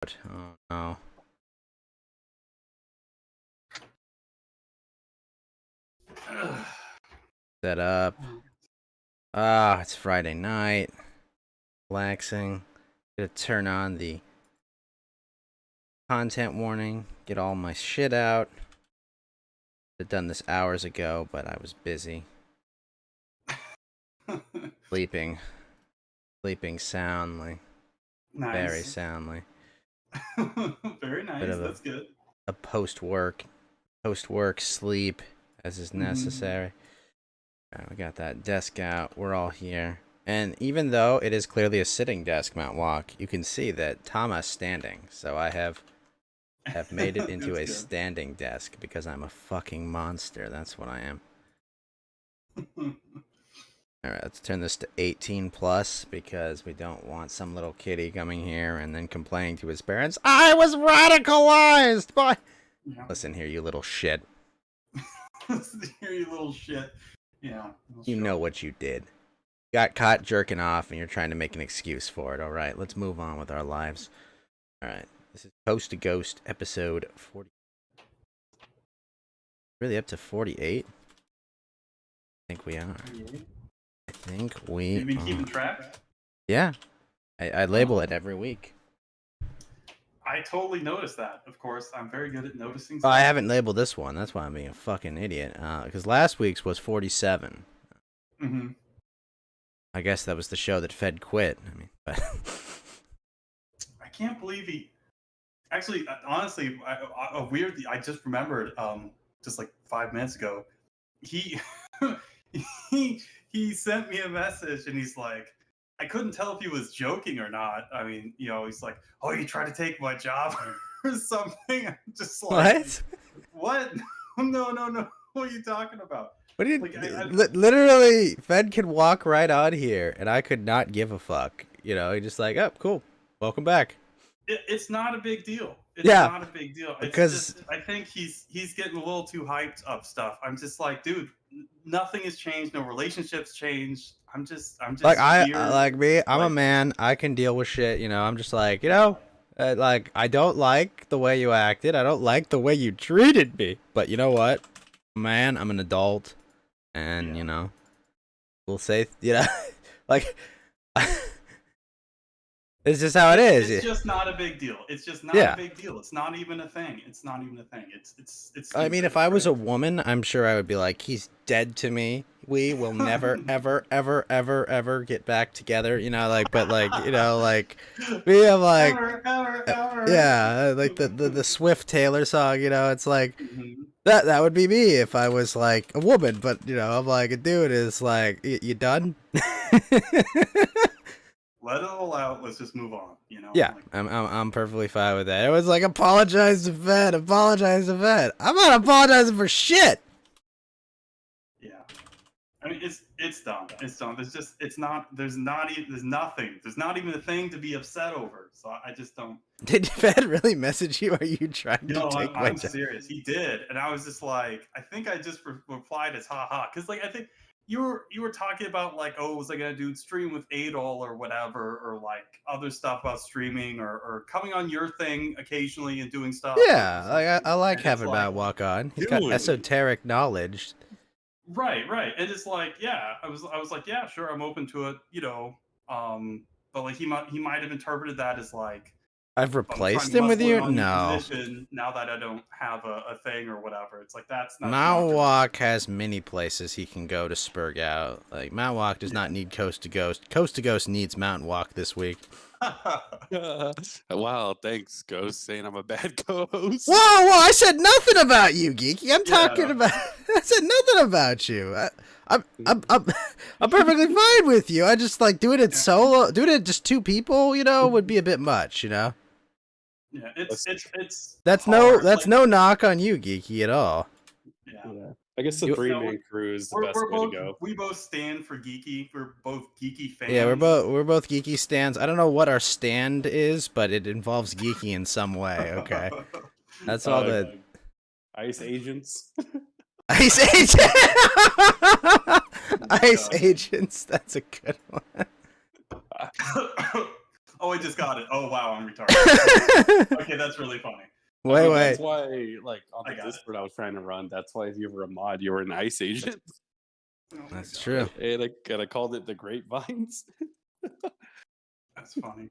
Oh no. Set up. It's Friday night. Relaxing. Gonna turn on the content warning. Get all my shit out. I've done this hours ago, but I was busy. Sleeping soundly. Nice. Very soundly. Very nice. Bit of That's good. A post-work sleep as is necessary. Alright, we got that desk out. We're all here. And even though it is clearly a sitting desk, Mount Walk, you can see that Tama's standing. So I have made it into a standing desk because I'm a fucking monster. That's what I am. Alright, let's turn this to 18 plus because we don't want some little kitty coming here and then complaining to his parents, I was radicalized by... Yeah. Listen here, you little shit. Listen here, you little shit. Yeah. You know what you did. Got caught jerking off and you're trying to make an excuse for it. Alright, let's move on with our lives. Alright, this is Coast to Ghost episode 40. Really up to 48? I think we are. I think we You've been keeping track? Yeah. I label it every week. I totally noticed that, of course. I'm very good at noticing stuff. I haven't labeled this one. That's why I'm being a fucking idiot. Because last week's was 47. Mm-hmm. I guess that was the show that Fed quit. I mean, but... I can't believe he... Actually, honestly, I just remembered, just like 5 minutes ago, he sent me a message and he's like, I couldn't tell if he was joking or not. I mean, you know, he's like, oh, you tried to take my job or something. I'm just like, what? No. What are you talking about? What do you, like, literally, Fed can walk right on here and I could not give a fuck. You know, he's just like, oh, cool. Welcome back. It's not a big deal. It's not a big deal. It's because just, I think he's getting a little too hyped up stuff. I'm just like, dude, nothing has changed. No relationships changed. I'm just like I'm a man. I can deal with shit. You know, I'm just like, you know, like I don't like the way you acted. I don't like the way you treated me. But you know what, man, I'm an adult, and you know, we'll say, you know, like. It's just how it is. It's just not a big deal. It's just not a big deal. It's not even a thing. It's not even a thing. It's I mean, if I was a woman, I'm sure I would be like, he's dead to me. We will never, ever, ever, ever, ever get back together. You know, like, but like, you know, like, we have like, ever. Yeah, like the Swift Taylor song. You know, it's like that would be me if I was like a woman. But you know, I'm like, a dude is like, you done? Let it all out. Let's just move on. You know. Yeah, like, I'm perfectly fine with that. It was like, apologize to Fed. Apologize to Fed. I'm not apologizing for shit. Yeah, I mean it's dumb. It's dumb. There's nothing. There's not even a thing to be upset over. So I just don't. Did Fed really message you? Are you trying to take my job? I'm serious. He did, and I was just like, I think I just replied as haha, because like I think. You were talking about like, oh, was I gonna do stream with Adol or whatever, or like other stuff about streaming or coming on your thing occasionally and doing stuff. Yeah, like I like having Matt walk on. He's got esoteric knowledge. Right, and it's like, yeah, I was like, yeah, sure, I'm open to it, you know. But like he might have interpreted that as like, I've replaced him with you? No. Now that I don't have a thing or whatever. It's like, that's not... Mount Walk has many places he can go to spurg out. Like, Mount Walk does not need Coast to Ghost. Coast to Ghost needs Mountain Walk this week. Wow, thanks, Ghost, saying I'm a bad co-host. Whoa, I said nothing about you, Geeky. I'm talking about... I said nothing about you. I'm perfectly fine with you. I just like doing it solo. Doing it just two people, you know, would be a bit much, you know. Yeah, it's that's hard. No knock on you, Geeky, at all. Yeah. I guess the 3-man crew is the best way to go. We both stand for geeky. We're both geeky fans. Yeah, we're both geeky stands. I don't know what our stand is, but it involves geeky in some way. Okay, that's all the Ice Agents. Ice Agents. Ice Agents. That's a good one. Oh, I just got it. Oh wow, I'm retarded. Okay, that's really funny. Wait. That's why, like, on the I got Discord I was trying to run, that's why if you were a mod, you were an ICE agent. Oh my That's God. true. And I called it the Grapevines. That's funny.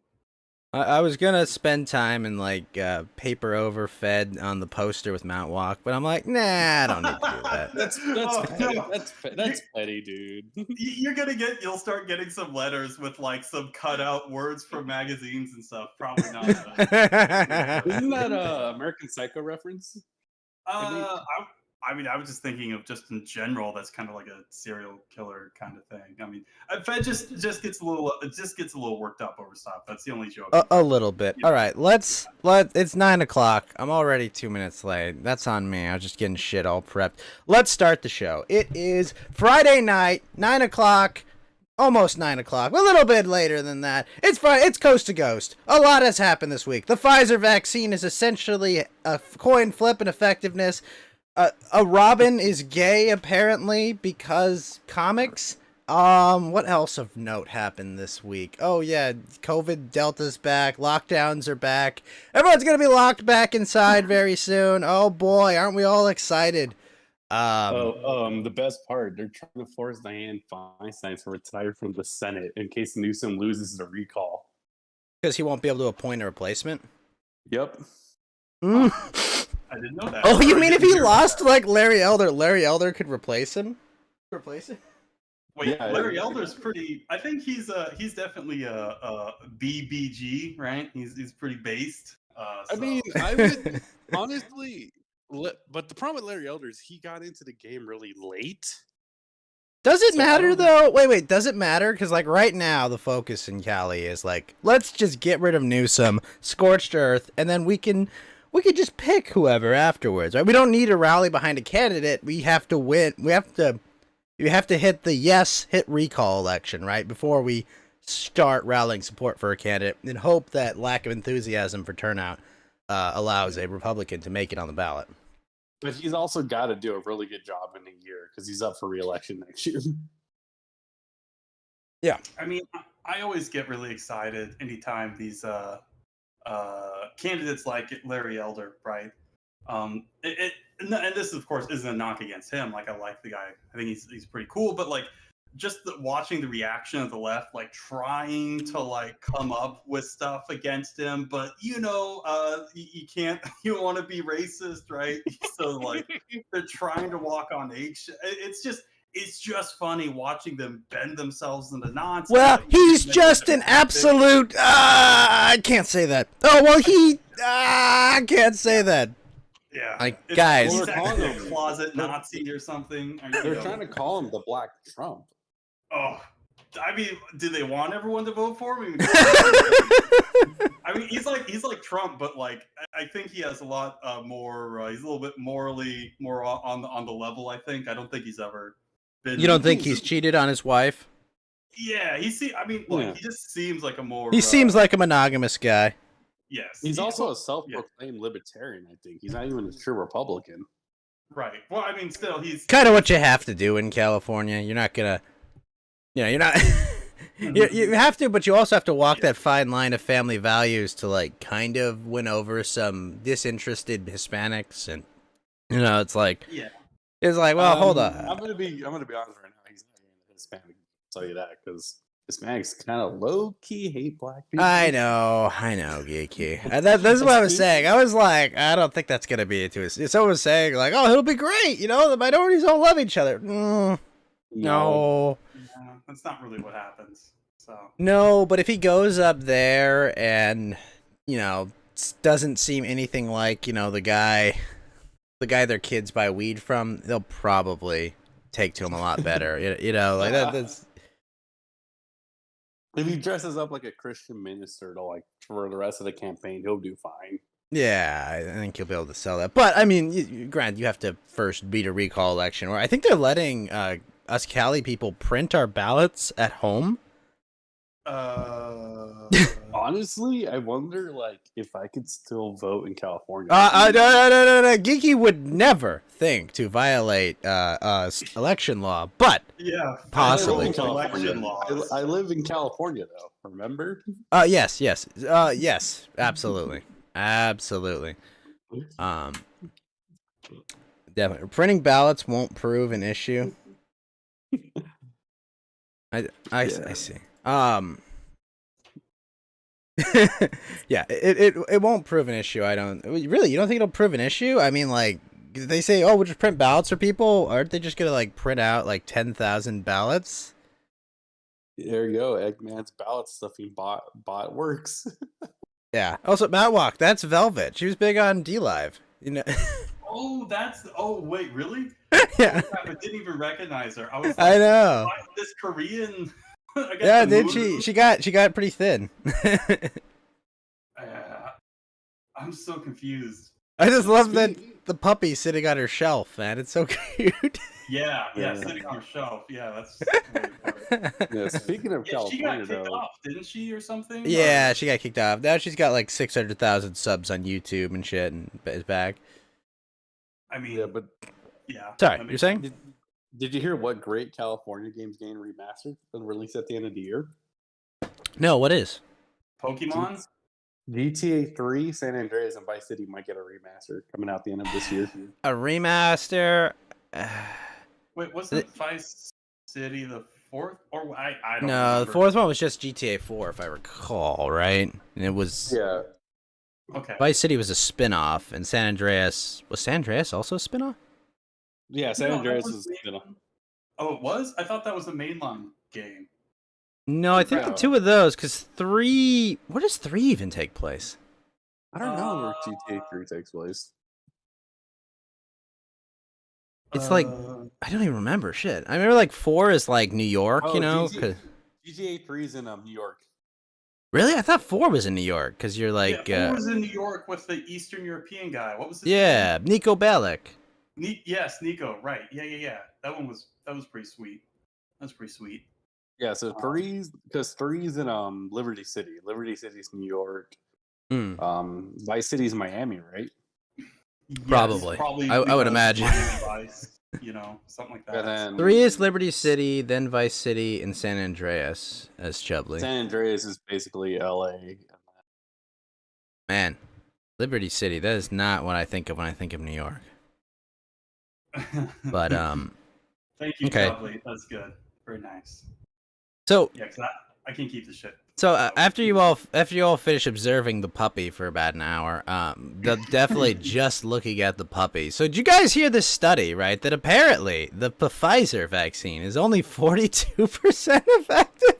I was gonna spend time and like paper over Fed on the poster with Mount Walk, but I'm like, nah, I don't need to do that. That's Oh, petty. no. That's petty, dude. You'll start getting some letters with like some cutout words from magazines and stuff. Probably not. Isn't that a American Psycho reference? I mean, I was just thinking of just in general. That's kind of like a serial killer kind of thing. I mean, Fed just gets a little worked up over stuff. That's the only joke. A little bit. All right, it's 9:00. I'm already 2 minutes late. That's on me. I was just getting shit all prepped. Let's start the show. It is Friday night, 9:00. Almost 9:00. A little bit later than that. It's Friday. It's Coast to Ghost. A lot has happened this week. The Pfizer vaccine is essentially a coin flip in effectiveness. A Robin is gay apparently because comics. What else of note happened this week? Oh yeah, COVID Delta's back. Lockdowns are back. Everyone's gonna be locked back inside very soon. Oh boy, aren't we all excited? The best part, they're trying to force Dianne Feinstein to retire from the Senate in case Newsom loses the recall. Because he won't be able to appoint a replacement. Yep. I didn't know that. Oh, you mean if he lost like Larry Elder could replace him? Wait, Yeah, Larry Elder's pretty. I think he's definitely a BBG, right? He's pretty based. I mean, I would honestly, but the problem with Larry Elder is he got into the game really late. Does it So I matter don't- though? Wait, does it matter? Because like right now the focus in Cali is like, let's just get rid of Newsom, scorched earth, and then we could just pick whoever afterwards, right? We don't need a rally behind a candidate. We have to win. You have to hit the hit recall election, right? Before we start rallying support for a candidate and hope that lack of enthusiasm for turnout allows a Republican to make it on the ballot. But he's also got to do a really good job in a year because he's up for re-election next year. Yeah. I mean, I always get really excited anytime these candidates like Larry Elder, right? And this, of course, isn't a knock against him. Like, I like the guy. I think he's pretty cool. But like, just watching the reaction of the left, like trying to like come up with stuff against him, but you can't. You don't want to be racist, right? So like, they're trying to walk on eggshells. It's just funny watching them bend themselves into nonsense. Well, he's just an absolute. I can't say that. Oh well, I can't say that. Yeah, like guys, he's actually a closet Nazi or something. They're trying to call him the Black Trump. Oh, I mean, do they want everyone to vote for him? I mean, he's like Trump, but like I think he has a lot more. He's a little bit morally more on the level. I don't think he's ever been. You don't think he's cheated on his wife? Yeah, he just seems like a more. He seems like a monogamous guy. Yes, He's also a self-proclaimed libertarian. I think he's not even a true Republican. Right. Well, I mean, still, he's Kind of what you have to do in California. You're not gonna. You're not. you have to, but you also have to walk that fine line of family values to like kind of win over some disinterested Hispanics, and it's like, it's like, well, hold on. I'm gonna be honest right now. He's not even a Hispanic. I'll tell you that because Hispanics kind of low key hate black people. I know, geeky. That's what I was saying. I was like, I don't think that's gonna be it to us. Someone was saying like, oh, it'll be great. The minorities all love each other. No. That's not really what happens. So no, but if he goes up there and doesn't seem anything like the guy their kids buy weed from, they'll probably take to him a lot better. Like that's. If he dresses up like a Christian minister to like for the rest of the campaign, he'll do fine. Yeah, I think you'll be able to sell that. But I mean, granted, you have to first beat a recall election. Or I think they're letting us Cali people print our ballots at home. Honestly, Honestly, I wonder like if I could still vote in California. No. Geeky would never think to violate election law, but Yeah, Possibly. federal election laws. I live in California though. Remember? yes, absolutely, absolutely. Definitely, printing ballots won't prove an issue. I see. Yeah, it won't prove an issue. I don't really. You don't think it'll prove an issue? I mean, like they say, oh, we'll just print ballots for people. Aren't they just gonna like print out like 10,000 ballots? There you go. Eggman's ballot stuffing bot works. Yeah. Also, Matt Walk, that's Velvet. She was big on DLive. You know. Oh wait, really? Yeah. Oh, crap, I didn't even recognize her. I was like, I know. why is this Korean? I guess Yeah, the did moon- she got pretty thin. I'm so confused. I just love that the puppy sitting on her shelf, man. It's so cute. Yeah, Yeah. sitting on a shelf. Yeah, that's. Yeah, speaking of Yeah, she got California, kicked though, off, didn't she, or something? Yeah, Or- she got kicked off. Now she's got like 600,000 subs on YouTube and shit, and is back. I mean, yeah, but yeah. Sorry, that you're makes saying? sense. did you hear what great California games getting remastered and released at the end of the year? No, what is? Pokemon? GTA 3, San Andreas, and Vice City might get a remaster coming out the end of this year. A remaster? Wait, wasn't Vice City the fourth? Or I don't No, remember. the fourth one was just GTA 4, if I recall, right? And it was Yeah. Okay. Vice City was a spin-off, and San Andreas was San Andreas also a spin-off? Yeah, San No, that Andreas was is the- Oh, it was? I thought that was the mainline game. No, I think No. two of those, because 3... Where does 3 even take place? I don't know where GTA 3 takes place. It's like... I don't even remember, shit. I remember like 4 is like New York, Oh, you know? GTA 3 is in New York. Really? I thought 4 was in New York, because you're like... yeah, who was in New York with the Eastern European guy? What was his yeah, Nico Bellic. name? Yes, Nico. Right. Yeah. That was pretty sweet. That's pretty sweet. Yeah, so three's in Liberty City. Liberty City's New York. Vice City's Miami, right? Probably. I would because imagine. Miami Vice, something like that. And then 3 is Liberty City, then Vice City, and San Andreas as Chubley. San Andreas is basically LA. Man, Liberty City, that is not what I think of when I think of New York. But, Thank you, okay. Chubley. That's good. Very nice. So, Yeah, because I can't keep the shit. So after you all finish observing the puppy for about an hour, definitely just looking at the puppy. So did you guys hear this study, right? That apparently the Pfizer vaccine is only 42% effective.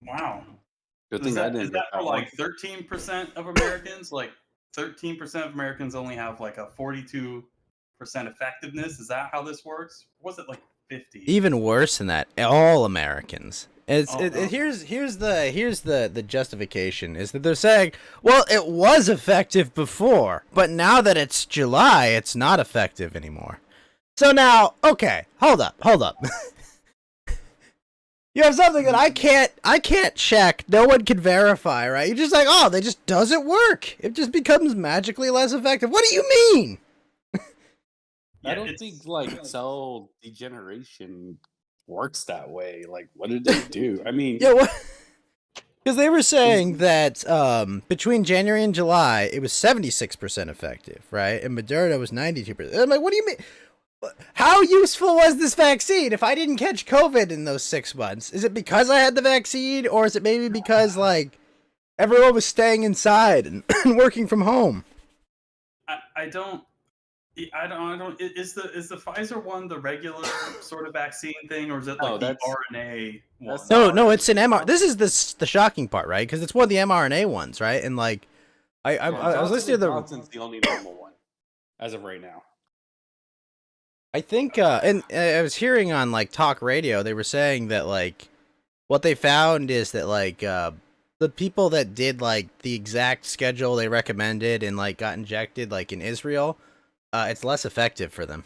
Wow. Good Is thing I that, didn't is get that for that one. like 13% of Americans? Like 13% of Americans only have like a 42% effectiveness. Is that how this works? Or was it like 50? Even worse than that, all Americans. Here's the justification is that they're saying, well, it was effective before, but now that it's July, it's not effective anymore. So now, okay, hold up. You have something that I can't check, no one can verify, right? You're just like, oh, they just doesn't work. It just becomes magically less effective. What do you mean? I don't think like cell degeneration works that way. Like, what did they do? I mean, Yeah, what? Because they were saying that between January and July, it was 76% effective, right? And Moderna was 92%. I'm like, what do you mean? How useful was this vaccine if I didn't catch COVID in those 6 months? Is it because I had the vaccine, or is it maybe because like everyone was staying inside and working from home? I don't. Is the Pfizer one the regular sort of vaccine thing, or is it like the RNA one? No, it's an mRNA. This is the shocking part, right? Because it's one of the mRNA ones, right? And like, I was listening to the. Johnson's the only normal one as of right now. I think, and I was hearing on like talk radio, they were saying that like, what they found is that like, the people that did like the exact schedule they recommended and like got injected like in Israel, it's less effective for them.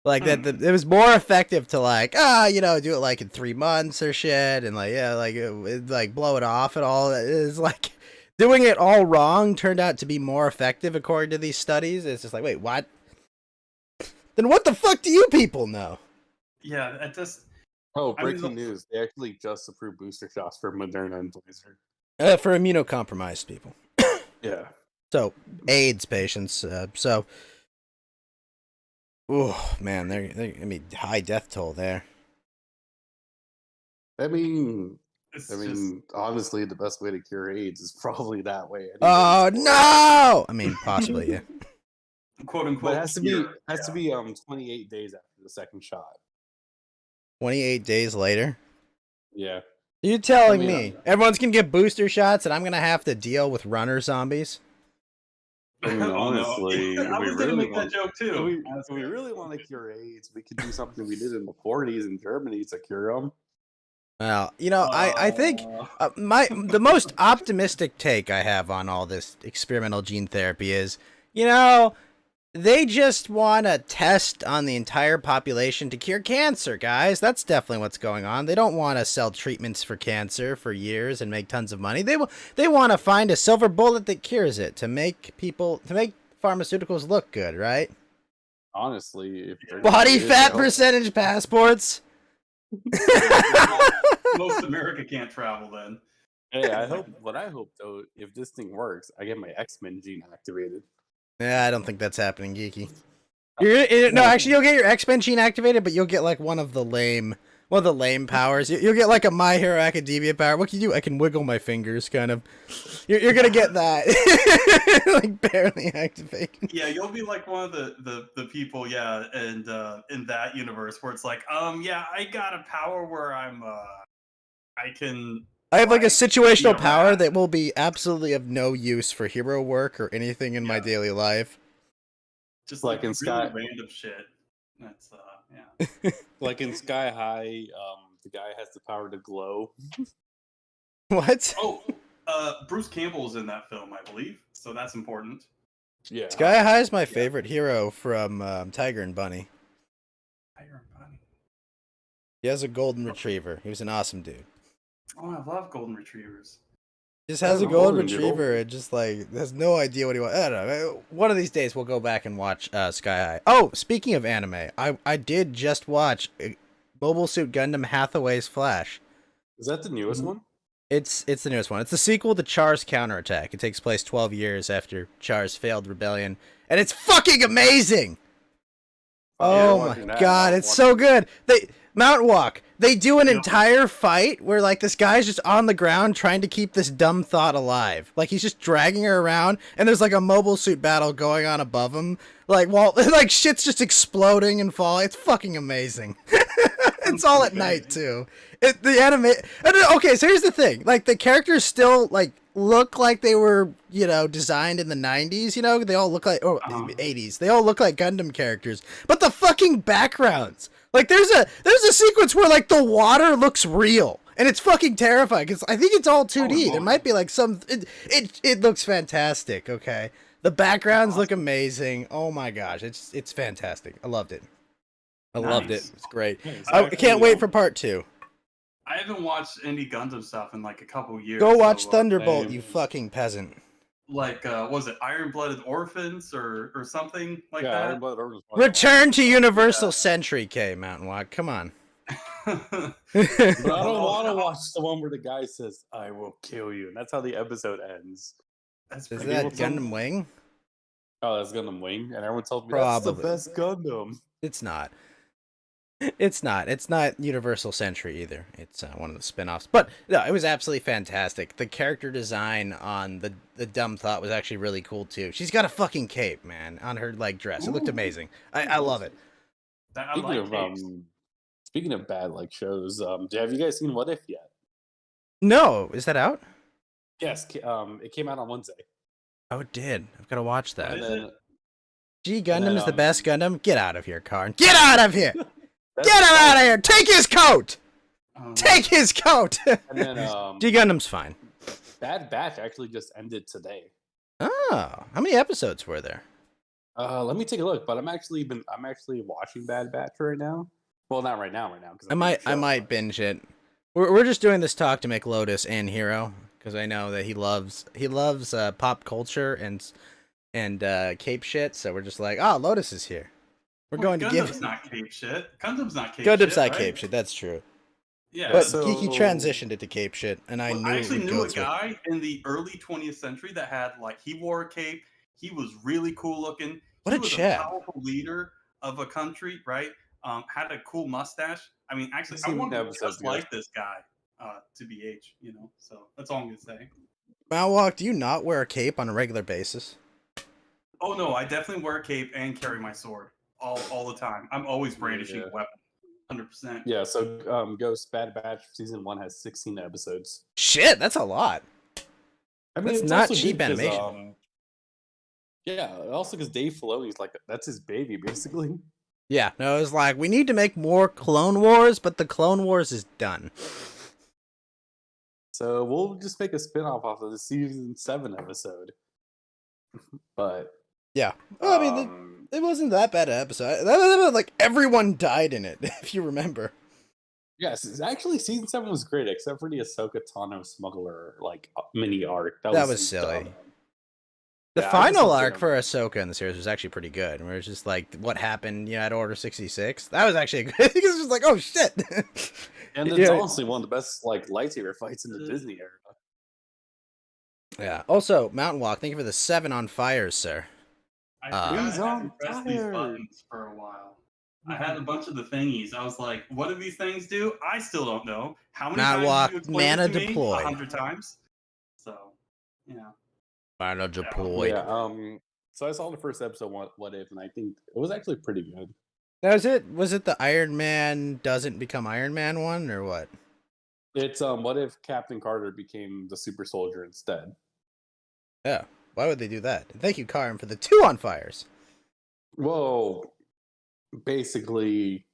Like that, it was more effective to like, do it like in 3 months or shit, and like, yeah, like like blow it off and all. It is like doing it all wrong turned out to be more effective according to these studies. It's just like, wait, what? Then what the fuck do you people know? Yeah, it just. Oh, I mean, breaking news! They actually just approved booster shots for Moderna and Pfizer. For immunocompromised people. Yeah. So AIDS patients. Oh man, they're I mean, high death toll there. I mean, it's I just. mean, honestly, the best way to cure AIDS is probably that way. Oh anyways. no! I mean, possibly, yeah. Quote unquote. But it has to be cure. 28 days after the second shot. 28 days later. Yeah. You telling I mean, me everyone's gonna get booster shots and I'm gonna have to deal with runner zombies? I mean, honestly, I was gonna make that joke too. If we really want to cure AIDS, we could do something we did in the 40s in Germany to cure them. Well, I think the most optimistic take I have on all this experimental gene therapy is, they just want to test on the entire population to cure cancer, guys. That's definitely what's going on. They don't want to sell treatments for cancer for years and make tons of money. They want to find a silver bullet that cures it to make pharmaceuticals look good, right? Honestly, if they're Body good, fat they'll- percentage passports. Most America can't travel then. Hey, I hope though, if this thing works, I get my X-Men gene activated. Yeah, I don't think that's happening, Geeky. No, actually, you'll get your X-Men gene activated, but you'll get like one of the lame powers. You'll get like a My Hero Academia power. What can you do? I can wiggle my fingers, kind of. You're gonna get that, like barely activated. Yeah, you'll be like one of the people, yeah, and in that universe where it's like, yeah, I got a power where I have like a situational Yeah, power right. that will be absolutely of no use for hero work or anything in my Yeah. daily life. just Like like in really Sky- random shit. That's yeah. Like in Sky High, the guy has the power to glow. What? Oh, Bruce Campbell's in that film, I believe, so that's important. Yeah. Sky High is my favorite hero from Tiger and Bunny. Iron Bunny. He has a golden retriever. He was an awesome dude. Oh, I love golden retrievers. He just has a Oh, golden golden doodle. retriever and just like has no idea what he wants. I don't know. One of these days we'll go back and watch Sky High. Oh, speaking of anime, I did just watch Mobile Suit Gundam Hathaway's Flash. Is that the newest one? It's the newest one. It's the sequel to Char's Counterattack. It takes place 12 years after Char's failed rebellion, and it's fucking amazing. Oh my god, it's so good. Mountain Walk. They do an entire fight where like this guy's just on the ground trying to keep this dumb thought alive. Like he's just dragging her around, and there's like a mobile suit battle going on above him. Like like shit's just exploding and falling. It's fucking amazing. It's all at night too. The anime. Okay, so here's the thing. Like the characters still like look like they were, designed in the 90s, they all look like, or 80s. They all look like Gundam characters. But the fucking backgrounds. Like there's a sequence where like the water looks real. And it's fucking terrifying cuz I think it's all 2D. There might be like some it looks fantastic, okay? The backgrounds look amazing. Oh my gosh, it's fantastic. I loved it. I loved it. It's great. I can't wait for part 2. I haven't watched any Gundam stuff in like a couple years. Go watch so, Thunderbolt, you fucking peasant. Like, was it Iron-Blooded Orphans or something like Yeah, that? Iron-Blooded Orphans. Return to Universal Century, K, Mountain Walk. Come on. But I don't want to watch the one where the guy says, "I will kill you," and that's how the episode ends. That's Is pretty that cool. Gundam Wing? Oh, that's Gundam Wing, and everyone told me that's the Probably. best Gundam. It's not. It's not. It's not Universal Century either. It's one of the spin-offs. But no, it was absolutely fantastic. The character design on the dumb thought was actually really cool too. She's got a fucking cape, man, on her like dress. It looked amazing. I love it. I like capes. Speaking of bad like shows, have you guys seen What If yet? No, is that out? Yes, it came out on Wednesday. Oh, it did. I've got to watch that. Is it? G Gundam then, is the best Gundam. Get out of here, Karn. Get out of here. That's Get him out of here! Take his coat! Oh, Take his coat! And then G Gundam's fine. Bad Batch actually just ended today. Oh, how many episodes were there? Let me take a look. But I'm actually watching Bad Batch right now. Well, not right now, because I might binge it. We're just doing this talk to make Lotus and Hero because I know that he loves pop culture and cape shit. So we're just like, oh, Lotus is here. We're Well, going to Gundam's give not cape shit. Gundam's not cape Gundam's shit, not right? cape shit. That's true. Yeah. But so- Geeky transitioned it to cape shit, and I Well, knew I it actually would knew go a through. guy in the early 20th century that had he wore a cape. He was really cool looking. What He a was chap. a powerful leader of a country, right? Had a cool mustache. I mean, actually, I've I seen want to be episodes, just yeah. like this guy, to BH. So that's all I'm gonna say. Malwalk, do you not wear a cape on a regular basis? Oh no, I definitely wear a cape and carry my sword all the time. I'm always brandishing Yeah. a weapon, 100%. Yeah, so Ghost Bad Batch season 1 has 16 episodes. Shit, that's a lot. I mean, That's it's not also cheap good 'cause, animation. yeah, also because Dave Filoni's that's his baby, basically. Yeah, no, it was like, we need to make more Clone Wars, but the Clone Wars is done. So we'll just make a spin-off off of the season 7 episode. But Yeah. Well, I mean, it wasn't that bad an episode. Like, everyone died in it, if you remember. yes, actually, season 7 was great, except for the Ahsoka Tano smuggler mini arc. That was silly. dumb. The Yeah, I just final don't arc think for Ahsoka in the series was actually pretty good. Where it's just like what happened, at Order 66. That was actually good. It was just like, oh shit. And it's Yeah. honestly one of the best lightsaber fights in the Disney era. Yeah. Also, Mountain Walk, thank you for the 7 on fires, sir. I forgot He's I on hadn't pressed these fire. buttons for a while. I had a bunch of the thingies. I was like, what do these things do? I still don't know. How many Not times walk, did you explain mana it to me? deploy. 100 times. So, yeah. Final deployed. Yeah, so I saw the first episode, What If, and I think it was actually pretty good. That was it? Was it the Iron Man doesn't become Iron Man one, or what? It's what if Captain Carter became the super soldier instead? Yeah. Why would they do that? And thank you, Karim, for the 2 on fires. Well, basically,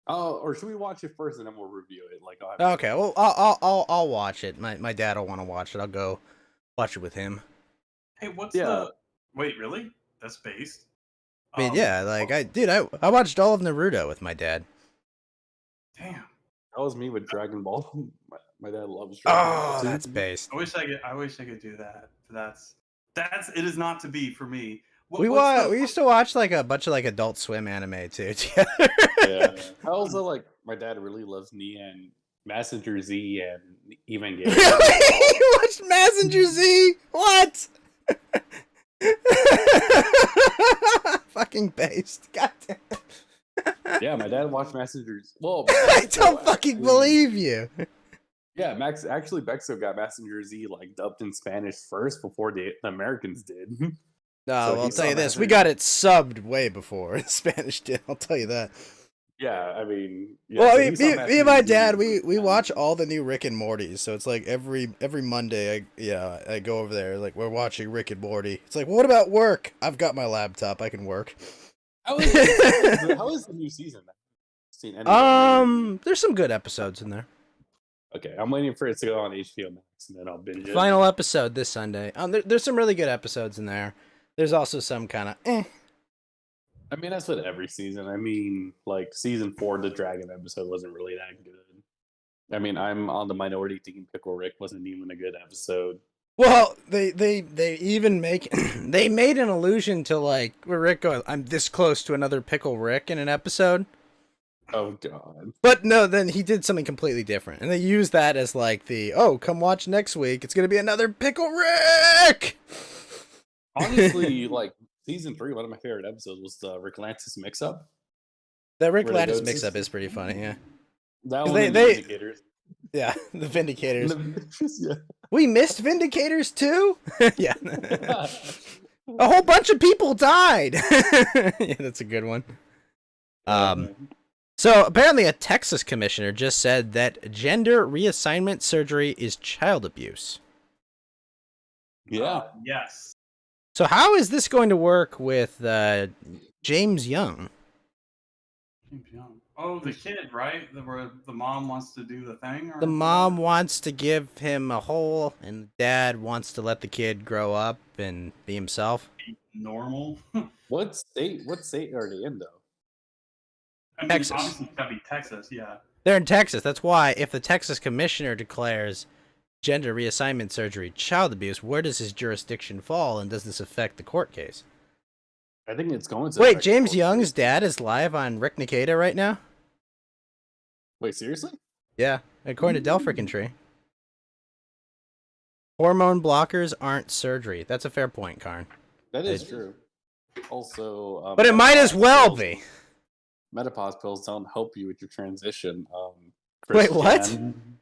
or should we watch it first and then we'll review it? Okay, well, I'll watch it. My dad will want to watch it. I'll go watch it with him. Hey, what's Yeah. the... Wait, really? That's based? I mean, yeah, like, I watched all of Naruto with my dad. Damn. That was me with Dragon Ball. My dad loves Dragon Ball. Oh, too. that's based. I wish I could do that. That's it is not to be for me. We used to watch like a bunch of like Adult Swim anime too together. Yeah. I also my dad really loves Nia and Messenger Z and Evangelion. Really? You watched Messenger Z? What? Fucking based. God damn. Yeah, my dad watched Messengers. Well, I don't fucking believe you. Yeah, Bexo got Messenger Z dubbed in Spanish first before the Americans did. No, So well, he I'll saw tell you this: we Messenger. got it subbed way before Spanish did. I'll tell you that. Yeah, I mean, Well, so I he mean, saw me and Messenger my Z dad, in we Spanish. watch all the new Rick and Morty. So it's like every Monday, I go over there. Like we're watching Rick and Morty. It's like, well, what about work? I've got my laptop. I can work. How is the new season? Seen any? There's some good episodes in there. Okay, I'm waiting for it to go on HBO Max, and then I'll binge it. Final episode this Sunday. There's some really good episodes in there. There's also some kind of I mean, that's with every season. I mean, season 4, the Dragon episode wasn't really that good. I mean, I'm on the minority thinking Pickle Rick wasn't even a good episode. Well, they even make they made an allusion to where Rick goes, I'm this close to another Pickle Rick in an episode. Oh god. But no, then he did something completely different. And they used that as come watch next week. It's going to be another Pickle Rick. Honestly, season 3, one of my favorite episodes was the Rick Lantis mix-up. That Rick Where they Lattis go mix to- up is pretty funny, yeah. That 'Cause one and the they- Vindicators. Yeah, the Vindicators. Yeah. We missed Vindicators too? Yeah. A whole bunch of people died. Yeah, that's a good one. So apparently a Texas commissioner just said that gender reassignment surgery is child abuse. Yeah. Yes. So how is this going to work with James Young? James Young. Oh, the kid, right? Where the mom wants to do the thing? Or The mom wants to give him a hole, and the dad wants to let the kid grow up and be himself. normal. What state? What state are they in though? I mean, Texas. obviously it's gotta be Texas, yeah. They're in Texas. That's why if the Texas commissioner declares gender reassignment surgery child abuse, where does his jurisdiction fall, and does this affect the court case? I think it's going to. Wait, affect James court Young's case. dad is live on Rick Nikita right now? Wait, seriously? Yeah, according to Delfrickin Tree. Hormone blockers aren't surgery. That's a fair point, Karn. That is true. Also, But it might as well pills- be. Menopause pills don't help you with your transition. Wait, what? Christian-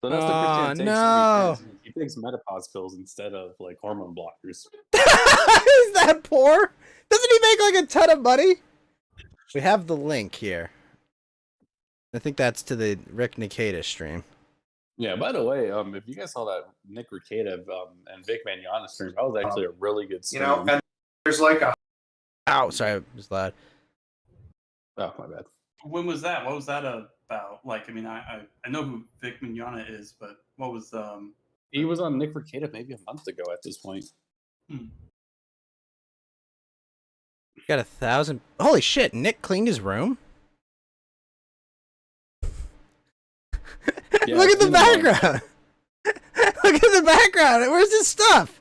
So that's Oh, what Christian takes. no. He takes menopause pills instead of like hormone blockers. Is that poor? Doesn't he make like a ton of money? We have the link here. I think that's to the Rick Nikita stream. Yeah. By the way, if you guys saw that Nick Recative and Vic Mignogna stream, that was actually a really good stream. And there's like a Ow, sorry, it was loud. Oh, my bad. When was that? What was that about? Like, I mean, I know who Vic Mignogna is, but what was He was on Nick Recative maybe a month ago at this point. Got 1,000. Holy shit! Nick cleaned his room. Yeah, Look at the clean the room. background. Look at the background. Where's his stuff?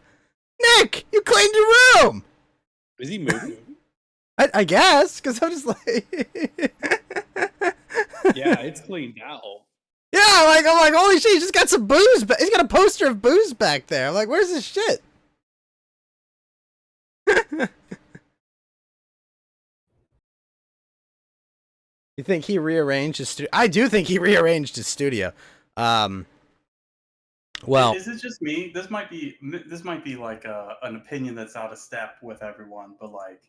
Nick, you cleaned your room. Is he moving? I guess, because I'm just like. Yeah, it's cleaned out. Yeah, I'm like, holy shit, he's just got some booze. He's got a poster of booze back there. I'm like, where's this shit? You think he rearranged his studio? I do think he rearranged his studio. Well, is it just me? This might be like an opinion that's out of step with everyone, but like,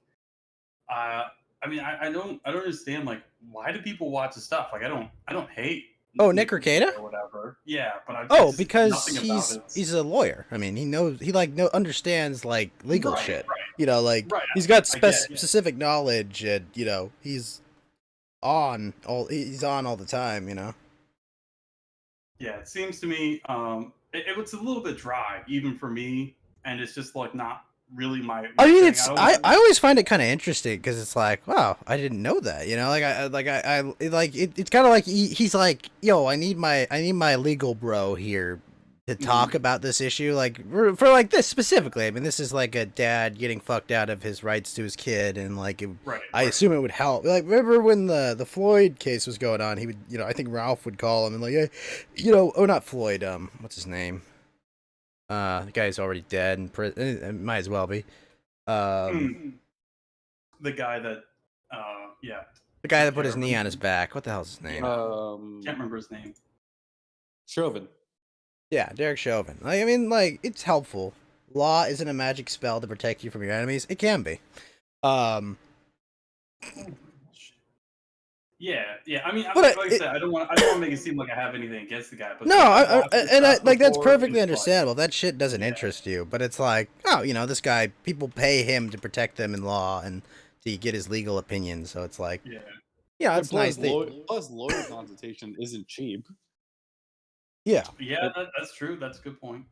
I mean, I don't understand, like, why do people watch the stuff? Like, I don't hate. Oh, Nick Recative? or whatever. Yeah, but because nothing about it. he's a lawyer. I mean, he understands like legal Right, shit. right. You know, like Right, he's got I get it, yeah. specific knowledge, and you know, he's on all the time. You know. Yeah, it seems to me it was a little bit dry, even for me, and it's just like not really my I mean, thing. it's I always find it kind of interesting because it's like, wow, I didn't know that. You know, it's kind of like he's like, yo, I need my legal bro here to talk about this issue, like for like this specifically. I mean, this is like a dad getting fucked out of his rights to his kid, and like I assume it would help. Like, remember when the Floyd case was going on? He would, you know, I think Ralph would call him and like, hey, you know, oh, not Floyd, what's his name? The guy's already dead and it might as well be. The guy that the guy that put his knee on his back. What the hell's his name? can't remember his name. Chauvin. Yeah, Derek Chauvin. Like, I mean, like, it's helpful. Law isn't a magic spell to protect you from your enemies. It can be. Yeah. I mean, But like I said, I don't want to make it seem like I have anything against the guy. But no, like that's perfectly before, understandable. That shit doesn't interest you, but it's like, oh, you know, this guy, people pay him to protect them in law and to get his legal opinion. So it's like, yeah, it's nice. Plus, lawyer consultation isn't cheap. Yeah, that's true. That's a good point.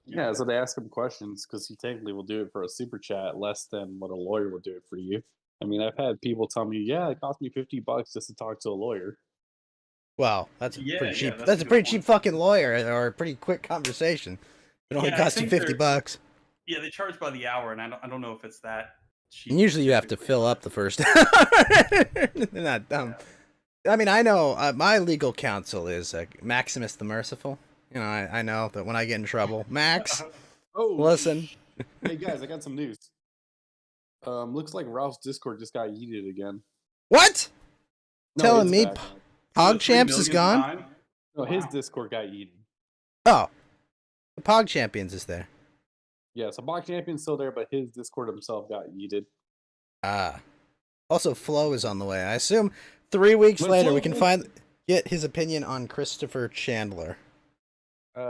Yeah, so they ask him questions because he technically will do it for a super chat less than what a lawyer will do it for you. I mean, I've had people tell me, yeah, it cost me $50 just to talk to a lawyer. Well, that's pretty cheap. that's That's a a pretty good cheap point. fucking lawyer or a pretty quick conversation. It only Yeah, I costs you think $50. Yeah, they charge by the hour, and I don't know if it's that cheap. And usually you have to typically. fill up the first hour. They're not dumb. I mean, I know my legal counsel is Maximus the Merciful. You know, I know that when I get in trouble, Max, listen. Hey guys, I got some news. Looks like Ralph's Discord just got yeeted again. What? No, Telling it's me back. PogChamps is 3 million gone? time? No, his Wow. Discord got yeeted. Oh, the PogChampions is there. Yeah, so Box Champion's still there, but his Discord himself got yeeted. Ah. Also, Flo is on the way. I assume 3 weeks When later Flo- we can get his opinion on Christopher Chandler.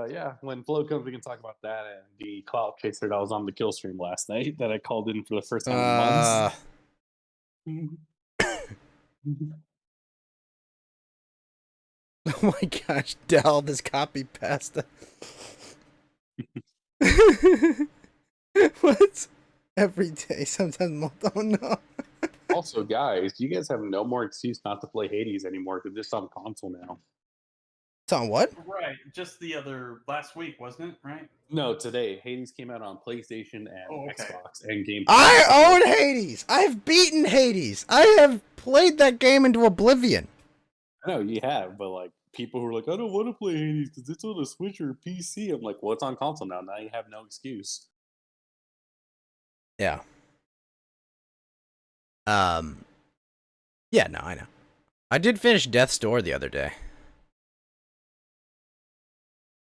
Yeah, when Flo comes, we can talk about that and the clout chaser that was on the kill stream last night that I called in for the first time in months. Oh my gosh, Dell, this copy pasta. What? every day, sometimes multiple. Oh no. Also, guys, you guys have no more excuse not to play Hades anymore because it's on console now. It's on what? Right, just the other last week, wasn't it? Right? No, today Hades came out on PlayStation and Oh, okay. Xbox and Game I Pass. own Hades. I've beaten Hades. I have played that game into oblivion. I know you have, but like people who are like, I don't want to play Hades because it's on a Switch or a PC. I'm like, well, it's on console now. Now you have no excuse. Yeah. Yeah, no, I know. I did finish Death's Door the other day.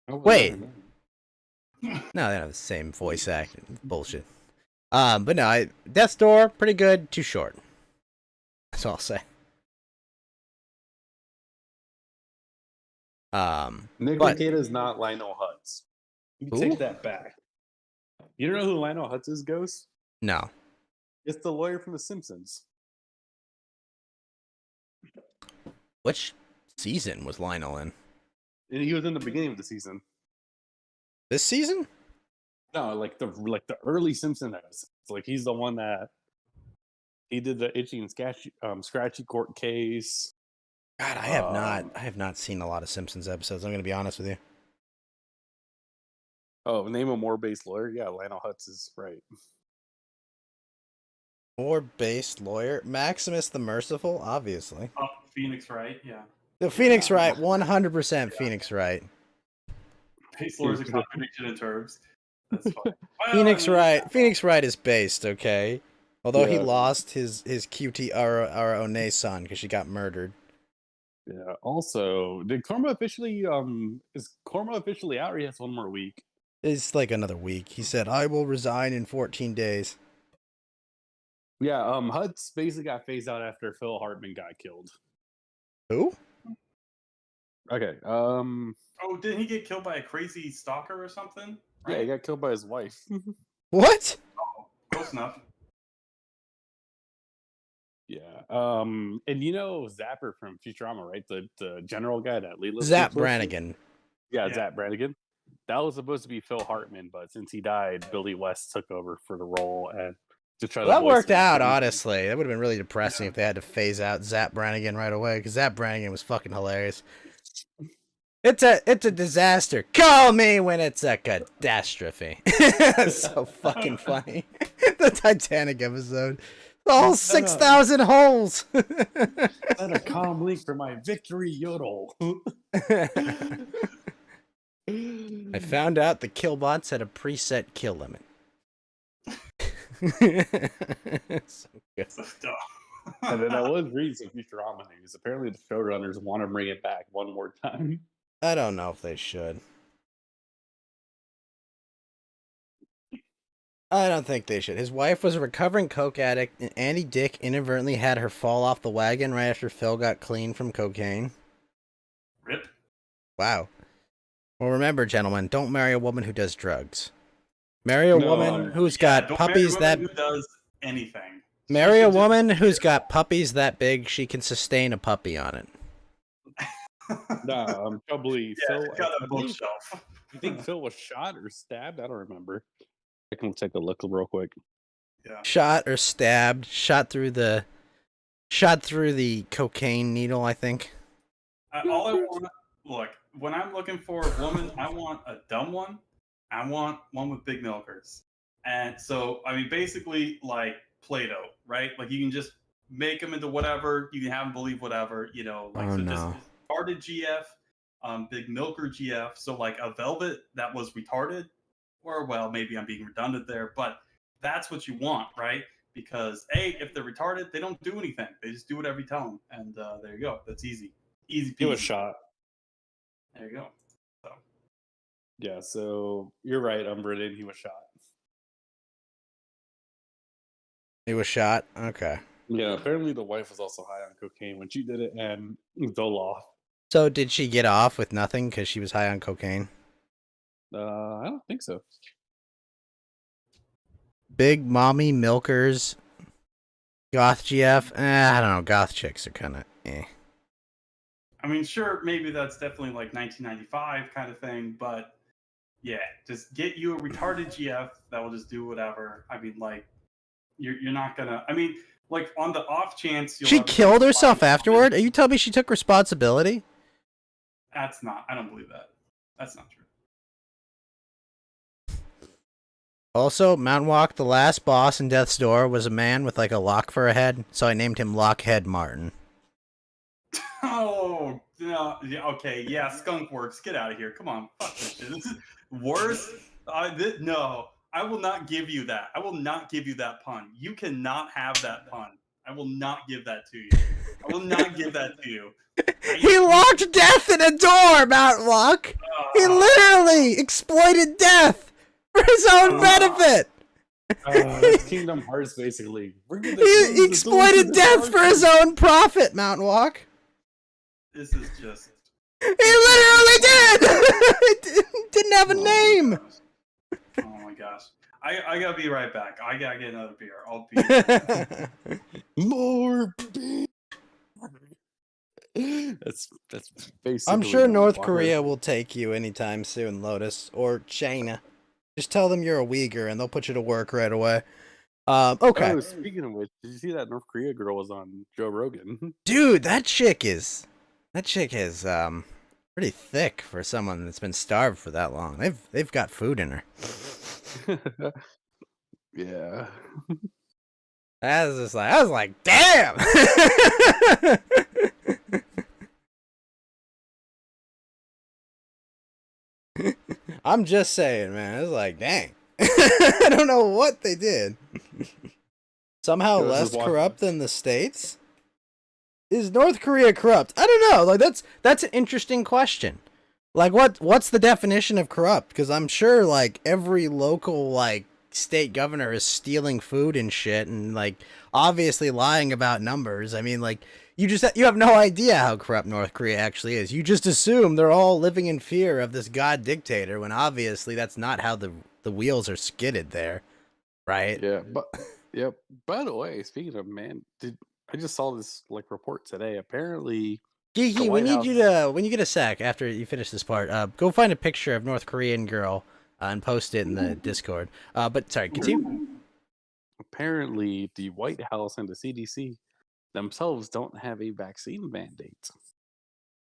Oh, Wait. yeah. No, they have the same voice acting. Bullshit. But no, Death's Door, pretty good, too short. That's all I'll say. Nick But- Rekieta is not Lionel Hutz. You Who? take that back. You don't know who Lionel Hutz is, Ghost? No. It's the lawyer from The Simpsons. Which season was Lionel in? And he was in the beginning of the season. This season? No, like the early Simpson episodes. Like he's the one that he did the Itchy and Scratchy court case. God, I have not seen a lot of Simpsons episodes. I'm gonna be honest with you. Oh, name a more based lawyer? Yeah, Lionel Hutz is right. More based lawyer, Maximus the Merciful, obviously. Oh, Phoenix Wright, yeah. The Phoenix Wright, 100% Phoenix Wright. Base lawyers a contradiction in terms. That's fine. Phoenix Wright is based, okay. Although he Yeah. lost his QT Ara son because she got murdered. Yeah. Also, did Karma officially is Karma officially out? Or he has one more week. It's like another week. He said, "I will resign in 14 days." Yeah. Hutz basically got phased out after Phil Hartman got killed. Who? Okay. Oh, didn't he get killed by a crazy stalker or something? Yeah, he got killed by his wife. What? Oh, close enough. Yeah. And you know Zapper from Futurama, right? The general guy that Leela. Zap Brannigan. Yeah, Yeah. Zap Brannigan. That was supposed to be Phil Hartman, but since he died, Billy West took over for the role and to try to. Well, that voice worked him. out, honestly. That would have been really depressing if they had to phase out Zap Brannigan right away, because Zap Brannigan was fucking hilarious. It's a disaster. Call me when it's a catastrophe. That's so fucking funny. The Titanic episode. All 6,000 holes. Set a calm link for my victory yodel. I found out the killbots had a preset kill limit. So good. So dumb. And then I was reading some Futurama news. Apparently, the showrunners want to bring it back one more time. I don't know if they should. I don't think they should. His wife was a recovering coke addict, and Andy Dick inadvertently had her fall off the wagon right after Phil got clean from cocaine. Rip. Wow. Well, remember, gentlemen, don't marry a woman who does drugs. Marry a woman who's got Don't puppies marry a that... woman who does anything. Marry She a should just- woman who's got puppies that big she can sustain a puppy on it. No, probably Yeah, Phil. it's got a I think- bookshelf. I think Phil was shot or stabbed. I don't remember. I can take a look real quick. Yeah. Shot or stabbed. Shot through the cocaine needle, I think. All I want, look, when I'm looking for a woman, I want a dumb one. I want one with big milkers. And so, I mean, basically, like Play-Doh, right? Like you can just make them into whatever. You can have them believe whatever, you know. Like Oh, so, no. just retarded GF, big milker GF. So like a velvet that was retarded, or well, maybe I'm being redundant there, but that's what you want, right? Because if they're retarded, they don't do anything. They just do whatever you tell them, and there you go. That's easy, easy He peasy. was shot. There you go. So Yeah, so you're right, Umberton. He was shot. He was shot? Okay. Yeah, apparently the wife was also high on cocaine when she did it and fell off. So did she get off with nothing because she was high on cocaine? I don't think so. Big mommy milkers. Goth GF? I don't know. Goth chicks are kind of I mean, sure, maybe that's definitely like 1995 kind of thing, but yeah, just get you a retarded GF that will just do whatever. I mean, like You're not gonna. I mean, like on the off chance She killed herself afterward? Are you telling me she took responsibility? That's not. I don't believe that. That's not true. Also, Mount Walk, the last boss in Death's Door, was a man with like a lock for a head, so I named him Lockhead Martin. Oh no. Yeah, okay. Yeah. Skunk works. Get out of here. Come on. Fuck this shit. This is worse. No. I will not give you that. I will not give you that pun. You cannot have that pun. I will not give that to you. I will not give that to you. He locked death in a door, Mount Walk. He literally exploited death for his own benefit. It's Kingdom Hearts, basically. He exploited death for his own profit, Mount Walk. This is just. He literally did. Didn't have a name. Oh my gosh. I gotta be right back. I gotta get another beer. I'll be More beer. That's basically. I'm sure North Korea will take you anytime soon, Lotus, or China. Just tell them you're a Uyghur and they'll put you to work right away. Okay. Oh, speaking of which, did you see that North Korea girl was on Joe Rogan? Dude, that chick is pretty thick for someone that's been starved for that long. They've got food in her. Yeah. I was like, damn. I'm just saying, man. I was like, dang. I don't know what they did. Somehow less corrupt than the States? Is North Korea corrupt? I don't know. Like that's an interesting question. Like what's the definition of corrupt? Because I'm sure like every local like state governor is stealing food and shit and like obviously lying about numbers. I mean like you have no idea how corrupt North Korea actually is. You just assume they're all living in fear of this god dictator when obviously that's not how the wheels are skidded there. Right? Yeah, but yep. By the way, speaking of I just saw this like report today. Apparently, Geeky, we need you to, when you get a sec after you finish this part, go find a picture of North Korean girl and post it in the Discord. But sorry, continue. Apparently, the White House and the CDC themselves don't have a vaccine mandate.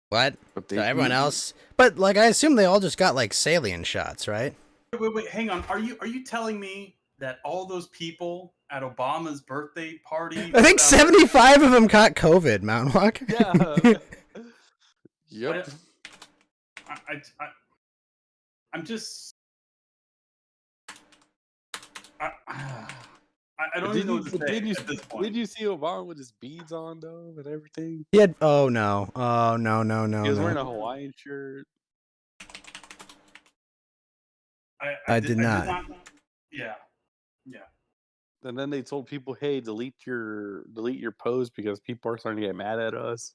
What? But so everyone else, but like I assume they all just got like saline shots, right? Wait, hang on. Are you telling me that all those people at Obama's birthday party? I think 75 of them caught COVID, Mount Walk. Yeah. Yep. I'm just. I don't even know what to say at this point. Did you see Obama with his beads on though and everything? He had. Oh no! He was wearing a Hawaiian shirt. I did not. Yeah. And then they told people, "Hey, delete your post because people are starting to get mad at us."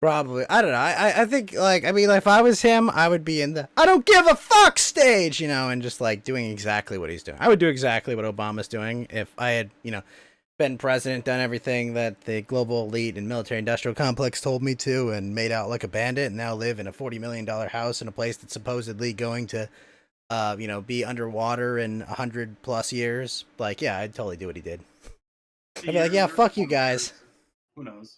Probably. I don't know. I think, like, I mean, if I was him, I would be in the I don't give a fuck stage, you know, and just, like, doing exactly what he's doing. I would do exactly what Obama's doing if I had, you know, been president, done everything that the global elite and military-industrial complex told me to, and made out like a bandit, and now live in a $40 million house in a place that's supposedly going to, you know, be underwater in 100+ years. Like, yeah, I'd totally do what he did. I'd be like, yeah, fuck you guys. Who knows?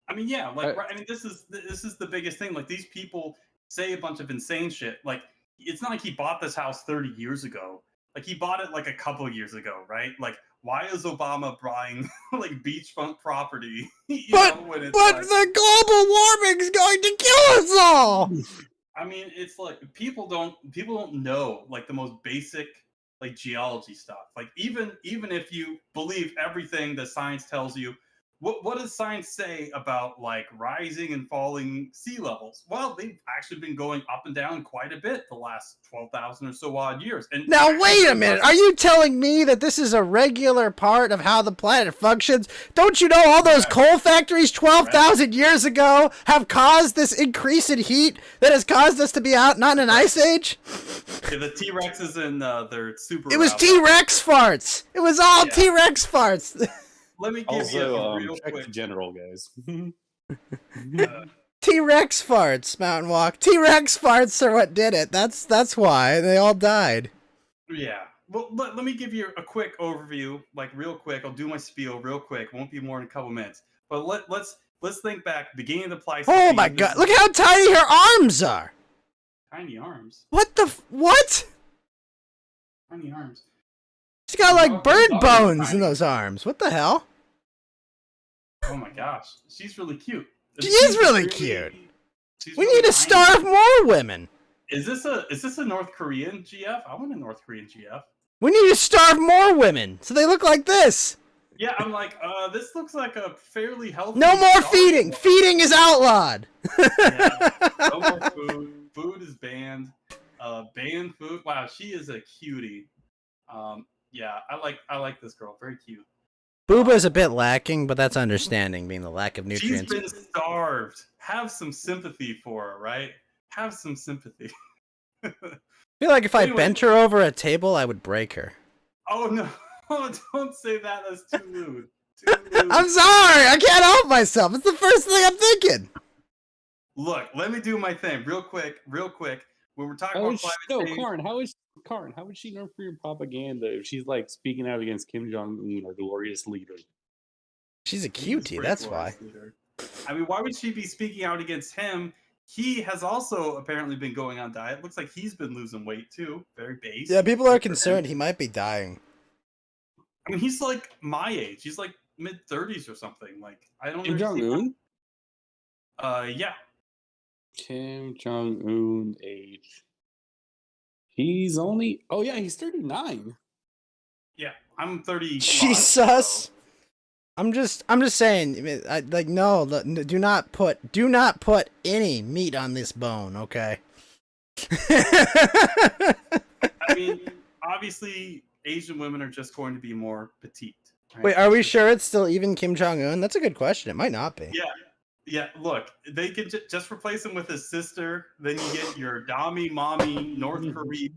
I mean, yeah, like, I mean, this is the biggest thing. Like, these people say a bunch of insane shit. Like, it's not like he bought this house 30 years ago. Like, he bought it like a couple of years ago, right? Like, why is Obama buying like beachfront property? But the global warming is going to kill us all. I mean, it's like people don't know like the most basic like geology stuff. Like even if you believe everything that science tells you. What does science say about like rising and falling sea levels? Well, they've actually been going up and down quite a bit the last 12,000 or so odd years. And now, wait a minute. Are you telling me that this is a regular part of how the planet functions? Don't you know all those coal factories 12,000 years ago have caused this increase in heat that has caused us to be out not in an ice age? Yeah, the T-Rexes and their super. It was T-Rex farts. It was all T-Rex farts. Let me give you a real check quick. the general, guys. T-Rex farts, Mountain Walk. T-Rex farts are what did it. That's why they all died. Yeah. well, let me give you a quick overview, like real quick. I'll do my spiel real quick. Won't be more than a couple minutes. But let's think back. Beginning of the Pleistocene. Oh my god! Look how tiny her arms are. Tiny arms. What the what? Tiny arms. She's got like Dog- bird dog is bones in tiny. those arms. What the hell? Oh my gosh, she's really cute. She is really cute. She's We really need to tiny. starve more women. Is this a North Korean GF? I want a North Korean GF. We need to starve more women so they look like this. Yeah, I'm like, this looks like a fairly healthy. No more dog. feeding. Feeding is outlawed. Yeah. No more food. Food is banned. Banned food. Wow, she is a cutie. Yeah, I like this girl. Very cute. Booba's a bit lacking, but that's understanding, being the lack of nutrients. She's been starved. Have some sympathy for her, right? Have some sympathy. I feel like if I Anyway. bent her over a table, I would break her. Oh no! Don't say that. That's too lewd. Too lewd. I'm sorry. I can't help myself. It's the first thing I'm thinking. Look, let me do my thing real quick. When we're talking How about is she, climate no, change, Karn, how is she North Korean propaganda if she's like speaking out against Kim Jong Un, our glorious leader? She's a he's a cutie. pretty That's why. glorious leader. I mean, why would she be speaking out against him? He has also apparently been going on diet. Looks like he's been losing weight too. Very base. Yeah, people are Good for him. concerned he might be dying. I mean, he's like my age. He's like mid-30s or something. Like I don't Kim really see Jong Un? Yeah. Kim Jong Un age. He's only. Oh yeah, he's 39. Yeah, I'm 30. Jesus. I'm just saying. No, do not put any meat on this bone, okay? I mean, obviously, Asian women are just going to be more petite. Right? Wait, are we sure it's still even Kim Jong Un? That's a good question. It might not be. Yeah. Look, they could just replace him with his sister. Then you get your Dami, mommy, North Korean,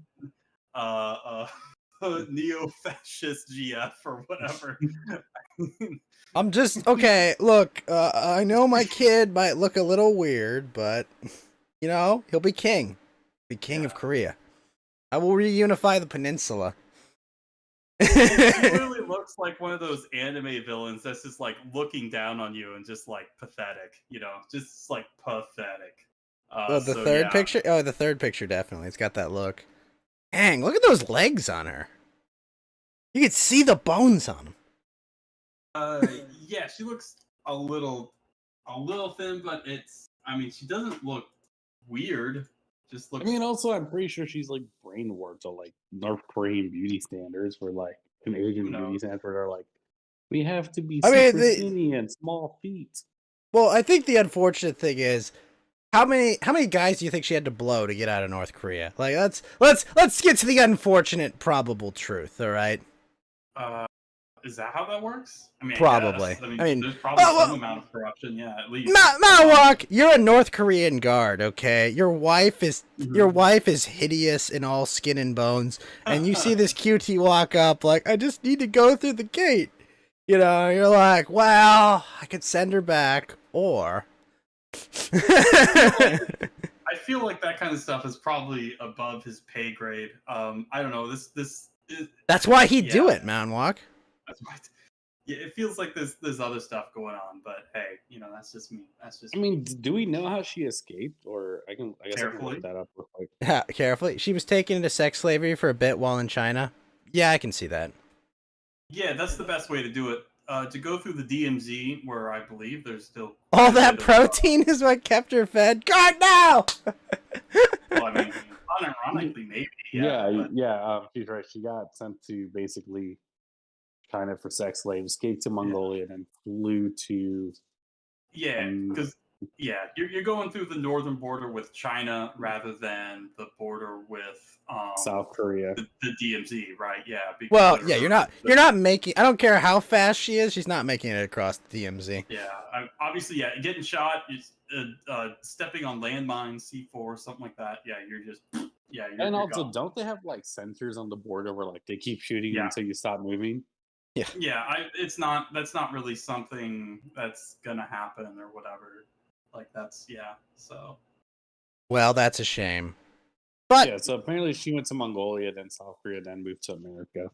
neo-fascist GF or whatever. I'm just okay. Look, I know my kid might look a little weird, but you know he'll be king. Be king of Korea. I will reunify the peninsula. He really looks like one of those anime villains that's just like looking down on you and just like pathetic, just like pathetic. The third picture? Oh, the third picture definitely. It's got that look. Dang, look at those legs on her. You can see the bones on them. Yeah, she looks a little thin, but she doesn't look weird. Just looks. I mean, also, I'm pretty sure she's like brainwashed to like North Korean beauty standards for like an Asian beauty standard are like, we have to be super skinny and small feet. Well, I think the unfortunate thing is, how many guys do you think she had to blow to get out of North Korea? Like, let's get to the unfortunate probable truth. All right. Is that how that works? I mean, probably. I mean, there's probably some amount of corruption. Yeah, at least. Walk. You're a North Korean guard, okay? Your wife is hideous in all skin and bones, and you see this cutie walk up like, I just need to go through the gate. You're like, well, I could send her back, or. I feel like that kind of stuff is probably above his pay grade. I don't know. This is. That's why he'd do it, Man Walk. That's right. Yeah, it feels like there's other stuff going on, but hey, that's just me. I mean, do we know how she escaped, or I guess I can look that up real quick. Yeah, carefully. She was taken into sex slavery for a bit while in China. Yeah, I can see that. Yeah, that's the best way to do it. To go through the DMZ, where I believe there's still all that protein is what kept her fed. God, no. Well, I mean, unironically, maybe. She's right. She got sent to basically China for sex slaves, escaped to Mongolia, and then flew to. Yeah, because you're going through the northern border with China rather than the border with South Korea, the DMZ, right? Yeah. Well, yeah, you're not making. I don't care how fast she is. She's not making it across the DMZ. Yeah, obviously, getting shot, stepping on landmines, C4, something like that. Yeah, you're just. Yeah, and also, don't they have like sensors on the border where like they keep shooting until you stop moving? Yeah. Yeah, that's not really something that's gonna happen or whatever. Like so. Well, that's a shame. But Yeah, so apparently she went to Mongolia, then South Korea, then moved to America.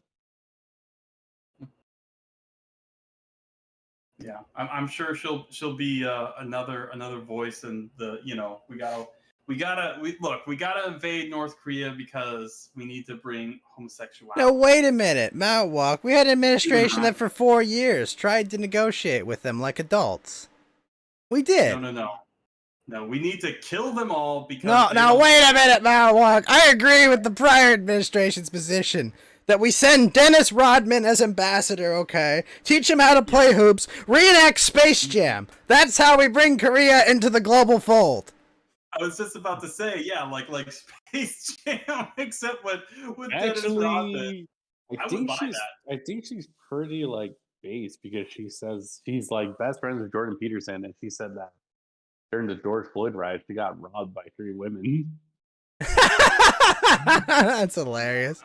Yeah, I'm sure she'll be another voice in the we gotta invade North Korea because we need to bring homosexuality. no, wait a minute, Mount Walk. We had an administration that for 4 years tried to negotiate with them like adults. We did. No, we need to kill them all because No, wait a minute, Mount Walk. I agree with the prior administration's position that we send Dennis Rodman as ambassador, okay? Teach him how to play hoops, reenact Space Jam. That's how we bring Korea into the global fold. I was just about to say, yeah, like Space Jam, except with Dennis Actually, Rodman. I think she's pretty like base because she says she's like best friends with Jordan Peterson, and she said that during the George Floyd riot, she got robbed by 3 women. That's hilarious.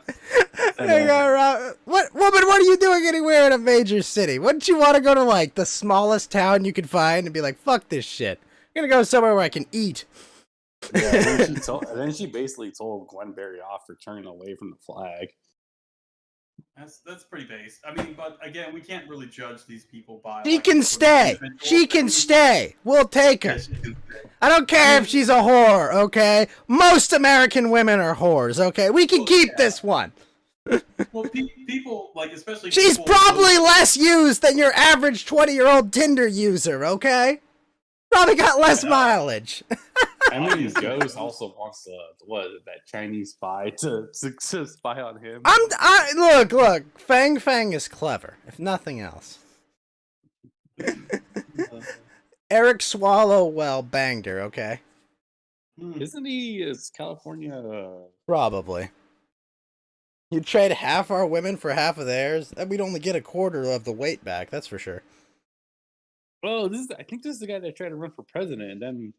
What woman? What are you doing anywhere in a major city? Wouldn't you want to go to like the smallest town you could find and be like, "Fuck this shit. I'm gonna go somewhere where I can eat." Yeah, and then she basically told Gwen Berry off for turning away from the flag. That's pretty base. I mean, but again, we can't really judge these people by. She can stay. She can stay. We'll take her. I don't care if she's a whore, okay? Most American women are whores, okay? We can keep this one. Well, people, like, especially... She's probably less used than your average 20-year-old Tinder user, okay? Probably got less mileage. I mean, Ghost also wants that Chinese spy to spy on him. Look, Fang is clever, if nothing else. Eric Swallowwell banged her, okay? Isn't he? Is California? Probably. You'd trade half our women for half of theirs, and we'd only get a quarter of the weight back, that's for sure. Oh, I think this is the guy that tried to run for president and then,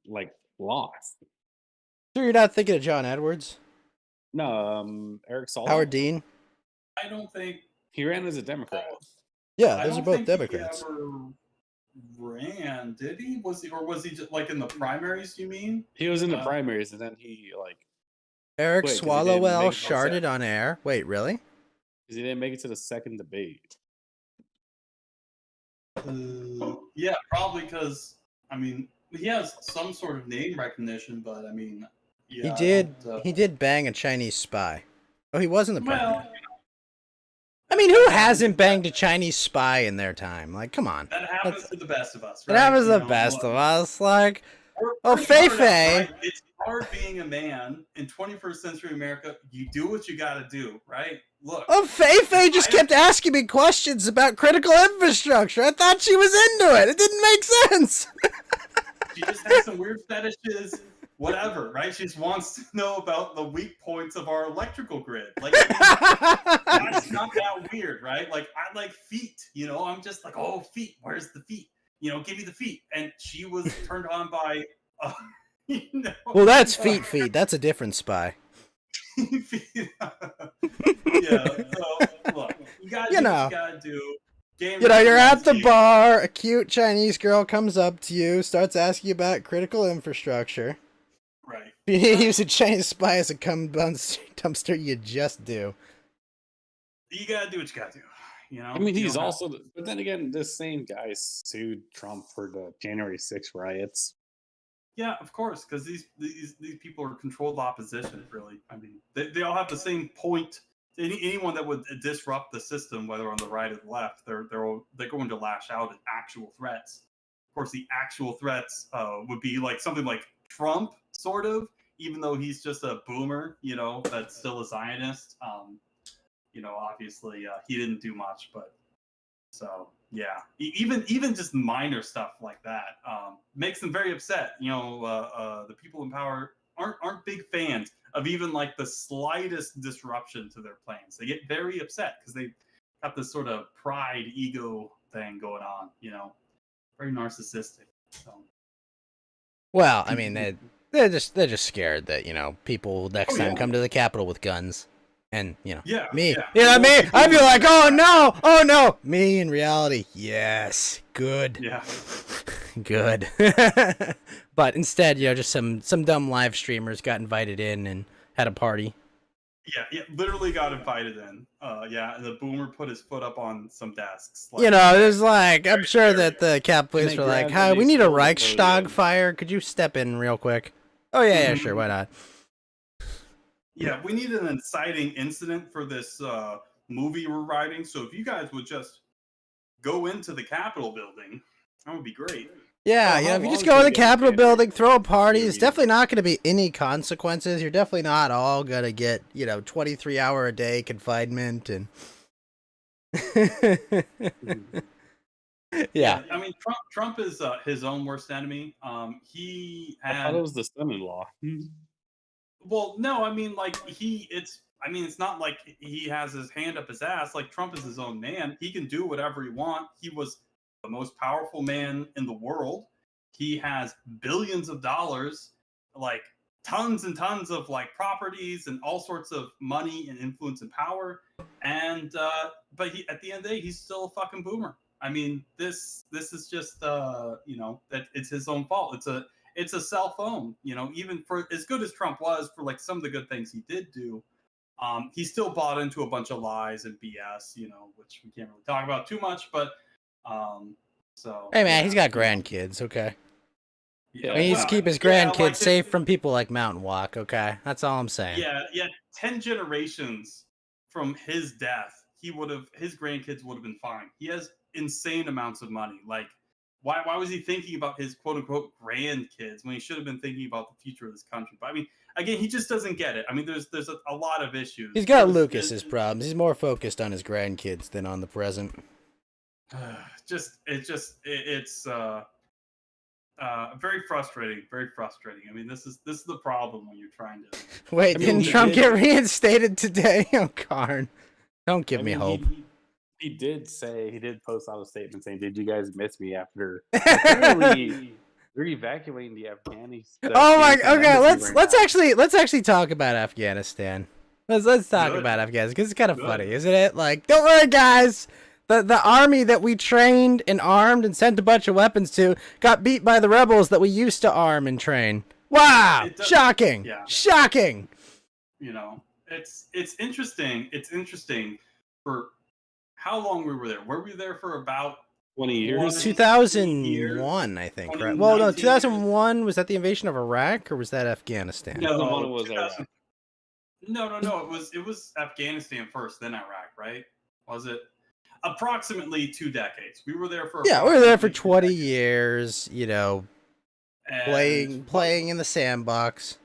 like, lost. Sure you're not thinking of John Edwards? No, Eric Saul. Howard Dean? I don't think... He ran as a Democrat. Yeah, those are both Democrats. He ever ran, did he? Was he just, like, in the primaries, you mean? He was in the primaries, and then he, like... Eric Swallowwell sharded on air. Wait, really? Because he didn't make it to the second debate. Yeah, probably because, I mean, he has some sort of name recognition, but I mean, yeah. He did bang a Chinese spy. Oh, he was in the primary. I mean, who hasn't banged a Chinese spy in their time? Like, come on. That happens to the best of us, right? It happens to the best of us. Like, Fei Fei. Right? It's hard being a man in 21st century America. You do what you gotta do, right? Look. Oh, Fei Fei just kept asking me questions about critical infrastructure. I thought she was into it. It didn't make sense. She just has some weird fetishes, whatever, right? She just wants to know about the weak points of our electrical grid. Like, that's not that weird, right? Like, I like feet, I'm just like, oh, feet, where's the feet? Give me the feet. And she was turned on by, Well, that's feet. That's a different spy. Yeah, so, look, you gotta do what you gotta do. You're at the bar, a cute Chinese girl comes up to you, starts asking you about critical infrastructure. Right. You use a Chinese spy as a dumpster, you just do. You gotta do what you gotta do. I mean, he's also, but then again, this same guy sued Trump for the January 6th riots. Yeah, of course, because these people are controlled opposition, really. I mean, they all have the same point. Anyone that would disrupt the system, whether on the right or the left, they're going to lash out at actual threats. Of course, the actual threats would be like something like Trump, sort of, even though he's just a boomer, that's still a Zionist. Obviously, he didn't do much, but so yeah, even just minor stuff like that makes them very upset. The people in power aren't big fans of even like the slightest disruption to their plans. They get very upset because they have this sort of pride, ego thing going on. Very narcissistic. So. Well, I mean, they're just scared that people will next time come to the Capitol with guns. And, me. I'd be like, oh no! Me, in reality, yes, good. Yeah. good. But instead, just some dumb live streamers got invited in and had a party. Yeah, literally got invited in. Yeah, and the boomer put his foot up on some desks. There's I'm sure that the Cap police they were like, grabbed "Hi, and they we need a stole the Reichstag podium. fire. Could you step in real quick?" Oh yeah, sure, why not? Yeah, we need an inciting incident for this movie we're writing. So if you guys would just go into the Capitol building, that would be great. Yeah, how if you just long go to can the you get a Capitol candidate building, throw a party, for it's you? definitely not going to be any consequences. You're definitely not all going to get, 23-hour a day confinement and. Yeah. I mean, Trump is his own worst enemy. He I had. thought it was the son-in-law. Well, no, I mean, like it's not like he has his hand up his ass. Like Trump is his own man. He can do whatever he wants. He was the most powerful man in the world. He has billions of dollars, like tons and tons of like properties and all sorts of money and influence and power. And but he at the end of the day, he's still a fucking boomer. I mean, this is just that it's his own fault. It's a cell phone, even for as good as Trump was for like some of the good things he did do, he still bought into a bunch of lies and BS, which we can't really talk about too much, but so. Hey man, he's got grandkids, okay? Yeah, He needs to keep his grandkids safe from people like Mountain Walk, okay? That's all I'm saying. Yeah, 10 generations from his death, his grandkids would have been fine. He has insane amounts of money. Like, why was he thinking about his quote unquote grandkids when he should have been thinking about the future of this country? But I mean, again, he just doesn't get it. I mean, there's a lot of issues. He's got Lucas's problems. He's more focused on his grandkids than on the present. It's very frustrating. Very frustrating. I mean, this is the problem when you're trying to. Wait, didn't Trump get reinstated today? Oh, Karn. Don't give me hope. He did post out a statement saying, "Did you guys miss me after apparently they're evacuating the Afghanistan?" Oh my. Okay, let's actually talk about Afghanistan. Let's talk Good. about Afghanistan because it's kind of Good. funny, isn't it? Like, don't worry, guys. The army that we trained and armed and sent a bunch of weapons to got beat by the rebels that we used to arm and train. Wow! Shocking! Yeah. Shocking! It's interesting. It's interesting for how long we were there. Were we there for about 20 years. 2001, I think, right? Well, no, 2001, was that the invasion of Iraq or was that Afghanistan? 2001 was Iraq. No. It was Afghanistan first, then Iraq, right? Was it? Approximately 2 decades. We were there for. Yeah, we were there for approximately 20 2 years, decades. And playing in the sandbox.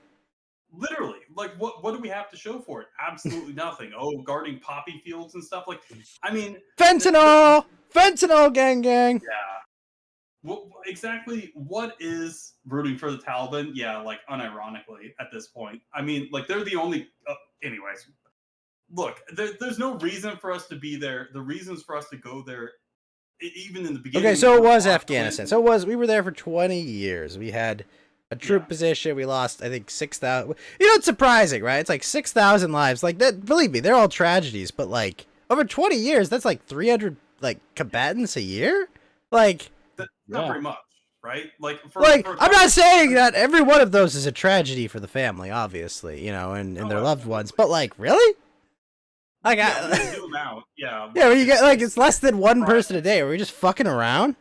literally, like, what do we have to show for it? Absolutely nothing. Oh, guarding poppy fields and stuff. Like, I mean, Fentanyl, gang. yeah. Well, exactly. What is rooting for the Taliban? Yeah, like unironically at this point. I mean, like they're the only. Anyways, look, there's no reason for us to be there. The reasons for us to go there, even in the beginning. Okay, so it was Afghanistan. So we were there for 20 years. We had a troop position. We lost, I think, 6,000. It's surprising, right? It's like 6,000 lives. Like that. Believe me, they're all tragedies. But like over 20 years, that's like 300 like combatants a year. Like that's not very much, right? Like, I'm not saying that every one of those is a tragedy for the family, obviously, and their loved ones. But like, really? Like, zoom out. Yeah. Yeah, where you get like it's less than one person a day. Are we just fucking around?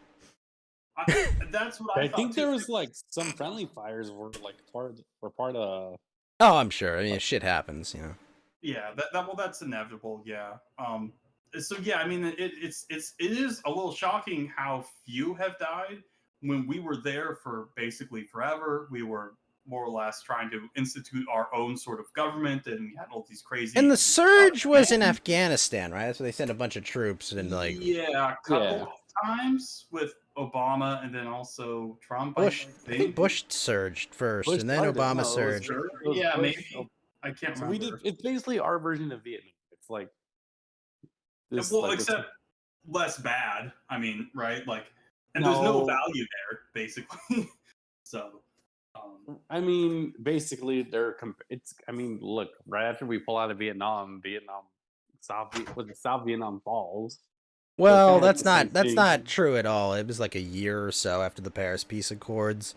That's what I think there was like some friendly fires were like part of. Oh, I'm sure. I mean, shit happens, Yeah, that's inevitable. Yeah. So yeah, I mean, it is a little shocking how few have died when we were there for basically forever. We were more or less trying to institute our own sort of government, and we had all these crazy. And the surge was in Afghanistan, right? That's where they sent a bunch of troops and like. Yeah, a couple of times with Obama, and then also Trump. Bush. I think Bush surged first, and then Obama surged. Yeah, maybe. I can't remember. We did. It's basically our version of Vietnam. It's like. Except less bad. I mean, right? Like, and there's no value there, basically. So. I mean, basically, look, right after we pull out of Vietnam, South Vietnam falls. Well, kinda that's the same not thing. true at all. It was like a year or so after the Paris Peace Accords,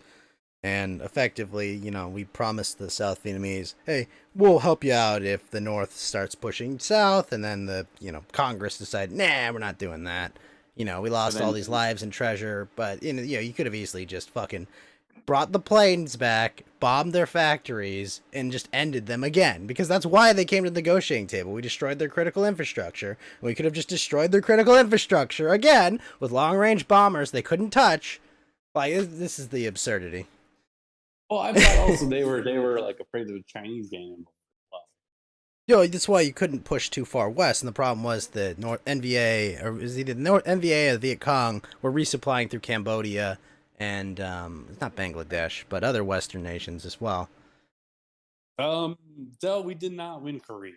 and effectively, we promised the South Vietnamese, hey, we'll help you out if the North starts pushing south, and then the Congress decided, nah, we're not doing that. We lost all then these lives and treasure, but you could have easily just fucking brought the planes back, bombed their factories, and just ended them again. Because that's why they came to the negotiating table. We destroyed their critical infrastructure. We could have just destroyed their critical infrastructure again with long-range bombers they couldn't touch. Like, this is the absurdity. Well, I thought also they were like afraid of the Chinese getting involved. That's why you couldn't push too far west, and the problem was the North NVA, or it was either the North NVA or the Viet Cong, were resupplying through Cambodia and it's not Bangladesh, but other Western nations as well. Though we did not win Korea.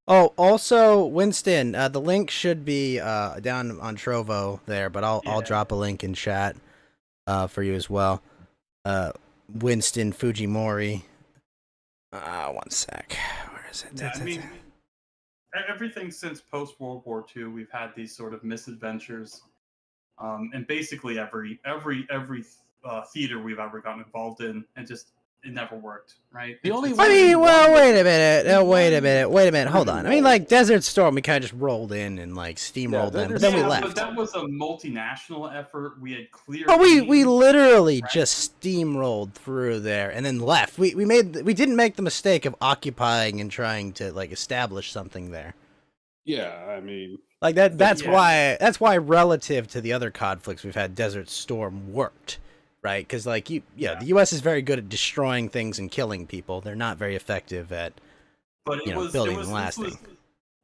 Oh, also, Winston, the link should be down on Trovo there, but I'll drop a link in chat for you as well. Winston Fujimori. One sec. Where is it? Yeah, I mean, everything since post World War II, we've had these sort of misadventures, and basically every theater we've ever gotten involved in, and just it never worked, right? The only I mean, well, wait a minute. Hold on. I mean, like Desert Storm, we kind of just rolled in and like steamrolled them, but then we left. But that was a multinational effort. We had clear. But we literally just steamrolled through there and then left. We didn't make the mistake of occupying and trying to like establish something there. Yeah, I mean, like that's why relative to the other conflicts we've had, Desert Storm worked. Right, because the U.S. is very good at destroying things and killing people. They're not very effective at, building and lasting.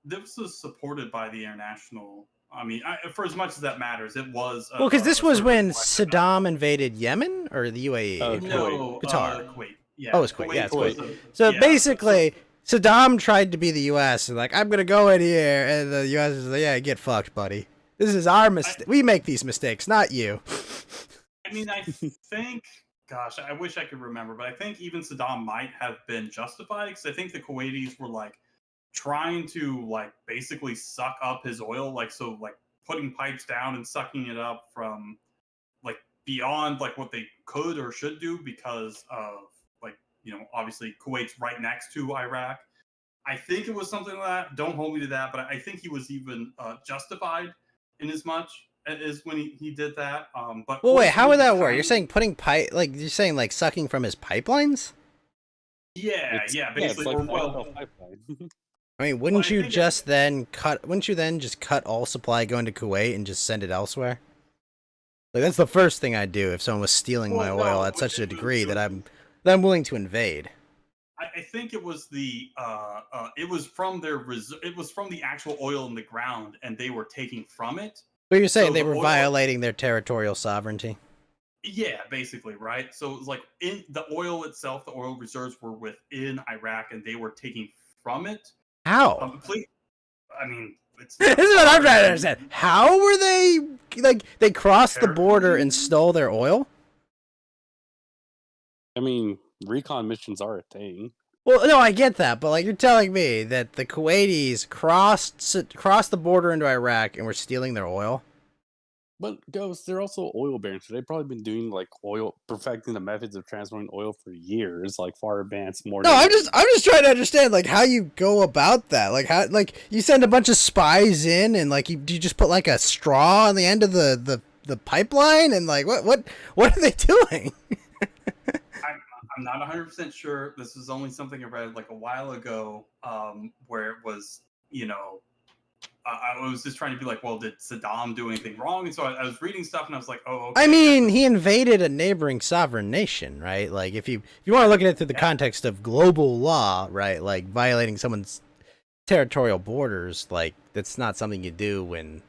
This was supported by the international. I mean, for as much as that matters, it was. Well, because this was when Saddam invaded Yemen or the UAE. No, Qatar. Kuwait. Yeah. Oh, it's Kuwait. Yeah, it's Kuwait. So basically, Saddam tried to be the U.S. and like, I'm gonna go in here, and the U.S. is like, yeah, get fucked, buddy. This is our mistake. We make these mistakes, not you. I mean, I think, gosh, I wish I could remember, but I think even Saddam might have been justified because I think the Kuwaitis were like trying to like basically suck up his oil, like putting pipes down and sucking it up from like beyond like what they could or should do because of obviously Kuwait's right next to Iraq. I think it was something like that. Don't hold me to that, but I think he was even justified in as much is when he did that. But well, wait, how would that work? You're saying putting you're saying like sucking from his pipelines? Yeah, basically. I mean, wouldn't you then just cut all supply going to Kuwait and just send it elsewhere? Like that's the first thing I'd do if someone was stealing my oil at such a degree that I'm willing to invade. I think it was it was from the actual oil in the ground, and they were taking from it. But you're saying they were violating their territorial sovereignty? Yeah, basically, right? So it was like in the oil itself, the oil reserves were within Iraq, and they were taking from it. How? I mean, this is what I'm trying to understand. How were they they crossed the border and stole their oil? I mean, recon missions are a thing. Well, no, I get that, but like you're telling me that the Kuwaitis crossed the border into Iraq and were stealing their oil. But Ghost, they're also oil barons, so they've probably been doing like perfecting the methods of transporting oil for years, like far advanced. No, I'm just trying to understand like how you go about that. Like how you send a bunch of spies in and like you just put like a straw on the end of the pipeline and like what are they doing? I'm not 100% sure. This is only something I read like a while ago, where it was, I was just trying to be like, well, did Saddam do anything wrong? And so I was reading stuff, and I was like, oh, okay. I mean, he invaded a neighboring sovereign nation, right? Like, if you want to look at it through the context of global law, right? Like violating someone's territorial borders, like that's not something you do when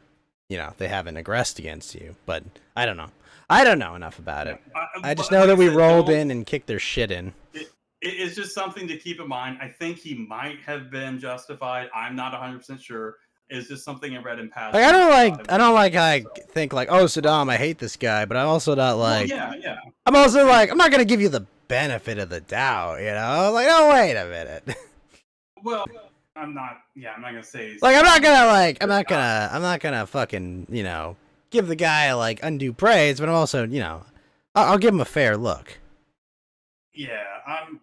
they haven't aggressed against you. But I don't know. I don't know enough about it. I just know that we rolled in and kicked their shit in. It's just something to keep in mind. I think he might have been justified. I'm not 100% sure. It's just something I read in past. Like, I don't like how I think like, oh, Saddam, I hate this guy, but I'm also not like, yeah. I'm also like, I'm not gonna give you the benefit of the doubt, Like, oh, wait a minute. Well, I'm not. Yeah, I'm not gonna say. Like, I'm not gonna fucking, give the guy like undue praise, but I'm also, I'll give him a fair look. Yeah,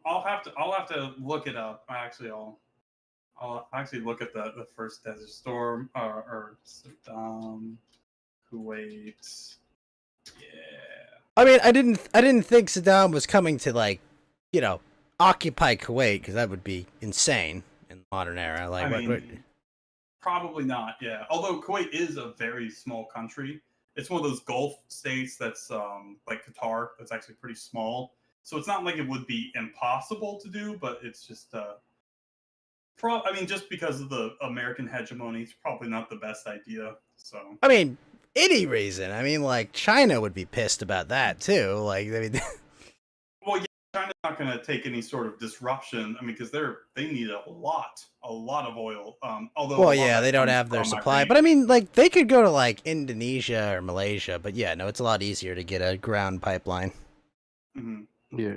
I'll have to look it up. I'll actually look at the first Desert Storm or Kuwait. Yeah. I mean, I didn't think Saddam was coming to like, occupy Kuwait, because that would be insane in the modern era. Like, I mean, probably not. Yeah. Although Kuwait is a very small country, it's one of those Gulf states that's like Qatar. That's actually pretty small. So it's not like it would be impossible to do, but it's just I mean, just because of the American hegemony, it's probably not the best idea. So I mean, any reason. I mean, like, China would be pissed about that too. Like, I mean, well, yeah, China's not going to take any sort of disruption. I mean, because they need a lot of oil. Although, well, yeah, they don't have their supply. But I mean, like, they could go to like Indonesia or Malaysia. But yeah, no, it's a lot easier to get a ground pipeline. Mm-hmm. Yeah.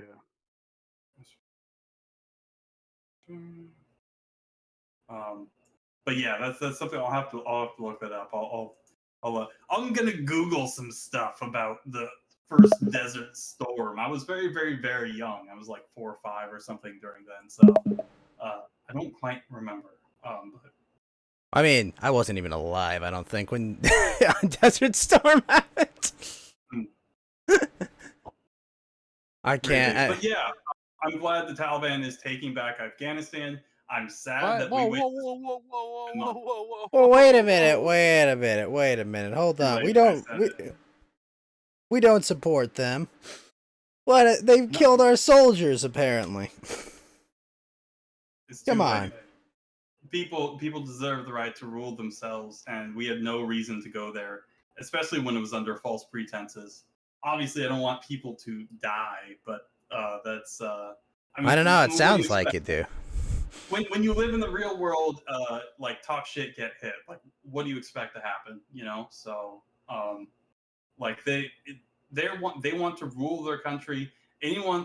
But yeah, that's something I'll have to look that up. I'm gonna Google some stuff about the first Desert Storm. I was very, very, very young. I was like 4 or 5 or something during then, so I don't quite remember. But I mean, I wasn't even alive, I don't think, when Desert Storm happened. I can't. But yeah, I'm glad the Taliban is taking back Afghanistan. I'm sad that we waited. Well, wait a minute. Hold on. We don't support them. What? They've killed our soldiers, apparently. Come on. People deserve the right to rule themselves, and we had no reason to go there, especially when it was under false pretenses. Obviously, I don't want people to die, but that's. I mean, I don't know. It sounds like it, do. When you live in the real world, like talk shit, get hit. Like, what do you expect to happen? So like they want to rule their country.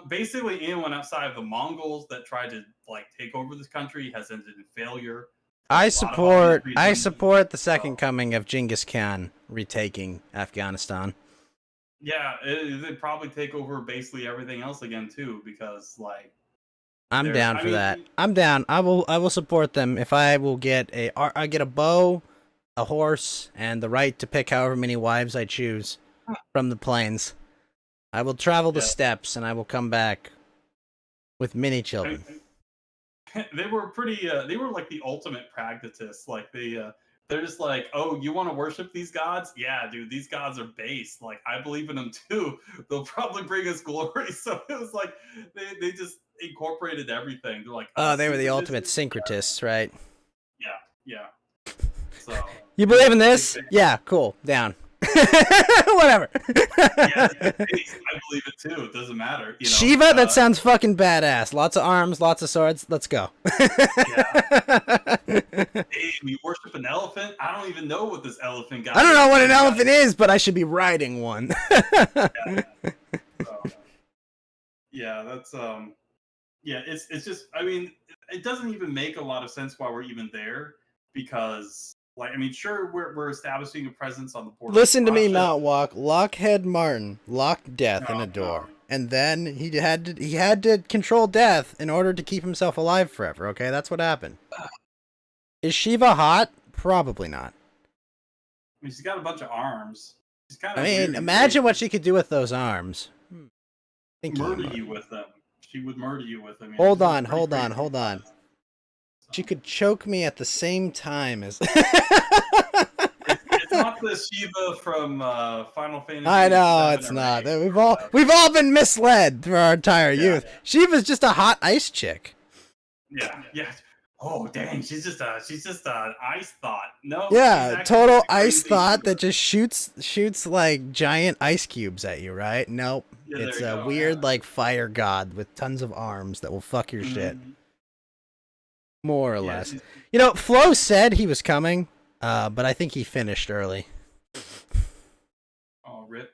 Basically anyone outside of the Mongols that tried to like take over this country has ended in failure. I support the second coming of Genghis Khan retaking Afghanistan. Yeah, they'd probably take over basically everything else again too, because like I'm down for that. I'm down. I will support them if I will get a bow, a horse, and the right to pick however many wives I choose from the plains. I will travel the steppes, and I will come back with many children. They were pretty. They were like the ultimate pragmatists. Like they're just like, oh, you want to worship these gods? Yeah, dude, these gods are based. Like, I believe in them too. They'll probably bring us glory. So it was like they just incorporated everything. They're like, oh, they were the ultimate syncretists, right? Yeah. So you believe in this? Yeah, cool. Down. Whatever. Yeah, I believe it too. It doesn't matter. Shiva, that sounds fucking badass. Lots of arms, lots of swords. Let's go. Yeah. Hey, we worship an elephant. I don't even know what this elephant got. I don't know what an elephant is, but I should be riding one. Yeah, that's yeah, it's just, I mean, it doesn't even make a lot of sense why we're even there, because like, I mean, sure, we're establishing a presence on the border. Listen to me, Mount Walk. Lockhead Martin locked Death in a door, and then he had to control Death in order to keep himself alive forever. Okay, that's what happened. Is Shiva hot? Probably not. I mean, she's got a bunch of arms. She's kind of. I mean, imagine what she could do with those arms. Murder you with them. She would murder you with them. Hold on. She could choke me at the same time as. It's not the Shiva from Final Fantasy. I know it's not. We've all been misled through our entire youth. Yeah. Shiva's just a hot ice chick. Yeah. Oh dang, she's just an ice thought. No. Yeah, total ice thought that just shoots like giant ice cubes at you, right? Nope. Yeah, it's a weird like fire god with tons of arms that will fuck your shit. More or less. Flo said he was coming, but I think he finished early. Oh, rip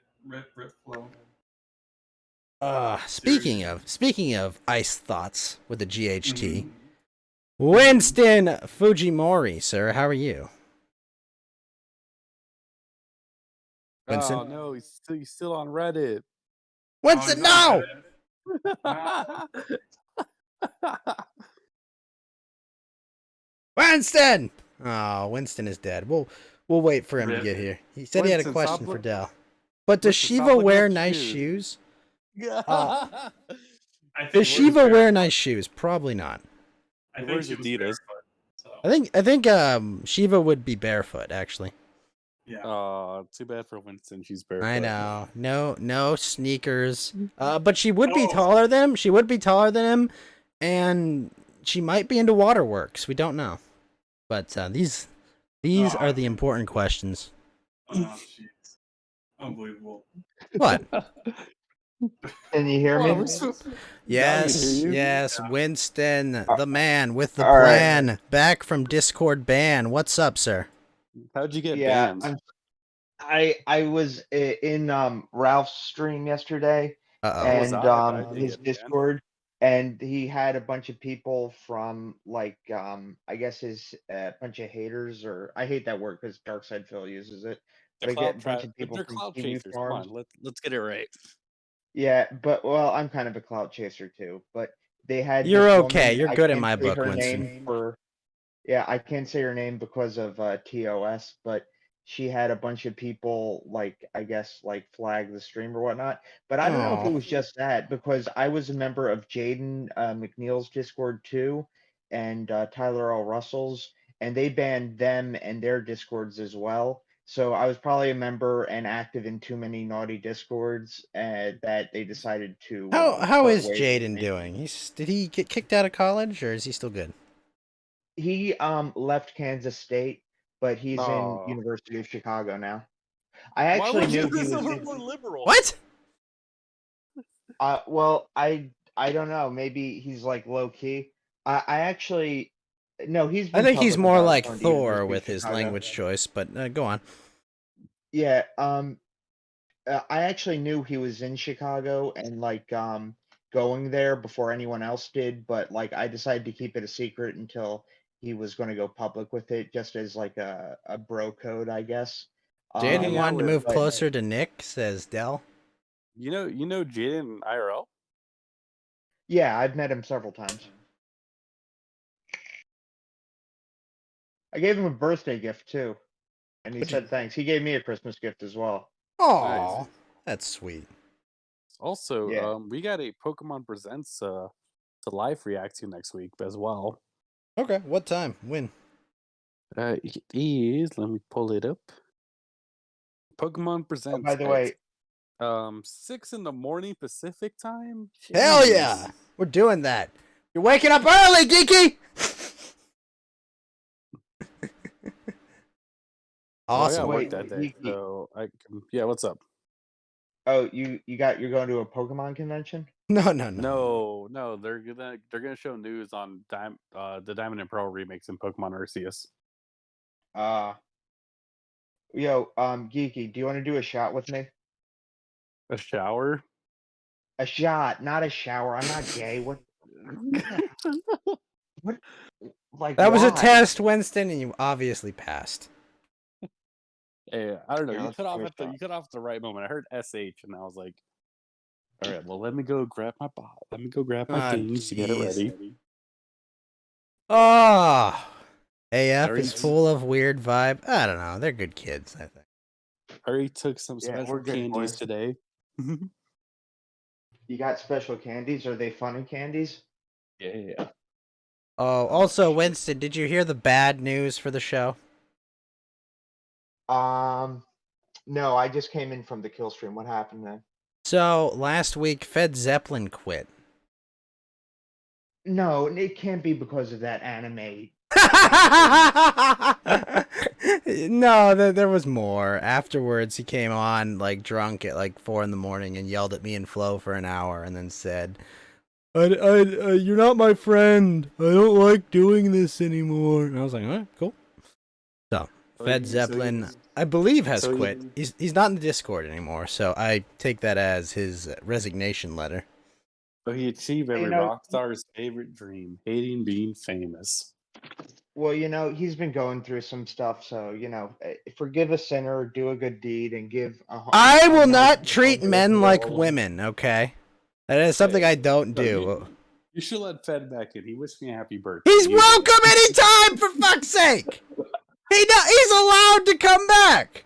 Flo. Speaking of ice thoughts with the GHT, Winston Fujimori, sir. How are you? Winston? Oh no, he's still on Reddit. Winston, he's on no! Reddit. Winston! Oh, Winston is dead. We'll wait for him to Rip. get here. He said he had a Winston, question stop for look- Dell. But does Winston, stop Shiva looking wear at nice shoes. shoes? I think Does she Shiva was wear barefoot. nice shoes? Probably not. I He think wears she was Adidas. barefoot. So, I think Shiva would be barefoot actually. yeah. Oh, too bad for Winston. She's barefoot. I know. No sneakers. But she would be Oh. taller than him. She would be taller than him, and she might be into waterworks. We don't know. But these are the important questions. Oh, jeez. Unbelievable. What? Can you hear Well, me? we're so- Yes, Now you hear you? yes, Winston, the man with the all right. plan, back from Discord ban. What's up, sir? How'd you get Yeah, banned? I was in Ralph's stream yesterday Uh was and I, but I didn't his get banned. Discord, and he had a bunch of people from like I guess his bunch of haters, or I hate that word because Darkside Phil uses it. But I get a bunch of people They're from cloud Kiwi chasers. Come Farms. on, let's get it right. Yeah, but well, I'm kind of a clout chaser too. But they had. You're this okay. woman, You're I good in can't my say book, her Winston. name for. Yeah, I can't say her name because of TOS, but she had a bunch of people like I guess like flag the stream or whatnot. But I don't know if Aw. it was just that because I was a member of Jaden McNeil's Discord too, and Tyler L. Russell's, and they banned them and their Discords as well. So I was probably a member and active in too many naughty Discords that they decided to. How part is ways with Jaden me. doing? Did he get kicked out of college, or is he still good? He left Kansas State, but he's in Oh. University of Chicago now. I Why actually would knew you he do was somewhere in, more liberal? What? well, I don't know. Maybe he's like low key. I actually no, he's I been think he's public more about like going to Thor University of with his Chicago. language choice, but go on. Yeah, I actually knew he was in Chicago and like going there before anyone else did, but like I decided to keep it a secret until he was going to go public with it, just as like a bro code, I guess. Jaden hang out wanted to with- move but- closer to Nick, says Dell. You know Jaden IRL? Yeah, I've met him several times. I gave him a birthday gift too, and he said thanks. He gave me a Christmas gift as well. Oh, that's sweet. Also, Yeah. we got a Pokemon Presents to live react to next week as well. Okay, what time? When? It is. Let me pull it up. Pokemon Presents. Oh, by the at, way, 6 in the morning Pacific time. Hell Jeez. yeah, we're doing that. You're waking up early, Geeky. Well, I Awesome. got work Wait, that day, you- so I can. Yeah, what's up? oh, you're going to a Pokemon convention? No. No, they're gonna show news on the Diamond and Pearl remakes in Pokemon Arceus. Yo, Geeky, do you want to do a shot with me? A shower? A shot, not a shower. I'm not gay. What? What? Like That was a why? test, Winston, and you obviously passed. Hey, I don't know. Yeah, You let's cut off do a at the shot. you cut off at the right moment. I heard SH and I was like, all right, well let me go grab my bot. Let me go grab my Ah, things to get it jeez. ready. Ah, AF Very is s- full of weird vibe. I don't know. They're good kids, I think. Harry took some Yeah, special we're good candies boys. today. You got special candies? Are they funny candies? Yeah. Oh, also, Winston, did you hear the bad news for the show? No, I just came in from the kill stream. What happened then? So, last week, Fed Zeppelin quit. No, it can't be because of that anime. No, there was more. Afterwards, he came on, like, drunk at, like, 4 in the morning and yelled at me and Flo for an hour and then said, you're not my friend. I don't like doing this anymore. And I was like, all right, cool. So, Fed Zeppelin, I believe, has so he- quit. He's not in the Discord anymore, so I take that as his resignation letter. But he achieved every You know, rock star's favorite dream, hating being famous. well, he's been going through some stuff, so forgive a sinner, do a good deed, and give I will a not nice treat little men girl like a- women, okay? That is something I don't do. You should let Fed back in. He wished me a happy birthday. He's You welcome anytime, for fuck's sake! He's allowed to come back!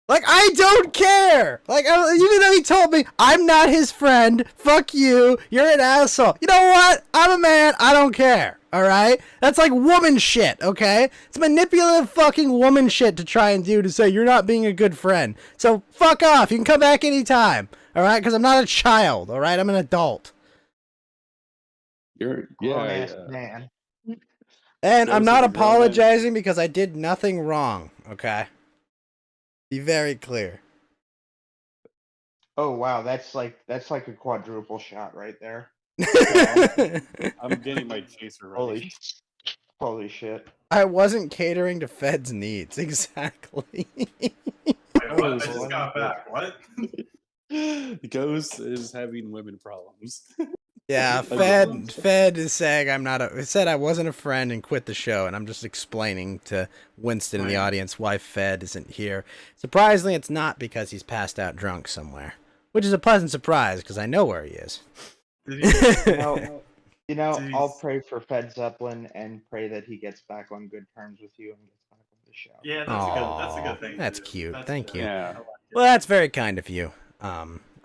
Like, I don't care! Like, even though he told me, I'm not his friend, fuck you, you're an asshole. You know what? I'm a man, I don't care, alright? That's like woman shit, okay? It's manipulative fucking woman shit to try and do to say you're not being a good friend. So, fuck off, you can come back anytime, alright? Because I'm not a child, alright? I'm an adult. You're grown-ass man. And I'm Those not are the grown men. apologizing because I did nothing wrong, okay? Be very clear. Oh wow, that's like a quadruple shot right there. I'm getting my chaser ready. Holy shit. I wasn't catering to Fed's needs, exactly. Wait, what? I just got back. What? Ghost is having women problems. Yeah, Fed is saying said I wasn't a friend and quit the show, and I'm just explaining to Winston in the audience why Fed isn't here. Surprisingly, it's not because he's passed out drunk somewhere, which is a pleasant surprise because I know where he is. I'll pray for Fed Zeppelin and pray that he gets back on good terms with you and gets back on the show. Yeah, that's a good thing. That's cute. Thank you. Yeah. Well, that's very kind of you.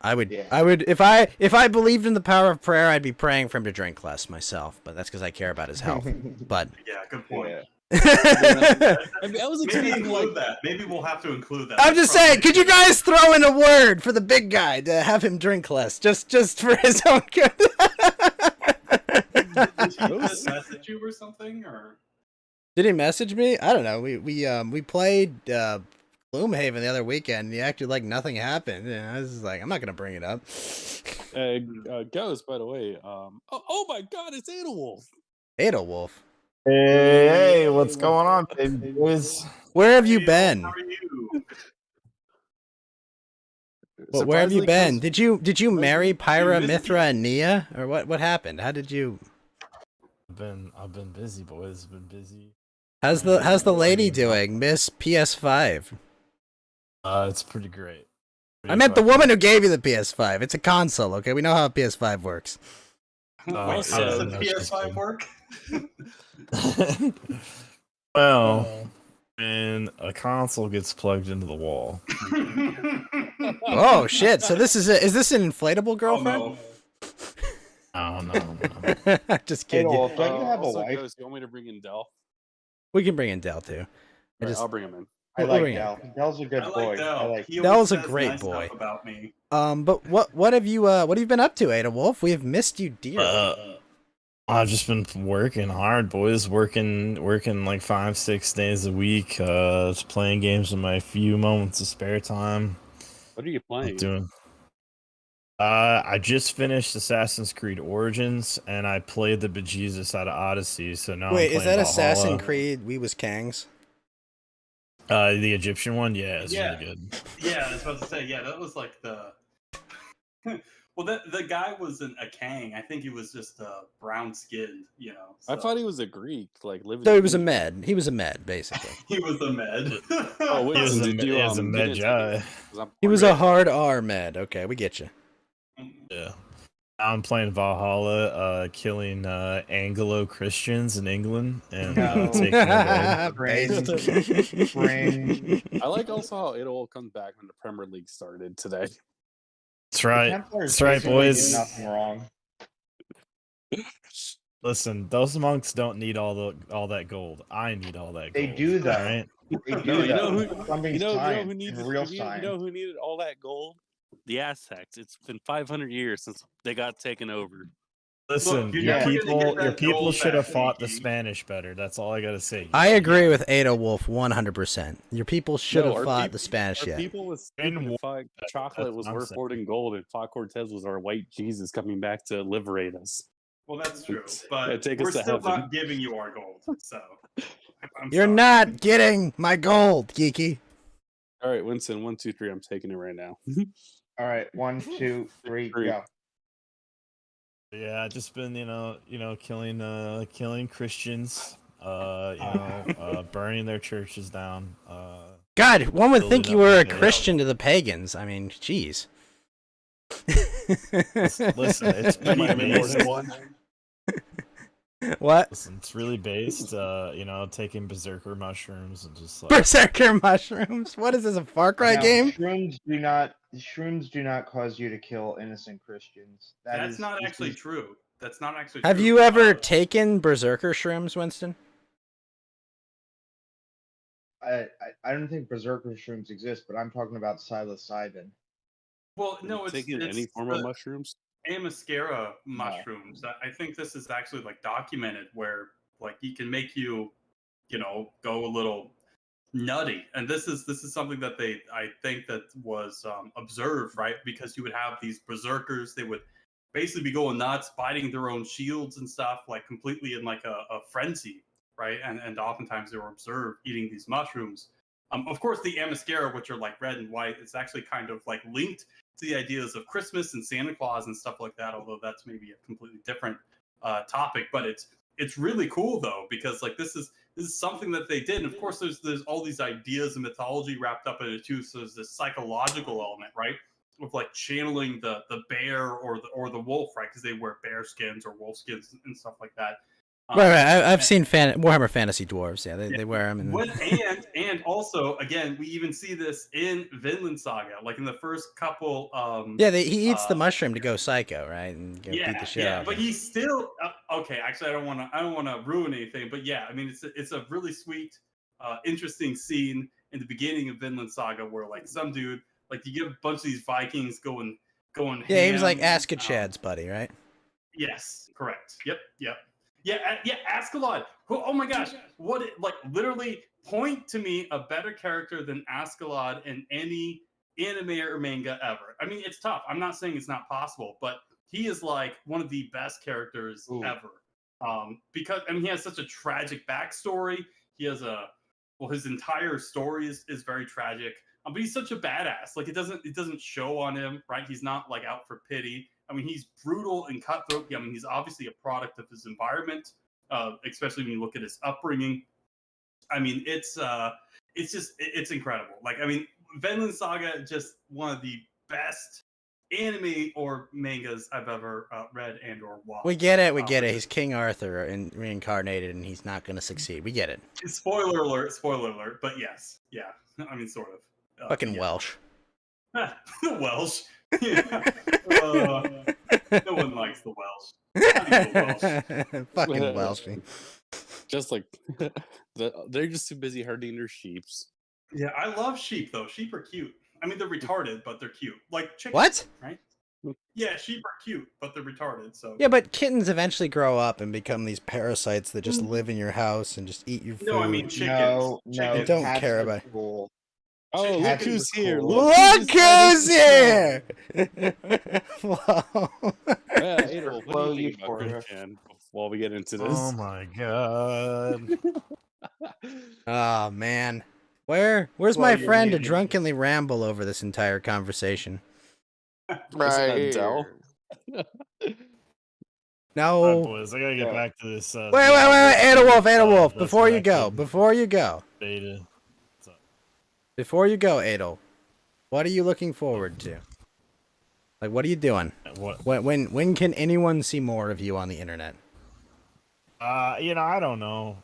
I would if I believed in the power of prayer, I'd be praying for him to drink less myself, but that's because I care about his health. But yeah, good point. Yeah. I mean, I was Maybe expecting include that. Maybe we'll have to include that. I'm just saying, could you guys throw in a word for the big guy to have him drink less, just for his own good? Did he just message you or something, or Did he message me? I don't know. We played Gloomhaven the other weekend, and he acted like nothing happened. And I was just like, I'm not gonna bring it up. Ghost, by the way. Oh my God, it's Adolwolf. Adolwolf. Hey, what's going on, baby boys? Where have you been? How are you? Well, where have you been? Did you marry Pyra, missed Mithra, and Nia, or what happened? How did you? I've been busy, boys. Been busy. How's the lady doing, Miss PS5? It's pretty great. I meant the woman who gave you the PS5. It's a console, okay? We know how a PS5 works. Wait, how does the no, she's PS5 good. work? Well, when a console gets plugged into the wall. Oh shit! So is this an inflatable girlfriend? Oh, Oh no. Just kidding. Adolf, don't you have a Also, wife? Ghost, you want me to bring in Del? We can bring in Del too. I'll bring him in. I We'll like bring it. Del. Del's a good I boy. like Del. I like. He Del's always a says great nice boy. stuff about me. But what have you been up to, Ada Wolf? We have missed you dearly. I've just been working hard, boys. Working like 5-6 days a week. Just playing games in my few moments of spare time. What are you playing? Doing. I just finished Assassin's Creed Origins, and I played the bejesus out of Odyssey. So now Wait, I'm is that playing Assassin's Valhalla. Creed? We was Kangs. The Egyptian one, yeah, it's Yeah. really good. Yeah, I was about to say, yeah, that was like the. Well, the guy wasn't a Kang. I think he was just brown skinned, I so- thought he was a Greek, like living. So in he was a Greece. med. He was a med, basically. He was a med. Oh, wait, He was did a- you, he was a get med into guy. this? 'Cause I'm He was hungry. a hard R med. Okay, we get you. Yeah. I'm playing Valhalla, killing Anglo Christians in England, and No. taking over. Cringe. Cringe. I like also how it all comes back when the Premier League started today. That's right. Templars That's right, basically boys. did nothing wrong. Listen, those monks don't need all that gold. I need all that They gold. do, though. all right? They do No, you know that. who- Something You know science who needs and real you science. know who needed all that gold? The Aztecs. It's been 500 years since they got taken over. Listen, Look, you're your never gonna get that people gold should have back, fought the Nikki. Spanish better. That's all I gotta say. I agree with Ada Wolf 100%. Your people should No, have our fought peop- the Spanish Our yet. people was In stupid to war- fight chocolate that's was what I'm worth saying. more than gold, and Fa Cortez was our white Jesus coming back to liberate us. Well, that's true, Yeah, but take us we're to still heaven. not giving you our gold. So I'm You're sorry. not getting my gold, Geeky. All right, Winston, 1, 2, 3. I'm taking it right now. All right, 1, 2, 3, Three. go. Yeah, just been killing Christians, burning their churches down. God, one would think Building you up were my a base. Christian to the pagans. I mean, jeez. Listen, it's There pretty might have been more based. than one. What? Listen, it's really based. Taking berserker mushrooms and just like Berserker mushrooms? What is this, a Far Cry Now, game? shrooms do not cause you to kill innocent Christians. That's not this actually is- true. That's not actually Have true. you ever taken berserker shrooms, Winston? I don't think berserker shrooms exist, but I'm talking about psilocybin. Well, no, it's taking any form of mushrooms. Amascara mushrooms. I think this is actually like documented where like you can make you, go a little nutty. And this is something that I think that was observed, right? Because you would have these berserkers, they would basically be going nuts, biting their own shields and stuff, like completely in like a frenzy, right? And oftentimes they were observed eating these mushrooms. Of course, the Amascara, which are like red and white, it's actually kind of like linked to the ideas of Christmas and Santa Claus and stuff like that. Although that's maybe a completely different topic, but it's really cool though, because like this is something that they did. And of course, there's all these ideas and mythology wrapped up in it too. So there's this psychological element, right? Of like channeling the bear or the wolf, right? Because they wear bear skins or wolf skins and stuff like that. Right. I've seen Warhammer Fantasy Dwarves. Yeah, they wear them. And also, again, we even see this in Vinland Saga, like in the first couple. Yeah, he eats the mushroom to go psycho, right, and go beat the shit out of but him. he's still okay. Actually, I don't want to ruin anything, but yeah, I mean, it's a really sweet, interesting scene in the beginning of Vinland Saga where like some dude, like you get a bunch of these Vikings going. Yeah, he was like ham, Askachad's buddy, right? Yes, correct. Yep. Yeah, Askeladd. Oh my gosh, like literally point to me a better character than Askeladd in any anime or manga ever. I mean, it's tough. I'm not saying it's not possible, but he is like one of the best characters ever. Because I mean, he has such a tragic backstory. He has his entire story is very tragic. But he's such a badass. Like it doesn't show on him, right? He's not like out for pity. I mean, he's brutal and cutthroat. I mean, he's obviously a product of his environment, especially when you look at his upbringing. I mean, it's incredible. Like, I mean, Vinland Saga, just one of the best anime or mangas I've ever read and or watched. We get it. He's King Arthur and reincarnated, and he's not going to succeed. We get it. Spoiler alert. But yes, yeah. I mean, sort of. Fucking Welsh. The Welsh. Yeah. No one likes the Welsh. Not even the Welsh. Fucking Welsh. Just like they're just too busy herding their sheeps. Yeah, I love sheep though. Sheep are cute. I mean, they're retarded, but they're cute. Like chickens, What? right? Yeah, sheep are cute, but they're retarded. So Yeah, but kittens eventually grow up and become these parasites that just live in your house and just eat your food. no, I mean chickens. No, I don't cats care are about- cool. Oh, look Cats who's are here! cool. Look who's here! Wow. Yeah, Adel, what do Well, you think about euphoria. Christian while we get into this? Oh my god. Oh man, where's my friend to drunkenly ramble over this entire conversation? Right Adele. No. Alright, boys, I gotta get back to this. Wait, Adelwolf, before you go, Beta. before you go, Adel, what are you looking forward to? Like, what are you doing? What? When can anyone see more of you on the internet? I don't know.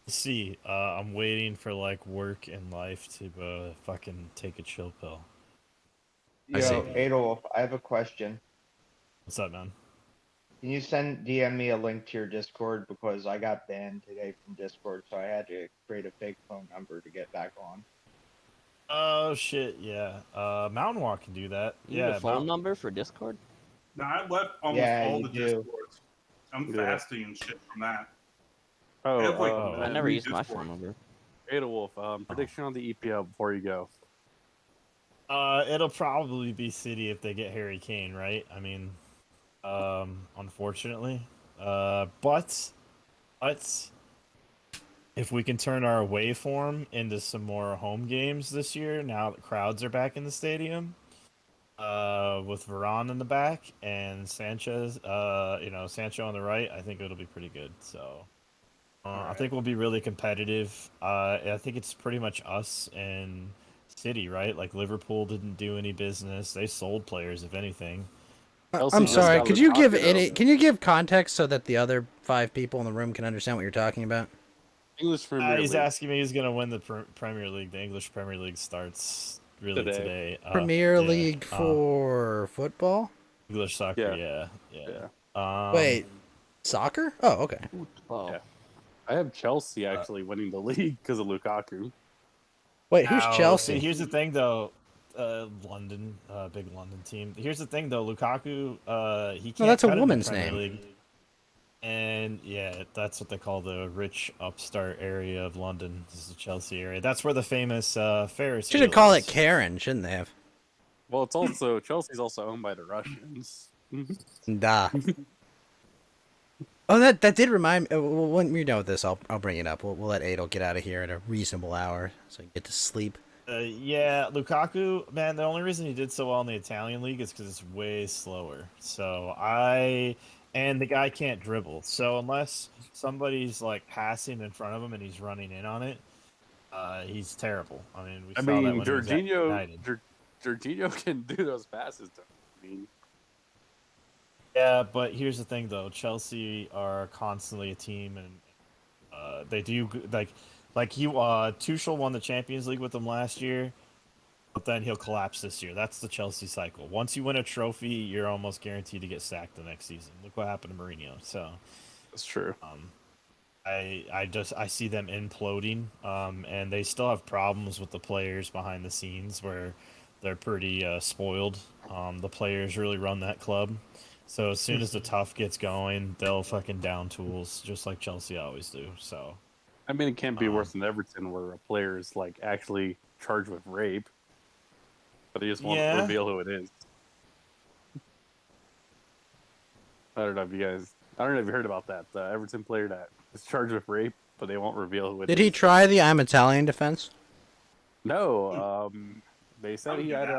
Let's see. I'm waiting for like work and life to fucking take a chill pill. I see. Adolf, I have a question. What's up, man? Can you DM me a link to your Discord, because I got banned today from Discord, so I had to create a fake phone number to get back on. Oh shit, yeah. Mountain Walk can do that. You need a phone number for Discord? No, I left almost all you the do. Discords. I'm fasting and shit from that. Oh, I have, like, I never used my phone Discord. number. Adolf, prediction on the EPL before you go. It'll probably be City if they get Harry Kane, right? I mean, unfortunately. But if we can turn our away form into some more home games this year, now that crowds are back in the stadium, with Varane in the back and Sanchez, Sancho on the right, I think it'll be pretty good. So I think we'll be really competitive. I think it's pretty much us and City, right? Like Liverpool didn't do any business; they sold players, if anything. Chelsea I'm just sorry. got Could you give Lukaku, though. Can you give context so that the other 5 people in the room can understand what you're talking about? English Premier He's League asking me who's gonna win the Premier League. The English Premier League starts really today. Premier Yeah, League for football? English soccer. Yeah. Yeah. Wait, soccer? Oh, okay. Oh. Yeah. I have Chelsea actually winning the league because of Lukaku. Wait, who's See, Chelsea? here's the thing, though. London, big London team. Here's the thing, though. Lukaku, he can't. No, that's a cut it in the woman's Premier name. League. And yeah, that's what they call the rich upstart area of London. This is the Chelsea area. That's where the famous Ferris. Should wheel call is. it Karen, shouldn't they have? Well, it's also Chelsea's also owned by the Russians. Da. Oh, that did remind me. When we're done with this, I'll bring it up. We'll let Adel get out of here at a reasonable hour so he can get to sleep. Yeah, Lukaku, man, the only reason he did so well in the Italian league is because it's way slower. And the guy can't dribble. So unless somebody's like passing in front of him and he's running in on it, he's terrible. I mean, we saw that when he was at United. Jorginho can do those passes. I mean, Yeah, but here's the thing, though. Chelsea are constantly a team, and they do Tuchel won the Champions League with them last year, but then he'll collapse this year. That's the Chelsea cycle. Once you win a trophy, you're almost guaranteed to get sacked the next season. Look what happened to Mourinho. So that's true. I see them imploding, and they still have problems with the players behind the scenes where they're pretty spoiled. The players really run that club. So as soon as the tough gets going, they'll fucking down tools, just like Chelsea always do. So, I mean, it can't be worse than Everton, where a player is like actually charged with rape, but they just won't reveal who it is. I don't know if you heard about that. The Everton player that is charged with rape, but they won't reveal who it is. Did he try the I'm Italian defense? No. They said he had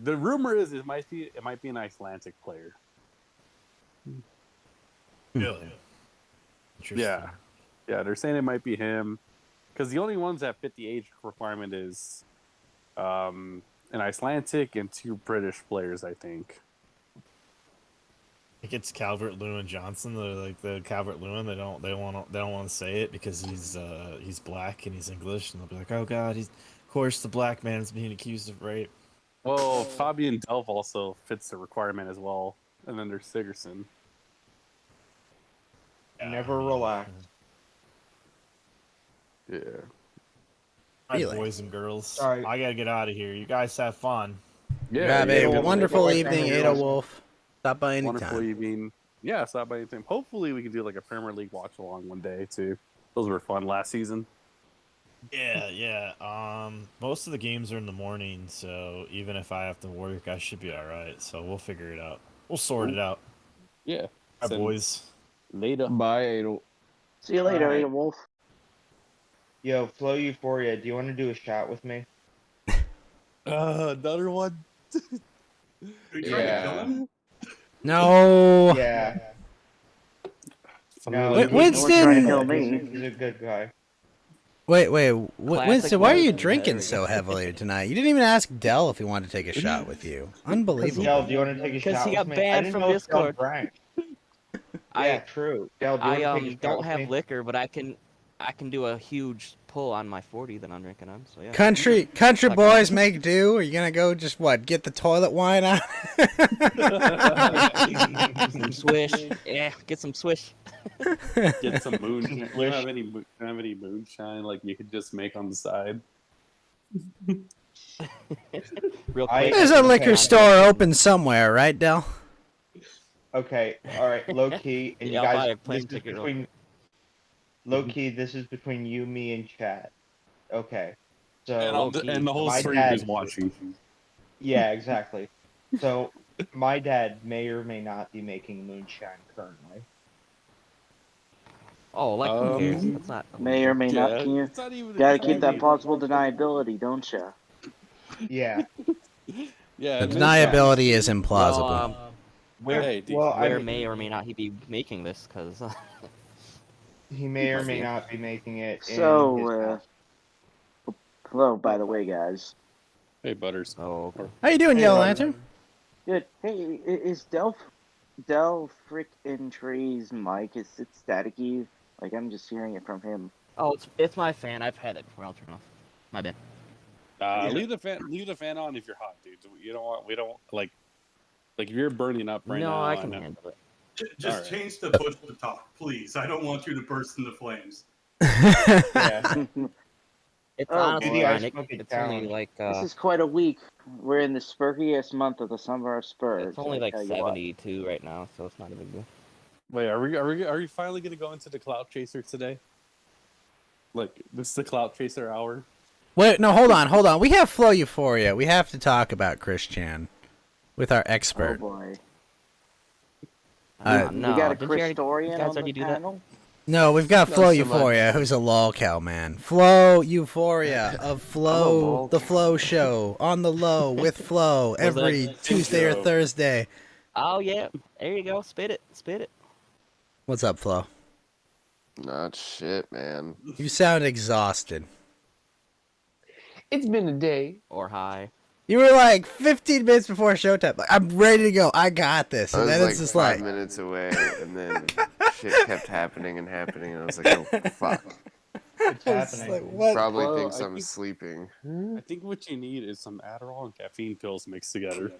the rumor is it might be an Icelandic player. Really? Yeah, they're saying it might be him, because the only ones that fit the age requirement is an Icelandic and 2 British players, I think. I think it's Calvert-Lewin Johnson. The Calvert-Lewin. They don't want to say it because he's black and he's English, and they'll be like, oh god, of course the black man is being accused of rape. Well, Fabian Delph also fits the requirement as well, and then there's Sigurdsson. Never relax. Yeah. All right, Really? boys and girls. Sorry. I gotta get out of here. You guys have fun. Have a yeah, wonderful yeah. evening, Ada Wolf. Stop by wonderful anytime. evening. Yeah, stop by anytime. Hopefully, we can do like a Premier League watch along one day too. Those were fun last season. Yeah. Most of the games are in the morning, so even if I have to work, I should be all right. So we'll figure it out. We'll sort it out. Yeah. All right, Send- boys. Later. Bye, Adel. See you later, Alright. Ada Wolf. Yo, Flow Euphoria, do you want to do a shot with me? Another one. Are you trying to kill him? No. Yeah. No, Wait, he's- Winston! Kill me. He's a good guy. Wait, Classic Winston, why are you Winston, drinking there we so go. heavily tonight? You didn't even ask Dell if he wanted to take a shot with you. Unbelievable. Del, do you want to take a shot 'Cause he with got me? banned I didn't from know if Del Discord. drank. I- Yeah, true. Del, do you I want to take a shot don't with have me? liquor, but I can do a huge pull on my 40 that I'm drinking on. So yeah. Country Fucking- boys make do. Are you gonna go just get the toilet wine out? Some swish. Yeah, get some swish. Get some moonshine. You don't have any moonshine like you could just make on the side. Real I- quick. There's a liquor store open somewhere, right, Dell? Okay, all right, low key, and Yeah, you I'll buy guys, a plane this is ticket real between low key. This is between you, me, and chat. Okay, so And the whole My stream dad- is watching. yeah, exactly. So my dad may or may not be making moonshine currently. Oh, like who cares? Um, That's not. May or may not. Can you It's not even. gotta keep that plausible deniability, don't ya? Yeah, Yeah, The it makes sense. deniability is implausible. Well, where Hey, Well, I where mean, may or may not he be making this? Because he may or Let's may see. not be making it in his So, house. hello, by the way, guys. hey, Butters. oh, okay. How you doing, Hey, Yellow Roger. Lantern? Good. Hey, is Del Frick in Trey's mic? Is it staticky? Like, I'm just hearing it from him. Oh, it's my fan. I've had it before. I'll turn off. My bad. Leave the fan on if you're hot, dude. We don't like if you're burning up right no, now. I can handle it. Just Alright. change the push to talk, please. I don't want you to burst into flames. Yeah. It's Oh, honestly boy. fine. Ice bucket It's only challenge. like This is quite a week. We're in the spurkiest month of the summer Spurs. it's only I like tell you what. 72 right now, so it's not a big deal. Wait, are we finally gonna go into the Cloud Chaser today? Like, this is the Cloud Chaser hour. Wait, no, hold on. We have Flow Euphoria. We have to talk about Chris Chan with our Oh expert. boy. Uh, no, We got a didn't you already, Christorian you guys on already the do that? panel. No, we've got Not Flow so Euphoria, much. who's a lolcow man. Flow Euphoria of Flow, the lolcow. Flow Show on the low with Flow every that Tuesday or intro? Thursday. Oh yeah, there you go. Spit it. What's up, Flo? Not shit, man. You sound exhausted. It's been a day. Or high. You were like 15 minutes before showtime. Like, I'm ready to go. I got this. I And was then like it's just 5 like, minutes away, and then shit kept happening and happening, and I was like, oh, fuck. It's I was just happening. like, what? Probably Well, thinks I I'm think- sleeping. I think what you need is some Adderall and caffeine pills mixed together.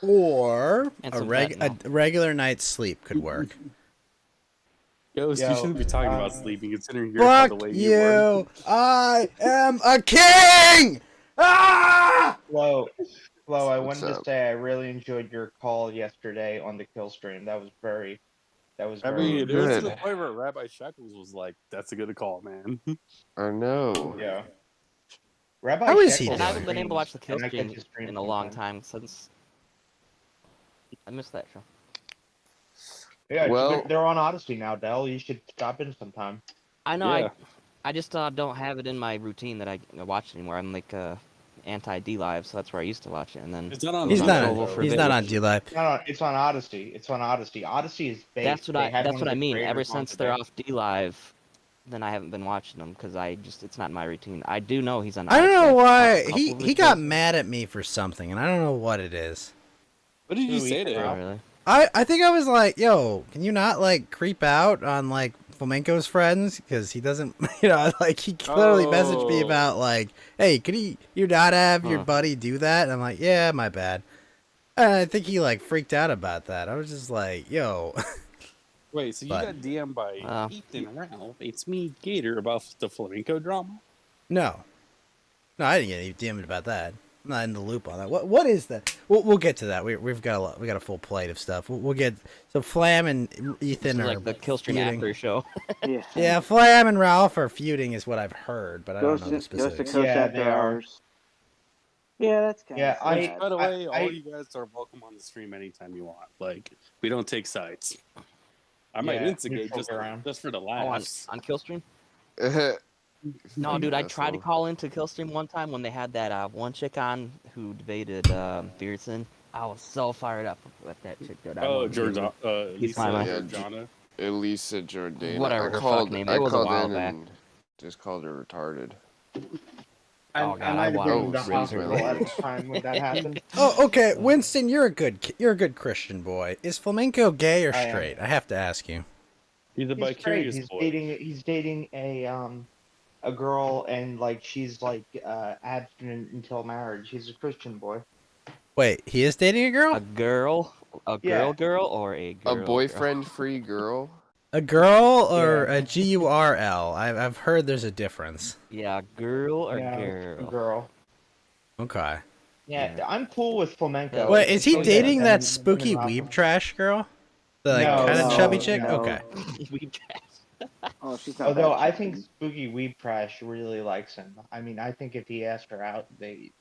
Or And a some regular night's sleep could work. Ghost, Yo, you shouldn't be talking about sleeping, considering you're how the Fuck way you work. you! I am a king! Ah! Flo, I What's wanted to up? say I really enjoyed your call yesterday on the kill stream. That was very I mean, it was to Good. the point where Rabbi Shackles was like, "That's a good call, man." I know. yeah. Rabbi How is he Shekels And I haven't doing? been able to watch the kill streams, and I catch stream his stream in a long sometimes. time since I missed that show. Yeah, Well- they're on Odyssey now, Del. You should stop in sometime. I know. Yeah. I just don't have it in my routine that I watch anymore. I'm like anti D Live, so that's where I used to watch it. And then It's not on. He's the not show, on, though. he's not on D-Live. No, it's on Odyssey. It's on Odyssey. Odyssey is based. that's what They had that's one what of I the mean. Ever creators on since they're today. off D Live, then I haven't been watching them because it's not my routine. I do know he's on. I don't Odyssey. know I've why. caught a He couple of he his got shows. mad at me for something, and I don't know what it is. What did you Who, say to Ethan him? Ralph? Really? I think I was like, yo, can you not like creep out on like Flamenco's friends? Because he doesn't, like he clearly messaged me Oh. about like, hey, could you not have your Huh. buddy do that? And I'm like, yeah, my bad. And I think he like freaked out about that. I was just like, yo, Wait, so you But- got DM'd by Oh. Ethan Ralph? It's me, Gator, about the flamenco drama. no, I didn't get any DM'd about that. I'm not in the loop on that. What is that? We'll get to that. We've got we got a full plate of stuff. We'll get so Flam and This Ethan is are like the kill stream feuding. after show. Yeah. Yeah, Flam and Ralph are feuding, is what I've heard, but I don't Ghost know the to specifics. Coast Yeah, after they are. hours. Yeah, that's kind Yeah, of Which, sad. by the way, I- all you guys are welcome on the stream anytime you want. Like, we don't take sides. I might Yeah, instigate neutral just, ground. just for the Oh, on laughs. Killstream? No, Fucking dude, I tried to asshole. call into Killstream one time when they had that one chick on who debated Beardson. I was so fired up with that chick, dude. I Oh, wanted to Georgia, He's Lisa my man. Georgiana. Elisa Jordana. Whatever her I called, fuck name. I It was a called while in back. and just called her retarded. Oh, God, I might have been in watched the Raise My hospital at the Language. time when that happened. Oh, okay, Winston, you're a good Christian boy. Is flamenco gay or I am. straight? I have to ask you. He's a He's great. vicarious He's boy. dating a girl, and like she's like abstinent until marriage. He's a Christian boy. Wait, he is dating a girl? A girl, Yeah. girl, or a girl. A boyfriend-free girl? A girl or Yeah. a GURL? I've heard there's a difference. Yeah, girl or Yeah, girl. girl. Okay. Yeah, I'm cool with flamenco. Wait, is he Oh, yeah, dating and- that and spooky Rafa. weeb trash girl? The like No, kind of no, chubby chick? no. Okay. We just- Oh, she's not. Although bad I looking. think Spooky Weeb Trash really likes him. I mean, I think if he asked her out,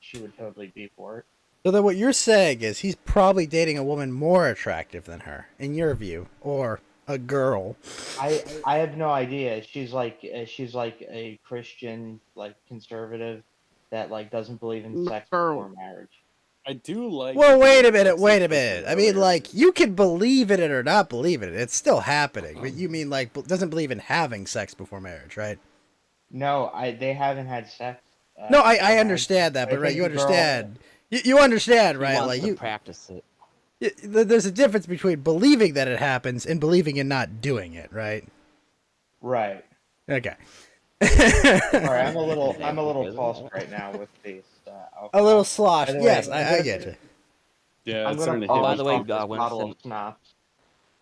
she would totally be for it. So then what you're saying is he's probably dating a woman more attractive than her, in your view, or a girl. I have no idea. She's like a Christian, like conservative, that like doesn't believe in sex Girl. before marriage. I do like. Well, the wait a sexy minute, wait a person minute. I mean, earlier. like, you can believe in it or not believe in it. It's still happening. But you mean, like, doesn't believe in having sex before marriage, right? No, they haven't had sex. No, before I marriage. understand that, I but right, think you the girl- understand. You understand, He right? wants Like, to you. practice it. There's a difference between believing that it happens and believing in not doing it, right? Right. Okay. Sorry, I'm a little Exactly. tossed right now with these. A little sloshed. By the way, Yes, I'm I gonna- get you. Yeah, I'm it's gonna starting to hit By me. the way, polish off this bottle of Winston, schnapps.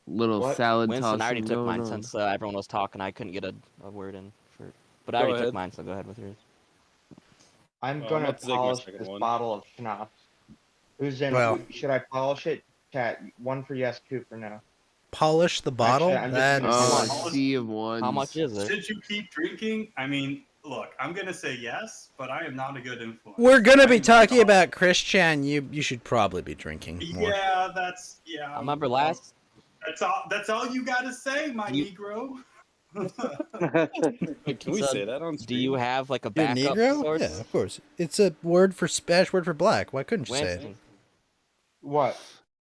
Little What? salad Winston, I already tossing took going mine on. since everyone was talking. I couldn't get a word in for, but I Go already took ahead. mine. So go ahead with yours. I'm I'm gonna about to take my polish second this one. bottle of schnapps. Who's in? Well- Should I polish it? Chat. One for yes, two for no. Polish the bottle? Actually, I'm just That's... gonna- Oh, How a much- sea of ones. How much is it? Should you keep drinking? I mean, look, I'm gonna say yes, but I am not a good influence. We're gonna I be am talking not- about Christian. You should probably be drinking more. Yeah, I remember last. That's all you gotta say, my You- Negro. Wait, can we So, say that on Do stream? you have like a You're backup Negro? source? Yeah, of course. It's a word for Spanish word for black. Why couldn't you say it? Winston, What?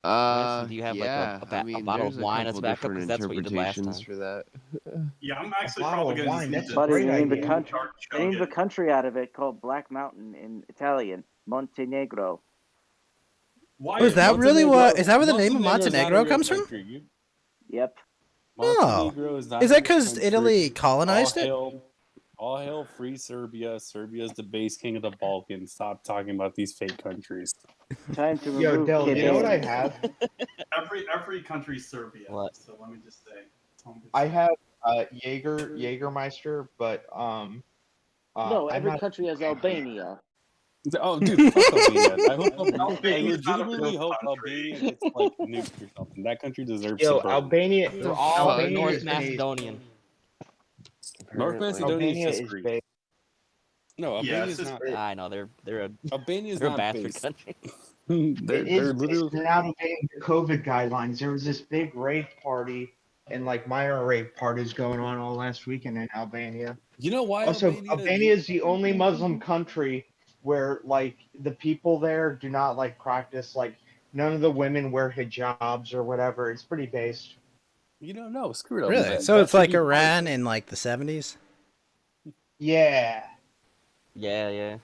Winston, do you have yeah. like a bottle there's of wine as couple backup? different Because that's what you did last time. interpretations for that. Yeah, I'm actually bottle probably of gonna wine, just that's need a to Buddy, great name the idea. country. start Name the chugging. country out of it called Black Mountain in Italian, Montenegro. Why Oh, is that really what? Is that where the name of Montenegro's not a Montenegro real comes from? country. You- Yep. Montenegro is not Is a that real because country. Italy colonized it? All hail free Serbia. Serbia is the base king of the Balkans. Stop talking about these fake countries. Time to Yo, remove Del, Kid you know what I A. have? every country's Serbia. What? So let me just say. I have Jägermeister, but No, I'm every not- country has Albania. Oh, dude, fuck Albania. I Albania's not a legitimately real hope country. Albania gets like nuked or something. That country deserves Yo, some burn. Albania. fuck? Albania North is an Asian- Macedonian. North Apparently. Macedonia Albania is is just Greece. big. No, Yeah, Albania it's is just not. Greece. I know they're Albania is they're a not bastard based. country. they're literally. They're now debating the COVID guidelines. There was this big rave party and like minor rave parties going on all last weekend in Albania. You know why? Also, Albania is the only Muslim country where like the people there do not like practice like none of the women wear hijabs or whatever. It's pretty based. You don't know. Screw it. Really? So it's like Iran in like the 70s? Yeah. Yeah.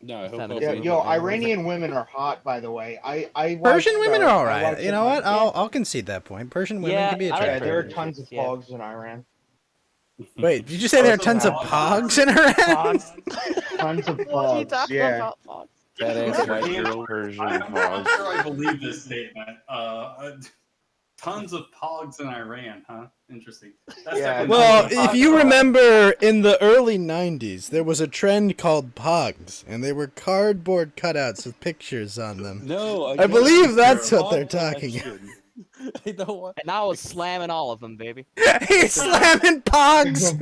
No, I hope. Yeah, Yeah, Albania- yo, Iranian women are hot, by the way. I watched, Persian women are all I right. watched You know what? I'll concede that point. Persian women Yeah, can be I like Yeah, attractive. there are Persian tons of chicks, yeah. pogs in Iran. Wait, did you say there are tons of pogs in Iran? Tons of What are you pogs. talking Yeah. about, Fox? That ass white girl Persian I'm not pause. sure I believe this statement. Tons of pogs in Iran, huh? Interesting. That's Yeah, definitely Well, not if you remember, in the early 90s, there was a trend called pogs, and they were cardboard cutouts with pictures on them. No, I believe that's what they're talking about. I don't want. And I was slamming all of them, baby. He's slamming pogs!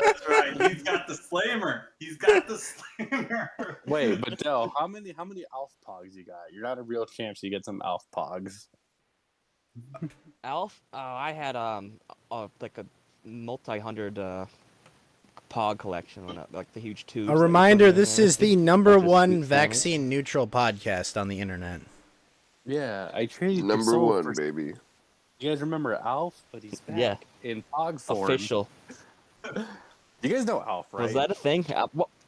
That's right. He's got the slammer. He's got the slammer. Wait, but Del, how many Alf Pogs you got? You're not a real champ, so you get some Alf Pogs. Alf? Oh, I had like a multi-hundred pog collection, like the huge tubes. A that you reminder, put in this there. is the number Bunch of one sweet sandwich. vaccine-neutral podcast on the internet. Yeah, I traded Number one, baby. You guys remember Alf? But he's back Yeah. in Pog form. Official. You guys know Alf, right? Was that a thing?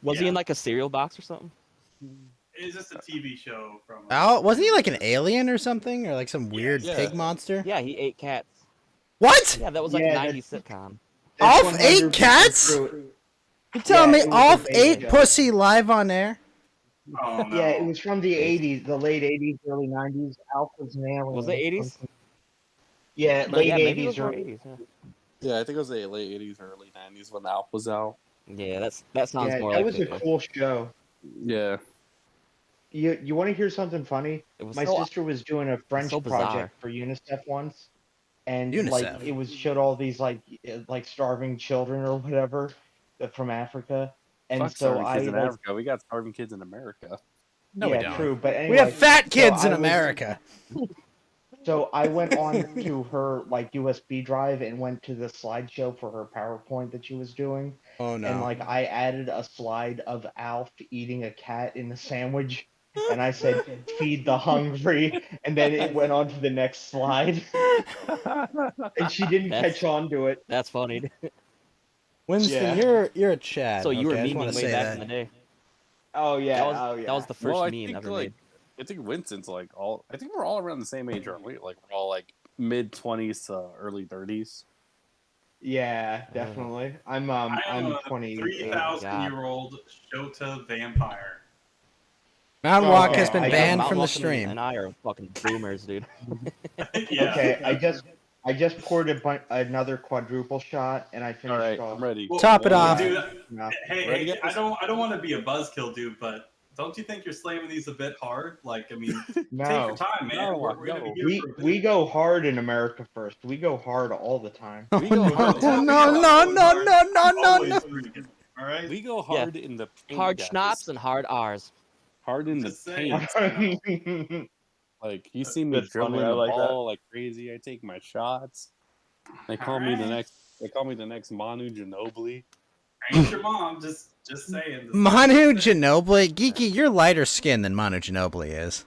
Was he Yeah. in like a cereal box or something? It's just a TV show from. Al, wasn't he like an alien or something? Or like some weird Yeah. pig monster? Yeah, he ate cats. What? Yeah, that was like Yeah, a 90s sitcom. That's Alf ate 100% cats? true. You telling Yeah, me it was a Alf baby ate show. pussy live on air? Oh, no. Yeah, it was from the 80s, the late 80s, early 90s. Alf was an alien. Was it 80s? Yeah, late yeah, maybe it 80s. was Or, early 80s. Yeah, Yeah, I think it was the late 80s, early 90s when Alf was out. yeah that sounds yeah, more that like was it. a cool show. Yeah. You want to hear something funny? It was My so, sister was doing a French so bizarre. project for UNICEF once, and UNICEF. like it was showed all these like starving children or whatever from Africa, and Fuck so starving I kids in like, Africa. We got starving kids in America. No, we yeah, don't. true, but anyway, We have fat so kids I in was- America. So I went on to her like USB drive and went to the slideshow for her PowerPoint that she was doing. Oh And no. like I added a slide of Alf eating a cat in the sandwich, and I said, "Feed the hungry," and then it went on to the next slide, and she didn't That's- catch on to it. That's funny. Winston, Yeah. you're a Chad. So you were okay? I just want memeing to way say back that. in the day. Oh yeah, That was oh yeah. that was the first Well, I meme think ever like made. I think Winston's like all. I think we're all around the same age, aren't we? Like we're all like mid-20s to early 30s. Yeah, definitely. I'm I am a 28. 3,000-year-old Shota vampire. Mount Oh, Walk okay, has been I banned Mount from the Lawson stream. and I are fucking boomers, dude. Yeah. Okay, I just poured another quadruple shot, and I All finished right, off. I'm ready. Well, Top it well, off. dude. No. Hey, Ready, hey, guys? I don't want to be a buzzkill, dude, but don't you think you're slamming these a bit hard? Like, I mean, take your No, time, man. No, we're gonna no. be here we for a bit. we go hard in America first. We go hard all the time. Oh We no, go no, hard. no, Tell me no, about no, going no, hard. no, I'm no, always no. freaking, all right? We go hard in the paint. Hard guys. schnapps and hard R's. Hard in the Just saying. paint. Like you see me That's funny, dribbling I the like that. ball like crazy. I take my shots. They call me the Alright. next. They call me the next Manu Ginobili. I ain't your mom, just saying. Manu Ginobili, Geeky, you're lighter skinned than Manu Ginobili is.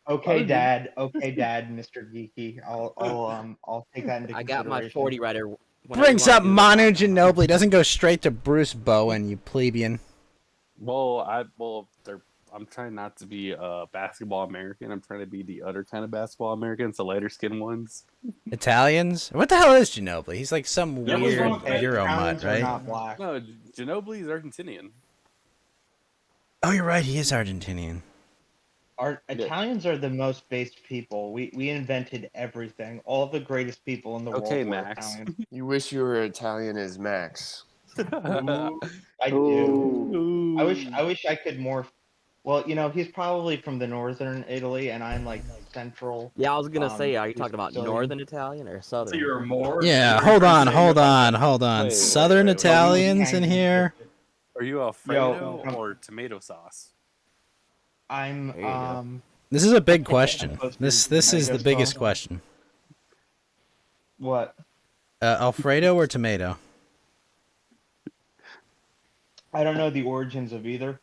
Okay, Dad. Okay, Dad. Mr. Geeky. I'll take that into I consideration. got my 40 rider. whenever Brings you up wanna Manu do it. Ginobili, doesn't go straight to Bruce Bowen, you plebeian. I'm trying not to be a basketball American. I'm trying to be the other kind of basketball Americans, the lighter skinned ones. Italians? What the hell is Ginobili? He's like some Yeah, what's weird wrong with that? Euro Italians mutt, are right? not black. No, Ginobili is Argentinian. Oh, you're right, he is Argentinian. Our Italians are the most based people. We invented everything. All the greatest people in the Okay, world were Max. Italian. You wish you were Italian as Max. Ooh, I do. I wish I could morph. Well, you know, he's probably from the northern Italy, and I'm like central. Yeah, I was gonna say, are you he's talking about Sicilian. northern Italian or So southern? you're more. Yeah, you're hold trying on, to say hold you're- on, hold on. Wait, Southern wait, wait. Italians in Hang- here? Are you Alfredo Yo, or tomato sauce? I'm There you go. This is a big question. supposed to This be is the tomato biggest sauce. question. What? Alfredo or tomato? I don't know the origins of either.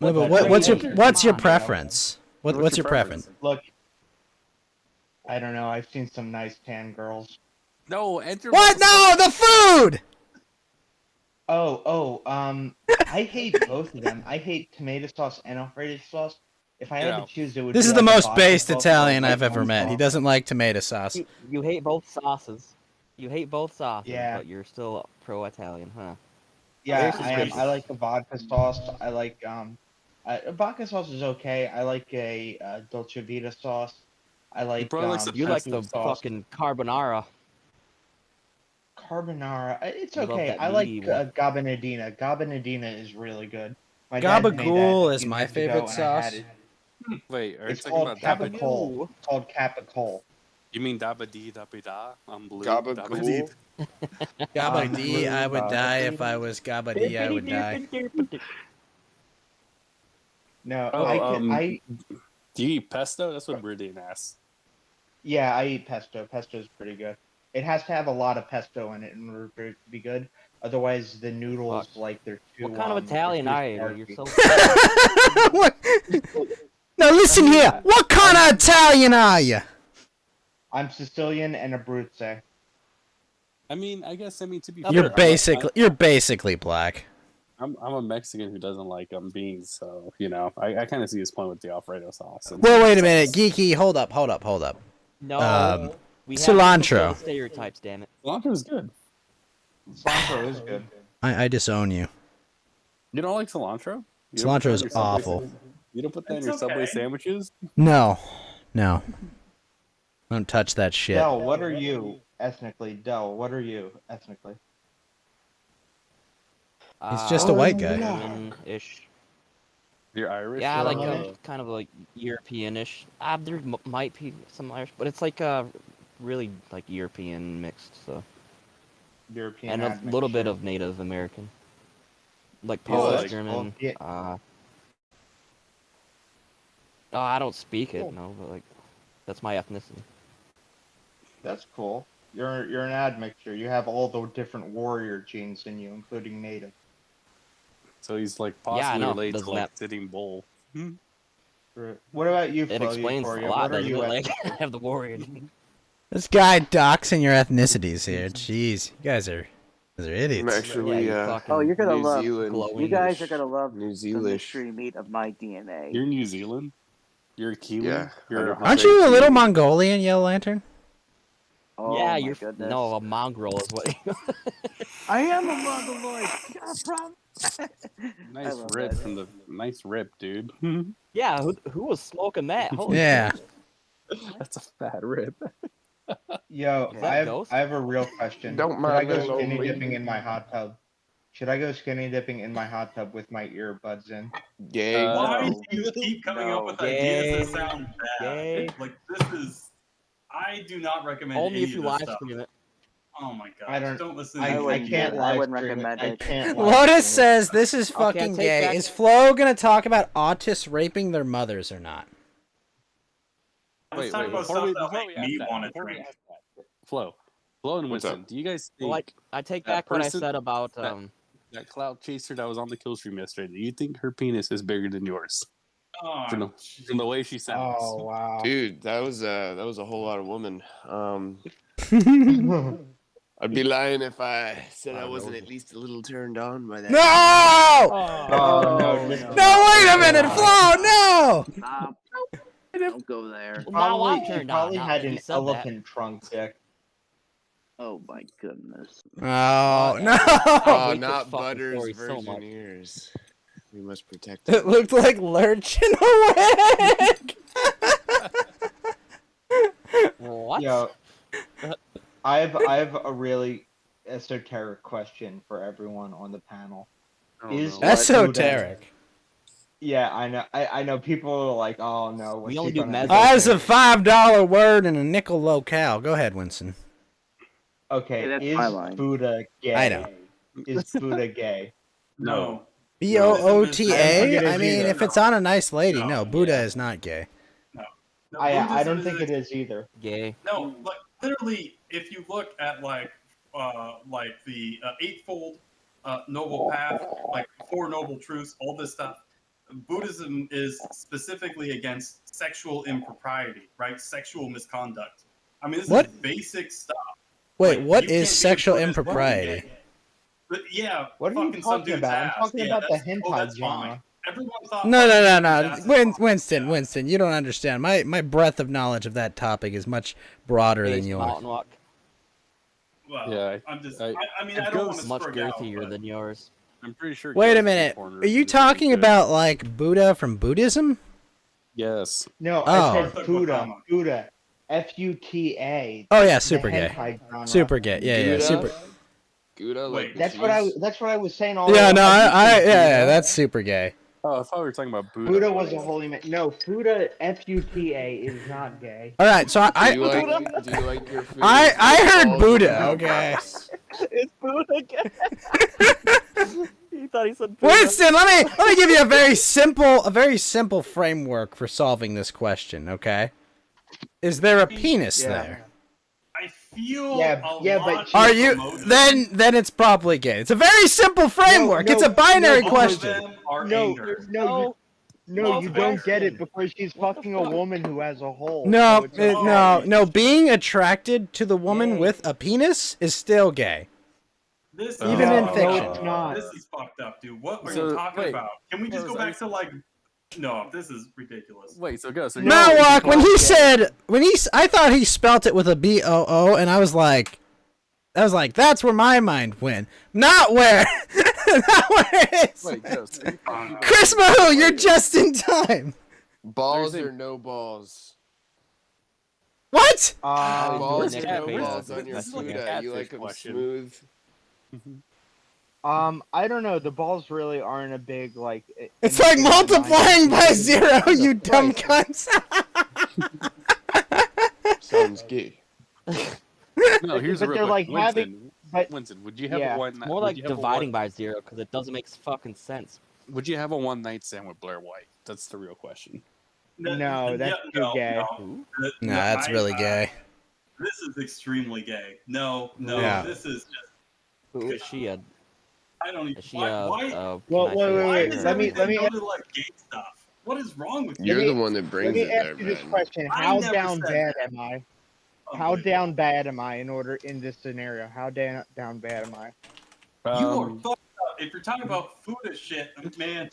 No, but But what's your Come what's your on, preference? What's your preference? Look, I don't know. I've seen some nice tan girls. No, enter. What? No, the food. I hate both of them. I hate tomato sauce and Alfredo sauce. If I had Yeah. to choose, it would. This be is the like a most vodka based sauce or Italian like I've ever one met. He sauce. doesn't like tomato sauce. You hate both sauces. You hate both sauces, Yeah. but you're still pro-Italian, huh? Yeah, There's I am. suspicious. I like the vodka sauce. I like vodka sauce is okay. I like a Dolce Vita sauce. I like probably like the You like seafood the sauce. fucking carbonara. Carbonara. It's You love okay. that I like medieval. Gabanadina. Gabanadina is really good. My dad made that Gabagool a is few my years ago, favorite and I had sauce. it. Wait, are you It's talking called about Kappa Dabba? Cole. It's called Kappa Cole. You mean Dabba Dee Dabba Da? I'm blue. Gabagool? Dabba Dee. Gabba I would blue die if I was Gabba D. I would die. No, Oh, I Do you eat pesto? That's what Brilliant asks. yeah, I eat pesto. Pesto's pretty good. It has to have a lot of pesto in it in order for it to be good. Otherwise, the noodles Fuck. like they're too. What kind of they're Italian too are you? starchy. You're so. What? Now listen here. What kind of Italian are you? I'm Sicilian and Abruzze. I mean, I to be You're fair, you're basically black. I'm a Mexican who doesn't like beans, so you know, I kind of see his point with the Alfredo sauce. and Well, wait a sauce. minute, Geeky. Hold up. No. We have to cilantro. fulfill the stereotypes, damn it. Cilantro is good. Cilantro is good. I disown you. You don't like cilantro? You don't put Cilantro that is in your Subway awful. You don't put that in It's your Subway okay. sandwiches? No. Don't touch that shit. Del, what are you ethnically? Del, what are you ethnically? He's just a white guy. Ish. You're Irish? Yeah, or, like uh, kind of like European-ish. There might be some Irish, but it's like really like European mixed, so European. and a admixture. little bit of Native American, like Polish, Polish, German. yeah. I don't speak it, no, but like That's my ethnicity. That's cool. You're an admixture. You have all the different warrior genes in you, including native. So he's like Yeah, I possibly know. related to Doesn't like that Sitting Bull. Right. What about you, it Flo, explains a Victoria? lot, What are doesn't you it? Like, ethnically? I have the warrior. This guy doxing your ethnicities here. Jeez, you guys are I'm idiots. Yeah, actually you fucking Oh, you're gonna New love. Zealand. glowing. You guys are gonna love New the Zealand. mystery meat of my DNA. You're New Zealand? You're a Kiwi? Yeah, You're 100%. Aren't you a little Kiwi. Mongolian, Yellow Lantern? Oh yeah, my you're goodness. no a mongrel is what. I am a mongoloid. You got a problem? I nice love rip that. from the nice rip, dude. Yeah, who was smoking that? Holy Yeah. shit. That's a fat rip. Yo, Is that Ghost? I have a real question. Don't Should I mind go that old skinny lady. dipping in my hot tub? Should I go skinny dipping in my hot tub with my earbuds in? Gay. Why No. do you keep coming up No. with ideas that Gay. sound bad? Gay. Like this is, I do not recommend Only any if you of this live stuff. stream it. Oh my god! I don't- listen. I to wouldn't these do can't it. people. I live wouldn't stream it. recommend I it. can't live Lotus stream it. says this is Okay, I fucking take gay. back- Is Flo gonna talk about autists raping their mothers or not? Let's talk about stuff that make me want to drink. Flo and What's Winston, up? do you guys Well, think I take that back what I person- said about that cloud chaser that was on the kill stream yesterday, do you think her penis is bigger than yours? Oh, From the way she sounds. Oh wow. Dude, that was a whole lot of women. I'd be lying if I said I wasn't at least a little turned on by that. No! Oh no! just- No, wait a minute, Flo, no! Stop. Don't go there. Well, now I'm Probably, he turned probably on. had Now that an you said elephant trunk dick. Oh my goodness. Oh, no! Oh, hate this not fucking Butter's story so virgin much. ears. We must protect It it. looked like Lurch in a wig! What? Yo, I have a really esoteric question for everyone on the panel. Oh, Is no. what Esoteric. Yeah, I know. I know people are like, oh no, what's We he only do gonna meso- do? That's a $5 word and a nickel locale. Go ahead, Winston. Okay, Hey, that's is my line. Buddha gay? I know. Is Buddha gay? no. Boota? I No. mean, if it's on a nice lady, no, No, Buddha yeah. is not gay. No, I don't Buddhism think it is either. Gay. No, like literally, if you look at like the eightfold noble path, like Four Noble Truths, all this stuff, Buddhism is specifically against sexual impropriety, right? Sexual misconduct. I mean, this What? is basic stuff. Wait, Like, what you can't is be a sexual Buddhist and be impropriety? gay. But yeah, What are you fucking some talking dude's about? I'm ass. talking Yeah, about the that's- hentai that's genre. fine. Everyone thought No, fucking no, dude's no, ass is fine. Winston, Yeah. Winston, you don't understand. My breadth of knowledge of that topic is much broader than Space yours. Mountain Walk. Well, Yeah, I'm just. I- I mean, it I don't want goes to Much spurg out, girthier but- than yours. I'm pretty sure. Wait a Ghost is minute. corner Are you of the talking good. about like Buddha from Buddhism? Yes. No, Oh. I said Arthur Buddha. Gautama. Buddha. Futa. Oh yeah, the super gay. hentai genre. Super gay. Yeah, yeah, Gouda? super. Gouda, like Wait, the That's what I. cheese? That's what I was saying all. Yeah, along. no, I did say yeah, Buddha. that's super gay. Oh, I thought we were talking about Buddha. Buddha was a holy man. No, Futa Futa is not gay. All right, so Do you I like your food? I heard Balls Buddha, and okay. balls? It's Buddha again. He thought he said Buddha. Winston, let me give you a very simple framework for solving this question. Okay, is there a penis Yeah. there? I feel Yeah, a yeah, lot but- Are of you emotion. then it's probably gay. It's a very simple framework. No, It's a binary no, All of question. them are No, anger. no, you Multiple don't get it questions. because she's fucking a woman who has a hole. No, so it's okay. no. Being attracted to the woman Yay. with a penis is still gay. This Even is in fucked fiction. up. it's not. This is fucked up, dude. What are So, you talking wait. about? Can we just go Rose, back to like? No, this is ridiculous. Wait, so go. So No, you're- Matlock, when he not said I thought he spelt it with a B-O-O, and I was like, that's where my mind went. Not where, not where it's. Wait, go. So you're talking about- Chris Mahoo, you're just in time. Balls There's a- or no balls? What? Balls next or no page. balls on your This is like a Gouda? You catfish like them question. smooth? I don't know. The balls really aren't a big like. It's like anything in my multiplying by mind. zero, you dumb Right. cunts. Sounds gay. No, here's But a real they're quick. like Winston, having- but- Winston, would you have Yeah. a one? More would like you have a dividing one, by zero because it doesn't make fucking sense. Would you have a one night stand with Blair White? That's the real question. No, that's too gay. No, that's really gay. This is extremely gay. No, Yeah. this is just. Who is she? I don't even. Is she Why? can Well, I wait, say wait, Why wait. does Let me everything go ask- to like gay stuff? What is wrong with you? You're me- the one that let brings me it there, ask you this man. question: I How never down said bad that. am I? How Unbelievable. down bad am I in this scenario? How down bad am I? You are fucked up. If you're talking about food and shit, man,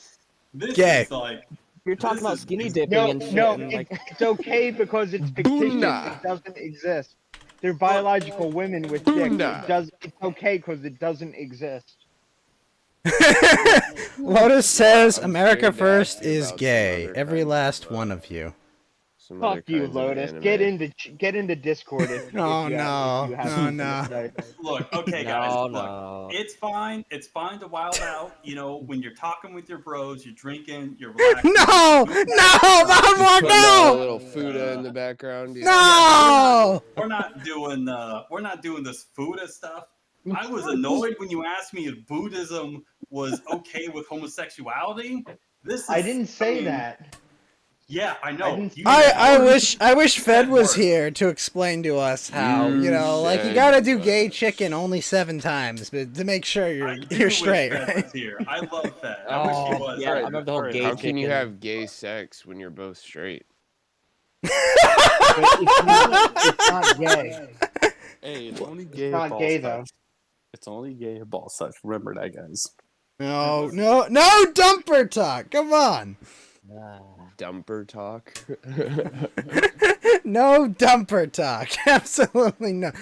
this Gay. is like. You're talking This about is- skinny dipping No, and shit. no, and like, it's okay because it's fictitious. Boonda. It doesn't exist. They're biological women with dicks. Boonda. It's okay because it doesn't exist. Lotus says I'm America scared to ask First you is about some gay. other Every kinds last of, one of you. some other Fuck you, kinds of Lotus. anime. Get into Discord if Oh, you no. have No, something no. to say. Look, okay, guys. no, Look, no. it's fine. It's fine to wild out. You know, when you're talking with your bros, you're drinking, you're relaxing. No! No! Mom, Putting on a no! little Fuda in the background. Yeah. No! We're not doing this Buddha stuff. I was annoyed when you asked me if Buddhism was okay with homosexuality. This is, I didn't say mean, that. Yeah, I know. I didn't- You I said wish Fed said was worse. here to explain to us how, You you know, like you said gotta do gay worse. chicken only 7 times, but to make sure I you're do you're wish straight, Fed right? was here. I love Fed. I wish he was. Yeah, I Alright, remember the whole alright. gay How chicken. can you have gay sex when you're both straight? But it's not gay. Hey, it's only It's gay. not at ball gay, sex. though. It's only gay at ball sex. Remember that, guys. No dumper talk. Come on. Dumper talk. No dumper talk. Absolutely no.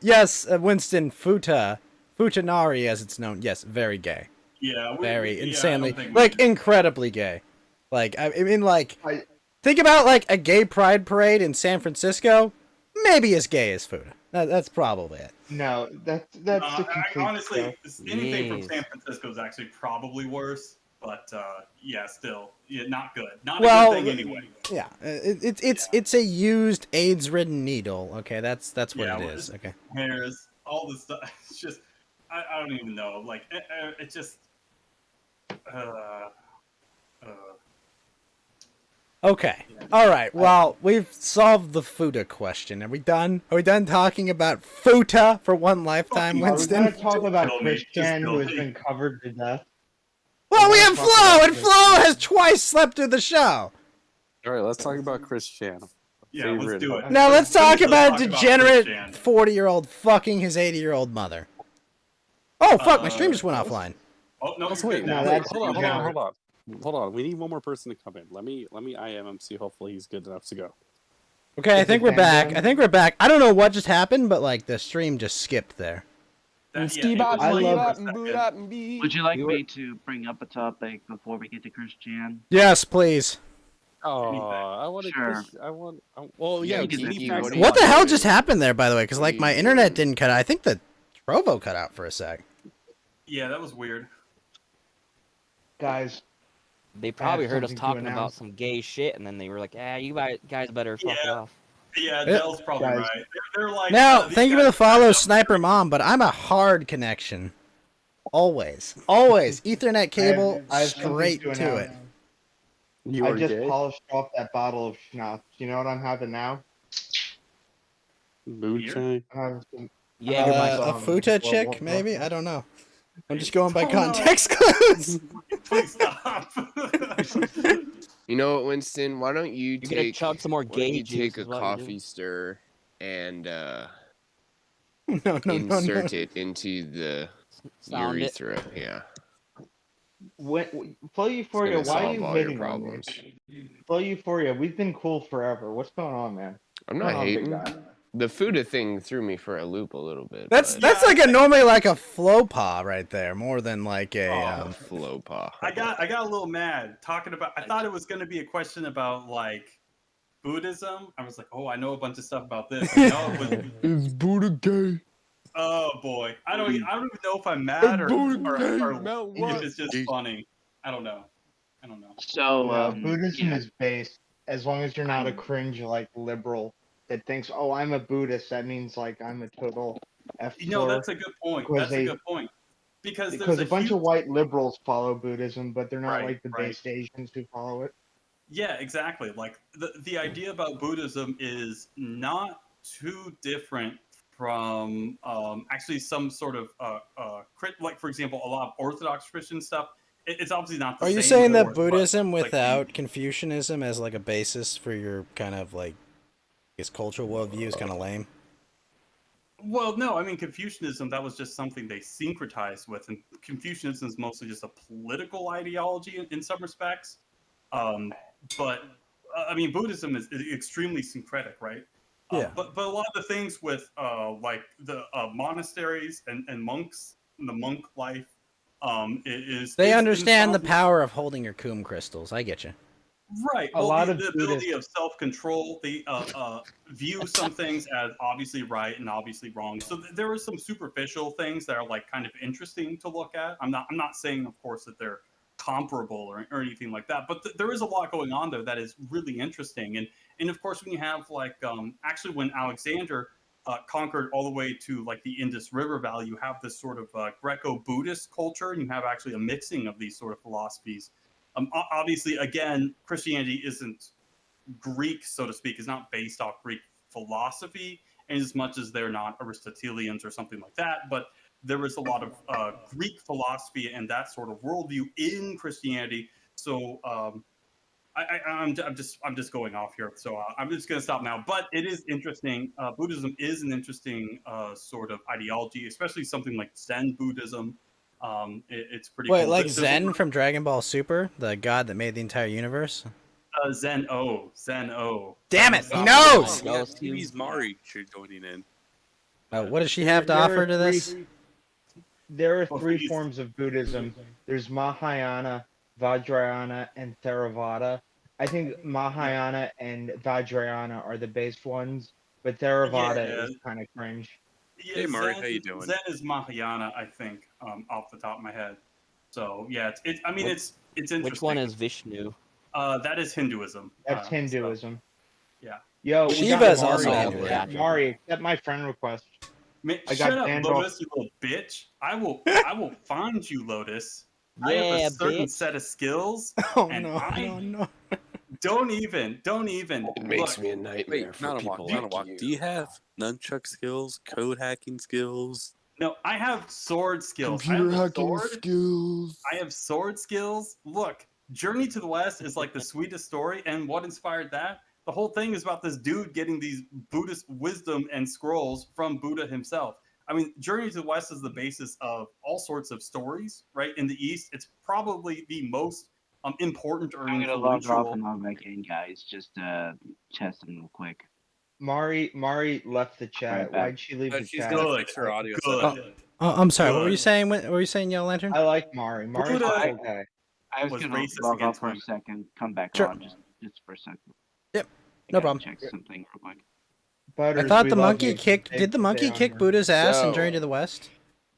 Yes, Winston Futanari as it's known. Yes, very gay. Yeah, Very yeah, I insanely, don't think like incredibly gay. Like I mean, like I- think about like a gay pride parade in San Francisco. Maybe as gay as Fuda. That's probably it. No, that's a complete honestly, joke. anything from Yes. San Francisco is actually probably worse. But yeah, still, yeah, not good. Not Well, a good thing anyway. Yeah, it's a used AIDS-ridden needle. Okay, that's what Yeah, it well, is. Okay. Hairs, all this stuff. It's just, I don't even know. Like, it just. Okay. All right. Well, we've solved the Fuda question. Are we done? Are we done talking about Futa for one lifetime, Are we Are we Winston? going to talk about kill me, just Christian, kill who has me. been covered to death? Well, we We're have gonna talk Flo, about and this. Flo has twice slept through the show. All right, let's talk about Chris Chan. Yeah, let's Favorite do of- it. Now let's talk about Chris degenerate Chan. 40-year-old fucking his 80-year-old mother. Oh fuck! My stream just went what? offline. Oh no, Let's you're wait. good No, now. that's Hold on. degenerate. Hold on. We need one more person to come in. Let me IM him. See, hopefully he's good enough to go. Okay, I Is think it we're back. Van I think we're back. I don't know what just happened, but like the stream just skipped there. That- yeah, it was I like love- for a second. Would you like You were- me to bring up a topic before we get to Christian? Yes, please. Oh, Anything. I want to. Sure. Well, yeah. Yeah, Geenie Geenie facts facts are What the fine. hell just happened there, by the way? Because What like are my you internet doing? didn't cut out. I think the Trovo cut out for a sec. Yeah, that was weird. Guys, They probably heard us something to talking about announce. some gay shit, and then they were like, "You guys better fuck Yeah. off." Yeah, Yeah. Dell's probably Guys. right. They're like. Now, these thank you for guys the follow, are- Sniper Mom, but I'm a hard connection. Always. Ethernet cable I have something straight to announce. it. You I are just gay. polished off that bottle of schnapps. You know what I'm having now? Moonshine. I'm having some. Yeah, A Um, Futa what- chick, what- maybe? I don't know. I'm just going by Oh, no. context clues. Please stop. You know what, Winston? Why don't you you're gonna take chug some more why don't gay you juice. take a is what you're coffee doing. stir and No. insert it into the Sound it. urethra? Yeah. Flow It's Euphoria, gonna why are solve you all your hitting on me? problems. Flow Euphoria, we've been cool forever. What's going on, man? I'm What's not going on, big hating. guy? The Fuda thing threw me for a loop a little bit. That's but like normally like a flow paw right there, more than like a Oh. flow paw. I got a little mad talking about. I thought it was going to be a question about like Buddhism. I was like, oh, I know a bunch of stuff about this. I know it was, Is Buddha gay? oh boy, I don't even know if I'm mad or Mount if it's just funny. I don't know. So, Buddhism yeah. is based. As long as you're not a cringe like liberal that thinks, oh, I'm a Buddhist, that means like I'm a total F You know, slur. that's a good point. Because That's a they- good point. Because Because there's a bunch huge, of white liberals follow Buddhism, but they're not Right, like the right. based Asians who follow it. Yeah, exactly. Like the idea about Buddhism is not too different from actually some sort of like for example a lot of Orthodox Christian stuff. It's obviously not the Are you same. saying that But Buddhism like the without Confucianism as like a basis for your kind of like his cultural worldview is kind of lame? well, no, I mean Confucianism that was just something they syncretized with, and Confucianism is mostly just a political ideology in some respects. Um, but I mean Buddhism is extremely syncretic, right? Yeah. But a lot of the things with like the monasteries and monks and the monk life They is in understand the some power of holding your coom crystals. I get you. right. A Well, lot of the Buddhists. ability of self control, the view some things as obviously right and obviously wrong. So there are some superficial things that are like kind of interesting to look at. I'm not saying, of course, that they're comparable or anything like that, but there is a lot going on there that is really interesting. And of course, when you have like actually when Alexander conquered all the way to like the Indus River Valley, you have this sort of Greco-Buddhist culture, and you have actually a mixing of these sort of philosophies. Obviously, again, Christianity isn't Greek, so to speak, is not based off Greek philosophy, as much as they're not Aristotelians or something like that. But there is a lot of Greek philosophy and that sort of worldview in Christianity. So I'm just going off here. So I'm just going to stop now. But it is interesting. Buddhism is an interesting sort of ideology, especially something like Zen Buddhism. It's pretty Wait, cool. like There's Zen from Dragon Ball Super, the god that made the entire universe? Zen O. Damn That it, was, he Oh, knows! yeah, Yeah, Ghost Cube. TV's Mari joining in. What does she There, have to there offer are to three. this? There are Well, three please. forms of Buddhism. There's Mahayana, Vajrayana, and Theravada. I think Mahayana and Vajrayana are the base ones, but Theravada Yeah, is kind of cringe. yeah. Hey, Mari, how you doing? Zen is Mahayana, I think, off the top of my head. So yeah, I mean, Which- it's interesting. Which one is Vishnu? That is Hinduism. That's So, Hinduism. yeah. Yo, we Shiva got is also Mari. Hinduism. Gotcha. Mari, accept my friend request. Man, I shut got up, banned off. Lotus, you little bitch. I will find you, Lotus. I have a Yeah, certain bitch. set of skills, Oh and no, I no, no. don't even. It makes Look, me a nightmare Wait, for Nanawak, people Nanawak, like you. do you have nunchuck skills, code hacking skills? no, I have sword skills. I Computer have a hacking sword. skills. I have sword skills. Look, Journey to the West is like the sweetest story, and what inspired that? The whole thing is about this dude getting these Buddhist wisdom and scrolls from Buddha himself. I mean, Journey to the West is the basis of all sorts of stories, right? In the East, it's probably the most important or I'm gonna log off influential. and log back in, guys. Just test them real quick. Mari left the chat. back. Why'd she leave the She's chat? gonna Good, fix her audio good. setup. Oh, I'm sorry. What were you Good. saying? What were you saying, Yellow Lantern? I like Mari. Mari's a Buddha- cool guy. I was Was gonna racist log off against for a women. second, come back Sure. on just for a second. Yep, I no gotta problem. Check something real quick. Butters, I thought we the love monkey you. kicked. Stay- Did the monkey stay on kick here. Buddha's ass in So- Journey to the West?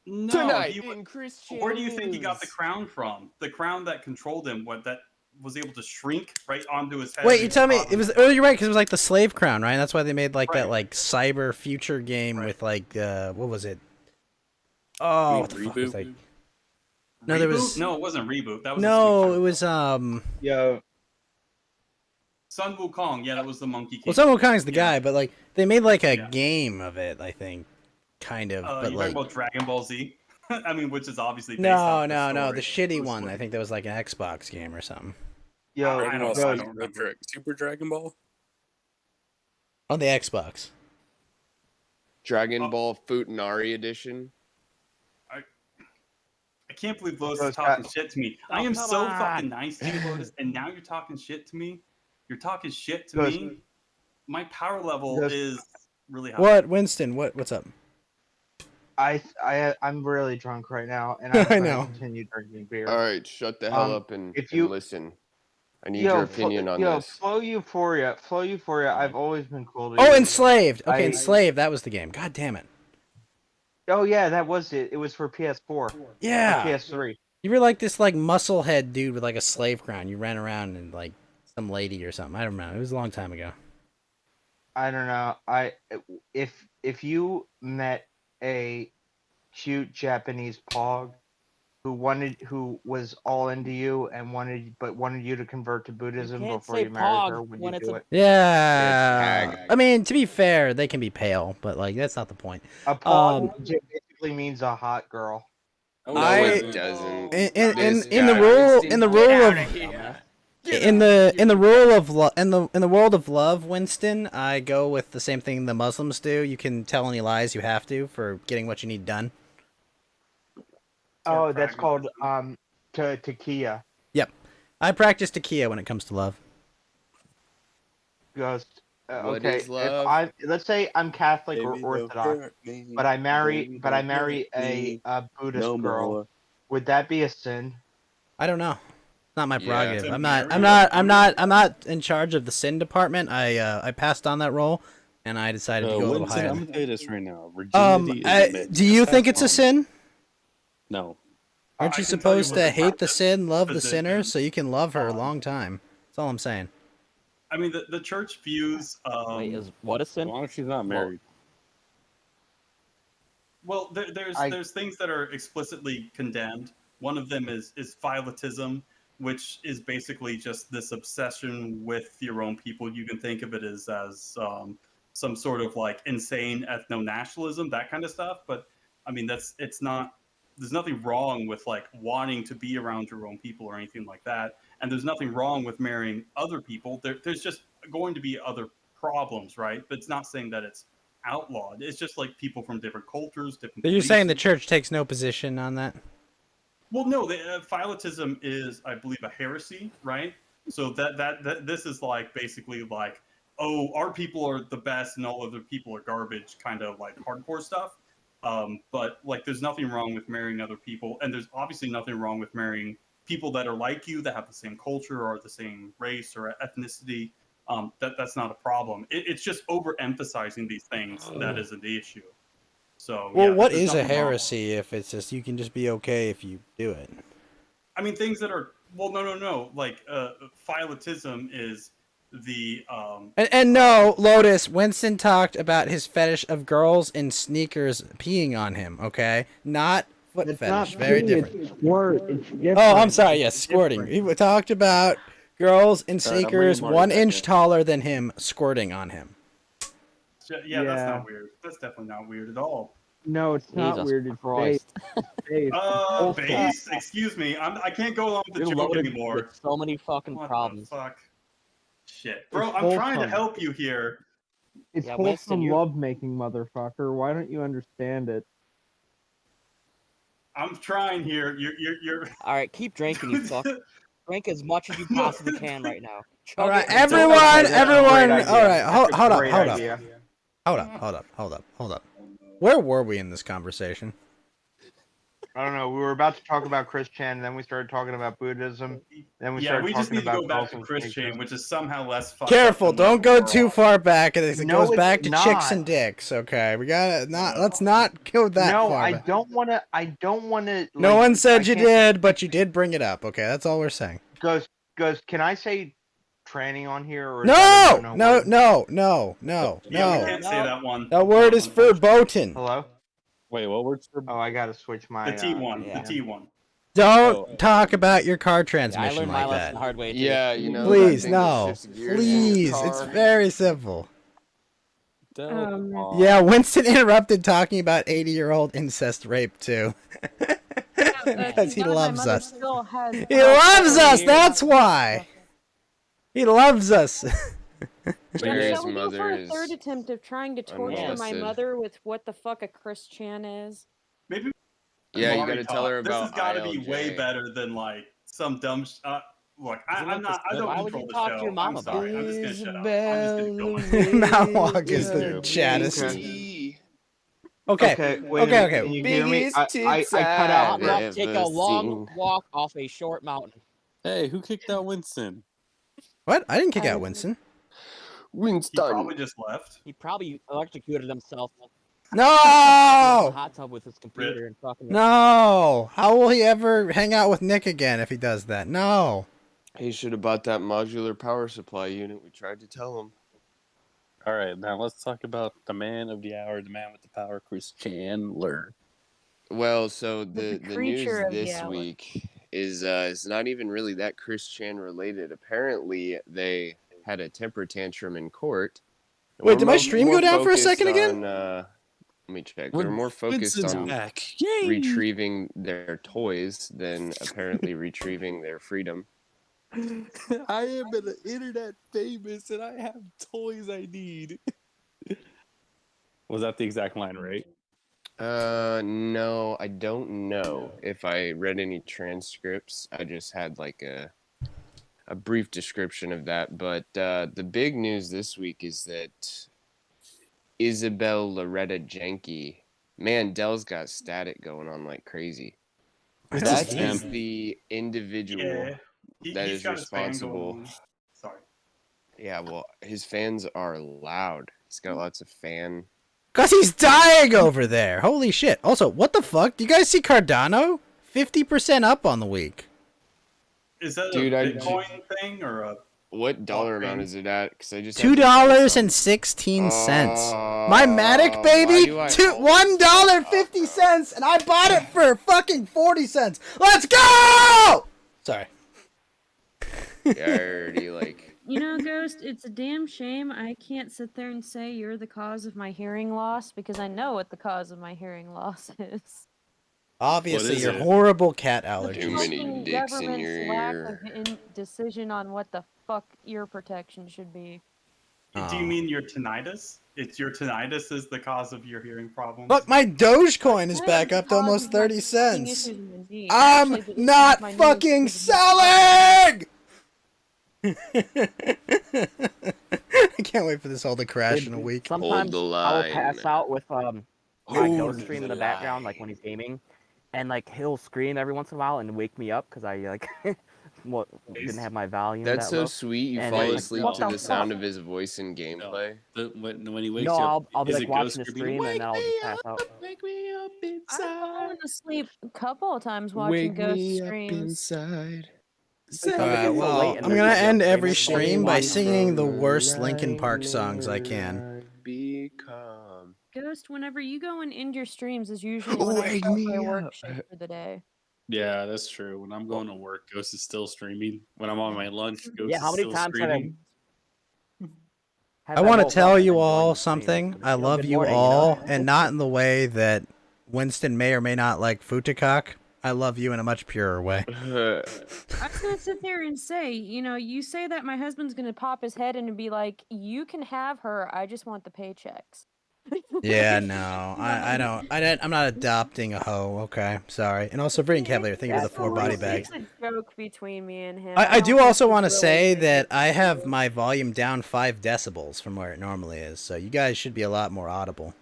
No, Tonight he, in Christian where do you think he got the news. crown from? The crown that controlled him, what that was able to shrink right onto his head. Wait, and you tell me cause it him- was? Oh, you're right, because it was like the slave crown, right? That's why they made like that Right. like cyber future game Right. with like what was it? You Oh, mean what the fuck was reboot? that? No, there Reboot? was No, it wasn't reboot. That was no. a It was Yo, Sun Wukong. Yeah, that was the Monkey King. Well, Sun Wukong's the Yeah. guy, but like they made like a Yeah. game of it. I think, kind of, but You're like talking about Dragon Ball Z? I mean, which is obviously based no, off no, the story. shitty It was one. I like- think there was like an Xbox game or something yo, I don't yo, remember. Super Dragon Ball? on the Xbox. Dragon Oh. Ball Futanari edition. I can't believe Lotus Yo, is talking Scott- shit to me. Oh, I am come so on. fucking nice to you, Lotus, and now you're talking shit to me. You're talking shit to Ghost- me. My power level Ghost- is really high. What, Winston? What's up? I'm really drunk right now, and I'm I gonna know. continue drinking beer. All right, shut the hell up and, if you- listen. I need your opinion on this. Flow Euphoria, I've always been cool to Oh, you. Enslaved. Okay, I- Enslaved. That was the game. God damn it. Oh yeah, that was it. It was for PS4, Yeah. PS3. You were like this like musclehead dude with like a slave crown. You ran around and like some lady or something. I don't remember. It was a long time ago. I don't know. If you met a cute Japanese pog, who was all into you and wanted you to convert to Buddhism can't before say you married pog her, would when you it's do a- it? Yeah. I mean, to be fair, they can be pale, but like that's not the point. A pog basically means a hot girl. Oh, No, it doesn't. In the world of love, Winston, I go with the same thing the Muslims do. You can tell any lies you have to for getting what you need done. Oh, that's called takia. Yep, I practice takia when it comes to love. Ghost. What Okay, is love? let's say I'm Catholic or Orthodox, but I marry a Buddhist girl. Would that be a sin? I don't know. It's not my prerogative. To I'm marry not in charge of the sin department. I passed on that role, and I decided to go a little Winston, higher. I'm gonna tell you this right now. Virginity is a myth. Do you Just think have it's a fun. sin? No. Aren't you I can tell you supposed what to the hate the church sin, love the position sinner, so you can love her a on- long time? That's all I'm saying. I mean, the church views. Wait, is what a As sin? long as she's not married. Well, there's things that are explicitly condemned. One of them is phyllotism, which is basically just this obsession with your own people. You can think of it as some sort of like insane ethno-nationalism, that kind of stuff. But I mean, it's not. There's nothing wrong with like wanting to be around your own people or anything like that. And there's nothing wrong with marrying other people. There's just going to be other problems, right? But it's not saying that it's outlawed. It's just like people from different cultures, different. So you're saying the beliefs. church takes no position on that? Well, no, phyllotism is, I believe, a heresy, right? So that this is like basically like, oh, our people are the best and all other people are garbage, kind of like hardcore stuff. But like, there's nothing wrong with marrying other people, and there's obviously nothing wrong with marrying people that are like you, that have the same culture or the same race or ethnicity. That's not a problem. It's just overemphasizing these things that isn't the issue. So Well, yeah, what there's is a nothing wrong. heresy if it's just you can just be okay if you do it? I mean, things that are no. Like phyllotism is the And no, Lotus, Winston talked about his fetish of girls in sneakers peeing on him, okay? Not foot It's fetish. not Very pee, different. It's squirt. It's different. Oh, I'm sorry. Yes, It's squirting. different. He talked about girls in I'm sneakers bringing Marty 1 back inch in. taller than him squirting on him. yeah, that's Yeah. not weird. That's definitely not weird at all. No, it's not Jesus weird. It's Christ. base. Base? Excuse me. I can't go along with the You're joke loaded anymore. with so many fucking What problems. the fuck? Shit, bro. It's I'm trying to wholesome. help you here. It's Yeah, Winston, wholesome you're- love-making, motherfucker. Why don't you understand it? I'm trying here. You're. All right, keep drinking, you fuck. Drink as much as you No, possibly can right now. Chug All right, it until- everyone, that's a everyone. great All idea. right, hold That's a up, great hold up. idea. Hold up. Where were we in this conversation? I don't know. We were about to talk about Christian, then we started talking about Buddhism. Then we Yeah, started we just talking need to about go back girls to and Christian, sneakers. which is somehow less fucked Careful, up than don't go whatever too we're far back. It No, goes it's back to chicks not. and dicks. Okay, we gotta not. Let's not go that No, far. I back. don't want to. I don't want to. No one said you did, but you did bring it up. Okay, that's all we're saying. Goes. Can I say tranny on here? Or is that a No, no-no word? no. Yeah, we can't say that one. That word is verboten. Hello. Wait, what word's for? Oh, I gotta switch my. The T1. yeah. The T1. Don't talk about your car Yeah, I transmission learned my like lesson the that. hard way. Too. Yeah, you know. Please, that thing that no. shifts gears in your Please, it's car. very simple. Aw. Yeah, Winston interrupted talking about 80-year-old incest rape too. Because he loves us. He loves us. That's why. He loves us. Mary's Shall we go mother for a is third attempt of trying to torture my unmolested. mother with what the fuck a Christian is? Maybe. Yeah, you Mari gotta tell her talk. This has about got to be ILJ. way better than like some dumb. Look, I'm not. I don't Why would control you the talk show. to your mom I'm about sorry. it? I'm just gonna shut up. I'm just gonna go. Mount is the chattest. Okay. Wait a minute, Can you hear me? I cut out. Mountain up, take a long walk off a short mountain. Hey, who kicked out Winston? What? I didn't kick out Winston. He probably just left. He probably electrocuted himself. in No! the hot tub with his computer and fucking. No! How will he ever hang out with Nick again if he does that? No! He should have bought that modular power supply unit. We tried to tell him. All right, now let's talk about the man of the hour, the man with the power, Chris Chandler. Well, so The the news creature of this reality. week is not even really that Chris Chan related. Apparently, they had a temper tantrum in court. And Wait, we're did my more, stream more go down for a focused second again? on. Let me check. They're more focused Winston's on back. Yay! retrieving their toys than apparently retrieving their freedom. I am an internet famous and I have toys I need. Was that the exact line, right? No, I don't know if I read any transcripts. I just had like a brief description of that. But the big news this week is that Isabel Loretta Jenke, man, Dell's got static going on like crazy. It's That his is fan. the individual Yeah, that he's is got his fan going responsible. on. Sorry. Yeah, well, his fans are loud. He's got lots of fan. Cause he's dying over there. Holy shit. Also, what the fuck? Do you guys see Cardano? 50% up on the week. Is that Dude, a Bitcoin thing or a? What dollar amount Blockchain? is it at? Because I just $2.16. My Matic, baby, $1.50, and I bought it for fucking 40 cents. Let's go! Sorry. Yeah, I already like. You know, Ghost, it's a damn shame I can't sit there and say you're the cause of my hearing loss because I know what the cause of my hearing loss is. Obviously, is your it? horrible cat Too allergies. many Fucking dicks in government's your lack ear. of indecision on what the fuck ear protection should be. Do you mean your tinnitus? It's your tinnitus is the cause of your hearing problems. Look, my Dogecoin is That back the up to cause almost of my 30 fucking cents. issues with my knee. I'm Actually, the issue with not my knee is fucking because of my selling! I can't wait for this all to crash in a week. Sometimes the I will line. pass out with my Hold ghost stream in the the background, line. like when he's gaming, and like he'll scream every once in a while and wake me up because I like didn't have my volume That's that so low. sient. You And fall it's like, asleep what to the the sound fuck? of his voice in gameplay. When he wakes No, you up, I'll be is like it watching the ghost screaming, stream and "Wake then I'll me just pass up, out. wake me up I've inside." fallen asleep a couple of times watching Wake ghost me up streams. inside. Because Alright, it gets so well, late and I'm there's gonna no end stream every is so stream by watch. singing the worst Linkin Park songs I can. Become. Ghost, whenever you go and end your streams is usually when I Wake start my me work up. shift for the day. Yeah, that's true. When I'm going to work, Ghost is still streaming. When I'm on my lunch, Ghost Yeah, how is many still times have streaming. I want to woke tell up and you then joined all the stream? something. I You know, love good you morning, all, know? and not in the way that Winston may or may not like Futakak. I love you in a much purer way. I was gonna sit there and say, you know, you say that my husband's gonna pop his head in and be like, "You can have her. I just want the paychecks." Yeah, no, I'm not adopting a hoe. Okay, sorry. And also, Brilliant Cavalier, thank you for the 4 body bags. It's a joke between me and him. I do don't also think want to he's say really that I thinking have through. my volume down 5 decibels from where it normally is, so you guys should be a lot more audible.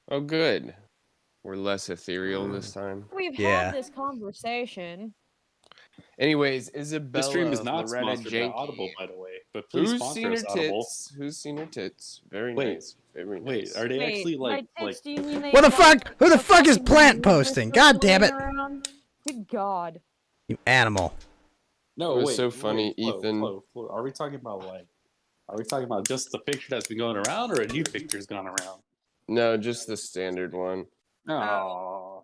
Oh, good. We're less ethereal this time. We've Yeah. had this conversation. Anyways, This Isabella stream is not Loretta sponsored by Jenke. Audible, by the way. But please Who's sponsor seen her us, Audible. tits? Who's seen her tits? Very Wait, nice. Very Wait, nice. are they Wait, actually my like tits, do you mean they What the got fuck? Who the a fuck is fucking plant needle posting? whisper God damn flying it! around? Good God. You animal. No, It was wait, so funny, Flo, Ethan. Flo, are we talking about just the picture that's been going around, or a new picture's gone around? No, just the standard one. Oh,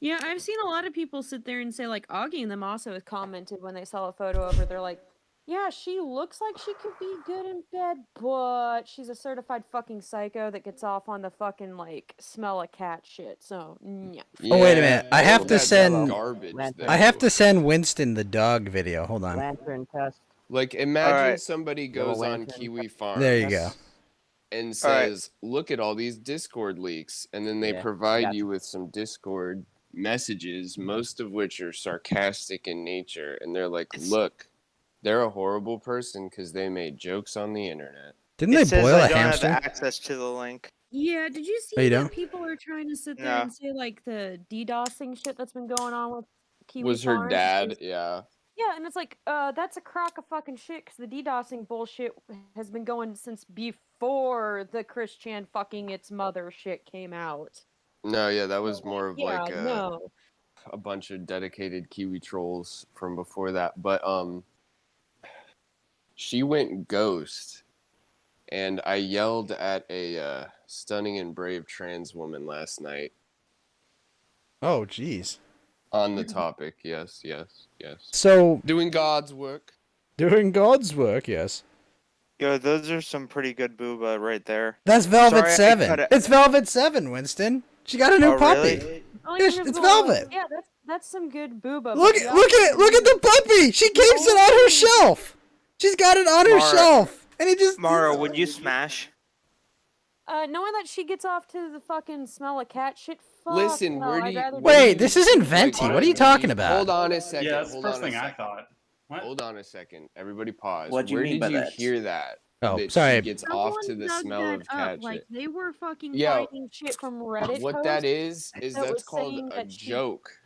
Yeah, I've seen a lot of people sit there and say, like, Augie and them also has commented when they saw a photo of her. They're like, yeah, she looks like she could be good in bed, but she's a certified fucking psycho that gets off on the fucking, like, smell a cat shit. So, yeah. Oh, wait a minute. I have to that's send. garbage. Lantern. I have to send Winston the dog video. Hold on. Lantern test. Like, imagine Alright. somebody Yellow goes on lantern. Kiwi Farms. There you go. And says, look at all these Discord leaks. And then they Yeah, provide gotcha. you with some Discord messages, most of which are sarcastic in nature. And they're like, look, they're a horrible person because they made jokes on the internet. Didn't It they says boil I a don't hamster? have access to the link. Yeah, did you Oh, you see that don't? people are trying to sit there No. and say, like, the DDoSing shit that's been going on with Kiwi Was her Farms dad? is- Yeah. Yeah, and it's like, that's a crock of fucking shit, because the DDoSing bullshit has been going since before the Chris Chan fucking its mother shit came out. No, yeah, that was more of Yeah, like no. a bunch of dedicated Kiwi trolls from before that. But she went ghost, and I yelled at a stunning and brave trans woman last night. Oh, jeez. On the topic, yes. So, Doing God's work. doing God's work, yes. Yo, those are some pretty good booba right there. That's Velvet Sorry, I 7. cut it- It's Velvet 7, Winston. She got a new Oh, puppy. really? It's Velvet. Yeah, that's some good booba. Look at it. Look at the puppy. She keeps it on her shelf. She's got it on her shelf. And he just Mara, would you smash? Knowing that she gets off to the fucking smell of cat shit. Fuck Listen, no, where do I'd you... rather Wait, do- this isn't Venti. What are you talking about? Hold on a second. Yeah, that's the hold first on a thing I second. thought. What? Hold on a second. Everybody pause. What do you Where mean did by you that? hear that? Oh, That sorry. She gets off to the Someone smell dug of that cat up. Like shit. they were fucking Yo, finding shit from Reddit. What that posts is that that's was called saying a that she- joke.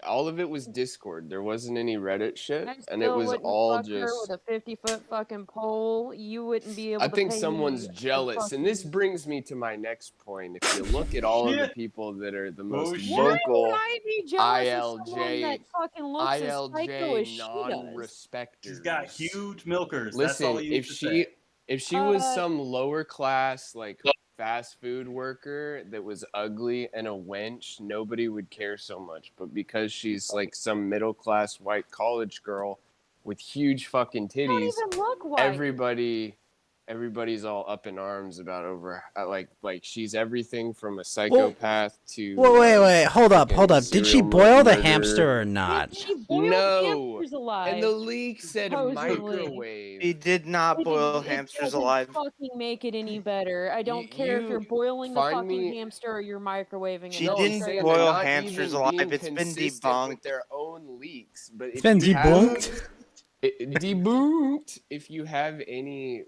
All of it was Discord. There wasn't any Reddit shit, I and it still was wouldn't all fuck her just... with a 50-foot fucking pole. You wouldn't be able I to think pay someone's me jealous, and this brings me to my next point. If you look at all of the Shit. people that are the most shit. Why would vocal I be jealous of someone ILJ that fucking looks as psycho ILJ as she does? non-respecters. She's got huge milkers. That's Listen, all you need if to she say. if she was Uh, some lower class like fast food worker that was ugly and a wench, nobody would care so much. But because she's like some middle class white college girl with huge fucking Don't titties, even look white. everybody's all up in arms about like she's everything from a psychopath to Well, wait. Hold up. Did she serial boil the murderer. hamster or not? She boiled No. hamsters alive. And the leak said Supposedly. microwave. He did not It boil didn't- hamsters it doesn't alive. fucking make it any better. I don't care if you you're boiling the find fucking me- hamster or you're microwaving it. She No, I'm didn't saying boil they're not hamsters even alive. being It's been consistent debunked. with their own leaks. But It's if been you have- debunked. debunked. If you have any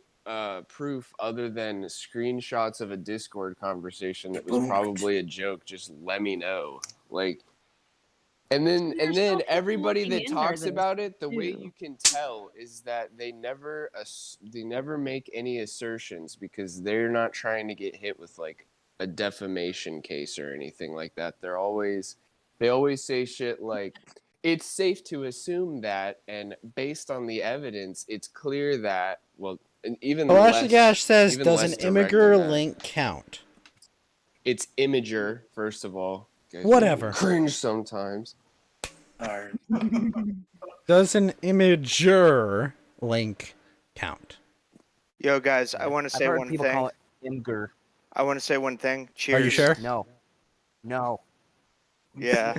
proof other than screenshots of a Discord conversation that was probably a joke, just let me know. Like, and then There's still people everybody looking that in there talks that about it, the way do. you can tell is that they never make any assertions because they're not trying to get hit with like a defamation case or anything like that. They always say shit like, it's safe to assume that, and based on the evidence, it's clear that, well, and even Gash says, even does less an direct imager than that. link count? It's imager, first of all. Guys, Whatever. Cringe sometimes. Alright. Does an imager link count? Yo, guys, I want to I've say heard one people thing. call it Imgur. I want to say one thing. Cheers. Are you sure? No. Yeah.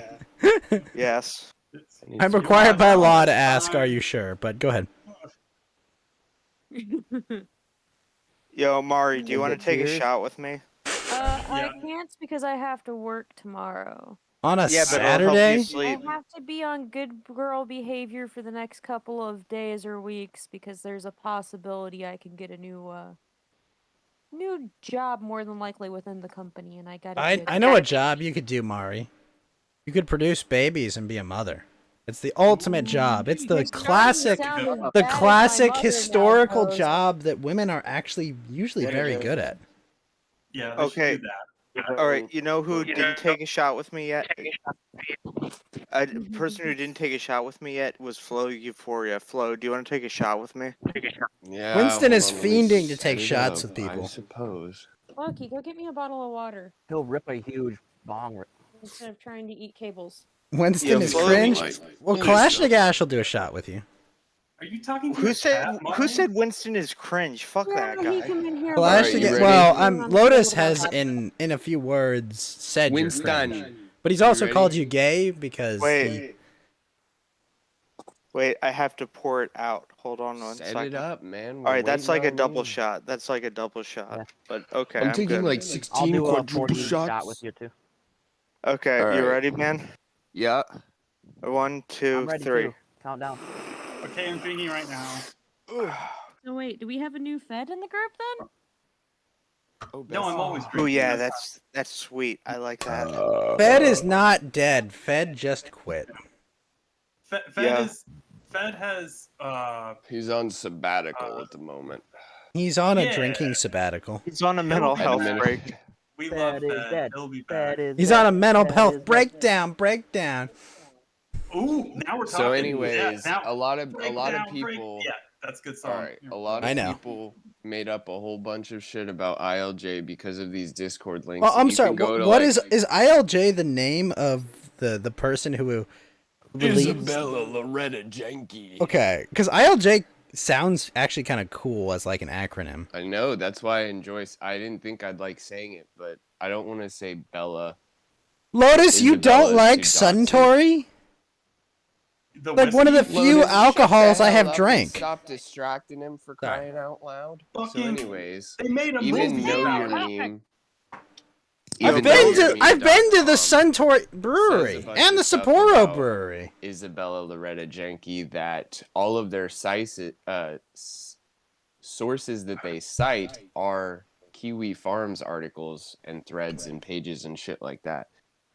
Yes. I'm required by law to ask, are you sure? But go ahead. Yo, Mari, do you Is want it to take a cheers? shot with me? I can't because I have to work tomorrow. On a Yeah, but it'll help you Saturday? sleep. I have to be on good girl behavior for the next couple of days or weeks because there's a possibility I can get a new job more than likely within the company, and I got. I know a job you could do, Mari. You could produce babies and be a mother. It's the ultimate job. It's the classic, historical job that women are actually usually very good at. Yeah, they Okay. should do that. All right, you know who didn't take a shot with me yet? A person who didn't take a shot with me yet was Flo Euphoria. Flo, do you want to take a shot with me? Yeah. Winston hold is on, let me fiending to take set it shots up, with people. I suppose. Lucky, go get me a bottle of water He'll rip a huge bong. instead of trying to eat cables. Winston Yeah, is Flo- cringe. Like, Well, please Kalashnikov will do a shot with you. Are you talking to Who your said cat, who Mari? said Winston is cringe? Fuck that he guy. come in here. Alright, with you Kalashnikov. ready? Well, Lotus has in a few words said you're Winston. cringe, but he's also ready? called you gay because Wait, I have to pour it out. Hold on one Set second. it up, man. All right, that's like a double shot. shot. That's like a double shot. Yeah. But okay, I'm I'm taking good. like I'll 16 do a quadruple 14 shots. shot with you too. Okay, All you right. ready, man? Yeah. 1, 2, I'm ready 3. too. Count down. Okay, I'm drinking right now. So wait, do we have a new Fed in the group then? Oh, No, I'm always drinking. Oh yeah, that's sweet. I like that. Fed is not dead. Fed just quit. Fed Yeah. has He's on sabbatical at the moment. He's on a Yeah. drinking sabbatical. He's on a mental At a health minute. break. we Fed love is Fed. dead. He'll be Fed back. is He's dead. on a mental Fed health is dead. breakdown. Ooh, now we're talking. So, anyways, yeah, now, a lot of break people. Yeah, that's a good song. All right, a lot I of know. people made up a whole bunch of shit about ILJ because of these Discord links. Oh, I'm You sorry. can go to, What like- is ILJ the name of the person who released Isabella Loretta Janky. Okay, because ILJ sounds actually kind of cool as like an acronym. I know, that's why I enjoy. I didn't think I'd like saying it, but I don't want to say Bella. Lotus, you don't Isabella's like too doxy. Suntory? The Like one of the whiskey? few Lotus, alcohols shut the I hell have up and drank. Stop distracting him for Sorry. crying out loud. Fucking- So, anyways, They made a even movie know about your it. meme. I've even know been your to I've been to the meme.com Suntory Brewery says a bunch and the of stuff Sapporo about Brewery. Isabella Loretta Janky that all of their sources that they cite are Kiwi Farms articles and threads and pages and shit like that.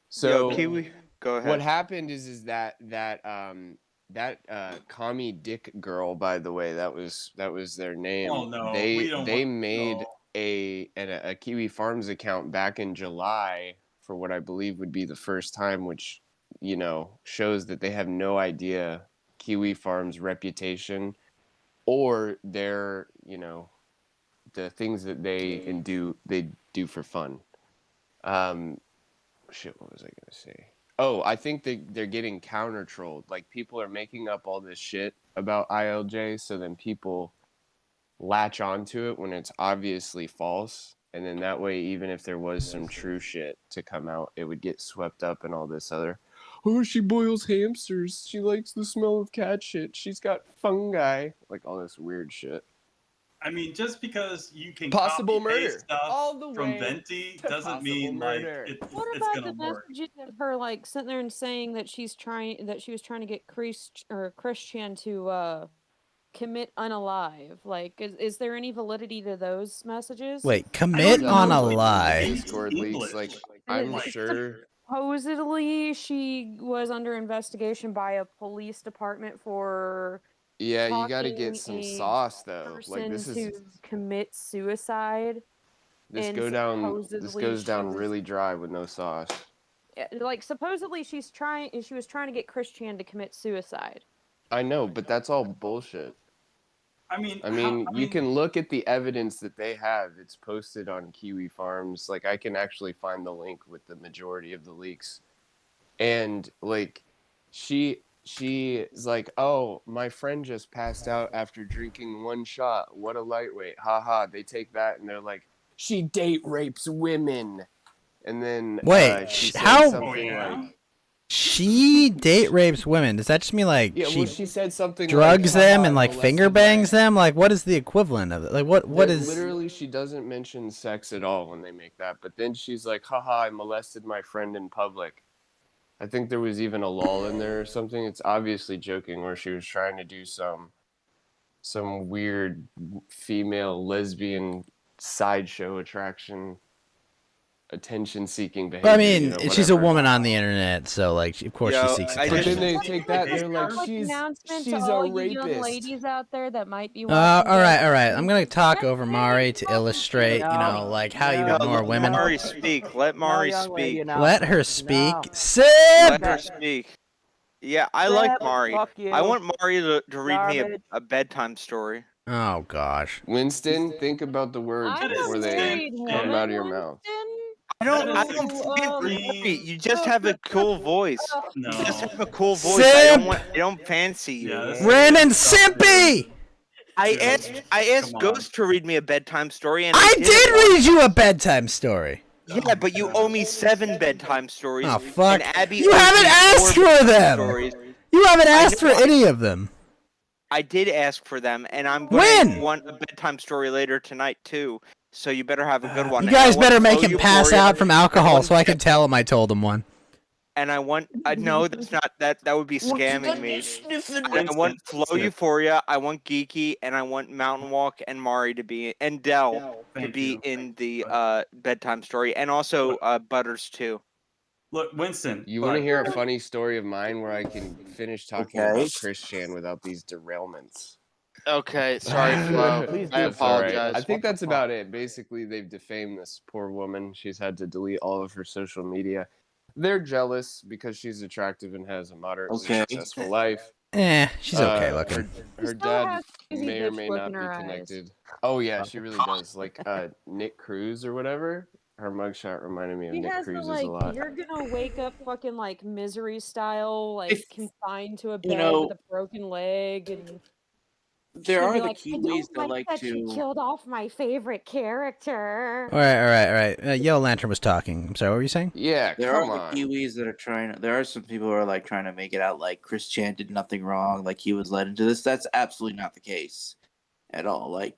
So Yo, Kiwi, go ahead. what happened is that commie dick girl, by the way, that was their name. Oh, no, we don't They want- made no. a Kiwi Farms account back in July for what I believe would be the first time, which, you know, shows that they have no idea Kiwi Farms' reputation or their, you know, the things that they do for fun. Shit, what was I gonna say? Oh, I think they're getting counter trolled. Like, people are making up all this shit about ILJ, so then people latch onto it when it's obviously false, and then that way, even if there was some true shit to come out, it would get swept up in all this other, oh, she boils hamsters, she likes the smell of cat shit, she's got fungi, like all this weird shit. I mean, just because you can Possible copy paste murder. stuff All the from way Venti to doesn't possible mean murder. like What it's about gonna the work. messages of her like sitting there and saying that she was trying to get Christian to commit unalive? Like, is there any validity to those messages? Wait, commit even on know a what lie. Discord leaks, like, I'm Like, sure. Supposedly, she was under investigation by a police department for Yeah, you got to talking get some a sauce though. Like, person this to is commit suicide. this and goes supposedly she down was- really dry with no sauce. Like, supposedly she was trying to get Christian to commit suicide. I know, but that's all bullshit. I mean, You can look at the evidence that they have. It's posted on Kiwi Farms. Like, I can actually find the link with the majority of the leaks. And like, she is like, oh, my friend just passed out after drinking one shot. What a lightweight. Haha. They take that and they're like, she date rapes women. And then Wait, she said how- something like, She date rapes women. Does that just mean like yeah, she well, she said something drugs like, them "Haha, and like molested finger my-" bangs them? Like, what is the equivalent of it? Like, what That is? literally, she doesn't mention sex at all when they make that, but then she's like, haha, I molested my friend in public. I think there was even a lull in there or something. It's obviously joking, where she was trying to do some weird female lesbian sideshow attraction, attention seeking behavior. I mean, you know, she's a whatever. woman on the internet, so like, of course Yo, she seeks I But attention. then they take that and they're like, Quick she's announcement to a all you young rapist. ladies out there that might be All watching. right. I'm gonna talk over Mari to illustrate, you know, like how you No, ignore let women. Mari speak. Let Mari speak. Let her speak. Let Sip. her speak. Yeah, I like Mari. fuck you. I want Mari to read me Garbage. a bedtime story. Oh gosh. Winston, think about the words I'm before a they married come woman, out of your mouth. I don't That is fucking extreme. worry. You just have a cool voice. No. You just have a cool voice. I Simp! don't fancy you. Yeah, this- Renan Simpy. I Dude, asked come on. Ghost to read me a bedtime story, and I he did it. read you a bedtime story. Yeah, but you owe me 7 bedtime stories. Oh fuck! And Abby You owes haven't me asked 4 for bedtime them. stories. You haven't asked for know. any of them. I did ask for them, and I'm going When? to want a bedtime story later tonight too. So you better have a good one. You And I guys want better make Flow him pass Euphoria, out from alcohol one so I can tell him I told him one. And I want. No, that's not. That would be scamming me. And I want Flow Sniff. Euphoria. I want Geeky, and I want Mountain Walk and Mari to be and Dell to Thank be you. in the bedtime story, and also Butters too. Look, Winston. You want to but- hear a funny story of mine where I can finish talking about Christian without these derailments? Okay, sorry, Flo. Please I do. That's all right. apologize. I think that's about it. Basically, they've defamed this poor woman. She's had to delete all of her social media. They're jealous because she's attractive and has a moderately successful life. She's okay looking. Her still dad has crazy may or bitch may look not in be her eyes. connected. Oh yeah, she really does. Like Nick Cruz or whatever. her mugshot reminded me of He Nick has the Cruz's like, a lot. you're gonna wake up fucking like Misery style, like If- confined to a you bed with know, a broken leg, and she's There gonna are be the like, I Kiwis don't that like like that she to. killed off my favorite character. All right. Yellow Lantern was talking. I'm sorry, what were you saying? Yeah, There come are on. the Kiwis that are trying. There are some people who are like trying to make it out like Chris Chan did nothing wrong, like he was led into this. That's absolutely not the case at all. Like,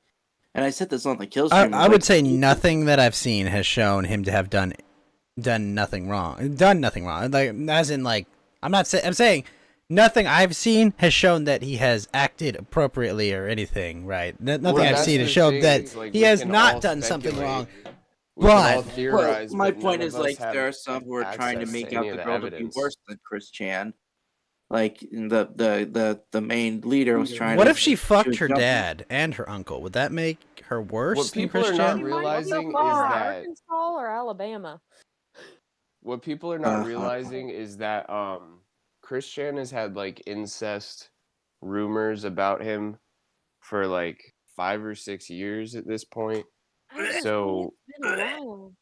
and I said this on the kill stream. I would say nothing that I've seen has shown him to have done nothing wrong. Done nothing wrong. Like, as in, like, I'm saying nothing I've seen has shown that he has acted appropriately or anything, right? Nothing Well, I've that's seen the has shown thing, that is, like, he we has can not all done something speculate. wrong. We can all But theorize, my but point none is of us like have there are some who are trying to access make to out any the of the girl to be evidence. worse than Chris Chan. Like the main leader was trying. what to, if she fucked was her jumping- dad and her uncle? Would that make her worse What than people are Christian? not She might be realizing from is that Arkansas or Alabama. what people are not Uh-huh. realizing is that Christian has had like incest rumors about him for like 5 or 6 years at this point. I just So, think it's been a while.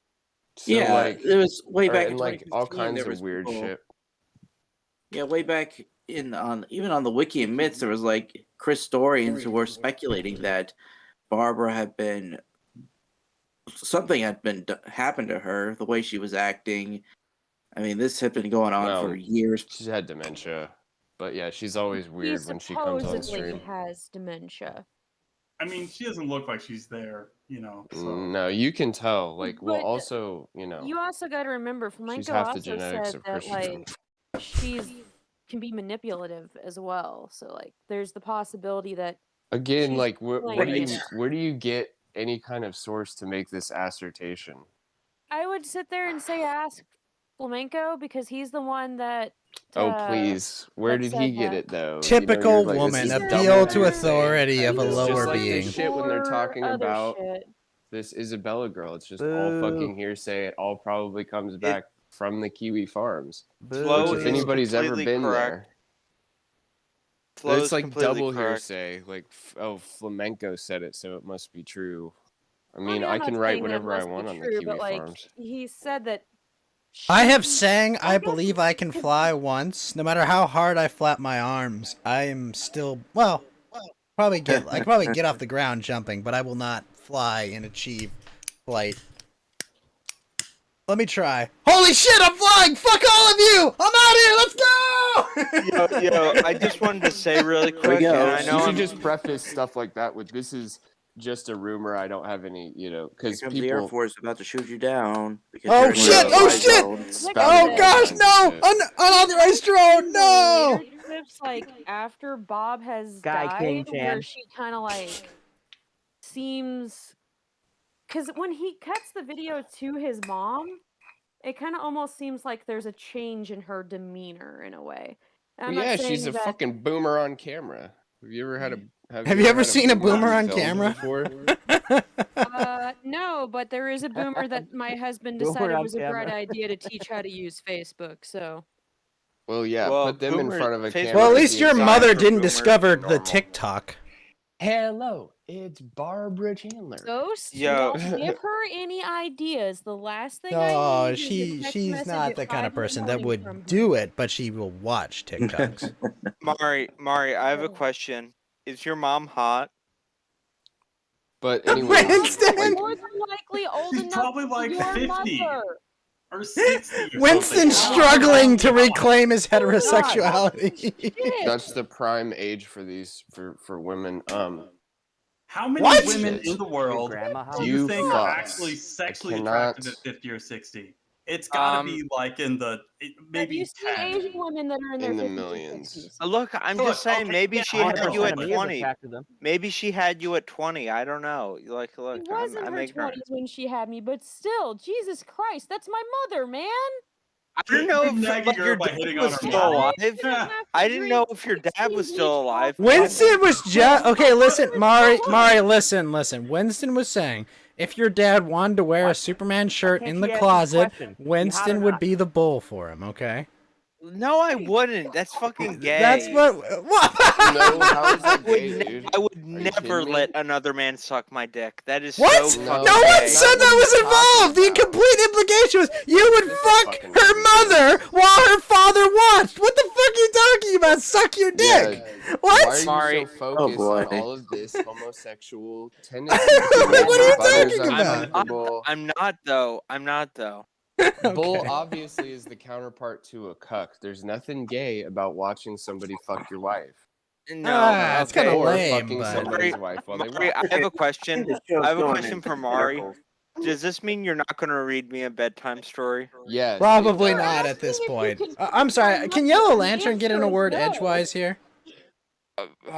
Yeah, like, it was way back in and like all 2015, kinds there of was weird people- shit. Yeah, way back even on the wiki admits there was like Christorians who were speculating that Barbara had been something had been happened to her, the way she was acting. I mean, this had been going on for Well, years. She's had dementia, but yeah, she's always weird He when she comes on supposedly stream. has dementia. I mean, she doesn't look like she's there, you know. So. No, you can tell. Like, well, But also, you know, You also got to remember, she's Flamenco half the also genetics said of that Christian. like she's can be manipulative as well. So like, there's the possibility that Again, she's like, where do you playing. where do you get any kind of source to make this assertion? I would sit there and say ask Flamenco because he's the one that. Oh, please, where that did said he get that. it though? Typical you're like, this woman, is Either appeal double to hearsay. authority of a It's lower just like being. the shit when they're Or talking other about shit. this Isabella girl. It's just all fucking hearsay. It all probably comes back from the Kiwi farms. Flo Which, if is anybody's ever completely been correct. there, Flo it's is like completely double correct. hearsay. Like, oh, Flamenco said it, so it must be true. I I mean, mean, I I'm can not write saying that whatever I must be want on the true, Kiwi but like farms. he said that. I have she- sang I guess believe I can fly once. No matter how hard I flap my arms, I am still I could probably get off the ground jumping, but I will not fly and achieve flight. Let me try. Holy shit, I'm flying! Fuck all of you! I'm out here, let's go! Yo, I just wanted to say really quick, go. and I You know should I'm just preface stuff like that with, this is just a rumor. I don't have any, Here because comes the Air people... Force about to shoot you down. because Oh you're in shit, the oh fly shit! zone. spouting Oh all gosh, kinds of no! shit. Unauthorized drone, no! Later clips, like after Bob has Guy King died, where Chan. she kind of like seems, because when he cuts the video to his mom, it kind of almost seems like there's a change in her demeanor in a way. And I'm Well, not yeah, saying she's a that, fucking boomer on camera. Have you ever had a... Have you ever had seen a boomer be on filmed camera? Before? No, but there is a boomer that my husband Boomer decided on was a bright camera. idea to teach how to use Facebook. So Well, yeah, Well, put them in boomer- front of a Facebook camera. Well, at is least your designed mother for didn't boomers discover to the normal. TikTok. Hello, it's Barbara Chandler. Ghost, Yo. don't give her any ideas. The last thing I No, need is a text she's message not at the kind 5 of in the person that morning would from her. do it, but she will watch TikToks. Mari, I have a question. Is your mom hot? But anyway, Winston! like, More than likely old She's enough probably to be like your 50. mother. Or 60 or Winston's something. struggling to Come on. reclaim his God, heterosexuality. Shit. that's the prime age for these for women. How many What? women in the world grandma how do you You think are fucks. actually sexually I attracted cannot- at 50 or 60? It's gotta Um, be like in the Have maybe you seen 10. Asian women that are in their In the 50s or millions. 60s? Look, I'm Look, just saying, okay, maybe yeah, she I had know, you I at know. 20. attracted them. Maybe she had you at 20. I don't know. Look, She was in I'm her ignorant. 20s when she had me, but still, Jesus Christ, that's my mother, man. I didn't know You're if nagging like, her your by dad hitting was on her still mom. alive. You don't have to I didn't drink know if your dad 16 was still bleach alive. Winston was just okay. Listen, Mari, Winston- listen. Winston was saying if your dad wanted to wear a Superman shirt can't in she the ask me a closet, question? You hot or Winston would not? be the bull for him. Okay. No, I wouldn't. That's fucking gay. That's what. No, how is that I would, gay, dude? I would Are you never kidding me? let another man suck my dick. That is What? so No fucking No, one gay. that's said not that what was he's talking involved. The about. complete implication was you would This is fuck fucking her ridiculous. mother while her father watched. What the fuck are you talking about? Suck your dick. Yeah, What? why are you Mari. so focused on boy. all of this homosexual tendencies Like, to make what are you Butters talking about? uncomfortable? I'm not though. I'm not though. Bull Okay. obviously is the counterpart to a cuck. There's nothing gay about watching somebody fuck your wife. No. It's kind of Or lame, fucking but somebody's wife while they Mari, watch. I have a I question. think the show's I have a going question in for Mari. circles. Does this mean you're not going to read me a bedtime story? Yes, probably it does. not at this Asking if you point. can I'm sorry. find Can much Yellow of an Lantern get in a answer is word no. edgewise here? But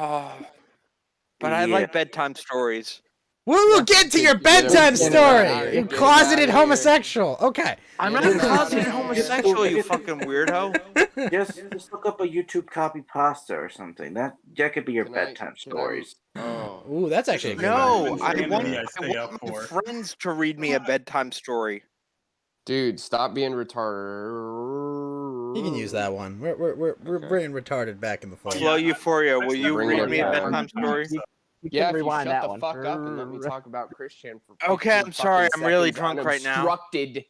I Yeah. like bedtime stories. We'll get to your Get him- bedtime get him story. outta here. You Get him closeted outta here. homosexual. Okay. I'm Get not him outta closeted here. homosexual, you fucking weirdo. Just look up a YouTube copy pasta or something. That could be your Can I- bedtime can I- stories. Oh, Ooh, that's actually a good No, one. I Insanity want, I I stay up want my for. friends to read me a bedtime story. dude, stop being retarded. You can use that one. We're Okay. bringing retarded back in the fold. Flow Euphoria, will you Bring read it me a back. bedtime story? You Yeah, can if you rewind shut that the one. fuck up and let me talk about Christian for Okay, 15 I'm sorry, fucking I'm really seconds drunk right now. unobstructed.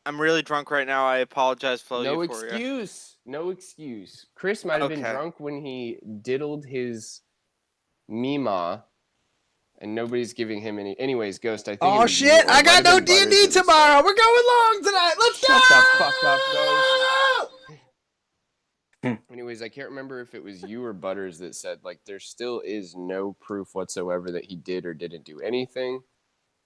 I'm really drunk right now. I apologize, Flow No Euphoria. excuse. No excuse. Chris might have been Okay. drunk when he diddled his Mima, and nobody's giving him any. Anyways, Ghost, I think. it Oh was you, shit! or I it might got have no been D&D Butters that said- tomorrow. We're going long tonight. Let's Shut go. the fuck up, Ghost. Anyways, I can't remember if it was you or Butters that said, like, there still is no proof whatsoever that he did or didn't do anything,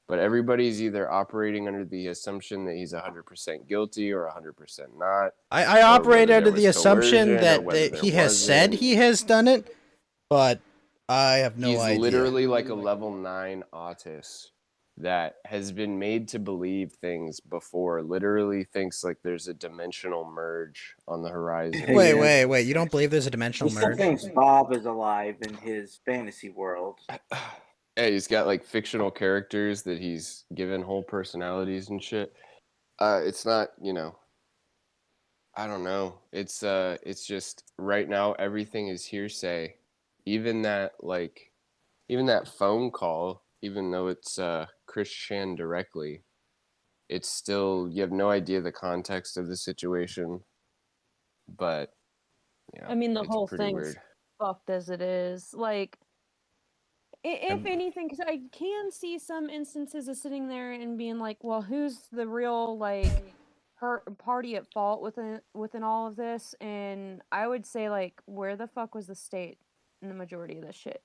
but everybody's either operating under the assumption that he's 100% guilty or 100% not. I or operate whether under there the was assumption coercion or that whether there he has said wasn't. he has done it, but I have no He's idea. literally like a level 9 autist that has been made to believe things before, literally thinks like there's a dimensional merge on the horizon. Wait. You don't believe there's a He dimensional still merge? thinks Bob is alive in his fantasy world. Yeah, he's got like fictional characters that he's given whole personalities and shit. It's not, I don't know. It's just right now everything is hearsay. Even that phone call, even though it's Chris Chan directly, it's still, you have no idea the context of the situation. But yeah, I mean, the it's whole pretty thing's weird. fucked as it is. Like, if anything, because I can see some instances of sitting there and being like, well, who's the real, like, party at fault within all of this? And I would say, like, where the fuck was the state in the majority of this shit?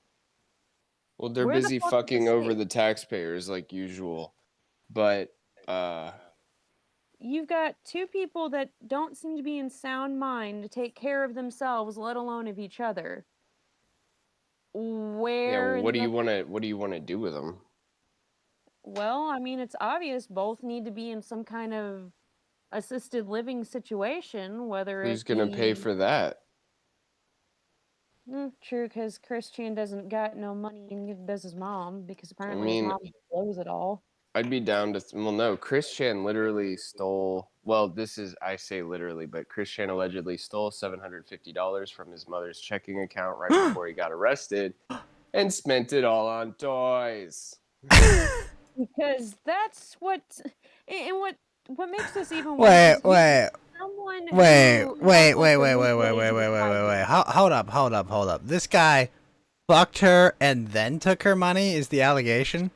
Well, they're Where the busy fuck is the fucking over state? the taxpayers like usual. But You've got two people that don't seem to be in sound mind to take care of themselves, let alone of each other. Where? yeah, what do in you the- want to do with them? Well, I mean, it's obvious both need to be in some kind of assisted living situation, whether Who's it gonna pay be- for that? True, because Chris Chan doesn't got no money, and neither does his mom, because apparently mean- his mom blows it all. I'd be down to. Well, no, Chris Chan literally stole. Well, I say literally, but Chris Chan allegedly stole $750 from his mother's checking account right before he got arrested, and spent it all on toys. Because that's what, and what makes this even Wait. worse. is someone who Wait. not like the Wait. Hold up. This guy fucked her and then took her money is the allegation?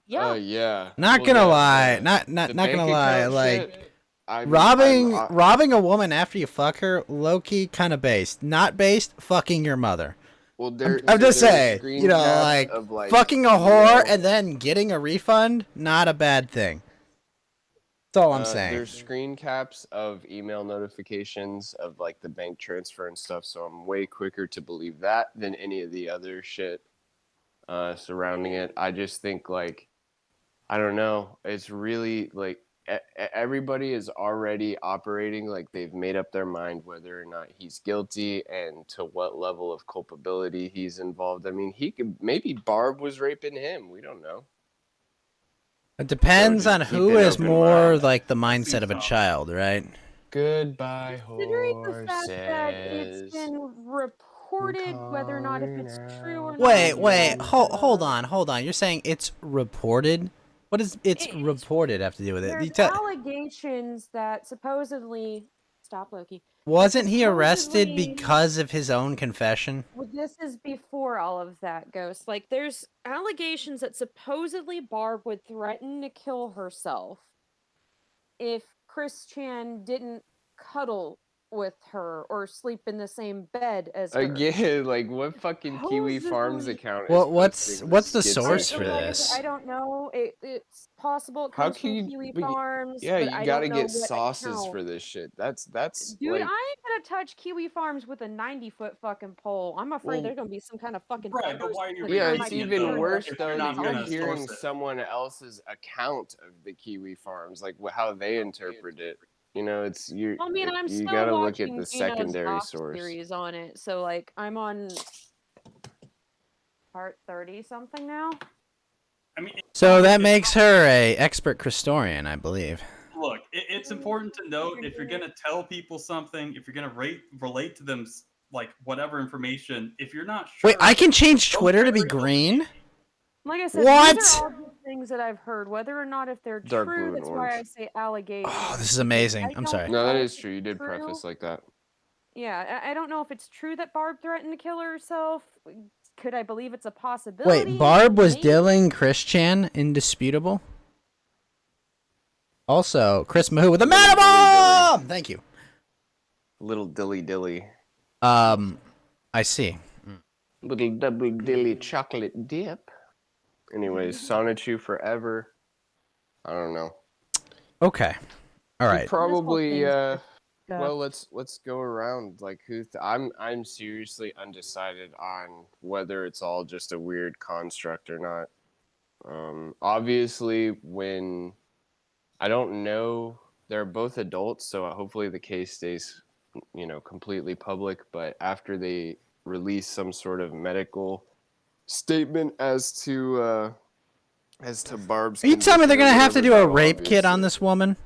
Yeah. Yeah. Not Well, gonna the- lie. the- Not the gonna bank lie. account Like shit, I'm- robbing a woman after you fuck her, low key kind of based. Not based. Fucking your mother. Well, I'm just there's saying. screen You know, caps like of, like, fucking a whore email- and then getting a refund. Not a bad thing. That's all I'm saying. There's screen caps of email notifications of like the bank transfer and stuff, so I'm way quicker to believe that than any of the other shit surrounding it. I just think like, I don't know. It's really like everybody is already operating like they've made up their mind whether or not he's guilty and to what level of culpability he's involved. I mean, maybe Barb was raping him. We don't know. It depends So on just who keep an is open more mind. like the mindset of a child, right? Goodbye, Considering the fact that it's horses. been reported, whether or not if it's true or not. Wait, that, hold on. You're saying it's reported? What does it's reported have to do with it? There's You tell- allegations that supposedly, stop Loki. Wasn't he arrested supposedly- because of his own confession? Well, this is before all of that, Ghost. Like, there's allegations that supposedly Barb would threaten to kill herself if Chris Chan didn't cuddle with her or sleep in the same bed as her. Again, like what fucking Kiwi Farms Supposedly- account is Well, posting what's the skits source and for shit? Like I this? said, I don't know. It's possible it How comes can from you- Kiwi but Farms, Yeah, but you I gotta don't know get what sauces account. for this shit. That's Dude, like, I ain't gonna touch Kiwi Farms with a 90-foot fucking pole. I'm afraid Well, there's gonna be some kind of fucking Right, but peppers why are you the yeah, time it's I releasing it, get even though, there. worse if though you're that not you're gonna hearing source it? someone else's account of the Kiwi Farms, like how they interpret it. You know, it's you. I mean, I'm You still gotta look at watching the Gino's secondary doc source. series on it, so like I'm on part 30 something now. I mean, So that makes her a expert Christorian, I believe. look, it's important to note if you're gonna tell people something, if you're gonna relate to them like whatever information, if you're not sure. Wait, I can change don't Twitter to try be green? Like I said, What? these are all just things that I've heard. Whether or not if they're Dark true, blue and that's why I orange. say allegations. Oh, this is because amazing. I I'm don't sorry. No, that know is if true. You it's did true. preface like that. Yeah, I don't know if it's true that Barb threatened to kill herself. Could I believe it's a possibility? Wait, Barb was Maybe. dilling Chris Chan, indisputable. Also, Chris Mahoo with a Little dilly Manabomb! Thank you. Little dilly dilly. I see. Little double dilly chocolate dip. Anyways, Sonichu forever. I don't know. Okay. All right. Probably. thing's Well, let's go around. Like I'm seriously undecided on whether it's all just a weird construct or not. Obviously, when I don't know, they're both adults, so hopefully the case stays, completely public. But after they release some sort of medical statement as to Barb's, Are you telling me they're condition or gonna have to whatever, do a that'll rape kit on obviously- this woman?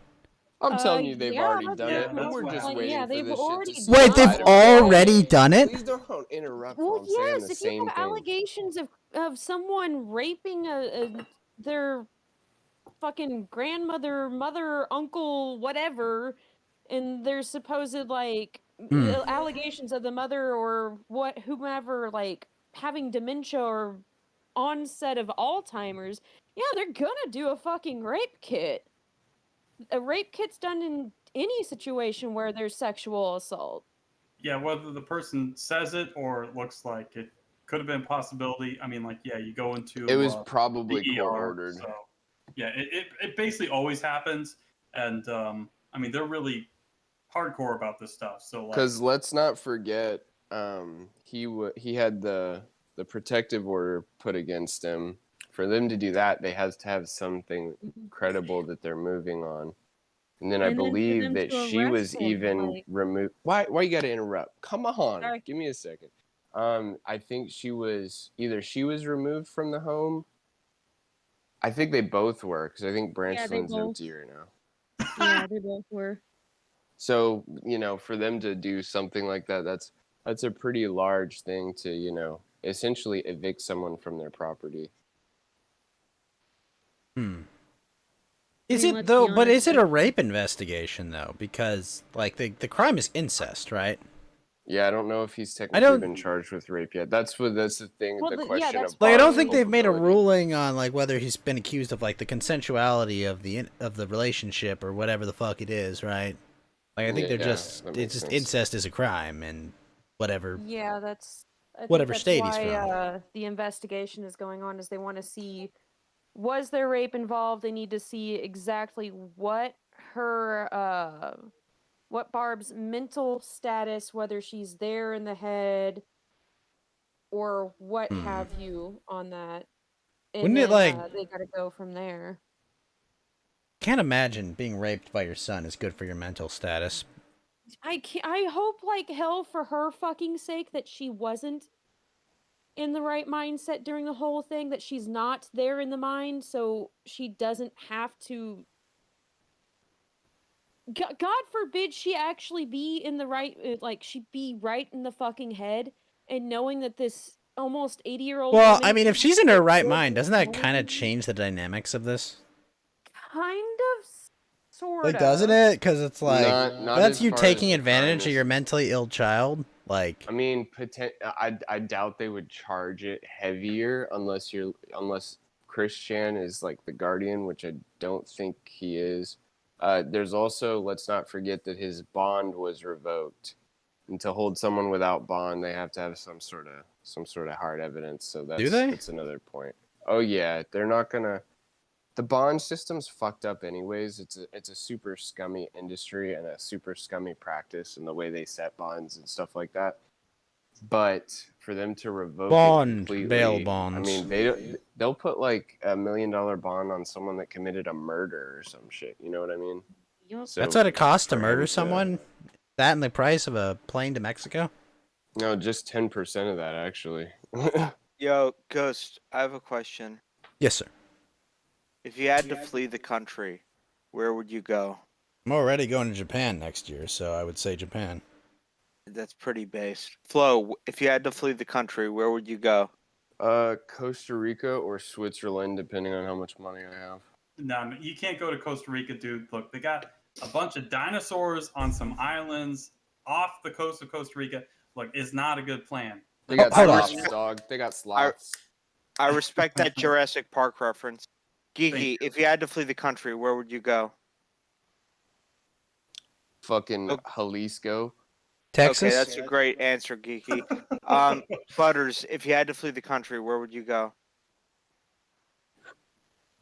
I'm telling you, they've yeah, already that's done yeah, it, and that's we're what just happened. waiting Yeah, for they've this shit already to done Wait, it. they've solidify. already done it? Please don't interrupt Well, while I'm saying yes. the If you same have thing. allegations of someone raping their fucking grandmother, mother, uncle, whatever, and there's supposed like allegations of the mother or whomever like having dementia or onset of Alzheimer's, yeah, they're gonna do a fucking rape kit. A rape kit's done in any situation where there's sexual assault. Yeah, whether the person says it or it looks like it could have been a possibility. I mean, like, yeah, you go into It was the probably ER, court ordered. So, yeah, it basically always happens, and I mean, they're really hardcore about this stuff. So, like, Because let's not forget, he had the protective order put against him. For them to do that, they have to have something credible that they're moving on. And then I And then for believe them that to she was arrest him, even like- removed. Why you got to interrupt? Come on, Sorry. give me a second. I think she was removed from the home. I think they both were, because I think Branchland's both. empty right now. Yeah, they both were. So, for them to do something like that, that's a pretty large thing to, essentially evict someone from their property. Is mean, it let's though? be But honest, is it a like- rape investigation though? Because like the crime is incest, right? Yeah, I don't know if he's don't- technically been charged with rape yet. That's the thing, Well, the yeah, question that's of Like I don't Barb's think they've made a culpability. ruling on like whether he's been accused of like the consensuality of the relationship or whatever the fuck it is, right? Like I think they're Yeah, just that it's makes just sense. incest is a crime and whatever. Yeah, that's I think Whatever that's state he's why, from. the investigation is going on is they want to see was there rape involved. They need to see exactly what her what Barb's mental status, whether she's there in the head or what have you on that. And Wouldn't it, then, like- they gotta go from there. Can't imagine being raped by your son is good for your mental status. I hope like hell for her fucking sake that she wasn't in the right mindset during the whole thing, that she's not there in the mind, so she doesn't have to God forbid she actually be in the right, like she be right in the fucking head, and knowing that this almost 80-year-old Well, woman I mean, if is she's in her right capable mind, doesn't that of kind of knowing- change the dynamics of this? kind of, sort Like, of. doesn't it? Because it's like Not that's as you far as taking the advantage crime of your is- mentally ill child. Like, I mean, I doubt they would charge it heavier unless Christian is like the guardian, which I don't think he is. There's also, let's not forget that his bond was revoked, and to hold someone without bond, they have to have some sort of hard evidence. So that's another point. Oh yeah, they're not gonna. The bond system's fucked up anyways. It's a super scummy industry and a super scummy practice in the way they set bonds and stuff like that. But for them to revoke Bond, it completely, bail bonds. I mean, they'll put like $1 million bond on someone that committed a murder or some shit. You know what I mean? So that's what it costs to for him murder someone. That and the price of a plane to Mexico. No, just 10% of that actually. Yo, Ghost, I have a question. Yes, sir. If you had to flee the country, where would you go? I'm already going to Japan next year, so I would say Japan. That's pretty based. Flo, if you had to flee the country, where would you go? Costa Rica or Switzerland, depending on how much money I have. No, you can't go to Costa Rica, dude. Look, they got a bunch of dinosaurs on some islands off the coast of Costa Rica. Look, it's not a good plan. They got hold on. sloths, dog. They got sloths. I respect that Jurassic Park reference. Geeky, if you had to flee the country, where would you go? Fucking Jalisco. Texas. Okay, that's a great answer, Geeky. Butters, if you had to flee the country, where would you go?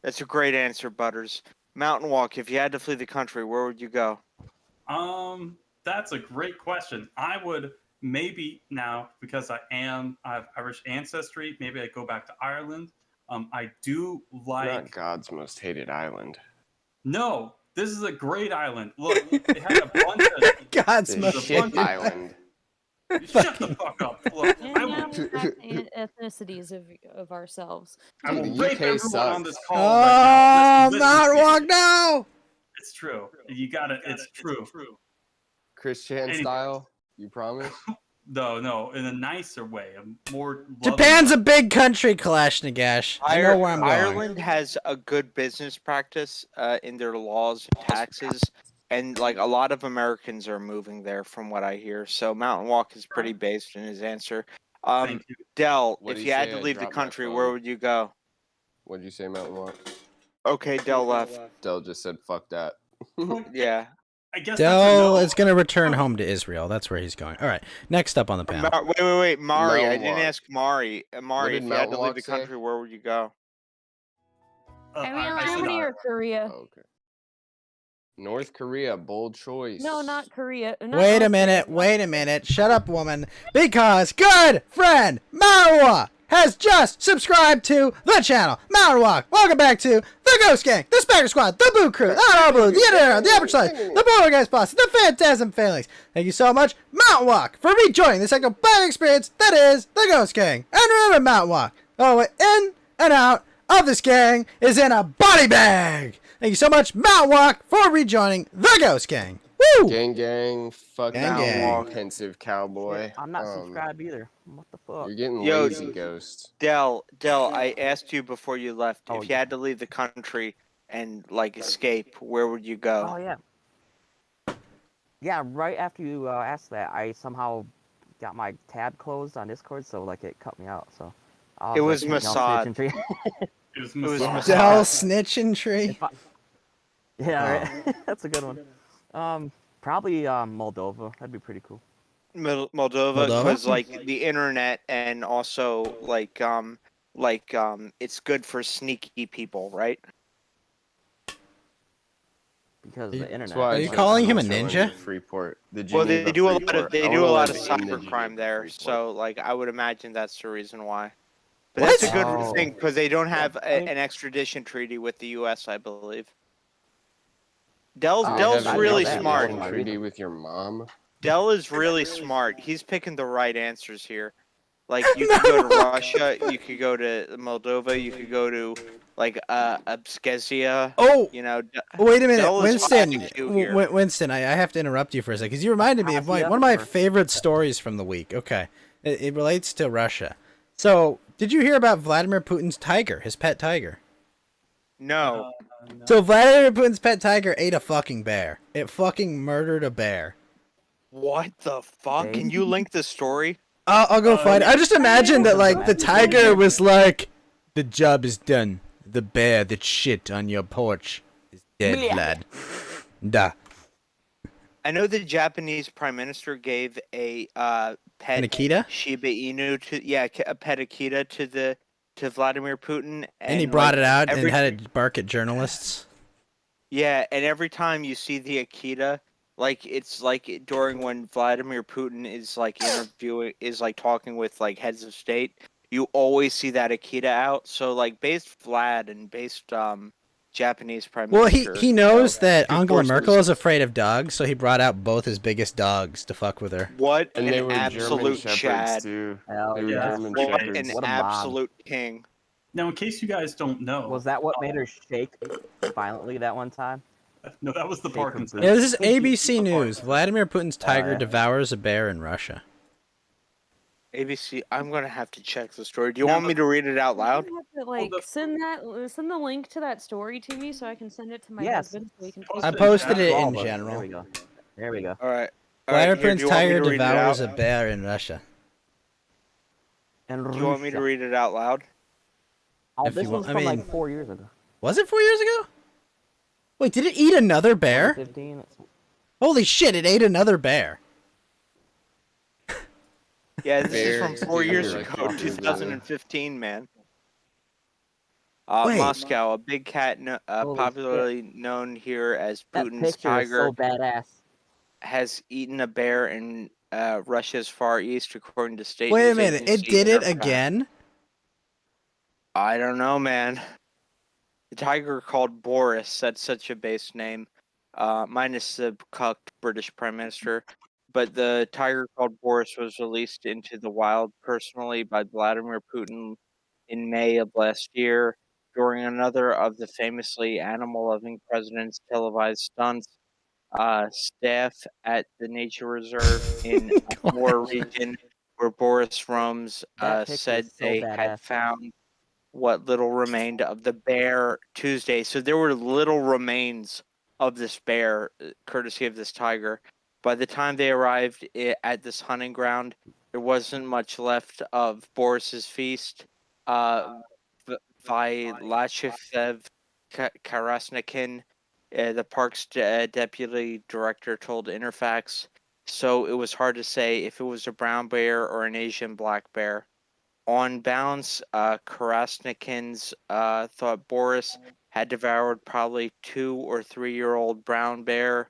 That's a great answer, Butters. Mountain Walk, if you had to flee the country, where would you go? That's a great question. I would maybe now, because I have Irish ancestry, maybe I go back to Ireland. I do like. Not God's most hated island. No, this is a great island. Look, it had a bunch of God's The most shit island. Shut the fuck up. Look, And I now will, we're back to ethnicities of ourselves. I will Dude, the rape UK everyone sucks. on this call right Oh, now. Mount Listen, Walk now. it's true. You got it. It's true. Christian Anyway. style. You promise? No, in a nicer way, a more. Japan's a big country, Kalashnigash. I know where I'm going. Ireland has a good business practice in their laws and taxes, and like a lot of Americans are moving there, from what I hear. So Mountain Walk is pretty based in his answer. Thank you. Dell, What'd if he you had say? to I leave the dropped my country, phone. where would you go? What'd you say, Mountain Walk? Okay, Dell left. Del just said, "Fuck that." Yeah. I guess Dell that's a is going to return home to Israel. That's where he's going. All right. Next up on the panel. Wait, Mari. I Mountain didn't Walk. ask Mari. Mari, did if you had to Mountain leave Walk the say? country, where would you go? no. I mean, I said Germany or Korea? Oh, okay. North Korea, bold choice. No, not Korea. Not Wait a North minute. Korea. Wait a minute. Shut up, woman. Because good friend Marwa has just subscribed to the channel. Marwa, welcome back to the Ghost Gang, the Spectre Squad, the Boo Crew, the All Blue, the Internet, the Average Size, the Polar Guys Posse, the Phantasm Phalanx. Thank you so much, Mount Walk, for rejoining the second playing experience that is the Ghost Gang. And remember, Mount Walk, in and out of this gang is in a body bag. Thank you so much, Mount Walk, for rejoining the Ghost Gang. Woo! Gang, fuck Gang, Mountain gang. Walk, pensive cowboy. I'm not subscribed either. What the fuck? You're getting Yo, lazy, Ghost. Dell, I asked you before you left, Oh, if you yeah. had to leave the country and like escape, where would you go? Oh yeah. Yeah, right after you asked that, I somehow got my tab closed on Discord, so like it cut me out. So I It was like, you know, Mossad. snitching tree. It was Mossad. Mossad. Dell Snitchin' Tree. Yeah, right. That's a good one. Probably Moldova. That'd be pretty cool. Moldova, Moldova? because like the internet and also like it's good for sneaky people, right? Because Are the you- internet. That's why I Are you said calling him a Switzerland ninja? and Freeport. The Well, they Geneva do a lot Freeport. of they I do a wanna lot of live in the cybercrime Geneva there, Freeport. so like I would imagine that's the reason why. But What? that's a good Oh. thing because they don't have I mean- an extradition treaty with the U.S., I believe. Dell's Oh, Dell's I didn't really know that. smart. Treaty with your mom. Dell is really smart. He's picking the right answers here. Like you could go to Russia, you could go to Moldova, you could go to like Abkhazia. Oh, You know, wait a minute, Dell is Winston. 52 here. Winston, I have to interrupt you for a second because you reminded me of one of my favorite stories from the week. Okay, it relates to Russia. So, did you hear about Vladimir Putin's tiger, his pet tiger? No. So Vladimir Putin's pet tiger ate a fucking bear. It fucking murdered a bear. What the fuck? Can you link the story? I'll go find it. I just imagine that like the tiger was like, the job is done. The bear that shit on your porch is dead, lad. Da. I know the Japanese prime minister gave a pet An Akita? Shiba Inu a pet Akita to Vladimir Putin, And he brought it out and had it bark at journalists. Yeah, and every time you see the Akita, like it's like during when Vladimir Putin is like talking with like heads of state, you always see that Akita out. So like based Vlad and based Japanese prime Well, minister. he knows that two Angela forces. Merkel is afraid of dogs, so he brought out both his biggest dogs to fuck with her. What And they an were absolute German Chad! shepherds too. Hell They were yeah. German What shepherds. an What a mob. absolute king! Now, in case you guys don't know, Was that what made her shake violently that one time? no, that was the Parkinson. Yeah, this is ABC News. Vladimir Putin's tiger yeah. devours a bear in Russia. ABC, I'm gonna have to check the story. Do you want me to read it out loud? You have to, like send the link to that story to me so I can send it to my Yes. husband so we can. I posted it All in of us. general. There we go. There we go. All right. Vladimir here, Putin's do you want me tiger to read it devours a out? bear in Russia. And Do you want me to Russia. read it out loud? Oh, If this you was want- I from mean- like 4 years ago. Was it 4 years ago? Wait, did it eat another bear? 15. Holy shit, it ate another bear. Yeah, this is Bears, from 4 years like ago, 2015, man. Moscow, a big cat Holy popularly known here as That Putin's picture is tiger, so badass. has eaten a bear in Russia's Far East, according to state Wait a news minute, it agency did it Interfax. again? I don't know, man. The tiger called Boris, that's such a base name, minus the cucked British Prime Minister. But the tiger called Boris was released into the wild personally by Vladimir Putin in May of last year during another of the famously animal-loving president's televised stunts. Staff at the nature reserve in Moore region where Boris roams That picture said is so they had badass. found what little remained of the bear Tuesday. So there were little remains of this bear, courtesy of this tiger. By the time they arrived at this hunting ground, there wasn't much left of Boris's feast. Vylachev Karasnikin, the park's deputy director, told Interfax, so it was hard to say if it was a brown bear or an Asian black bear. On balance, Karasnikin's thought Boris had devoured probably 2 or 3-year-old brown bear.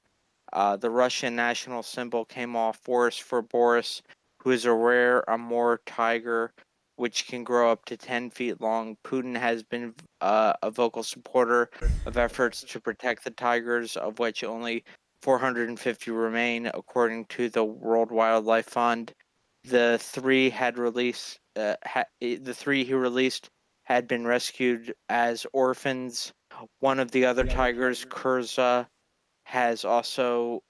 The Russian national symbol came off worse for Boris, who is a rare Amur tiger, which can grow up to 10 feet long. Putin has been a vocal supporter of efforts to protect the tigers, of which only 450 remain, according to the World Wildlife Fund. The three he released had been rescued as orphans. One of the other tigers, Kurza, has also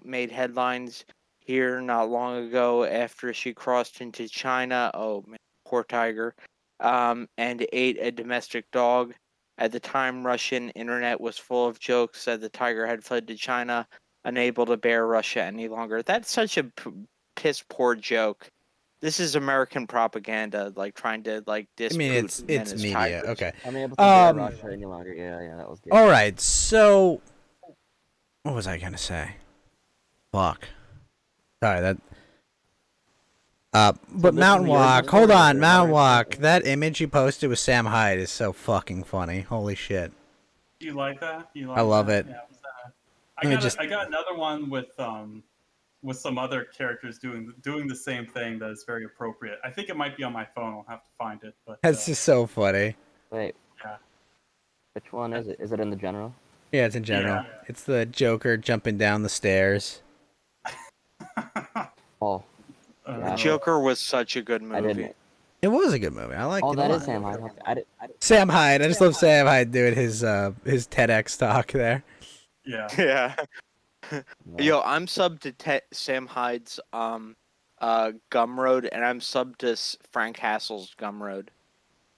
made headlines here not long ago after she crossed into China. Oh man, poor tiger. And ate a domestic dog. At the time, Russian internet was full of jokes that the tiger had fled to China, unable to bear Russia any longer. That's such a piss poor joke. This is American propaganda, like trying to like diss I mean, Putin and it's his media. tigers. Okay. Unable to bear Russia any longer. Yeah, that was good. All right, so what was I gonna say? Fuck. Sorry, that. But this Mountain is the Walk. original Hold story on, or Mountain what? Walk. That image you posted with Sam Hyde is so fucking funny. Holy shit. Do you like that? You like I love that? it. Yeah, Let me I got another one with some other characters doing the same thing that is very appropriate. I think it might be on my phone. I'll have to find it. But That's just so funny. Wait. Yeah. Which one is it? Is it in the general? Yeah, it's in general. Yeah. It's the Joker jumping down the stairs. Oh. Yeah. Joker was such a good I movie. didn't. It was a good movie. I liked Oh, it a that lot. is Sam Hyde. Okay. I didn't. Sam Hyde. I just love Sam Hyde doing his TEDx talk there. Yeah. Yeah. Yeah. Yo, I'm subbed to Sam Hyde's Gumroad, and I'm subbed to Frank Castle's Gumroad.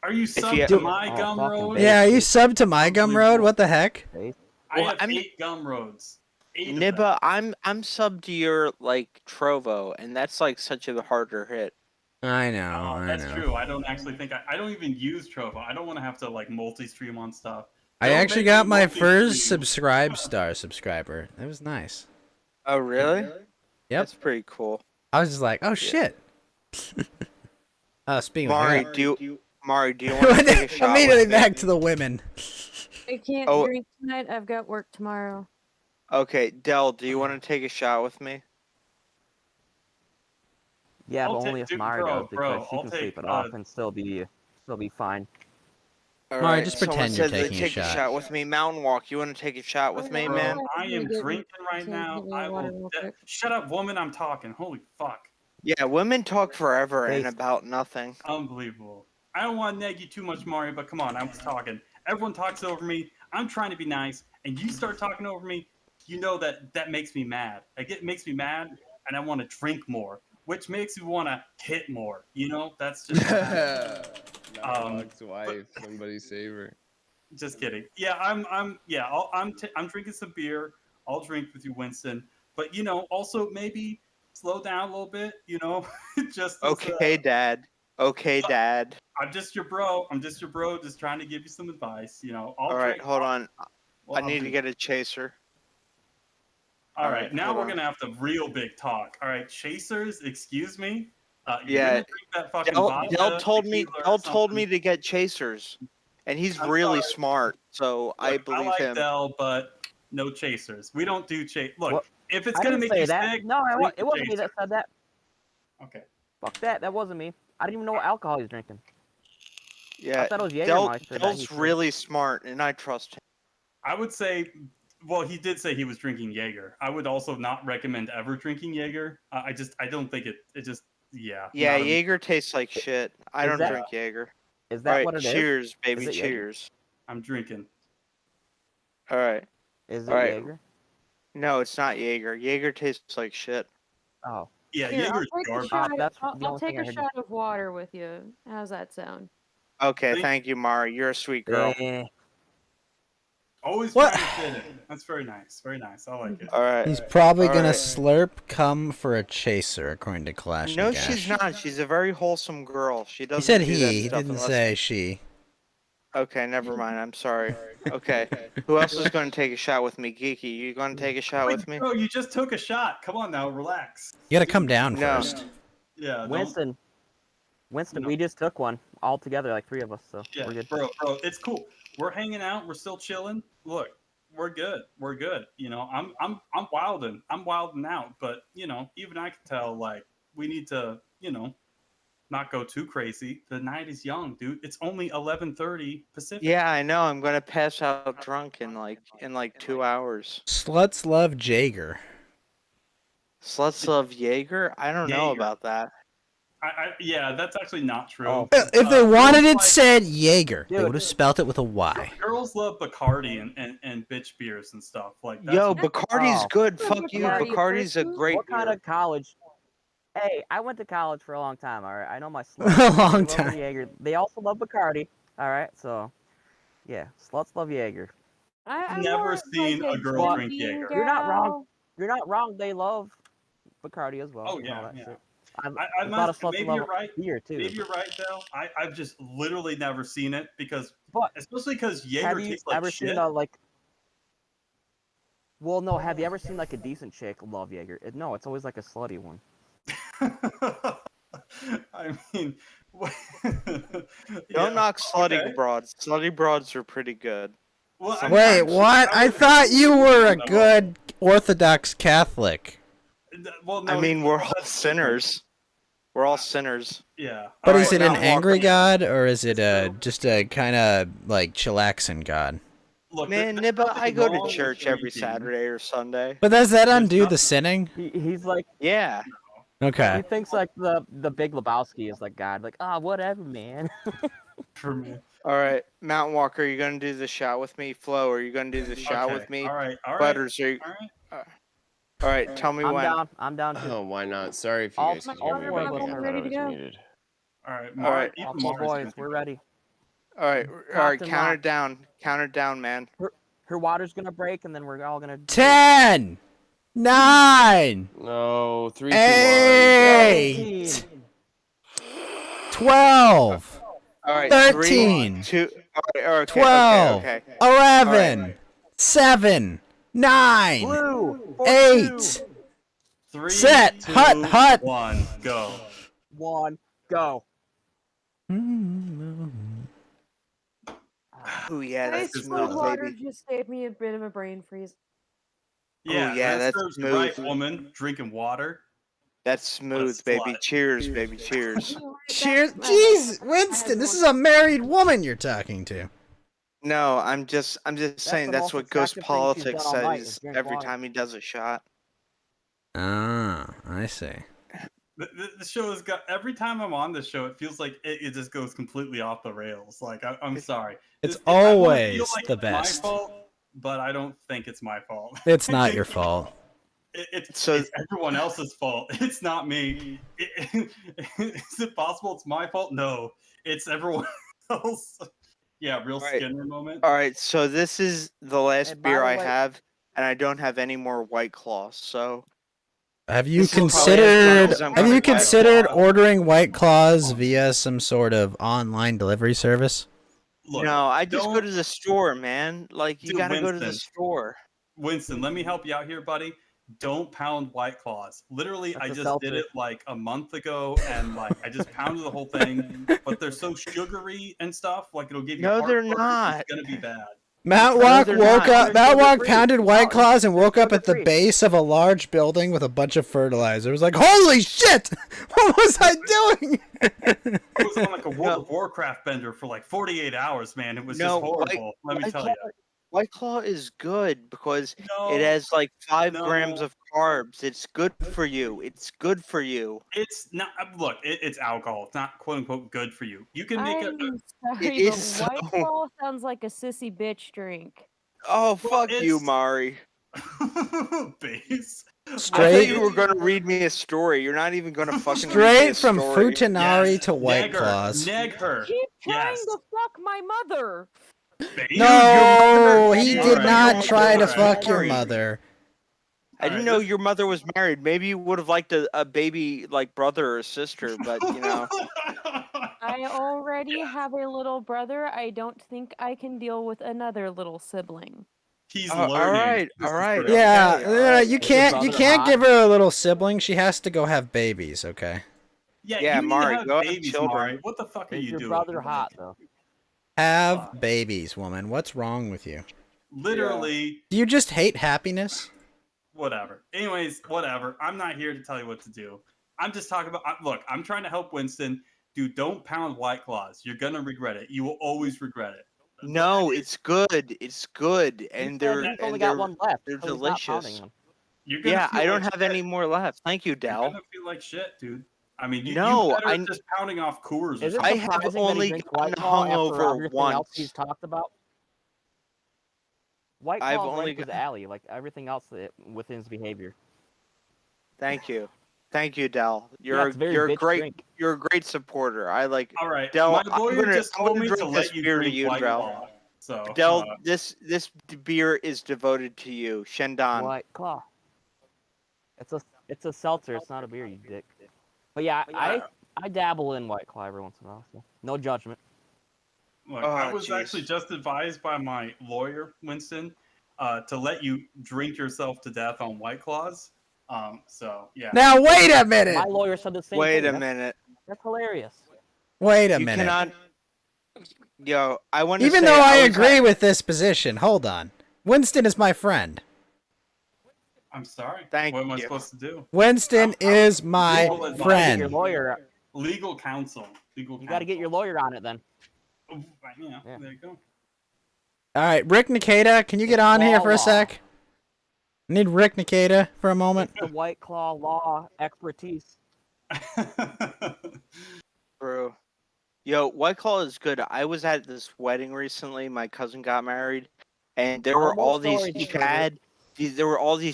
Are you you- subbed to Dude. my Oh, Gum fucking Road? base. Yeah, are you subbed to my Gumroad? What the heck? Face. I Well, have I'm- 8 Gum Roads. 8 of them. Nibba, I'm subbed to your like Trovo, and that's like such a harder hit. I know. I That's know. true. I don't actually think I don't even use Trovo. I don't want to have to like multi-stream on stuff. I Don't actually make got me my multi-stream. first subscriber. That was nice. Oh, really? Yep. That's pretty cool. I was just like, oh shit. Speaking Mari, of do you want to take a shot? immediately with me? back to the women. I can't Oh. drink tonight. I've got work tomorrow. Okay, Del, do you want to take a shot with me? Yeah, I'll but take- only if dude, Mari bro, does, because she I'll can take, sleep it off and still be fine. Mari, just someone pretend you're said they taking a take shot. with me. Mountain Walk, you want to take a shot with me, Bro, man? I am drinking right Can now. you give me I water will. real quick? Shut up, woman. I'm talking. Holy fuck. Yeah, women talk forever and Face. about nothing. Unbelievable. I don't want to nag you too much, Mario, but come on. I was talking. Everyone talks over me. I'm trying to be nice, and you start talking over me. You know that makes me mad. It makes me mad, and I want to drink more, which makes me want to hit more. You know, that's just. Mountainwalk's wife. Somebody save her. Just kidding. Yeah, I'm drinking some beer. I'll drink with you, Winston. But you know, also maybe slow down a little bit. You know, just as, Okay, Dad. Okay, Dad. I'm just your bro. Just trying to give you some advice. You know. All right, hold on. Well, I need to get a chaser. All all right, right, now hold we're on. gonna have to real big talk. All right, chasers. Excuse me. You're Yeah, gonna drink that fucking Del vodka, told me. tequila or Del told me something. to get chasers, and he's I'm really sorry. smart. So I Look, believe like him. Del, but no chasers. We don't do chase. Look, What? if it's I gonna didn't make say you that. sick, No, drink it wasn't me chaser. that said that. Okay. Fuck that. That wasn't me. I didn't even know what alcohol he was drinking. Yeah, I thought it was Del, Jägermeister that he Del's said. really smart, and I trust him. I would say, well, he did say he was drinking Jaeger. I would also not recommend ever drinking Jaeger. I don't think it just, yeah. Yeah, not a- Jaeger tastes like shit. I Is don't that- drink Jaeger. Is All that right, what it is? cheers, baby, Is it Jaeger? cheers. I'm drinking. All right. Is it All right. Jaeger? No, it's not Jaeger. Jaeger tastes like shit. Oh. Yeah, Here, Jaeger's I'll take a garbage. shot. that's I'll the only take thing I a heard. shot of water with you. How's that sound? Okay, Thank- thank you, Mari. You're a sweet girl. Eh. Always What? trying to fit it. That's very nice. Very nice. I like it. All right. He's probably All gonna right. slurp cum for a chaser, according to Clash. No, and she's Gash. not. She's a very wholesome girl. She doesn't. He said do that he. He stuff didn't unless- say she. Okay, never mind. I'm sorry. Okay. Who else is going to take a shot with me, Geeky? You going to take a shot with me? Bro, you just took a shot. Come on now, relax. You gotta come down No. first. Yeah. don't- Winston, No. we just took one all together, like 3 of us, so Yeah, we're good. bro, it's cool. We're hanging out. We're still chilling. Look, we're good. We're good. You know, I'm wilding. I'm wilding out. But you know, even I can tell. Like, we need to, you know, not go too crazy. The night is young, dude. It's only 11:30 Pacific. Yeah, I know. I'm going to pass out drunk in like 2 hours. Sluts love Jaeger. Sluts love Jaeger? I don't know Jaeger. about that. Yeah, that's actually not true. Oh. If they wanted it like- said Jaeger, they Dude. would have spelt it with a Y. Girls love Bacardi and bitch beers and stuff like that. Yo, That's- Bacardi's Oh. good. Fuck you. Bacardi, Bacardi's a pussy. great What kind beer. of college? Hey, I went to college for a long time, alright? I know my sluts. A They long love time. Jaeger. They also love Bacardi, alright? So, yeah, sluts love Jaeger. I'm Never more of, seen like, a girl Well, drink drinking Jaeger. You're not wrong. gal. You're not wrong. They love Bacardi as well. Oh, and yeah, all that yeah. shit. I a lot of must, sluts maybe love you're right. beer too. Maybe you're right, Dale. I've just literally never seen it because, But especially because Jaeger have you tastes like ever shit. seen a like? Well, no. Have you ever seen like a decent chick love Jaeger? No, it's always like a slutty one. I mean, Don't knock slutty okay. broads. Slutty broads are pretty good. Well, I mean, Wait, I'm- what? I would- thought you were a No. good Orthodox Catholic. Well, no, I mean, we're all that's- sinners. We're all sinners. Yeah. But All is right, it an now walk angry me. god or is it just a kind of like chillaxing god? Look, Man, there's Nibba, nothing I go wrong to with church every drinking. Saturday or Sunday. But does that There's undo the nothing- sinning? He's like Yeah. Okay. He thinks like the Big Lebowski is like God. Like, whatever, man. For me. All right, Mountain Walker, are you gonna do the shot with me? Flo, are you gonna do the shot Okay. with me? All right. Butters, are you... All right. All right, tell me I'm when. down. I'm down too. Oh, why not? Sorry if you All- guys could all hear me, four but of us I are thought ready I to was go. muted. All right. All right. All Even four Mars is boys, gonna we're do it. ready. All right, Cocked and count it locked. down. Count it down, man. Her water's gonna break, and then we're all gonna. 10, 9, No, 3, 2, 8, 12, All right, 13, 3, 2. All right, okay, 12, okay. 11, 7, 9, Blue. 8. 3, Set. 2, Hut. 1, go. 1, go. Oh yeah, Ice that's cold smooth, water baby. just gave me a bit of a brain freeze. Yeah, yeah, that that's serves you right, smooth. woman. Drinking water. That's smooth, baby. slut. Cheers, baby. Cheers. Cheers. Jeez, Winston, this is a married woman you're talking to. No, I'm just saying the that's most what Ghost attractive thing she's Politics done all night is says drink every water. time he does a shot. Ah, I see. The show has got every time I'm on the show, it feels like it just goes completely off the rails. Like I'm sorry, It's I wanna feel always like the it's best. My fault, but I don't think it's my fault. It's not your fault. It's So- it's everyone else's fault. It's not me. Is it possible it's my fault? No, it's everyone else. Yeah, real Right. Skinner moment. All right, so this is the last And by beer the I way- have, and I don't have any more White Claws. So Have you This is probably as considered? much as I'm Have gonna you get. considered ordering White Claws via some sort of online delivery service? Look, no, I just go don't- to the store, man. Like you Dude, gotta go to the Winston. store. Winston, let me help you out here, buddy. Don't pound White Claws. Literally, That's I a just seltzer. did it like a month ago, and like I just pounded the whole thing. But they're so sugary and stuff. Like it'll give you. No, they're heartburn. not. It's gonna be bad. Mount No, Walk they're woke not. up. They're Mount Walk sugar-free. pounded No, White Claws and they're woke up at the sugar-free. base of a large building with a bunch of fertilizer. It was like, holy shit! What was I doing? I was on like a World of Warcraft bender for like 48 hours, man. It was No, just horrible. Let me White tell Claw, you. White Claw is good because No, it has like 5 no. grams of carbs. It's good for you. It's good for you. It's not. Look, it's alcohol. It's not quote unquote good for you. You can make I'm a. sorry, It but is White so- Claw sounds like a sissy bitch drink. Oh, Well, fuck you, it's- Mari. base. I thought Straight, you were gonna read me a story. You're not even gonna fucking read me straight a from story. Futanari Yes, to White neg her, Claws. Neg her. Keep trying Yes. to fuck my mother. Base. No, he Dude, did Alright, not you're try to alright. fuck your Sorry. mother. I didn't Alright, know this- your mother was married. Maybe you would have liked a baby like brother or sister, but you know. I already have a little brother. I don't think I can deal with another little sibling. He's all learning. right, This all is right. great. Yeah, Okay, alright. you Is your can't brother hot? give her a little sibling. She has to go have babies. Okay, Yeah, you need Mari, to have go have babies, children. Mari. What the fuck are Is you your doing? brother hot though? have babies, woman. What's wrong with you? Literally, Do you just hate happiness? whatever. Anyways, whatever. I'm not here to tell you what to do. I'm just talking about. Look, I'm trying to help Winston. Dude, don't pound White Claws. You're gonna regret it. You will always regret it. No, it's good. It's good, and He said they're he's only and got they're one left. they're so he's not pounding delicious. them. You're gonna Yeah, feel I don't like have shit. any more left. Thank you, You're Dell. gonna feel like shit, dude. I mean, you No, better I- just pounding off Coors or Is it I something. have surprising that only he drinks gotten White Claw after hungover everything else once. he's talked about? White I've Claw only ranks his got- alley, like everything else within his behavior. Thank you, Dell. Yeah, You're it's a very you're a bitch great drink. you're a great supporter. I like All right, Del, my I'm lawyer gonna- just I'm told gonna me to drink let this you beer to drink you, White Del. Claw. So, Del, this beer is devoted to you, Shendan. White Claw. It's a seltzer. It's not a beer, you dick. But yeah, I dabble in White Claw every once in a while. So no judgment. look, Oh, I was jeez. actually just advised by my lawyer, Winston, to let you drink yourself to death on White Claws. So yeah. Now wait a minute. My lawyer said the same Wait thing. a minute. That's hilarious. Wait a You minute. cannot. Yo, I want to Even say though I was agree with this position, hold on. Winston is my friend. I'm sorry. Thank what am I you. supposed to do? Winston is my legal advice. Get your friend. lawyer. Legal counsel. You got to get your lawyer on it then. Yeah, Yeah. there you go. All right, Rick Nikita, can you get on here for a Law. sec? I need Rick Nikita for a moment. The White Claw law expertise. Bro. Yo, White Claw is good. I was at this wedding recently. My cousin got married, and there were all these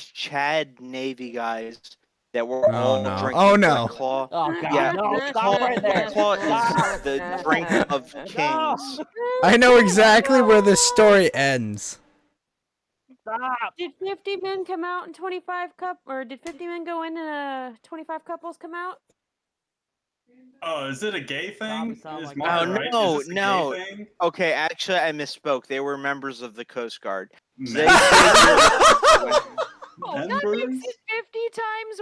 Chad Navy guys that were Oh, all no. drinking Oh, White no. Claw. Oh God, Yeah, no! White Stop Claw, right there. White Claw is Stop. the drink of kings. I know exactly where this story ends. Stop. Did 50 men come out in 25 cup, or did 50 men go in and 25 couples come out? Oh, is it a gay Probably thing? sound Is like Mari Oh, right? no, Is this a no. gay thing? Okay, actually, I misspoke. They were members of the Coast Guard. So Men- Oh, that makes Members? it 50 times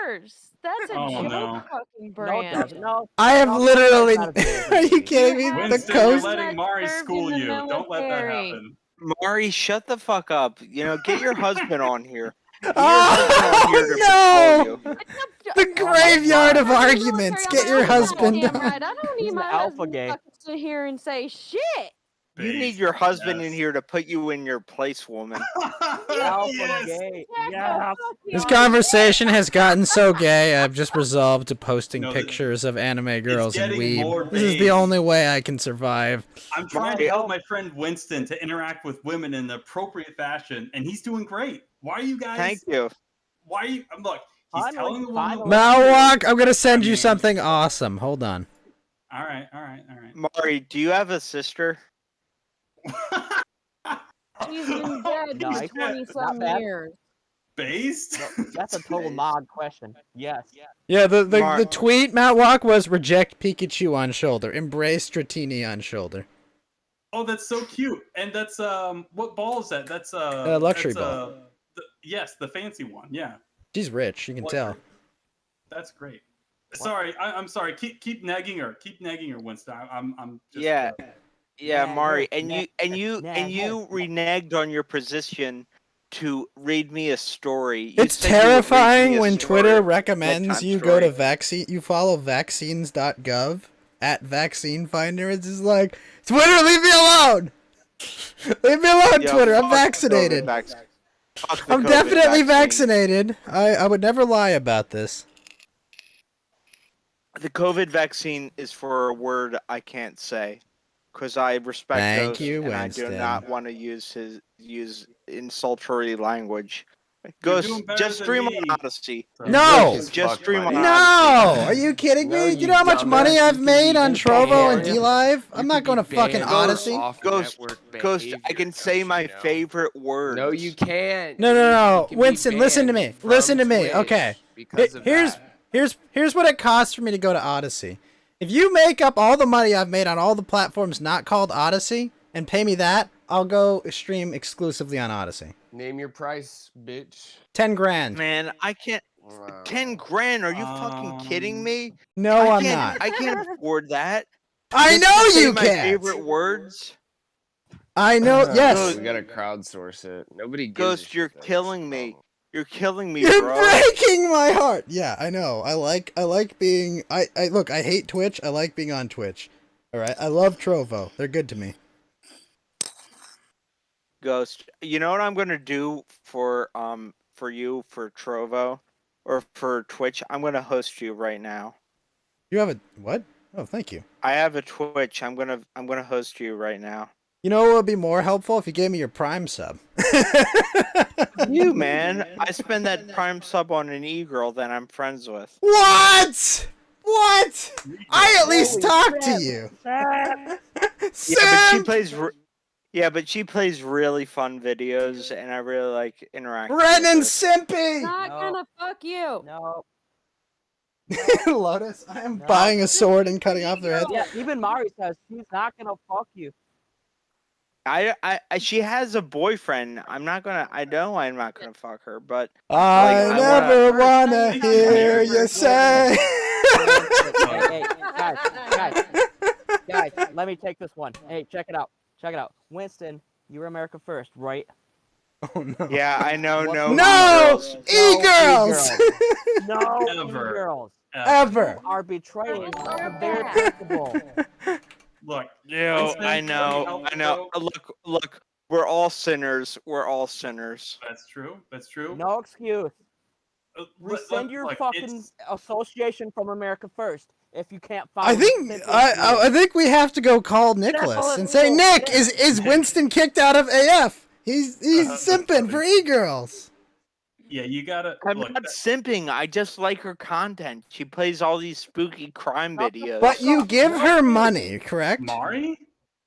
worse. That's a Oh, joke no. fucking No, it brand. doesn't. No. I have no, literally. that's not a Are you kidding me? Your The Winston, husband you're coast. letting Mari served school in the you. Don't let that military. happen. Mari, shut the fuck up. You know, get your husband on here. Get your Oh, husband on here to no! patrol you. The graveyard of I'm in the arguments. military, Get your I'm an alpha, husband goddamn on. right. I don't need He's my the alpha husband gay. to sit here and say shit. You need Based, your husband in yes. here to put you in your place, woman. Alpha Yes. gay. Jacko, Yes. fuck This you. conversation has gotten so gay, I've just resolved to posting No, pictures of anime girls and getting more weeb. This is the based. only way I can survive. I'm trying to Mari, help my friend Winston to interact with women in the appropriate fashion, and he's doing great. Why are you guys? thank you. Why are you? Look, he's Finally, telling the woman. finally. Malwalk, I'm gonna send I you mean- something awesome. Hold on. All right, all right, all right. Mari, do you have a sister? She's been dead Nice. for 20 Not some bad. years. Based? No, that's a total mod question. Yes. Yeah, the Mar- tweet, Malwalk, was reject Pikachu on shoulder, embrace Dratini on shoulder. Oh, that's so cute. And that's what ball is that? That's luxury that's, ball. Yes, the fancy one. Yeah, She's rich, you can tell. Luxury. That's great. Sorry, I'm sorry. Keep nagging her. Keep nagging her, Winston. I'm just, Yeah. Yeah, Nag Mari, her, and nag- you nag reneged on your position to read me a story. You It's said you would read me terrifying a when story, Twitter a recommends bedtime you go to story. vaccine. You follow vaccines.gov at vaccine finder. It's just like, Twitter, leave me alone. Leave me alone, Yo, Twitter. I'm fuck the vaccinated. Fuck the I'm COVID definitely vaccine. vaccinated. I would never lie about this. The COVID vaccine is for a word I can't say, because I respect Thank Ghost you, and I do Winston. not want to use insultory language. You're Ghost, doing better just than stream me. on Odyssey. No! As Just fuck, stream on buddy. Odyssey. No! Are you kidding No, me? You you know how much dumbass. money I've You made could on be Trovo and banned. DLive? You I'm not could going to be fucking banned Odyssey. off Ghost, network Ghost, I behavior, can say don't my you know? favorite words. No, you can't. No, You no, can no. be Winston, listen to me. banned from Listen to me. Twitch Okay. Because of Here's that. here's what it costs for me to go to Odyssey. If you make up all the money I've made on all the platforms not called Odyssey and pay me that, I'll go stream exclusively on Odyssey. Name your price, bitch. 10 grand. Man, I can't. Wow. 10 grand? Are you fucking kidding me? No, I'm can't, not. I can't afford that. I Just know to say you my can't. favorite words. I know. Yes. We gotta crowdsource it. Nobody gives a Ghost, shit, you're though. killing me. You're killing me, You're bro. breaking my heart. Yeah, I know. I like being. I look. I hate Twitch. I like being on Twitch. All right. I love Trovo. They're good to me. Ghost, you know what I'm gonna do for you for Trovo or for Twitch? I'm gonna host you right now. You have a what? Oh, thank you. I have a Twitch. I'm gonna host you right now. You know what would be more helpful if you gave me your Prime sub. You man, I spend that Prime sub on an e-girl that I'm friends with. What? What? I at least Holy talk crap. to you. Yeah, but she Sam! plays. Yeah, but she plays really fun videos, and I really like interacting. Ren and with her. Simpy! Not No. gonna fuck you. No. Lotus, I am No. buying a sword and cutting off their heads. Yeah, even Mari says she's not gonna fuck you. She has a boyfriend. I'm not gonna. I know I'm not gonna fuck her, but I I never wanna Wait, hear wait, you wait, say. Hey, guys, let me take this one. Hey, check it out. Check it out. Winston, you were America First, right? Oh no. yeah, I know. What- No, No! girls. E-girls! No, Ever. girls Ever. are betraying their principle. Look, No, Winston, I let me know. help I know. you. Look. We're all sinners. We're all sinners. That's true. That's true. No excuse. Rescind your look, fucking association from America First if you can't find. I think I think we have to go call Nicholas and say, Nick, is Winston kicked out of AF? He's simping for e-girls. Yeah, you gotta. I'm look, not simping. I just like her content. She plays all these spooky crime videos. But you give her money, correct? Mari?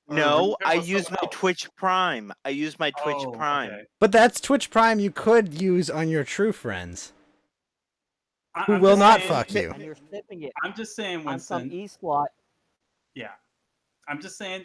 No, I use my Twitch Prime. I use my Twitch Prime. Okay. But that's Twitch Prime you could use on your true friends. Who I'm will just not saying- fuck you. And you're sipping it I'm just saying, on some Winston. e-slot. Yeah, I'm just saying.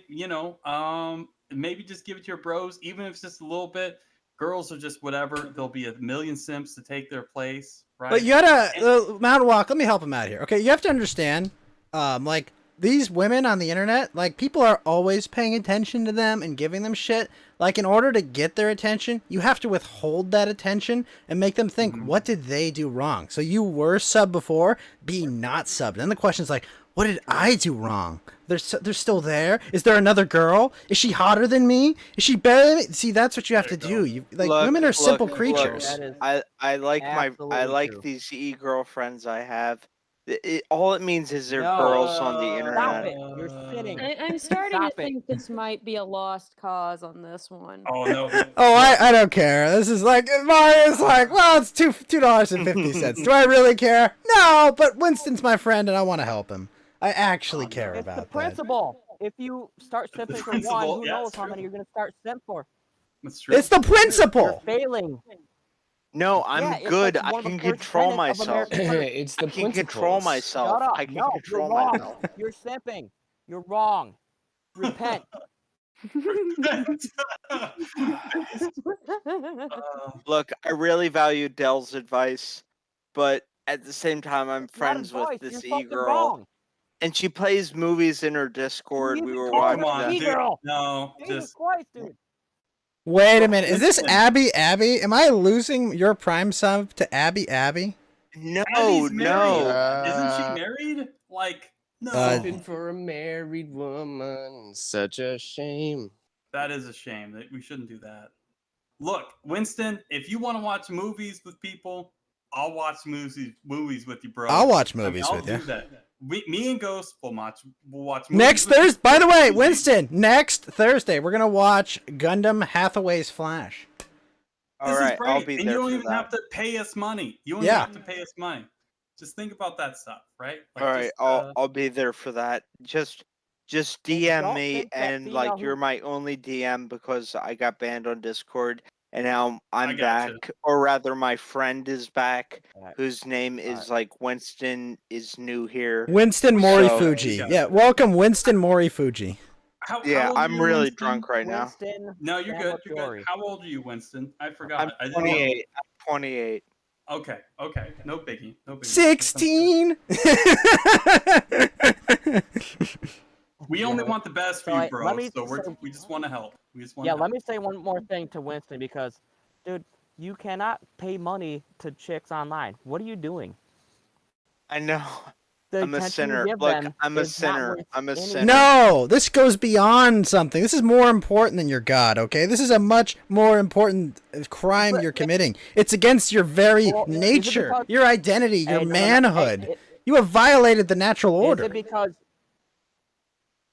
Maybe just give it to your bros, even if it's just a little bit. Girls are just whatever. There'll be a million simps to take their place, right? But you gotta, Mountain Walk, let me help him out here. Okay, you have to understand, like, these women on the internet, like, people are always paying attention to them and giving them shit. Like, in order to get their attention, you have to withhold that attention and make them think, what did they do wrong? So you were subbed before, be not subbed. Then the question's like, what did I do wrong? They're still there? Is there another girl? Is she hotter than me? Is she better than me? See, that's what you have to do. You women are simple creatures. I like absolutely these e-girlfriends I have. All it means is they're girls on the internet. Stop it! You're sitting. I'm starting Stop to think this might be a lost cause on this one. Oh no! Oh, I don't care. This is like Mario's like, well, it's $2.50. Do I really care? No, but Winston's my friend and I want to help him. I actually care It's about the that. principle. If you start simping for one, principle, who yeah, knows it's how true. many you're gonna start simp for? That's true. It's the You're principle. failing. No, I'm Yeah, it's good. like I one of the can first control tenets of myself. American First. It's the I can control principles. myself. Shut up! I can No, control you're wrong. myself. You're simping. You're wrong. Repent. Look, I really value Dell's advice, but at the same time, I'm Not friends with advice, this you're fucking e-girl, wrong. and she plays movies in her Discord. You We even were called watching her Come on, that. dude. e-girl. No, Jesus just Christ, dude. Wait a minute. Is this Listen. Abby? Am I losing your prime sub to Abby? No, Abby's married. no. Isn't she married? Like, no. Something for a married woman. Such a shame. That is a shame. That we shouldn't do that. Look, Winston, if you want to watch movies with people, I'll watch movies with you, bro. I'll watch movies I'll with do you. that. Me and Ghost will watch movies. Next with Thursday. you. By the way, Winston. Next Thursday, we're gonna watch Gundam Hathaway's Flash. All This right, is great. I'll be and there you don't for even that. have to pay us money. You don't Yeah. even have to pay us money. Just think about that stuff, right? Like, All right, just, I'll be there for that. Just And DM don't me, think that and female like who- you're my only DM because I got banned on Discord, and now I'm gotcha. back, or rather, my friend is back, Alright. whose name is like Winston is new here. Winston So- Morifuji. Yeah, welcome, Winston Morifuji. how Yeah, old are I'm you, really Winston? drunk right now. Winston. No, you're good. You're good. Salvatore. How old are you, Winston? I forgot. I'm I didn't know. 28. I'm 28. Okay. No biggie. No biggie. 16. We only want the best for So you, I- bro. let me- So so- we just want to help. We just want. Yeah, to let me say one more thing to Winston because, dude, you cannot pay money to chicks online. What are you doing? I know. The I'm a attention you sinner. give Look, them I'm a is not sinner. worth I'm a any- sinner. No, this goes beyond something. This is more important than your God, okay? This is a much more important crime But- you're committing. It's against your very Well, is it nature, because- your identity, your Hey, no, manhood. hey, You have violated the natural order. Is it because?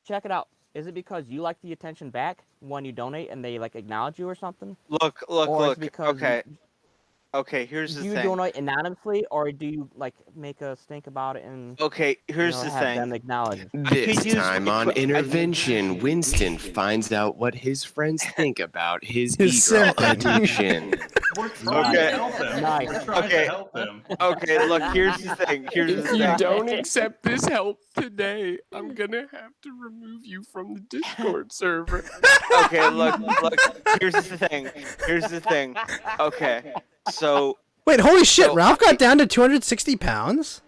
Check it out. Is it because you like the attention back when you donate and they like acknowledge you or something? Look, Or is look. it because Okay, here's do the you thing. donate anonymously or do you like make a stink about it and Okay, here's the have them thing. acknowledge it? This could use time my on twi- I- Intervention, Winston finds out what his friends think about his His e-girl simping. addiction. We're trying Okay. to help him. Nice. We're trying Okay. to help him. Okay, look, here's the thing. Here's the If you thing. don't accept this help today, I'm gonna have to remove you from the Discord server. Okay, look. Here's the thing. Okay, so Wait, holy shit, So- Ralph got down to 260 pounds?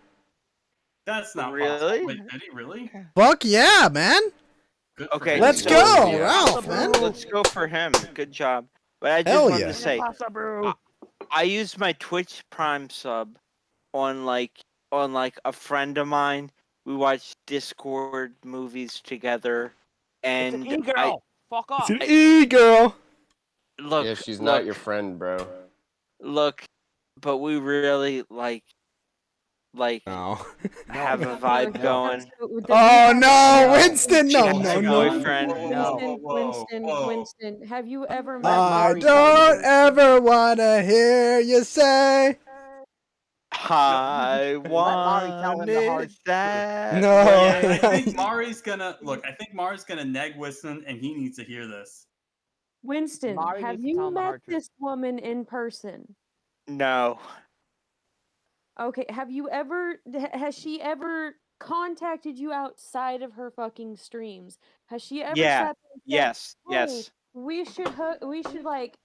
That's not Really? possible. Wait, did he really? Fuck yeah, man. Good for Okay, him. Let's so- go, Yeah. Ralph, man. let's go for him. Good job. But I just Hell wanted yeah. to say, I used my Twitch Prime sub on a friend of mine. We watched Discord movies together, It's and an e-girl. Fuck off. It's an e-girl. look, Yeah, she's look, not your friend, bro. Look, but we really like No. have a No. vibe No. going. Does he Oh have no, No. Winston! She No, has no, a no. boyfriend. No. Winston, have you ever met Let I Mari tell don't you. ever wanna hear you say I Mari tell want him the hard it that no. I way. think Mari's gonna look. I think Mari's gonna neg Winston, and he needs to hear this. Winston, Mari have needs to tell you him the met hard truth. this woman in person? No. Okay, have you ever has she ever contacted you outside of her fucking streams? Has she ever Yeah. sat there and said, Yes. "Hey, Yes. we should like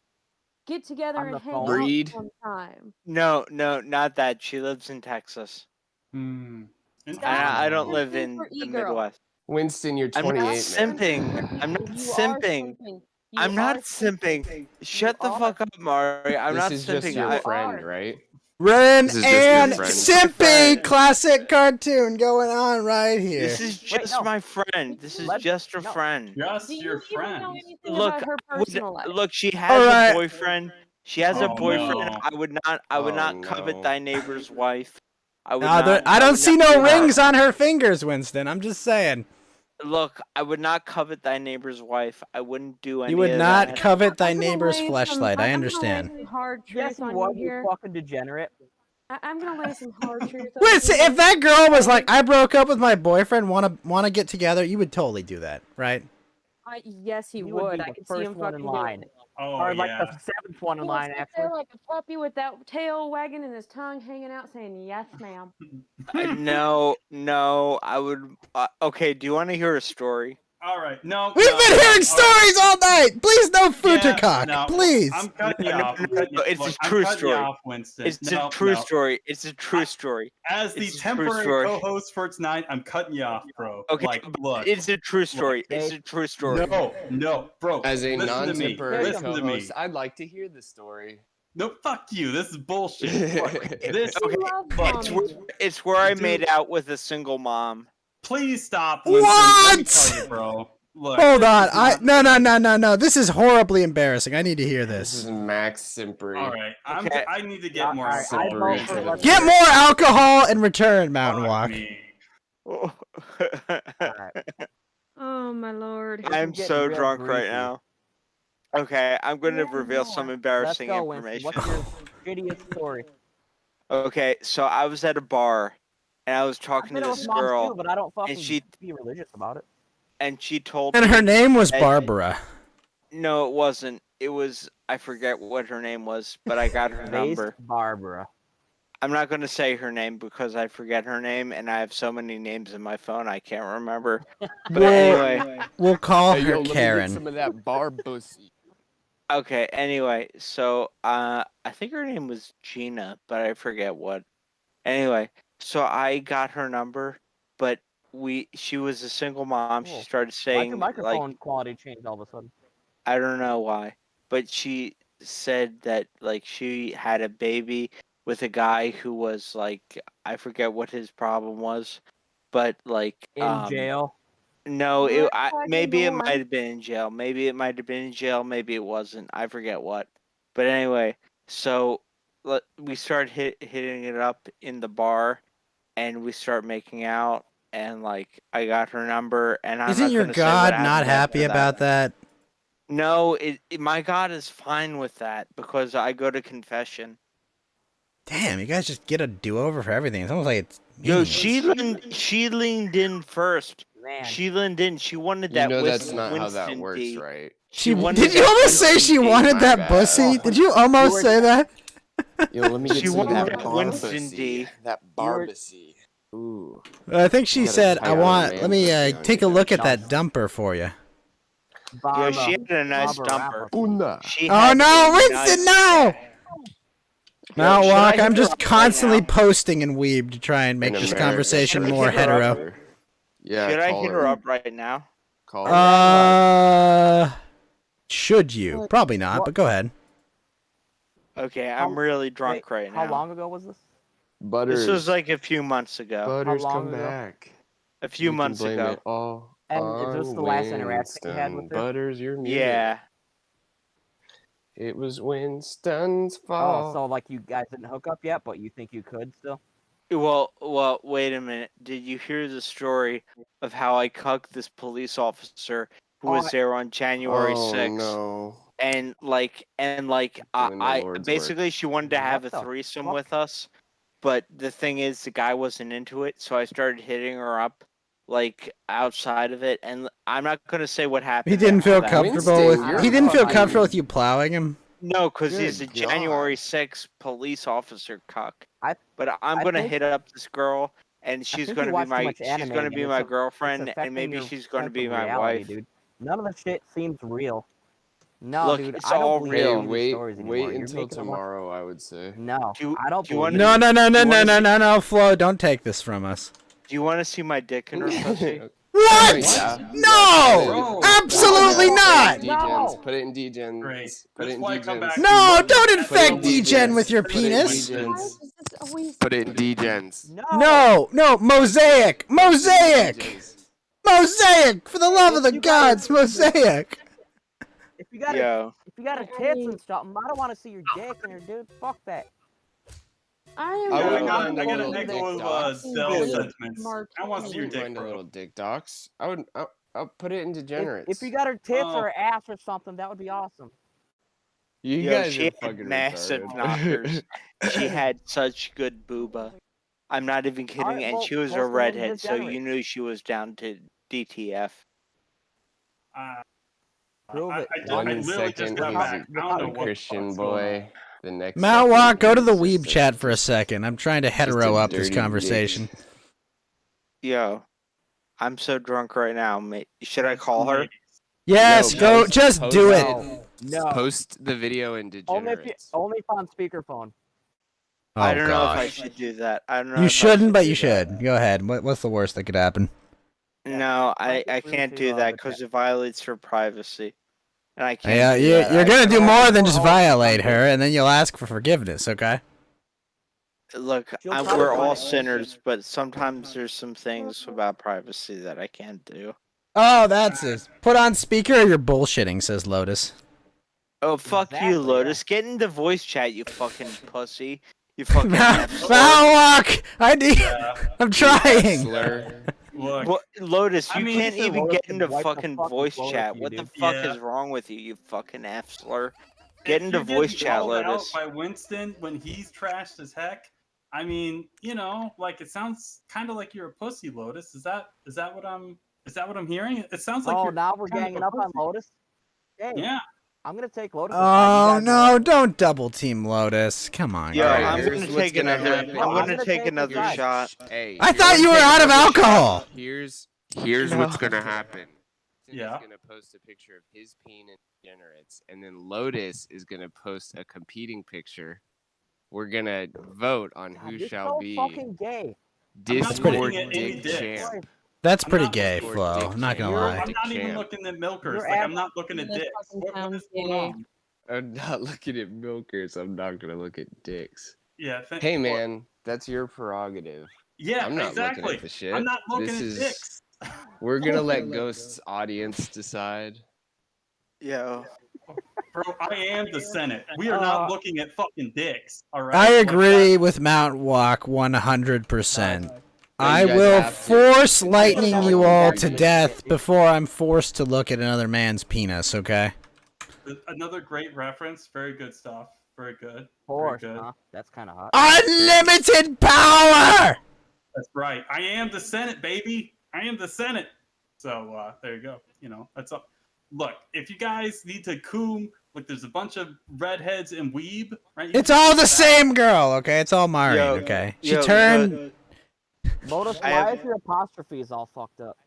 get together On and the hang phone? out Breed. sometime"? No, not that. She lives in Texas. Hmm. And Stop I don't Interesting. live simping in for the e-girl. Midwest. Winston, you're I'm not 28, man. simping. I'm not You are simping. simping. You I'm not are simping. Shut the are. fuck up, Mari. I'm This not is just simping. your You friend, are. right? Ren This is just your and friend. Simpy friend. classic cartoon going on right here. This is Wait, just no. my friend. This is Let's- just a no. friend. Just Do you your even know friend. anything Look, about her I would- personal life? look, she has Alright. a boyfriend. She has a Oh, boyfriend. no. I would not covet no. thy neighbor's wife. I would Nah, not. I don't see no do that. rings on her fingers, Winston. I'm just saying. Look, I would not covet thy neighbor's wife. I wouldn't do any You would of not that. covet thy I'm gonna neighbor's lay fleshlight. I I'm gonna lay understand. some hard Yes, truth he on was, you you here. fucking degenerate. I'm gonna lay some hard truth on Winston, you. if that girl was like, I broke up with my boyfriend, wanna get together, you would totally do that, right? Yes, he You would. would be I the can see him first one in fucking do it. line. Oh Or like yeah. the seventh one in He'll line, sit actually. there like a puppy with that tail wagging and his tongue hanging out, saying "Yes, ma'am." No, I would. Okay, do you want to hear a story? All right. No. We've no, been no. hearing All right. stories all night. Please no Yeah, Futtercock, no, please. I'm cutting you No, off. no, I'm cutting you, it's look, a I'm true cutting story. you off, Winston. It's no, a true no. story. It's a true story. As the It's a true temporary story. co-host for tonight, I'm cutting you off, bro. Okay, Like, but look. it's a true story. It's a true story. No, bro. As a listen to me. non-temporary Listen to me. co-host, I'd like to hear the story. No, fuck you. This is bullshit. Look, this. Okay, Love it's bombing. it's where I Dude. made out with a single mom. Please stop, Winston. Let me What? tell you, bro. Look, Hold this on. is not No. This is horribly embarrassing. I need to hear This is this. Max Simpery. All right, Okay. I need to get more Alright, I alcohol. vote Simpery for to the let's Get hear more alcohol in return, Mountain Fuck Walk. me. Alright. Oh my lord. I'm getting so real drunk right greasy. now. Okay, I'm going to Yeah, reveal no. some Let's embarrassing go, Winston. information. What's your shittiest story? Okay, so I was at a bar and I was I've talking been to with this moms girl too, but I don't fucking she- be religious about it. and she told And me her name was that- Barbara. No, it wasn't. It was I forget what her name was, but I got her Based number. Barbara. I'm not going to say her name because I forget her name and I have so many names in my phone I can't remember. But Well- anyway, We'll call Hey, her yo, let me get Karen. some of that bar pussy. okay, anyway, so I think her name was Gina, but I forget what. Anyway, so I got her number, but she was a single mom. She Cool. started Why'd saying your like microphone quality changed all of a sudden? I don't know why, but she said that like she had a baby with a guy who was like I forget what his problem was, but like In jail. No, Red it flag maybe it number one. might have been in jail. Maybe it might have been in jail. Maybe it wasn't. I forget what. But anyway, so we start hitting it up in the bar, and we start making out, and like I got her number, and I'm Isn't not your gonna say what God not happened happy after about that? No, my God is fine with that because I go to confession. Damn, you guys just get a do-over for everything. It's almost like it's Yo, meaningless. she leaned in first. Man. She leaned in. She wanted You that. know that's Winston, not how that Winston works, D. right? She wanted did you that almost say Winston she D. wanted My that bad. bussy? Did you almost say that? Yo, let me get She some of wanted that that bar Winston pussy. D. That bar pussy. Ooh. I think she Gotta said, tie "I on want. man Let me pussy on take you a look there. at that dumper for you." Yo, Barbara. she had a nice Barbara dumper. Rapper. Una. She Oh had no, a Winston, nice- no! Mount should I Walk, hit I'm her just up right constantly now? posting in Weeb to try and make In this America, conversation should I more hit her up? hetero. Yeah, Should I call hit her up right now? Call Uh, should you? Probably not, What? but go ahead. Okay, I'm really drunk right now. How long ago was this? Butters. This was like a few months ago. Butters, How long come ago? back. A few You can months blame ago. it all And is this on the last interaction you had with Winston. her? Butters, you're muted. Yeah. It was Winston's Oh, fault. so like you guys didn't hook up yet, but you think you could still? Well, wait a minute. Did you hear the story of how I cucked this police officer who was there on January Oh 6th? no. And like Doing the I Lord's basically work. she wanted to have What a the threesome fuck? with us, but the thing is the guy wasn't into it, so I started hitting her up like outside of it, and I'm not gonna say what happened. He didn't feel after that. comfortable Winston, with. you're He didn't feel fucking- comfortable with you plowing him. No, because he's a Good January God. 6th police officer cuck. But I I'm gonna think- hit up this girl, and she's think gonna you be watch too my much anime, man. my It's girlfriend, affecting and maybe your she's gonna sense be of my reality, wife. dude. None of the shit seems real. No, Look, dude, it's I all don't believe Hey, real. any of these stories wait anymore. You're until making them up. tomorrow, I would say. No, Do I don't you wanna- believe No, it. no, no, no, You no, wanna no, see- no, no, Flo, don't take this from us. Do you want to see my dick in her pussy? What? Yeah. No! Bro, Absolutely no. not! No. Put it in D-Gens. Great. Put This it in is why I come back D-Gens. to No, look don't at infect the D-Gen with your Put it in penis. Why D-Gens. is this always Put it in D-Gens. No. No, no, mosaic! Mosaic! D-Gens. Mosaic! For the love of the You gotta- gods, mosaic! If you got Yo. if you got a tits and stuff, I don't want to see your dick in there, dude. Fuck that. I I am Yeah, wouldn't I mind a gotta little echo dick Dell's docs. sentiments. I want to I see your wouldn't dick, mind a bro. little dick docs. I'll put it in degenerates. If you got her tits Oh. or her ass or something, that would be awesome. You Yo, guys she are had fucking massive retarded. knockers. She had such good booba. I'm not even kidding, Alright, and well, she was a post them in redhead, so you degenerates. knew she was down to DTF. Prove it. I One literally just second got he's back. I don't know a what Christian the fuck's going on. boy. The next Mount second Walk, go to he's the just weeb chat for a second. I'm trying to just hetero a up this dirty dick. conversation. Yo, I'm so drunk right now, mate. Should I call her? Yes, No, go, post- just post do it. it. No. Post the video in Only if degenerates. on speakerphone. Oh, I don't know if I gosh. should do that. I don't know. You if I shouldn't, but do you that. should. Go ahead. What's the worst that could happen? No, I Post it can't to, do the that chat. because it violates her privacy. And I can't Yeah, do you, that. you're gonna do I- more than just Oh, violate okay. her, and then you'll ask for forgiveness, okay? Look, She'll probably we're find all it. sinners, but sometimes there's some things about privacy that I can't do. Oh, that's it. Put on speaker or you're bullshitting, says Lotus. Oh, fuck Exactly, you, yeah. Lotus. Get into voice chat, you fucking pussy. You fucking Mount F-slur. Walk! Yeah. I'm trying! Slur. Look, What, Lotus, I you mean, can't Mr. even Lotus get can into wipe the fucking fucking voice floor chat. with you, What the dude. fuck Yeah. is wrong with you, you fucking F-slur? if Get into you're getting voice chat, called out Lotus. by Winston when he's trashed as heck, I mean, you know, like it sounds kind of like you're a pussy, Lotus. Is that what I'm hearing? It sounds like Oh, you're now we're kind of ganging a up on pussy. Lotus. Hey, Yeah. I'm gonna take Lotus. Oh, no, don't double team Lotus. Come on, Yo, Alright, guys. I'm here's gonna what's take gonna another. happen. I'm I'm gonna gonna take take another the shot. Hey, I thought you were out of alcohol! Here's No. what's gonna happen. Yeah. He's gonna post a picture of his peen and degenerates, and then Lotus is gonna post a competing picture. We're gonna vote on God, who you're shall so be fucking gay. I'm not Discord looking at any Dick dicks. Champ. That's I'm pretty not gay, Discord Flo. dick I'm not gonna champ. lie. I'm not even Champ. looking at milkers. You're Like at- I'm not looking at This dicks. fucking What sounds is going gay. on? I'm not looking at milkers. I'm not gonna look at dicks. Yeah. Hey man, that's your prerogative. Yeah. I'm not exactly. looking at the shit. I'm not looking This at is- dicks. We're gonna let Ghost's audience decide. Yo. Bro, I am the Senate. We are not looking at fucking dicks. All right. I Like, agree with Mount Walk 100%. I you guys will have to. force lightning you all to Yeah. death before I'm forced to look at another man's penis, okay? Another great reference. Very good stuff. Very good. Force, Very good. huh? That's kind of hot. Unlimited power! That's right. I am the Senate, baby. I am the Senate. So there you go. You know, that's up. Look, if you guys need to coom, look, there's a bunch of redheads and weeb, right? You It's can all do the that. same girl, okay? It's all Maureen, Yo, okay? She yo, turned... Lotus, I why have- is your apostrophe is all fucked up?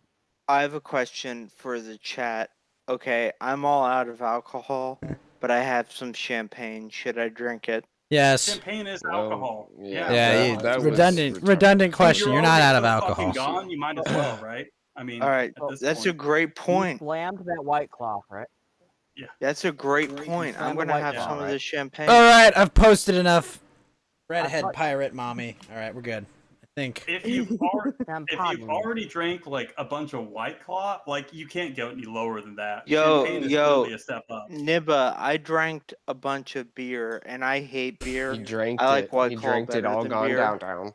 I have a question for the chat. Okay, I'm all out of alcohol, but I have some champagne. Should I drink it? Yes. Champagne is Well, alcohol. yeah, Yeah, that was redundant retarded. question. You're not out of already so fucking alcohol. Gone, you might as well, right? I mean, All right, at this that's a point. great You point. slammed that white claw, right? That's a great point. I'm Slam the gonna white have claw, some of right? this champagne. Alright, I've posted enough redhead thought- pirate mommy. Alright, we're good. I Think. If you've Champagne. already drank like a bunch of White Claw, like you can't go any lower than that. Yo, Champagne is yo, clearly a step up. Nibba, I drank a bunch of beer, and I hate beer. He drank I like it. White He Claw drank it better all than gone beer. downtown.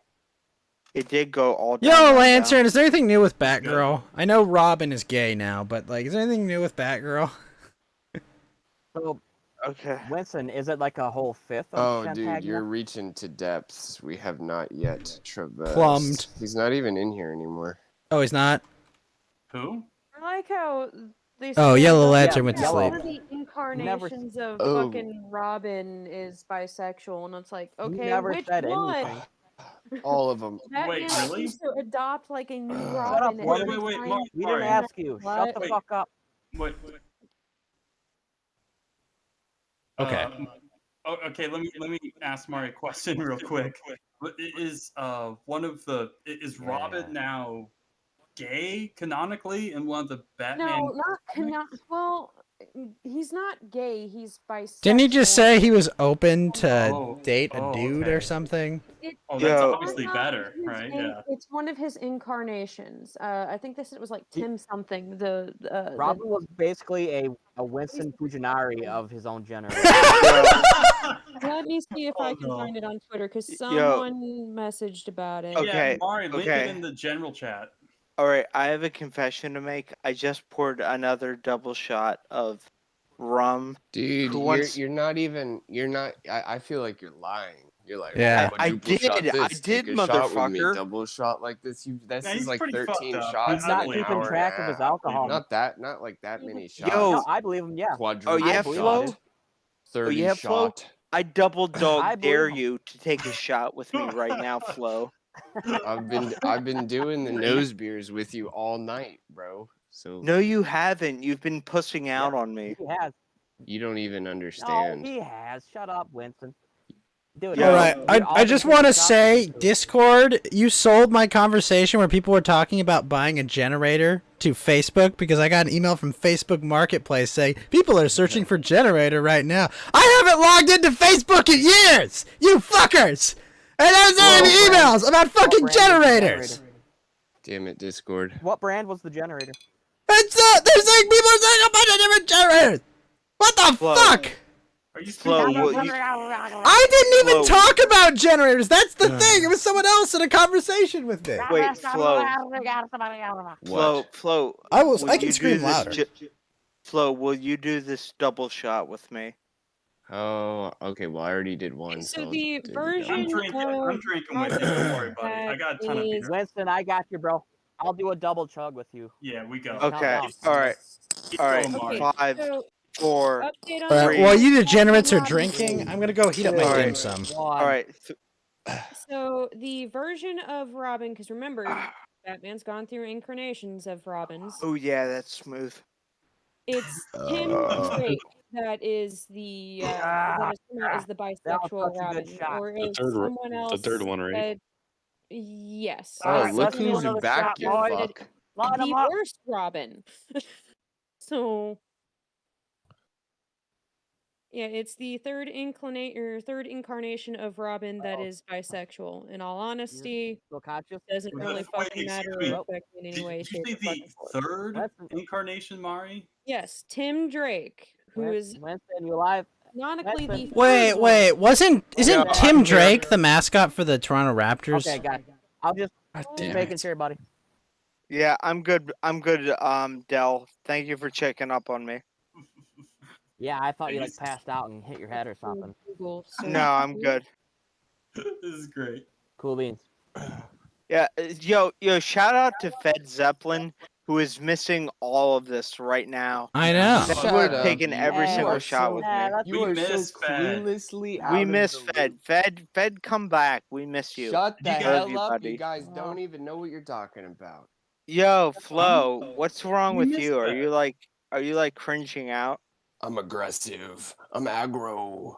It did go all down. Yo, down, Lantern, down. is there anything new with Batgirl? I know Robin is gay now, but like, is there anything new with Batgirl? So, Okay. Winston, is it like a whole fifth of Oh, Champagne? dude, you're reaching to depths we have not yet traversed. Plumbed. He's not even in here anymore. Oh, he's not? Who? I like how they Oh, said Yellow that Lantern went to Yellow. one of sleep. the incarnations of Oh. fucking Robin is bisexual, and it's like, You okay, never which said one? anything. All of them. Wait, Batman really? seems to adopt like a new Shut Robin. up, every woman. Wait, time. Mark, We didn't Sorry. ask you. Shut What? the Wait. fuck up. Wait. Okay. Okay. Let me ask Mari a question real quick. Is Robin now gay canonically in one of the Batman? No, not comics? well. He's not gay. He's bisexual. Didn't he just say he was open to Oh, date a dude okay. or something? Oh, that's Yo. obviously better, right? Yeah. It's one of his incarnations. I think this was like Tim something. Robin was basically a Winston Fujinari of his own generation. Let me see if I Oh, can no. find it on Twitter because Yo. someone messaged about it. Okay. Yeah, Mari, link okay. it in the general chat. All right, I have a confession to make. I just poured another double shot of rum. Dude, Who wants- you're not even. You're not. I feel like you're lying. You're like, Yeah. oh, I quadruple shot did, I this, did, take a shot with me, motherfucker. double shot like this. This Nah, is he's like pretty fucked 13 up. shots. He's not in an keeping hour track and a of his half. alcohol. Not like that many shots. Yo. No, I believe him. Yeah. Quadruple yeah, I believe Flo? it. 30 yeah, Flo? shot. I double I dog believe dare him. you to take a shot with me right now, Flo. I've been doing the nose beers with you all night, bro. So No, you haven't. You've been pussing out on me. He has. you don't even No, understand. he has. Shut up, Winston. Dude, Yo. All right, we've I all just been want to taking shots say, with you. Discord, you sold my conversation where people were talking about buying a generator to Facebook because I got an email from Facebook Marketplace saying people are searching for generator right now. I haven't logged into Facebook in years, you fuckers! And I was getting emails about fucking brand is the generators! Damn it, Discord. What brand was the generator? They're saying people are saying a bunch of different generators! What the Flo. fuck? Are you Flo, speaking? will you- I didn't even Flo. talk about generators. That's the thing. It was someone else in a conversation with me. Wait, Flo. What? Flo. I will can you scream do this louder. Flo, will you do this double shot with me? Oh, okay. Well, I already did one. So I'll the do version I'm drinking with you. Don't worry, buddy. I got a ton of beer. Winston, I got you, bro. I'll do a double chug with you. Yeah, we go. Okay. down. All right. Keep All right. going, Mari. Okay, 5, so 4. update on All right, Three. while you Robin degenerates are Robin. drinking, I'm gonna go heat up my All right. dim sum. All right. So the version of Robin, because remember, Batman's gone through incarnations of Robins. Oh yeah, that's smooth. It's Tim Drake that is the that is come out as the was bisexual such a good Robin, shot. or The is third one- someone the else? third one, right? said- yes. Oh, Alright, look let's do who's another back, shot, you boys. fuck. Line 'em The up. worst Robin. So yeah, it's the third incarnation of Robin that is bisexual. In all honesty, Still conscious? doesn't really Wait, fucking matter excuse me. or affect me in any way, Did you shape, say or the fucking form. third Winston, incarnation, Mari? Yes, Tim Drake, who is Winston, you alive? canonically the Winston. Wait, third wait, one. isn't Yeah, Tim I'm here. Drake the mascot for the Toronto Raptors? Okay, got it. I'll just damn making it. sure, buddy. Yeah, I'm good. I'm good. Del, thank you for checking up on me. Yeah, I thought you like passed out and hit your head or something. Google No, I'm good. This is great. Cool beans. Yeah, yo, shout out to Fed Zeppelin, who is missing all of this right now. I know. Fed Shut would have up, taken you- every you single are shot so- with Yeah, me. that's You We are so miss Fed. cluelessly out We of miss the Fed. loop. Fed, come back. We miss you. Shut the You guys- hell Love you, up. buddy. You guys don't even know what you're talking about. Yo, Flo, what's wrong We with miss you? Are Fed. you like cringing out? I'm aggressive. I'm aggro.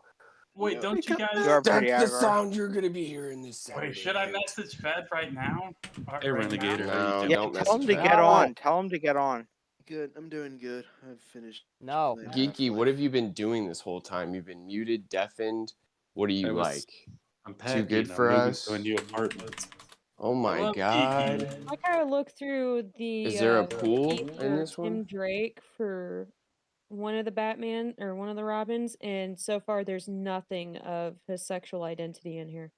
Wait, don't you guys? You are pretty That's the aggro. sound you're gonna be hearing this Saturday. Wait, should I night. message Fed right now? Hey, Right Renegator, now? how No, you Yeah, doing? don't tell him message to Fed. get No. on. Tell him to get on. Good. I'm doing good. I've finished. No. playing Geeky, what Half-Life. have you been doing this whole time? You've been muted, deafened. What are you I was- like? I'm Too packing. good I'm for moving us? to a new apartment. Oh my love god. Kiki. I kind of looked through the Is there a Wiki pool in for this Tim one? Drake for one of the Batman or one of the Robins, and so far there's nothing of his sexual identity in here.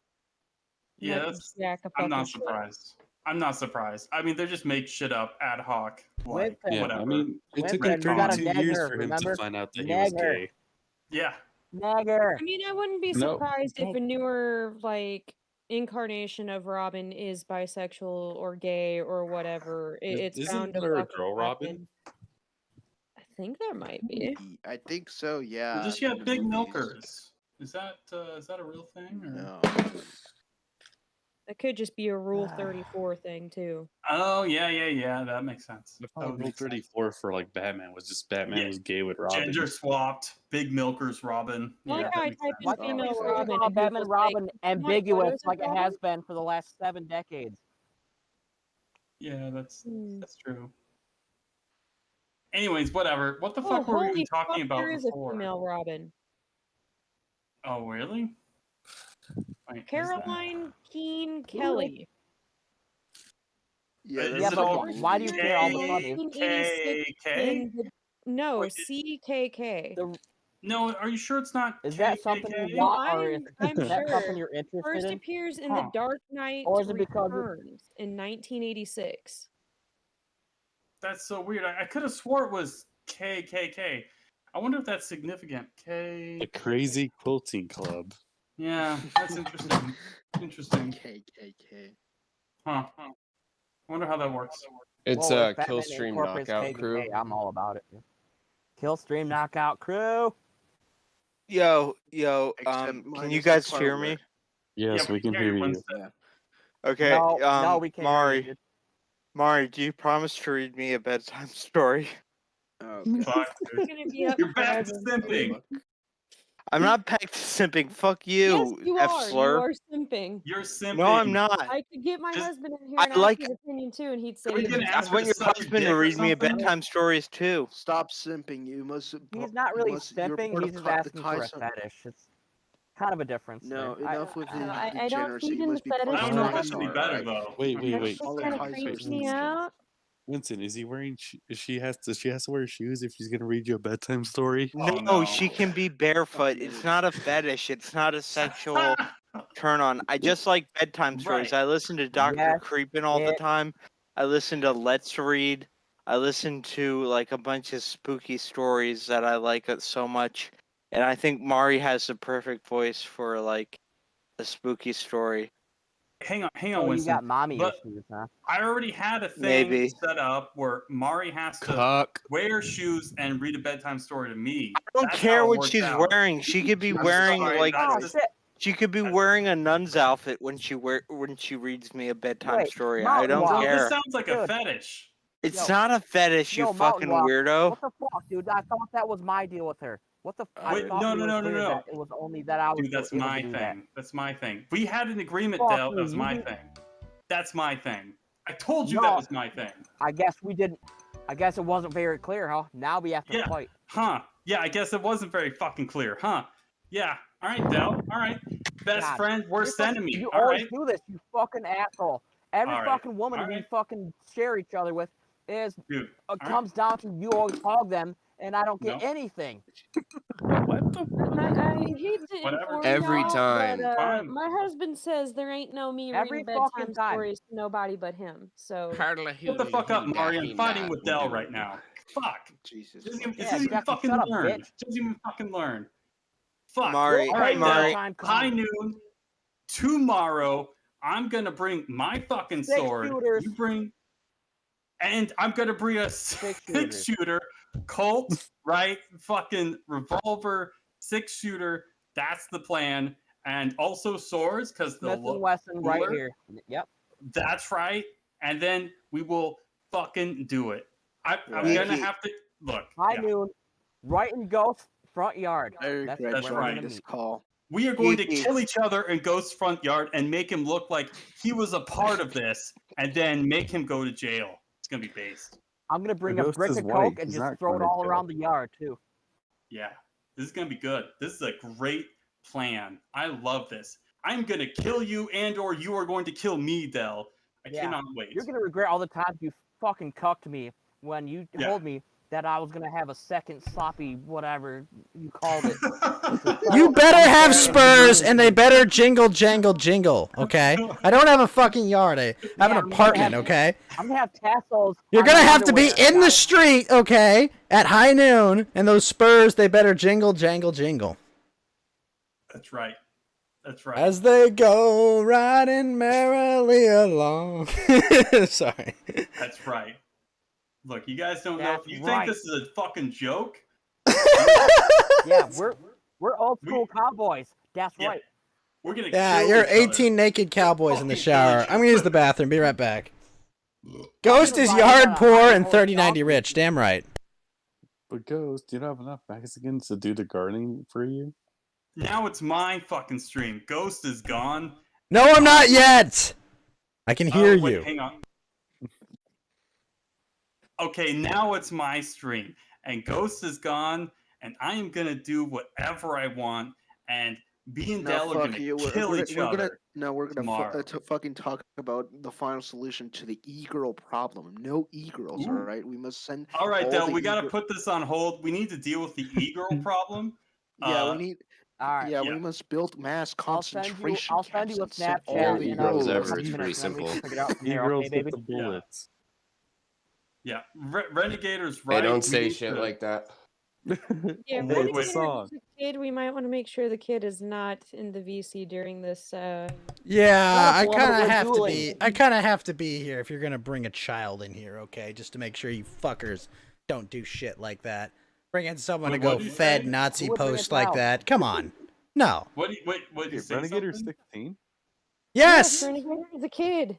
Yeah, Not that's. jack a I'm fucking not shit. surprised. I'm not surprised. I mean, they just make shit up ad hoc, like Winston, Yeah, whatever. I mean, it took him Winston, you gotta 32 nag years her, for him to remember? find out that he was Nag her. gay. Yeah. Nag her. I mean, I wouldn't be Nope. surprised if Nag- a newer like incarnation of Robin is bisexual or gay or whatever. It's bound Isn't to there a fucking girl Robin? happen. I think there might be. I think so. Yeah. Well, does she have in the big movies. milkers? Is that a real thing? Or? No. That could just be a Rule 34 thing too. Oh yeah. That makes sense. I That thought would Rule make sense. 34 for like Batman was just Batman Yeah, was gay with Robin. Gender swapped, big milkers, Robin. I like Yeah, how that I makes typed in sense. Why female can't we Robin call and Batman and Google's like, Robin "You want ambiguous photos of like it Robin?" has been for the last 7 decades? Yeah, that's true. Anyways, whatever. What the Oh, fuck were we even holy talking fuck, about there is a before? female Robin. Oh, really? Wait, is that- Caroline Keene Kelly. Yeah, Is Yeah, it but all why do you care all of a sudden? 1986 KKK? in the, no, Wait, CKK. No, are you sure it's not Is that something you KKK? No, want, or is I'm that sure. something you're interested First in? appears in Huh. The Dark Knight Or is it because Returns in 1986. That's so weird. I could have swore it was KKK. I wonder if that's significant. The Crazy Quilting Club. Yeah, that's interesting. Interesting. KKK. Huh. I wonder how that works. It's Well, a if Batman Killstream incorporates Knockout KKK, Crew. I'm all about it. Killstream Knockout Crew. Yo, Except can minus you the guys part hear where- me? Yes, Yeah, we can hear you. Winston. Okay, No, we can't hear you, Mari, dude. Mari, do you promise to read me a bedtime story? Oh, Fuck, You're dude. gonna be up You're back to forever. simping. I'm not back to simping. Fuck Yes, you, you F are. You slur. are simping. You're simping. No, I'm not. I could get my Just- husband in here I and ask like- his opinion too, and he'd say Are we you're gonna simping. ask I her want to your suck your husband dick to or read me a something? bedtime stories too. Stop simping. You must. He's not really you're simping. part He's of just the asking for a Tyson- fetish. It's kind of a difference. No, there. enough with the I don't degeneracy. feed You in the must be fetish part I of don't know if stuff. that should be Tyson, better right? though. Wait, That wait. shit All kind of Kaiser creeps is me Winston. out. Winston, is he wearing? She has to wear shoes if she's gonna read you a bedtime story. Oh, No, no. she can be barefoot. It's not a fetish. It's not a sexual turn on. I just like bedtime stories. Right. I listen to Dr. Yes, Creepin all the it- time. I listen to Let's Read. I listen to like a bunch of spooky stories that I like so much. And I think Mari has the perfect voice for like a spooky story. Hang on, Oh, you Winston. got mommy But issues, huh? I already had a thing Maybe. set up where Mari has to Cuck. wear shoes and read a bedtime story to me. I don't That's care how it what worked she's out. wearing. She could be I'm wearing sorry, like that's Oh just- shit! she could be wearing a nun's outfit when she reads me a bedtime Wait, story. I Mountain don't Walk. Well, this care. sounds like a Dude. fetish. It's Yo. not a fetish, you Yo, Mountain fucking Walk. weirdo. What the fuck, dude? I thought that was my deal with her. What the? I Wait, thought no, we no, were no, no, clear no. that it was only that I was Dude, that's able my to do thing. that. That's my thing. We had an agreement, Fuck Dale. That you, was you my did- thing. That's my thing. I told you No. that was my thing. I guess we didn't. I guess it wasn't very clear, huh? Now we have to Yeah. fight. Huh. Yeah, I guess it wasn't very fucking clear, huh? Yeah. All right, Dell. All right. Best God, friend, worst You're fucking- enemy. You All always right. do this, you fucking asshole. Every All right, fucking woman all we right. fucking share each other with is Dude. right. comes down to you always hog them, and I don't get No. anything. What the? I hate to Whatever. inform Every y'all, time. but Fine. my husband says there ain't no me Every reading fucking bedtime time. stories to nobody but him. So Shut the fuck up, Mari. I'm fighting with Dell right now. Fuck. Jesus. Doesn't even, fuck. it Yeah, doesn't even Jackie, fucking shut up, learn. bitch. Doesn't even fucking learn. Fuck. Mari, All right, Mari. Dell. High noon tomorrow. I'm gonna bring my fucking Six sword. shooters. You bring, and I'm gonna bring a Six six shooter, Colt, right? Fucking revolver, 6-shooter. That's the plan, and also swords because they'll Smith and look Wesson right cooler. here. Yep. That's right. And then we will fucking do it. I'm Right. gonna have to look. High yeah. noon, right in Ghost front yard. I regret where That's we're right. gonna this meet. call. We are going to Geeky. kill each other in Ghost's front yard and make him look like he was a part of this, and then make him go to jail. It's gonna be based. I'm gonna bring The a Ghost brick is of white. coke and He's just not throw it going to all jail. around the yard too. Yeah, this is gonna be good. This is a great plan. I love this. I'm gonna kill you, and or you are going to kill me, Dell. I Yeah. cannot wait. You're gonna regret all the times you fucking cucked me when you Yeah. told me that I was gonna have a second sloppy whatever you called it. You better have unfair spurs, and and they better jingle, jangle, jingle. Okay. I don't have a fucking yard. I have an I'm gonna apartment. have- Okay. I'm gonna have tassels. You're on gonna my have to be underwear, in the got it? street, okay, at high noon, and those spurs, they better jingle, jangle, jingle. That's right. That's right. As they go riding merrily along. Sorry. That's right. Look, you guys don't know. That's You right. think this is a fucking joke? Yeah, we're old school cowboys. That's Yeah. right. We're gonna Yeah, kill you're each other. 18 naked cowboys in the Fucking kill shower. each I'm gonna use the other. bathroom. Be right back. Ghost gonna is ride on yard a poor high and horse 3090 donkey. rich. Damn right. But Ghost, you don't have enough Mexicans to do the gardening for you? Now it's my fucking stream. Ghost is gone. No, I'm not yet. I can hear Oh, wait, you. hang on. Okay, now it's my stream, and Ghost is gone, and I am gonna do whatever I want, and B and No, Dell are fuck gonna you. kill each other. We're gonna tomorrow. fucking talk about the final solution to the e-girl problem. No e-girls, all Ooh. right? We must send. All right, all Dell, the we gotta e-girl- put this on hold. We need to deal with the e-girl problem. Yeah, we need. All right. Yeah, yeah. we must build mass I'll send you. concentration. I'll send you a camps and send all Snapchat the in e-girls a ever, couple it's pretty minutes, and then we can simple. figure it out from there. E-girls Okay, get baby. the bullets. Yeah, Renegator's right. Hey, don't We say need shit to- like that. Yeah, Wait, if wait. Renegade Song. has a kid, we might want to make sure the kid is not in the VC during this. Yeah, I Not a kind of we're have to dueling. be. I kind of have to be here if you're gonna bring a child in here, okay? Just to make sure you fuckers don't do shit like that. Bring in someone Wait, to go what did you fed say? Nazi Who would bring a post like child? that. Come on, no. What did you Wait, say? Renegator's something? 16? Yes. Renegade is a kid.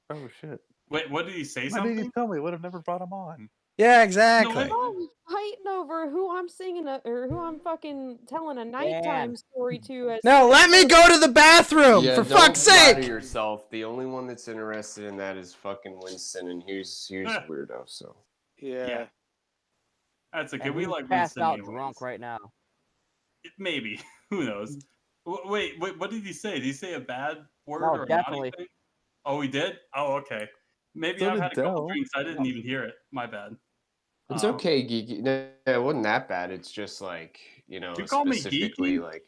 Oh shit. Wait, what did you say? Why didn't Something? you tell me? I would have never brought him on. Yeah, exactly. Oh, fighting over who I'm singing or who I'm fucking telling a nighttime story to. As No, let me go to the bathroom Yeah, for don't fuck's flatter sake. yourself. The only one that's interested in that is fucking Winston, and here's a weirdo. So Yeah. That's okay. And We he's like passed Winston out anyways. drunk right now. Maybe. Who knows? Wait, what did he say? Did he say a bad word No, or a definitely. naughty thing? Oh, he did? Oh, okay. Maybe So I've did had a couple Dell. drinks. I didn't even hear it. My bad. it's Um, okay, Geeky. No, it wasn't that bad. It's just like, you know, You call me specifically geeky? like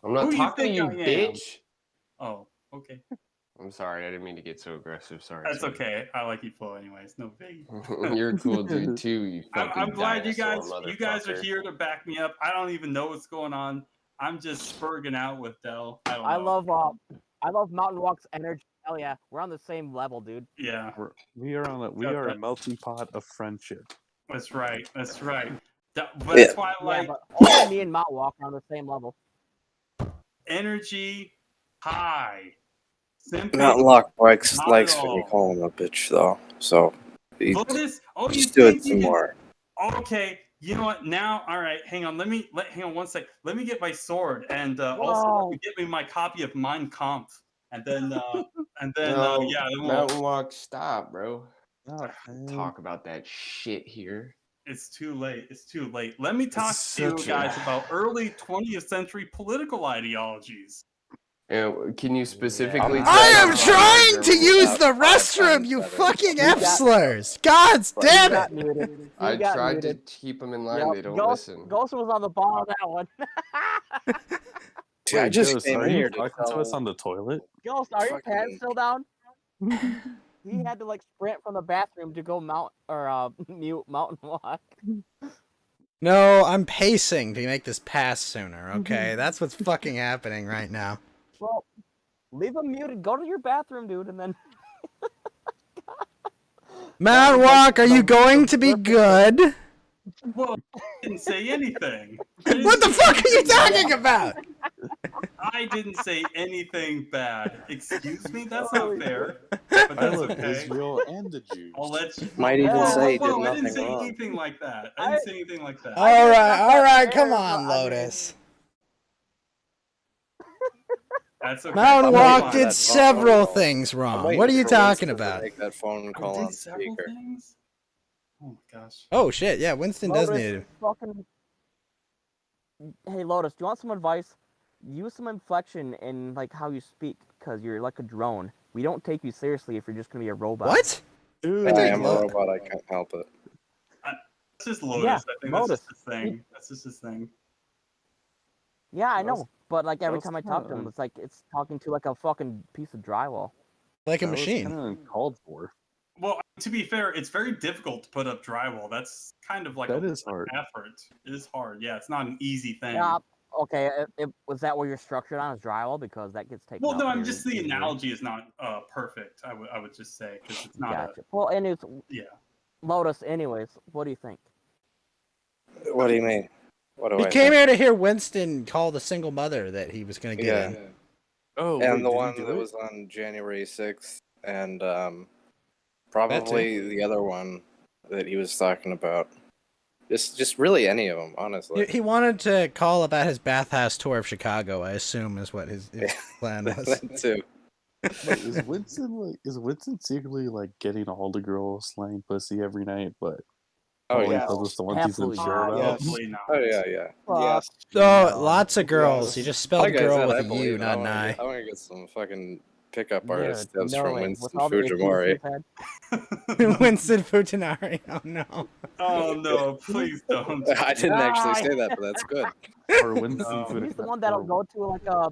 I'm not Who do you talking to you, think I am? bitch. Oh, okay. I'm sorry, I didn't mean to get so aggressive. Sorry. That's sorry. okay. I like you full anyways. No biggie. You're a cool dude too. You I'm fucking glad you dinosaur guys are motherfucker. here to back me up. I don't even know what's going on. I'm just spurging out with Dell. I don't know. I love Mountain Walk's energy. Hell yeah, we're on the same level, dude. Yeah, We are on a Okay. melting pot of friendship. that's right. That's right. That's why I Yeah, like but only me and Mountain Walk are on the same level. energy high. Simply Mountain Lock likes not at likes when you all. call him a bitch, though. So you Lotus, you just do it think you some can- more. Okay, you know what? Now, all right, hang on. Hang on one sec. Let me get my sword, and also Whoa. let me get me my copy of Mein Kampf, and then No, then we'll. Mountain Walk, stop, bro. Oh, Talk about that shit here. It's too late. It's too late. Let me talk It's to you such a- guys about early 20th century political ideologies. Can you specifically? I tell am us trying about to your- use the restroom, you fucking F slurs. God damn it. Muted. I got tried muted. to keep them in line. Yep, They don't Ghost, listen. Ghost was on the ball on that one. Dude, I Wait, just Ghost, came are in you here to talking to us tell. on the toilet? Ghost, are your pants Fucking- still down? He had to like sprint from the bathroom to go mute Mountain Walk. No, I'm pacing to make this pass sooner, okay? That's what's fucking happening right now. Well, leave him muted. Go to your bathroom, dude, and then. Mount Walk, are you going to be good? Well, I didn't say anything. What the fuck are you talking about? I didn't say anything bad. Excuse me? That's Holy not fair. But I that's love okay. Israel and the Jews. I'll let you. Might even Whoa, say he whoa, did whoa, I didn't nothing say wrong. anything like that. I didn't say anything like that. Alright, come on, Lotus. That's okay. Mount I'm Walk waiting for did that phone several call. things I'm wrong. waiting What are you for talking Winston to about? Make that phone call I on did several speaker. things. Oh my gosh. Oh shit, yeah, Winston does Lotus, need it. fucking... Hey, Lotus, do you want some advice? Use some inflection in like how you speak, because you're like a drone. We don't take you seriously if you're just gonna be a robot. What? Dude, I I thought am a Lo- robot. I can't help it. That's just Lotus. Yeah, I think Lotus. that's just his thing. That's just his thing. Yeah, I That was- know. But like every was time I talk to him, kinda- it's like it's talking to like a fucking piece of drywall. Like a That was machine. kind of uncalled for. Well, to be fair, it's very difficult to put up drywall. That's kind of like That a is hard. effort. It is hard. Yeah, it's not an easy thing. Yeah. Okay. Was that what you're structured on? Is drywall because that gets taken. Well, no, out I'm very just the easily. analogy is not perfect. I would just say because it's not Gotcha. Well, anyways, yeah. Lotus. Anyways, what do you think? What do you mean? What do He I came think? here to hear Winston call the single mother that he was going to get Yeah. in. Oh, And wait, the did he one do that it? was on January 6th, and probably the other one that he was talking about. Just really any of them, honestly. He wanted to call about his bathhouse tour of Chicago, I assume is what his plan was. That too. Wait, is Winston secretly like getting all the girls slaying pussy every night, but Oh, only yeah. tells us the ones he's Absolutely unsure not. about? Probably not. Oh, yeah, yeah. Yes. Oh, lots of girls. He just spelled Like I girl said, with I a believe U, it. not an I I. want to get some fucking pickup Dude, artist steps no from way. Winston With all the issues Fujimori. he's had. Winston Futanari. Oh no. Oh no! Please don't. I didn't actually say that, but that's good. Or Winston No. Fuda- He's the one that'll go to like a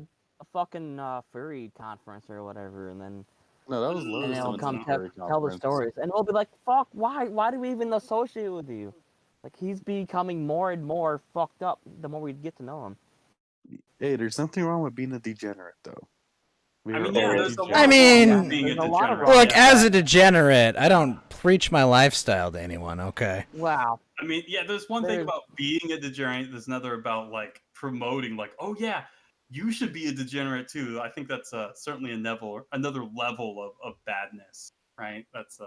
fucking furry conference or whatever, and then No, that was and Lotus. they'll that come went to the tell the conference. stories, and we'll be like, "Fuck, why do we even associate with you?" Like he's becoming more and more fucked up the more we get to know him. Hey, there's nothing wrong with being a degenerate, though. We I are mean, yeah, all there's a lot degenerates. I mean- of being a There's a lot of degenerate. Look, yeah. as a degenerate, I don't preach my lifestyle to anyone, okay? Wow. I mean, yeah, there's one thing There's- about being a degenerate. There's another about like promoting, like, oh yeah, you should be a degenerate too. I think that's certainly another level of badness, right? That's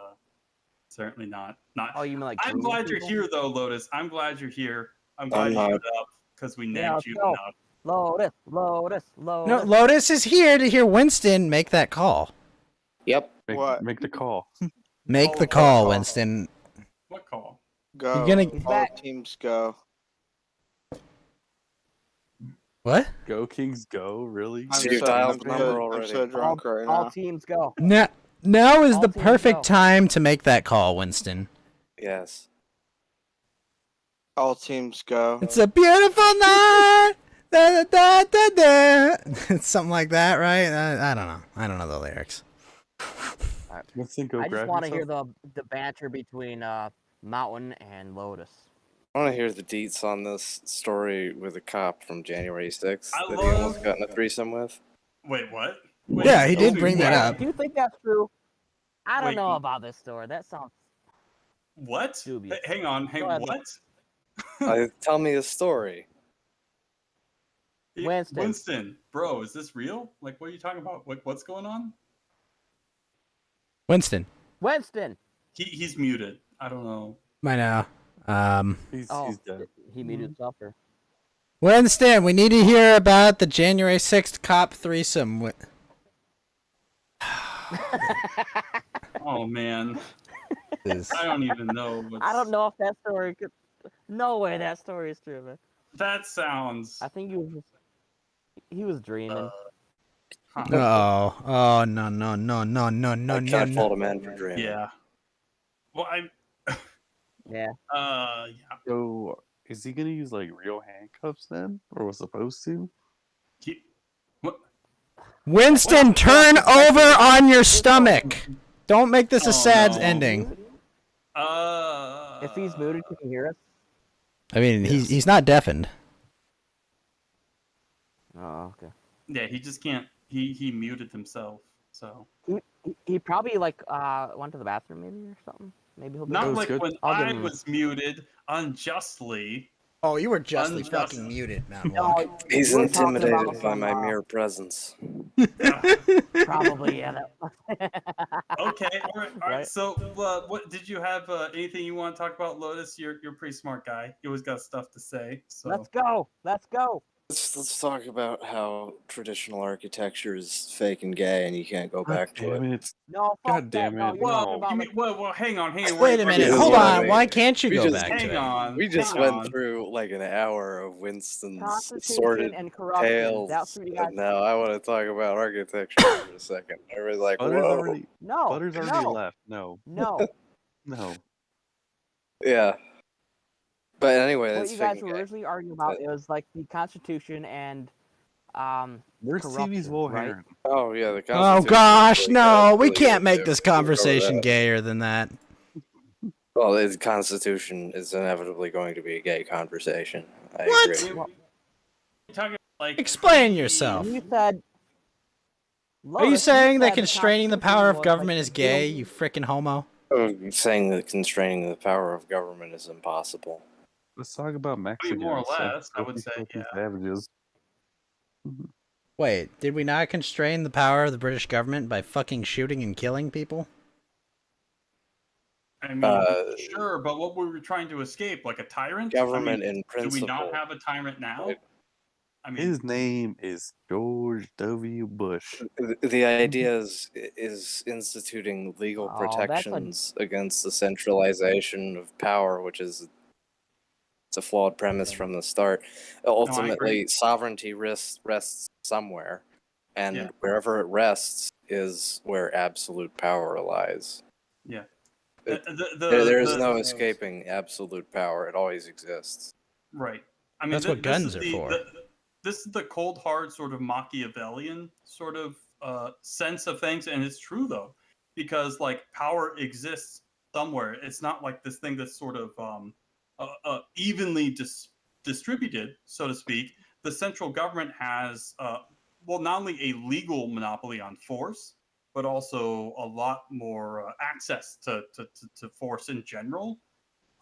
certainly not. Oh, you mean like? I'm grooming glad you're people? here though, Lotus. I'm glad you're here. I'm glad you not. showed up because we Yeah, named let's you go. enough. Lotus. No, Lotus is here to hear Winston make that call. Yep. What? Make the call. Make the Call, call, call. Winston. What call? Go. You're gonna- He's All back. teams go. What? Go Kings, go! Really? I'm So you've so- dialed I'm the so- number I'm already. so drunk right All now. teams go. Now is All the teams perfect go. time to make that call, Winston. Yes. All teams go. It's a beautiful night. Da, da, da, da, da. It's something like that, right? I don't know. I don't know the lyrics. Winston, go I just grab want to hear yourself. the banter between Mountain and Lotus. I want to hear the deets on this story with a cop from January 6th I that he almost love- got in a threesome with. Wait, what? Wait, Yeah, he did wait, bring that what? up. Do you think that's true? I don't Wait. know about this story. That sounds What? dubious. Hang on. Hey, Go ahead. what? Tell me a story. Winston. Bro, is this real? Like, what are you talking about? What's going on? Winston. Winston. He's muted. I don't know. I know. He's Oh, dead. he muted himself. Or... Winston, we need to hear about the January 6th cop threesome. Oh man, Is- I don't even know. What's... I don't know if that story could. No way that story is true, man. That sounds. I think he was dreaming. Huh. Oh, no, no, no, no, no, no, I no, can't fault no. a man for dreaming. Yeah. Well, Yeah. yeah. So, is he gonna use like real handcuffs then, or was supposed to? What? Winston, turn over on your stomach. Don't make this a Oh, sad no. ending. If he's muted, can you hear us? I mean, he's not deafened. Oh, okay. Yeah, he just can't. He muted himself. So He probably like went to the bathroom maybe or something. Maybe he'll be not was like good. when I'll give I him- was muted unjustly. Oh, you were justly Unjust. fucking muted, Mountain No, Walk. He's we're talking intimidated about by some, my mere presence. Probably, yeah. Okay, all right. Right. So, what did you have? Anything you want to talk about, Lotus? You're a pretty smart guy. You always got stuff to say. So Let's go. Let's go. Let's talk about how traditional architecture is fake and gay, and you can't go back to it. it. No, God damn No, it. you're talking Well, about like well, hang on. Wait a minute. This is Hold what I on. mean. Why can't you We go just- back to hang it? on. We just hang went on. through like an hour of Winston's Constitution sordid and corruption. tales, That's what you guys. and now I want to talk about architecture for a second. Everybody's like, Butter's whoa. already No, Butter's already no, left. No. no. No. Yeah. But anyway, What that's you guys fake were and gay. originally arguing about, it was like the Constitution and Where's corruption, CV's right? Woharan? Oh yeah, the Oh Constitution. gosh, no, we really can't good, make too. this We can cover conversation that. gayer than that. Well, the Constitution is inevitably going to be a gay conversation. I What? agree. You're talking like Explain yourself. You said. Are you Lotus, saying that said the constraining the Constitution power of was, government like, is gay, you frickin' homo? I'm saying that constraining the power of government is impossible. Let's talk about I Mexicans. mean, more or less, I would say, Filthy yeah. Savages. Wait, did we not constrain the power of the British government by fucking shooting and killing people? I mean, sure, but what were we trying to escape? Like a tyrant? Government I mean, in do we principle. not have a tyrant now? Right. I mean, His name is George W. Bush. The idea is instituting legal Oh, that's a- protections against the centralization of power, which is it's a flawed premise from the start. Ultimately, sovereignty rests somewhere, and Yeah. wherever it rests is where absolute power lies. yeah. There is no escaping absolute power. It always exists. Right. I mean, That's what guns are for. This is the cold, hard, sort of Machiavellian sort of sense of things, and it's true though, because like power exists somewhere. It's not like this thing that's sort of evenly distributed, so to speak. The central government has, well, not only a legal monopoly on force, but also a lot more access to force in general.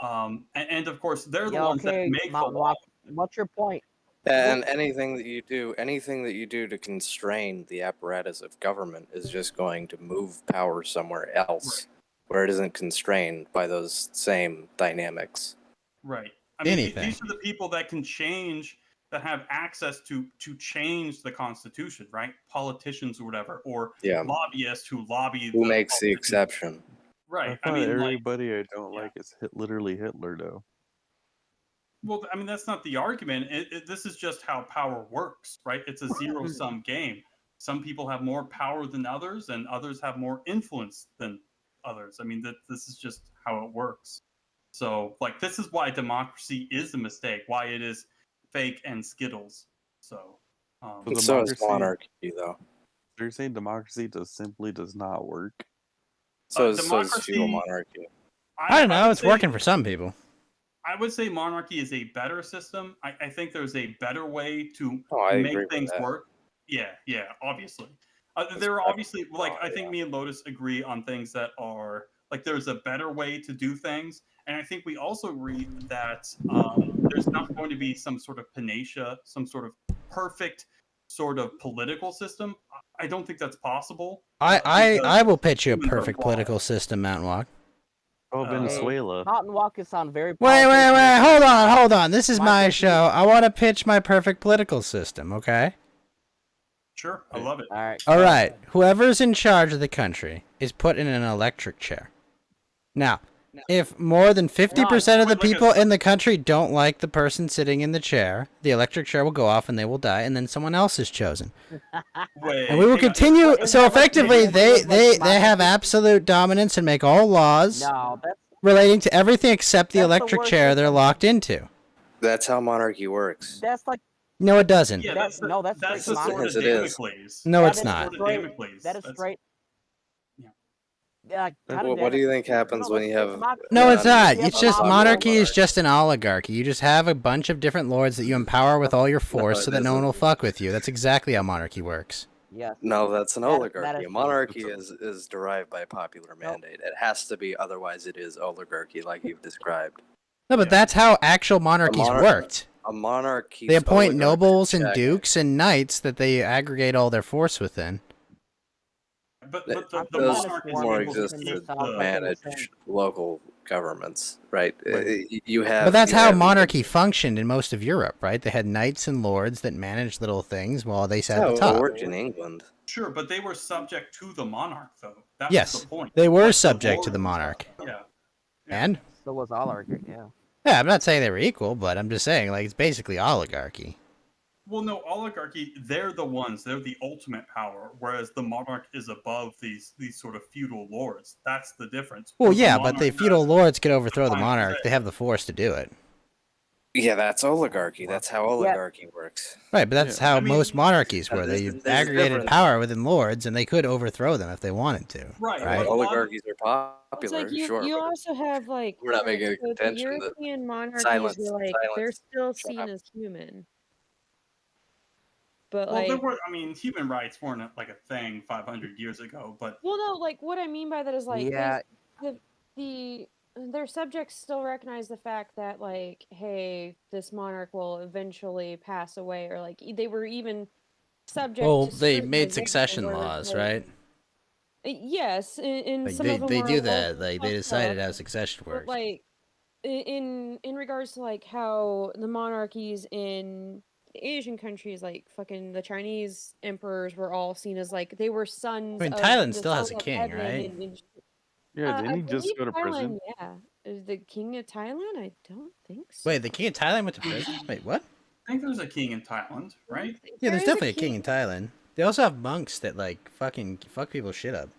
And of course, they're the Yeah, ones that okay, make the Mount law. Rock. What's your point? And anything that you do to constrain the apparatus of government is just going to move power somewhere else, where it isn't constrained by those same dynamics. Right. I mean, Anything. these are the people that can change, that have access to change the Constitution, right? Politicians or whatever, or Yeah. lobbyists who lobby. Who makes the exception? Right. I I thought mean, like, everybody I don't like is literally Hitler, though. well, I mean, that's not the argument. This is just how power works, right? It's a zero-sum game. Some people have more power than others, and others have more influence than others. I mean, this is just how it works. So, like, this is why democracy is a mistake. Why it is fake and Skittles. So, But So is democracy- monarchy, though. They're saying democracy simply does not work. So is democracy- feudal monarchy. I don't know, would it's say- working for some people. I would say monarchy is a better system. I think there's a better way to Oh, I agree make with things that. work. Yeah, obviously. There are obviously, like, I think me and Lotus agree on things that are, like, there's a better way to do things. And I think we also agree that there's not going to be some sort of panacea, some sort of perfect sort of political system. I don't think that's possible. I will pitch you a humans are perfect flawed. political system, Mountain Walk. Oh, Venezuela. Mountain Walk is sound very. Wait, politics- hold on. This is My my pitch show. I want to pitch my perfect political system, okay? Sure, I love it. All right. All right. Whoever's in charge of the country is put in an electric chair. Now, if more than 50% of the people in the country don't like the person sitting in the chair, the electric chair will go off and they will die, and then someone else is chosen. Wait, And we will hang on. continue. But So isn't that like effectively, the they have absolute dominance and make all laws No, that's relating to everything except the That's the electric worst chair they're system. locked into. That's how monarchy works. like No, it doesn't. Yeah, that's the, no, that's that's straight the sword Yes, of it is. Damocles. No, that it's is not. straight- Damocles. That is That's- straight. Yeah. Yeah. What do you think happens when you have? No, it's not. Yeah, It's just but monarchy is monarchy. just an oligarchy. You just have a bunch of different lords that you empower with all your force it so that no one isn't. will fuck with you. That's exactly how monarchy works. Yes. No, that's an That- that oligarchy. is- A monarchy is derived by popular mandate. It has to be, otherwise it is oligarchy, like you've described. No, but that's how actual monarchies monarch- worked. A monarch keeps They appoint oligarchs nobles in and check. dukes and knights that they aggregate all their force within. but Th- but the, I'm the Those kind of monarch is sworn more able to within exist keep to the South, the. like in the manage same. local governments, right? Right. You have. But that's you how have monarchy functioned in most of Europe, right? They had knights and lords that managed little things while they sat at the That's how it top. worked in England. Sure, but they were subject to the monarch, though. That was Yes, the point. they were Like, the subject to the lords- monarch. Yeah. And So was oligarchy, yeah. yeah, I'm not saying they were equal, but I'm just saying like it's basically oligarchy. Well, no, oligarchy, they're the ultimate power, whereas the monarch is above these sort of feudal lords. That's the difference. Well, Where the yeah, but the monarch feudal has lords could overthrow the final monarch. say. They have the force to do it. Yeah, that's oligarchy. That's how oligarchy works. Right, but that's how I mean, most monarchies And were. They there's a aggregated difference. power within lords, and they could overthrow them if they wanted to. Right, Right. but a lot of Oligarchies are It's popular, like you sure, you but also have like we're not alright, making a so the contention that European monarchies silence, were like they're silence, still shut seen up. as human. But well, there like were. I mean, human rights weren't like a thing 500 years ago, but well no, like what I mean by that is like Yeah, the their subjects still recognize the fact that like, hey, this monarch will eventually pass away, or like they were even subject Well, to they made scrutinization succession where it's laws, like right? yes, in Like some of them they were a do little that. Like they fucked decided up, how succession but works. like in regards to like how the monarchies in Asian countries, like fucking the Chinese emperors were all seen as like they were sons I mean, of Thailand the still has son a of king, heaven, right? and Yeah, didn't I he just believe go to prison? Thailand, yeah, is the king of Thailand. I don't think so. Wait, the king of Thailand went to prison? Wait, what? I think there's a king in Thailand, right? Yeah, There there's is a definitely a king in Thailand. They also have monks that like fucking fuck people's shit up.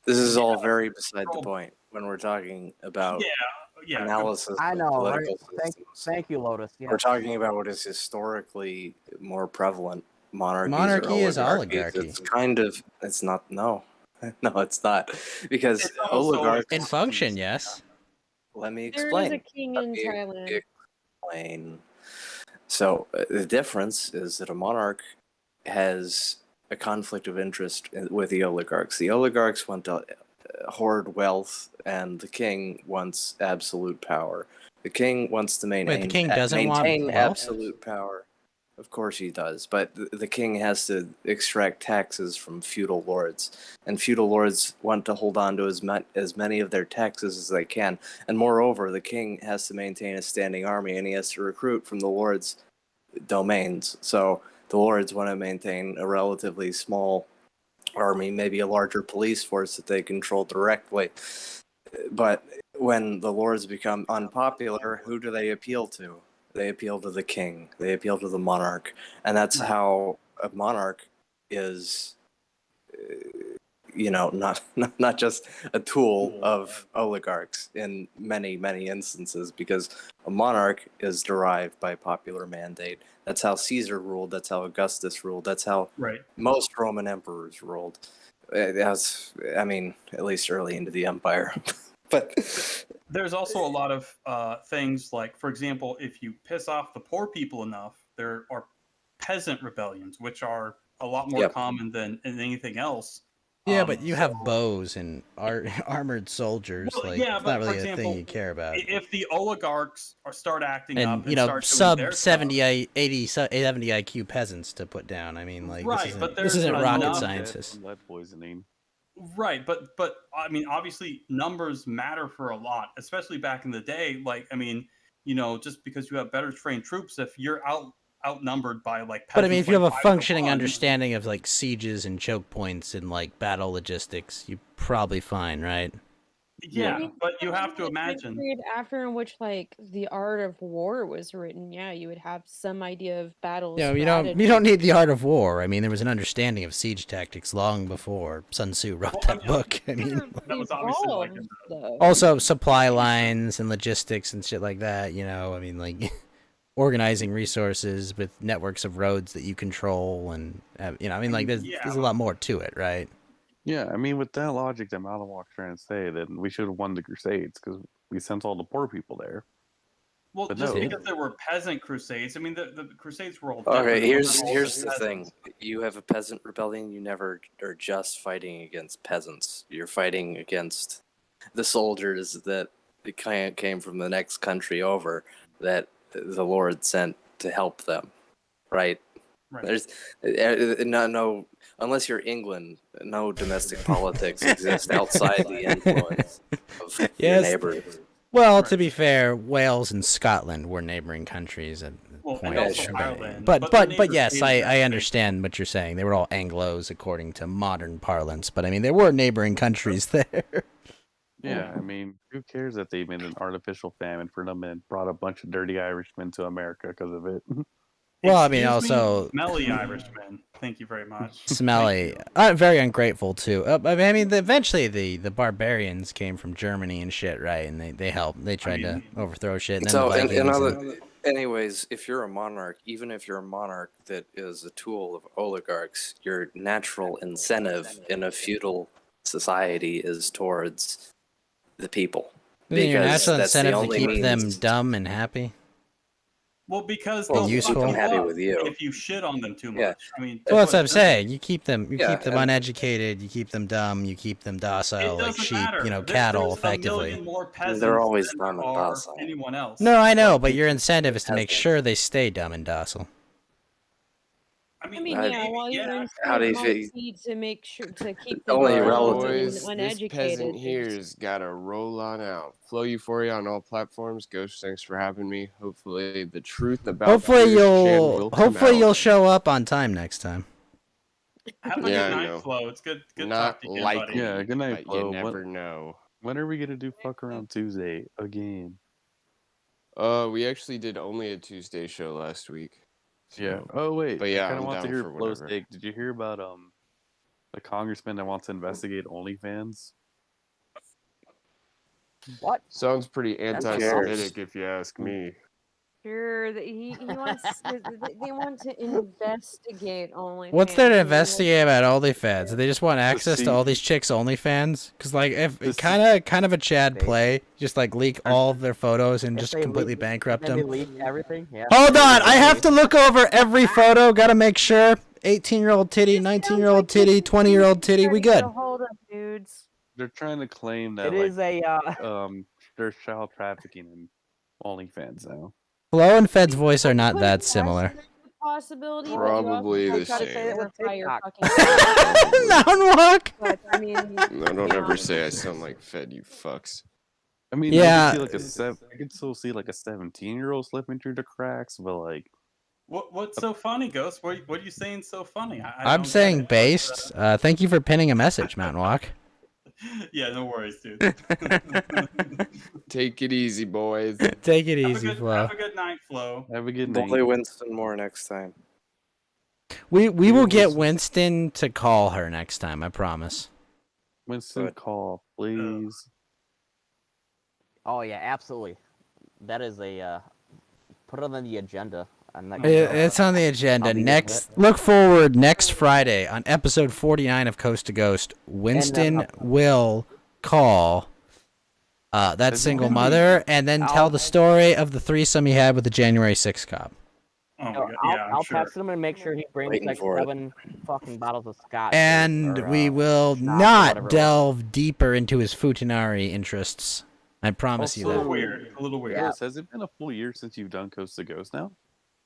This is Yeah, all very beside the control- point when we're talking about yeah. analysis I of know, right? political systems. Thank you, Lotus. Yeah. We're talking about what is historically more prevalent, monarchies Monarchy or is oligarchy. It's kind of, it's not, no. No, it's not. Because It's almost always oligarchs, In function, yes. let me There is a explain. king Let in me Thailand. explain. So the difference is that a monarch has a conflict of interest with the oligarchs. The oligarchs want to hoard wealth, and the king wants absolute power. The king wants to Wait, the king doesn't want maintain wealth? absolute power. Of course he does, but the king has to extract taxes from feudal lords, and feudal lords want to hold on to as many of their taxes as they can. And moreover, the king has to maintain a standing army, and he has to recruit from the lords' domains. So the lords want to maintain a relatively small army, maybe a larger police force that they control directly. But when the lords become unpopular, who do they appeal to? They appeal to the king. They appeal to the monarch. And that's how a monarch is, not just a tool of oligarchs in many, many instances, because a monarch is derived by popular mandate. That's how Caesar ruled. That's how Augustus ruled. That's how Right. most Roman emperors ruled. That's, I mean, at least early into the empire. But There's also a lot of things like, for example, if you piss off the poor people enough, there are peasant rebellions, which are a lot more Yep. common than anything else. Yeah, but you have so- bows and armored soldiers. Well, like yeah, it's but not for really example, a thing you care about. if the oligarchs start acting up And and you know, start doing sub their 70, 80, 70 IQ peasants to put down. I mean, like Right, this but isn't there's rocket enough- sciences. Lead poisoning. Right, but I mean, obviously, numbers matter for a lot, especially back in the day. Like, I mean, just because you have better trained troops, if you're outnumbered by like, But I mean, peasants, if you have a like 5 to functioning 1, understanding of like sieges and choke points and like battle logistics, you're probably fine, right? yeah, but you have to The time imagine. period after in which like the art of war was written, yeah, you would have some idea of battle You strategy. don't need the art of war. I mean, there was an understanding of siege tactics long before Sun Tzu wrote that book. I mean, That was obviously like Evolved, though. also supply lines and logistics and shit like that. I mean, like organizing resources with networks of roads that you control, and I mean, like there's a lot more to it, right? Yeah, I mean, with that logic that Malamok's trying to say, then we should have won the Crusades because we sent all the poor people there. Well, But just no. because there were peasant crusades, I mean, the crusades were all okay, different. here's the thing. You have a peasant rebellion, you never are just fighting against peasants. You're fighting against the soldiers that came from the next country over that the Lord sent to help them, right? Right. There's no, unless you're England, no domestic politics exist outside the influence of your Yes. neighbors. Well, to be fair, Wales and Scotland were neighboring countries at Well, and point. also Sure. Ireland. But the but neighbors yes, hated I everything. understand what you're saying. They were all Anglos according to modern parlance. But I mean, there were neighboring countries there. Yeah, I mean, who cares that they made an artificial famine for them and brought a bunch of dirty Irishmen to America because of it? Well, I mean, Excuse me, also smelly Irishman. Thank you very much. smelly, very ungrateful too. I mean, eventually the barbarians came from Germany and shit, right? And they helped. They tried to overthrow shit. And then So, the Vikings. anyways, if you're a monarch, even if you're a monarch that is a tool of oligarchs, your natural incentive in a feudal society is towards the people. Isn't your natural that's the incentive to only keep means. them dumb and happy? Well, because Well, they'll useful. fuck I'm you happy up with you. if you shit on them too much. Yeah. I mean, Well, that's what I'm it does. saying. You keep them Yeah, and- uneducated. You keep them dumb. You keep them It docile, like doesn't sheep. matter. Cattle, There's effectively. a million more peasants They're always than dumb there and are docile. anyone else. No, I know, Like, but your incentive is to make peasants. sure they stay dumb and docile. I I mean, mean, I- yeah, well, your How do you incentive feel- might be to make sure to keep them Only dumb relative. and Boys, this uneducated. peasant here There's- has got to roll on out. Flow Euphoria on all platforms. Ghost, thanks for having me. Hopefully, the truth about Hopefully Pierce Chan will come hopefully out. you'll show up on time next time. have a Yeah, good I night, know. Flo. It's good. Good Not talking to you, likely. buddy. Yeah, good night, But Flo. you never know. When are we gonna do fuck around Tuesday again? We actually did only a Tuesday show last week. Yeah. So- Oh wait. But yeah, I kind I'm of want to down hear for Flo's whatever. take. Did you hear about the congressman that wants to investigate OnlyFans? What? Sounds pretty cares? anti-Semitic if you ask me. Sure, he wants they want to investigate OnlyFans. What's there to and investigate about OnlyFans? Do they just want access to see- all these chicks' OnlyFans? Because like, if To see- kind of a Chad They- play, just like leak all of their photos and If just they completely leak- bankrupt then they them. leak everything. Yeah. Hold They on, leak I have everything. to look over every photo. Gotta make sure. 18-year-old titty, 19-year-old titty, 20-year-old titty. We good? Hold up, dudes. They're trying to claim that It is a there's child trafficking in OnlyFans now. Flo and Fed's voice are not Couldn't that pass similar. the possibility, but you Probably also the try to say same. that with fire TikTok. fucking. Non-walk. But I mean, No, don't ever yeah. say I sound like Fed, you fucks. I mean, Yeah. I could still see like a 17-year-old slipping through the cracks, but like, What's so funny, Ghost? What are you saying so funny? I I'm don't get saying it. based. Thank you for pinning a message, Mountain Walk. Yeah, no worries, dude. Take it easy, boys. Take it Have a easy, good, Flo. have a good night, Flo. have a good night. Bully Winston more next time. We will get Winston to call her next time. I promise. Winston, Good. call, please. Oh yeah, absolutely. That is a put it on the agenda. I'm not It's on the agenda. I'll be Next, look forward next Friday on episode 49 of Coast to Ghost. Winston will call that single mother and then tell the story of the threesome he had with the January 6th cop. Oh my No, god, yeah, I'm I'll sure. text him and make sure he brings Waiting like for it. 7 fucking bottles of scotch. And or, we will schnapps or whatever not it was. delve deeper into his futanari interests. I promise It's you a little that. weird. A little weird. Yeah. Ghost, has it been a full year since you've done Coast to Ghost now?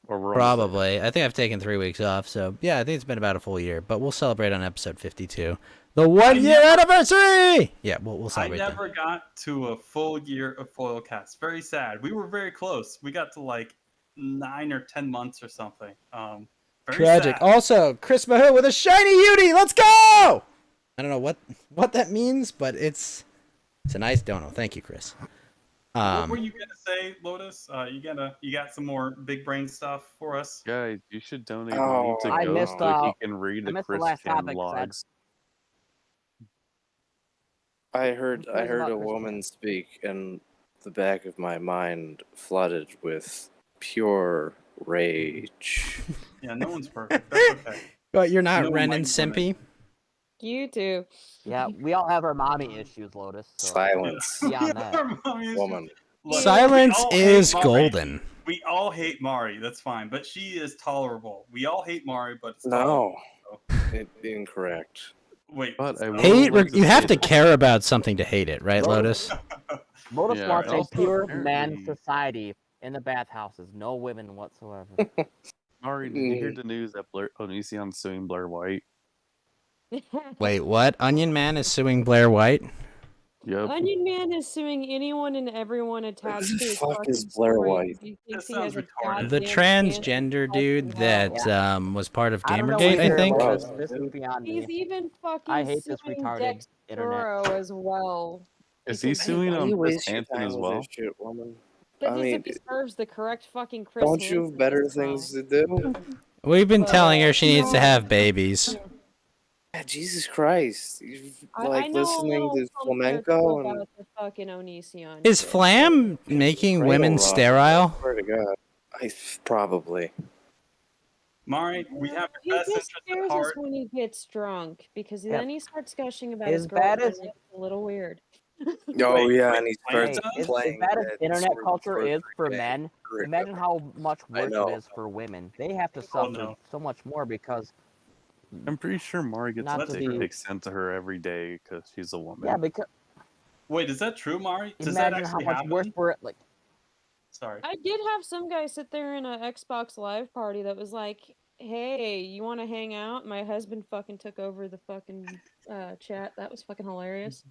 Or we're almost there? Probably. I think I've taken 3 weeks off, so yeah, I think it's been about a full year. But we'll celebrate on episode 52, the 1-year anniversary. Yeah, we'll I celebrate that. never got to a full year of Foilcast. Very sad. We were very close. We got to like 9 or 10 months or something. Very Tragic. sad. Also, Chris Mahout with a shiny Udi. Let's go! I don't know what that means, but it's a nice dono. Thank you, Chris. What were you gonna say, Lotus? You got some more big brain stuff for us? Guys, you should donate Oh, money to I Ghost missed, so he can read I the missed the Chris last Chan topic, vlogs. I heard cares a about Chris woman speak, and the back of my mind flooded with pure rage. Yeah, no one's perfect. That's okay. But you're not No Ren white and Simpy? You too. Yeah, we all have our mommy issues, Lotus. So Silence, beyond that. woman. Look, Silence we all hate is Mari. golden. We all hate Mari. That's fine, but she is tolerable. We all hate Mari, but it's tolerable. No, incorrect. Wait. But I will Hate, like to you have say to care about something to hate it, right, Lotus? Lotus Yeah, wants a also pure apparently- man society in the bathhouses, no women whatsoever. Mari, did you hear the news that Onision's suing Blair White? Wait, what? Onion Man is suing Blair White? Yep. Onion Man is suing anyone and everyone attached Who to the his fuck is fucking Blair story White? because he thinks That he has sounds a retarded. The goddamn chance transgender of dude fucking hell. that was part of I don't know Gamergate, I either. think. Like, Gross. this is beyond He's me. even I fucking hate this suing retarded internet. Dextro as well. Is he Because suing Why on you Chris waste your Hansen time as with well? this shit, woman? because I mean, he serves the correct fucking Chris don't you have Hansen better this time. things to do? We've been telling her But she needs to have babies. Yeah, Jesus Christ! You're I like know a listening little to something or two flamenco and about the fucking Onision Is shit. Flam making cradle women rock. I sterile? swear to God, probably. Mari, we have He your best just interest at scares us heart. when he gets drunk because Yep. then he starts gushing about his As bad girlfriend. as And it's a little weird. Oh Wait, yeah, wait, and he Flam starts Hey, does? as playing bad as that internet sort of culture is for birthday men, rhythm. imagine how much I worse it know. is for women. They have to Oh suffer no. so much more because I'm pretty sure Mari gets not a to dick be pic sent to her every day because she's a woman. yeah. Because Wait, is that true, Mari? Does that imagine how actually much worse happen? for it. Like Sorry. I did have some guy sit there in a Xbox Live party that was like, "Hey, you want to hang out?" My husband fucking took over the fucking chat. That was fucking hilarious.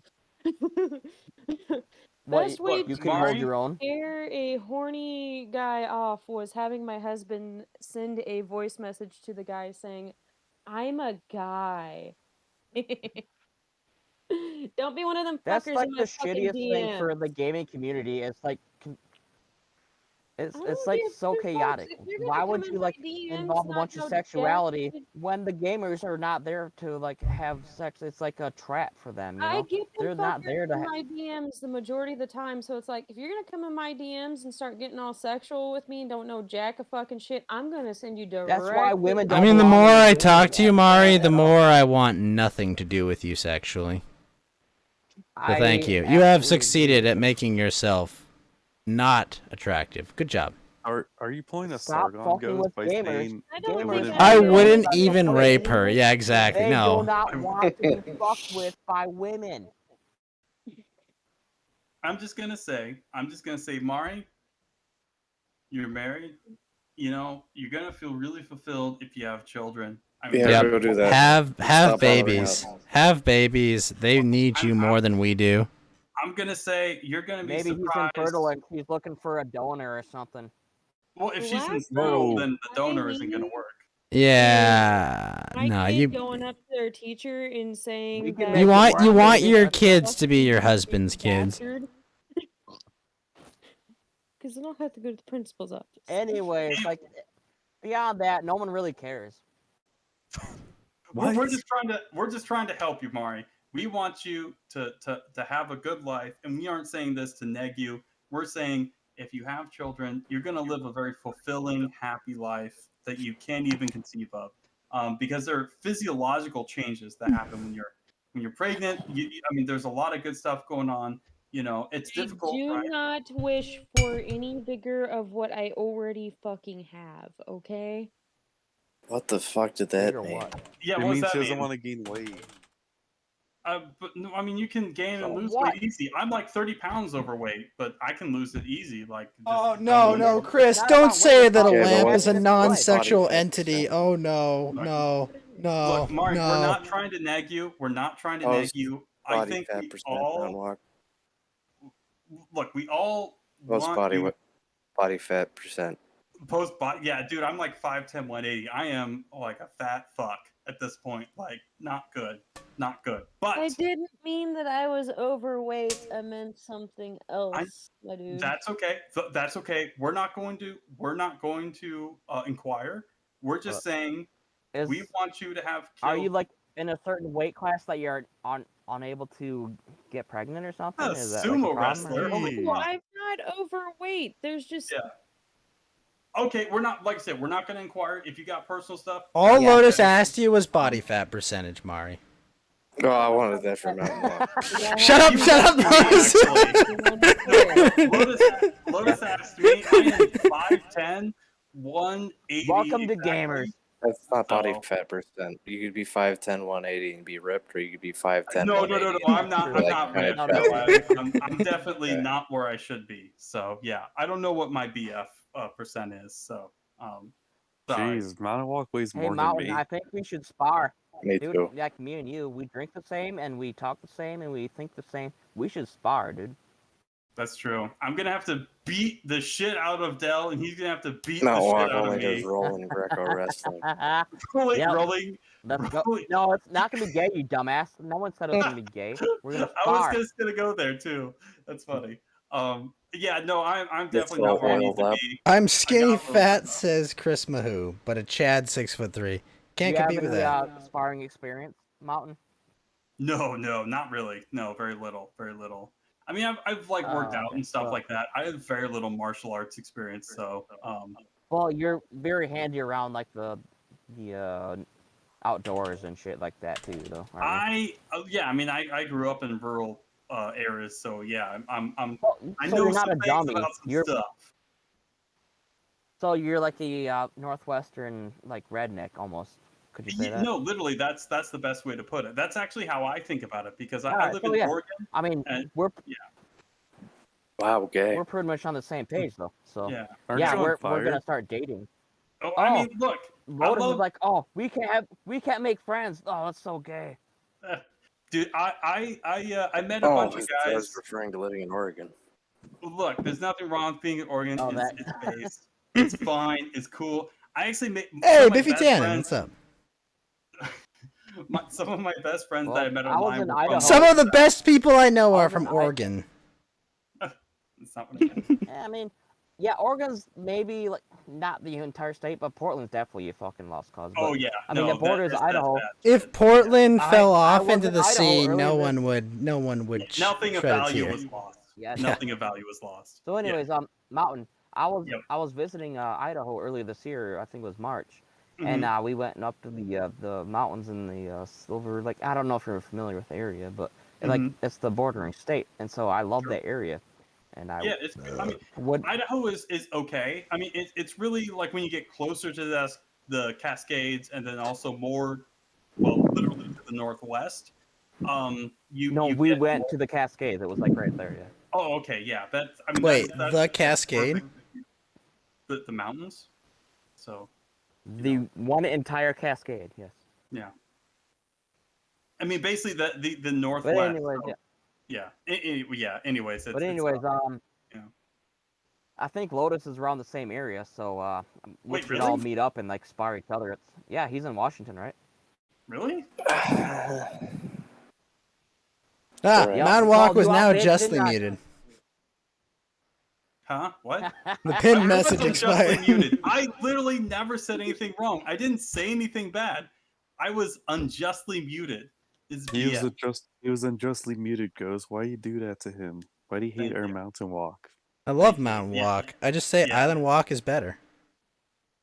Best way Look, you to can hold Mari, your own. scare a horny guy off was having my husband send a voice message to the guy saying, "I'm a guy." Don't be one of them That's fuckers like in the my fucking shittiest thing DM. for the gaming community. It's like I don't it's like give so two fucks. chaotic. If you're Why gonna would come in you my like DMs, involve a not bunch of no sexuality jacket. when the gamers are not there to like have sex? It's like a trap for them, you I know? get them They're not fuckers there to in my DMs the majority of the time, so it's like if you're gonna come in my DMs and start getting all sexual with me and don't know jack of fucking shit, I'm gonna send you direct. That's why women I don't mean, the belong more in the I gaming talk to you, chat Mari, the at all. more I want nothing to do with you sexually. So thank I you. You have absolutely agree succeeded with at you. making yourself not attractive. Good job. Are you pulling a Stop Sargon fucking ghost with by gamers. saying I it don't Gamers wouldn't think be I have I'm their own wouldn't special even place. rape her. Yeah, exactly. They do No. not want to be fucked with by women. I'm just gonna say, Mari, you're married. You know, you're gonna feel really fulfilled if you have children. I mean, Yeah, Yep. go do that. Have Stop bothering babies. us. Have babies. They need you more than we do. I'm gonna say you're gonna be Maybe he's surprised. infertile and he's looking for a donor or something. Well, if she's Last infertile, Whoa. then the donor I isn't gonna need work. Yeah. my No, kid you going up to their teacher and saying We can that you make it want work. you want Maybe your that's kids to be fucking your husband's kids. bastard. Because then I'll have to go to the principal's office. Anyways, like beyond that, no one really cares. We're just trying to help you, Mari. We want you to have a good life, and we aren't saying this to neg you. We're saying if you have children, you're going to live a very fulfilling, happy life that you can't even conceive of, because there are physiological changes that happen when you're pregnant. I mean, there's a lot of good stuff going on. You know, it's I difficult, do right? not wish for any bigger of what I already fucking have, okay? What the fuck did that Bigger mean? what? Yeah, It what does means that she doesn't mean? want to gain weight. But no, I mean, you can gain So and lose what? weight easy. I'm like 30 pounds overweight, but I can lose it easy. Like, just Oh don't no, eat. no, It's Chris! not Don't about say weight, that a it's Yeah, about but lamp what is a happiness in life. non-sexual body fat entity. percent? Oh no, Look, no, no, look, Mark, we're no. not trying to neg you. We're not trying to How's neg you. I body think fat we percent, all Walk? look. We all What's want you body fat percent? post body. Yeah, dude, I'm like 5'10", 180. I am like a fat fuck at this point. Like, not good, not good. I But didn't mean that I was overweight. I meant something else, my dude. that's okay. That's okay. We're not going to inquire. We're just saying Is we want you to have are you killed. like in a certain weight class that you're unable to get pregnant or something? A Is that like a sumo problem? wrestler. Holy No, fuck. I'm not overweight. There's just Yeah. Okay, we're not, like I said, we're not going to inquire if you got personal stuff. All Yeah. Lotus asked you was body fat percentage, Mari. Oh, I wanted that from Mountain Walk. Shut up, shut up, Lotus. Lotus asked me. I am 5'10", 180. Welcome to exactly. gamers. That's not body So- fat percent. You could be 5'10", 180 and be ripped, or you could be 5'10", No, 180. I'm not. I'm like, not kinda ripped. No, No, no. I'm definitely Okay. not where I should be. So yeah, I don't know what my BF percent is. So Sorry. Jeez, Mountain Walk weighs Hey, more than Mountain, me. I think we should spar. Me Dude, too. like me and you, we drink the same and we talk the same and we think the same. We should spar, dude. That's true. I'm gonna have to beat the shit out of Dell, and he's gonna have to beat Mount the shit Walk out of only does me. rolling Greco wrestling. Rolling, Yep. rolling. Let's go. rolling. No, it's not gonna be gay, you dumbass. No one said it was gonna be gay. We're gonna I was spar. just gonna go there too. That's funny. Yeah, no, I'm Get definitely not so where I need oiled to up. be. I'm skinny got a little fat, bit of- says Chris Mahoo, but a Chad 6'3". Can't Do you have compete with any that. sparring experience, Mountain? No, not really. No, very little, very little. I mean, I've like worked out Okay. and stuff Well, like that. I have very little martial arts experience, so well, you're very handy around like the outdoors and shit like that too, though. Aren't yeah, I mean, I grew up in rural areas, so yeah, I'm you? I So know you're not some a things dummy. about some You're stuff. so you're like the northwestern like redneck almost. Could you say that? No, literally, that's the best way to put it. That's actually how I think about it because I Alright, live so in yeah. Oregon. I mean, And we're Wow, gay. we're pretty much on the same page though. So yeah. Aren't yeah, you on we're fire? gonna start dating. Oh, I Oh, mean, look, Lotus love- is like, oh, we can't make friends. Oh, that's so gay. dude, I met a Oh, bunch of I guys. was referring to living in Oregon. Look, there's nothing wrong with being in Oregon. Oh, it's, that- it's base. It's fine. It's cool. I actually met Hey, some of my Biffy best Tannen, friends- what's up? some of my best friends Well, that I met I was online in were Idaho. from. Some of the best people I know are Oregon, from Oregon. It's not what I meant. I mean, yeah, Oregon's maybe like not the entire state, but Portland's definitely a fucking lost cause. But, Oh yeah. I mean, no, it borders that's Idaho. bad. If Portland I- fell I off was into in the Idaho sea, earlier no this- one would Nothing of shred a value tear. was lost. Yeah. Nothing of value was lost. So, anyways, Mountain, I was Yep. I was visiting Idaho earlier this year. I think it was March, Mhm. and we went up to the mountains in the Silver. Like, I don't know if you're familiar with the area, but like Mhm. it's the bordering state, and so I love Sure. that area. And I Yeah, it's. I mean, would Idaho is okay. I mean, it's really like when you get closer to the Cascades, and then also more, well, literally to the northwest. You we get went more- to the Cascades. It was like right there. Yeah. Oh, okay, yeah. That's. I mean, Wait, that's the Cascade? perfect. The mountains. So The one entire Cascade. Yes. yeah. I mean, basically the But northwest. anyways, so- yeah. yeah. Yeah. Anyways, it's, But anyways, yeah. I think Lotus is around the same area, so we Wait, should all really? meet up and like spar each other. Yeah, he's in Washington, right? Really? Ah, Yep. Mount We Walk called was you out, now bitch, justly didn't I? muted. Huh? What? The pin I message wasn't justly expired. muted. I literally never said anything wrong. I didn't say anything bad. I was unjustly muted. Is He was unjustly muted, Ghost. Why you do that to him? Why do you hate Thank our you. mountain walk? I love Mountain Yeah. Walk. I just say Yeah. Island Walk is better.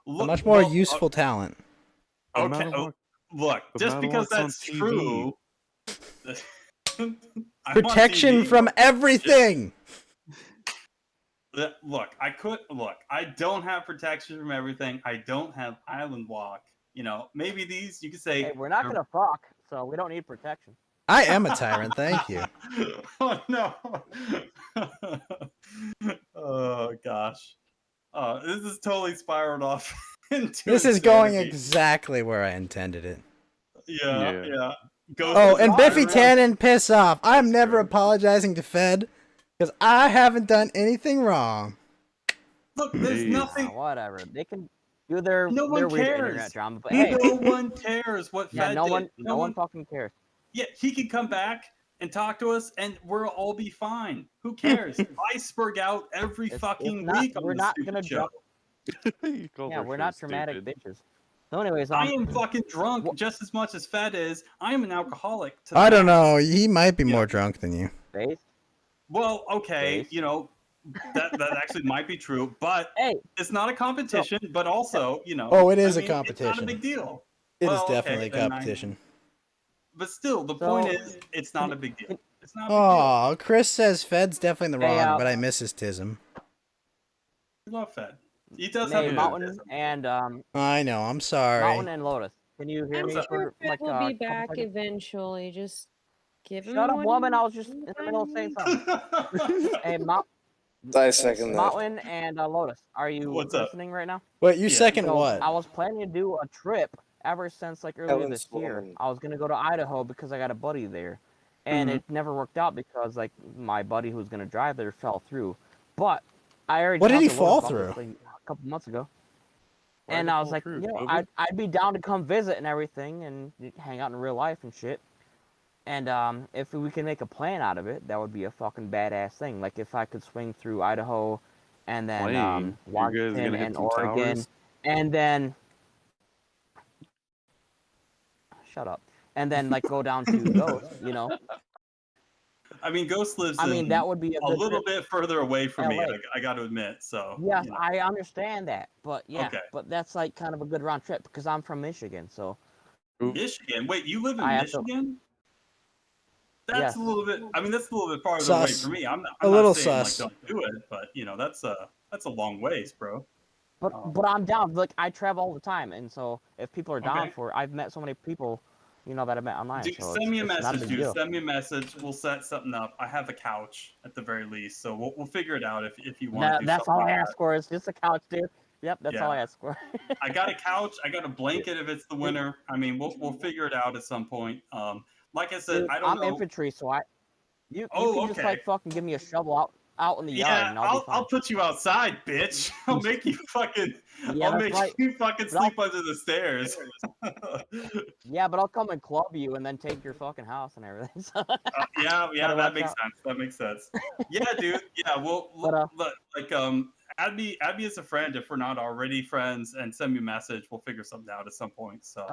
A Look, much more well, useful talent. The Okay. Mountain oh, Walk- look, the just Mountain because Walk's on that's TV. true. I'm on Protection TV. from everything. Look, I don't have protection from everything. I don't have Island Walk. You know, maybe these you could say. Hey, we're not gonna fuck, so we don't need protection. I am a tyrant, thank you. Oh no! Oh gosh! This is totally spiraled off into. This is going insanity. exactly where I intended it. Yeah. Ghost Oh, is and a Biffy tyrant. Tannen, piss off. I'm That's never true. apologizing to Fed because I haven't done anything wrong. Look, there's Jeez. nothing. Whatever. They can do their No their one weird cares. internet drama, but hey, No one cares what yeah, Fed no did. one fucking cares. Yeah, he can come back and talk to us, and we'll all be fine. Who cares? Iceberg out every It's fucking not- week on we're this not stupid gonna show. You called Yeah, our we're show not dramatic stupid. bitches. So, anyways, I am fucking drunk just as much as Fed is. I am an alcoholic. To I the don't max. know. He might be more drunk than you. Face. Well, okay, Base. you know, that actually might be true, but Hey, it's not a competition. But also, you know, Oh, it is I a mean, It's not competition. a big deal. It is Well, okay, definitely a then I- competition. But still, the point is, it's not a big deal. It's not a big deal. Oh, Chris says Fed's definitely in the Hey, wrong, but I miss his tism. We love Fed. He does have Hey, a Mountain baptism. and I know. I'm sorry. Mountain and Lotus. Can you hear I'm me sure for Fed like will a be couple back seconds? eventually. Just give him Shut up, one woman! I was just in the middle of saying something. Hey, I second that. Mountain and Lotus, are you What's up? listening right now? Wait, you Yeah. second So what? I was planning to do a trip ever since like earlier Helen this year. Sloan. I was gonna go to Idaho because I got a buddy there, and Mhm. it never worked out because like my buddy who was gonna drive there fell through. But I already What did talked he to Lotus fall about this, through? like, a couple months ago, Why and did he I was fall like, through? you know, COVID? I'd be down to come visit and everything and hang out in real life and shit. And if we can make a plan out of it, that would be a fucking badass thing. Like if I could swing through Idaho, and then Plane? You guys Washington gonna hit and some Oregon, towers? and then shut up, and then like go down to Ghost, you know. I mean, Ghost lives I mean, in that would be a a good little trip. bit further away from me. LA. I got to admit. So Yes, you know. I understand that, but yeah, Okay. but that's like kind of a good round trip because I'm from Michigan, so Michigan. Wait, you live in I have to. Michigan? That's Yes. a little bit. I mean, that's a little bit farther away Sus. for me. I'm A not little saying sus. like don't do it, but you know that's a long ways, bro. But I'm down. Like I travel all the time, and so if people are down Okay. for it, I've met so many people, you know, that I met online. Dude, So send me a it's not a message, big dude. deal. Send me a message. We'll set something up. I have a couch at the very least, so we'll figure it out if you want to do That's something all I like ask for is just a couch, dude. Yep, that's all Yeah. I ask for. I got a couch. I got a blanket if it's the winter. I mean, we'll figure it out at some point. Like I said, Dude, I don't I'm know. infantry, so you Oh, can just okay. like fucking give me a shovel out in the yard, Yeah, and I'll be I'll fine. put you outside, bitch. I'll make you fucking. Yeah, I'll that's make right. you fucking But I'll- sleep under the stairs. Yeah, but I'll come and club you and then take your fucking house and everything. So Yeah, gotta that watch makes out. sense. That makes sense. Yeah, dude. Yeah, well, But, like add me as a friend if we're not already friends, and send me a message. We'll figure something out at some point. So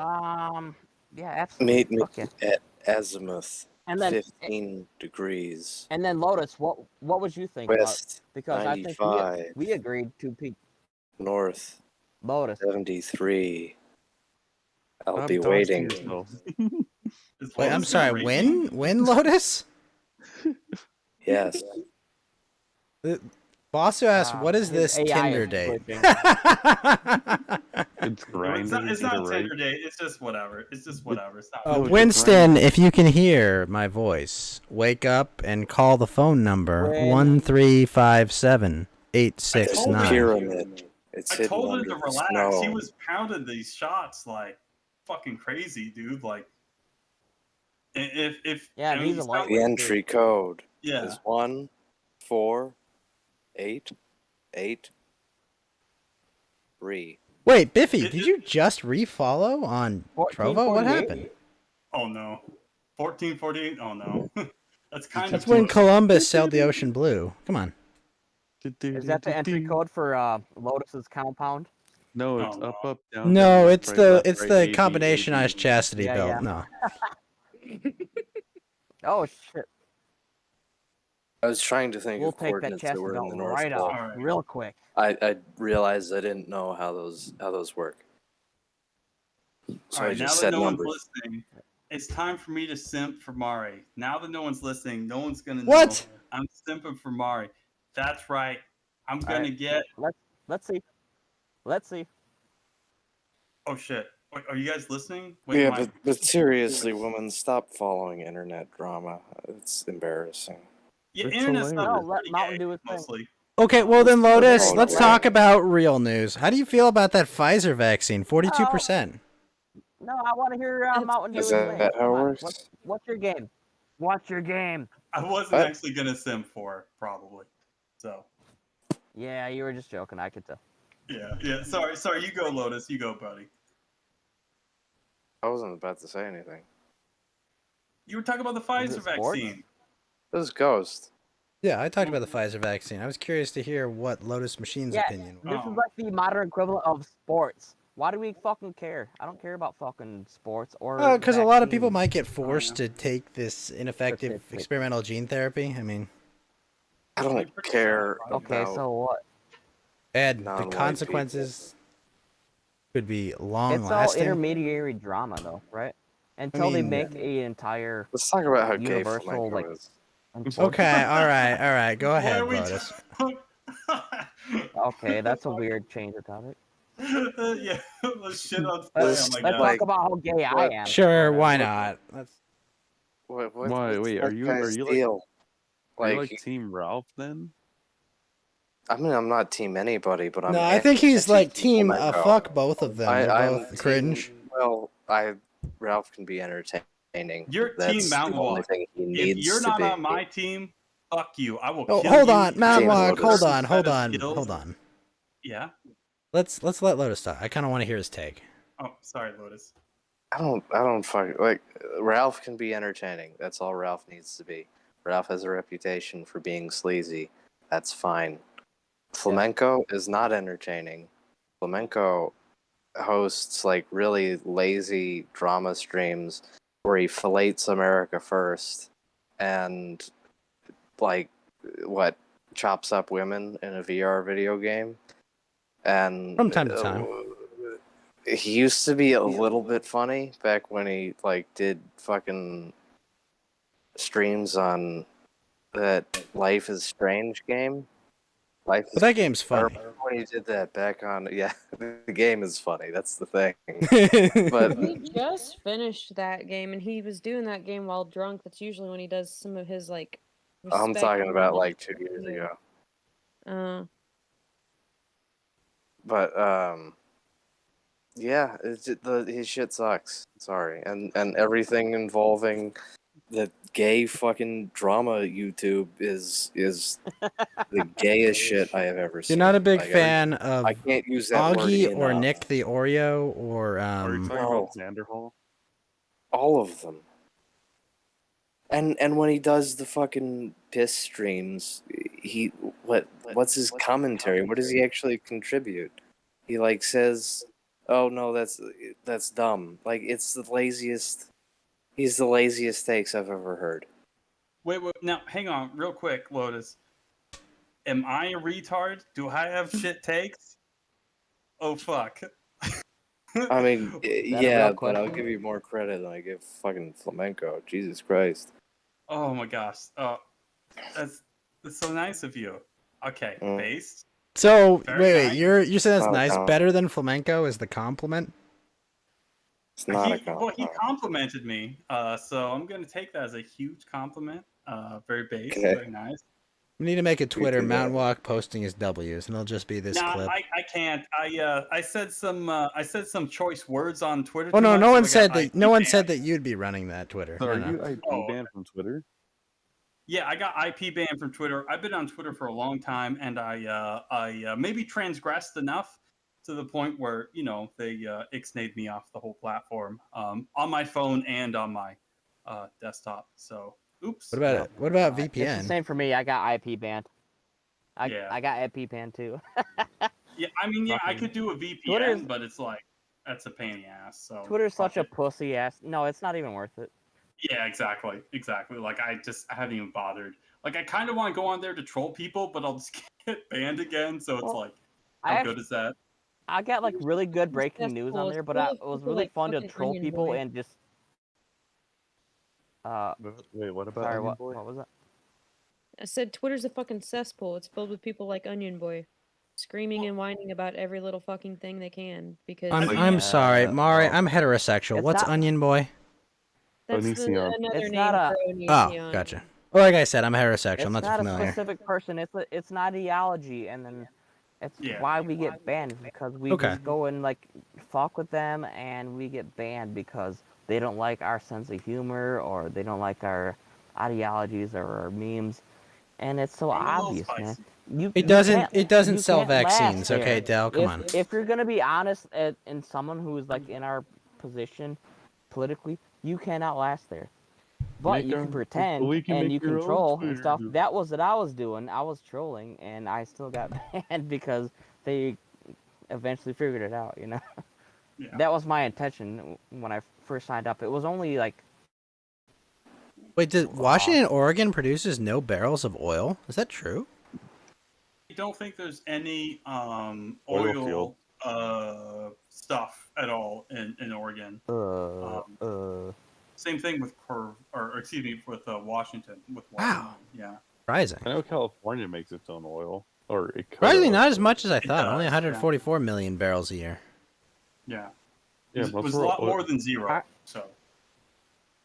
yeah, absolutely. Meet me Fuck yeah. at azimuth, And then 15 degrees. And then Lotus, what would you think West, about? Because I think 95. we agreed to peak North, Lotus. 73. I'll Stop be doxing waiting. yourself. Is Wait, I'm Lotus sorry. gonna rate me? When Lotus? Yes. Bosso asked, "What is His this AI Tinder is date?" glitching. It's Well, grinding. it's get not it a right. Tinder date. It's just whatever. It's just whatever. It's not. No, it's Winston, if you can hear my voice, wake up and call the phone number When- 1-357-869. Pyramid. It's I hidden told him under to the relax. snow. He was pounding these shots like fucking crazy, dude. Like, if Yeah, I mean, he's a he's not- lightweight. The entry code Yeah. is 14883. Wait, Biffy, It- did you just refollow on Trovo? What 1448? happened? Oh no. 1448. Oh no. That's kind That's of when close. Columbus sailed the ocean blue. Come on. Is that the entry code for Lotus's compound? No, Oh, it's no. up, down. No, down, it's right, the left, it's right, the A, B, combinationized A, B. chastity Yeah, belt. yeah. No. Oh shit! I was trying to think We'll of take that coordinates that chest were in belt the North right Pole. off, Alright. real quick. I realized I didn't know how those work. So All I right, now just that said no numbers. one's listening, it's time for me to simp for Mari. Now that no one's listening, no one's gonna know. What? I'm simping for Mari. That's right. I'm gonna Alright. get. Let's see. Let's see. Oh shit! Wait, are you guys listening? Wait, Yeah, am I- but seriously, women, stop following internet drama. It's embarrassing. Yeah, It's internet's hilarious. not No, let pretty Mountain gay, do his thing. mostly. Okay, well then, Lotus, Oh, let's right. talk about real news. How do you feel about that Pfizer vaccine? 42%. No, I want to hear Mountain do Is his thing. that how Come it on, works? what's your game? What's your game? I wasn't What? actually gonna simp for probably. So Yeah, you were just joking. I could tell. yeah. Sorry. You go, Lotus. You go, buddy. I wasn't about to say anything. You were talking about the Is Pfizer it sports? vaccine. This is Ghost. Yeah, I talked about the Pfizer vaccine. I was curious to hear what Lotus Machine's Yeah, opinion was. This Oh. is like the modern equivalent of sports. Why do we fucking care? I don't care about fucking sports or. Because a lot of people vaccines. might get forced to take this ineffective Specific. experimental gene therapy. I mean, I don't care Okay, about so what? Ed, the non-white consequences could be long It's all lasting. intermediary drama, though, right? Until they mean- make an entire Let's talk about how gay universal flamenco like. is. Okay, all right. Go Why ahead, are we Lotus. Okay, that's a weird change of topic. Yeah, let's shit on Let's, Flay. Oh my let's god. talk about how gay I am. Sure, why not? Let's... What, Why, what's wait, that are you guy's like- deal? Are you Like, like Team Ralph then? I mean, I'm not team anybody, but I'm No, I think he's like team Flamenco. fuck both of them. They're I'm both cringe. Well, Ralph can be entertaining. You're That's Team Mountain the only Walk. thing he If needs you're to not be. on my team, fuck you. I will Oh, kill hold you. on, Mountain James Walk. Lotus. Hold on. Yeah. Let's let Lotus talk. I kind of want to hear his take. Oh, sorry, Lotus. I don't fuck like Ralph can be entertaining. That's all Ralph needs to be. Ralph has a reputation for being sleazy. That's fine. Flamenco is not entertaining. Flamenco hosts like really lazy drama streams where he fillets America first and like chops up women in a VR video game. And From time to time. he used to be a little bit funny back when he like did fucking streams on that Life is Strange game. But that game's funny. When he did that back on, the game is funny. That's the thing. But He just finished that game, and he was doing that game while drunk. That's usually when he does some of his like. I'm talking about like 2 years ago. But yeah, his shit sucks. Sorry, and everything involving the gay fucking drama YouTube is the gayest shit I have ever seen. You're not a big Like, fan of I can't use that Augie word or enough. Nick the Oreo or Are you talking about Xander Hall? All of them. And when he does the fucking piss streams, what's his commentary? What does he actually contribute? He like says, "Oh no, that's dumb." Like it's the laziest. He's the laziest takes I've ever heard. Wait, now hang on, real quick, Lotus. Am I a retard? Do I have shit takes? Oh fuck. I mean, yeah, real but I'll question? give you more credit than I give fucking Flamenco. Jesus Christ. Oh my gosh. That's so nice of you. Okay, based. So Very wait, nice. you're saying that's Oh, nice. no. Better than flamenco is the compliment. It's not a Well, compliment. he complimented me, so I'm gonna take that as a huge compliment. Very base, Okay. very nice. We need to make a Twitter do that. Mountain Walk posting his W's, and it'll just be this No, clip. I can't. I said some choice words on Twitter. Oh too no, much, no so one I said got that. IP No one banned. said that you'd be running that Twitter. So No, are no. you IP Oh. banned from Twitter? Yeah, I got IP banned from Twitter. I've been on Twitter for a long time, and I maybe transgressed enough to the point where they ixnayed me off the whole platform on my phone and on my desktop. So, oops. What about It's the VPN? same for me. I got IP banned. Yeah. I got IP banned too. Yeah, I mean, I Fucking- could do a VPN, Twitter's- but it's like that's a pain in the ass. So Twitter's fuck such a it. pussy ass. No, it's not even worth it. Yeah, exactly. Like I haven't even bothered. Like I kind of want to go on there to troll people, but I'll just get banned again. So it's Well, like, I how act- good is that? I got like really good breaking news on cesspool. there, It's but full it of was people really like fun to fucking troll Onion people Boy. and just. Wait, what about Sorry, Onion Boy? what was that? I said Twitter's a fucking cesspool. It's filled with people like Onion Boy, screaming and whining about every little fucking thing they can. Because I'm sorry, Mari. I'm heterosexual. It's What's not- Onion Boy? that's Onision. another It's name not a- for Onision. Oh, gotcha. Well, like I said, I'm heterosexual. It's I'm not too not a familiar. specific person. It's an ideology, and then it's Yeah. why we get banned because we Okay. just go and like fuck with them, and we get banned because they don't like our sense of humor or they don't like our ideologies or our memes, and it's so I'm a little obvious, man. spicy. It doesn't you sell can't last vaccines, there. okay, Del? Come on. If you're gonna be honest, and someone who's like in our position politically, you cannot last there. But Make you our- can pretend we can and make you can your own troll and stuff. Twitter. That was what I was doing. I was trolling, and I still got banned because they eventually figured it out. You know, Yeah. that was my intention when I first signed up. It was only like Wait, did Washington, Oregon produces no barrels of oil? Is that true? I don't think there's any Oil oil field. stuff at all in Oregon. Same thing with Washington. Wow. Yeah. Surprising. I know California makes its own oil, or it could. Surprisingly, have. not as much as I It thought. does, Only yeah. 144 million barrels a year. Yeah. Yeah, It was most a of our lot oil- more than zero. I- So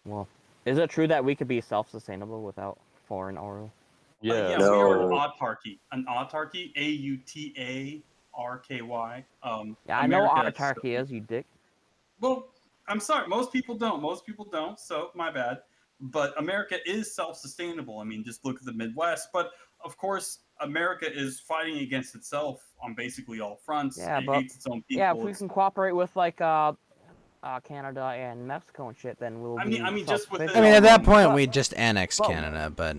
well, is it true that we could be self-sustainable without foreign oil? Yeah. We are an No. autarky. An autarky, AUTARKY. Yeah, I know what America. autarky is, you dick. Well, I'm sorry. Most people don't. So my bad. But America is self-sustainable. I mean, just look at the Midwest. But of course, America is fighting against itself on basically all fronts. Yeah, It but hates its own people. yeah, if we can cooperate with like Canada and Mexico and shit, then we'll be. I mean, just within. I mean, at that point, But- we just annexed but- Canada, but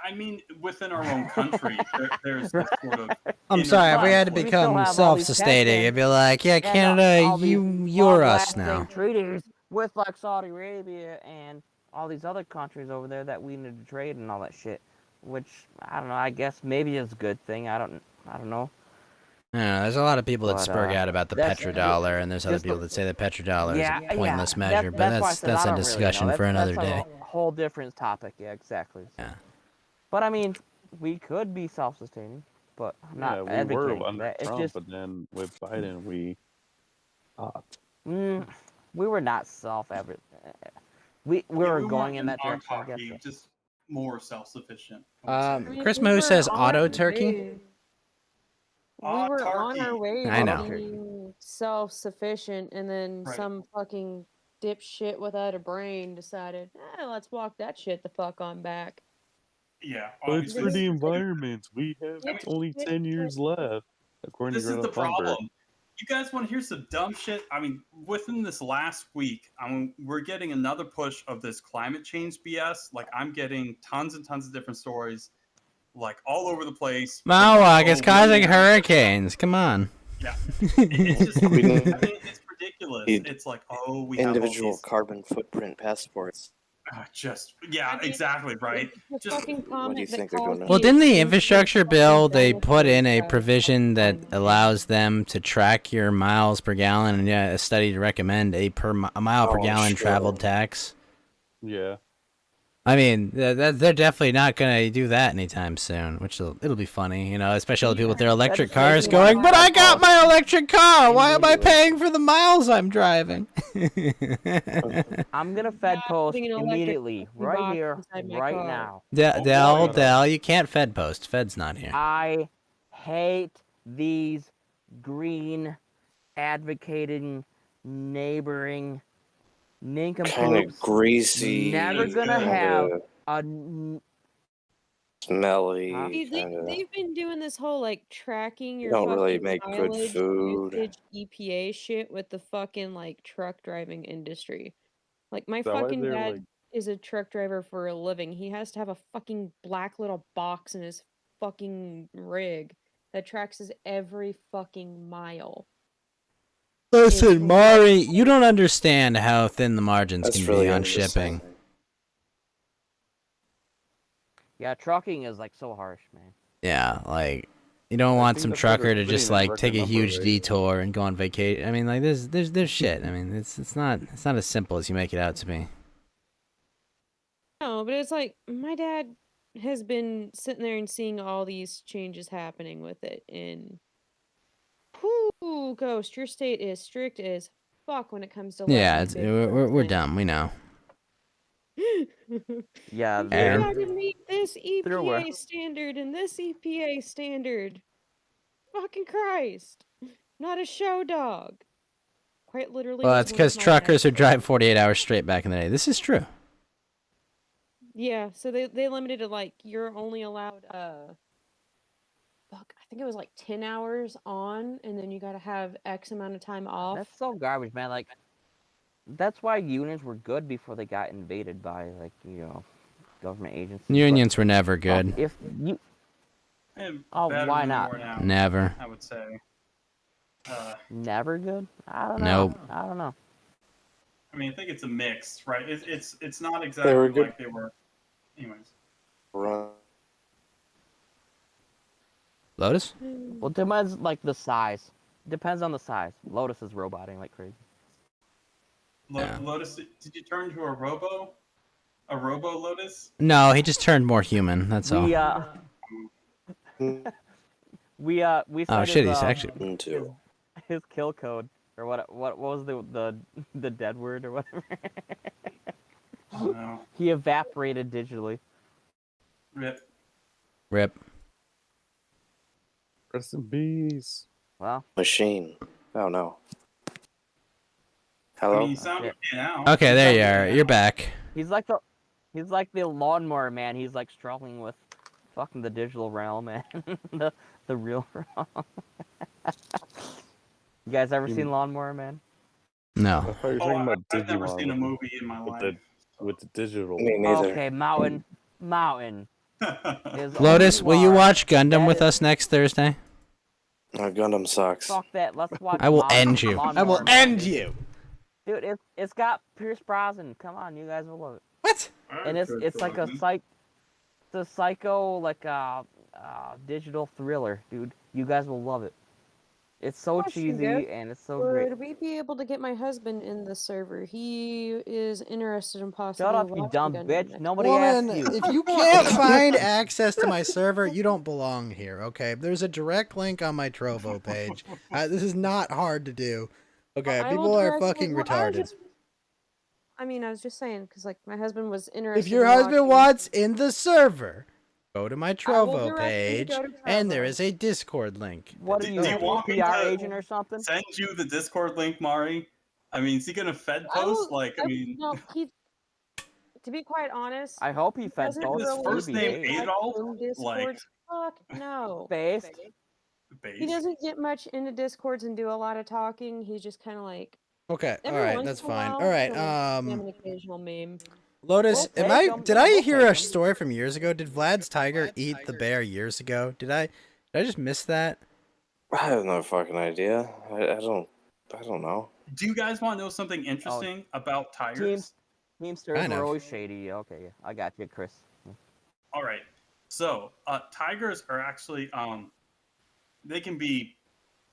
I mean, within our own country, there's this sort of. I'm sorry, if we had to We still become have all these self-sustaining, tensions it'd be like, yeah, and, Canada, all these you're us long-lasting now. treaties with like Saudi Arabia and all these other countries over there that we need to trade and all that shit. Which I don't know. I guess maybe is a good thing. I don't know. Yeah, there's a lot of people that But, spurg out about the that's- petrodollar, and there's other just the- people that say the petrodollar is Yeah, a pointless measure, but that's why I said I that's a don't really discussion know. for another that's day. a whole different topic. Yeah, exactly. Yeah. But I mean, we could be self-sustaining, but I'm not Yeah, we advocating were for under that. It's Trump, just but then with Biden, we stopped. we were not we were going in that direction. I guess. Autarky, just more self-sufficient. Chris we Moo were says on auto our turkey. way- We were on our way I to know. being self-sufficient, and then Right. some fucking dipshit without a brain decided, let's walk that shit the fuck on back. Yeah, But it's for obviously. the environment. We have It's- only 10 years left, according This to is Greta the Thunberg. problem. You guys want to hear some dumb shit? I mean, within this last week, we're getting another push of this climate change BS. Like, I'm getting tons and tons of different stories, like all over the place. Mawak is Oh, causing yeah. hurricanes. Come on. Yeah, it's just. I We mean, need it's ridiculous. It's like, oh, we have all individual these. carbon footprint passports. Exactly right. The Just fucking What do you comment that think they're calls doing? Well, the didn't the extinction infrastructure fucking bill, they dinosaurs put in a back. provision that on allows them to track your miles per gallon, and yeah, a study to recommend a mile per Oh, gallon sure. traveled tax? Yeah. I mean, they're definitely not going to do that anytime soon, which it'll be funny, especially all the people with their electric cars going, but I got my electric car! Why am I paying for the miles I'm driving? I'm gonna Fed post putting an electric immediately, right box here, inside my right car. now. Dell, you can't Fed post. Fed's not here. I hate these green advocating neighboring nincompoops. Kind of greasy. Never gonna kinda have a smelly. See, they've been doing this whole like tracking your Don't really fucking make good mileage food. usage EPA shit with the fucking like truck driving industry. Like my that why fucking they're, dad like- is a truck driver for a living. He has to have a fucking black little box in his fucking rig that tracks his every fucking mile. Listen, Mari, you don't understand how thin the margins That's can really be on interesting. shipping. Yeah, trucking is like so harsh, man. Yeah, like you don't want think some that's why they're trucker to putting just a like record take a number huge rate. detour and go on vacation. I mean, like there's shit. I mean, it's not as simple as you make it out to be. No, but it's like my dad has been sitting there and seeing all these changes happening with it, and whoo, Ghost, your state is strict as fuck when it comes to Yeah, less than we're dumb. We know. 50%. Yeah, You And- gotta meet this They're aware. EPA standard and this EPA standard. Fucking Christ. Not a show dog. Quite literally. Well, was that's one of because my truckers dad's would drive 48 hours straight back in the day. This is true. Yeah, so they limited it like you're only allowed fuck, I think it was like 10 hours on, and then you gotta have X amount of time off. That's so garbage, man. Like, that's why unions were good before they got invaded by, like, government agencies. but, Unions were never good. If you, And Oh, better why than they not? are now, Never. I would say. never good. I don't know. Nope. I don't know. I mean, I think it's a mix, right? It's not They exactly were good. like they were. Anyways. Run. Lotus? Well, it depends, like, the size. Depends on the size. Lotus is roboting like crazy. Lotus, did you turn to a robo? A robo Lotus? No, he just turned more human. That's all. We Oh said shit, his, he's actually. Into. his kill code, or what was the dead word or whatever. Oh, no. He evaporated digitally. Rip. Rip. Rest in peace. Well, Machine. Oh no. I Hello. mean, you sound shit. okay now. Okay, there you are. You're back. He's like the lawnmower man. He's like struggling with fucking the digital realm and the real realm. You guys ever seen Lawnmower Man? I No. thought you were talking about I've never Digimon seen a with the- movie in my life. with the digital. Me neither. Okay, Mountain. Is Lotus, will you Obi-Wan. watch Gundam That with is- us next Thursday? Gundam sucks. Fuck that. Let's watch. I will end you. I will Lawnmower Man, end dude. you. Dude, it's got Pierce Brosnan. Come on, you guys will love it. What? And it's like it's a psycho like digital thriller, dude. You guys will love it. It's so Question, cheesy Ghost. and it's so great. Would we be able to get my husband in the server? He is interested in possibly Shut up, you watching dumb Gundam bitch. next Nobody Woman, asked you. if you can't find access to my server, you don't belong here, okay? There's a direct link on my Trovo page. This is not hard to do. Okay, I will people are directly- fucking well, retarded. I mean, I was just saying because like my husband was interested. If your in husband watching- wants in the server, go to my I will Trovo directly page, go to and there Trovo. is a Discord link. What Do are you you, want me PR to agent or something? Send you the Discord link, Mari. I mean, is he gonna Fed post? No, he. To be quite honest, I hope he fed doesn't posts. his really first name behave. like Adolf? in Discords. Fuck no. Based. He doesn't get much into Discords and do a lot of talking. He's just kind of like. Okay, Every all right, once that's in a fine. while, All right, he'll send an occasional meme. Lotus, We'll am take I? 'em. Did I We'll hear take a 'em. story from years ago? Did Vlad's tiger eat the bear years ago? Did I just miss that? I have no fucking idea. I don't know. Do you guys want to know something interesting about tigers? Teamsters Kind were of. always shady. Okay, yeah, I got you, Chris. All right. So tigers are actually they can be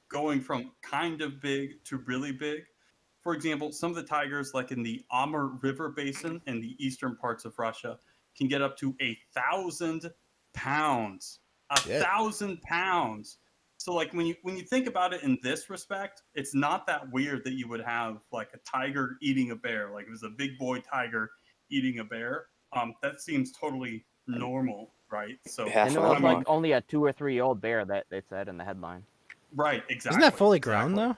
going from kind of big to really big. For example, some of the tigers, like in the Amur River Basin in the eastern parts of Russia, can get up to 1,000 pounds. Shit. 1,000 pounds. So, like when you think about it in this respect, it's not that weird that you would have like a tiger eating a bear. Like it was a big boy tiger eating a bear. That seems totally normal, right? So, Half And it an was hour. like only a 2 or 3 year old bear that they said in the headline. right, exactly. Isn't that fully grown though?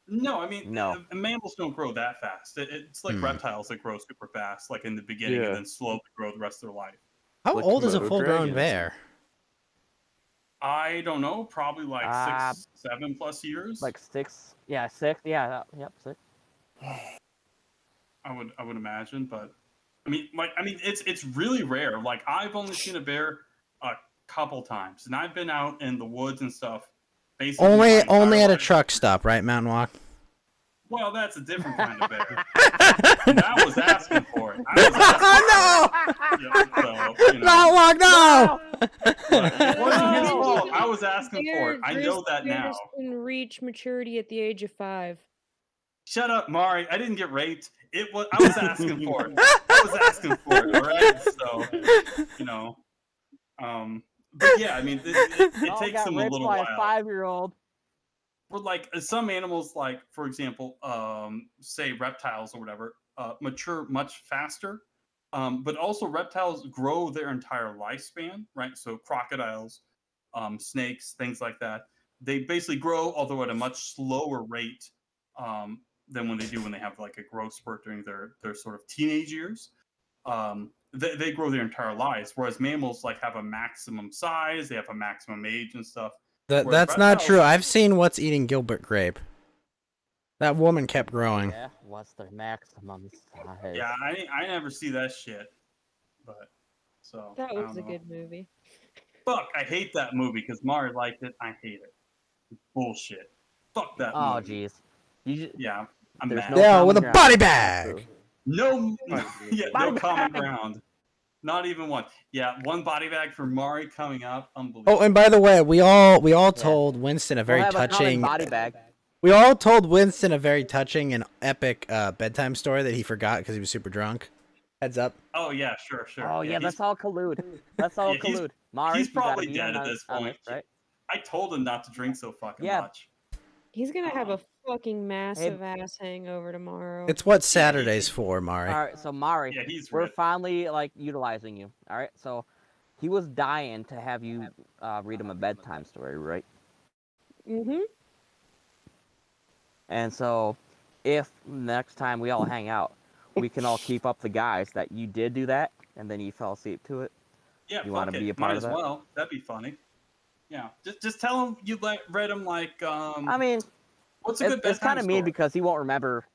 No, I mean, No. mammals don't grow that fast. It's like Hmm. reptiles that grow super fast, like in the beginning, Yeah. and then slowly grow the rest of their life. How Like old is a Komodo full-grown dragons. bear? I don't know, probably like Uh, 6-7+ years. Like 6. Yeah, 6. Yeah, yep, 6. I would imagine, but I mean, it's really rare. Like I've only seen a bear a couple times, and I've been out in the woods and stuff. Basically, my Only entire at a life. truck stop, right, Mountain Walk? Well, that's a different kind of bear. And I was asking for it. Yeah, so, you know. Mountain Walk, no! It wasn't his No. fault. I was asking for it. I know that now. Bears can reach maturity at the age of 5. Shut up, Mari. I didn't get raped. I was asking for it. I was asking for it. All right. So, you know, but yeah, I mean, it Oh, takes got them a raped little by while. a 5-year-old. For like some animals, like for example, say reptiles or whatever, mature much faster. But also reptiles grow their entire lifespan, right? So crocodiles, snakes, things like that. They basically grow, although at a much slower rate than when they have like a growth spurt during their sort of teenage years. They grow their entire lives, whereas mammals like have a maximum size, they have a maximum age and stuff. Whereas That's not reptiles- true. I've seen What's Eating Gilbert Grape. That woman kept growing. Yeah, what's their maximum size? Yeah, I never see that shit. But so That I was don't a know. good movie. Fuck, I hate that movie because Mari liked it. I hate it. Bullshit. Fuck that Oh, movie. jeez. You just, Yeah, I'm There's mad. no Yeah, common with a ground. body That's bag. true. No, yeah, no Body common bag. ground. Not even one. Yeah, one body bag for Mari coming up. Unbelievable. Oh, and by the way, we all told Winston a very We'll have a common touching. body bag. We all told Winston a very touching and epic bedtime story that he forgot because he was super drunk. Heads up. Oh yeah, sure. Oh yeah, he's- that's all collude. That's all Yeah, he's- collude. Mari, he's you gotta probably be dead in at on- this on point. right? I told him not to drink so fucking Yeah. much. He's gonna have a fucking massive ass hangover tomorrow. It's what Saturday's for, Mari. All right, so Mari, Yeah, he's we're ripped. finally like utilizing you. All right, so he was dying to have you read him a bedtime story, right? Mm-hmm. And so, if next time we all hang out, we can all keep up the guys that you did do that, and then you fell asleep to it. Yeah, You fuck want to it. be a part Might of as that? well. That'd be funny. Yeah, just tell him you read him like I mean, what's a good it's kind bedtime of mean story? because he won't remember.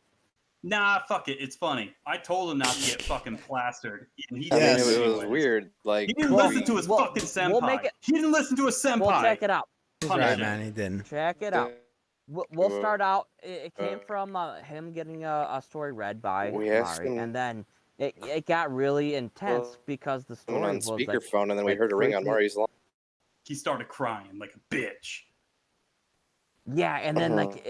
Nah, fuck it. It's funny. I told him not to get fucking plastered, and he I mean, did Yes. it was anyways. weird. Like, He didn't Well, listen to his we'll- fucking senpai. we'll make it- He didn't listen to his senpai. We'll check it out. He's Punish right, him. man. He didn't. Check it out. We'll start out. It came from him getting a story read by We asked Mari, him- and then it got really intense because the story on was like, speakerphone, and then we like heard a ring on freaking- Mari's line. He started crying like a bitch. Yeah, and then Uh-huh. like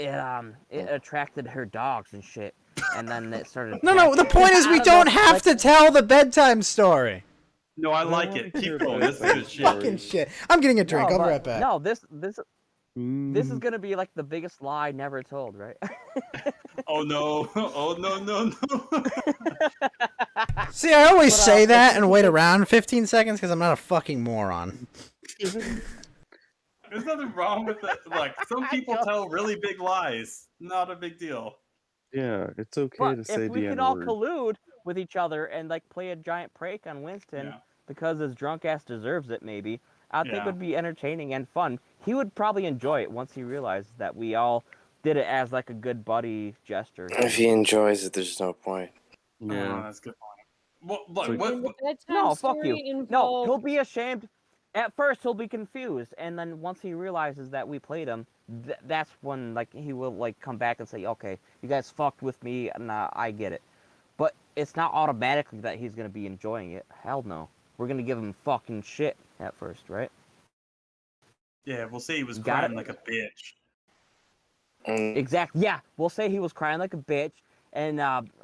it attracted her dogs and shit, and then it started. No. The point is, we I don't don't know, have like- to tell the bedtime story. No, I like it. Keep going. This is good shit. Fucking shit. I'm getting a drink. No, I'll be but- right back. No, this is gonna be like the biggest lie never told, right? Oh no! Oh no! See, I always But, say that if and you wait could- around 15 seconds because I'm not a fucking moron. There's nothing wrong with it. Like some people tell really big lies. Not a big deal. Yeah, it's okay But to say if we the could all N-word. collude with each other and like play a giant prank on Winston Yeah. because his drunk ass deserves it, maybe I think Yeah. it would be entertaining and fun. He would probably enjoy it once he realized that we all did it as like a good buddy gesture. If he enjoys it, there's no point. Oh, that's a good point. What? like- What? And the bedtime No, fuck story you. No, involved... he'll be ashamed. At first, he'll be confused, and then once he realizes that we played him, that's when like he will like come back and say, "Okay, you guys fucked with me, and I get it." But it's not automatically that he's gonna be enjoying it. Hell no. We're gonna give him fucking shit at first, right? Yeah, we'll say he was Got crying it? like a bitch. Exactly. Yeah, we'll say he was crying like a bitch, and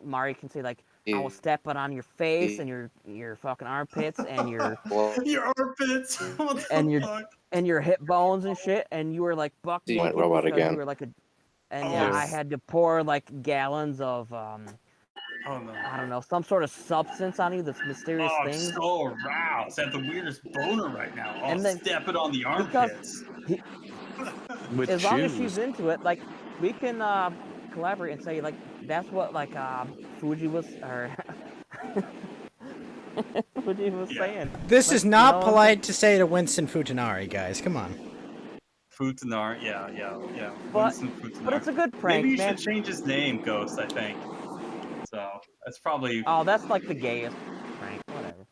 Mari can say like, "I was stepping on your face and your fucking armpits and your Your armpits. What the and your fuck? and your hip bones and shit, and you were like buck You went naked robot because again. you were like a, and Oh, yeah, I yes. had to pour like gallons of Oh no. I don't know, some sort of substance on you, this mysterious Oh, I'm thing. so aroused. I have the weirdest boner right now. Oh, And then- stepping on the because armpits. With As long as shoes. she's into it, like we can collaborate and say like that's what like Fuji was or Fuji was Yeah. saying. This Like, is not you know, polite to say to Winston Futanari, guys. Come on. Futanar. Yeah. But- Winston Futanar. But it's a good prank, Maybe you man. should change his name, Ghost, I think. So, that's probably... Oh, that's like the gayest prank. Whatever.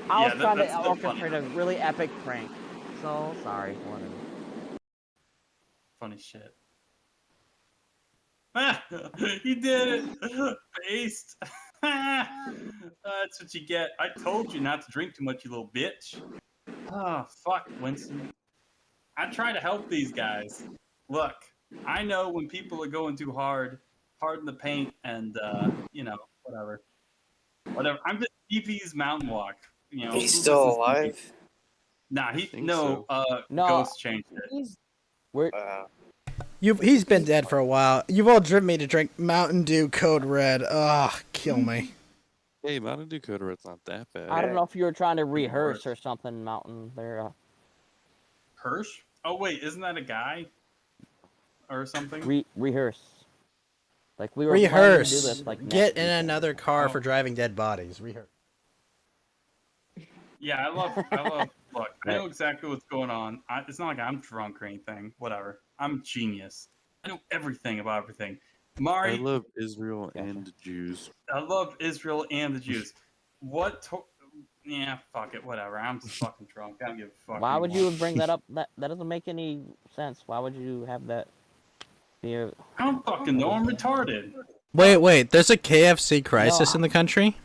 I was trying to that's funny. orchestrate a really epic prank. So sorry. Whatever. Funny shit. He did it! Based! That's what you get. I told you not to drink too much, you little bitch. Oh, fuck, Winston. I try to help these guys. Look, I know when people are going too hard in the paint, and, whatever. Whatever. I'm just DP's mountain walk. You know, He's who still listens to DP? alive? Nah, think no, No. Ghost changed it. He's We're He's been dead for a while. You've all driven me to drink Mountain Dew Code Red. Ugh, kill me. Hey, Mountain Dew Coda Red's not that bad. I don't know if you were trying to rehearse worse. or something, Mountain. There, Hirsch? Oh wait, isn't that a guy? Or something? rehearse. Like we were planning to do Rehearse. this, like Get next in weekend. another car Oh. for driving dead bodies. Rehearse. Yeah, I love. Look, I know exactly what's going on. It's not like I'm drunk or anything. Whatever. I'm a genius. I know everything about everything. I Mari, love Israel and Jews. I love Israel and the Jews. Yeah, fuck it. Whatever. I'm just fucking drunk. I don't give a fuck. Why would anymore. you bring that up? That doesn't make any sense. Why would you have that? Be I don't fucking know. I'm retarded. Wait. There's a KFC crisis No. in the country?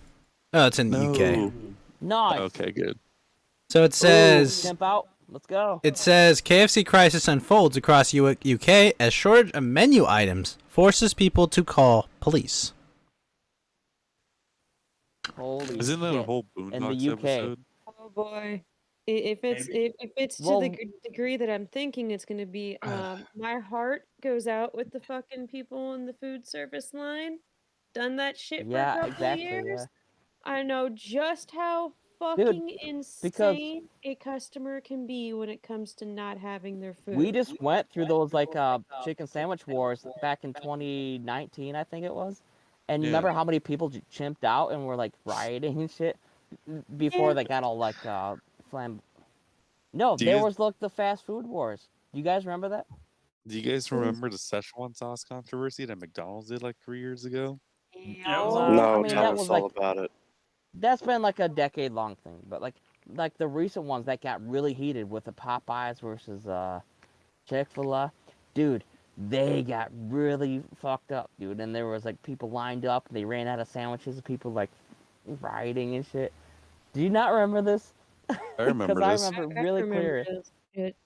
Oh, it's in the UK. nice. Okay, good. So it says... Simp out. Let's go. It says KFC crisis unfolds across UK as shortage of menu items forces people to call police. Holy Isn't that a shit. whole In the Boondocks UK. episode? oh boy. If it's if it's to Well- the degree that I'm thinking it's gonna be, my heart goes out with the fucking people in the food service line. Done that shit for Yeah, a couple exactly. years. Yeah. I know just how fucking because insane a customer can be when it comes to not having their food. we just went through those like chicken sandwich wars back in 2019, I think it was. And you Yeah. remember how many people chimped out and were like rioting and shit before Yeah. they got all like flam. No, Do there you was like the fast food wars. Do you guys remember that? do you guys remember the Szechuan sauce controversy that McDonald's did like 3 years ago? Yeah, it was Well, a I No, mean tell that us was all like about it. that's been like a decade-long thing, but like the recent ones that got really heated with the Popeyes versus Chick-fil-A, dude, they got really fucked up, dude. And there was like people lined up, and they ran out of sandwiches, and people like rioting and shit. Do you not remember this? I Because remember I this. remember I really remember clear. this shit.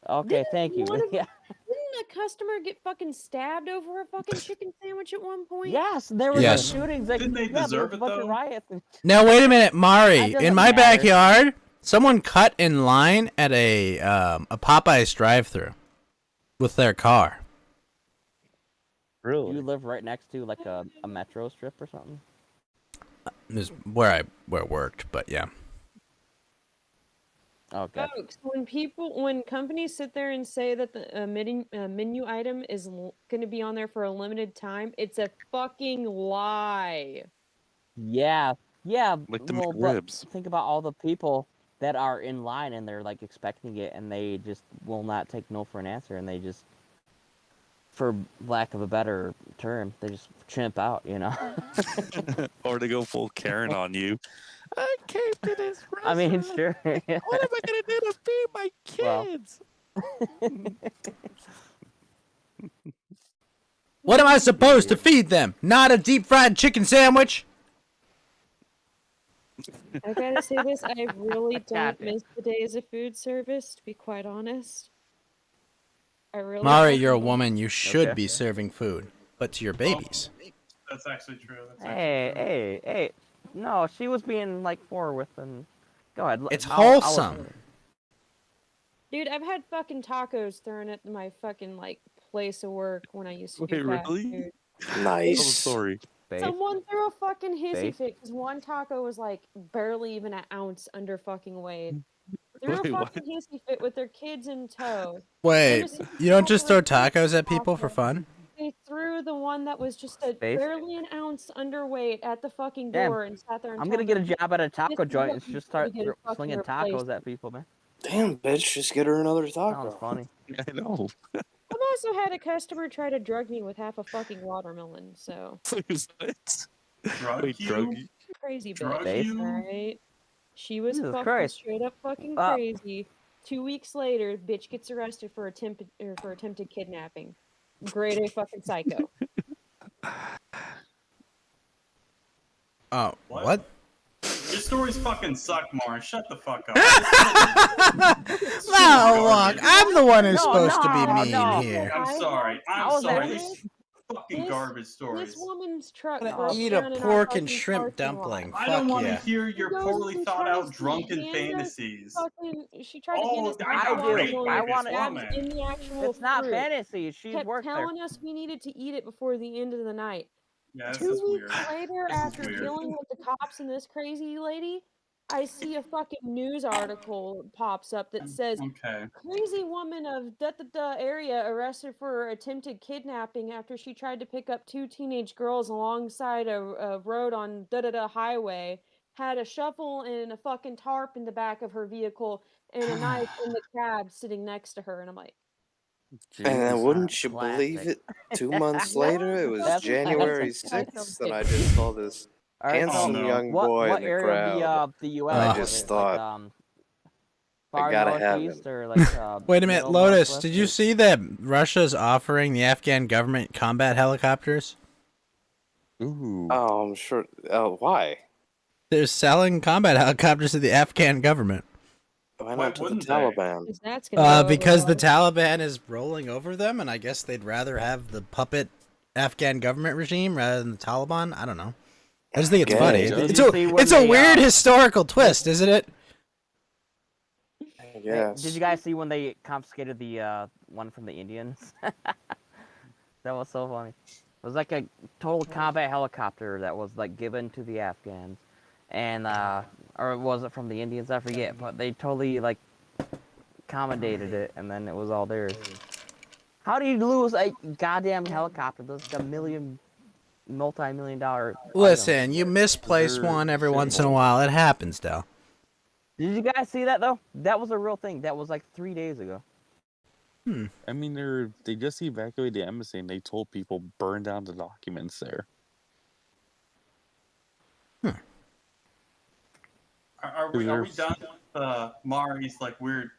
Okay, thank you. Yeah. Didn't a customer get fucking stabbed over a fucking chicken sandwich at one point? Yes, there was Yes. like shootings. Like, Didn't they yeah, there deserve was a it, bunch of though? riots. And Now wait a minute, Mari. It doesn't In my matter. backyard, someone cut in line at a Popeyes drive-through with their car. Really? You live right next to like a metro strip or something? This is where I worked, but yeah. Oh, God. Folks, when companies sit there and say that the menu item is going to be on there for a limited time, it's a fucking lie. Yeah, yeah. Like the Well, but McRibs. think about all the people that are in line and they're like expecting it, and they just will not take no for an answer, and they just, for lack of a better term, they just chimp out, you know. Or they go full Karen on you. I came to this restaurant. I mean, sure. What am I gonna do to feed my Well. kids? What am I supposed to feed them? Not a deep-fried chicken sandwich? I gotta say this, I really don't Goddamn. miss the days of food service, to be quite honest. I really Mari, don't. you're a woman. You should Okay. be serving food, but to your babies. That's actually true. That's Hey, actually true. hey. No, she was being like forward and. Go ahead. It's I'll wholesome. Dude, I've had fucking tacos thrown at my fucking like place of work when I used to do Wait, fast really? food. Oh, Nice. sorry. Faith. Someone threw a fucking hissy Faith. fit because one taco was like barely even an ounce under fucking weight. Threw a Wait, what? fucking hissy fit with their kids in tow. Wait, Noticed you don't just throw taco tacos at people for fun? They threw the one that was just a Faith? barely an ounce underweight at the fucking Damn. door and sat there and I'm told gonna get a them, job at a taco "This is joint what and you just do start to get a fucking slinging replacement." tacos at people, man. Damn, bitch, just get her another Sounds taco. funny. I know. I've also had a customer try to drug me with half a fucking watermelon, so What? Drug Wait, you? drug you? crazy Drug bitch. you? Alright. She was Jesus fucking Christ. straight up fucking Uh, crazy. 2 weeks later, bitch gets arrested for attempted kidnapping. Grade A fucking psycho. Oh, What? what? Your stories fucking suck, Mars. Shut the fuck up. No, look, I'm the one who's No, supposed to be no, mean no. here. I'm sorry. I I'm was sorry. actually- This fucking This- garbage This stories. woman's truck I'm broke gonna eat down a in our pork and fucking shrimp parking lot. dumpling. I don't Fuck want to yeah. hear your She goes poorly and thought tries out to drunken hand us fantasies. She tried to hand Oh, us I got alcohol do. great knowing I it was wanna- stabbed in the actual It's not fruit. fantasy. She's Kept worked there. telling us we needed to eat it before the end of the night. Yeah, this 2 is weeks weird. later, This is after weird. dealing with the cops and this crazy lady, I see a fucking news article pops up that says Okay. crazy woman of da area arrested for attempted kidnapping after she tried to pick up 2 teenage girls alongside a road on highway, had a shovel and a fucking tarp in the back of her vehicle and a knife in the cab sitting next to her, and I'm like, And then Jesus, wouldn't you believe classic. it? 2 months later, it was That's January classic. 6th, and I just saw this All right, so handsome no. young what boy what in the area crowd. of the U.S. I was just it? thought, Like far gotta have northeast him. or like Wait a minute, middle Lotus, northwest? did you see that Russia's offering the Afghan government combat helicopters? Ooh. Oh, I'm sure. Why? They're selling combat helicopters to the Afghan government. Why Why not to the wouldn't they? Taliban? 'cause that's gonna go over Because the well. Taliban is rolling over them, and I guess they'd rather have the puppet Afghan government regime rather than the Taliban. I don't know. I just think it's Gay. funny. Did It's you a, see when it's a they, weird historical twist, isn't it? I Hey, guess. did you guys see when they confiscated the one from the Indians? That was so funny. It was like a total combat helicopter that was like given to the Afghans, and or was it from the Indians? I forget, but they totally like accommodated it, and then it was all theirs. How do you lose a goddamn helicopter? That's a multi-million-dollar item. Listen, you misplace one every once in a while. It happens, Del. Did you guys see that though? That was a real thing. That was like 3 days ago. I mean, they just evacuated the embassy and they told people burn down the documents there. Are we done with Mari's like weird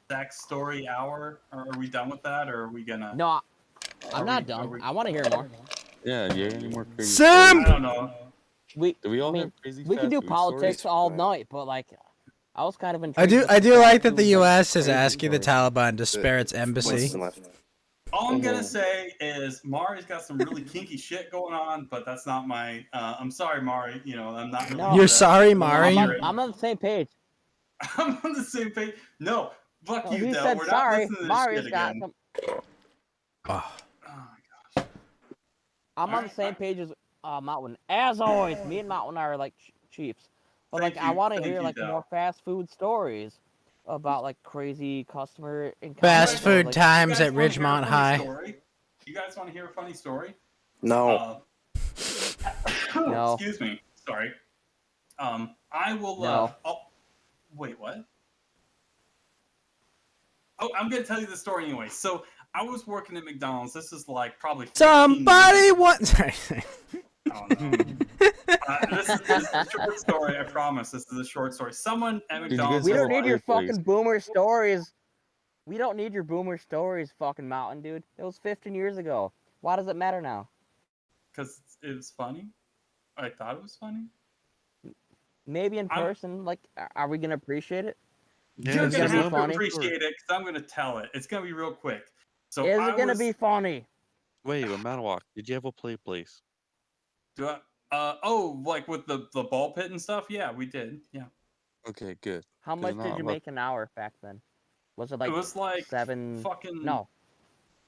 sex story hour? Or are we done with that, or are we gonna? No, I'm not done. I want to hear more. Yeah, yeah. Any more crazy Sam! stories? I don't know. Do we all I mean, have crazy we can fast do food politics stories? all night, but like, I was kind of I intrigued. do like that the U.S. is asking the Taliban to spare its embassy. All I'm gonna say is Mari's got some really kinky shit going on, but that's not my. I'm sorry, Mari. You know, I'm not. Really No. You're sorry, Mari? I'm on the same page. I'm on the same page. No, fuck Well, you, he Del. said We're sorry. not listening to this Mari's shit got again. some. Oh. I'm on the same page as Mountain. As always, me and Mountain are like chiefs. But Thank like, I you. want to Thank hear you, like Del. more fast food stories about like crazy customer encounters. Fast food like, times You at guys wanna hear a Ridgemont funny High. story? You guys want to hear a funny story? No. No. Excuse me. Sorry. I will. No. Wait, what? Oh, I'm gonna tell you the story anyway. So I was working at McDonald's. This is like probably 15 Somebody years ago. wants. Sorry. Oh, no. This is a short story. I promise. This is a short story. Someone at McDonald's. We don't need your fucking boomer stories. We don't need your boomer stories, fucking Mountain, dude. It was 15 years ago. Why does it matter now? Because it was funny. I thought it was funny. Maybe in person, like, are we gonna appreciate it? You're Is it gonna gonna be have to funny? appreciate it because I'm gonna tell it. It's gonna be real quick. So Is I it gonna was, be funny? Wait, but Manawak, did you have a play place? Do I, oh, like with the ball pit and stuff? Yeah, we did. Yeah. Okay, good. How 'Cause much now did you I'm make an hour back then? Was it like it was like 7? fucking No.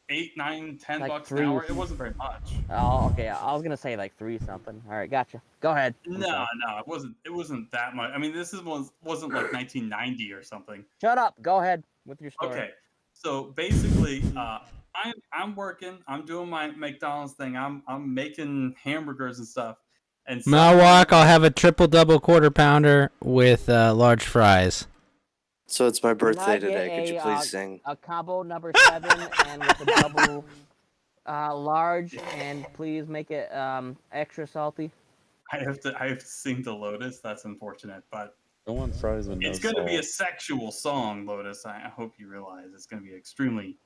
8, 9, 10 Like bucks 3. an hour. It wasn't very much. Oh, okay. I was gonna say like 3 something. All right, gotcha. Go ahead. I'm No, sorry. no, it wasn't. It wasn't that much. I mean, wasn't like 1990 or something. Shut up. Go ahead with your story. Okay, so basically, I'm working. I'm doing my McDonald's thing. I'm making hamburgers and stuff. And Malwalk, I'll have a triple double quarter pounder with large fries. So it's my Can birthday I get today. Could you a, please sing? a combo number 7 and with a double large, and please make it extra salty. I have to sing to Lotus. That's unfortunate, but I want fries with no it's going to be a salt. sexual song, Lotus. I hope you realize it's going to be extremely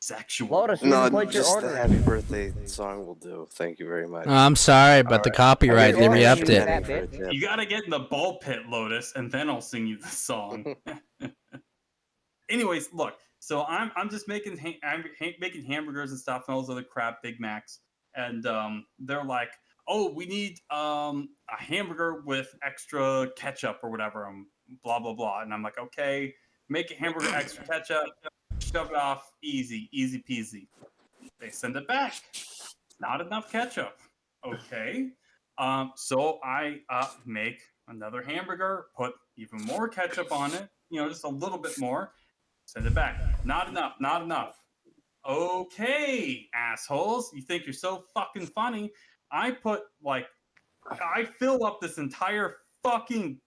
sexual. Lotus, you No, didn't put your just order the in. happy birthday song will do. Thank you very much. I'm sorry, but the copyright, they re-upped it. You got to get in the ball pit, Lotus, and then I'll sing you the song. Anyways, look. So I'm just making making hamburgers and stuff and all those other crap, Big Macs, and they're like, "Oh, we need a hamburger with extra ketchup or whatever." Blah blah blah, and I'm like, "Okay, make a hamburger extra ketchup, shove it off, easy peasy." They send it back. Not enough ketchup. Okay, so I make another hamburger, put even more ketchup on it. You know, just a little bit more. Send it back. Not enough. Not enough. Okay, assholes. You think you're so fucking funny. I fill up this entire fucking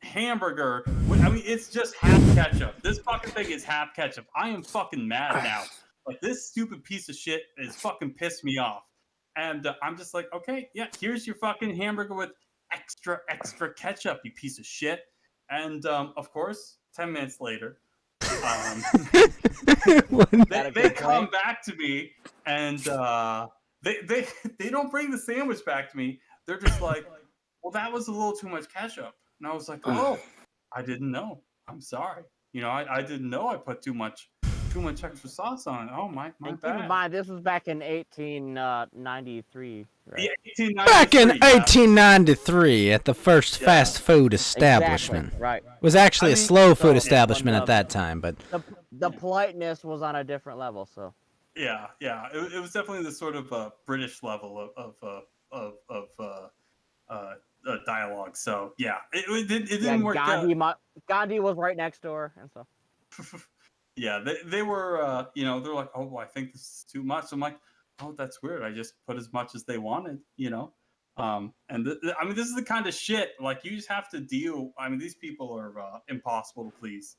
hamburger. I mean, it's just half ketchup. This fucking thing is half ketchup. I am fucking mad now. Like, this stupid piece of shit is fucking pissed me off. And I'm just like, okay, yeah, here's your fucking hamburger with extra ketchup, you piece of shit. And of course, 10 minutes later, they come back to me, and they don't bring the sandwich back to me. They're just like, well, that was a little too much ketchup. And I was like, oh, I didn't know. I'm sorry. You know, I didn't know I put too much extra sauce on it. Oh, my And keep bad. in mind, this was back in 1893, right? Yeah, 1893. Back in yeah. 1893, at the first fast food establishment. Exactly, right. It was actually a slow food establishment when at that time, but the politeness was on a different level. So Yeah. It was definitely the sort of British level of dialogue. So yeah, it didn't work out. Gandhi was right next door and stuff. Yeah, they were, they're like, oh, well, I think this is too much. I'm like, oh, that's weird. I just put as much as they wanted, and I mean, this is the kind of shit like you just have to deal. I mean, these people are impossible to please,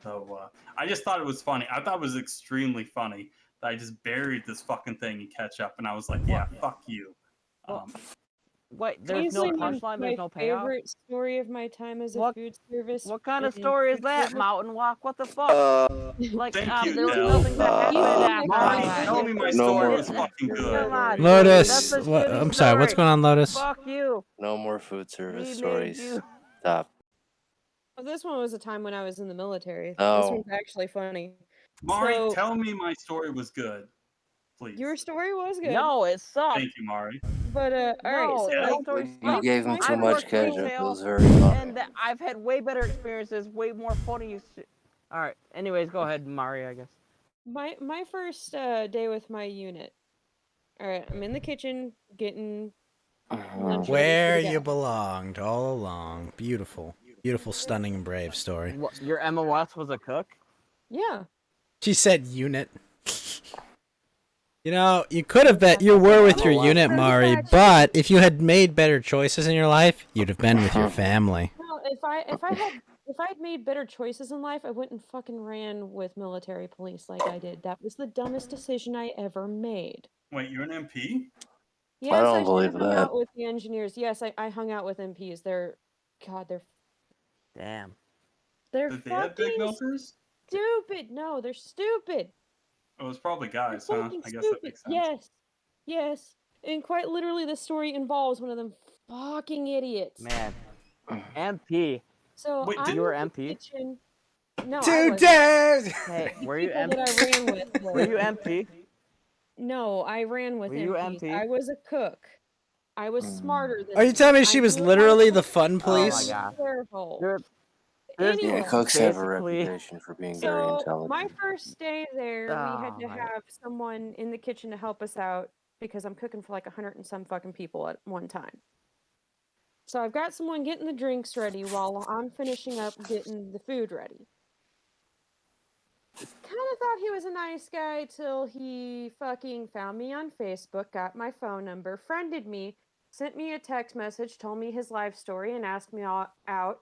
So I just thought it was funny. I thought it was extremely funny that I just buried this fucking thing in ketchup, and I was like, yeah, fuck you. Wait, there's no punchline. There's no payoff. Favorite story of my time as a food service. What kind of in story is food that? service. Mountain Walk? What the fuck? Like, Thank you, there was Del. nothing that happened. Marty, tell me my story was fucking good. Come on, Lotus, that's a shitty I'm sorry. What's story. going on, Lotus? Fuck you. No more food service We made stories. you. Stop. Oh, this one was a time when I was in the military. This Oh. one's actually funny. Mari, So, tell me my story was good, please. your story was good. No, it sucked. Thank you, Mari. But all right. No, So that story You sucked. gave him too I've much worked ketchup. It retail, was very funny. and I've had way better experiences, way more funny. All right. Anyways, go ahead, Mari. I guess. My first day with my unit. All right, I'm in the kitchen getting lunch ready Where for the you guys. belonged all along. Beautiful, beautiful, stunning, and brave story. What, your MOS was a cook? Yeah. She said unit. You could have bet you were with your unit, Mari, but if you had made better choices in your life, you'd have been with your family. No, if I'd made better choices in life, I wouldn't fucking ran with military police like I did. That was the dumbest decision I ever made. Wait, you're an MP? Yes, I don't should believe hung that. out with the engineers. Yes, I hung out with MPs. They're Damn. Did they have big fucking milkers? stupid. No, they're stupid. It was probably guys, They're huh? fucking I guess that stupid. makes sense. Yes. And quite literally, the story involves one of them fucking idiots. Man. MP. So Wait, I'm you were in the MP? kitchen. No, I 2 wasn't. days. Hey, The were you people MP? that I ran with Were you MP? No, I ran with Were you MPs. MP? I was a cook. I was smarter than Are you them. telling me she I was knew how to literally cook the fun Oh my police? god. careful. There's Anyway, Yeah, cooks have a basically- reputation for being very so intelligent. my first day there, we had Oh to my- have someone in the kitchen to help us out because I'm cooking for like 100 and some fucking people at one time. So I've got someone getting the drinks ready while I'm finishing up getting the food ready. Kind of thought he was a nice guy till he fucking found me on Facebook, got my phone number, friended me, sent me a text message, told me his life story, and asked me out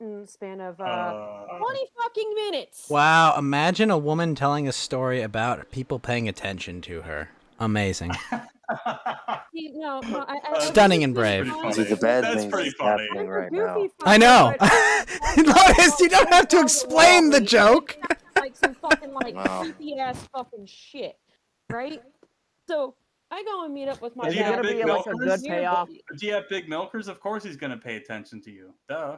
in the span of 20 fucking minutes. Wow, imagine a woman telling a story about people paying attention to her. Amazing. No, Stunning and brave. See, the bad That's things pretty is funny. happening right goofy now. I know. fucker, Lotus, you don't have to explain the joke. like some fucking like Wow. creepy ass fucking shit, right? So I go and meet up with my Is he dad. a big like a milkers? good payoff. Do you have big milkers? Of course he's gonna pay attention to you. Duh.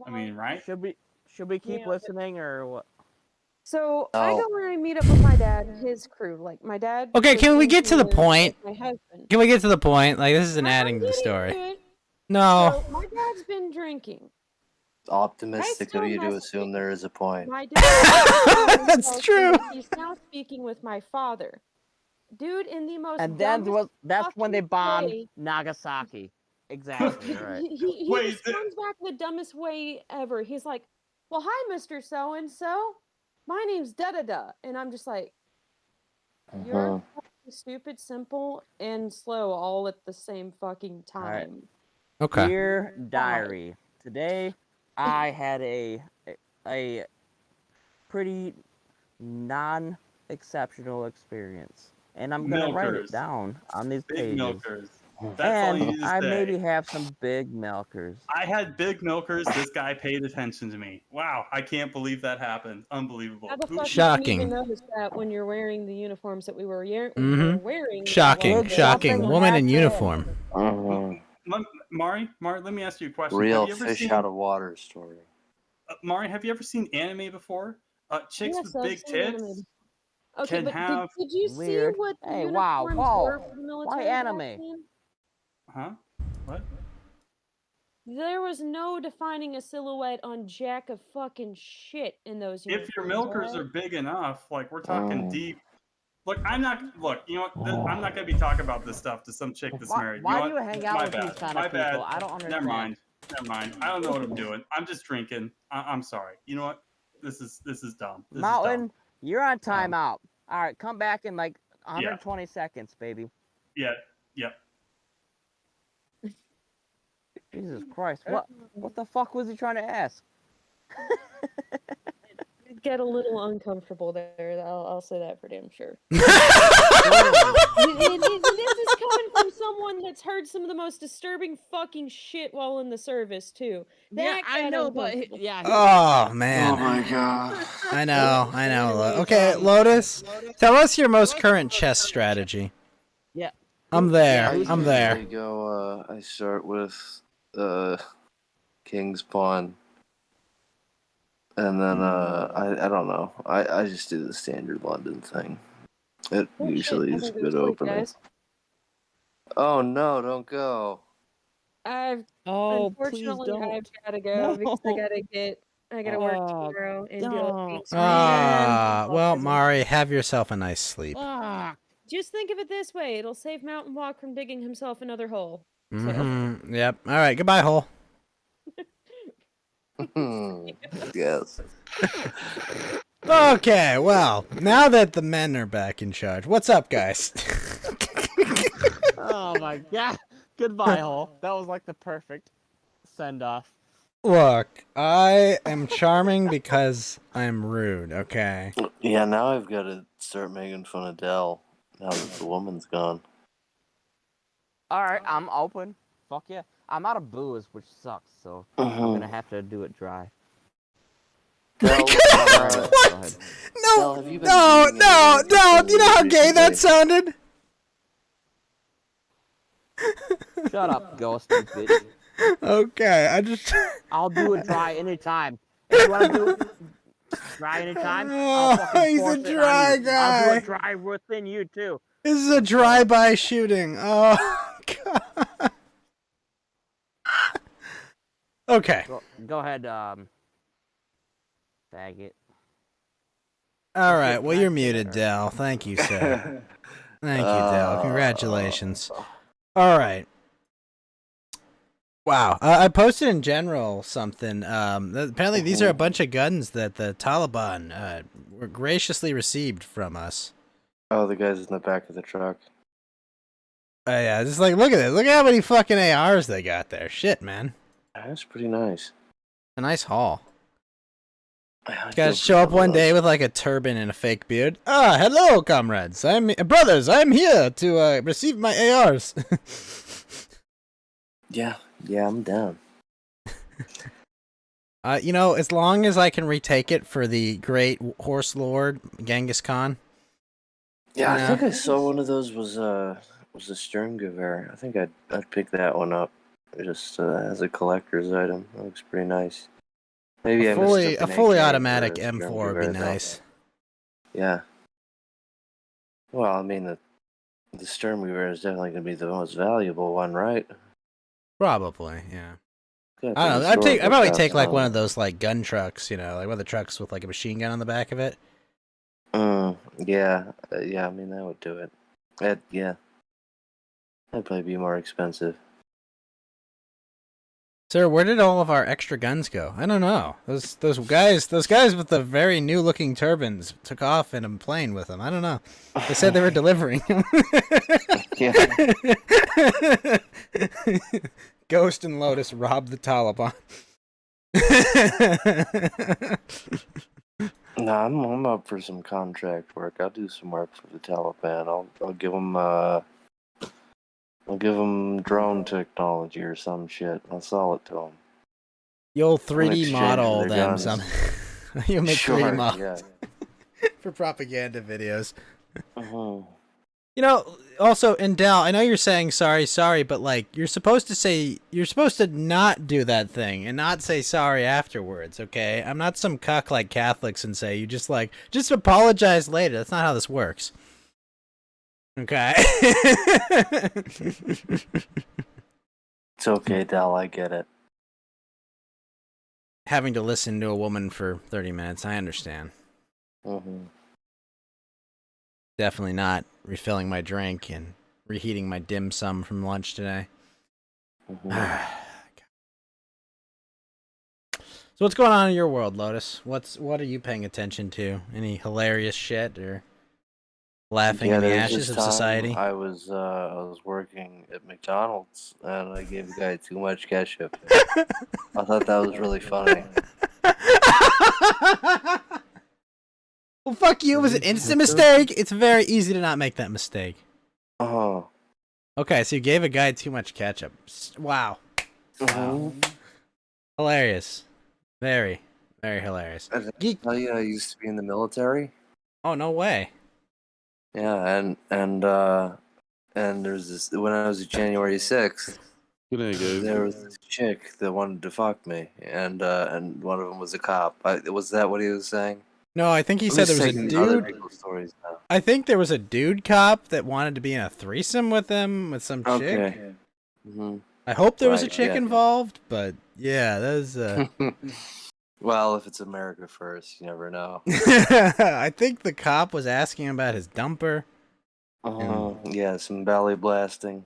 I mean, right? Should we keep Yeah. listening or what? So I Oh. go and I meet up with my dad and his crew. Like my dad. Okay, was can we get to the into point? My husband. Can we get to the point? Like, this isn't I'm adding to the getting story. to it. No. So my dad's been drinking. Optimistic still of you to mess assume there is a point. My dad. That's true. He's now speaking with my father. Dude, in the most. And then dumbest that's when they fucking bombed way- Nagasaki. Exactly, right. He Wait, responds back the dumbest way ever. He's like, "Well, hi, Mr. So and So. My name's da da da," and I'm just like, "You're fucking stupid, simple, and slow all at the same fucking right. time." Okay. Dear diary, today I had a pretty non-exceptional experience, and I'm gonna write Milkers. it down on these Big pages. milkers. That's all you And need to I say. maybe have some big milkers. I had big milkers. This guy paid attention to me. Wow, I can't believe that happened. Unbelievable. How the fuck Shocking. you didn't even notice that when you're wearing the uniforms that we were wearing? Shocking. It's Shocking. something Woman in happened. uniform. Mari, let me ask you a question. Real have you ever fish seen, out of water story. Mari, have you ever seen anime before? Chicks Yes, with I've big seen anime. tits Okay, can but have. did you Weird. see what the Hey, wow, uniforms whoa. were for the military? back anime? then? Huh? What? There was no defining a silhouette on jack of fucking shit in those uniforms. If your milkers are alright? big enough, like we're talking deep Look, I'm not. Look, you know what? I'm not gonna be talking about this stuff to some chick that's married. Why you do know you what? hang out My with bad. these kind My of people? bad. I don't understand. Never mind. Never mind. I don't know what I'm doing. I'm just drinking. I'm sorry. You know what? This is dumb. This is Mountain, dumb. you're on timeout. All right, come back in like Yeah. 120 seconds, baby. Yeah. Yep. Jesus Christ, what the fuck was he trying to ask? Get a little uncomfortable there. I'll say that for damn sure. This is coming from someone that's heard some of the most disturbing fucking shit while in the service too. Yeah, I know, but yeah. Oh man. Oh my god. I know. Okay, Lotus, tell us your most current chess strategy. Yeah. I'm there. I I'm there. usually go. I start with King's Pawn, and then I don't know. I just do the standard London thing. It usually is a good opener. Oh no! Don't go. Unfortunately I've gotta go because I gotta work tomorrow and deal with things. Well, Mari, have yourself a nice sleep. Just think of it this way: it'll save Mountain Walk from digging himself another hole. Mm-hmm. Yep. All right. Goodbye, hole. Yes. Okay. Well, now that the men are back in charge, what's up, guys? Oh my god. Goodbye, hole. That was like the perfect send off. Look, I am charming because I'm rude. Okay. Yeah. Now I've got to start making fun of Dell. Now that the woman's gone. Alright, I'm open. Fuck yeah. I'm out of booze, which sucks, so I'm gonna have to do it dry. Dell, What? No, do you know how gay that sounded? Shut up, ghost, you bitch. Okay, I'll do it dry anytime. If you wanna do it dry anytime, I'll fucking he's a force it on dry you. I'll do guy. it dry within you, too. This is a drive-by shooting. Oh, God. Okay. Go ahead, faggot. All right. Well, you're muted, Dell. Thank you, sir. Thank you, Dell. Congratulations. All right. Wow. I posted in general something. Apparently, these are a bunch of guns that the Taliban were graciously received from us. Oh, the guys in the back of the truck. Yeah, just like, look at this. Look at how many fucking ARs they got there. Shit, man. That's pretty nice. A nice haul. Guys show up one day with like a turban and a fake beard. Ah, hello, comrades. Brothers, I'm here to receive my ARs. Yeah, I'm down. You know, as long as I can retake it for the great horse lord Genghis Khan. Yeah, I think I saw one of those was a Sturmgewehr. I think I'd pick that one up just as a collector's item. That looks pretty nice. Maybe a fully automatic M4 would be nice. Yeah. Well, I mean the Sturmgewehr is definitely gonna be the most valuable one, right? Probably, yeah. Yeah, I don't know. I'd probably take like one of those like gun trucks, you know, like one of the trucks with like a machine gun on the back of it. Yeah. I mean that would do it. Yeah. That'd probably be more expensive. Sir, where did all of our extra guns go? I don't know. Those guys with the very new looking turbans took off in a plane with them. I don't know. They said they were delivering them. Yeah. Ghost and Lotus robbed the Taliban. Nah, I'm up for some contract work. I'll do some work for the Taliban. I'll give them drone technology or some shit. I'll sell it to them. You'll 3D model them. You'll make 3D models yeah. for propaganda videos. Uh-huh. You know, also, and Dal, I know you're saying sorry, but like you're supposed to not do that thing and not say sorry afterwards, okay? I'm not some cuck like Catholics and say you just apologize later. That's not how this works. Okay. It's okay, Dal, I get it. Having to listen to a woman for 30 minutes, I understand. Mm-hmm. Definitely not refilling my drink and reheating my dim sum from lunch today. So what's going on in your world, Lotus? What are you paying attention to? Any hilarious shit or laughing in the there's ashes this of time society? I was working at McDonald's and I gave a guy too much ketchup. I thought that was really funny. Well, fuck you. It was an instant mistake. It's very easy to not make that mistake. Oh. Okay, so you gave a guy too much ketchup. Wow. Wow. Hilarious. Very, very hilarious. I tell you, I used to be in the military. Oh, no way. Yeah, and there's this when I was January 6th. There was this chick that wanted to fuck me, and one of them was a cop. Was that what he was saying? No, I think he I'm said there just was a taking other dude. people's stories now. I think there was a dude cop that wanted to be in a threesome with him with some chick. Okay. Mm-hmm. I hope there was a Right, chick yeah. involved, but yeah, that was. Well, if it's America first, you never know. I think the cop was asking about his dumper. Oh, yeah, some belly blasting.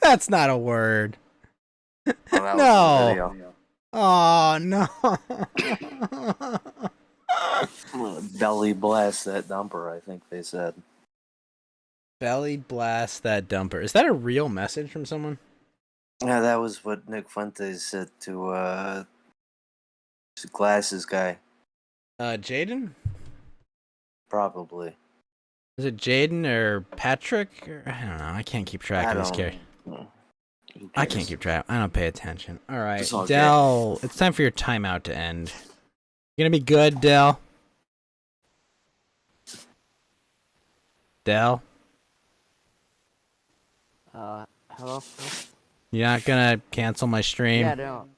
That's not a word. Oh, that was the No. video. Oh no. Belly blast that dumper, I think they said. Belly blast that dumper. Is that a real message from someone? Yeah, that was what Nick Fuentes said to glasses guy. Jaden? Probably. Is it Jaden or Patrick? Or, I don't know. I can't keep track I of this don't character. know. I can't keep track. I don't pay attention. All right, It's all good. Dell. It's time for your timeout to end. You gonna be good, Dell? Dell? Hello? You're not gonna cancel my stream? Yeah, no.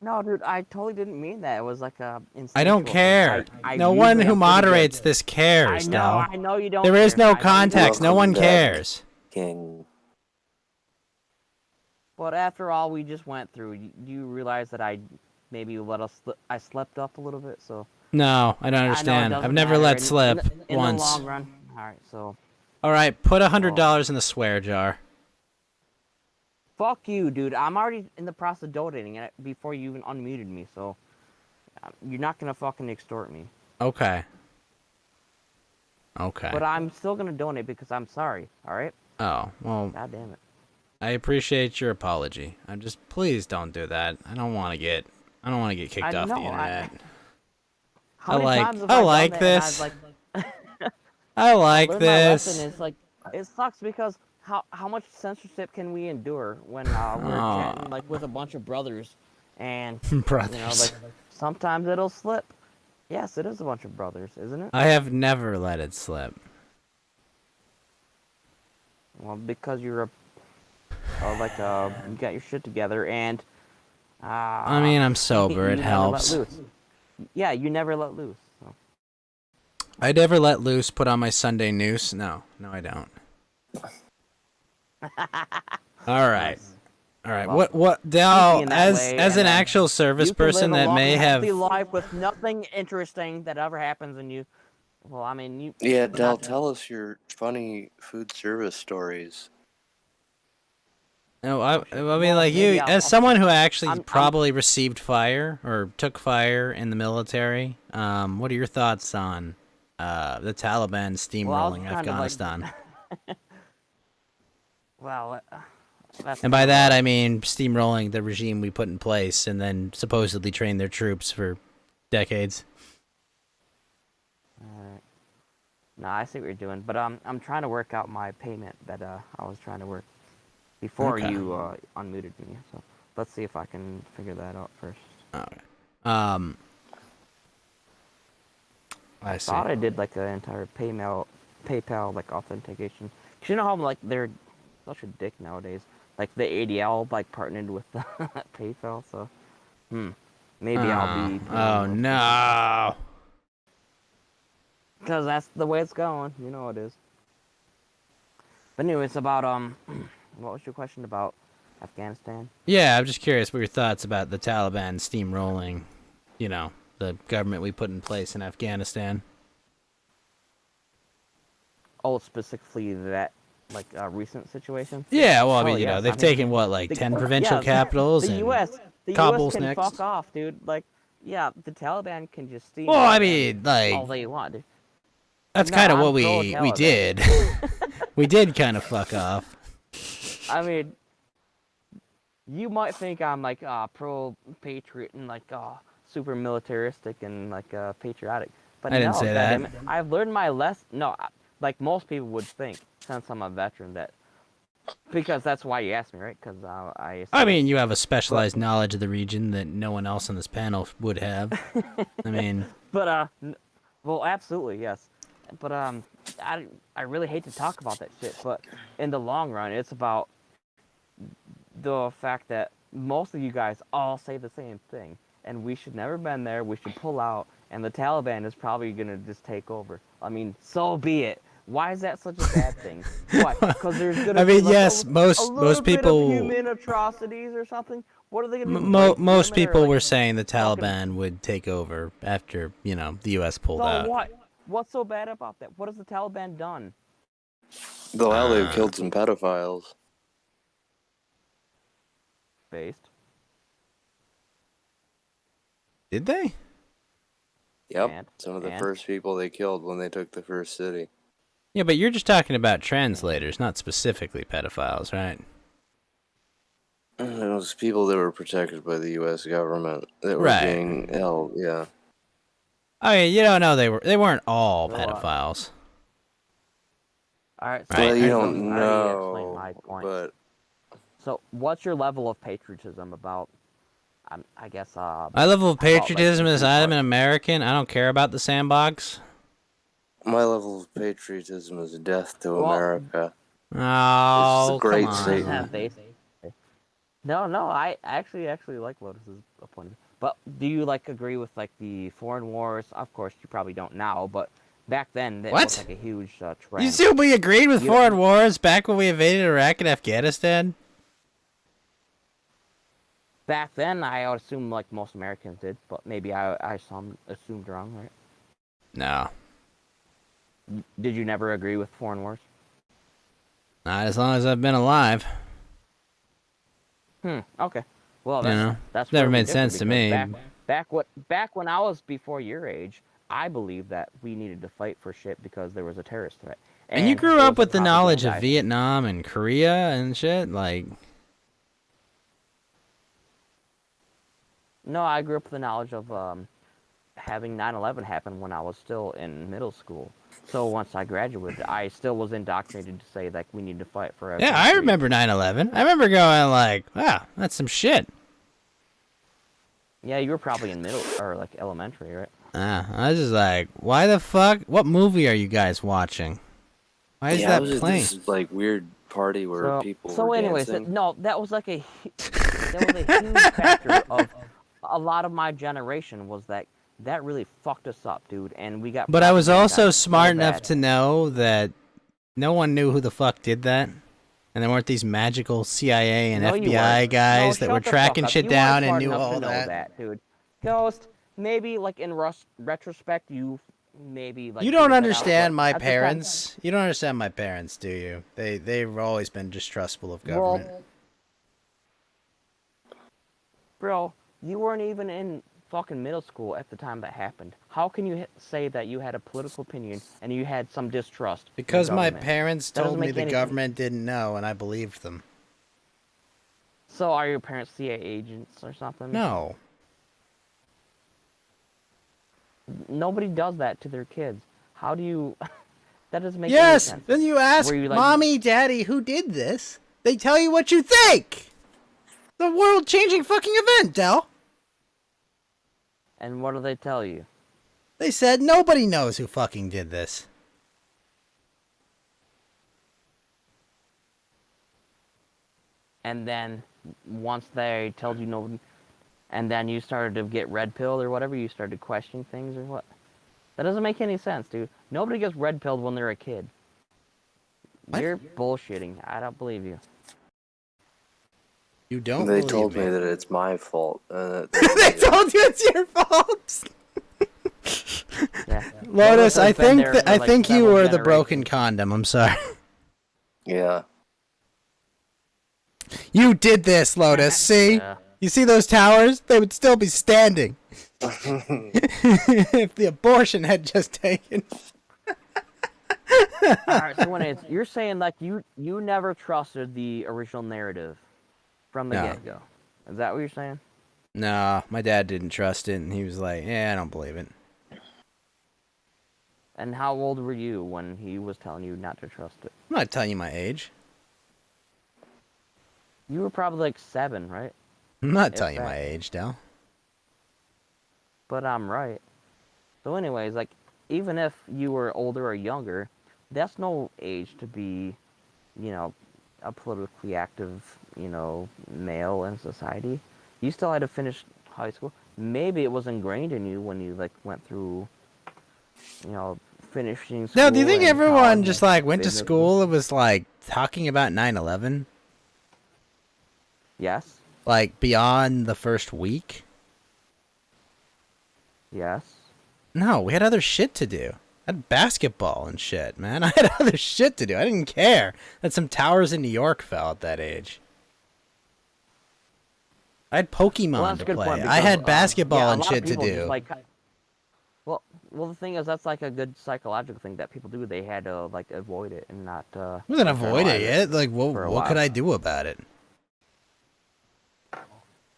No, dude, I totally didn't mean that. It was like a. I don't instinctual thing. care. I No one usually who am pretty good. moderates this cares, I know, Dell. I know you don't. There is care. no I know you don't context. No care. one cares. King. But after all we just went through, do you realize that I maybe I slept up a little bit? So. No, I don't I know it understand. I've doesn't never matter let in- slip in once. the long run. All right, so. All right, put $100 in the swear jar. Fuck you, dude. I'm already in the process of donating it before you even unmuted me, so you're not gonna fucking extort me. Okay. Okay. But I'm still gonna donate because I'm sorry. All right. Oh, well, God damn it. I appreciate your apology. I'm just, please don't do that. I don't want to get kicked I off the know, internet. How many times have I done like that and this. I was I like learned my lesson. this. It's like it sucks because how much censorship can we endure when we're chatting like with a bunch of brothers and Brothers. you know, like sometimes it'll slip. Yes, it is a bunch of brothers, isn't it? I have never let it slip. Well, because you're you got your shit together and. I mean, I'm sober. It you never let helps. loose. Yeah, you never let loose. So. I never let loose. Put on my Sunday noose. No, I don't. All right. All right. Well, What Dell, speaking that as way, as and an then actual service you can live person a that long, may have healthy life with nothing interesting that ever happens in you. Well, I mean, you. Yeah, Del, tell us your funny food service stories. No, I mean, Well, like maybe you, I'll- as someone who actually I'm- probably received fire or took fire in the military. What are your thoughts on the Taliban steamrolling kind of like- Afghanistan? Well, that's And by that I mean steamrolling the regime we put in place and then supposedly trained their troops for decades. Alright. No, I see what you're doing, but I'm trying to work out my payment that I was trying to work before Okay. you unmuted me. So let's see if I can figure that out first. Okay. I see. Thought I did like an entire PayPal like authentication. 'Cause you know how like they're such a dick nowadays. Like the ADL like partnered with PayPal, so maybe I'll be. Oh no! Because that's the way it's going. You know it is. But anyway, it's about what was your question about Afghanistan? Yeah, I'm just curious what your thoughts about the Taliban steamrolling, you know, the government we put in place in Afghanistan. Oh, specifically that, like, recent situation? Yeah, well, I mean, Oh, you know, yes, they've I mean, taken, what, like, 10 provincial yeah, capitals the and U.S. The U.S. Kabul's can next. fuck off, dude. Like, yeah, the Taliban can just steam Well, I mean, like, all they want, dude. that's No, kind of I'm what we pro-Taliban. did. We did kind of fuck off. I mean, you might think I'm like pro-patriot and like super militaristic and like patriotic, but I didn't no, say goddammit, that. I've learned my lesson. No, like most people would think, since I'm a veteran, that because that's why you asked me, right? Because I mean, you have a specialized knowledge of the region that no one else on this panel would have. I mean, but well, absolutely yes, but I really hate to talk about that shit, but in the long run, it's about the fact that most of you guys all say the same thing, and we should never been there. We should pull out, and the Taliban is probably gonna just take over. I mean, so be it. Why is that such a bad thing? Why? Because there's gonna I be mean, like yes, a most little people, bit of human atrocities or something. What are they gonna do? rape most women or, people like, were saying the fucking- Taliban would take over after, you know, the U.S. pulled So out. what? What's so bad about that? What has the Taliban done? Though they've killed some pedophiles. Based. Did they? Yep, some of the first people they killed when they took the first city. Yeah, but you're just talking about translators, not specifically pedophiles, right? It was people that were protected by the U.S. government that were Right. being held. Yeah. I mean, you don't know they weren't all pedophiles. All right. Right. Well, you so don't I already explained know, my point. but So, what's your level of patriotism about? I guess. My level of about, like, patriotism is different I'm an American. I don't care about the sandbox. my level of patriotism is death to Well- America. Oh, It's a great come on. statement. No, I actually like Lotus's point. But do you like agree with like the foreign wars? Of course, you probably don't now, but back then that What? was like a huge trend. You still we agreed with foreign wars back when we invaded Iraq and Afghanistan? Back then, I would assume like most Americans did, but maybe I assumed wrong, right? No. Did you never agree with foreign wars? Not as long as I've been alive. Okay. Well, You that's, know, that's never where we made differ, sense to because me. Back when I was before your age, I believed that we needed to fight for shit because there was a terrorist threat. And you grew it up was with the a knowledge of propagandized- Vietnam and Korea and shit, like. No, I grew up with the knowledge of having 9/11 happen when I was still in middle school. So once I graduated, I still was indoctrinated to say like we need to fight for our Yeah, I country. remember 9/11. I remember going like, wow, that's some shit. Yeah, you were probably in middle or like elementary, right? I was just like, why the fuck? What movie are you guys watching? Why is yeah, that it was just playing? this like weird party where people So were anyways, dancing. no, that was like that was a huge factor of a lot of my generation was that really fucked us up, dude, and we got. But I was also propagandized so smart enough bad. to know that no one knew who the fuck did that. And there weren't these magical CIA and No, you FBI weren't. guys No, that were shut the tracking fuck up. shit You weren't down and smart knew enough all to know that. dude. Ghost, maybe like in retrospect, you maybe like. You don't figured that out, understand but my at the time- parents. You don't understand my parents, do you? They've always been distrustful of government. Well, bro, you weren't even in fucking middle school at the time that happened. How can you say that you had a political opinion and you had some distrust? in Because my government? parents That doesn't told me make the any government didn't know, and I believed them. So are your parents CIA agents or something? No. Nobody does that to their kids. How do you? That doesn't make any Yes, sense. then you ask Were you like- mommy, daddy, who did this? They tell you what you think. The world-changing fucking event, Del. And what do they tell you? They said nobody knows who fucking did this. And then once they told you nobody, and then you started to get red pilled or whatever, you started questioning things or what? That doesn't make any sense, dude. Nobody gets red pilled when they're a kid. You're bullshitting. I don't believe you. You don't They believe told me. me that it's my fault. They told you it's your fault. Yeah. Lotus, I has been think there for, I like, think you several were the broken generations. condom. I'm sorry. Yeah. You did this, Lotus. See? Yeah. You see those towers? They would still be standing if the abortion had just taken. All right. So when you're saying like you never trusted the original narrative from the No. get-go. Is that what you're saying? No, my dad didn't trust it, and he was like, "Yeah, I don't believe it." And how old were you when he was telling you not to trust it? I'm not telling you my age. You were probably like 7, right? I'm not If telling you that. my age, Del. But I'm right. So anyways, like, even if you were older or younger, that's no age to be, you know, a politically active, you know, male in society. You still had to finish high school. Maybe it was ingrained in you when you, like, went through, you know, finishing school. No, do you think and everyone college just and like went to business school and was like talking about 9/11? Yes. Like beyond the first week? Yes. No, we had other shit to do. I had basketball and shit, man. I had other shit to do. I didn't care that some towers in New York fell at that age. I had Pokemon Well, that's to a good play. point I because, had basketball yeah, a and lot of shit to people just, do. like, well, the thing is, that's like a good psychological thing that people do. They had to like avoid it and not. I wasn't avoiding it. Like, what could I do about it?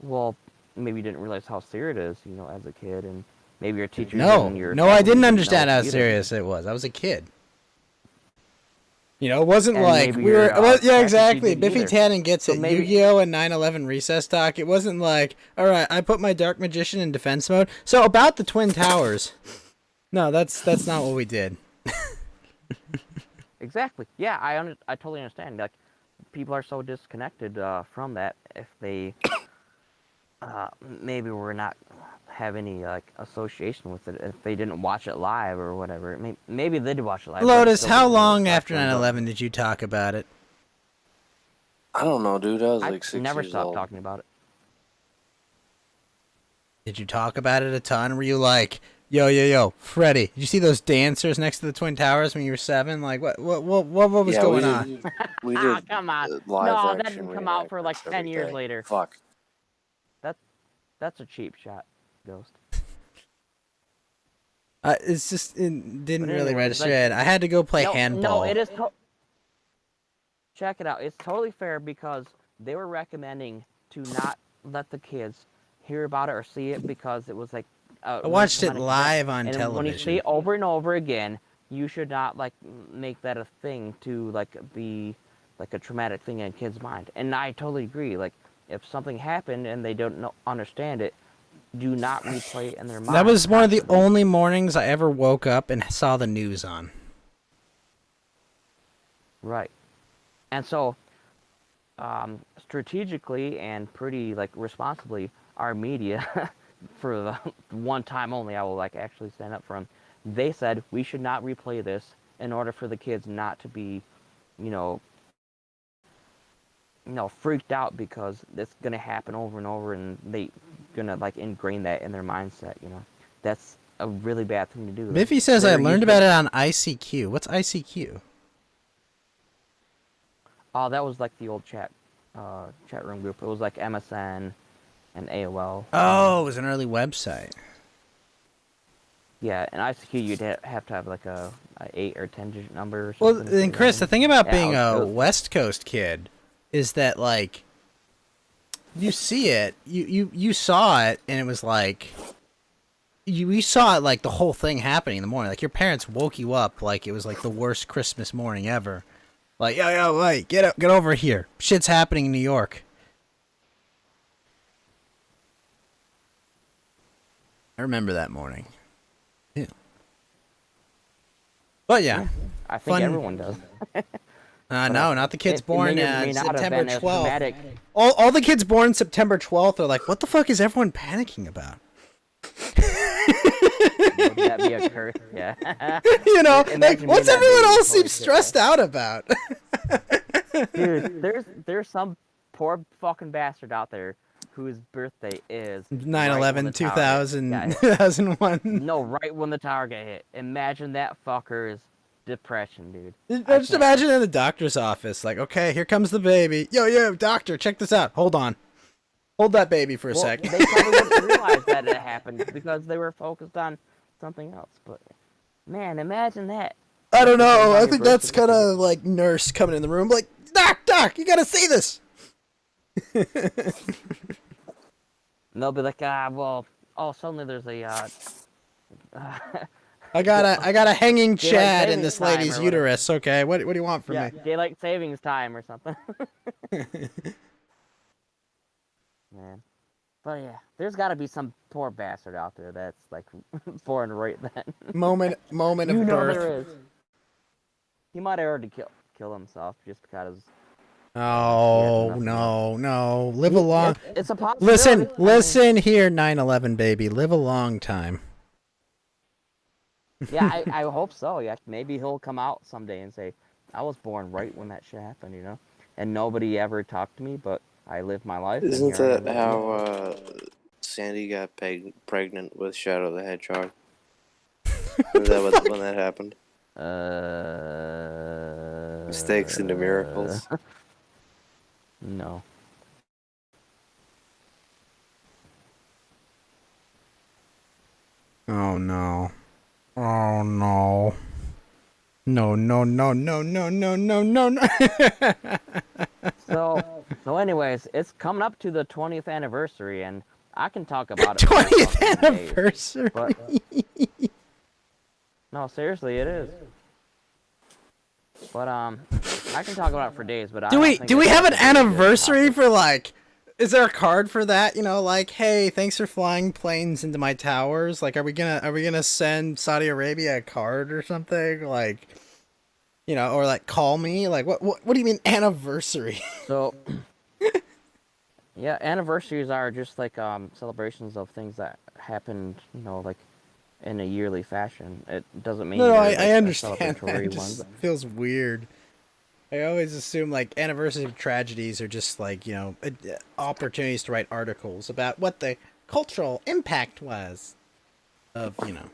Well, maybe you didn't realize how serious it is, you know, as a kid, and maybe your teachers No, and your no, I family didn't know understand how either. serious it was. I was a kid. You know, it wasn't And like maybe we were. your, Well, tech yeah, teacher exactly. didn't Biffy either. Tannen gets So it. maybe- Yu-Gi-Oh! And 9/11 recess talk. It wasn't like, all right, I put my Dark Magician in defense mode. So about the Twin Towers. No, that's not what we did. Exactly. Yeah, I totally understand. Like, people are so disconnected from that. If they maybe were not have any like association with it, if they didn't watch it live or whatever. Maybe they did watch it live. but it Lotus, still how didn't long really after affect them, 9/11 did you talk about it? I don't know, dude. I was but like 6 never years stopped old. talking about it. Did you talk about it a ton? Were you like, yo, Freddy, did you see those dancers next to the Twin Towers when you were 7? Like, what was Yeah, going on? We Ah, did come on. live No, that action didn't come out for like reenactments 10 every years day. later. Fuck. That's a cheap shot, Ghost. It didn't But really anyways, register like, it. I had to go play handball. No, it is. Check it out. It's totally fair because they were recommending to not let the kids hear about it or see it because it was like. I watched it traumatic live event. on and television. When you see it over and over again, you should not like make that a thing to like be like a traumatic thing in a kid's mind. And I totally agree. Like if something happened and they don't understand it, do not replay it in their mind. That was one of the only mornings I ever woke up and saw the news on. Right. And so, strategically and pretty like responsibly, our media, for the one time only, I will like actually stand up for them. They said we should not replay this in order for the kids not to be, you know, freaked out because it's gonna happen over and over, and they gonna like ingrain that in their mindset. You know, that's a really bad thing to do. Biffy says I learned about it on ICQ. What's ICQ? Oh, that was like the old chat room group. It was like MSN and AOL. Oh, it was an early website. Yeah, and ICQ you'd have to have like a 8 or 10 digit number or Well, something. then Chris, the thing about Yeah, being it a was- West Coast kid is that like you see it, you saw it, and it was like you saw it like the whole thing happening in the morning. Like your parents woke you up like it was like the worst Christmas morning ever. Like, yo, wait, get over here. Shit's happening in New York. I remember that morning. Yeah. But yeah. I think fun- everyone does. No, not the kids It born may or may not have September been as 12th. traumatic. All the kids born September 12th are like, what the fuck is everyone panicking about? Would that be a curse? Yeah. You know, Imagine like, being what's that everyone baby. else Holy seems shit. stressed out about? Dude, there's some poor fucking bastard out there whose birthday is 9/11, 2000, hit. 2001. No, right when the tower got hit. Imagine that fucker's depression, dude. Just imagine in the doctor's office, like, okay, here comes the baby. Yo, doctor, check this out. Hold on. Hold that baby for a sec. They probably wouldn't realize that it happened because they were focused on something else. But, man, imagine that. I don't know. I think that's kind of like nurse coming in the room, like, Doc, you gotta see this. And they'll be like, suddenly there's a, I got a hanging Daylight Chad in savings this time lady's or whatever. uterus. Okay, what do you want from me? daylight savings time or something. Man. But yeah, there's got to be some poor bastard out there that's like born right then. Moment of you know birth. there is. He might have already kill himself just because. Oh no! Live a long. It's a possibility. Listen here, 9/11 baby. Live a long time. Yeah, I hope so. Yeah, maybe he'll come out someday and say, "I was born right when that shit happened," you know, and nobody ever talked to me, but I lived my life. and Isn't here I that am. how Sandy got pregnant with Shadow the Hedgehog? Is that when that happened? Mistakes into miracles. No. Oh no. Oh no. No. So anyways, it's coming up to the 20th anniversary, and I can talk about it. 20th anniversary. But, no, seriously, it is. But I can talk about it for days. But Do we have an anniversary for like? Is there a card for that? You know, like, hey, thanks for flying planes into my towers. Like, are we gonna send Saudi Arabia a card or something? Like, you know, or like call me? Like, what do you mean anniversary? So, yeah, anniversaries are just like celebrations of things that happened. You know, like in a yearly fashion. It doesn't mean No, they're, I like, understand. a That. celebratory It one. just feels weird. I always assume like anniversaries of tragedies are just like, you know, opportunities to write articles about what the cultural impact was of, you know,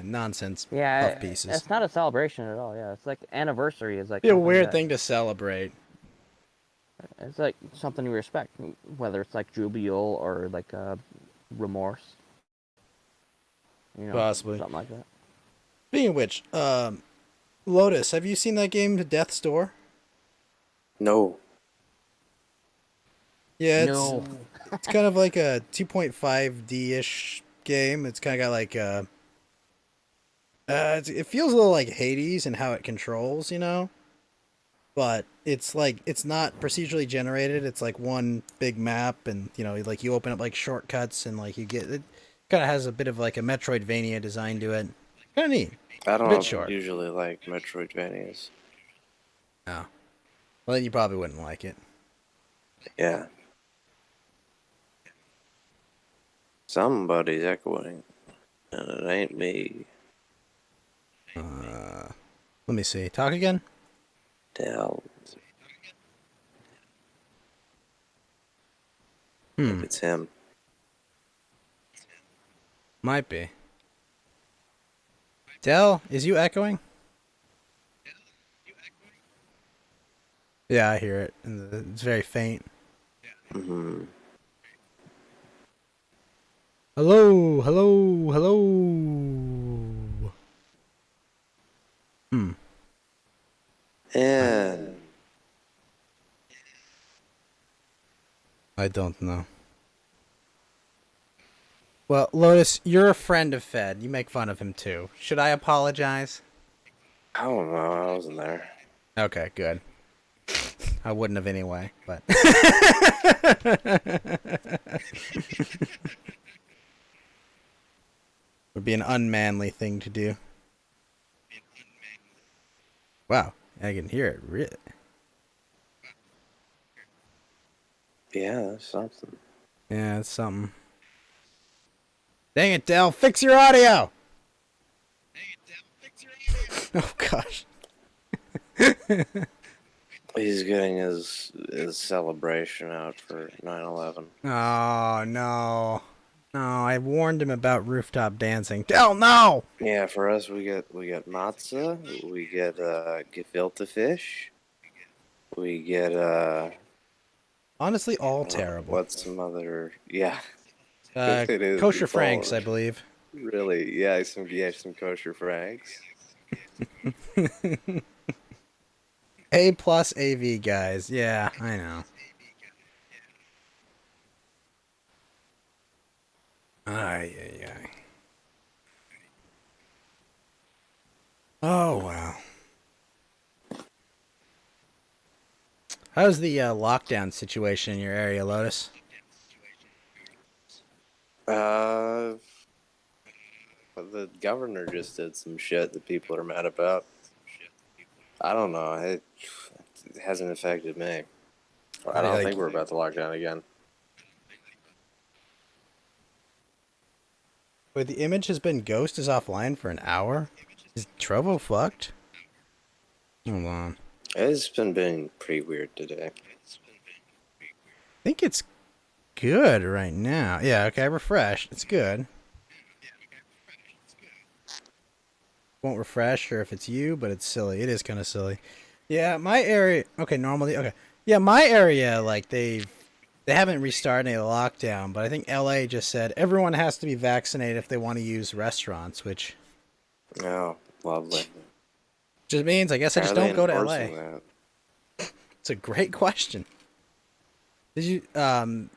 nonsense puff pieces. It's not a celebration at all. Yeah, it's like anniversary is like Be a something weird that- thing to celebrate. It's like something you respect, whether it's like jubilee or like remorse. You know, Possibly. something like that. Speaking of which, Lotus, have you seen that game, Death's Door? No. Yeah, No. it's kind of like a 2.5D-ish game. It's kind of got like it feels a little like Hades and how it controls, you know? But it's like, it's not procedurally generated. It's like one big map and, you know, like you open up like shortcuts and like you get, it kind of has a bit of like a Metroidvania design to it. Kind of neat. I don't Bit short. usually like Metroidvanias. Oh. Well, then you probably wouldn't like it. Yeah. Somebody's echoing, and it ain't me. Let me see. Talk again? Dell. It's him. Might be. Dell, is you echoing? Yeah, I hear it. And it's very faint. Mm-hmm. Hello. And I don't know. Well, Lotus, you're a friend of Fed. You make fun of him too. Should I apologize? I don't know. I wasn't there. Okay, good. I wouldn't have anyway, but. Would be an unmanly thing to do. Wow, I can hear it. Really. Yeah, that's something. Yeah, it's something. Dang it, Dell! Fix your audio. Oh gosh. He's getting his celebration out for 9/11. Oh no, no! I warned him about rooftop dancing. Hell no! Yeah, for us we get matzah, we get gefilte fish, we get Honestly, all terrible. what's some other it is, Kosher it's all Franks, I believe. really some kosher franks. A plus AV guys. Yeah, I know. Ay, ay, ay. Oh, wow. How's the lockdown situation in your area, Lotus? The governor just did some shit that people are mad about. I don't know. It hasn't affected me. I don't think we're about to lock down again. Wait, the image has been Ghost is offline for an hour? Is Trovo fucked? Hold on. It's been being pretty weird today. I think it's good right now. Yeah, okay, I refreshed. It's good. Won't refresh or if it's you, but it's silly. It is kind of silly. Yeah, my area... Okay, normally... Okay. Yeah, my area, like, they haven't restarted any of the lockdown, but I think LA just said everyone has to be vaccinated if they want to use restaurants, which... Oh, lovely. Just means, I guess I just don't go to LA. That? It's a great question. Did you... I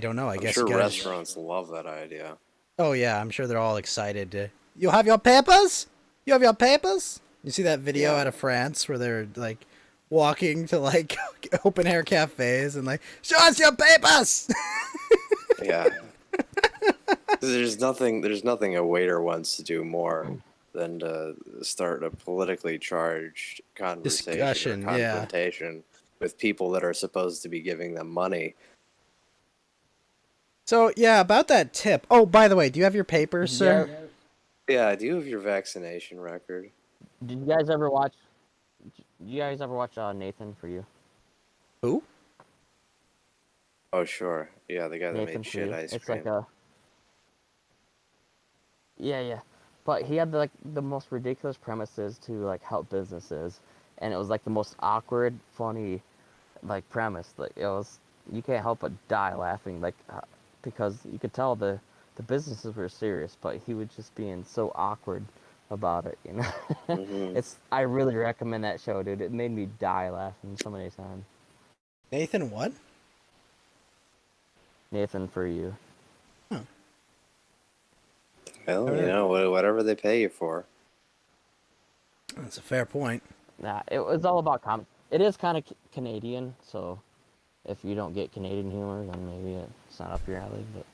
don't know. I guess sure you guys... restaurants love that idea. Oh, yeah, I'm sure they're all excited to... You have your papers? You have your papers? You see that video out of France where they're, like, walking to, like, open-air cafes and, like, show us your papers! Yeah. There's nothing a waiter wants to do more than to start a politically charged conversation or confrontation with people that are supposed to be giving them money. So, yeah, about that tip. Oh, by the way, do you have your papers, sir? Yeah, I do have your vaccination record. Did you guys ever watch? Nathan for You? Who? Oh sure, yeah, the guy that Nathan made shit ice it's cream. like a. Yeah, but he had the most ridiculous premises to like help businesses, and it was like the most awkward, funny, like premise. Like it was, you can't help but die laughing, like because you could tell the businesses were serious, but he was just being so awkward about it, you know. Mm-hmm. I really recommend that show, dude. It made me die laughing so many times. Nathan what? Nathan for You. Well, you know, whatever they pay you for. That's a fair point. Nah, it was all about It is kind of Canadian, so if you don't get Canadian humor, then maybe it's not up your alley. But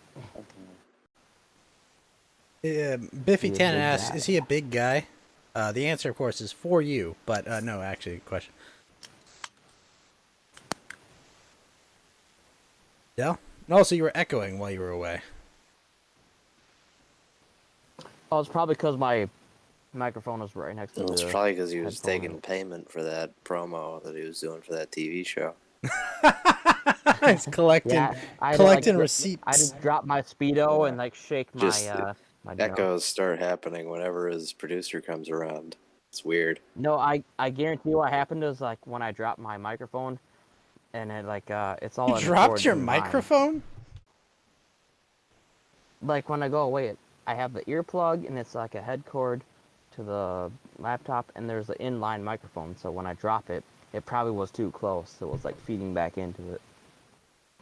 Biffy Tannen asks, "Is he a big guy?" The answer, of course, is for you, but no, actually, question. Yeah. And also, you were echoing while you were away. Oh, it's probably because my microphone was right next to It's the probably because he was headphone. taking payment for that promo that he was doing for that TV show. He's collecting receipts. I just drop my Speedo and like shake my my echoes start happening whenever his producer comes around. It's weird. No, I guarantee what happened is like when I dropped my microphone, and it like it's all. You dropped your microphone? Like when I go away, I have the earplug and it's like a head cord to the laptop, and there's an inline microphone. So when I drop it, it probably was too close. So it was like feeding back into it.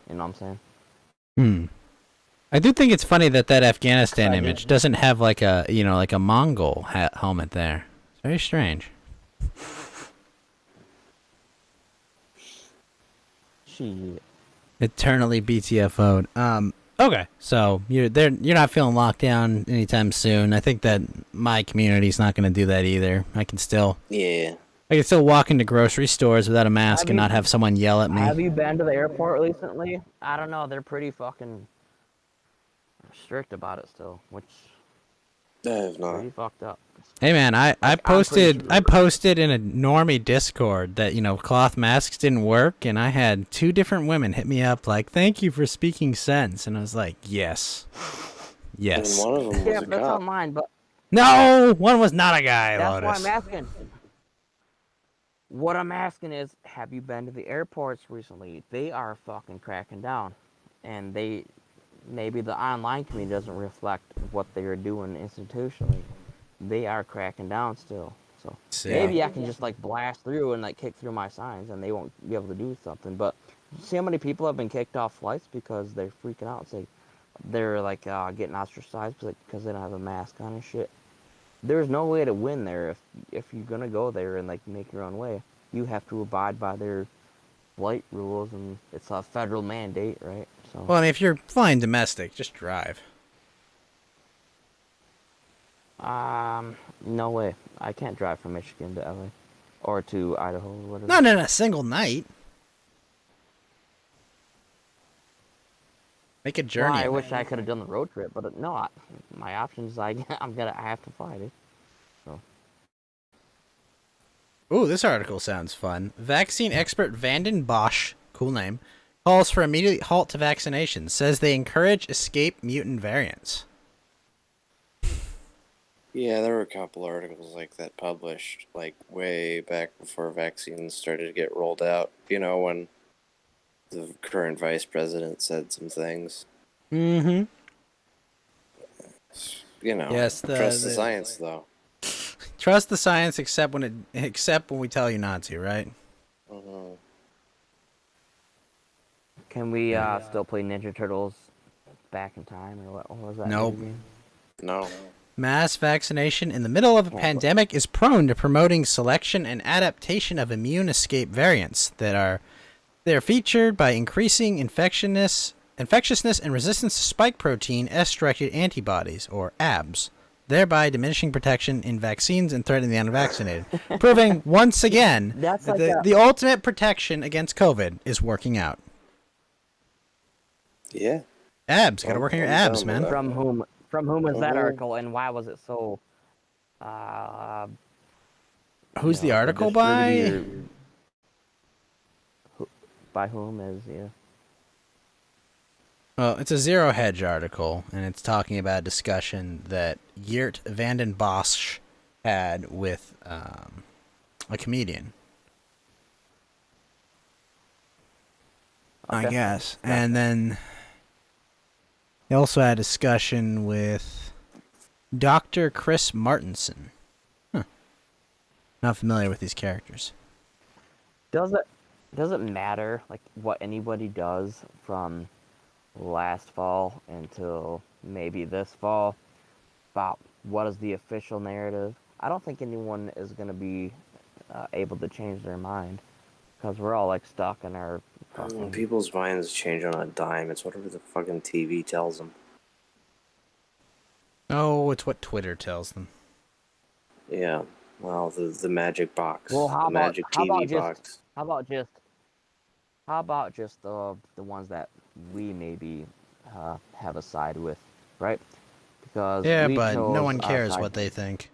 You know what I'm saying? I do think it's funny that Afghanistan image doesn't have like a like a Mongol helmet there. It's very strange. Shit. Eternally BTFO'd. Okay, so you're not feeling locked down anytime soon. I think that my community's not going to do that either. I can still walk into grocery stores without a mask and not have someone yell at me. Have you been to the airport recently? I don't know. They're pretty fucking strict about it still, which I have not. Pretty fucked up. Hey man, I Like, I'm pretty posted in a normie Discord that, you know, cloth masks didn't work, and I had 2 different women hit me up like, "Thank you for speaking sense," and I was like, "Yes, yes." And one of them Yeah, was a that's cop. on mine, but No, one was not a guy. that's why Lotus. I'm asking. What I'm asking is, have you been to the airports recently? They are fucking cracking down, and maybe the online community doesn't reflect what they're doing institutionally. They are cracking down still. So maybe I can just like blast through and like kick through my signs, and they won't be able to do something. But see how many people have been kicked off flights because they're freaking out and say they're like getting ostracized because they don't have a mask on and shit. There's no way to win there if you're gonna go there and like make your own way. You have to abide by their flight rules, and it's a federal mandate, right? So. Well, I mean, if you're flying domestic, just drive. No way. I can't drive from Michigan to LA or to Idaho or whatever. Not in a single night. Make a journey. Well, I wish I could have done the road trip, but no. My options, I have to fly, dude. So. Ooh, this article sounds fun. Vaccine expert Vanden Bosch, cool name, calls for immediate halt to vaccinations. Says they encourage escape mutant variants. Yeah, there were a couple articles like that published, like way back before vaccines started to get rolled out. You know, when the current vice president said some things. Mm-hmm. You know, yes, trust the science, though. Trust the science, except when we tell you not to, right? Mm-hmm. Can we still play Ninja Turtles Back in Time, or what was that? Nope. No. Mass vaccination in the middle of a pandemic is prone to promoting selection and adaptation of immune escape variants they're featured by increasing infectiousness and resistance to spike protein S-directed antibodies, or ABs, thereby diminishing protection in vaccines and threatening the unvaccinated, proving once again that the ultimate protection against COVID is working out. Yeah. Abs, gotta work on your abs, man. From whom is that article, and why was it so? Who's the article by? By whom is Well, it's a Zero Hedge article, and it's talking about a discussion that Geert Vanden Bosch had with a comedian. I guess. And then he also had a discussion with Dr. Chris Martinson. Huh. Not familiar with these characters. Does it matter like what anybody does from last fall until maybe this fall about what is the official narrative? I don't think anyone is going to be able to change their mind because we're all like stuck in our fucking... People's minds change on a dime. It's whatever the fucking TV tells them. Oh, it's what Twitter tells them. Yeah. Well, the magic box. Well, the magic TV box. How about just the ones that we maybe have a side with, right? Because but no one cares what they think.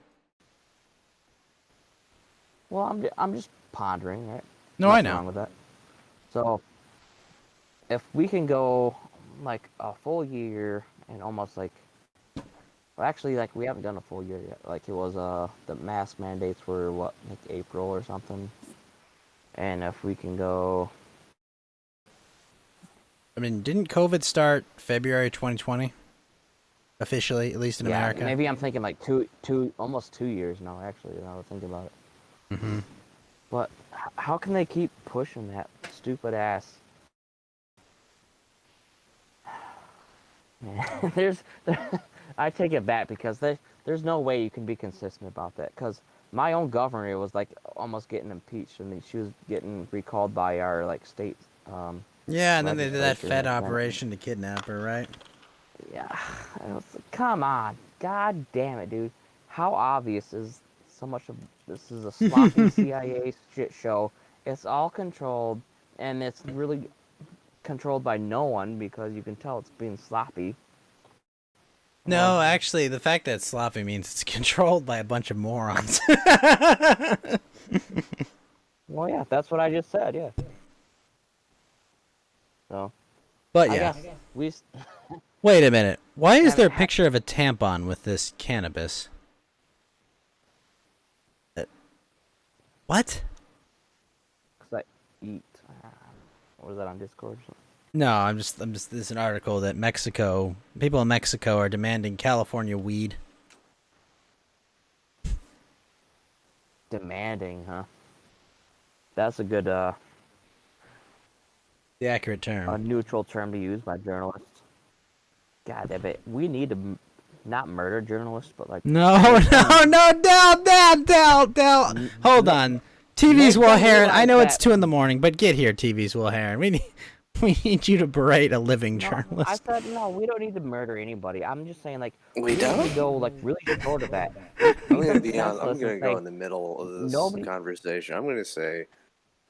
Well, I'm just pondering, right? No, Nothing I know. wrong with that. So, if we can go like a full year and almost like, well, actually, like we haven't done a full year yet. Like it was the mask mandates were what, like April or something. And if we can go, I mean, didn't COVID start February 2020? Officially, at least in America. Maybe I'm thinking like almost 2 years now. Actually, now that I think about it. Mm-hmm. But how can they keep pushing that stupid ass? I take it back because there's no way you can be consistent about that. Because my own governor was like almost getting impeached, and she was getting recalled by our like state. Yeah, and then they did that Fed operation to kidnap her, right? Yeah, come on, god damn it, dude! How obvious is so much of this is a sloppy CIA shit show? It's all controlled, and it's really controlled by no one because you can tell it's being sloppy. No, actually, the fact that it's sloppy means it's controlled by a bunch of morons. Well, yeah, that's what I just said. Yeah. So. But I yeah. guess we. Wait a minute. Why is there a picture of a tampon with this cannabis? What? Cause I eat. What was that on Discord? No, I'm just. This is an article that people in Mexico are demanding California weed. Demanding, huh? That's a good. The accurate term. A neutral term to use by journalists. God damn it. We need to not murder journalists, but like. No, Dell. Hold on. TV's Will Heron. I know it's 2 in the morning, but get here, TV's Will Heron. We need you to berate a living journalist. I said no. We don't need to murder anybody. I'm just saying like We need don't? to go like really short of that. I'm gonna go in the middle of this conversation. I'm gonna say,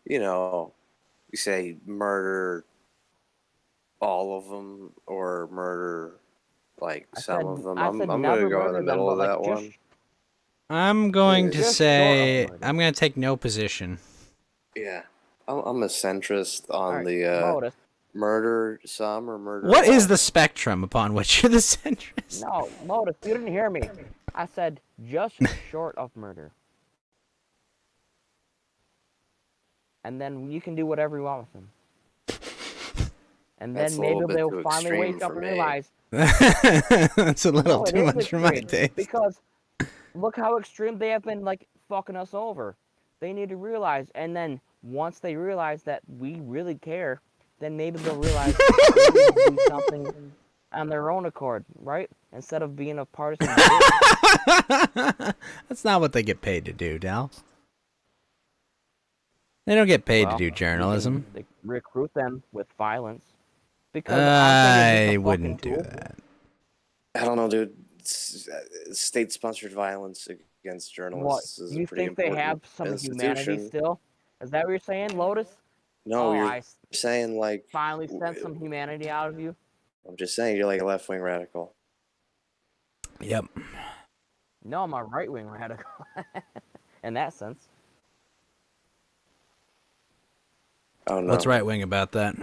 you say murder all of them or murder like some of them. I'm gonna go in the middle of that one. I'm going to say I'm going to take no position. Yeah, I'm a centrist on the murder some or murder. What all. is the spectrum upon which you're the centrist? No, Modus, you didn't hear me. I said just short of murder. And then you can do whatever you want with them. And That's then a little maybe bit they'll too finally wake extreme up for and me. realize. That's a little No, it too is much for my extreme, taste. Because look how extreme they have been, like, fucking us over. They need to realize, and then once they realize that we really care, then maybe they'll realize they need to do something on their own accord, right? Instead of being a partisan. That's not what they get paid to do, Dal. They don't get paid to do journalism. They recruit them with violence. Because I wouldn't do that. I don't know, dude. State-sponsored violence against journalists is you a pretty think they have important some institution. humanity still? Is that what you're saying, Lotus? No, you're I saying like finally sent some humanity out of you. I'm just saying you're like a left-wing radical. Yep. No, I'm a right-wing radical. In that sense. Oh no. What's right wing about that?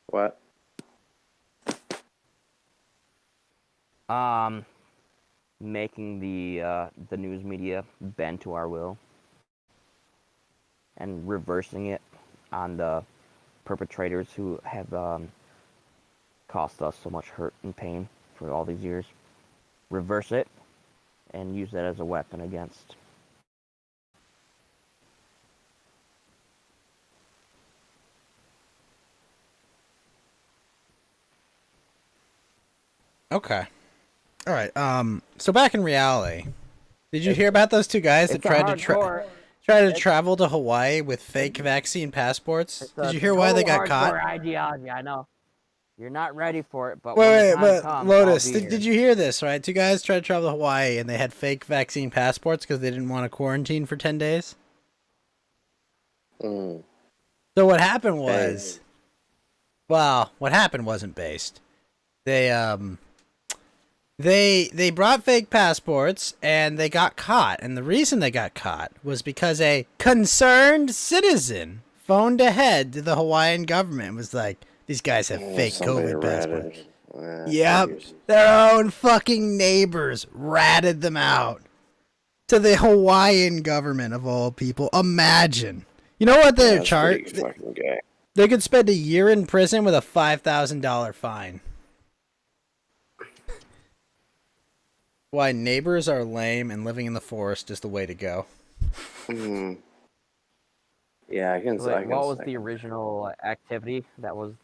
What? Making the news media bend to our will. And reversing it on the perpetrators who have cost us so much hurt and pain for all these years. Reverse it and use that as a weapon against. Okay. All right. So back in reality, did you hear about those 2 guys that tried to travel to Hawaii with fake vaccine passports? Did you hear why they got caught? Ideology, I know. You're not ready for it, but Wait, when the time comes, Lotus, I'll be here. did you hear this? Right, 2 guys tried to travel to Hawaii and they had fake vaccine passports because they didn't want to quarantine for 10 days. Mm. So what happened was, well, what happened wasn't based. They brought fake passports and they got caught. And the reason they got caught was because a concerned citizen phoned ahead to the Hawaiian government and was like, these guys have fake COVID passports. Yep. Their own fucking neighbors ratted them out to the Hawaiian government of all people. Imagine. You know what they're charged? They could spend a year in prison with a $5,000 fine. Why neighbors are lame and living in the forest is the way to go. Mm. Yeah, I can. What was the original activity that was?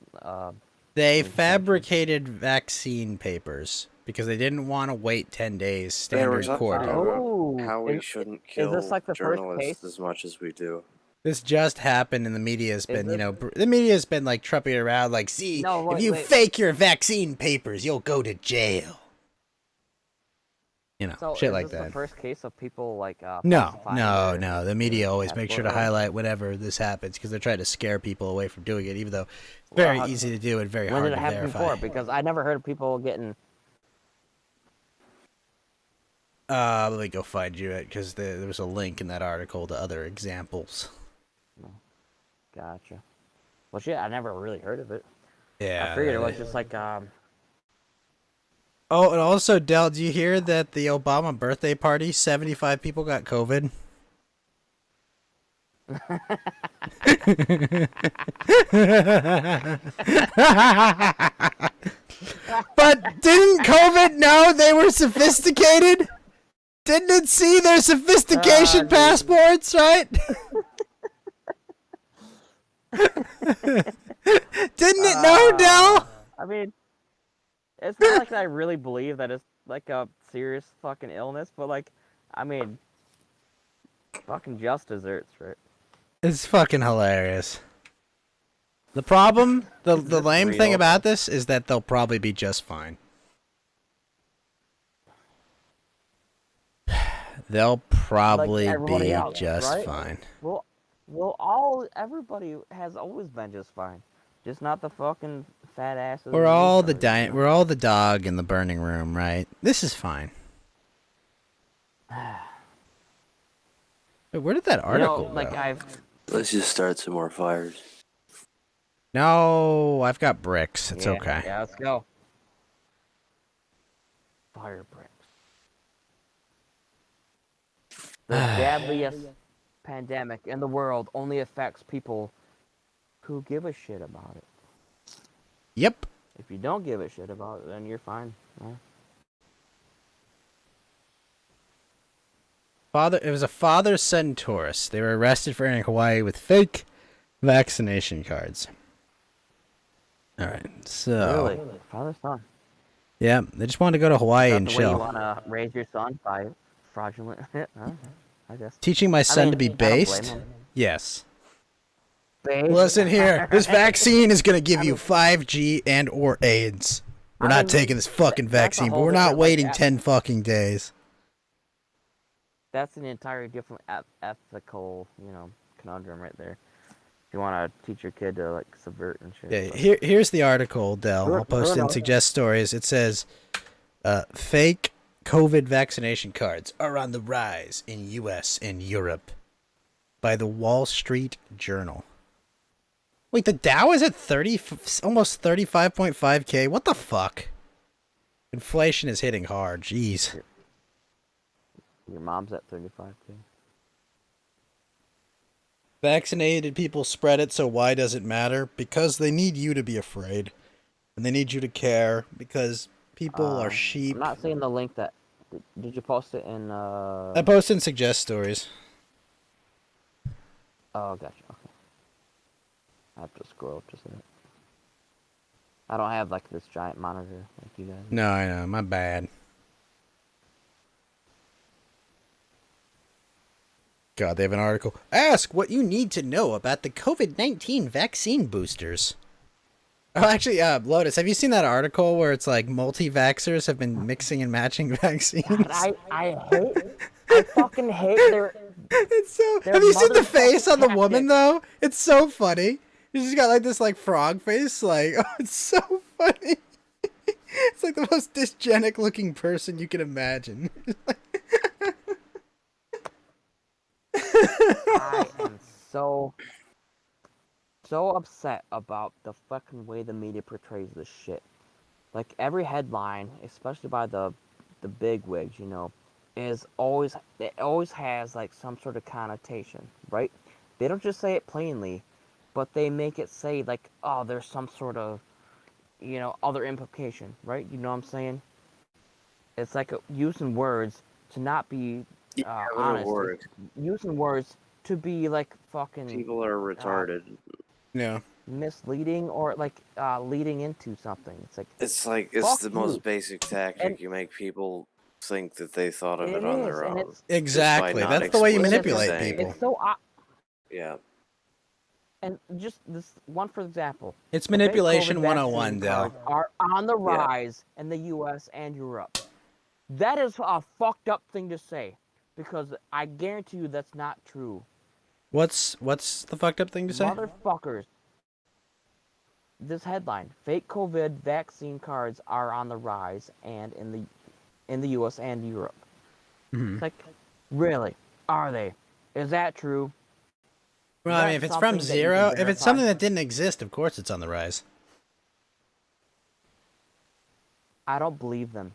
They fabricated vaccine papers because they didn't want to wait 10 days standard court. How we shouldn't kill journalists as much as we do. This just happened, and the media has been, the media has been like trumping it around, like, see, if you fake your vaccine papers, you'll go to jail. You know, So shit is like this that. the first case of people like No, falsifying no, their no. The media always makes sure to passport? highlight whenever this happens because they're trying to scare people away from doing it, even though it's Well, very easy to do and very when hard did it to happen verify. before? Because I never heard of people getting. Let me go find you it because there was a link in that article to other examples. Gotcha. Well, shit, I never really heard of it. Yeah. I figured it was just like Oh, and also, Del, do you hear that the Obama birthday party, 75 people got COVID? But didn't COVID know they were sophisticated? Didn't it see their sophistication passports, right? Didn't it know, Del? I mean, it's not like I really believe that it's like a serious fucking illness, but like, I mean, fucking just desserts, right? It's fucking hilarious. The problem, the lame thing real? about this is that they'll probably be just fine. They'll probably everybody be else, just right? fine. Well, everybody has always been just fine, just not the fucking fat asses. We're and all the retards, you know? we're all the dog in the burning room, right? This is fine. Wait, where did that article go? Like Let's just start some more fires. No, I've got bricks. It's okay. Yeah, let's go. Fire bricks. The deadliest pandemic in the world only affects people who give a shit about it. Yep. If you don't give a shit about it, then you're fine. Yeah. It was a father-son tourist. They were arrested for entering Hawaii with fake vaccination cards. All right, so Really? Father-son. yeah, they just wanted to go to Hawaii Is that and the way chill. you want to raise your son by fraudulent? I guess. Teaching my son to be I don't blame based? him. Yes. Based? Listen here, this vaccine is going to give you 5G and or AIDS. We're not taking this fucking vaccine, but whole we're not different, like, waiting 10 fucking days. That's an entirely different ethical, conundrum right there. If you want to teach your kid to like subvert and shit. Yeah, here's the article, Del. I'll post it in no. Suggest Stories. It says, fake COVID vaccination cards are on the rise in U.S. and Europe by the Wall Street Journal. Wait, the Dow is at almost 35.5K? What the fuck? Inflation is hitting hard. Jeez. Your mom's at 35K. Vaccinated people spread it, so why does it matter? Because they need you to be afraid. And they need you to care, because people are sheep. I'm not seeing the link that... Did you post it in... I posted in Suggest Stories. Oh, gotcha. Okay. I have to scroll up to see it. I don't have, like, this giant monitor like you guys. No, I know. My bad. God, they have an article. Ask what you need to know about the COVID-19 vaccine boosters. Oh, actually, Lotus, have you seen that article where it's like multi-vaxxers have been mixing and matching vaccines? God, I fucking hate their... It's so... Have you seen the face on the woman, though? It's so funny. She's got like this like frog face. Like, oh, it's so funny. It's like the most dysgenic looking person you can imagine. I am so upset about the fucking way the media portrays this shit. Like every headline, especially by the bigwigs, it always has like some sort of connotation, right? They don't just say it plainly, but they make it say like, oh, there's some sort of, other implication, right? You know what I'm saying? It's like using words to not be honest. Using words to be like fucking... People are retarded. Yeah. Misleading or like leading into something. It's It's the most basic tactic. You make people think that they thought of it on their own. Exactly. That's the way you manipulate people. It's so yeah. And just this one, for example. It's manipulation 101, Del. Are on the rise in the U.S. and Europe. That is a fucked up thing to say, because I guarantee you that's not true. What's the fucked up thing to say? Motherfuckers. This headline: fake COVID vaccine cards are on the rise, and in the U.S. and Europe. Mhm. It's like, really? Are they? Is that true? Well, I mean, if it's from zero, if it's something that didn't exist, of course it's on the rise. I don't believe them.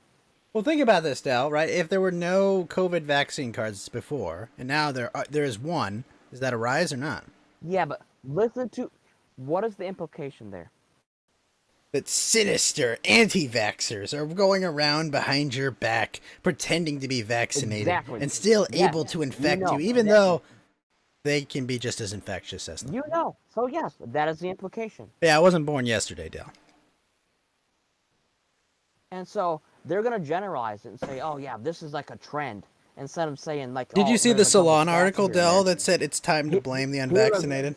Well, think about this, Dal, right? If there were no COVID vaccine cards before, and now there is one, is that a rise or not? Yeah, but listen to, what is the implication there? That sinister anti-vaxxers are going around behind your back, pretending to be vaccinated, Exactly. and still Yes, able to infect know, you, even that- though they can be just as infectious as them. You know. So yes, that is the implication. Yeah, I wasn't born yesterday, Dal. And so they're gonna generalize it and say, "Oh yeah, this is like a trend," instead of saying like, Did "Oh, you see the there's a couple Salon stats article, here and Dell, there." that said it's time to blame the Here- unvaccinated?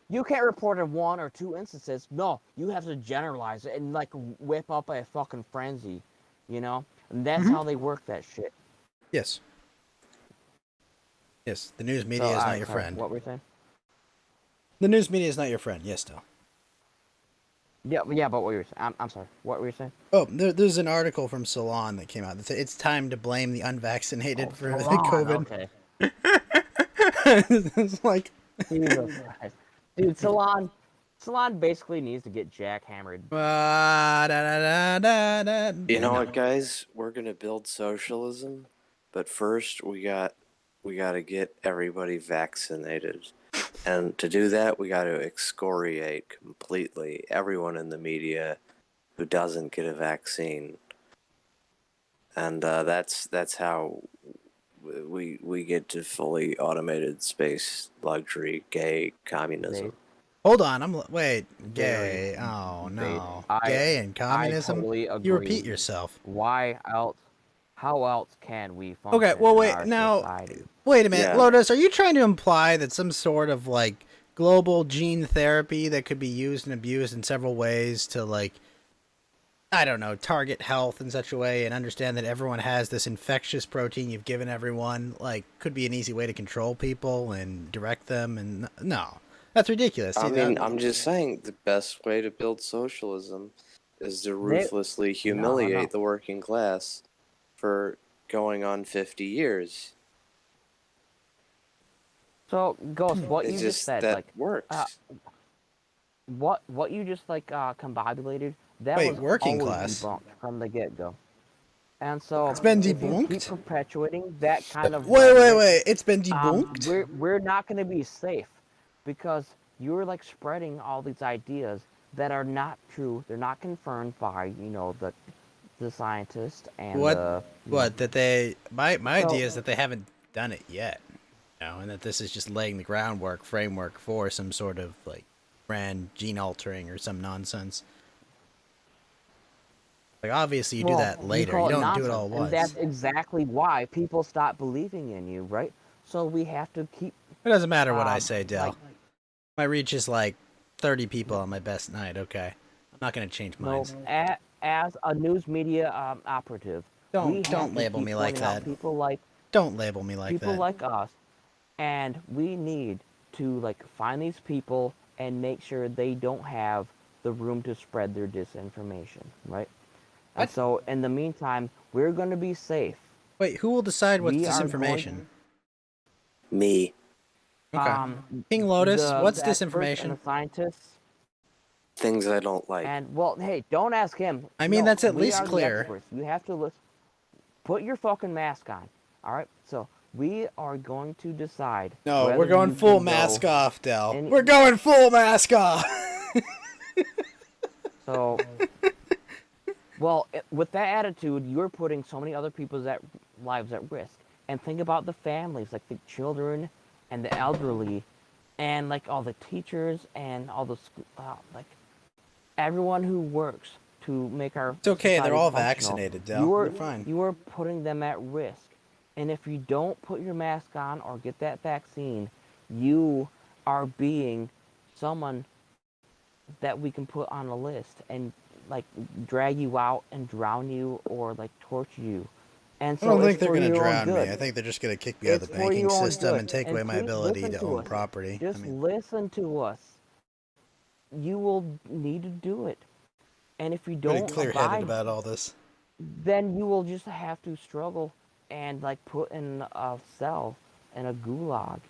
You can't report on 1 or 2 instances. No, you have to generalize it and like whip up a fucking frenzy, you know. And that's how they work that shit. Yes. Yes, the news media So, is not alright, your sorry, friend. What were you saying? The news media is not your friend. Yes, Dell. Yeah, but what were you saying? I'm sorry. What were you saying? Oh, there's an article from Salon that came out that said it's time to blame the unvaccinated for the Salon, COVID. Okay. It's like, Jesus Christ. Dude, Salon basically needs to get jackhammered. You know what, guys? We're gonna build socialism, but first we got to get everybody vaccinated, and to do that, we got to excoriate completely everyone in the media who doesn't get a vaccine, and that's how we get to fully automated space luxury gay communism. Hold on, wait, Very gay. Oh no, I- gay and communism. I totally agree. You repeat yourself. Why else? How else can we function Okay, well, in wait, our now, society? wait a minute, Yeah. Lotus. Are you trying to imply that some sort of like global gene therapy that could be used and abused in several ways to like, I don't know, target health in such a way and understand that everyone has this infectious protein you've given everyone, like, could be an easy way to control people and direct them? And no, that's ridiculous. I See, mean, that- I'm just saying the best way to build socialism is to ruthlessly No. humiliate the working class for going on 50 years. So, Ghost, what It's you just just said, that like, works. what you just like combobulated, that Wait, was working always class? debunked from the get-go. And so, It's been if you debunked? keep perpetuating that kind of Wait, it's been debunked? we're not going to be safe, because you're like spreading all these ideas that are not true. They're not confirmed by the scientists and What that they my So- idea is that they haven't done it yet, and that this is just laying the framework for some sort of like grand gene altering or some nonsense. Like, obviously you do that later, call you don't do it nonsense, all at once. and that's exactly why people stop believing in you, right? So we have to keep. It doesn't matter what I say, Dell. like- My reach is like 30 people on my best night. Okay, I'm not gonna change No, minds. as a news media operative, we have Don't to label keep me like pointing out that. People like Don't label me like people that. like us, and we need to like find these people and make sure they don't have the room to spread their disinformation, right? And What? so in the meantime, we're going to be safe. Wait, who will decide what's We are disinformation? Me. Okay. King Lotus, what's the experts disinformation? And the scientists. Things I don't like. And well, hey, don't ask him. I mean, No, that's at we least are the clear. experts. You have to listen. Put your fucking mask on. All right. So we are going to decide. No, whether we're going you full can mask go off, Dell. any- We're going full mask off. So, well, with that attitude, you're putting so many other people's lives at risk. And think about the families, like the children and the elderly, and like all the teachers and all the like everyone who works to make our. It's okay, they're society all functional. vaccinated, Del. You're They're fine. You are putting them at risk. And if you don't put your mask on or get that vaccine, you are being someone that we can put on a list and like drag you out and drown you or like torture you And I so don't it's think they're for gonna your own drown me. good. I think they're just gonna kick me out of It's the for banking your own system good. and take And away my please ability listen to to own us. property. Just listen to us. You will need to do it. And if you Pretty don't clear-headed abide, about all this. then you will just have to struggle and like put in a cell in a gulag.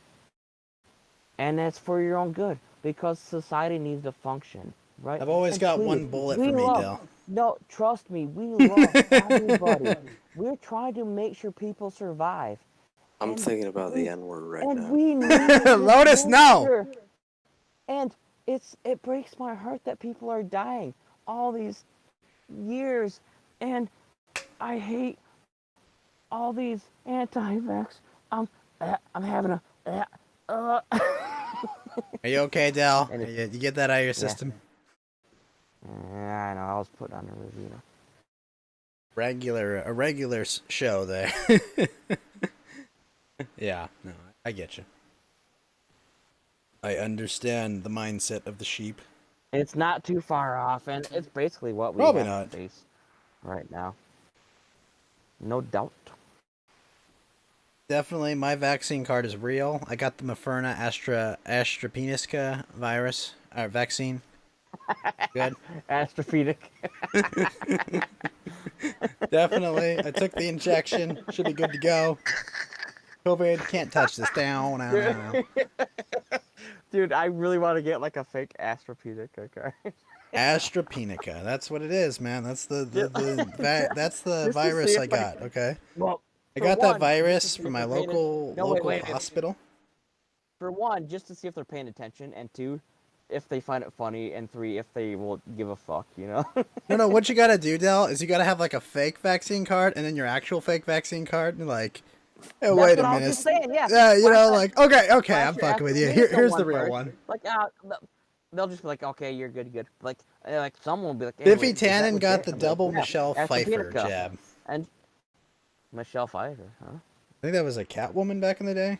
And that's for your own good because society needs to function, right? I've always And got please, one bullet we for me, love, Dell. no, trust me, we love everybody. We're trying to make sure people survive. I'm And thinking about the we, N word right and now. we need this Lotus, no! mixture. And it breaks my heart that people are dying all these years, and I hate all these anti-vax. I'm having a. Are you okay, Dell? And You get that out of your system? Yeah, I know. I was put on a review. A regular show there. Yeah, no, I get you. I understand the mindset of the sheep. It's not too far off, and it's basically what we Probably have not. to face right now. No doubt. Definitely, my vaccine card is real. I got the Maferna Astrapenisca virus vaccine. Good. Astropedic. Definitely, I took the injection. Should be good to go. COVID can't touch this. Down, down. Dude, I really want to get like a fake Astropedic card. Astrapenica. That's what it is, man. That's the that's the Just to see virus if, I got. Okay. Well, I for got that one, just to virus see from if my they're paying local no, wait. hospital. For one, just to see if they're paying attention, and two, if they find it funny, and three, if they will give a fuck, you know? No. What you gotta do, Dell, is you gotta have like a fake vaccine card and then your actual fake vaccine card, and like, hey, That's wait what a I was minute. just saying, yeah. Yeah, you know, Flash like, okay, flash I'm your fucking with you. AstraZeneca Here's the one real first. one. Like, they'll just be like, okay, you're good. Like someone will be like, hey, Biffy wait, is that Tannen got legit? the I'm like, double yeah, Michelle Pfeiffer AstraZeneca. jab. And Michelle Pfeiffer, huh? I think that was a Catwoman back in the day.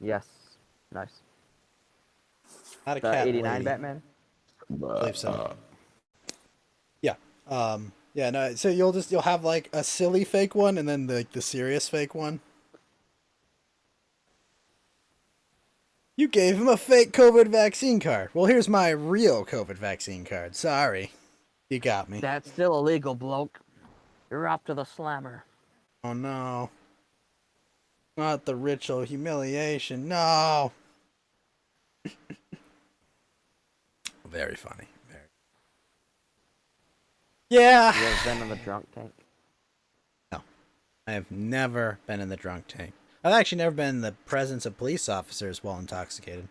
Yes. Nice. Not a The cat 89 lady. Batman? I believe so. Yeah. Yeah, no, so you'll have like a silly fake one and then the serious fake one. You gave him a fake COVID vaccine card. Well, here's my real COVID vaccine card. Sorry. You got me. That's still illegal, bloke. You're up to the slammer. Oh no. Not the ritual humiliation. No. Very funny. Very. Yeah. You ever been in the drunk tank? No. I have never been in the drunk tank. I've actually never been in the presence of police officers while intoxicated.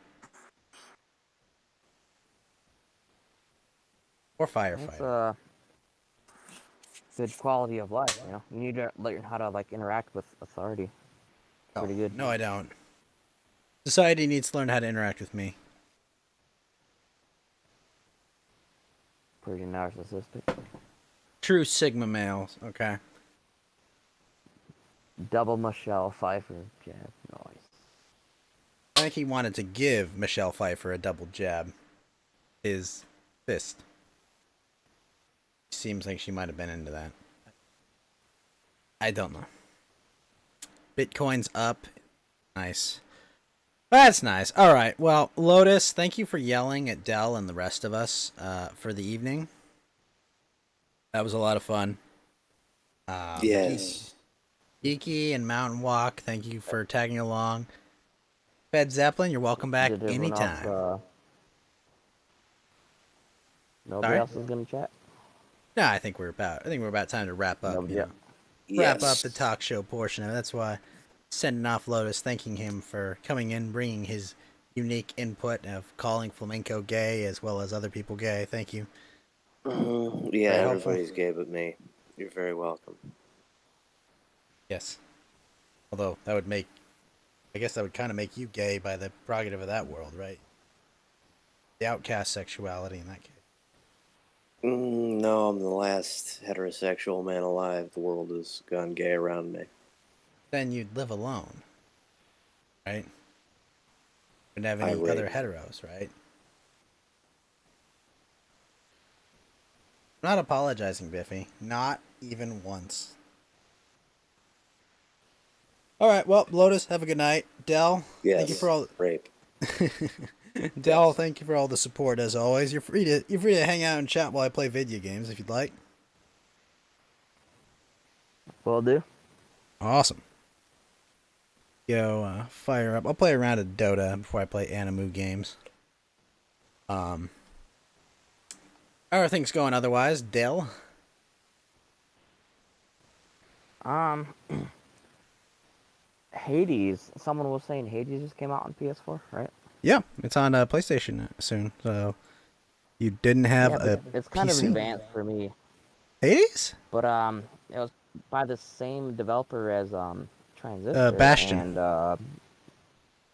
Or firefighter. That's good quality of life, you know? You need to learn how to, like, interact with authority. Pretty good. No, I don't. Society needs to learn how to interact with me. Pretty narcissistic. True Sigma males, okay. Double Michelle Pfeiffer jab. Nice. I think he wanted to give Michelle Pfeiffer a double jab. His fist. Seems like she might have been into that. I don't know. Bitcoin's up. Nice. That's nice. All right. Well, Lotus, thank you for yelling at Dell and the rest of us for the evening. That was a lot of fun. Yes. Geeky and Mountain Walk, thank you for tagging along. Fed Zeppelin, you're welcome back Did everyone anytime. else, nobody Sorry? else is gonna chat? No, I think we're about time to wrap up. Nobody- You know, wrap up the talk show portion of it. That's why sending off Lotus, thanking him for coming in, bringing his unique input of calling flamenco gay as well as other people gay. Thank you. Yeah, Very helpful. everybody's gay but me. You're very welcome. Yes. Although that would make, I guess that would kind of make you gay by the prerogative of that world, right? The outcast sexuality in that case. No, I'm the last heterosexual man alive. The world has gone gay around me. Then you'd live alone, right? Wouldn't have I any would. other heteros, right? I'm not apologizing, Biffy. Not even once. All right. Well, Lotus, have a good night. Dell, thank you Yes. for all. Rape. Dell, thank you for all the support as always. You're free to hang out and chat while I play video games if you'd like. Will do. Awesome. Go fire up. I'll play a round of Dota before I play Animu games. How are things going otherwise, Dell? Hades. Someone was saying Hades just came out on PS4, right? Yeah, it's on PlayStation soon. So you didn't have a it's kind PC? of advanced for me. Hades? But it was by the same developer as Transistor Bastion.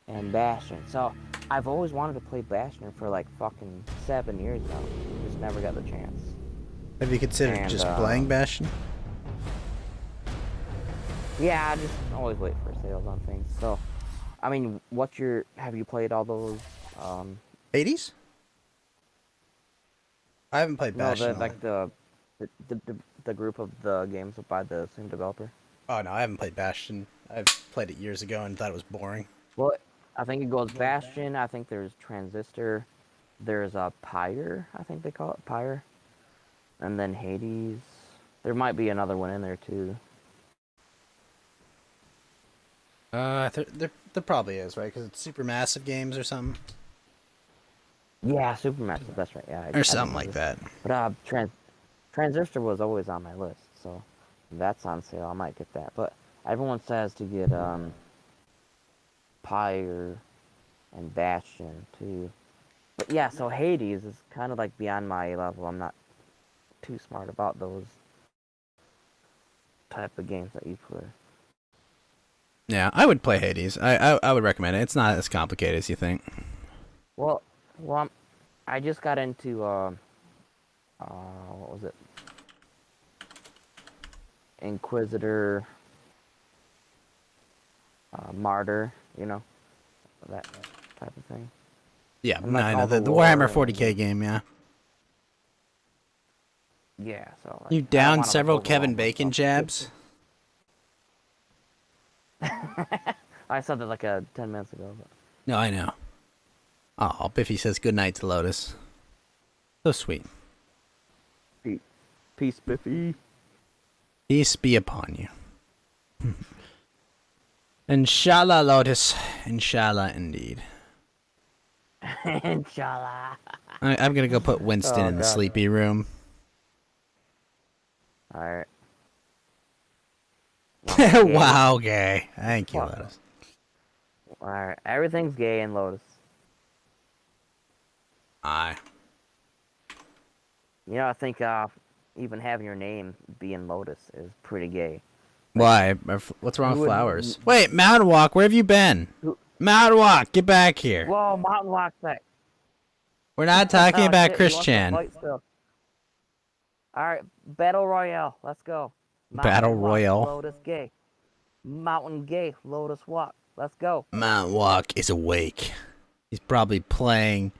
and Bastion. So I've always wanted to play Bastion for like fucking 7 years now. Just never got the chance. Have you considered just playing Bastion? Yeah, I just always wait for sales on things. So, I mean, have you played all those? Hades? I haven't played No, Bastion. the group of the games by the same developer. Oh no, I haven't played Bastion. I've played it years ago and thought it was boring. Well, I think it goes Bastion. I think there's Transistor. There's a Pyre. I think they call it Pyre. And then Hades. There might be another one in there too. There probably is, right? Because it's Supermassive Games or something. Yeah, Supermassive. That's right. Yeah, Or something like that. But Transistor was always on my list, so that's on sale. I might get that. But everyone says to get Pyre and Bastion too. But yeah, so Hades is kind of like beyond my level. I'm not too smart about those type of games that you play. Yeah, I would play Hades. I would recommend it. It's not as complicated as you think. Well, I just got into what was it? Inquisitor, Martyr, you know, that type of thing. Yeah, And, like, I know all the the Warhammer lore 40k game. Yeah. Yeah, so like, You I don't down wanna, several like, Kevin overwhelm Bacon jabs? I said that like 10 minutes ago. But... No, I know. Oh, Biffy says good night to Lotus. So sweet. Peace, Biffy. Peace be upon you. Inshallah, Lotus. Inshallah, indeed. Inshallah. I'm gonna go put Winston in the sleepy room. Alright. Wow, gay. Thank you, Lotus. Alright, everything's gay in Lotus. Aye. You know, I think even having your name being Lotus is pretty gay. Why? What's wrong with flowers? Wait, Mountain Walk, where have you been? Mountain Walk, get back here. Whoa, Mountain Walk's back. We're not talking Oh, about shit, Chris he wants to Chan. fight still. Alright, Battle Royale, let's go. Battle Mountain Walk, Royale. Lotus gay. Mountain gay, Lotus Walk. Let's go. Mountain Walk is awake. He's probably playing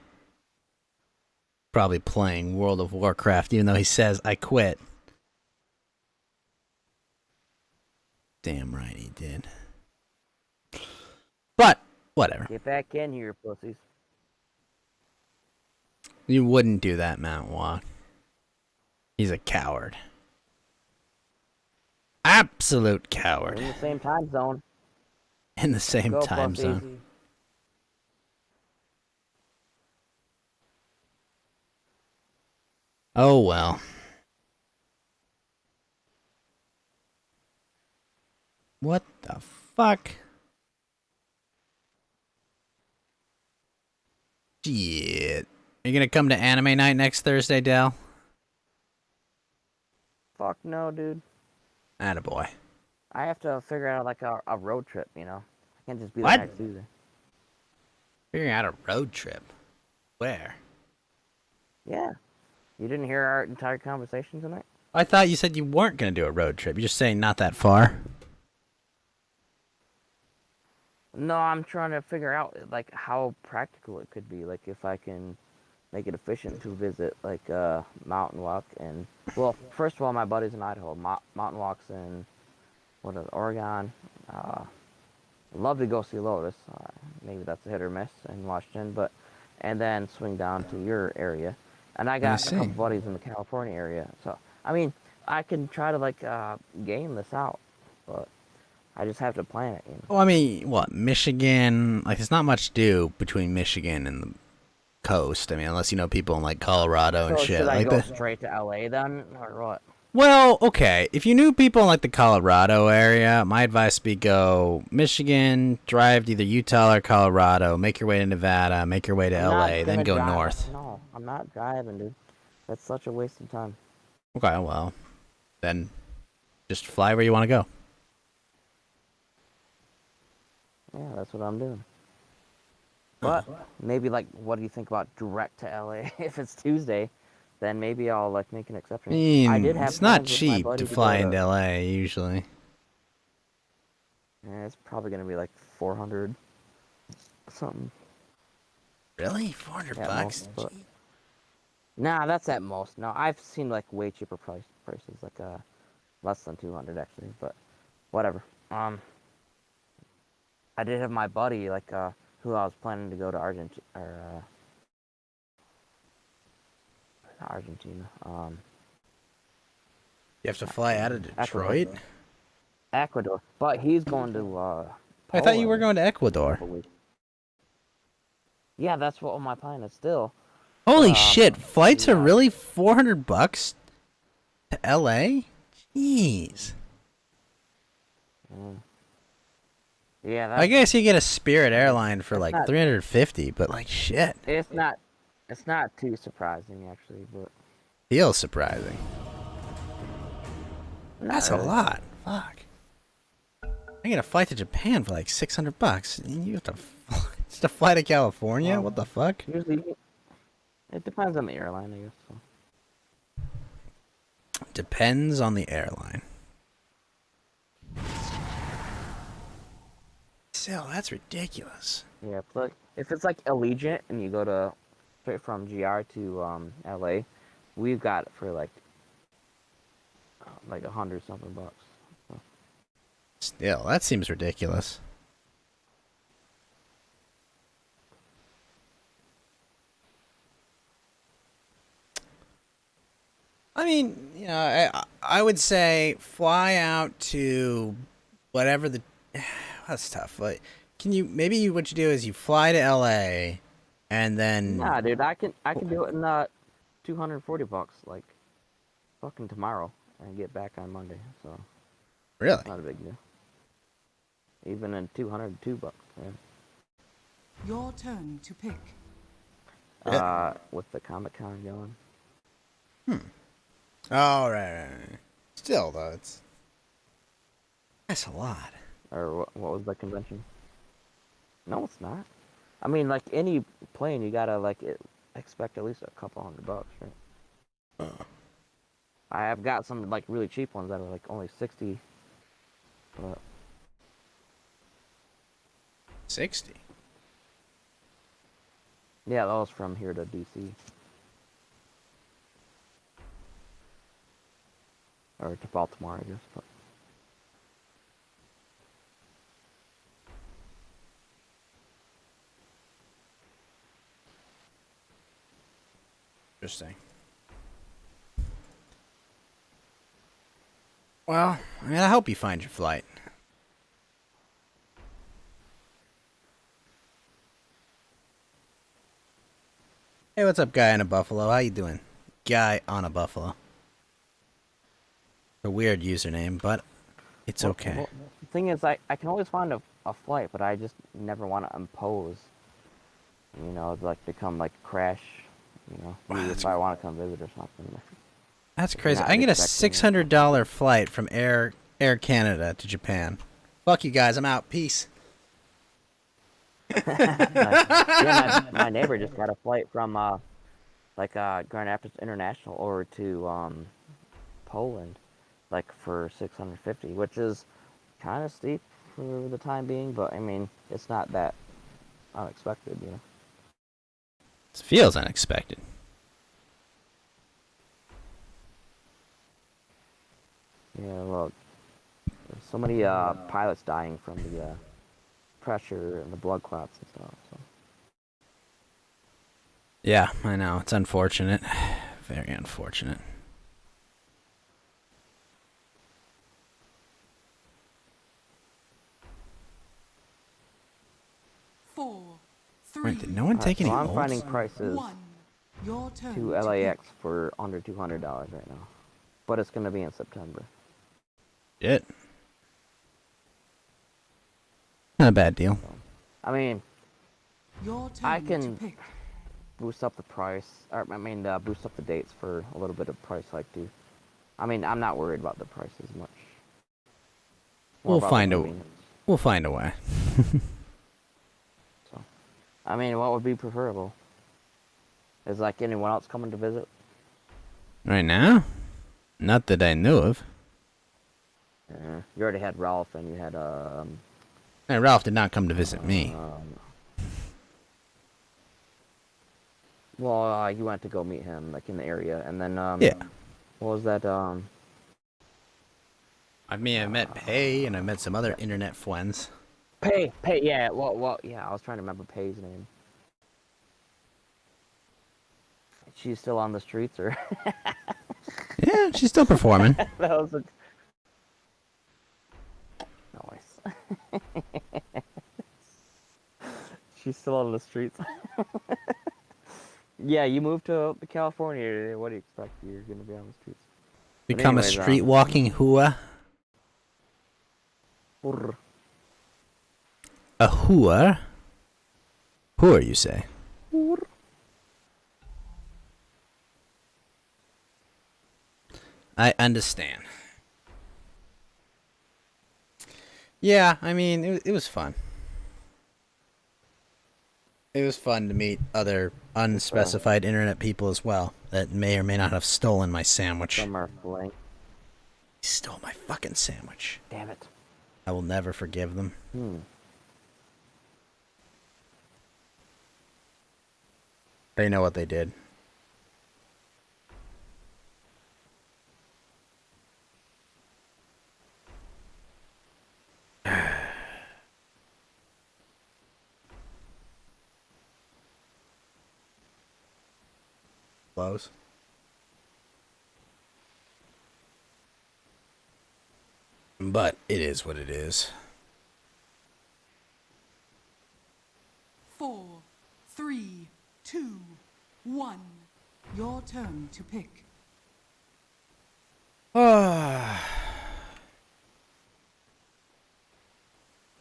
World of Warcraft, even though he says I quit. Damn right he did. But whatever. Get back in here, pussies. You wouldn't do that, Mountain Walk. He's a coward. Absolute coward. In the same time zone. In the same Go, time pussies. zone. Oh well. What the fuck? Shit. Are you gonna come to anime night next Thursday, Dell? Fuck no, dude. Attaboy. I have to figure out like a road trip, you know? I can't just be What? there next Tuesday. Figuring out a road trip. Where? Yeah. You didn't hear our entire conversation tonight? I thought you said you weren't gonna do a road trip. You're just saying not that far. No, I'm trying to figure out like how practical it could be. Like if I can make it efficient to visit like Mountain Walk and well, first of all, my buddy's in Idaho. Mountain Walk's in what is it, Oregon. love to go see Lotus. Maybe that's a hit or miss in Washington, but and then swing down to your area. And I got a couple buddies in the California area, so I mean, I can try to like game this out, but I just have to plan it. You know? Well, I mean, what, Michigan? Like, there's not much to do between Michigan and the coast. I mean, unless you know people in like Colorado and So shit. should I Like go the. straight to LA then, or what? Well, okay. If you knew people in like the Colorado area, my advice would be go Michigan, drive to either Utah or Colorado, make your way to Nevada, make your way to I'm LA, not then gonna go drive. north. No, I'm not driving, dude. That's such a waste of time. Okay, well, then just fly where you want to go. Yeah, that's what I'm doing. But maybe like, what do you think about direct to LA? If it's Tuesday, then maybe I'll like make an exception. I mean, I did have it's not plans with my cheap buddy to go fly into LA usually. Yeah, it's probably gonna be like 400 something. Really? 400 At bucks? most, but... Nah, that's at most. No, I've seen like way cheaper prices, like less than 200 actually, but whatever. I did have my buddy like who I was planning to go to Argentina or not Argentina. You have to fly out of Detroit? Ecuador. But he's going to I thought you were going Poland to in a Ecuador. couple weeks. Yeah, that's what my plan is still. Holy shit, flights are really 400 bucks to LA? Jeez. Yeah, I guess you get a Spirit airline for like not- 350, but like shit. It's not too surprising actually, but Feels surprising. That's a really. lot. Fuck. I get a flight to Japan for like 600 bucks. You have to just to fly to California? What the fuck? Usually, it depends on the airline, I guess. So. Depends on the airline. Still, that's ridiculous. Yeah, but if it's like Allegiant and you go to straight from GR to LA, we've got it for like 100 something bucks. So. Still, that seems ridiculous. I mean, you know, I would say fly out to whatever the. That's tough. Like, can you maybe what you do is you fly to LA, and then. Nah, dude, I can do it in 240 bucks like fucking tomorrow and get back on Monday. So. Really? Not a big deal. Even in 202 bucks. Yeah. Your turn to pick. With the Comic-Con going. Oh, right. Still, though, that's a lot. Or what was the convention? No, it's not. I mean, like any plane, you gotta expect at least a couple $100, right? I have got some like really cheap ones that are like only 60. But 60. Yeah, that was from here to DC. Or to Baltimore, I guess. But. Interesting. Well, I mean, I hope you find your flight. Hey, what's up, guy on a buffalo? How you doing? Guy on a buffalo. A weird username, but it's okay. Well, the thing is, I can always find a flight, but I just never want to impose. You know, like become like crash. You know, Wow, if I want to come visit or something. That's crazy. Not I can get a expecting $600 flight from Air Canada to Japan. Fuck you guys. I'm out. Peace. Yeah, my neighbor just got a flight from Grand Rapids International over to Poland, like for 650, which is kind of steep for the time being, but I mean it's not that unexpected, you know. It feels unexpected. Yeah, well, there's so many pilots dying from the pressure and the blood clots and stuff. So. Yeah, I know. It's unfortunate. Very unfortunate. Four, Wait, did no one take any I'm holds? finding prices Your turn to to LAX for under $200 right now, but it's gonna be in September. Shit. Not a bad deal. I mean, Your turn I to can pick. boost up the price, or boost up the dates for a little bit of price hike too. I mean, I'm not worried about the price as much. More We'll about the find a convenience. we'll find a way. So, I mean, what would be preferable? Is like anyone else coming to visit? Right now? Not that I knew of. You already had Ralph, and you had Hey, Ralph did not come to visit me. Well, you went to go meet him, like in the area, and then Yeah. what was that? I mean, I met Pei, and I met some other internet friends. Pei, yeah. Well, yeah. I was trying to remember Pei's name. She's still on the streets, or? Yeah, she's still performing. That was a... Nice. She's still on the streets. Yeah, you moved to California. What do you expect? You're gonna be on the streets. But Become anyways, a street walking hua. A hua? Hua, you say? I understand. Yeah, I mean, it was fun. It was fun to meet other unspecified internet people as well that may or may not have stolen my sandwich. Some are flank. He stole my fucking sandwich. Damn it. I will never forgive them. They know what they did. Close. But it is what it is. 4, 3, 2, 1. Your turn to pick. I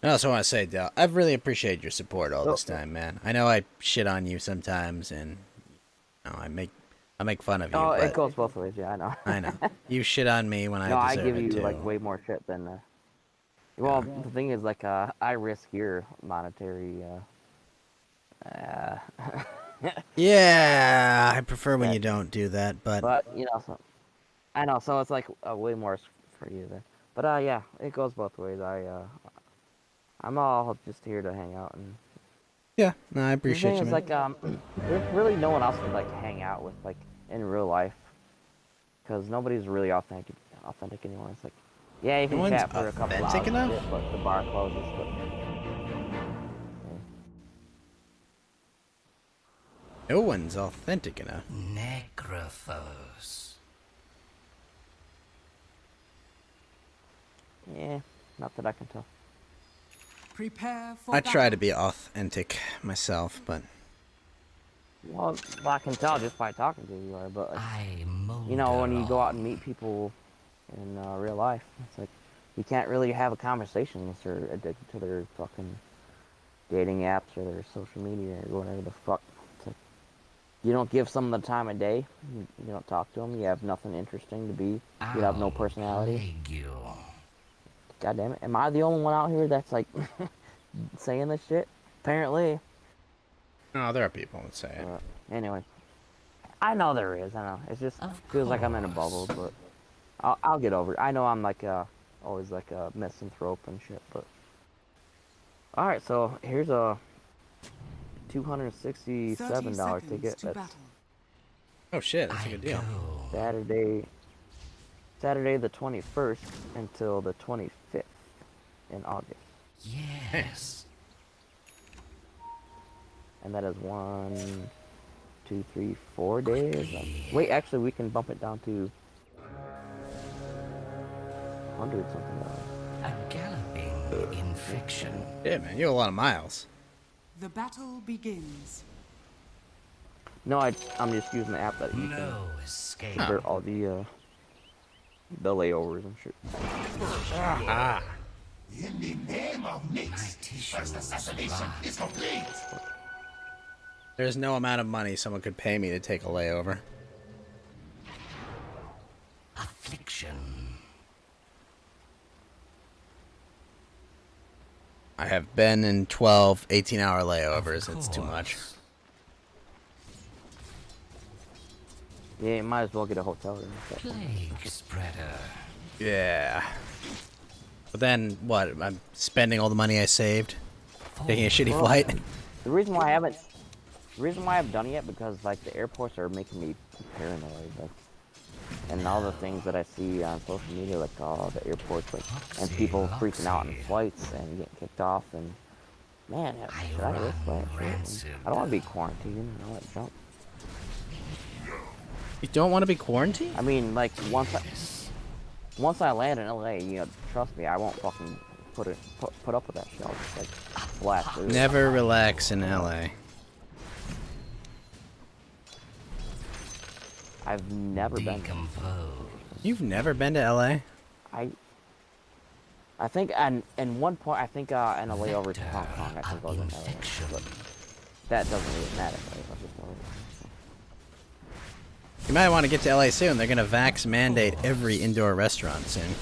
also want to say, Del, I've really appreciated your support all this time, man. I know I shit on you sometimes, and I make fun of you. Oh, but it goes both ways. Yeah, I know. I know. You shit on me when No, I I deserve give it you too. like way more shit than. Well, the thing is, like, I risk your monetary. Yeah, I prefer when you don't do that, but you know, so, I know. So it's like way more for you there. But yeah, it goes both ways. I'm all just here to hang out and. Yeah, no, I appreciate the you, thing man. is, like, there's really no one else to like hang out with, like in real life, because nobody's really authentic anymore. It's like, yeah, you No can one's chat for a couple hours, authentic enough? and shit, but the bar closes. But No one's authentic enough. Necrophos. yeah, not that I can tell. Prepare for I try to battle. be authentic myself, but Well, I can tell just by talking to you, but like, you know, when you go out and meet people in real life, it's like you can't really have a conversation unless they're addicted to their fucking dating apps or their social media or whatever the fuck. It's like, you don't give someone the time of day. You don't talk to them. You have nothing interesting to be. You have no personality. God damn it! Am I the only one out here that's like saying this shit? Apparently. no, there are people that say it. Anyway, I know there is. I know it's just feels like I'm in a bubble, but I'll get over it. I know I'm like always like a misanthrope and shit, but all right. So here's a $267 ticket. That's Oh shit, that's a good deal. Saturday the 21st until the 25th in August. Yes. And that is 1, 2, 3, 4 days. Wait, actually, we can bump it down to 100 something dollars. A galloping infection. Yeah, man, you have a lot of miles. The battle begins. No, I'm just using the app that you can escape. convert all the layovers and shit. In the name of Nix, first assassination is complete. There's no amount of money someone could pay me to take a layover. Affliction. I have been in 12, 18-hour layovers. It's too much. Yeah, you might as well get a hotel room. Plague spreader. Yeah. But then, what? I'm spending all the money I saved? Taking a shitty Well, flight? The reason why I haven't done it yet because like the airports are making me paranoid, like, and all the things that I see on social media, like the airports, like, and people freaking out in flights and getting kicked off, and man, should I risk that shit? I don't want to be quarantined. I want to jump. You don't want to be quarantined? I mean, like once I land in LA, you know, trust me, I won't fucking put up with that shit. I'll just like blast through it. Never relax in LA. I've never been. You've never been to LA? I think, and one point, I think in a layover to Hong Kong, I think I was in LA, but that doesn't really matter, right? I'll just go over. You might want to get to LA soon. They're going to vax mandate every indoor restaurant soon.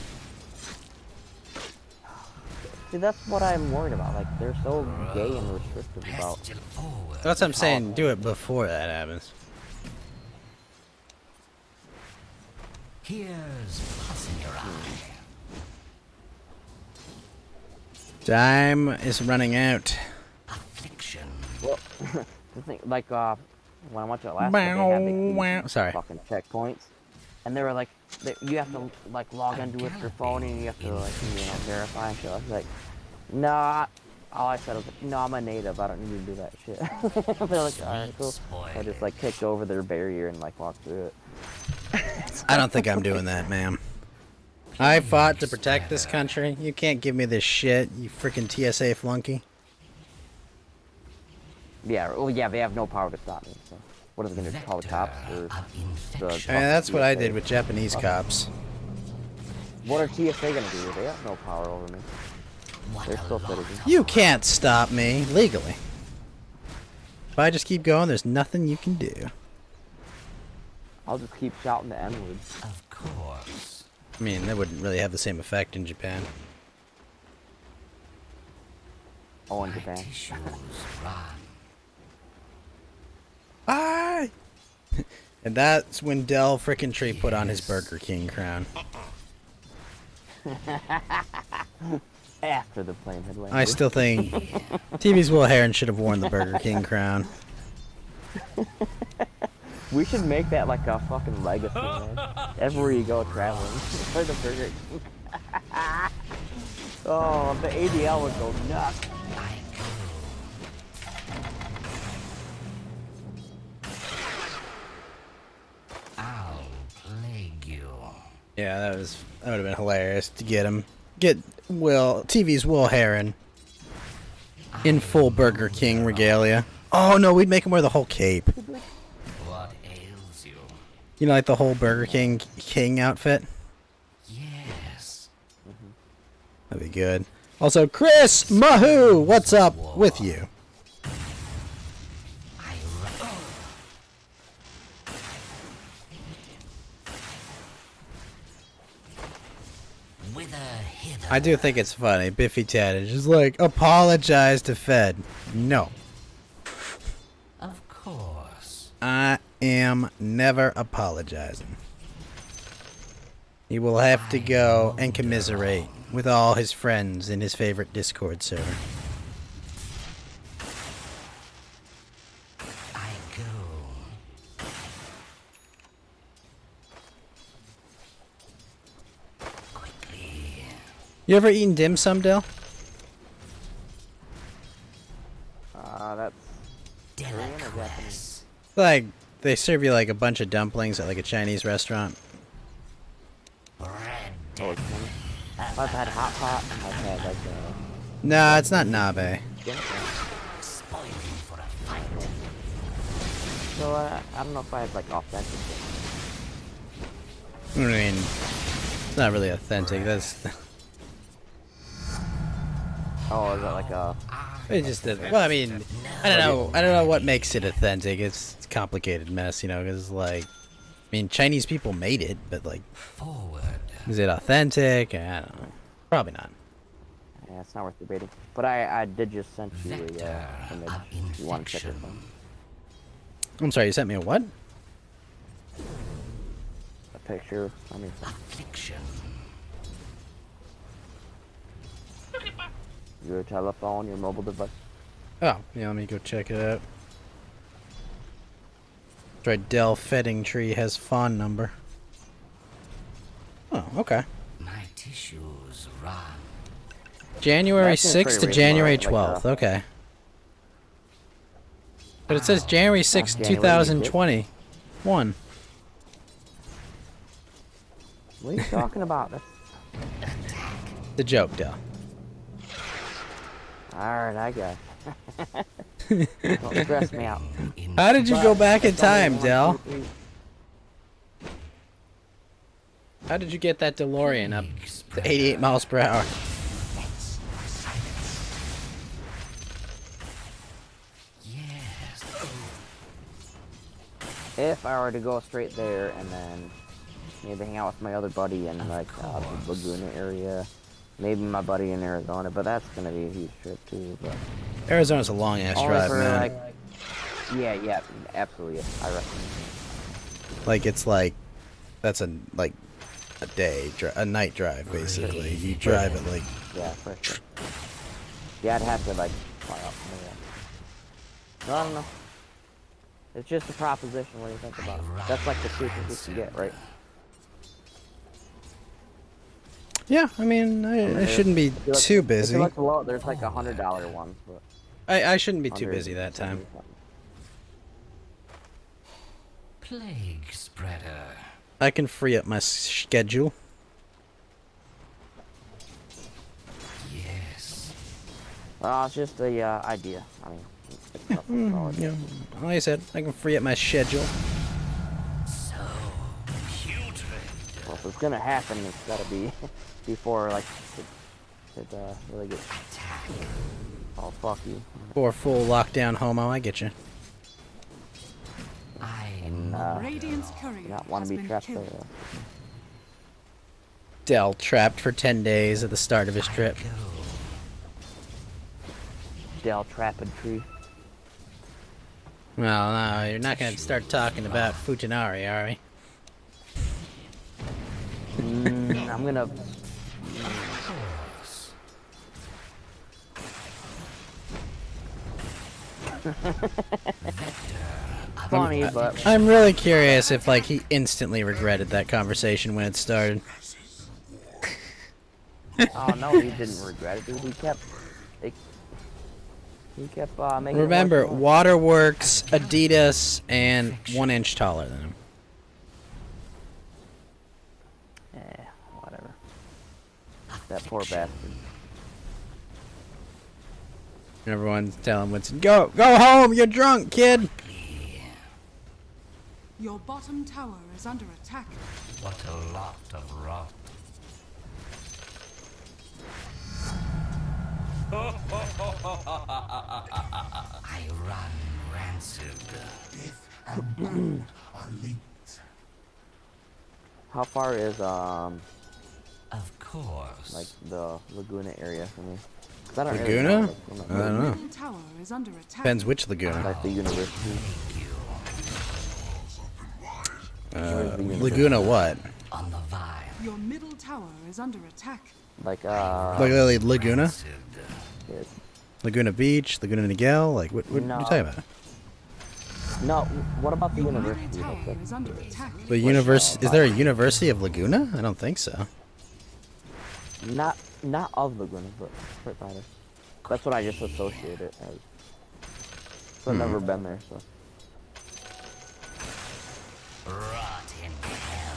See, that's what I'm worried about. Like, they're so gay and restrictive about. That's what I'm saying. Do it before that happens. Here's pus in your eye. Time is running out. Affliction. Well, the thing, like, when I went to Alaska, they had the fucking checkpoints, and they were like, you have to like log into with your phone and you have to like verify and shit. I was like, nah. All I said was like, no, I'm a native. I don't need to do that shit. They're like, alright, cool. I just like kicked over their barrier and like walked through it. I don't think I'm doing that, ma'am. I fought to protect this country. You can't give me this shit, you freaking TSA flunky. Yeah, well, yeah, they have no power to stop me. So, what is it gonna do? Call the cops or the? I mean, that's what I did with Japanese cops. What are TSA gonna do? They have no power over me. They're still citizens. You can't stop me legally. If I just keep going, there's nothing you can do. I'll just keep shouting the N-word. Of course. I mean, that wouldn't really have the same effect in Japan. Oh, in Japan. Bye! And that's when Del frickin' Tree put on his Burger King crown. After the plane had landed. I still think TV's Will Heron should have worn the Burger King crown. We should make that like a fucking legacy, man. Everywhere you go traveling, for the Burger King. Oh, the ADL would go nuts. I'll plague you. Yeah, that would have been hilarious to get TV's Will Heron in full Burger King regalia. Oh no, we'd make him wear the whole cape. What ails you? You know, like the whole Burger King outfit? Yes. That'd be good. Also, Chris Mahoo, what's up with you? I do think it's funny. Biffy Ted is just like, apologize to Fed. No. Of course. I am never apologizing. He will have to go and commiserate with all his friends in his favorite Discord server. I go. Quickly. You ever eaten dim sum, Del? That's Korean or Japanese? Like they serve you like a bunch of dumplings at like a Chinese restaurant. Oh, it's funny. I've had hot pot. I've had like Nah, it's not nabe. So I don't know if I have like authentic. I mean, it's not really authentic. That's. Oh, is that like a? It just doesn't. Well, I mean, I don't know. I don't know what makes it authentic. It's a complicated mess, you know. Because like, I mean, Chinese people made it, but like, is it authentic? I don't know. Probably not. Yeah, it's not worth debating. But I did just send you a image. If you want to check it out. I'm sorry. You sent me a what? A picture on your phone. Your telephone, your mobile device. Oh, yeah. Let me go check it out. That's right. Dell Fetting Tree has phone number. Oh, okay. My tissues run. January That seems 6th to pretty January reasonable, like, 12th. Okay. But it says January 6th, January 2021. What are you talking about? That's... The joke, Dell. Alright, I got it. Don't stress me out. How did you go back in time, Dell? How did you get that DeLorean up to 88 miles per hour? If I were to go straight there and then maybe hang out with my other buddy in like the Laguna area, maybe my buddy in Arizona, but that's gonna be a huge trip too. But Arizona's a long ass only drive, for, man. like, yeah, absolutely. I recommend. Like it's like that's a a night drive basically. You drive it like Yeah, for sure. Yeah, I'd have to like fly up. No, I don't know. It's just a proposition. What do you think about it? That's like the cheapest you can get, right? yeah. I mean, I shouldn't be If you look- too if busy. you look below, there's like $100 ones, but I shouldn't be too busy that time. Plague spreader. I can free up my schedule. Yes. It's just a idea. I mean, it's nothing solid. Yeah, like I said, I can free up my schedule. So putrid. Well, if it's gonna happen, it's gotta be before like it really gets. Oh fuck you. For full lockdown homo, I get you. And Radiant's courier not want has to be been trapped killed. there. Dell trapped for 10 days at the start of his trip. Dell trapping tree. Well, no, you're not gonna start talking about Futanari, are we? I'm gonna. Funny, but I'm really curious if like he instantly regretted that conversation when it started. oh no, he didn't regret it, dude. He kept making. Remember, it worse. Waterworks, Adidas, and 1 inch taller than him. Whatever. That poor bastard. Everyone's telling Winston, go home, you're drunk, kid. Your bottom tower is under attack. What a lot of rot. I run rancid. Death and blood are linked. How far is Of course. like the Laguna area for me? 'Cause I don't Laguna? Really know, I don't know. Middle tower is under attack. Depends which Laguna. Like the university. Laguna what? On the vine. Your middle tower is under attack. Like Laguna? Yes. Laguna Beach, Laguna Niguel, like what are you talking about? No, what about the Your university? middle tower Like is under attack. The is there a University of Laguna? I don't think so. not of Laguna, but right by there. That's what I just associate it as. I've never been there, so. Rot in hell.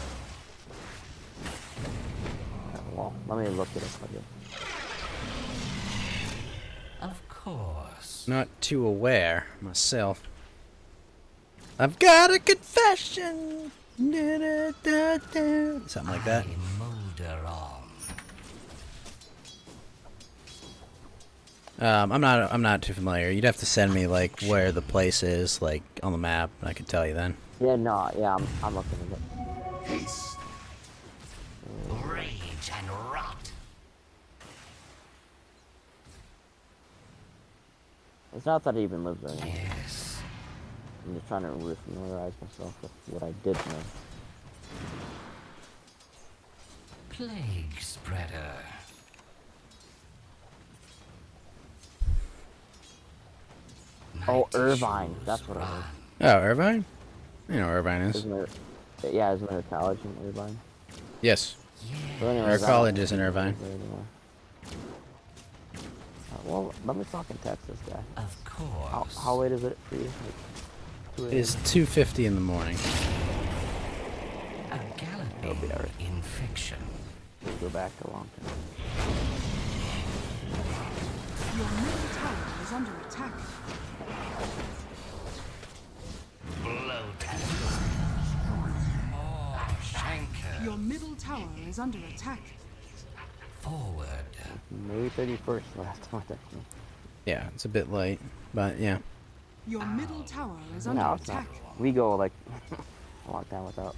Well, let me look it up again. Of course. Not too aware myself. I've got a confession. Something like that. I'm not too familiar. You'd have to send me like where the place is, like on the map, and I could tell you then. Yeah, no, yeah, I'm looking at it. Haste. Rage and rot. It's not that I even live there anymore. Yes. I'm just trying to familiarize myself with what I did know. Plague spreader. Oh, Irvine. That's what it was. Oh, Irvine? You know where Irvine is. Isn't there a college in Irvine? Yes. So anyways, Our I don't college is in live Irvine. there anymore. Well, let me fucking text this guy. Of course. How late is it for you? Like 2 It is 2:50 in the morning. A galloping infection. We'll go back a long time. Your middle tower is under attack. Your middle tower is under attack. Forward. May 31st last time I texted him. Yeah, it's a bit late, but yeah. Your middle tower is under No, it's not. attack. We go like a long time without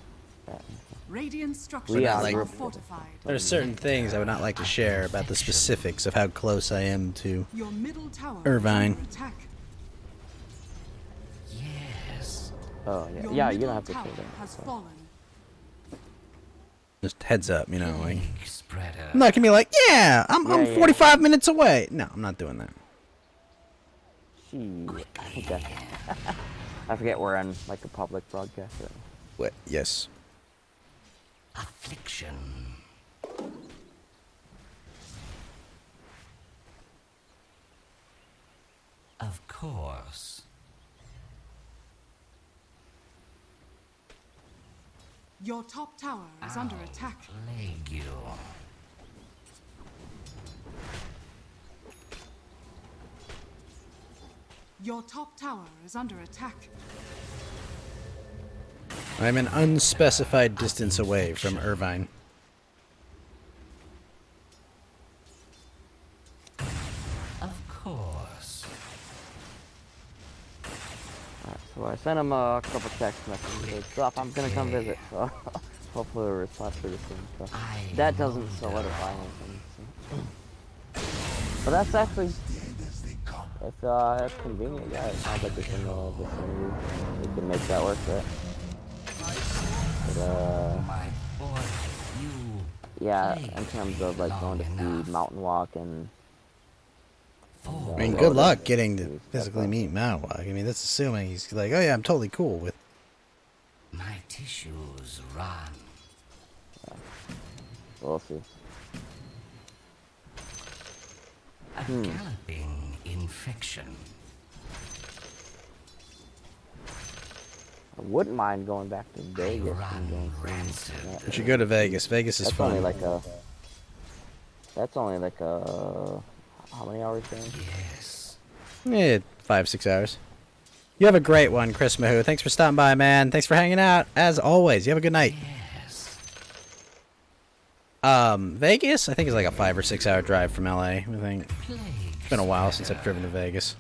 that. Radiant structures But not are like- fortified. There are certain things I would not like to share about the specifics of how close I am to Your middle tower Irvine. is under attack. Yes. Oh yeah, Your yeah. You middle don't have to tower say that. has fallen. Just heads up, you know, like Spreader. I'm not gonna be like, yeah, I'm Yeah. 45 minutes away. No, I'm not doing that. I forget we're on like a public broadcast. Right? What? Yes. Affliction. Of course. Your top tower is under attack. Plague you. Your top tower is under attack. I'm an unspecified distance away from Irvine. Of course. Alright, so I sent him a couple text messages. Stuff. I'm gonna come visit. So hopefully we'll respond pretty soon. So that doesn't solidify anything. So. But that's actually. If that's convenient, yeah, it sounds like we can make that work, right? But, yeah, in terms of like going to feed, mountain walk, and I mean, good luck getting to physically meet Mawak. I mean, that's assuming he's like, oh yeah, I'm totally cool with. My tissues run. We'll see. A galloping infection. I wouldn't mind going back to Vegas and going for You should go to Vegas. Vegas is that's fun. Only like a. That's only like a. How many hours then? Yes. Yeah, 5-6 hours. You have a great one, Chris Mahoo. Thanks for stopping by, man. Thanks for hanging out. As always, you have a good night. Vegas, I think is like a 5 or 6 hour drive from LA. I think it's been a while since I've driven to Vegas.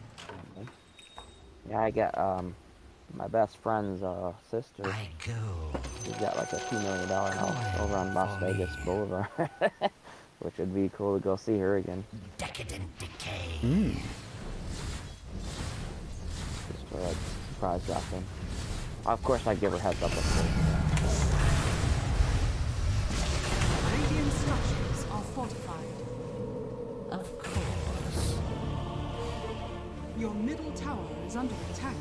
Yeah, I got my best friend's sister. She's got like a $2 million house over on Las Vegas Boulevard, which would be cool to go see her again. Decadent decay. Just for like surprise dropping. Of course, I'd give her heads up. Radiant structures are fortified. Of course. Your middle tower is under attack.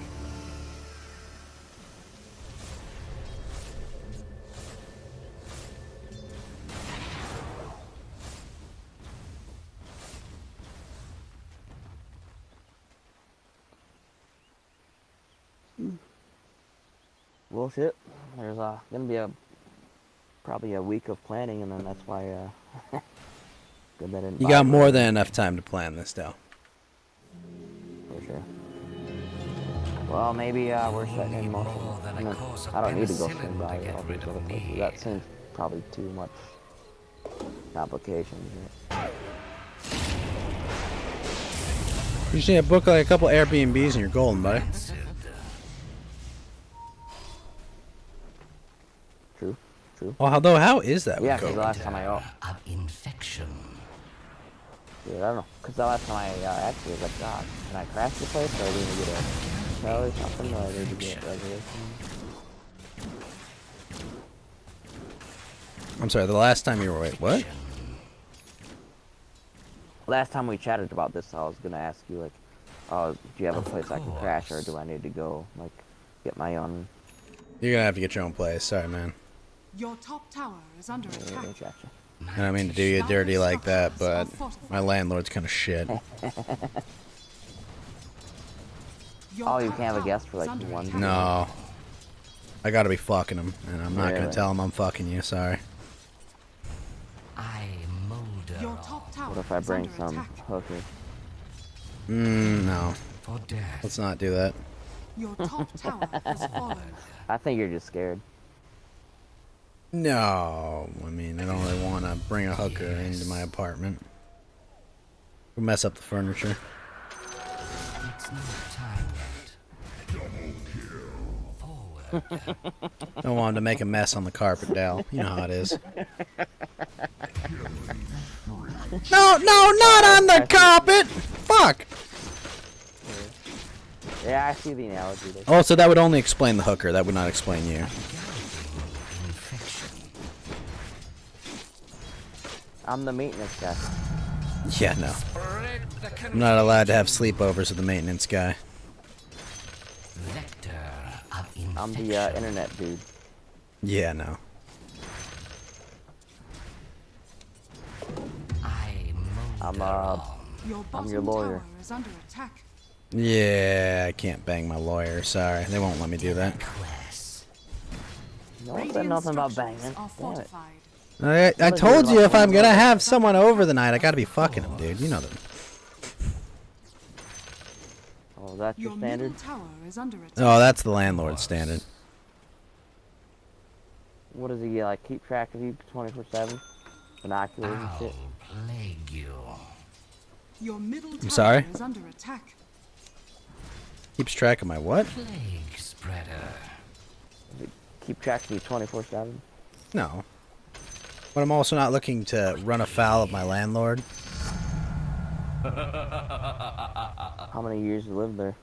Well, shit. There's gonna be probably a week of planning, and then that's why good that I didn't You buy got it more right than away. enough time to plan this, Dell. For sure. Well, maybe we're setting in motion. I mean, I don't need to go swing by all these other places. That seems probably too much complications. You just need to book like a couple Airbnbs and you're golden, buddy. True. Well, although, how is that Yeah, with because the COVID? last time I infection. Dude, I don't know. Because the last time I actually was like, God, can I crash the place? Or do I need to get a hotel or something? Or I need to get a reservation? I'm sorry, the last time you were wait, what? Last time we chatted about this, I was gonna ask you like, do you have a place I can crash, or do I need to go like get my own? You're gonna have to get your own place. Sorry, man. Your top tower is under attack. Gotcha. I don't mean to do you dirty like that, but my landlord's kind of shit. Oh, you can't have a guest for like one. No. I gotta be fucking him, and I'm not gonna Really? tell him I'm fucking you, sorry. Your top tower What if I is bring under some attack. hookers? No. Let's not do that. Your top tower has fallen. I think you're just scared. No. I mean, I don't really want to bring a hooker into my apartment. We'll mess up the furniture. It's not time yet. Don't want him to make a mess on the carpet, Dal. You know how it is. No, not on the carpet! Fuck! Yeah, I see the analogy there. Oh, so that would only explain the hooker. That would not explain you. I'm the maintenance guy. Yeah, no. I'm not allowed to have sleepovers with the maintenance guy. I'm the internet dude. Yeah, no. Your I'm bottom your lawyer. tower is under attack. Yeah, I can't bang my lawyer. Sorry, they won't let me do that. No one said nothing about banging. Are Damn it. fortified. I told you if I'm gonna have someone over the night, I gotta be fucking them, dude. You know that. Oh, is that your Your standard? middle tower is under attack. Oh, that's the landlord's standard. What does he like? Keep track of you 24/7? Binoculars and shit. Plague you. Your middle tower sorry? is under attack. Keeps track of my what? Plague spreader. Keep track of you 24/7. No. But I'm also not looking to run afoul of my landlord. How many years you lived there?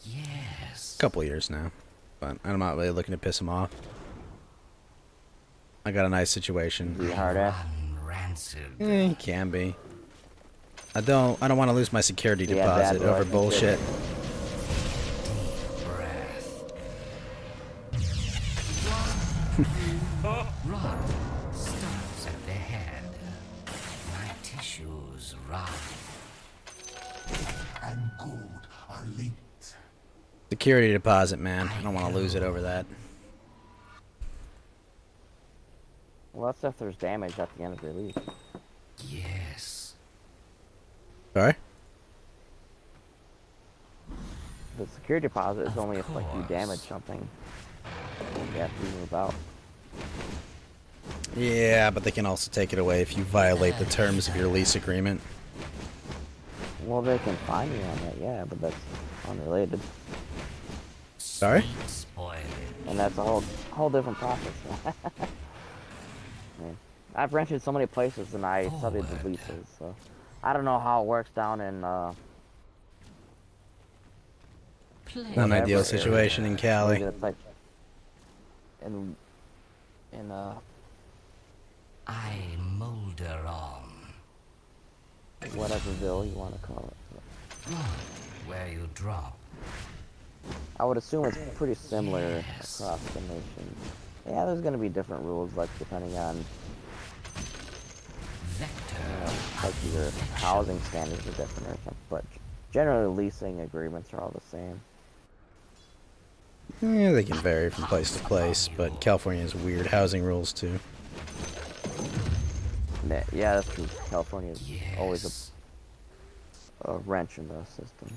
Yes. A couple years now. But I'm not really looking to piss him off. I got a nice situation. Be a hard ass. Rancid. He can be. I don't want to lose my security Yeah, bad deposit over relationship. bullshit. Rot starts at the head. My tissues rot. And gold are linked. Security deposit, man. I don't want to lose it over that. Well, that's if there's damage at the end of your lease. Yes. Sorry? The security deposit is only if like you damage something. You have to move out. Yeah, but they can also take it away if you violate the terms of your lease agreement. Well, they can fine you on that, yeah, but that's unrelated. Sorry? And that's a whole different process. Man, I've rented so many places and I studied the leases, so I don't know how it works down in Not an ideal situation in Cali. Maybe it's like in I molder on. whateverville you want to call it. Where you drop. I would assume it's pretty similar across the nation. Yeah, there's gonna be different rules, like depending on like your housing standards are different or something. But generally, leasing agreements are all the same. Yeah, they can vary from place to place, but California has weird housing rules too. Yeah, that's true. California is always a wrench in the system.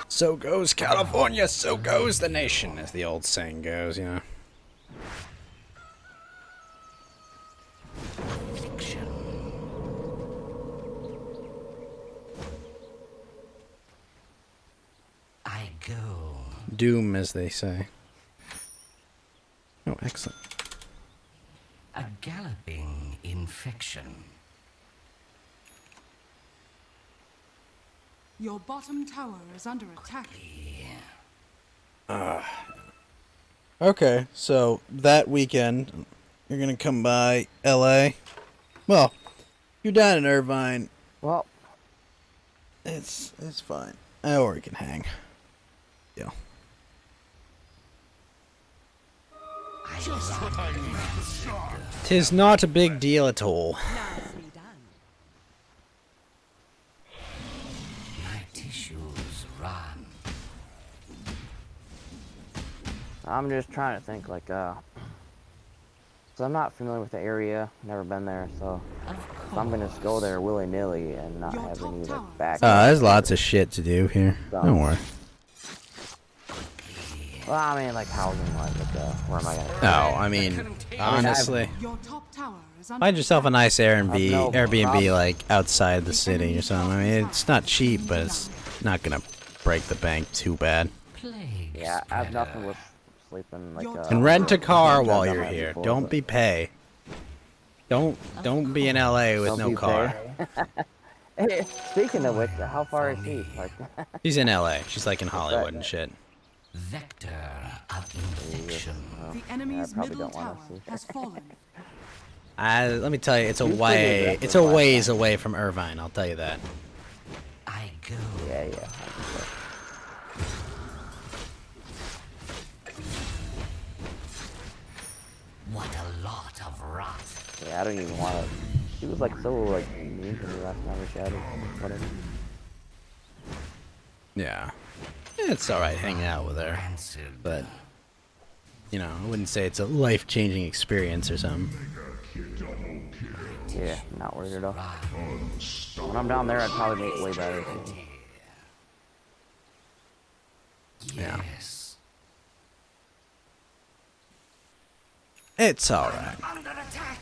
So goes California, so goes the nation, as the old saying goes, you know. I go. Doom, as they say. Oh, excellent. A galloping infection. Your bottom tower is under attack. Okay, so that weekend, you're gonna come by LA. Well, you're down in Irvine. Well, it's fine. Or we can hang. Yeah. Just what I need to start. 'Tis not a big deal at all. Nicely done. My tissues run. I'm just trying to think, like, so I'm not familiar with the area, never been there, so if I'm gonna just go there willy-nilly and not have any, like, back. There's lots of shit to do here. Don't worry. Well, I mean, like, housing-wise, like, where am I gonna? Oh, I mean, honestly, Your top tower is under find yourself a nice Airbnb, no problem. like outside the city or something. I mean, it's not cheap, but it's not gonna break the bank too bad. Yeah, I have nothing with sleeping, like, And rent a car while I've done you're that here. before, Don't but- be pay. Don't be in LA with Don't no be car. Hey, speaking of which, how far is he? Like, She's in LA. She's like in Hollywood and shit. Vector of infection. The enemy's probably middle don't wanna tower see. has fallen. Let me tell you, it's a You figured way. that It's the a last ways away from Irvine. I'll tell you that. I go. yeah. What a lot of rot. Yeah, I don't even want to. She was like so like mean to me last time we chatted. Whatever. Yeah, it's all right hanging out with her, but you know, I wouldn't say it's a life-changing experience or something. Yeah, not worried at all. When I'm down there, I'd probably make way better. Too. Yeah. It's all right. Under attack.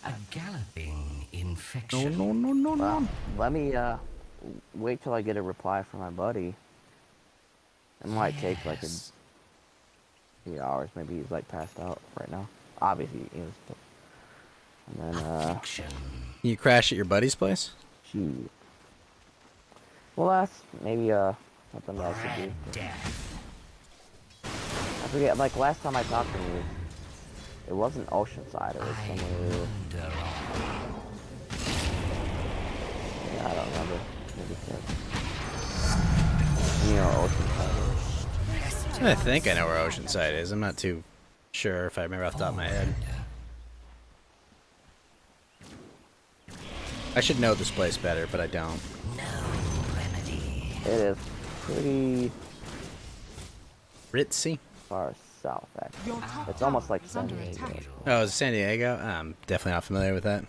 A galloping infection. No. Let me wait till I get a reply from my buddy. It might take like a few hours. Maybe he's like passed out right now. Obviously he is. But... And then You crash at your buddy's place? shoot. Well, that's maybe something that I should do. I forget. Like last time I talked to him, it wasn't Oceanside. It was somewhere. Yeah, I don't remember. Maybe you know Oceanside. I think I know where Oceanside is. I'm not too sure if I remember off the top of my head. I should know this place better, but I don't. It is pretty Ritzy? far south, actually. It's almost like San Diego. Oh, is it San Diego? I'm definitely not familiar with that.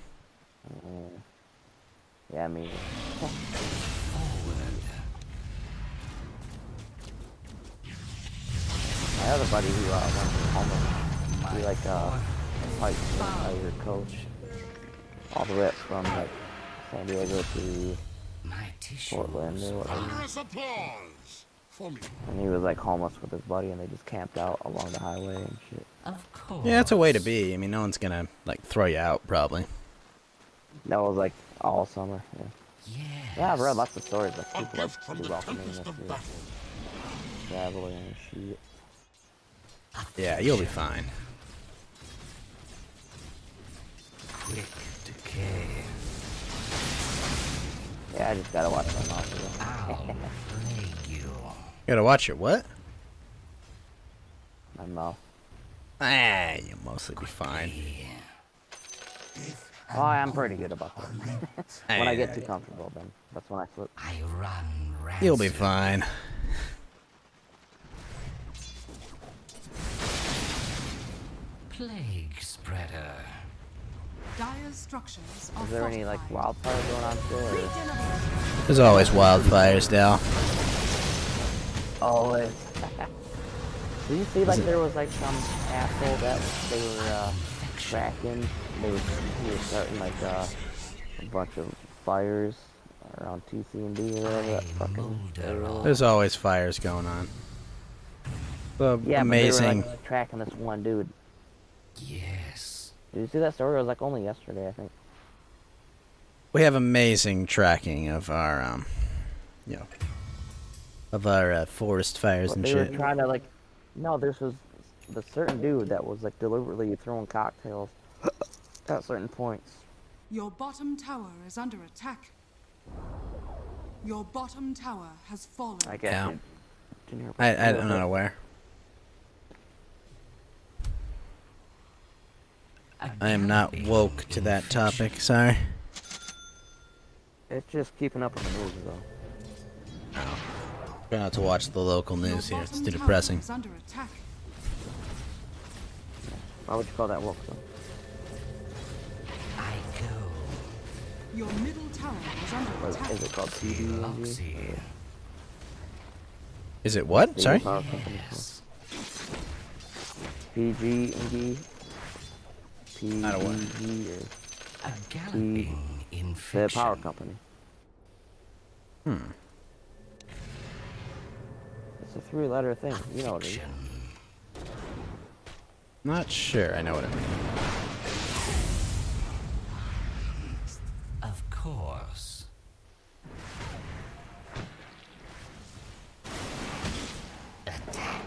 Yeah, me. My other buddy who went to homeless, he like hiked the entire coach all the way up from like San Diego to Portland or whatever. Thunderous applause for me. And he was like homeless with his buddy, and they just camped out along the highway and shit. Of course. Yeah, it's a way to be. I mean, no one's gonna like throw you out, probably. That was like all summer. Yeah. Yeah, I've read lots of stories of A people gift from like the welcoming tempest this of year. battle. Traveling and shit. Yeah, you'll be fine. Quick decay. Yeah, I just gotta watch my mouth. I'll plague you. You gotta watch your what? My mouth. Ah, you'll mostly be fine. Oh, I'm pretty good about that. When I get too comfortable, then that's when I slip. I run rancid. You'll be fine. Plague spreader. Dire's structures are Is there any like wildfire going on still? Or? There's always wildfires, Dal. Always. Did you see like there was like some asshole that they were tracking? He was starting like a bunch of fires around TC and D or whatever that fucking area was. There's always fires going on. Yeah, Amazing. but they were like tracking this one dude. Yes. Did you see that story? It was like only yesterday, I think. We have amazing tracking of our of our forest fires But and they shit. were trying to like, no, this was the certain dude that was like deliberately throwing cocktails at certain points. Your bottom tower is under attack. Your bottom tower has fallen. I guess. Yeah. I'm not aware. I am not woke to that topic. Sorry. It's just keeping up with the news, though. Try not to watch the local news here. It's too Bottom tower depressing. is under attack. Why would you call that woke, though? Your middle tower is under Or attack. is it called PG? Is it what? Sorry. PG and D. Not aware. A galloping The infection. power company. It's a three-letter thing. You know what it is. Not sure. I know what it means. Of course. Attack.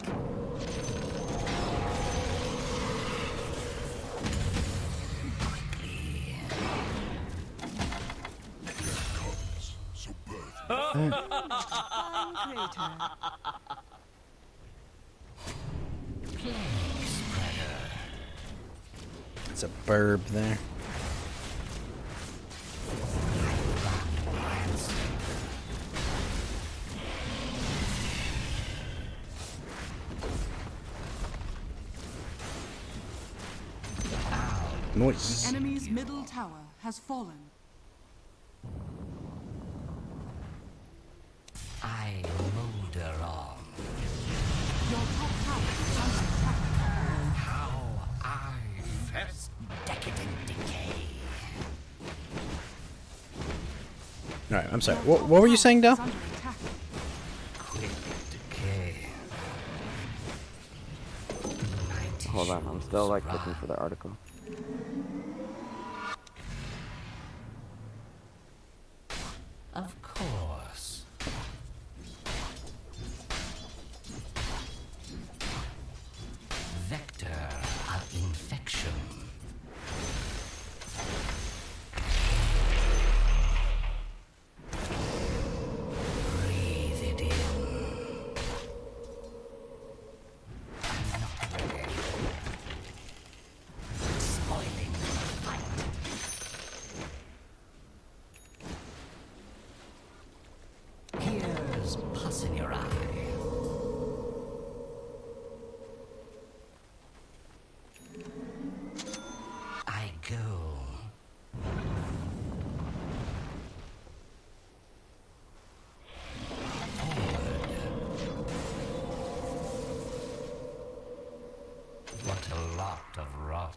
It's a burb there. The Noise. enemy's middle tower has fallen. I molder on. Your top tower is under attack. How I first decadent decay. All right. I'm sorry. What were you saying, Dal? Under attack. Quick decay. Hold on, I'm still like looking for the article. Of course. Vector of infection. Breathe it in. I'm not ready. Spoiling the fight. Here's pus in your eye. I go. What a lot of rot.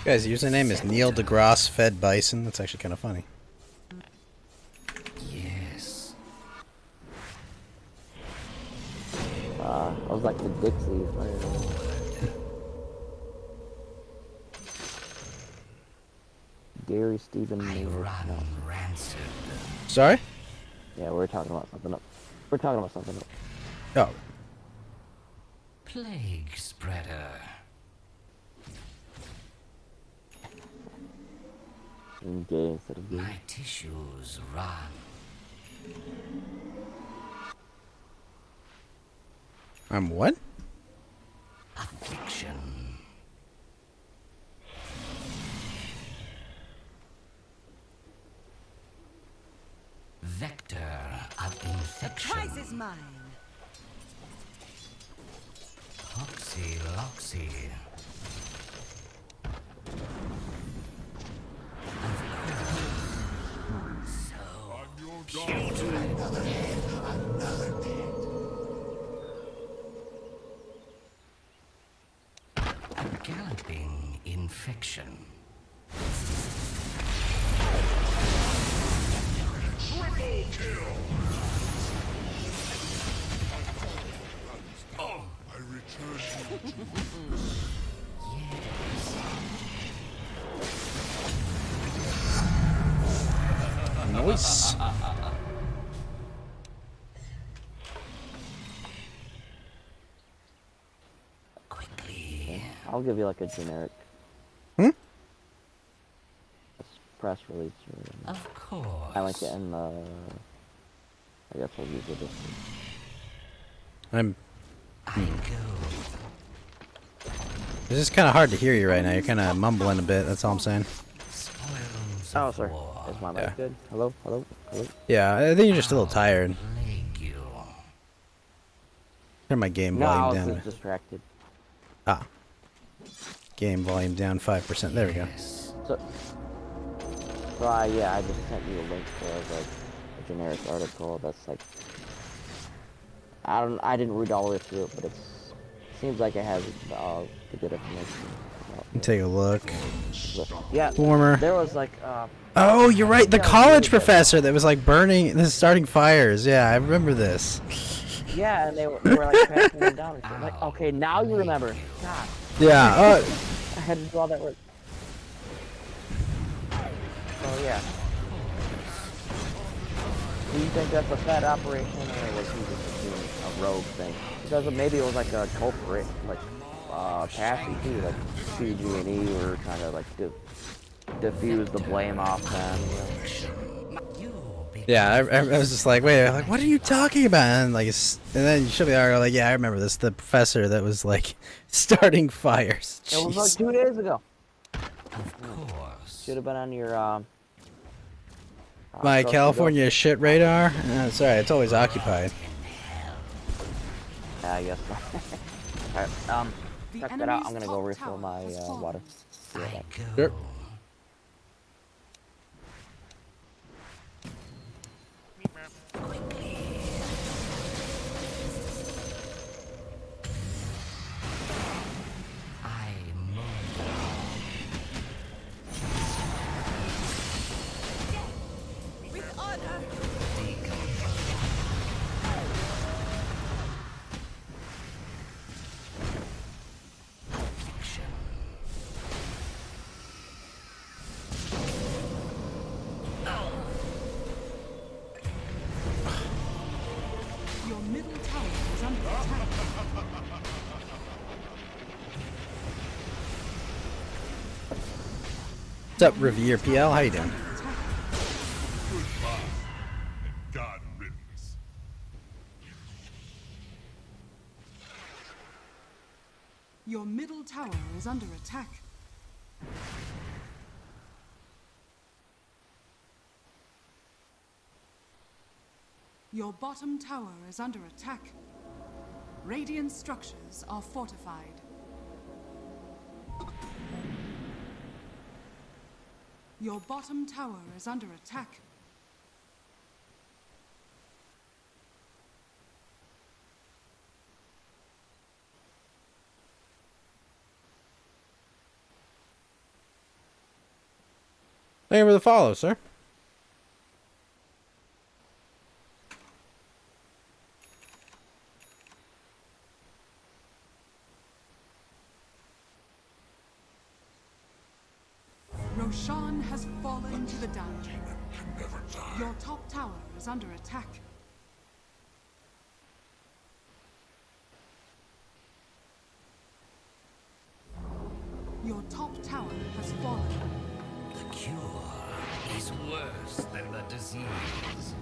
Guys, username is Neil deGrasse Fed Bison. That's actually kind of funny. Yes. I was like the Dixies. Gary Stephen Mayer. No. Rancid. Sorry? Yeah, we're talking about something else. We're talking about something else. Oh. Plague spreader. Gay instead of gay. My tissues run. I'm what? Affliction. Vector of infection. prize is mine. Hoxie Loxy. A galloping infection. Triple kill! Oh, I return you to Nice. Quickly. I'll give you like a generic press release. Or, Of course. I like it in the. I guess I'll use it. It's just kind of hard to hear you right now. You're kind of mumbling a bit. That's all I'm saying. Oh, sorry. Is my mic good? Hello? Hello? Hello? Yeah, I think you're just a little tired. Turn my game No, I volume was down. just distracted. Ah. Game volume down 5%. There we go. So yeah, I just sent you a link to like a generic article that's like I didn't read all the way through it, but it seems like it has the good information. Take a look. Yeah, Warmer. there was like Oh, you're right. The college professor that was like starting fires. Yeah, I remember this. yeah, and they were like crashing them down and shit. Like, okay, now you remember. God. Yeah. I had to do all that work. So yeah. Do you think that's a Fed operation, or was he just doing a rogue thing? Because maybe it was like a culprit, like Passy too, like PG&E were trying to like diffuse the blame off them. You know? Yeah, I was just like, wait, like, what are you talking about? And like, and then you should be like, yeah, I remember this. The professor that was like starting fires. It was like 2 days ago. Should have been on your My California shit radar. Sorry, it's always occupied. Yeah, I guess so. Alright, check that out. I'm gonna go refill my water. Be right back. Sure. With honor. Your middle tower is under attack. What's up, Revere PL? How you doing? goodbye. And God riddance. Your middle tower is under attack. Your bottom tower is under attack. Radiant structures are fortified. Your bottom tower is under attack. Thank you for the follow, sir. Roshan has fallen to the dungeon. Your top tower is under attack. Your top tower has fallen. The cure is worse than the disease.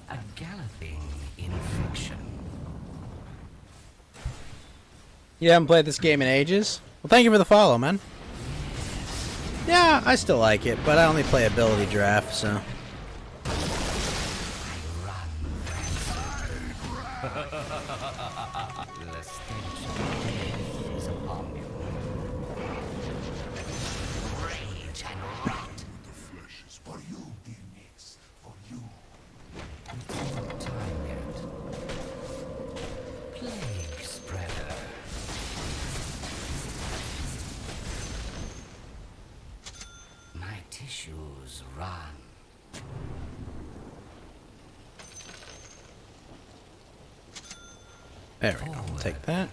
A galloping infection. You haven't played this game in ages? Well, thank you for the follow, man. Yeah, I still like it, but I only play ability draft, so. The stench of death is upon you. Rage and rot. The flesh is for you, Phoenix. For you. No time yet. Plague spreader. My tissues run. There we go. Take that.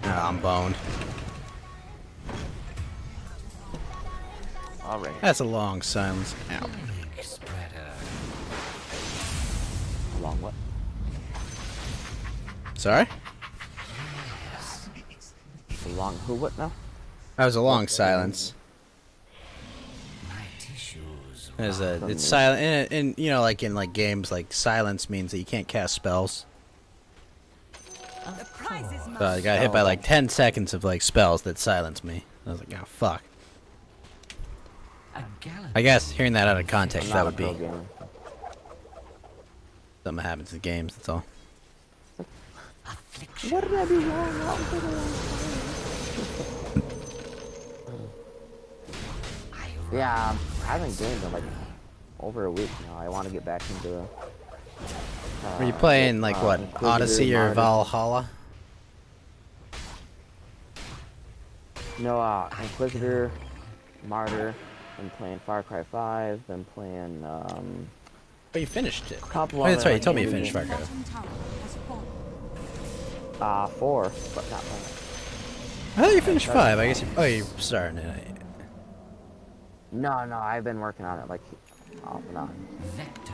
Oh, I'm boned. All right. That's a long silence. Ow. Plague spreader. Long what? Sorry? Long who? What now? That was a long silence. My tissues It's silent, and you know, like in like games, like silence means that you can't cast spells. So I got hit by like 10 seconds of like spells that silenced me. I was like, oh fuck. I guess hearing that out of context, that would be something that happens in games. That's all. What did I do wrong? Yeah, I haven't gamed in like over a week now. I want to get back into. Are you playing like what, Inquisitor, Odyssey or Martyr. Valhalla? No, Inquisitor, Martyr. Been playing Far Cry 5. Been playing. But you finished it. Couple Oh, that's other right. You told me you indie finished Far games. Cry. 4, but not 5. I thought you finished 5. I guess you. Oh, you're starting it. No, I've been working on it like off and on. Vector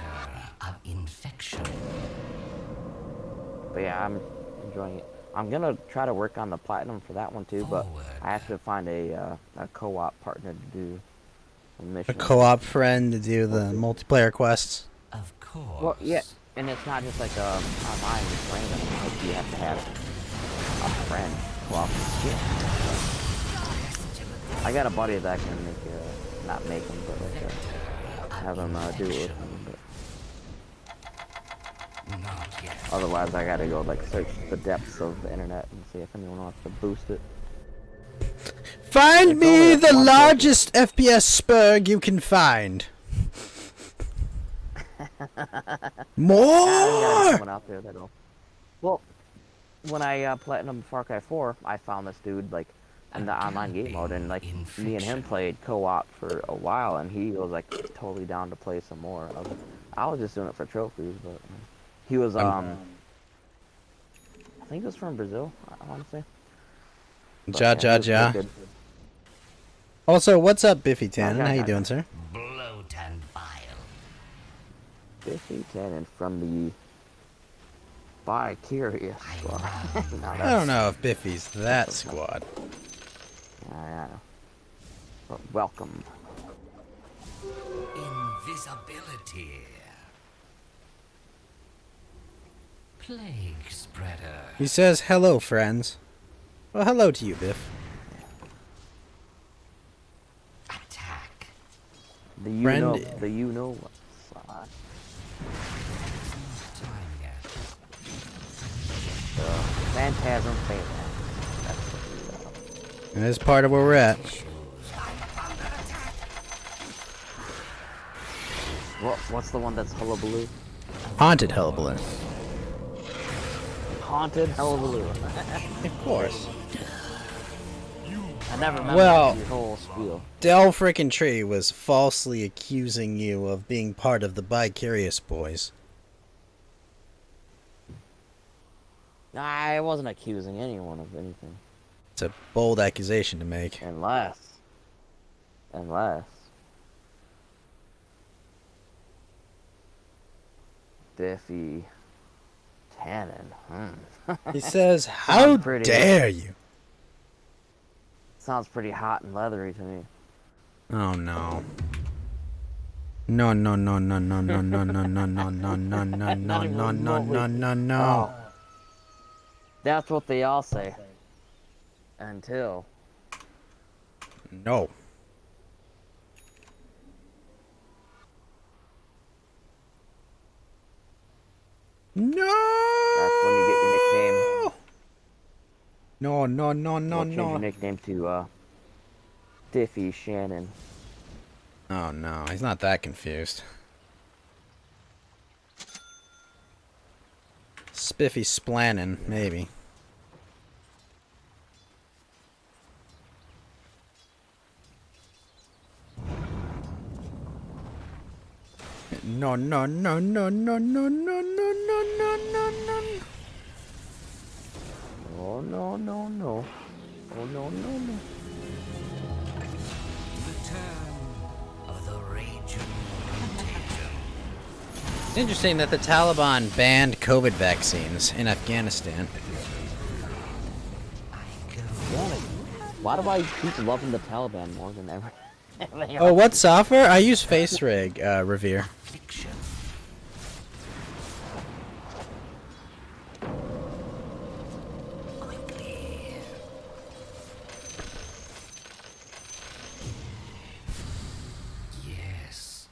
of infection. But yeah, I'm enjoying it. I'm gonna try to work on the platinum for that one too, but I have to find a co-op partner to do a A mission. co-op friend to do the multiplayer quests. Of course. Well, yeah, and it's not just like online random. Like you have to have a friend co-op. Yeah. I got a buddy that can make not make them, but like have them do it with me. But otherwise, I gotta go like search the depths of the internet and see if anyone wants to boost it. Find It's me only a the small largest FPS spurg you can find. More. Someone out there that'll. Well, when I platinum Far Cry 4, I found this dude like in the online game mode, and like me and him played co-op for a while, and he was like totally down to play some more. I was just doing it for trophies, but he was I think he was from Brazil. I want to say. But, Ja yeah, ja he was pretty ja. good. Also, what's up, Biffy Tannen? Ja, How you ja, doing, ja. sir? Bloat and bile. Biffy Tannen from the Bi-Curious Squad. No, I don't know if Biffy's that squad. Yeah. But welcome. Invisibility. Plague spreader. He says, hello, friends. Well, hello to you, Biff. The you Friend. know, the you know side. Phantasm Phalanx. That's what And that's part of where we're at. what's the one that's hullabaloo? Haunted Hullabaloo. Haunted hullabaloo. Of course. I never remember Well, your whole spiel. Del frickin' Tree was falsely accusing you of being part of the Bi-Curious Boys. I wasn't accusing anyone of anything. It's a bold accusation to make. Unless Biffy Cannon. He says, Sounds "How pretty- dare you?" Sounds pretty hot and leathery to me. Oh no. No no no no no no no no no no no no no no Not even no no remotely. no no no. Oh. That's what they all say. Until. No. No. That's when you get your nickname. No no no no We'll change your no. nickname to Diffie Shannon. Oh no, he's not that confused. Spiffy Splannin, maybe. No no no no no no no no no no no no. Oh no no no. Oh no no no. Return of the raging contagion. It's interesting that the Taliban banned COVID vaccines in Afghanistan. Why do I keep loving the Taliban more than ever? Oh, what software? I use FaceRig, Revere. Yes.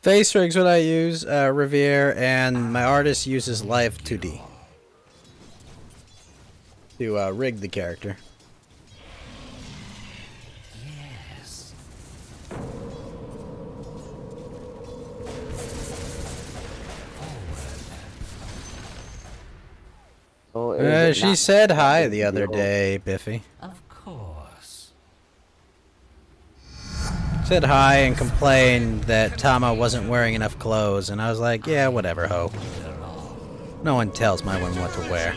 FaceRig's what I use, Revere, and my artist uses Live 2D to rig the character. Yes. So She said hi the other day, Biffy. Of course. Said hi and complained that Tama wasn't wearing enough clothes, and I was like, yeah, whatever, ho. No one tells my one what to wear.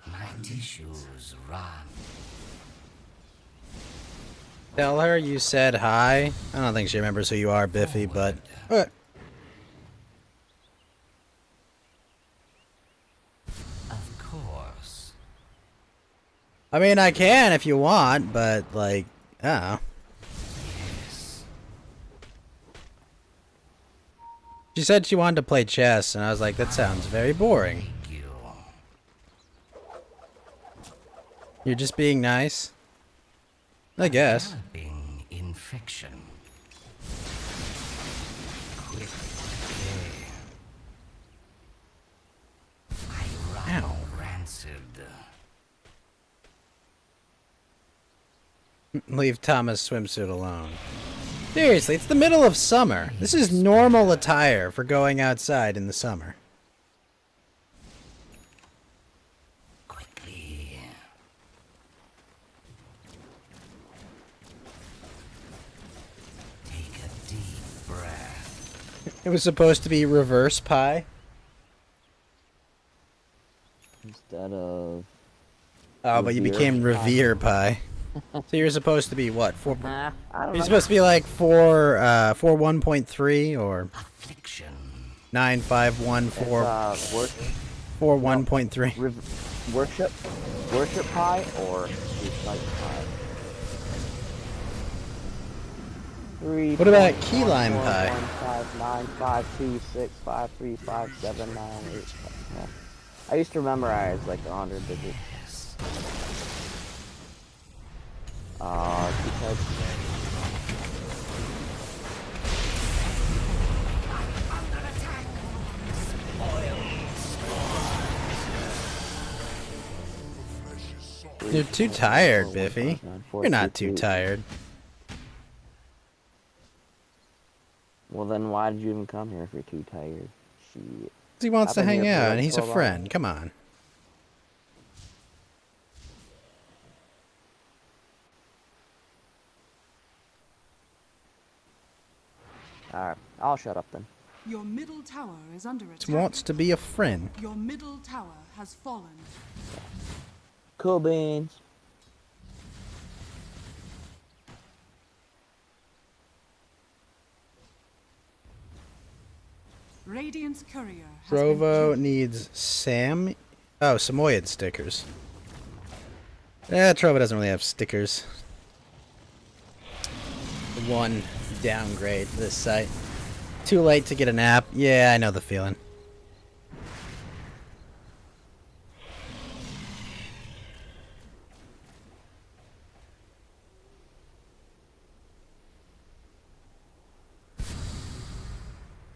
My tissues run. Tell her you said hi. I don't think she remembers who you are, Biffy, but... Of course. I mean, I can if you want, but, like, I don't know. She said she wanted to play chess, and I was like, that sounds very boring. You're just being nice? I guess. Developing infection. Quick decay. I run rancid. Leave Thomas' swimsuit alone. Seriously, it's the middle of summer. This is normal attire for going outside in the summer. Quickly. Take a deep breath. It was supposed to be reverse pie. Instead of. Oh, but you became Revere pie. So you're supposed to be what? I don't You're know. supposed to be like 1.3 or 9514 41.3. Worship pie or recite pie? What about key lime pie? 15952653579 I used to memorize like 100 digits. Because You're too tired, Biffy. You're not too tired. Well, then why did you even come here if you're too tired? Shit. He wants I've to been hang here for out, like and he's a 12 friend. hours. Come on. Alright, I'll shut up then. Your middle tower is under attack. He wants to be a friend. Your middle tower has fallen. Cool beans. Radiant's courier has been Trovo needs Samoyed stickers. Trovo doesn't really have stickers. One downgrade to this site. Too late to get an app. Yeah, I know the feeling.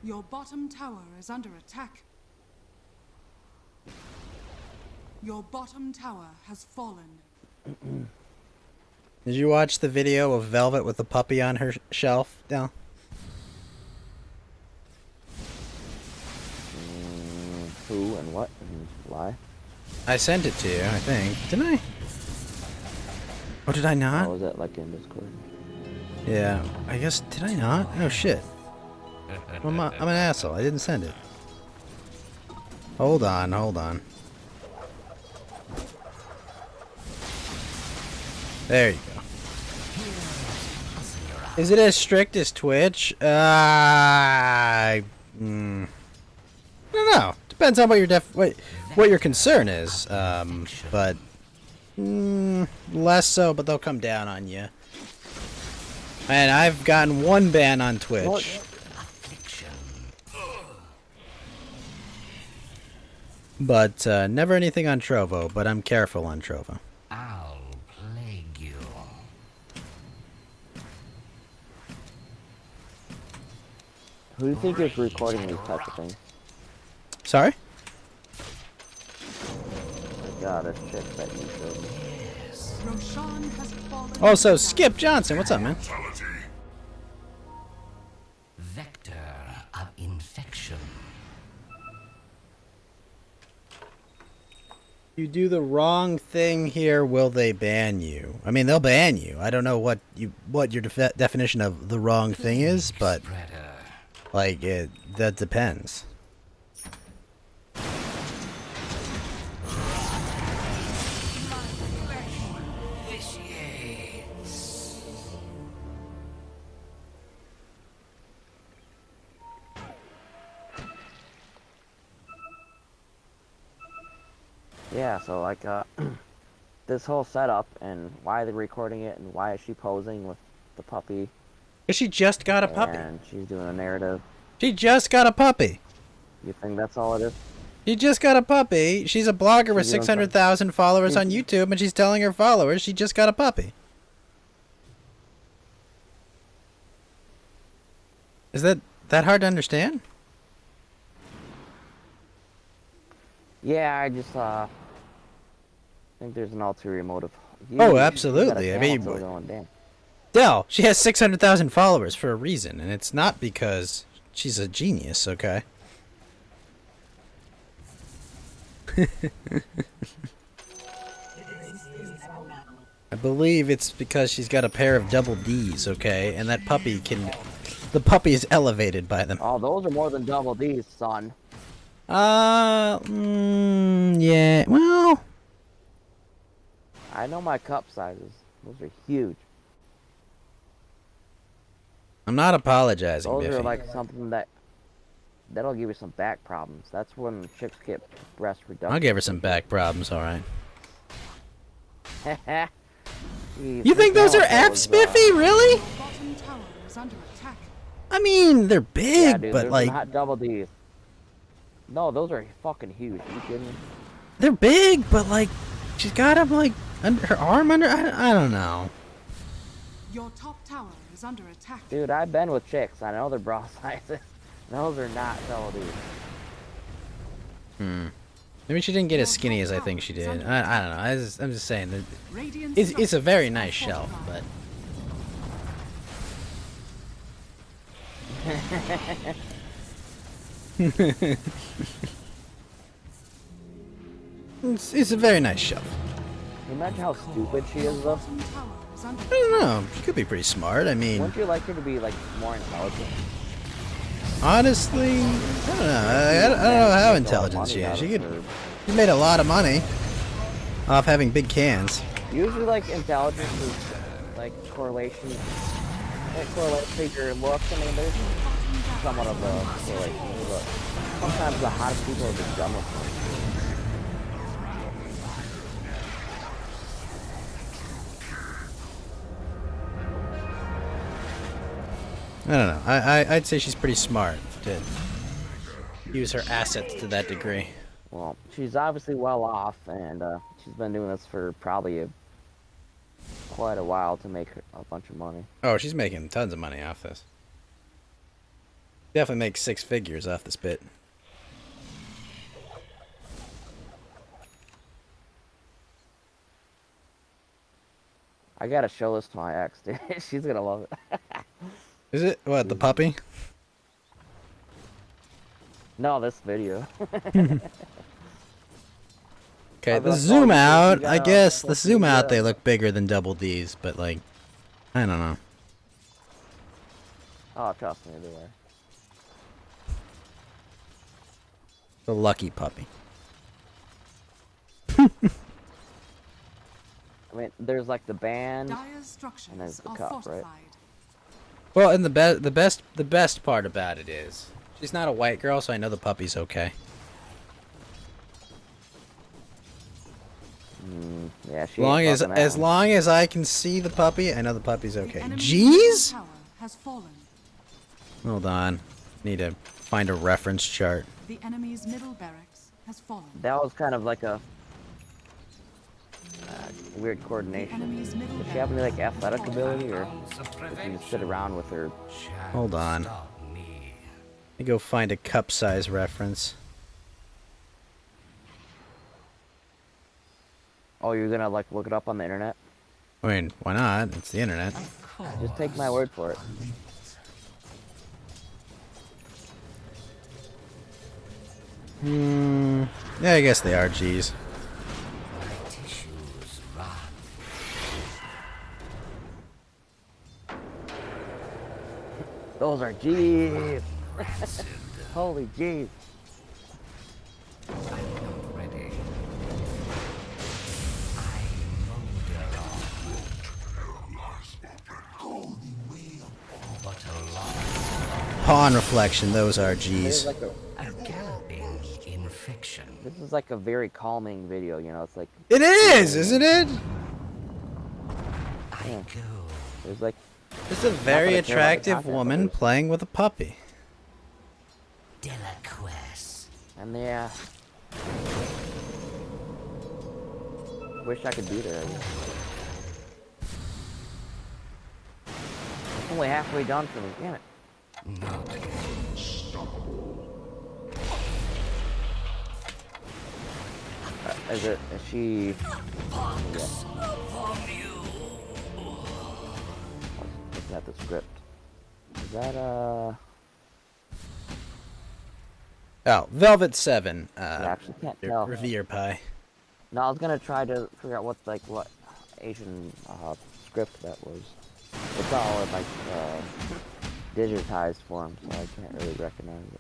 Your bottom tower is under attack. Your bottom tower has fallen. Did you watch the video of Velvet with the puppy on her shelf? No. Who and what and why? I sent it to you, I think. Didn't I? Oh, did I not? Oh, was that like in Discord? Yeah, I guess, did I not? Oh, shit. I'm an asshole. I didn't send it. Hold on. There you go. Is it as strict as Twitch? I don't know. Depends on what your what your concern is. But less so. But they'll come down on you. And I've gotten one ban on Twitch. But never anything on Trovo. But I'm careful on Trovo. I'll plague you. Who do you think is recording these types of things? Sorry? God, this chick that you showed me. Roshan has fallen. Also, Skip Johnson, what's up, man? Vector of infection. You do the wrong thing here, will they ban you? I mean, they'll ban you. I don't know what your definition of the wrong thing is, but like that depends. Yeah, so like this whole setup and why they're recording it and why is she posing with the puppy? Cause she just got a puppy. And she's doing a narrative. She just got a puppy. You think that's all it is? She just got a puppy. She's a blogger with She's doing 600,000 followers on YouTube, and she's telling her followers she just got a puppy. Is that hard to understand? Yeah, I just think there's an ulterior motive. Oh, absolutely. I mean, going, damn. Dell, she has 600,000 followers for a reason, and it's not because she's a genius, okay? I believe it's because she's got a pair of double D's, okay? And that puppy the puppy is elevated by them. Oh, those are more than double D's, son. Yeah, well, I know my cup sizes. Those are huge. I'm not apologizing, Those Biffy. are like something that'll give you some back problems. That's when chicks get breast reduction. I'll give her some back problems, alright. Jeez, You think those are F's, Biffy? Really? Bottom tower is under attack. I mean, they're big, Yeah, dude, but those like... are not double D's. No, those are fucking huge. Are you kidding me? They're big, but like... She's got them like... under her arm under... I don't know. Your top tower is under attack. Dude, I've been with chicks. I know their bra sizes. Those are not double D's. Maybe she didn't get as skinny as I think she did. I don't know. I'm just saying that it's a very nice shelf, but it's a very nice shelf. Can you imagine how stupid she is, though? I don't know. She could be pretty smart. I mean, Wouldn't you like her to be like more intelligent? honestly, I don't know. I don't know how intelligent she is. She made a lot of money off having big cans. Usually, like intelligence is like correlation. It correlates to your looks. I mean, somewhat of a like. Sometimes the hottest people are the dumbest. I don't know. I'd say she's pretty smart to use her assets to that degree. Well, she's obviously well off, and she's been doing this for probably quite a while to make a bunch of money. Oh, she's making tons of money off this. Definitely makes 6 figures off this bit. I gotta show this to my ex, dude. She's gonna love it. Is it? What, the puppy? No, this video. Okay, the zoom out, I guess, the zoom out, they look bigger than Double D's, but like, I don't know. Oh, trust me, they are. The lucky puppy. I mean, there's like the band, and there's the cup, right? Well, and the best part about it is, she's not a white girl, so I know the puppy's okay. Yeah, she as long as I can see the puppy, I know the puppy's okay. Jeez? Hold on. Need to find a reference chart. The enemy's middle barracks has fallen. That was kind of like a weird coordination. Does she have any like athletic ability, or does she just sit around with her? Hold on. Let me go find a cup size reference. Oh, you're gonna like look it up on the internet? I mean, why not? It's the internet. Just take my word for it. Yeah, I guess they are G's. Those are G's. Holy G's. Pawn reflection, those are G's. Like this is like a very calming video, you know, it's like... It is, isn't it? Yeah. There's like... It's a very attractive woman playing with a puppy. And yeah... Wish I could be there. It's only halfway done for me, damn it. Is she... Yeah. Looking at the script. Is that, Oh, Velvet 7. I actually can't tell. Revere Pie. No, I was gonna try to figure out what Asian script that was. It's all in like digitized form, so I can't really recognize it.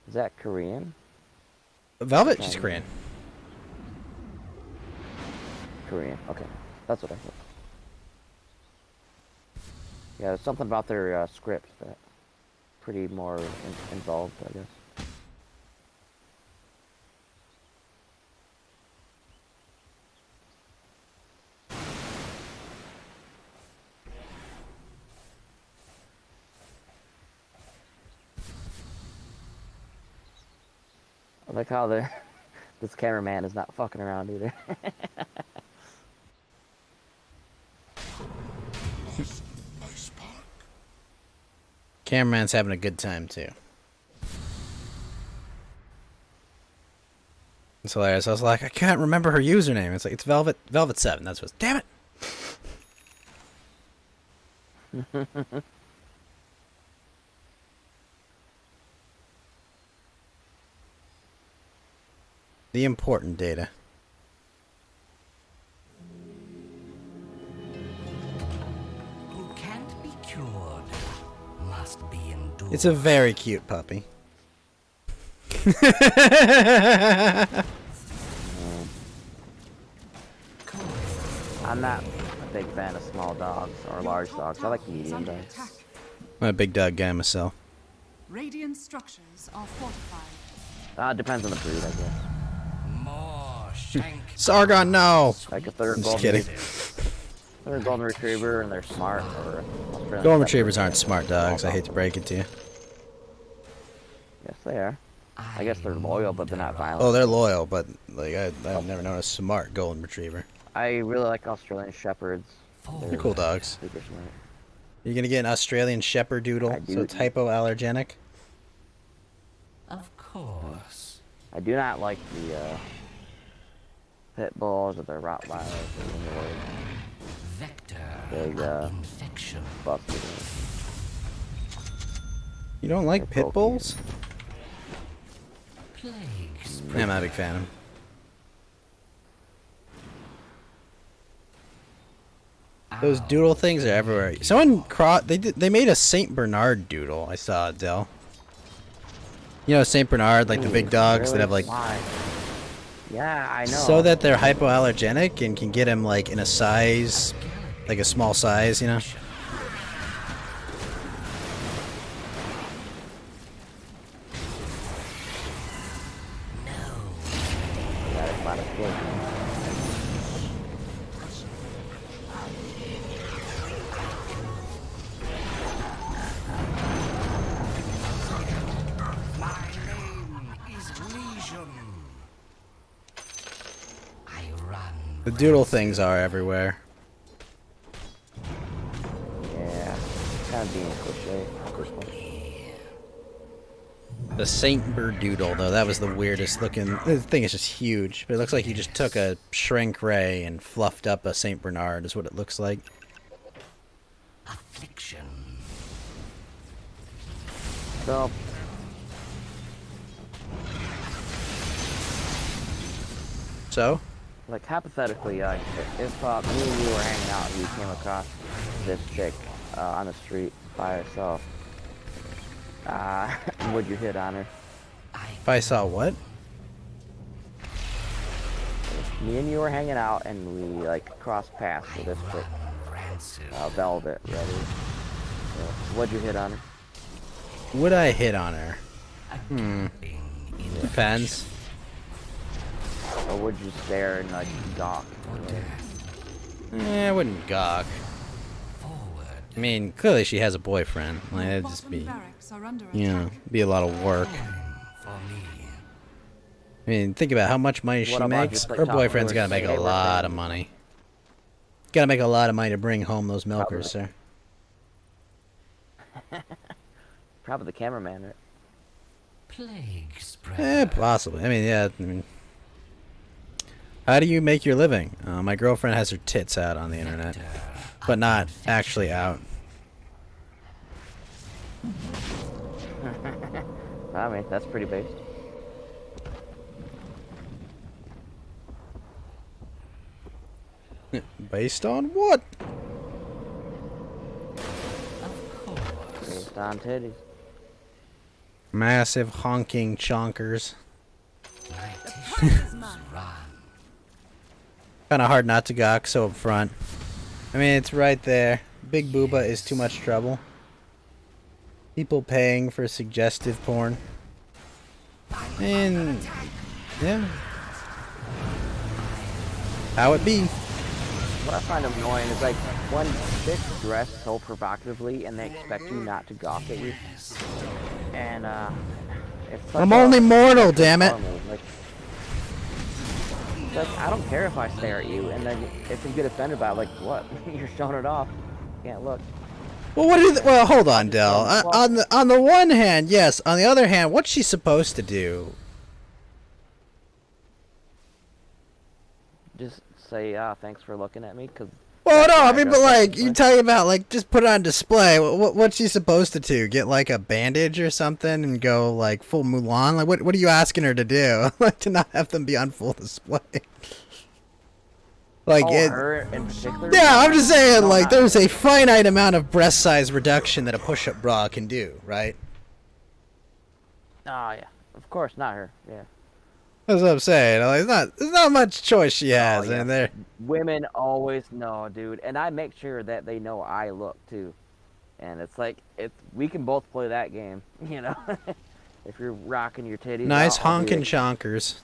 Is that Korean? Velvet? She's Korean. Korean, okay. That's what I thought. Yeah, there's something about their script that pretty more involved, I guess. I like how this cameraman is not fucking around either. Cameraman's having a good time too. It's hilarious. I was like, I can't remember her username. It's like, it's Velvet 7. That's what. Damn it. The important data. Who can't be cured must be endured. It's a very cute puppy. I I'm not a big fan of small dogs or large dogs. I like medium dogs. I'm a big dog guy myself. Radiant structures are fortified. It depends on the breed, I guess. More shank. Sargon, no! Like if they're I'm just kidding. They're a golden retriever and they're smart, or Australian Golden Shepherd. retrievers aren't smart dogs. I hate to break it to you. Yes, they are. I guess they're loyal, but they're not violent. Oh, they're loyal, but like I've never known a smart golden retriever. I really like Australian Shepherds. They're cool dogs. Super smart. You gonna get an Australian Shepherd doodle? So it's hypoallergenic? Of course. I do not like the pit bulls or the Rottweilers or Vector big infection. busted. You don't like pit bulls? Plagues. Yeah, I'm not a big fan of them. Those doodle things are everywhere. Someone they made a Saint Bernard doodle. I saw it, Dell. You know Saint Bernard, like the big dogs that have like. Why? Yeah, I know. So that they're hypoallergenic and can get them like in a size, like a small size, you know. My name is Legion. I run. The doodle things are everywhere. Yeah, kind of being cliche. The Saint Bird doodle, though, that was the weirdest looking. The thing is just huge, but it looks like you just took a shrink ray and fluffed up a Saint Bernard. Is what it looks like. Affliction. So. So? Like hypothetically, if me and you were hanging out and you came across this chick on the street by herself, would you hit on her? If I saw what? If me and you were hanging out and we like crossed paths with this chick, Velvet, ready? Would you hit on her? Would I hit on her? Depends. Or would you stare and like gawk? I wouldn't gawk. I mean, clearly she has a boyfriend. Like, that'd just be, you know, be a lot of work. I mean, think about how much money she What about makes. just, like, Her talking to boyfriend's her gotta make a neighbor lot friend? of money. Gotta make a lot of money to bring home those milkers, sir. Probably the cameraman, right? Plague spread. Possibly. I mean, yeah. I mean, how do you make your living? My girlfriend has her tits out on the internet, but not actually out. I mean, that's pretty based. Based on what? Based on titties. Massive honking chonkers. Kind of hard not to gawk so up front. I mean, it's right there. Big booba is too much trouble. People paying for suggestive porn. And yeah, how it be. What I find annoying is like when chicks dress so provocatively and they expect you not to gawk at you. And it's such I'm only mortal, damn it. Like, I don't care if I stare at you, and then if you get offended by it, like what? You're showing it off. Can't look. Well, what is? Well, hold on, Del. On the one hand, yes. On the other hand, what's she supposed to do? Just say, thanks for looking at me, because. Well, no, I mean, but like you talking about, like just put it on display. What's she supposed to do? Get like a bandage or something and go like full Mulan? Like what are you asking her to do? Like to not have them be on full display? Like her in particular? Yeah, I'm just saying, No, like not there's her. a finite amount of breast size reduction that a push-up bra can do, right? Oh yeah, of course not her. Yeah. That's what I'm saying. Like, there's not much choice she has in there. Women always know, dude, and I make sure that they know I look too. And it's like we can both play that game, you know. If you're rocking your titties, Nice I'll be honkin' like, chonkers.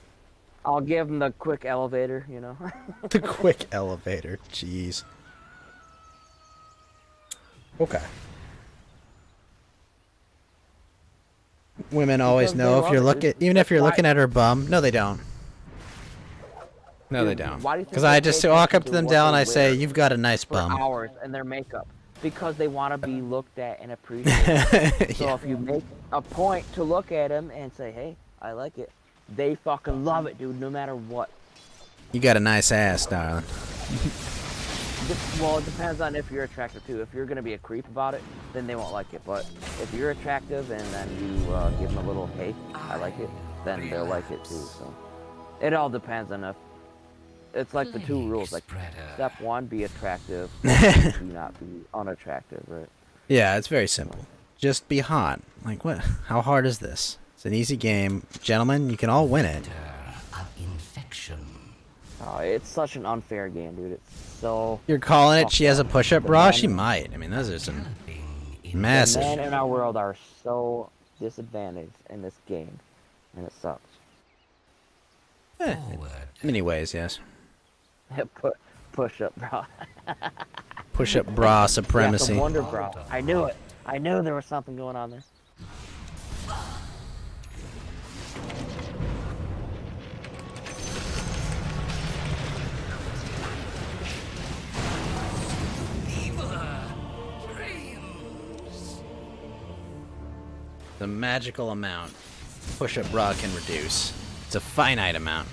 I'll give them the quick elevator, you know. The quick elevator. Jeez. Okay. Women always Because they know if love you're it, looking, dude. even if That's you're why- looking at her bum. No, they don't. No, they Dude, don't. why do you think Because they I pay just walk attention up to to them, what Dell, and they I say, wear "You've got a nice for bum." hours and their makeup? Because they want to be looked at and appreciated. So Yeah. if you make a point to look at them and say, "Hey, I like it," they fucking love it, dude. No matter what. You got a nice ass, darling. Well, it depends on if you're attractive too. If you're gonna be a creep about it, then they won't like it. But if you're attractive and then you give them a little "Hey, I like it," then they'll like it too. So it all depends on if it's like the 2 rules. Like step 1, be attractive. Step 2, do not be unattractive, right? Yeah, it's very simple. Just be hot. Like, what? How hard is this? It's an easy game. Gentlemen, you can all win it. Oh, it's such an unfair game, dude. It's so. You're calling it fucked she has a up. push-up The bra? men- She might. I mean, those are some The massive. men in our world are so disadvantaged in this game, and it sucks. Many ways, yes. Push up, bro. Push-up bra Yeah, supremacy. the Wonder Bra. I knew it. I knew there was something going on there. The magical amount push-up bra can reduce. It's a finite amount.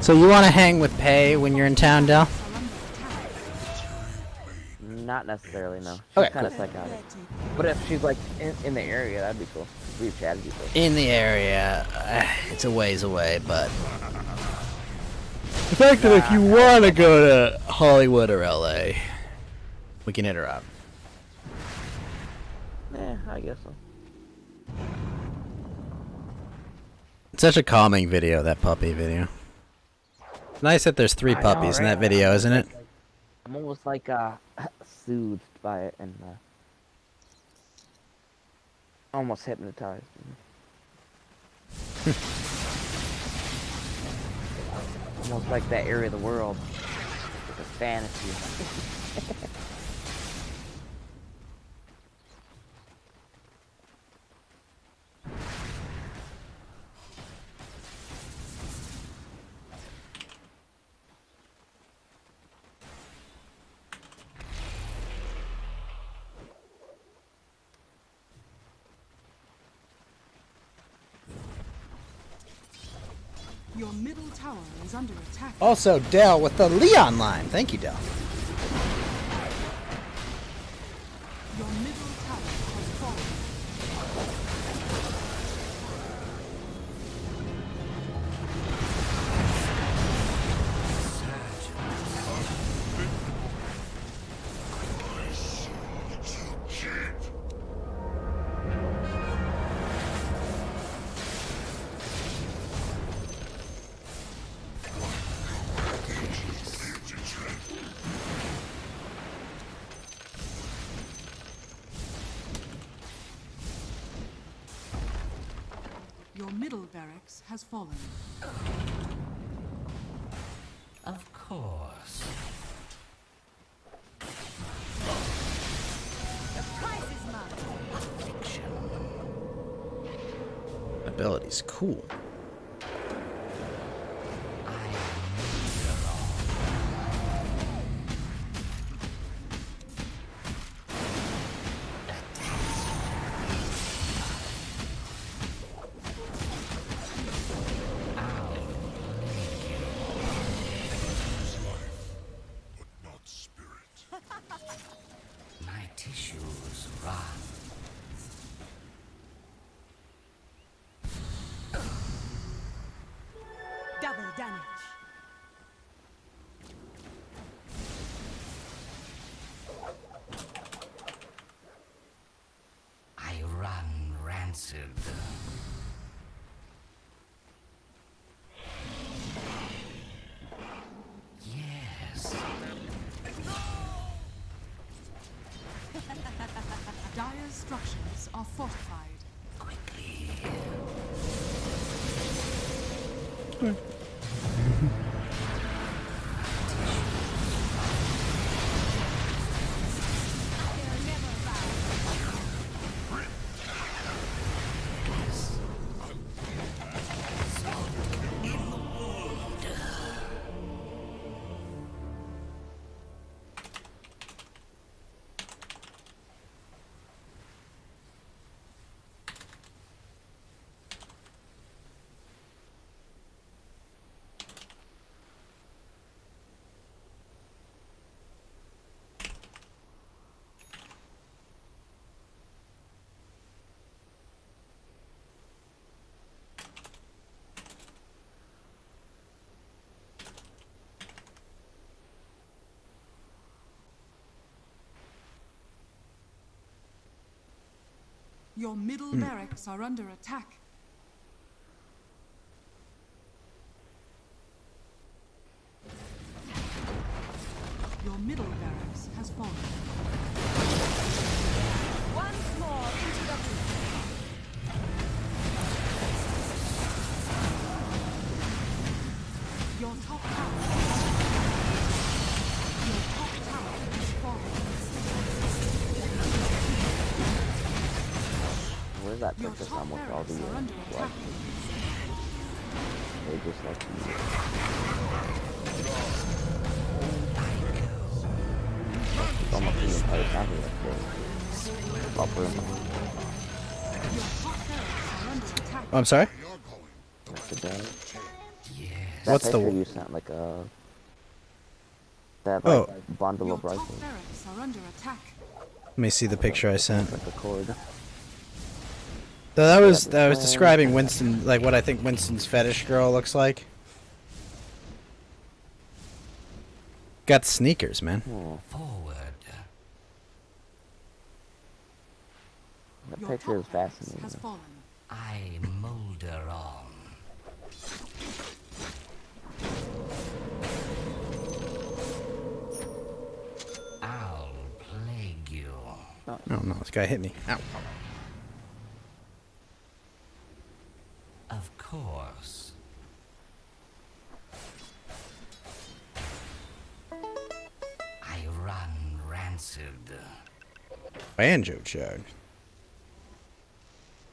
So you want to hang with Pei when you're in town, Del? Not necessarily, no. She's Okay, kind of cool. psychotic. But if she's like in the area, that'd be cool. We've chatted before. In the area, it's a ways away, but the fact that if you want to go to Hollywood or LA, we can hit her up. Yeah, I guess so. It's such a calming video, that puppy video. It's nice that there's 3 I know, puppies in right? that video, isn't it? I'm almost like soothed by it and almost hypnotized. Almost like that area of the world. It's a fantasy. Your middle tower is under attack. Also, Del with the Leon line. Thank you, Del. Your middle tower has fallen. Your middle barracks has fallen. Of course. Ability's cool. My tissues run. Double damage. I run rancid. Your middle barracks are under attack. Your middle barracks has fallen. Once more into the Your top tower. Your top tower has fallen. Where's that princess on with all the blood? They just like it's almost the entire county up there. Upper Oh, I'm sorry? That's the guy. What's the you sent? Like that like bundle of rifles. Barracks are under attack. Let me see the picture I sent. Like a cord. So that was describing Winston, like what I think Winston's fetish girl looks like. Got sneakers, man. Forward. The picture is fascinating. Has fallen. I molder on. I'll plague you. Oh no, this guy hit me. Ow. Of course. I run rancid. Banjo chug.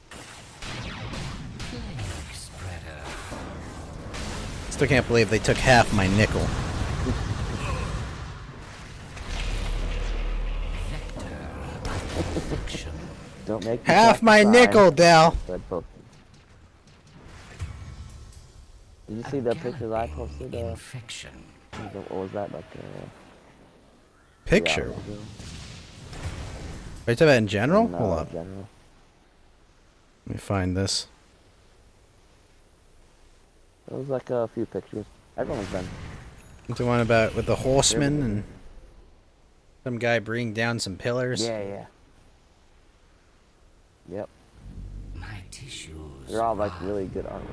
Plague spreader. Still can't believe they took half my nickel. Don't make half my nickel, Dell. Did you see the pictures I posted? Infection. What was that like? Picture? Are you talking about in general? No, Hold up. General. Let me find this. It was like a few pictures. Everyone's been. The one about with the horseman and some guy bringing down some pillars. Yeah. Yep. My tissues. They're all like really good armor.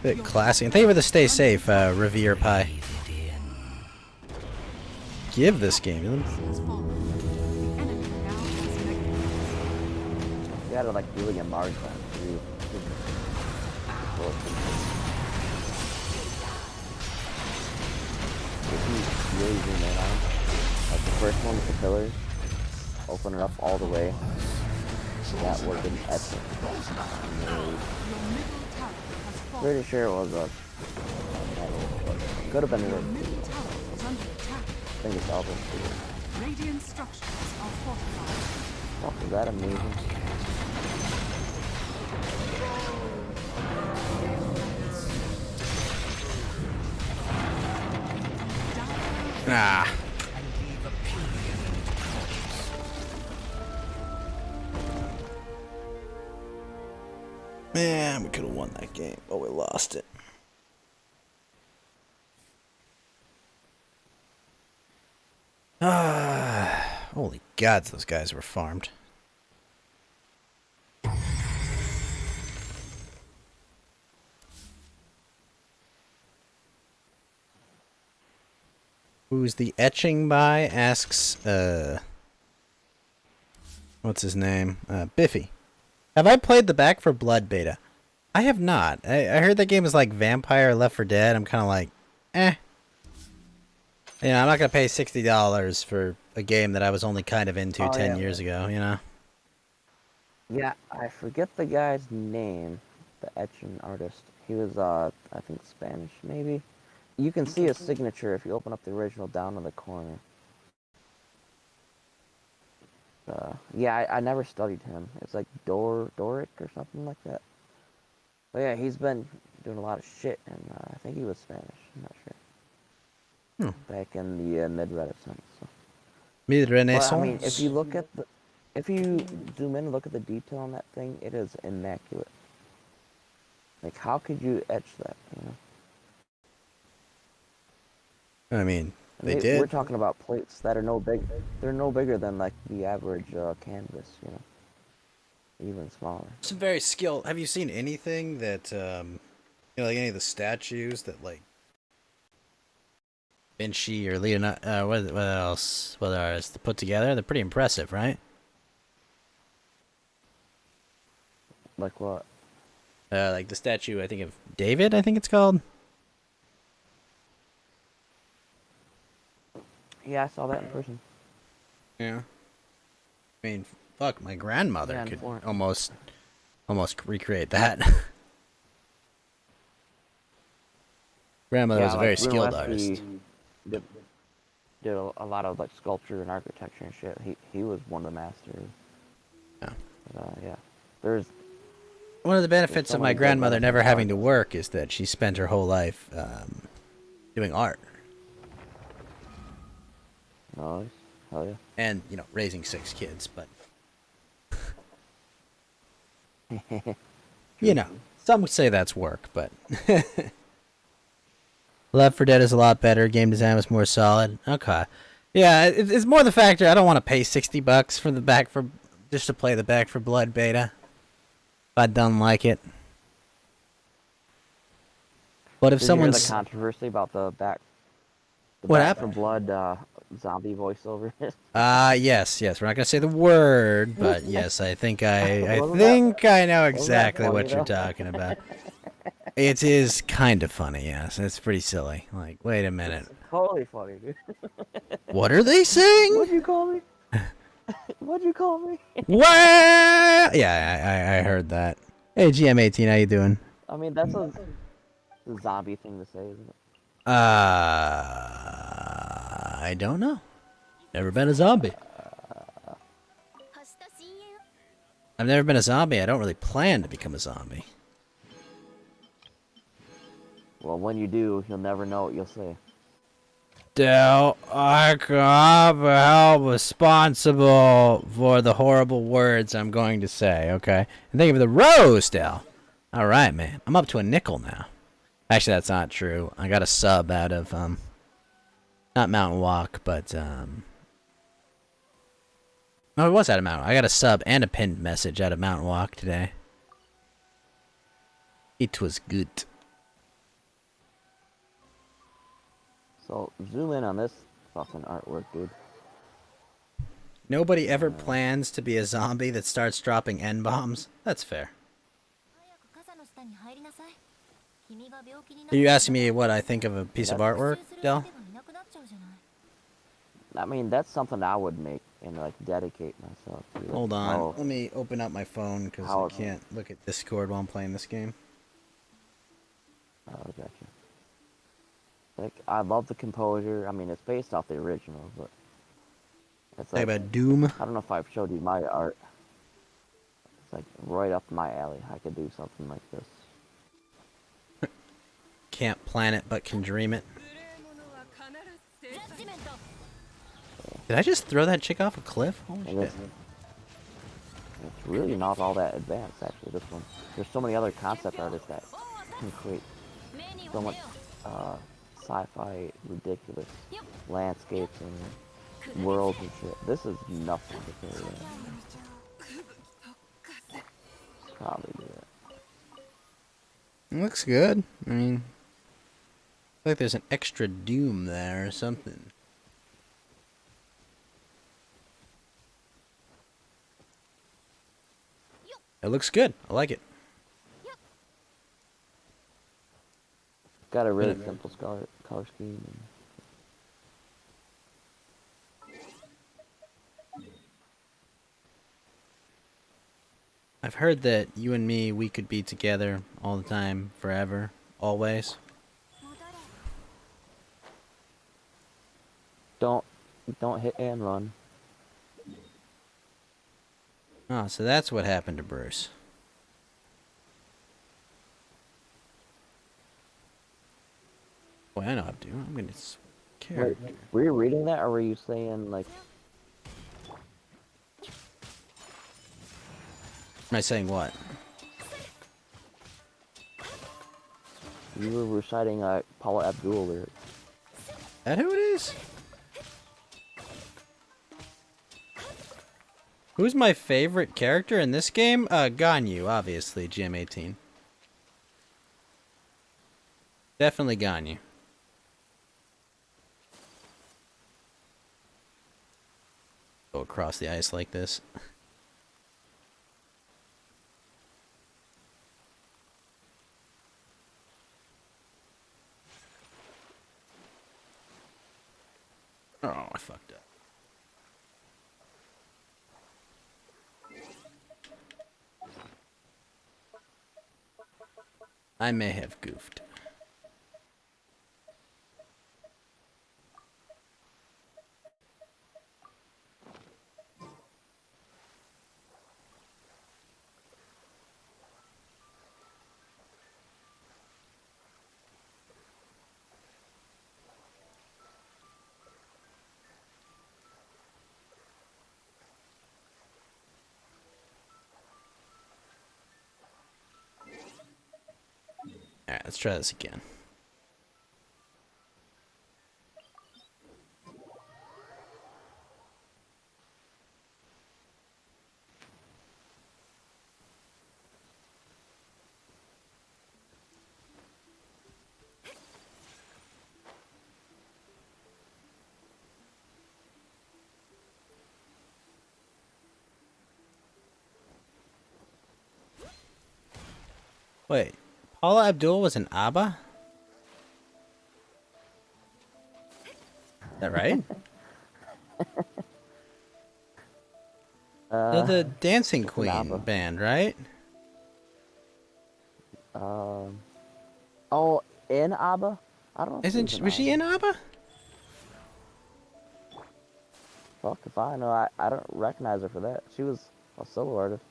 Bit classy. And thank you for the stay safe, Revere Pie. Give this game. You gotta like really get Mars on too. If you really zoom in on them, like the first one with the pillars, open it up all the way. That would have been epic. Pretty sure it was a could have been a I think it's all been Radiant structures are fortified. fuck, is that amazing? Ah. Man, we could have won that game, but we lost it. Ah, holy gods, those guys were farmed. Who's the etching by? Asks, what's his name? Biffy. Have I played the Back for Blood beta? I have not. I heard that game is like Vampire Left 4 Dead. I'm kind of like, eh. You know, I'm not gonna pay $60 for a game that I was only kind of into 10 years ago. You know. Yeah, I forget the guy's name, the etching artist. He was, I think Spanish, maybe. You can see his signature if you open up the original down in the corner. Yeah, I never studied him. It's like Doric or something like that. But yeah, he's been doing a lot of shit, and I think he was Spanish. I'm not sure. Back in the mid-Renaissance. So. Mid-Renaissance. But, I mean, if you look at the, if you zoom in and look at the detail on that thing, it is immaculate. Like, how could you etch that? You know. I mean, they did. We're talking about plates that are no big. They're no bigger than like the average canvas. You know. Even smaller. Some very skilled. Have you seen anything that, you know, like any of the statues that like Vinci or Leonardo? What else? What artists to put together? They're pretty impressive, right? Like what? Like the statue, I think of David. I think it's called. Yeah, I saw that in person. Yeah. I mean, fuck, my grandmother could almost recreate that. Grandmother was a very skilled artist. Did a lot of like sculpture and architecture and shit. He was one of the masters. Yeah. Yeah. There's one of the benefits of my grandmother never having to work is that she spent her whole life doing art. Nice. Hell yeah. And, you know, raising 6 kids, but you know, some would say that's work, but Left 4 Dead is a lot better. Game design was more solid. Okay. Yeah, it's more the factor I don't want to pay $60 for the just to play the Back 4 Blood beta. If I don't like it. But if someone's... Did you hear the controversy about the Back what 4 happened? Blood zombie voiceover? Yes. We're not gonna say the word, but yes, I think I know exactly what you're talking about. It is kind of funny, yes. It's pretty silly. Like, wait a minute. Totally funny, dude. What are they saying? What'd you call me? What'd you call me? What? Yeah, I heard that. Hey, GM18, how you doing? I mean, that's a zombie thing to say, isn't it? I don't know. Never been a zombie. I've never been a zombie. I don't really plan to become a zombie. Well, when you do, you'll never know what you'll say. Del, I can't be held responsible for the horrible words I'm going to say, okay? And thank you for the rose, Del. All right, man. I'm up to a nickel now. Actually, that's not true. I got a sub out of, not Mountain Walk, but, no, it was out of Mountain Walk. I got a sub and a pinned message out of Mountain Walk today. It was good. So, zoom in on this fucking artwork, dude. Nobody ever plans to be a zombie that starts dropping N-bombs. That's fair. Are you asking me what I think of a piece of artwork, Del? I mean, that's something I would make and, like, dedicate myself to. Hold on. Let me open up my phone because I can't look at Discord while I'm playing this game. Oh, gotcha. Like, I love the composure. I mean, it's based off the original, but it's like about Doom. I don't know if I've showed you my art. It's like right up my alley. I could do something like this. Can't plan it, but can dream it. Did I just throw that chick off a cliff? Holy shit. It's really not all that advanced, actually, this one. There's so many other concept artists that can create so much sci-fi ridiculous landscapes and worlds and shit. This is nothing compared to that. Probably do it. It looks good. I mean, I feel like there's an extra Doom there or something. It looks good. I like it. Got a really simple color scheme. I've heard that you and me, we could be together all the time, forever, always. Don't hit and run. Oh, so that's what happened to Bruce. Boy, I know how to do. I'm gonna Wait, were you reading that, or were you saying like? Am I saying what? You were reciting Paula Abdul lyrics. That who it is? Who's my favorite character in this game? Ganyu, obviously, GM18. Definitely Ganyu. Go across the ice like this. Oh, I fucked up. I may have goofed. Alright, let's try this again. Wait, Paula Abdul was an ABBA? Is that right? They're the Dancing Queen band, right? Oh, in ABBA? I don't know. Was she in ABBA? Fuck if I know. I don't recognize her for that. She was a solo artist.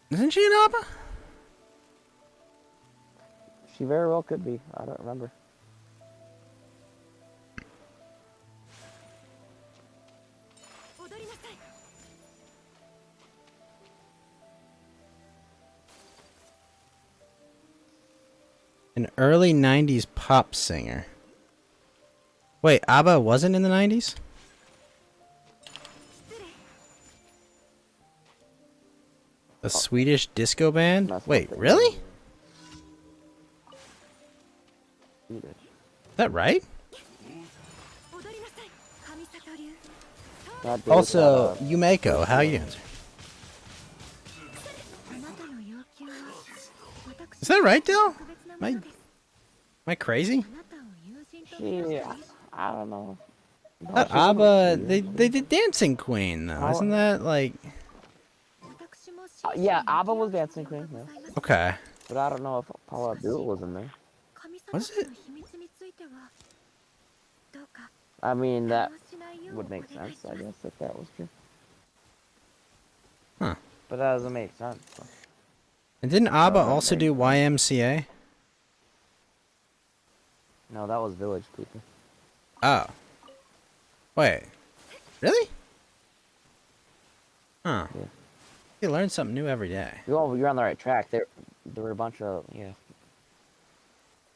Isn't she in ABBA? She very well could be. I don't remember. An early 90s pop singer. Wait, ABBA wasn't in the 90s? A Swedish disco band? Wait, really? Is that right? Also, Yumeko, how you answer? Is that right, Dell? Am I crazy? Yeah, I don't know. That ABBA, they did Dancing Queen though, isn't that like? Yeah, ABBA was Dancing Queen. Yeah. Okay. But I don't know if Paula Abdul was in there. Was it? I mean, that would make sense, I guess, if that was true. Huh. But that doesn't make sense. So. And didn't ABBA also do YMCA? No, that was Village People. Oh. Wait. Really? Huh. Yeah. You learn something new every day. Well, you're on the right track. There were a bunch of,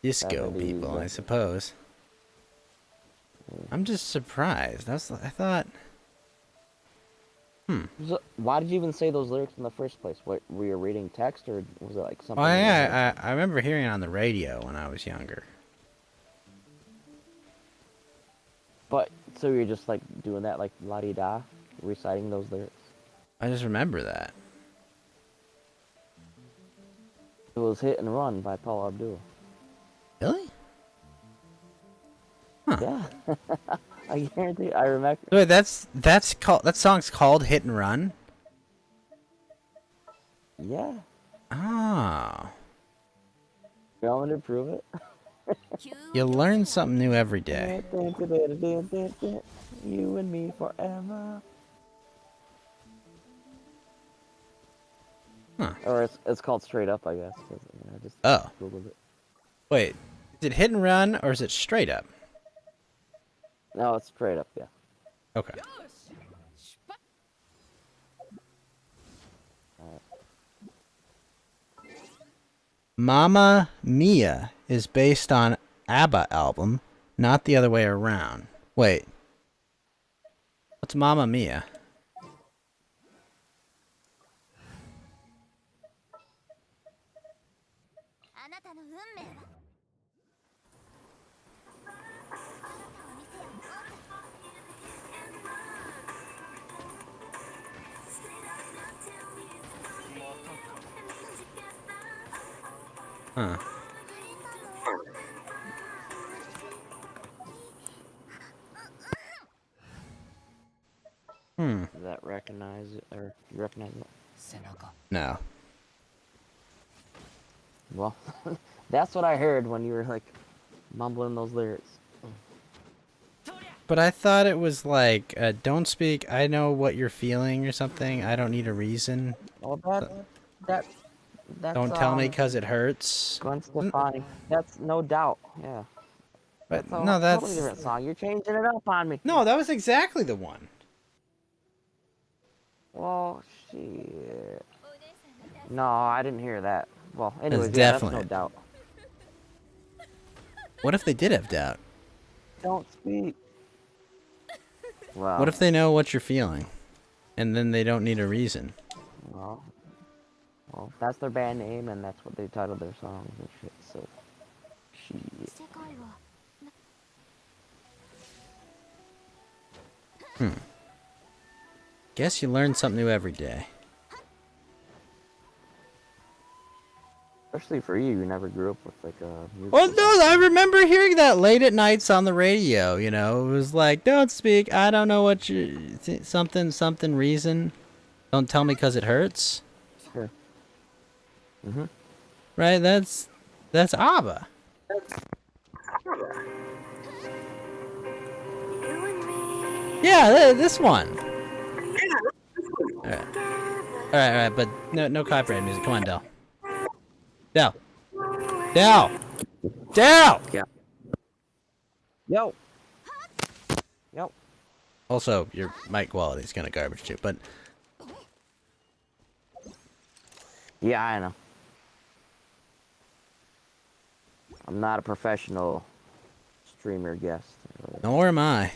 Disco 70s, people, I suppose. I'm just surprised. I thought... So, why did you even say those lyrics in the first place? What, were you reading text, or was it like something? Well, yeah, I remember hearing it on the radio when I was younger. But, so you're just like doing that, like la-di-da, reciting those lyrics? I just remember that. It was Hit and Run by Paul Abdul. Really? Yeah. I guarantee. I remember. Wait, that's called that song's called Hit and Run. Yeah. Oh. You want me to prove it? You learn something new every day. You and me forever. Huh. Or it's called Straight Up, I guess. 'Cause, I just Oh. Googled it. Wait, is it Hit and Run or is it Straight Up? No, it's Straight Up, yeah. Okay. Mamma Mia is based on ABBA album, not the other way around. Wait. What's Mamma Mia? Huh. Does that recognize it, or you recognize it? No. Well, that's what I heard when you were like mumbling those lyrics. But I thought it was like, don't speak, I know what you're feeling or something. I don't need a reason. Well, that's Don't tell me because it hurts. Gwen Stefani. That's no doubt, yeah. But That's a no, that's... totally different song. You're changing it up on me. No, that was exactly the one. Well, shit. No, I didn't hear that. Well, anyways, That's yeah, definitely that's no doubt. What if they did have doubt? Don't speak. Well, What if they know what you're feeling? And then they don't need a reason? well, that's their band name, and that's what they titled their songs and shit, so... Shit. Guess you learn something new every day. Especially for you, you never grew up with, like, music. Well, no, I remember hearing that late at nights on the radio, you know. It was like, don't speak, I don't know what you... something reason. Don't tell me because it hurts. Sure. Mm-hmm. Right, that's ABBA. Yeah, this one. Alright, but no copyright music. Come on, Del. Del! Yeah. Yo! Yo! Also, your mic quality is kind of garbage too, but... Yeah, I know. I'm not a professional streamer guest. Nor am I.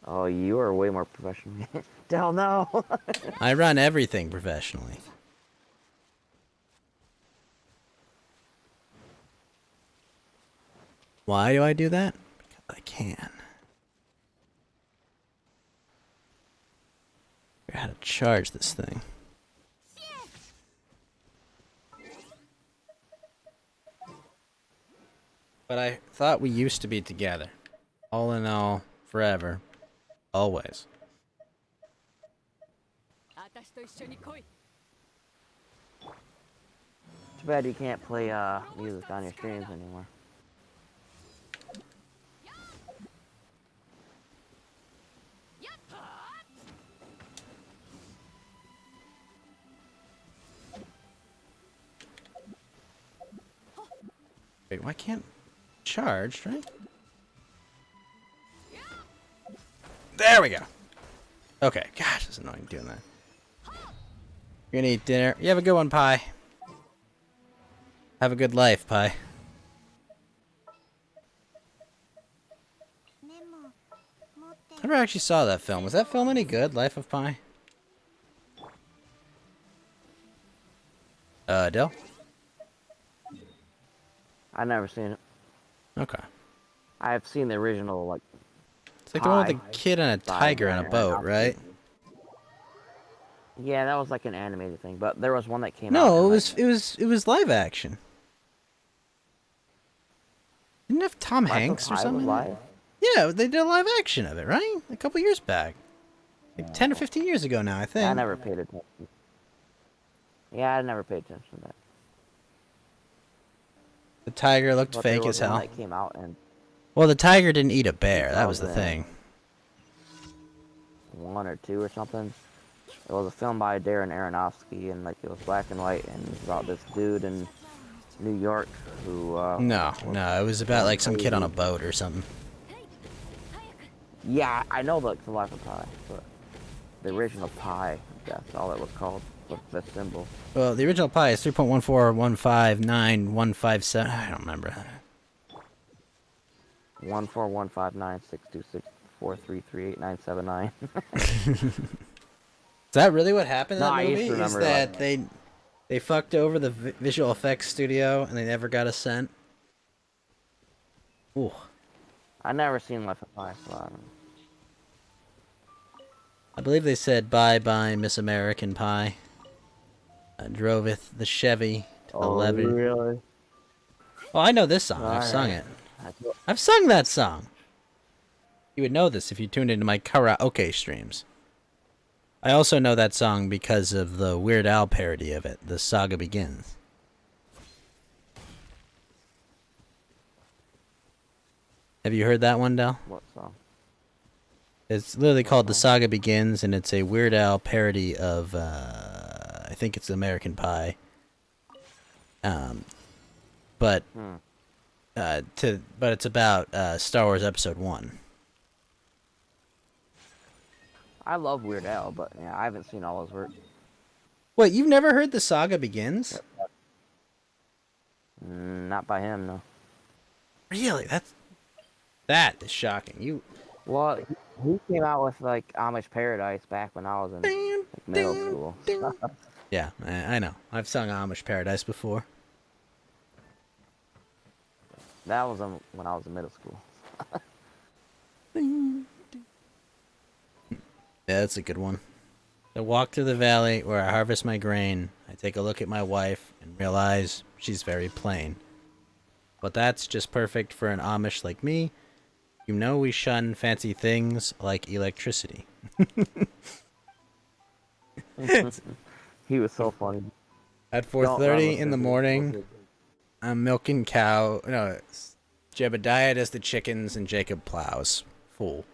Oh, you are way more professional. Hell no! I run everything professionally. Why do I do that? Because I can. I how to charge this thing. But I thought we used to be together. All in all, forever. Always. Too bad you can't play music on your streams anymore. Wait, why can't charge, right? There we go. Okay, gosh, it's annoying doing that. You're gonna eat dinner. You have a good one, Pie. Have a good life, Pie. I never actually saw that film. Was that film any good? Life of Pi? Del? I've never seen it. Okay. I've seen the original, like, It's like the one with Pi. the kid and a tiger on a boat, right? Yeah, that was like an animated thing, but there was one that came out. No, and, it was live action. Didn't it have Tom Life of Hanks or Pi was something? live? Yeah, they did a live action of it, right? A couple years back. Like 10 or 15 years ago now, I think. I never paid attention. Yeah, I never paid attention to that. The tiger looked But fake there was as hell. one that came out and Well, the tiger didn't eat a bear. That was the thing. 1 or 2 or something. It was a film by Darren Aronofsky, and like it was black and white, and it was about this dude in New York who. No, it was about like some kid on a crazy. boat or something. Yeah, I know like the Life of Pi, but the original Pi, that's all it was called, with the symbol. Well, the original pi is 3.14159.157. I don't remember. 141596264338979. Is that really what happened in No, that I used movie? to Is remember, that like- they fucked over the visual effects studio and they never got a cent? Ooh. I never seen Life of Pi, so I don't know. I believe they said bye-bye Miss American Pie. I drove it, the Chevy to the levee. Really? Oh, I know this song. I've sung it. Alright. I've sung that song. You would know this if you tuned into my karaoke streams. I also know that song because of the Weird Al parody of it, The Saga Begins. Have you heard that one, Del? What song? It's literally called The Saga Begins, and it's a Weird Al parody of, I think it's American Pie. But it's about Star Wars Episode 1. I love Weird Al, but yeah, I haven't seen all his work. Wait, you've never heard The Saga Begins? Not by him, no. Really? That is shocking. Well, he came out with like Amish Paradise back when I was in like, middle school. Yeah, I know. I've sung Amish Paradise before. That was when I was in middle school. Yeah, that's a good one. I walk through the valley where I harvest my grain. I take a look at my wife and realize she's very plain. But that's just perfect for an Amish like me. You know we shun fancy things like electricity. He was so funny. At Don't 4:30 in run the with morning, I'm milking cow. No, it's Jebediah does the chickens and Jacob plows. Fool.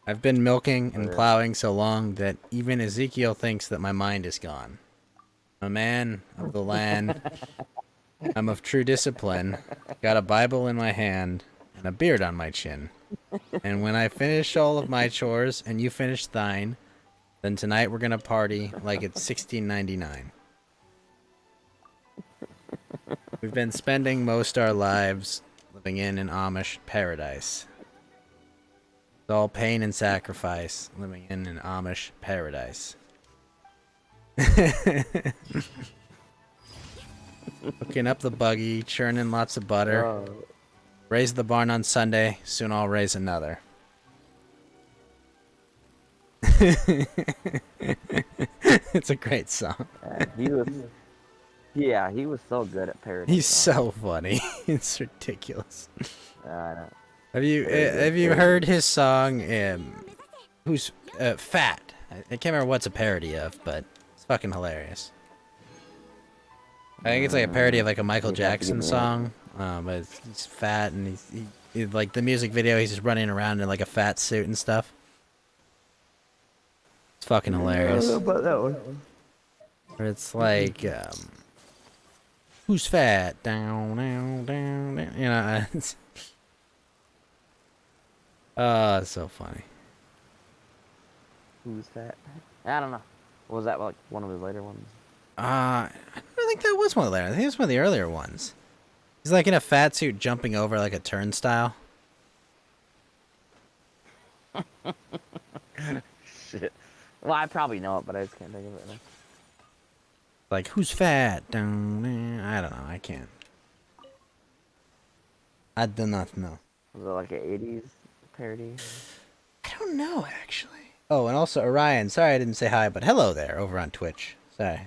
I've been milking and plowing so long that even Ezekiel thinks that my mind is gone. I'm a man of the land. I'm of true discipline. Got a Bible in my hand and a beard on my chin. And when I finish all of my chores and you finish thine, then tonight we're gonna party like it's 1699. We've been spending most our lives living in an Amish paradise. It's all pain and sacrifice living in an Amish paradise. Hooking up the buggy, churning lots of butter. Raise the barn on Sunday, soon I'll raise another. It's a great song. He was so good at parody. He's so funny. It's ridiculous. Have you heard his song? Who's Fat? I can't remember what's a parody of, but it's fucking hilarious. I think it's like a parody of like a Michael Jackson song, but he's fat and he like the music video. He's just running around in like a fat suit and stuff. It's fucking hilarious. About that one. Or it's like, who's fat? Down, down, down, down. You know, it's, it's so funny. Who's that? I don't know. Was that like one of his later ones? I don't think that was one of the later. I think it was one of the earlier ones. He's like in a fat suit jumping over like a turnstile. Shit. Well, I probably know it, but I just can't think of it now. Like, who's fat? Down there. I don't know. I can't. I do not know. Was it like an 80s parody? I don't know, actually. Oh, and also Orion. Sorry I didn't say hi, but hello there over on Twitch. Sorry.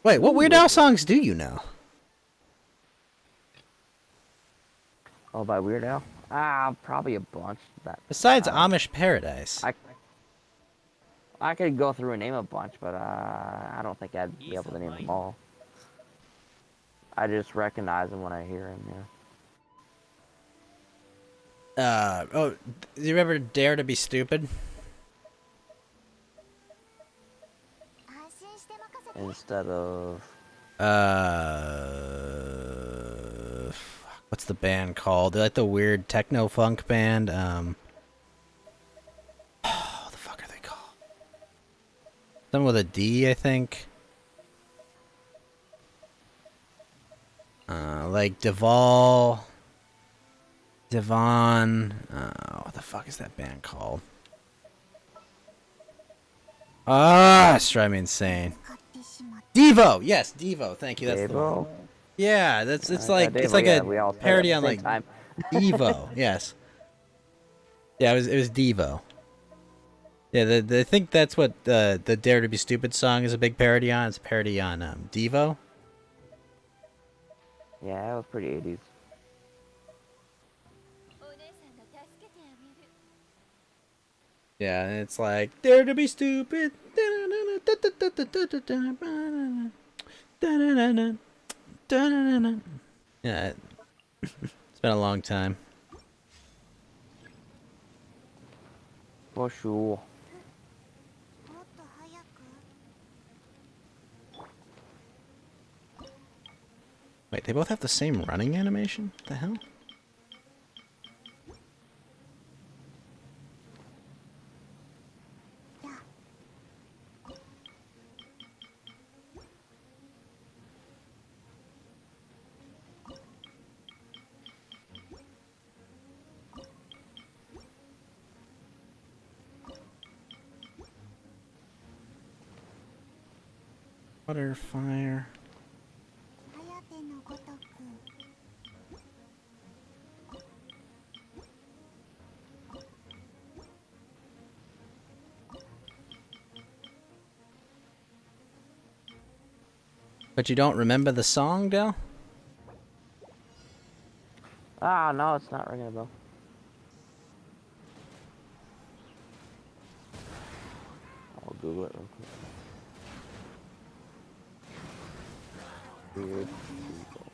Wait, what Weird Al songs do you know? Oh, by Weird Al? Probably a bunch. Besides Amish Paradise. I could go through and name a bunch, but I don't think I'd be able to name them all. I just recognize them when I hear them, yeah. Do you ever Dare to Be Stupid? Instead of... What's the band called? They're like the weird techno funk band. What the fuck are they called? Something with a D, I think. Like Devon. What the fuck is that band called? It's driving me insane. Devo, yes, Devo. Thank you. That's the one. Yeah, it's like a parody on like Devo. Yes. Yeah, it was Devo. Yeah, I think that's what the Dare to Be Stupid song is a big parody on. It's a parody on Devo. Yeah, it was pretty 80s. Yeah, and it's like Dare to Be Stupid. Yeah, it's been a long time. For sure. Wait, they both have the same running animation? What the hell? Water, fire. But you don't remember the song, Del? No, it's not ringing a bell. I'll Google it real quick. Weird people.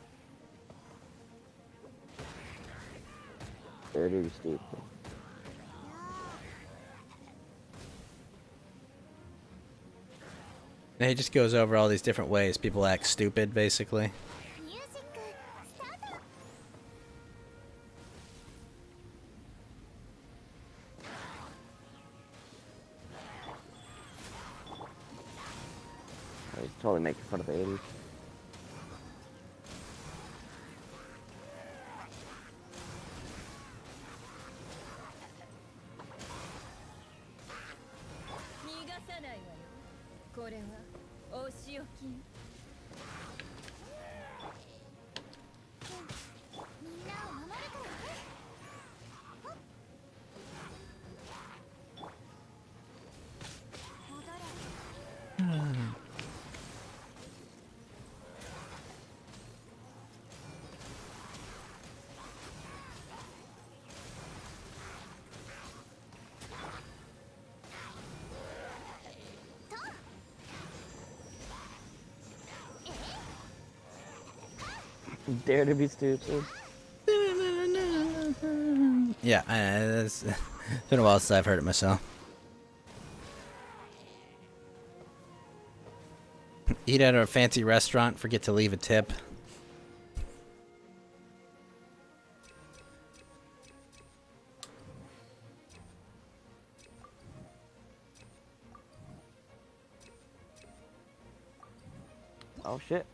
Dare to Be Stupid. And he just goes over all these different ways people act stupid, basically. He's totally making fun of the 80s. Dare to Be Stupid. Yeah, it's been a while since I've heard it myself. Eat at a fancy restaurant, forget to leave a tip. Oh shit.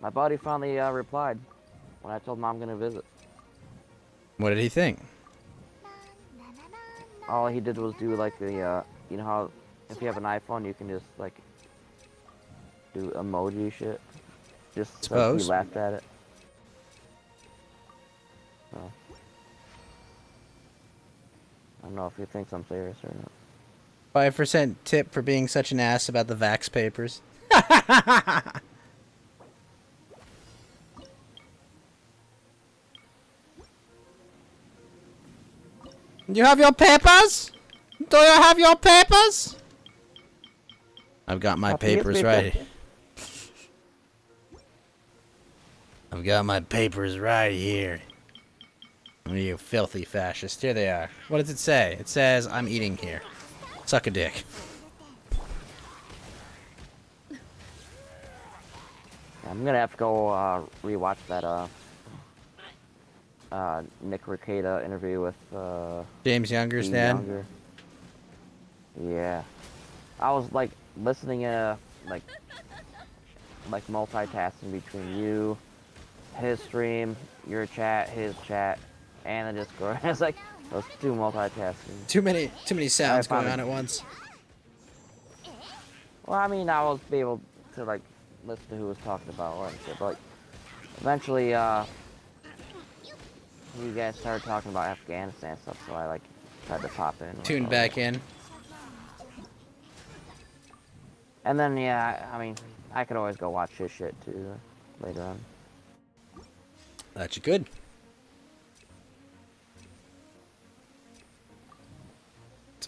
My buddy finally replied when I told him I'm gonna visit. What did he think? All he did was do like the, you know how if you have an iPhone you can just like do emoji shit? Just like, he Suppose. laughed at it. So I don't know if he thinks I'm serious or not. 5% tip for being such an ass about the vax papers. Do you have your papers? Do you have your papers? I've got my papers right. I've got my papers right here. You filthy fascist. Here they are. What does it say? It says, I'm eating here. Suck a dick. I'm gonna have to go rewatch that Nick Rekieta interview with James Younger's Dean dad. Younger. Yeah, I was like listening like multitasking between you, his stream, your chat, his chat, and the Discord. It's like those two multitasking. Too many sounds going on at once. Well, I mean, I was able to like listen to who was talking about what and shit, but like, eventually, you guys started talking about Afghanistan stuff, so I like tried to pop in. Tune back in. And then yeah, I mean, I could always go watch his shit too later on. That's good. It's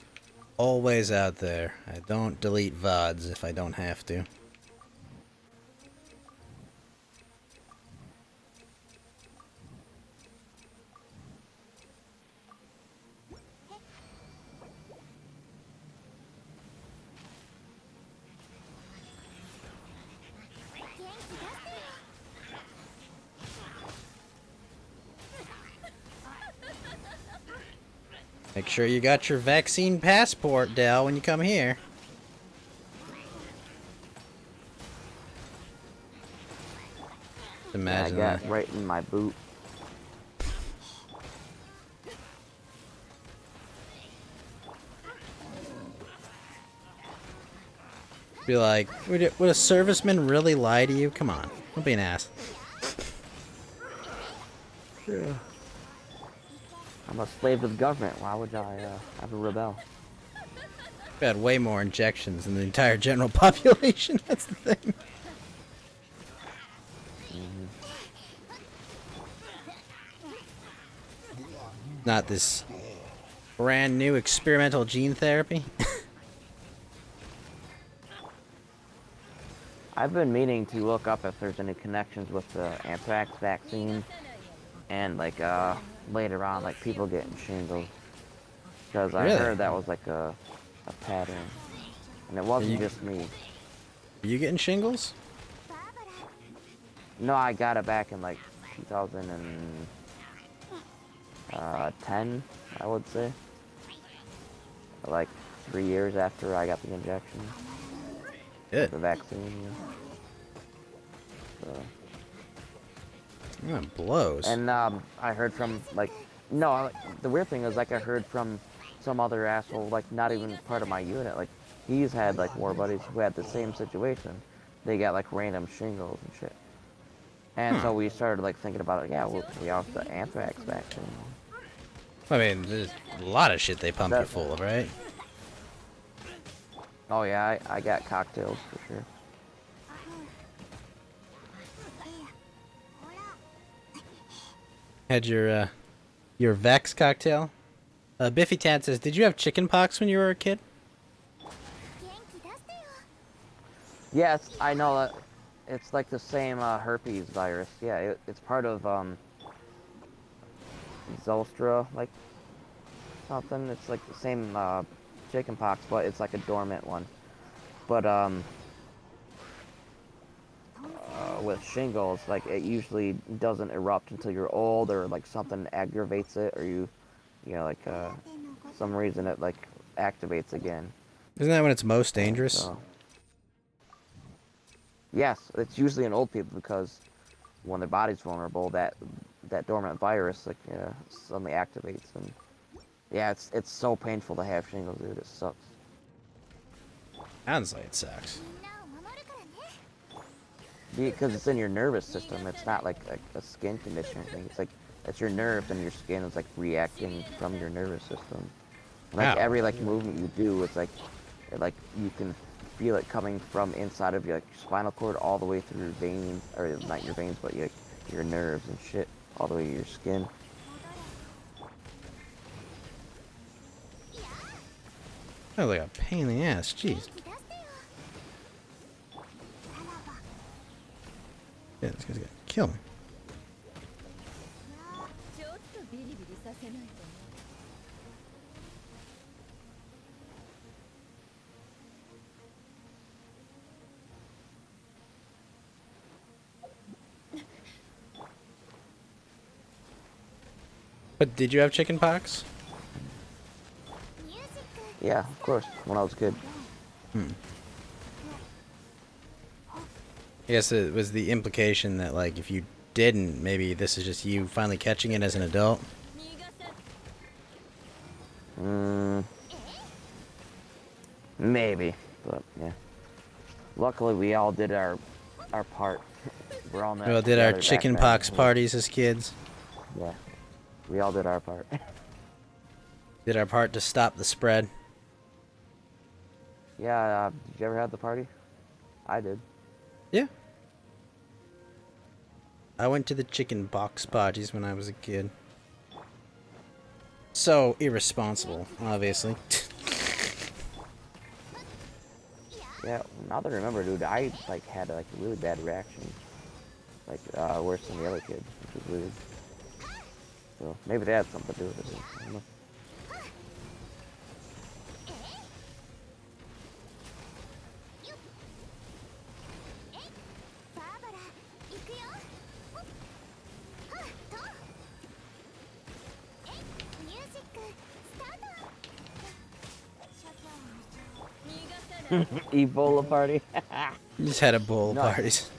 always out there. I don't delete VODs if I don't have to. Make sure you got your vaccine passport, Dell, when you come here. Imagine I got that. right in my boot. Be like, would a serviceman really lie to you? Come on, don't be an ass. Yeah. I'm a slave to the government. Why would I ever rebel? We've had way more injections than the entire general population. That's the thing. Not this brand new experimental gene therapy. I've been meaning to look up if there's any connections with the anthrax vaccine and like later on like people getting shingles, because I Really? heard that was like a pattern, and it wasn't just me. Are you getting shingles? No, I got it back in like 2010, I would say. Like 3 years after I got the injection. Good. The vaccine. Yeah. So. That blows. And I heard from like, no, the weird thing is like I heard from some other asshole, like not even part of my unit. Like he's had like war buddies who had the same situation. They got like random shingles and shit. And so we started like thinking about it. Yeah, we also the anthrax vaccine. I mean, there's a lot of shit they pump you full of, right? Oh yeah, I got cocktails for sure. Had your Vex cocktail. Biffy Tan says, "Did you have chicken pox when you were a kid?" Yes, I know that. It's like the same herpes virus. Yeah, it's part of Zolstra, like something. It's like the same chicken pox, but it's like a dormant one. But with shingles, like it usually doesn't erupt until you're old, or like something aggravates it, or you know, like some reason it like activates again. Isn't that when it's most dangerous? So, yes, it's usually in old people because when their body's vulnerable, that dormant virus like suddenly activates, and yeah, it's so painful to have shingles, dude. It sucks. Sounds like it sucks. Because it's in your nervous system. It's not like a skin condition or anything. It's like It's your nerves and your skin is like reacting from your nervous system. Wow. Every like movement you do, it's like you can feel it coming from inside of your like spinal cord all the way through your veins, or not your veins, but your nerves and shit, all the way to your skin. Oh, like a pain in the ass. Jeez. Yeah, this guy's gonna kill me. But did you have chicken pox? Yeah, of course. When I was a kid. I guess it was the implication that, like, if you didn't, maybe this is just you finally catching it as an adult. Maybe, but yeah. Luckily, we all did our part. We're all We all did our chicken pox parties as kids. Yeah, we all did our part. Did our part to stop the spread. Yeah, did you ever have the party? I did. Yeah. I went to the chicken pox parties when I was a kid. So irresponsible, obviously. Yeah, now that I remember, dude, I like had like a really bad reaction, like worse than the other kids, which was weird. So maybe that had something to do with it. I don't know. Ebola party. You just had a bowl of Nice. parties.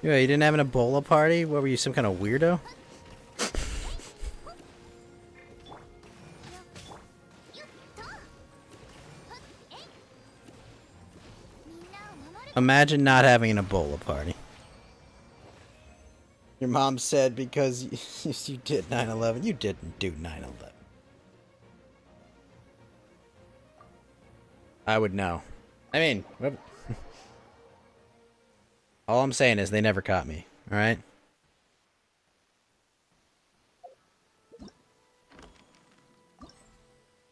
Yeah, you didn't have an Ebola party? What were you, some kind of weirdo? Imagine not having an Ebola party. Your mom said because you did 9/11. You didn't do 9/11. I would know. I mean, all I'm saying is they never caught me. All right.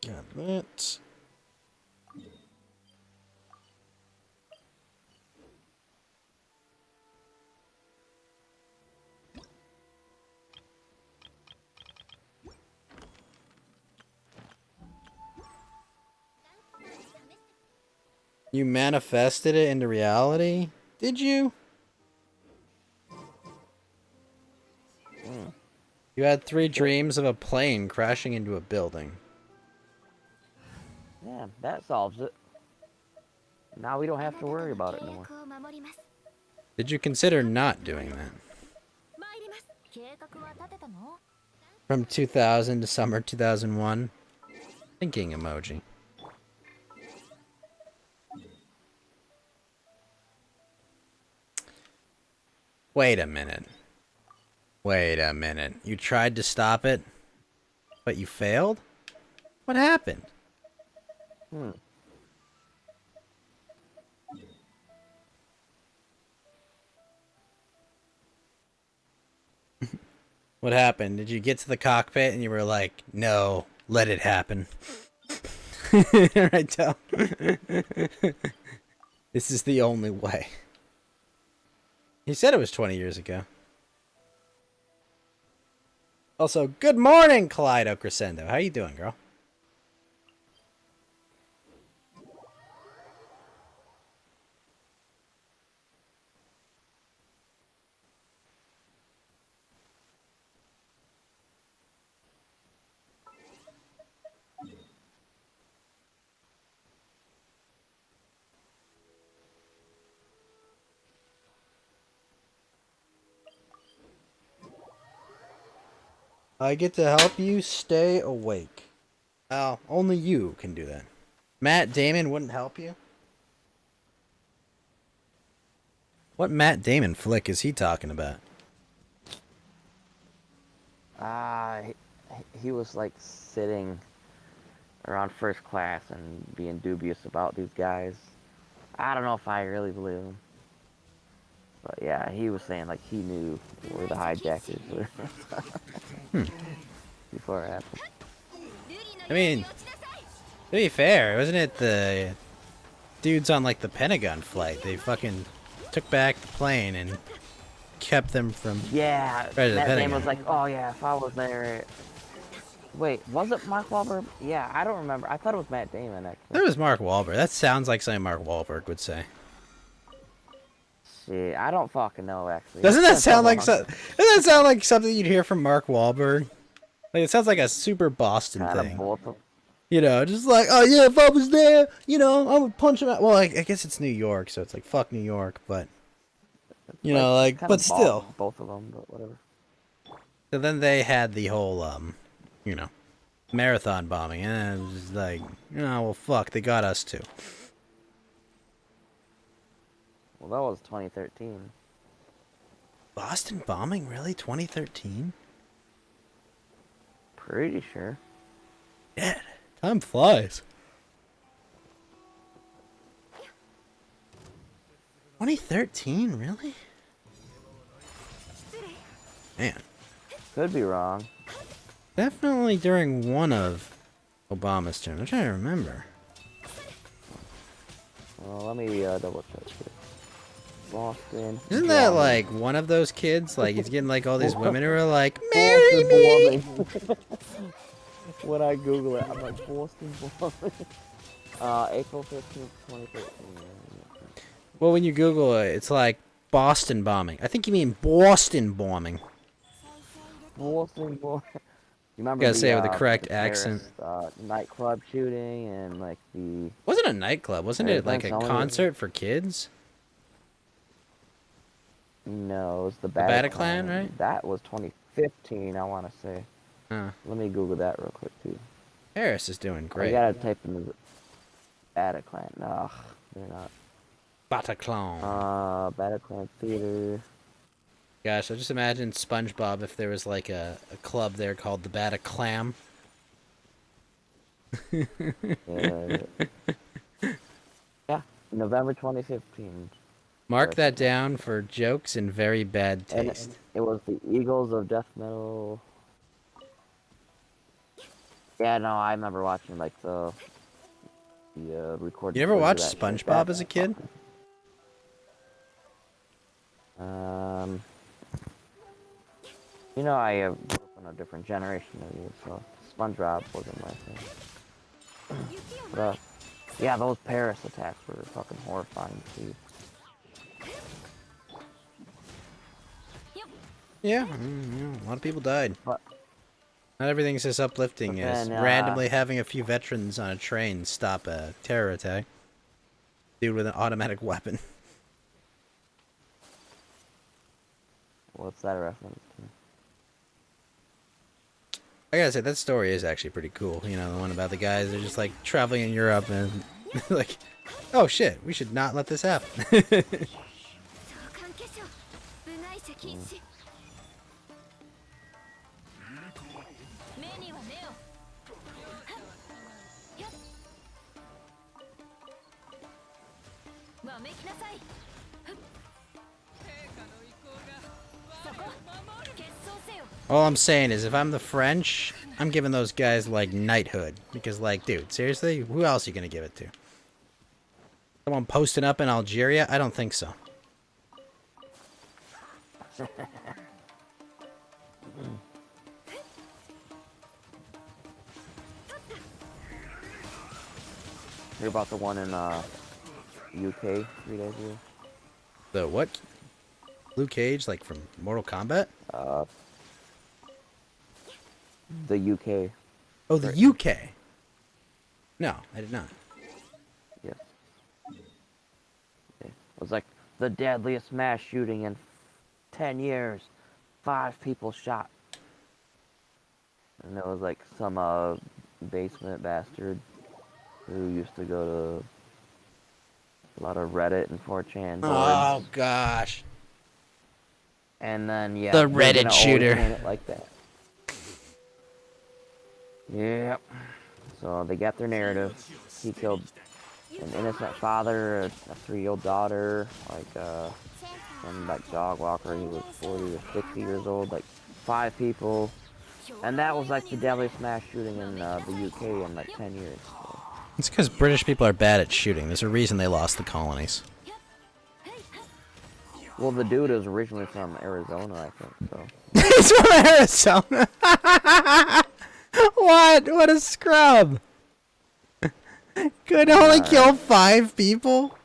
Got that. You manifested it into reality? Did you? You had 3 dreams of a plane crashing into a building. Yeah, that solves it. Now we don't have to worry about it no more. Did you consider not doing that? From 2000 to summer 2001? Thinking emoji. Wait a minute. Wait a minute. You tried to stop it, but you failed? What happened? What happened? Did you get to the cockpit and you were like, no, let it happen? Right, Tom? This is the only way. He said it was 20 years ago. Also, good morning, Kaleido Crescendo. How you doing, girl? I get to help you stay awake. Well, only you can do that. Matt Damon wouldn't help you? What Matt Damon flick is he talking about? He was like sitting around first class and being dubious about these guys. I don't know if I really believe him. But yeah, he was saying like he knew where the hijackers were. Before it happened. I mean, to be fair, wasn't it the dudes on like the Pentagon flight? They fucking took back the plane and kept them from Yeah, right to the Matt Damon Pentagon. was like, oh yeah, if I was there. Wait, was it Mark Wahlberg? Yeah, I don't remember. I thought it was Matt Damon actually. That was Mark Wahlberg. That sounds like something Mark Wahlberg would say. Shit, I don't fucking know actually. Doesn't that It's been sound like long. doesn't that sound like something you'd hear from Mark Wahlberg? Like it sounds like a super Boston Kinda thing. both of- You know, just like, oh yeah, if I was there, you know, I would punch him out. Well, I guess it's New York, so it's like fuck New York, but you know, like, kinda but still. both of them, but whatever. So then they had the whole, you know, marathon bombing, and it was like, oh well, fuck, they got us too. Well, that was 2013. Boston bombing, really? 2013? Pretty sure. Yeah, time flies. 2013, really? Man. Could be wrong. Definitely during one of Obama's term. I'm trying to remember. Well, let me double check here. Boston. Isn't that bombing. like one of those kids? Like he's getting like all these women who are like, marry me! When I Google it, I'm like, Boston bombing. April 15th, 2013. Well, when you Google it, it's like Boston bombing. I think you mean Boston bombing. Boston bombing. You remember Gotta say it with the correct Paris, accent. nightclub shooting and like the. Wasn't a nightclub, wasn't it like a Events only. concert for kids? No, it was the Bataclan, right? That was 2015, I want to say. Huh. Let me Google that real quick too. Paris is doing great. I gotta type in the Bataclan. Ugh, they're not. Bataclan. Bataclan Theater. Gosh, I just imagine SpongeBob if there was like a club there called the Bataclam. Yeah, November 2015. Mark that down for jokes and very bad And taste. it was the Eagles of Death Metal. Yeah, no, I remember watching like the recording. You ever footage of watched that shit. SpongeBob That as a kid? You know, I grew up in a different generation of you, so SpongeBob wasn't my thing. But, yeah, those Paris attacks were fucking horrifying to see. Yeah, a lot of people died. But, not everything's as uplifting but as then, randomly having a few veterans on a train stop a terror attack. Dude with an automatic weapon. What's that a reference to? I gotta say, that story is actually pretty cool. You know, the one about the guys that are just like traveling in Europe and like, oh shit, we should not let this happen. All I'm saying is, if I'm the French, I'm giving those guys, like, knighthood. Because, like, dude, seriously? Who else are you gonna give it to? Someone posting up in Algeria? I don't think so. Hear about the one in UK 3 days ago? The what? Luke Cage, like from Mortal Kombat? The UK. Oh, the UK. No, I did not. Yes. It was like the deadliest mass shooting in 10 years. 5 people shot. And there was like some basement bastard who used to go to A lot of Reddit and 4chan boards. Oh gosh. And then yeah, The they're Reddit gonna always shooter. paint it like that. Yep. So they got their narrative. He killed an innocent father, a 3-year-old daughter, some like dog walker. He was 40 or 60 years old, like 5 people, and that was like the deadliest mass shooting in the UK in like 10 years. So. It's because British people are bad at shooting. There's a reason they lost the colonies. Well, the dude is originally from Arizona, I think. So. He's from Arizona. What? What a scrub! Could only kill 5 people?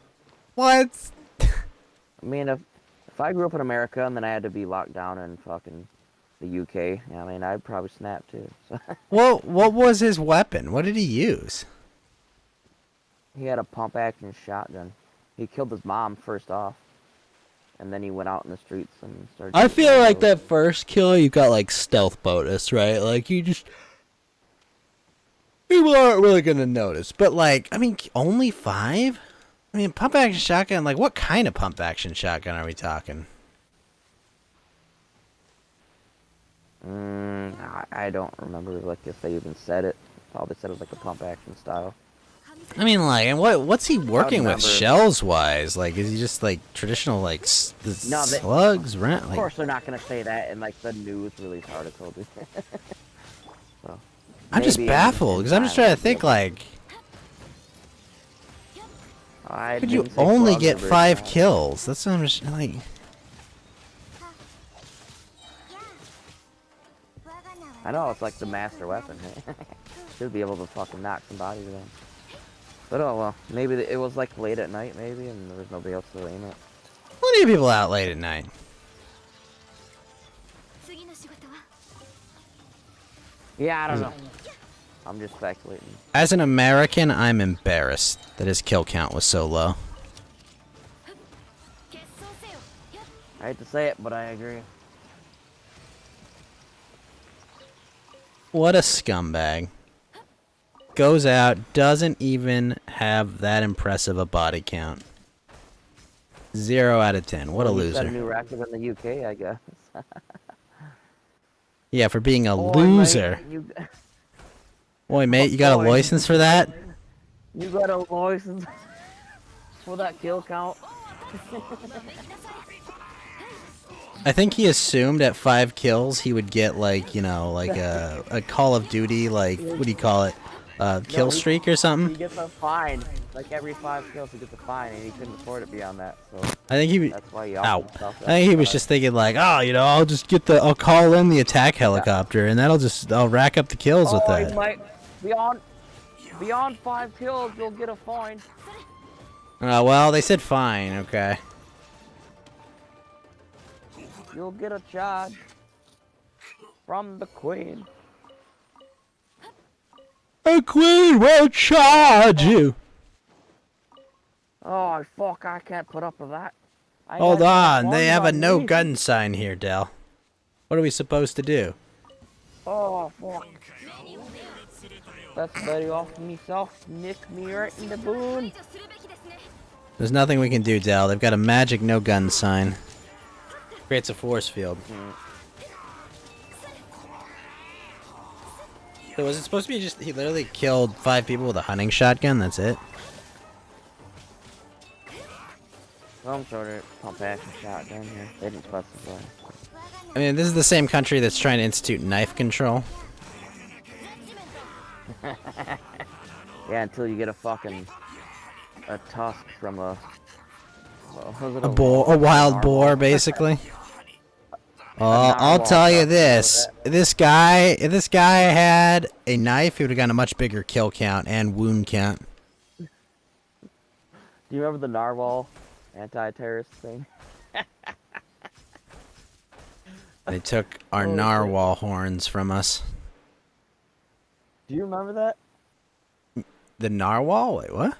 What? I mean, if I grew up in America and then I had to be locked down in fucking the UK, I mean, I'd probably snap too. So. Well, what was his weapon? What did he use? He had a pump-action shotgun. He killed his mom first off, and then he went out in the streets and started. I feel like that first kill, you got like stealth bonus, right? Like you just people aren't really gonna notice. But like, I mean, only 5? I mean, pump action shotgun. Like, what kind of pump action shotgun are we talking? I don't remember like if they even said it. Probably said it was like a pump-action style. I mean, like, and what's he working with remember. shells wise? Like, is he just like traditional like No, slugs? Right? Of Like, course, they're not gonna say that in like the news release article. So, I'm just maybe baffled because I'm just trying to think like, I could you didn't say only slugs get or 5 birds. kills? That's what I'm just like. I know it's like the master weapon. Should be able to fucking knock somebody down. But oh well, maybe it was like late at night, maybe, and there was nobody else to aim at. Plenty of people out late at night. Yeah, I don't know. I'm just speculating. As an American, I'm embarrassed that his kill count was so low. I hate to say it, but I agree. What a scumbag. Goes out, doesn't even have that impressive a body count. 0 out of 10. What a Well, you set a loser. new record in the UK, I guess. Yeah, for being a Boy, loser. mate, you, Boy, mate, you got a Boy. license for that? you got a license for that kill count? I think he assumed at 5 kills he would get like, you know, like a Call of Duty, like, what do you call it? Kill streak or He something? gets a fine. Like every 5 kills, he gets a fine, and he couldn't afford it beyond that. So I think he that's why he Ow. offered himself I think he was that. just thinking like, oh, you know, I'll call in the attack helicopter and I'll rack up the kills with Oh, he that. might beyond 5 kills, you'll get a fine. Well, they said fine, okay. You'll get a charge from the queen. A queen will charge you. Oh fuck! I can't put up with that. I Hold got on, they one have a on no me. gun sign here, Dell. What are we supposed to do? Oh fuck! That's very off myself. Nick me right in the boon. There's nothing we can do, Dell. They've got a magic no gun sign. Creates a force field. So was it supposed to be just he literally killed 5 people with a hunting shotgun? That's it? Some sort of pump action shot down here. They didn't specify. I mean, this is the same country that's trying to institute knife control. Yeah, until you get a fucking tusk from a A wild boar, basically. I'll tell you this: if this guy had a knife, he would have gotten a much bigger kill count and wound count. Do you remember the narwhal anti-terrorist thing? They took our narwhal horns from us. Do you remember that? The narwhal? Wait, what?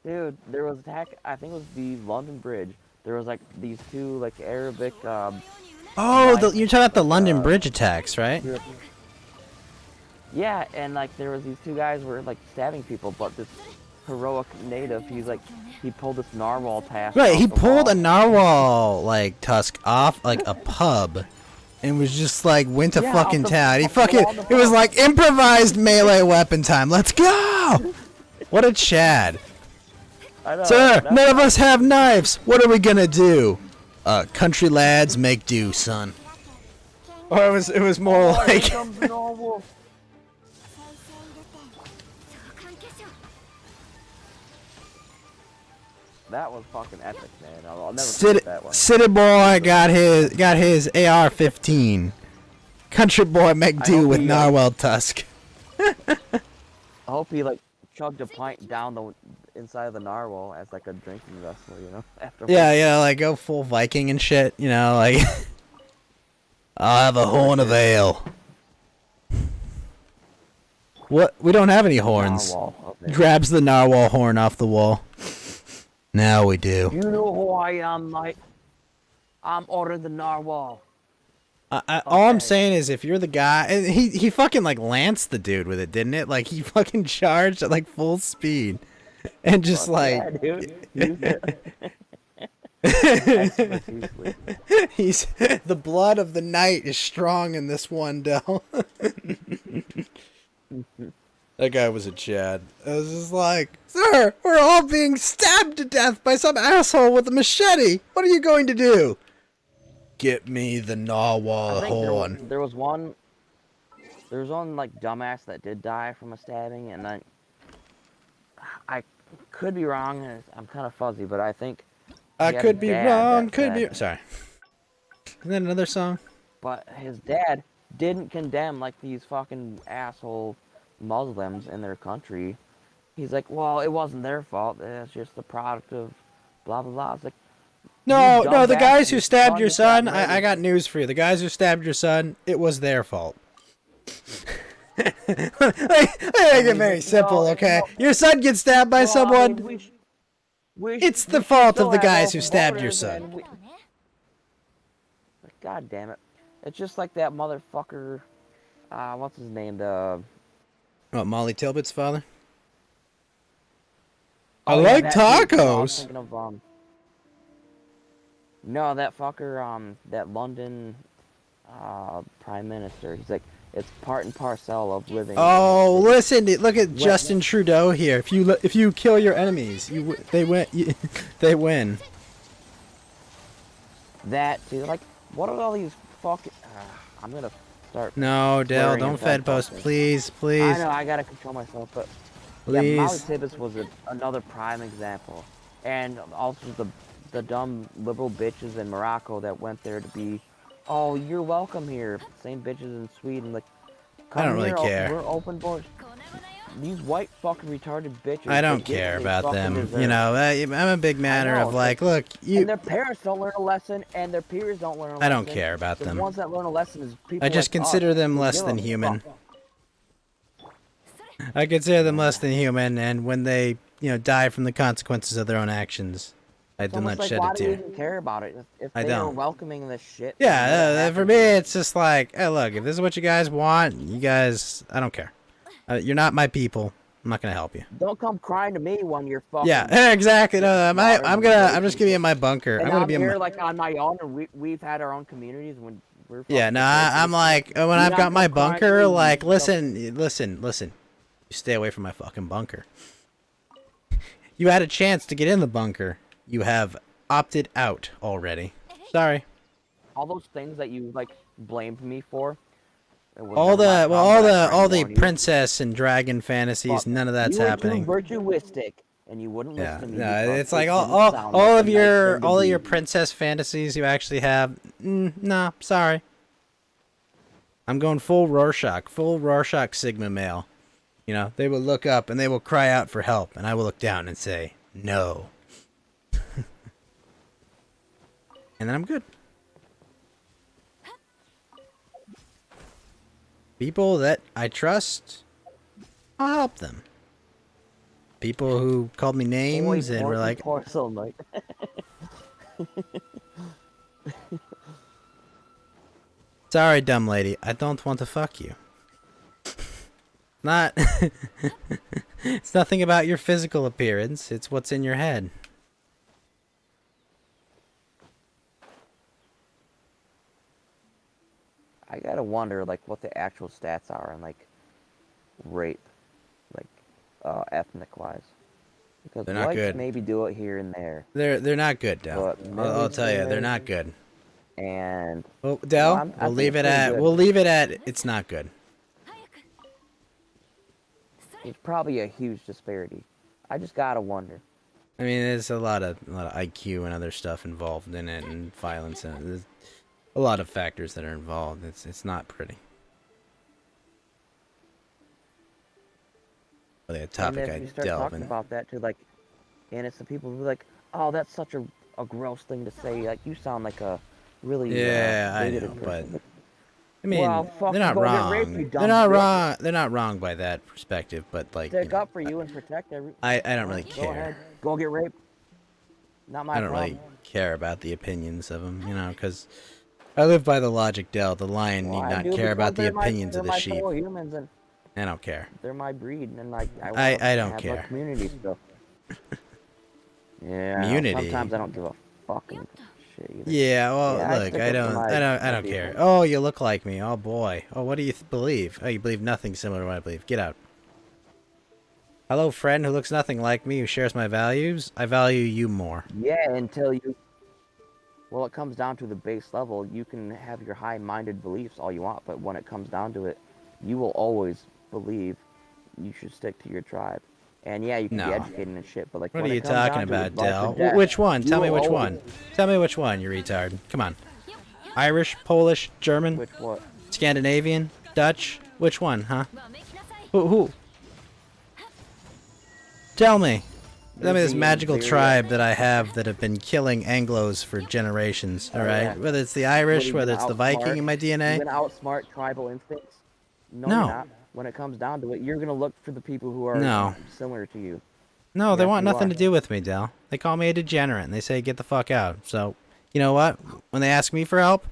Dude, there was attack. I think it was the London Bridge. There was like these 2 like Arabic. Oh, you're talking about the London Bridge attacks, right? Yeah, and like there was these 2 guys were like stabbing people, but this heroic native. He's like, he pulled this narwhal task. Right, off he the pulled wall. a narwhal like tusk off like a pub, and was just like went to Yeah, fucking off the- town. He off the fucking wall of the it was pub. like improvised melee weapon time. Let's go! What a Chad. I know, Sir, that's none of not- us have knives. What are we gonna do? Country lads make do, son. Or it was more Oh, like here comes the narwhal. That was fucking epic, man. I'll never forget that one. City boy got his AR-15. Country boy make I do hope with he, narwhal tusk. I hope he like chugged a pint down the inside of the narwhal as like a drinking vessel, you know. Afterwards. Yeah, like go full Viking and shit, you know, like I'll have a horn of ale. What? We don't have any horns. Narwhal, okay. Grabs the narwhal horn off the wall. Now we do. You know who I am, mate. I'm Order the Narwhal. All I'm saying is, if you're the guy, and he fucking like lanced the dude with it, didn't it? Like he fucking charged at like full speed, and just Yeah, dude. He's the blood of the knight is strong in this one, Dell. That guy was a Chad. I was just like, sir, we're all being stabbed to death by some asshole with a machete. What are you going to do? Get me the narwhal I think horn. there was one like dumbass that did die from a stabbing, and then I could be wrong. I'm kind of fuzzy, but I think I he had could a be dad wrong. that Could be. said- Sorry. Isn't that another song? But his dad didn't condemn like these fucking asshole Muslims in their country. He's like, well, it wasn't their fault. It's just the product of blah blah blah. It's like, No, you no, the dumbass, guys who your stabbed your just got son, I got news for you. The guys who stabbed your son, it was their fault. Make it very simple, okay? Your son gets stabbed by someone. It's the fault of the guys who stabbed your son. God damn it. It's just like that motherfucker, what's his name, the... What, Molly Tilbit's father? Oh, I yeah, like that dude. No, I was tacos. thinking of, no, that fucker, that London, prime minister. He's like, it's part and parcel of living. Oh, listen! Look at Justin Trudeau here. If you kill your enemies, they win. They win. That too. Like, what are all these fucking? I'm gonna start. No, Dell, swearing don't in Fed post, posters. please, please. I know I gotta control myself, but yeah, Molly Please. Tibbetts was another prime example, and also the dumb liberal bitches in Morocco that went there to be, oh, you're welcome here. Same bitches in Sweden, like. I don't really here, care. We're open borders. These white fucking retarded bitches. I don't they get care what they about fucking them. deserve. You know, I'm a big matter know, of it's like, like- look, you. And their parents don't learn a lesson, and their peers don't learn a lesson. I don't care about the them. ones that learn a lesson is people I just like consider us them who less give than a human. fuck. I consider them less than human, and when they, die from the consequences of their own actions, I It's do almost not like, shed why a do you tear. even care about it? If I they are don't. welcoming this shit. Yeah, for me, it's just like, hey, look, if this is what you guys want, you guys, I don't care. You're not my people. I'm not gonna help you. Don't come crying to me when you're fucking. Yeah, exactly. No, I'm just gonna be in my bunker. And I'm gonna I'm be in here my. like on my own, and we've had our own communities when we're. Yeah, fucking no, crazy. I'm like when You're I've not got my gonna cry to bunker. me, Like, you listen. You stay away from my fucking bunker. You had a chance to get in the bunker. You have opted out already. Sorry. All those things that you like blamed me for. it was All never the my problem that I tried to all the warn you. princess and dragon fantasies. Fuck. None of that's you were happening. too virtuistic, and you wouldn't Yeah, listen to me. no, because it's like it all didn't sound all like of a nice your thing to all of do. your princess fantasies you actually have. No, sorry. I'm going full Rorschach Sigma male. They will look up and they will cry out for help, and I will look down and say no. And then I'm good. People that I trust, I'll help them. People who called me names and were like, porcelain, like. sorry, dumb lady, I don't want to fuck you. Not. It's nothing about your physical appearance. It's what's in your head. I gotta wonder, like, what the actual stats are on, like, rape, like, ethnic-wise. Because They're not whites good. maybe do it here and there. They're not good, Del. But I'll tell you, they're Middle not good. And well, Del, I we'll think leave it's it pretty at good. we'll leave it at it's not good. It's probably a huge disparity. I just gotta wonder. I mean, there's a lot of IQ and other stuff involved in it, and violence, and there's a lot of factors that are involved. It's not pretty. Really a topic and I if you start delve talking in. about that to, like, innocent people who are like, oh, that's such a gross thing to say. Like, you sound like a really Yeah, I bigoted know, person. but I mean, well, fuck, they're not go wrong. Get raped, you dumb They're not bitch. wrong. They're not wrong by that perspective, but like, Stick up for you and protect every. I don't really Go care. ahead, go get raped. Not my I don't problem. really care about the opinions of them, because I live by the logic, Del. The lion Well, need I not do care about because the opinions they're of the my sheep. fellow humans, and I don't care. they're my breed, and like I I don't have care. a community still. Yeah. Community? Sometimes I don't give a fucking shit either. Yeah, well, Yeah, look, stick I up for don't my care. people. Oh, you look like me. Oh boy. Oh, what do you believe? Oh, you believe nothing similar to what I believe. Get out. Hello, friend who looks nothing like me, who shares my values. I value you more. Yeah, until you. Well, it comes down to the base level. You can have your high-minded beliefs all you want, but when it comes down to it, you will always believe you should stick to your tribe. And yeah, you can be No. educated and shit, but like What when are you it comes talking down to about, it, life or Del? death, Which one? you Tell me will which always- one. Tell me which one, you retard. Come on. Irish, Polish, German? Which what? Scandinavian, Dutch? Which one, huh? Who? Tell me. Tell me this magical tribe that I have that have been killing Anglos for generations, Oh, alright? yeah. Whether it's the What, Irish, you whether gonna it's the Viking in my You DNA. gonna outsmart tribal instincts? No, No. you're not. When it comes down to it, you're gonna look for the people who are No. similar to you. No, they Yes, want you nothing are. to do with me, Del. They call me a degenerate and they say get the fuck out. So, you know what? When they ask me for help,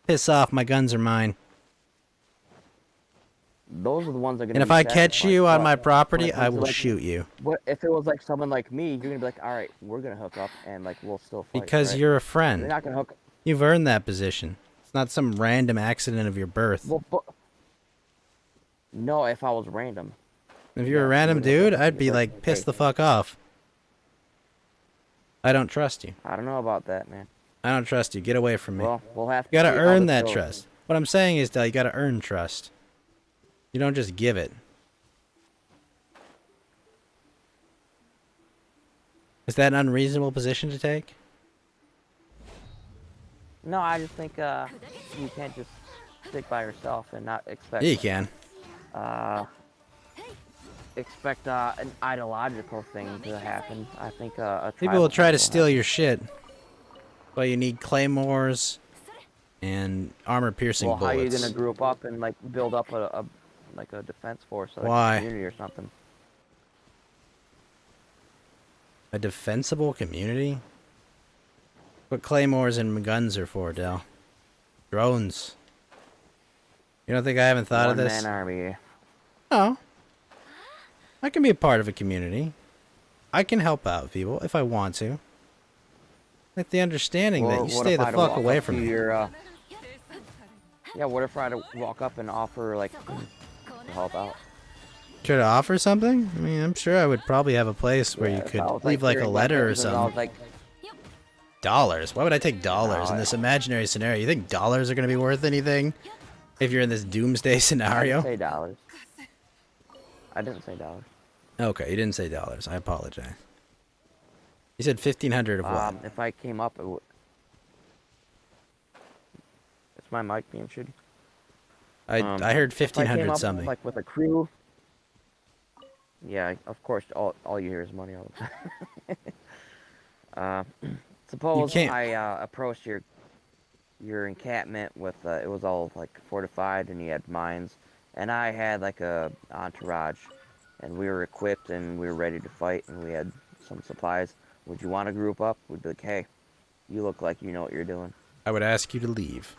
piss off, my guns are mine. Those are the ones that are gonna And if be I catch sacrificed, you on but my when it property, I comes to, will like, shoot you. What if it was like someone like me? You're gonna be like, all right, we're gonna hook up, and like we'll still fight. Because right? you're a friend. You're not gonna hook. You've earned that position. It's not some random accident of your birth. Well, no, if I was random. If you're a you random would hook dude, up I'd with be your like, birth. piss the fuck off. I don't trust you. I don't know about that, man. I don't trust you. Get away from me. Well, we'll have to. You gotta see how earn this that goes. trust. What I'm saying is, Del, you gotta earn trust. You don't just give it. Is that an unreasonable position to take? No, I just think you can't just stick by yourself and not expect. Yeah, you can. Expect an ideological thing to happen. I think a People will tribal try to thing steal your shit. But you need claymores and armor-piercing Well, how are you bullets. gonna group up and like build up a like a defense force, like Why? a community or something? A defensible community? What claymores and guns are for, Del? Drones. You don't think I haven't thought of this? One-man army. No. I can be a part of a community. I can help out people if I want to. With the understanding that Or you what stay if the I had to fuck walk away up from to me. your, yeah, what if I had to walk up and offer like to help out? Try to offer something? I mean, I'm sure I would probably have a place where you if could I was, leave like a carrying my letter or business, I something. was like, Dollars? Why would I take dollars in No, this imaginary scenario? You think dollars are going to be worth anything if you're in this doomsday I scenario? didn't say dollars. I didn't say dollars. Okay, you didn't say dollars. I apologize. You said 1,500 of what? If I came up, it would. Is my mic being shitty? I heard if I came 1,500 up, something. like with a crew. Yeah, of course. All you hear is money all the time. Suppose can't- I approached your encampment with it was all like fortified and you had mines, and I had like a entourage, and we were equipped and we were ready to fight and we had some supplies. Would you want to group up? We'd be like, hey, you look like you know what you're doing. I would ask you to leave.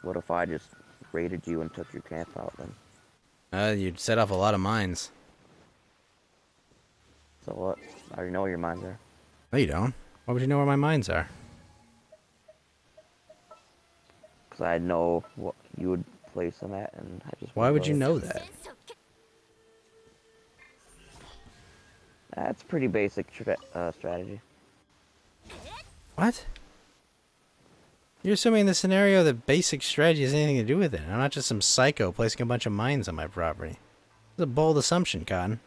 What if I just raided you and took your camp out then. You'd set off a lot of mines. So what? I already know where your mines are. No, you don't. Why would you know where my mines are? Because I know what you would place them at, and I just. Why would you know that? That's pretty basic strategy. What? You're assuming in the scenario that basic strategy has anything to do with it. I'm not just some psycho placing a bunch of mines on my property. It's a bold assumption, Cotton.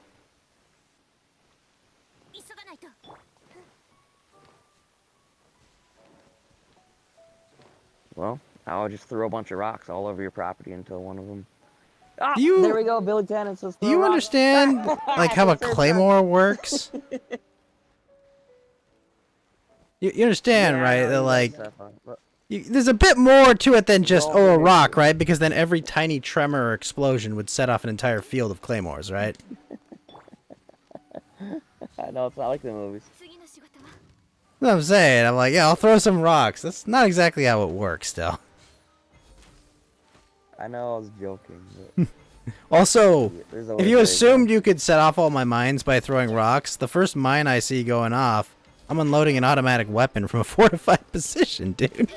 Well, I'll just throw a bunch of rocks all over your property until one of them. Ah, Do you- there we go. Billy Tannen says. Do you understand, like, how a claymore works? You understand, Yeah, right? no, That, you like, got stuff on it, but- there's a bit more to it than just, oh, a rock, right? Because then every tiny tremor or explosion would set off an entire field of claymores, right? I know it's not like the movies. That's what I'm saying. I'm like, yeah, I'll throw some rocks. That's not exactly how it works, still. I know I was joking. But Also, there's a if way you to assumed you could set off all my mines by throwing rocks, the first mine I see going off, I'm unloading an automatic weapon from a fortified position, dude.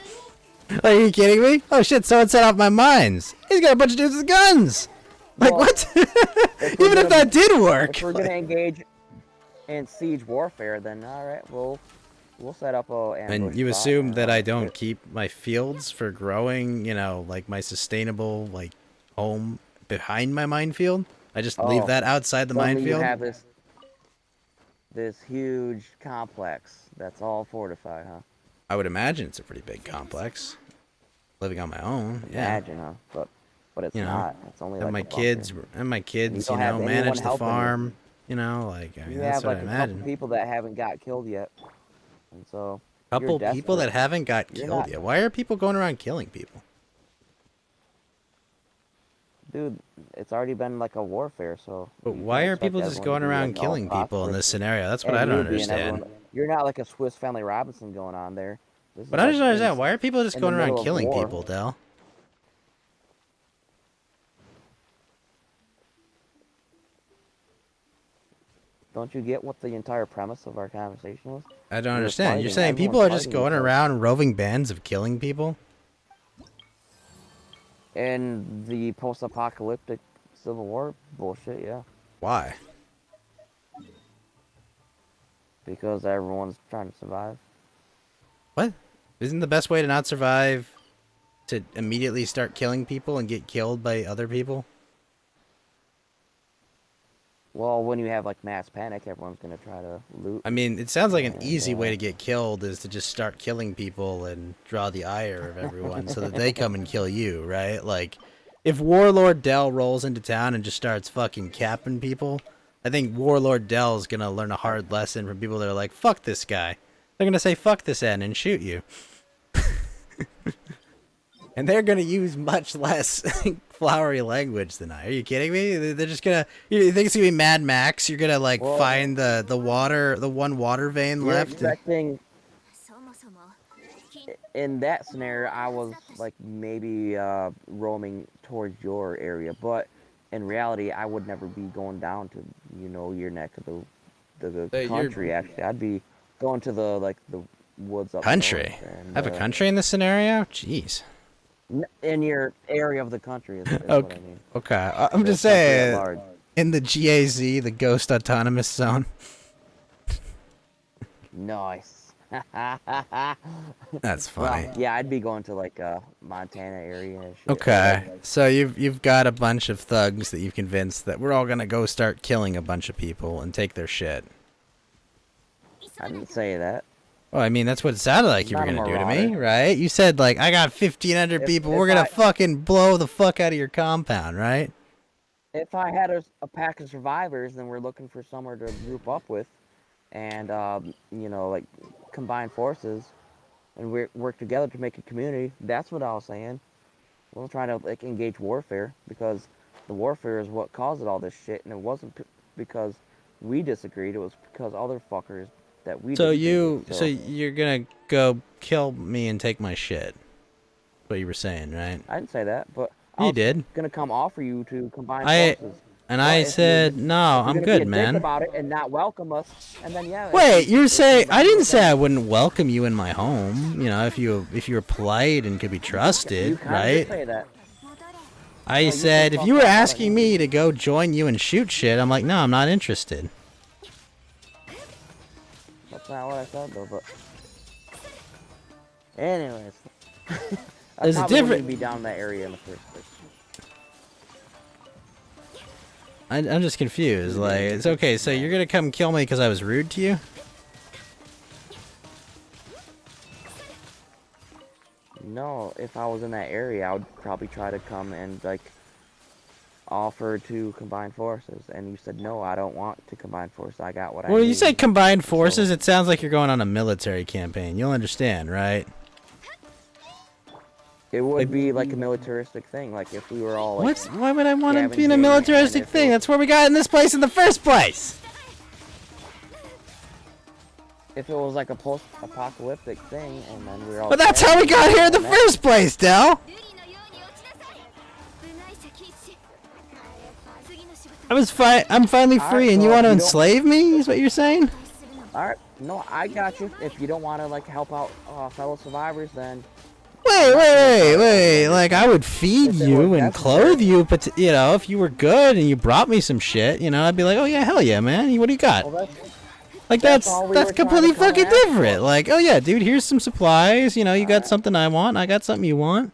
Are you kidding me? Oh shit, someone set off my mines. He's got a bunch of dudes with guns. Like, Well, what? Even if that did work. If we're gonna engage in siege warfare, then all right, we'll set up a. And you assume that I don't keep my fields for growing, you know, like my sustainable, like, home behind my minefield? I just leave that outside the suddenly minefield? You have this huge complex that's all fortified, huh? I would imagine it's a pretty big complex. Living on my own, yeah. Imagine, huh? But it's You know, not. It's only and like my a bunker. kids, don't you have know, anyone manage the helping you. farm. You know, like, I mean, You that's have what like I a couple imagine. people that haven't got killed yet, and so. you're Couple people that desperate. haven't got You're killed not- yet. Why are people going around killing people? Dude, it's already been like a warfare, so. But you why can't are expect people just everyone going to be, around like, all killing people in prosperous this scenario? That's what I and don't you being understand. everyone- You're not like a Swiss Family Robinson going on there. This is But I like just don't understand. in- Why are people just in the going around middle of killing war. people, Del? Don't you get what the entire premise of our conversation was? I don't We're understand. You're fighting, saying people everyone's are just fighting going each other. around roving bands of killing people? In the post-apocalyptic Civil War bullshit, yeah. Why? Because everyone's trying to survive. What? Isn't the best way to not survive to immediately start killing people and get killed by other people? Well, when you have like mass panic, everyone's gonna try to loot. I mean, it sounds like an and, easy way to get killed is to just start killing people and draw the ire of everyone so that they come and kill you, right? Like, if Warlord Dell rolls into town and just starts fucking capping people, I think Warlord Dell's gonna learn a hard lesson from people that are like, fuck this guy. They're gonna say, fuck this end and shoot you. And they're gonna use much less flowery language than I. Are you kidding me? They're just gonna. You think it's gonna be Mad Max? You're gonna like Well, find the one water vein You're left. expecting. In that scenario, I was like maybe roaming towards your area, but in reality, I would never be going down to your neck of the Hey, you're- country. Actually, I'd be going to the woods up Country. north and, Have a country in this scenario? Jeez. in your area of the country is what I Okay. mean. Okay. I'm The just country at saying. large. In the GAZ, the Ghost Autonomous Zone. Nice. That's funny. Well, yeah, I'd be going to like Montana area. And shit. Okay, so you've got a bunch of thugs that you've convinced that we're all gonna go start killing a bunch of people and take their shit. I didn't say that. Well, I mean, that's what it sounded like you were Not a gonna do to me, marauder. right? You said like, I got 1,500 If- people. if We're gonna I- fucking blow the fuck out of your compound, right? If I had a pack of survivors, then we're looking for somewhere to group up with, and like combine forces, and we work together to make a community. That's what I was saying. We're trying to like engage warfare because the warfare is what caused all this shit, and it wasn't because we disagreed. It was because other fuckers that we. So disagreed with. so you're gonna go kill me and take my shit. What you were saying, right? I didn't say that, but I You was did. gonna come offer you to combine I forces. and But I if you're said no. if you're I'm gonna good, be a man. dick about it and not welcome us, and then yeah. Wait, you're saying I didn't say say I wouldn't welcome you in my home. You know, if you were polite and could be You trusted, kind of did right? say that. I No, you said can if you fuck were off, I don't asking need me to go join you and shoot shit, I'm like, no, I'm not interested. That's not what I said though. But anyways, I There's a probably wouldn't different- even be down in that area in the first place. I'm just confused. Like, it's okay. So you're gonna come kill me because I was rude to you? No, if I was in that area, I would probably try to come and like offer to combine forces, and you said no, I don't want to combine forces. I got what I Well, need. you say combined forces. It sounds like you're going on a military campaign. You'll understand, right? It would be like a militaristic thing, like if we were all like. What's? Why would I want to be in a scavenging, militaristic and if it thing? was- That's where we got in this place in the first place. If it was like a post-apocalyptic thing, and then we were all. But that's how we got here in the first place, Del. I'm finally Alright, free, and you well, want to if you don't- enslave me? Is what you're saying? All right, no, I got you. If you don't want to like help out fellow survivors, then Wait. Like, I would feed If it you was and clothe you, but, you know, if you were good and you brought me some shit, you know, I'd be like, oh, yeah, hell yeah, man. What do you got? Like, that's all we were trying to completely come and fucking ask different. Like, oh, yeah, dude, here's some supplies. You know, you got something I want. I got something you want.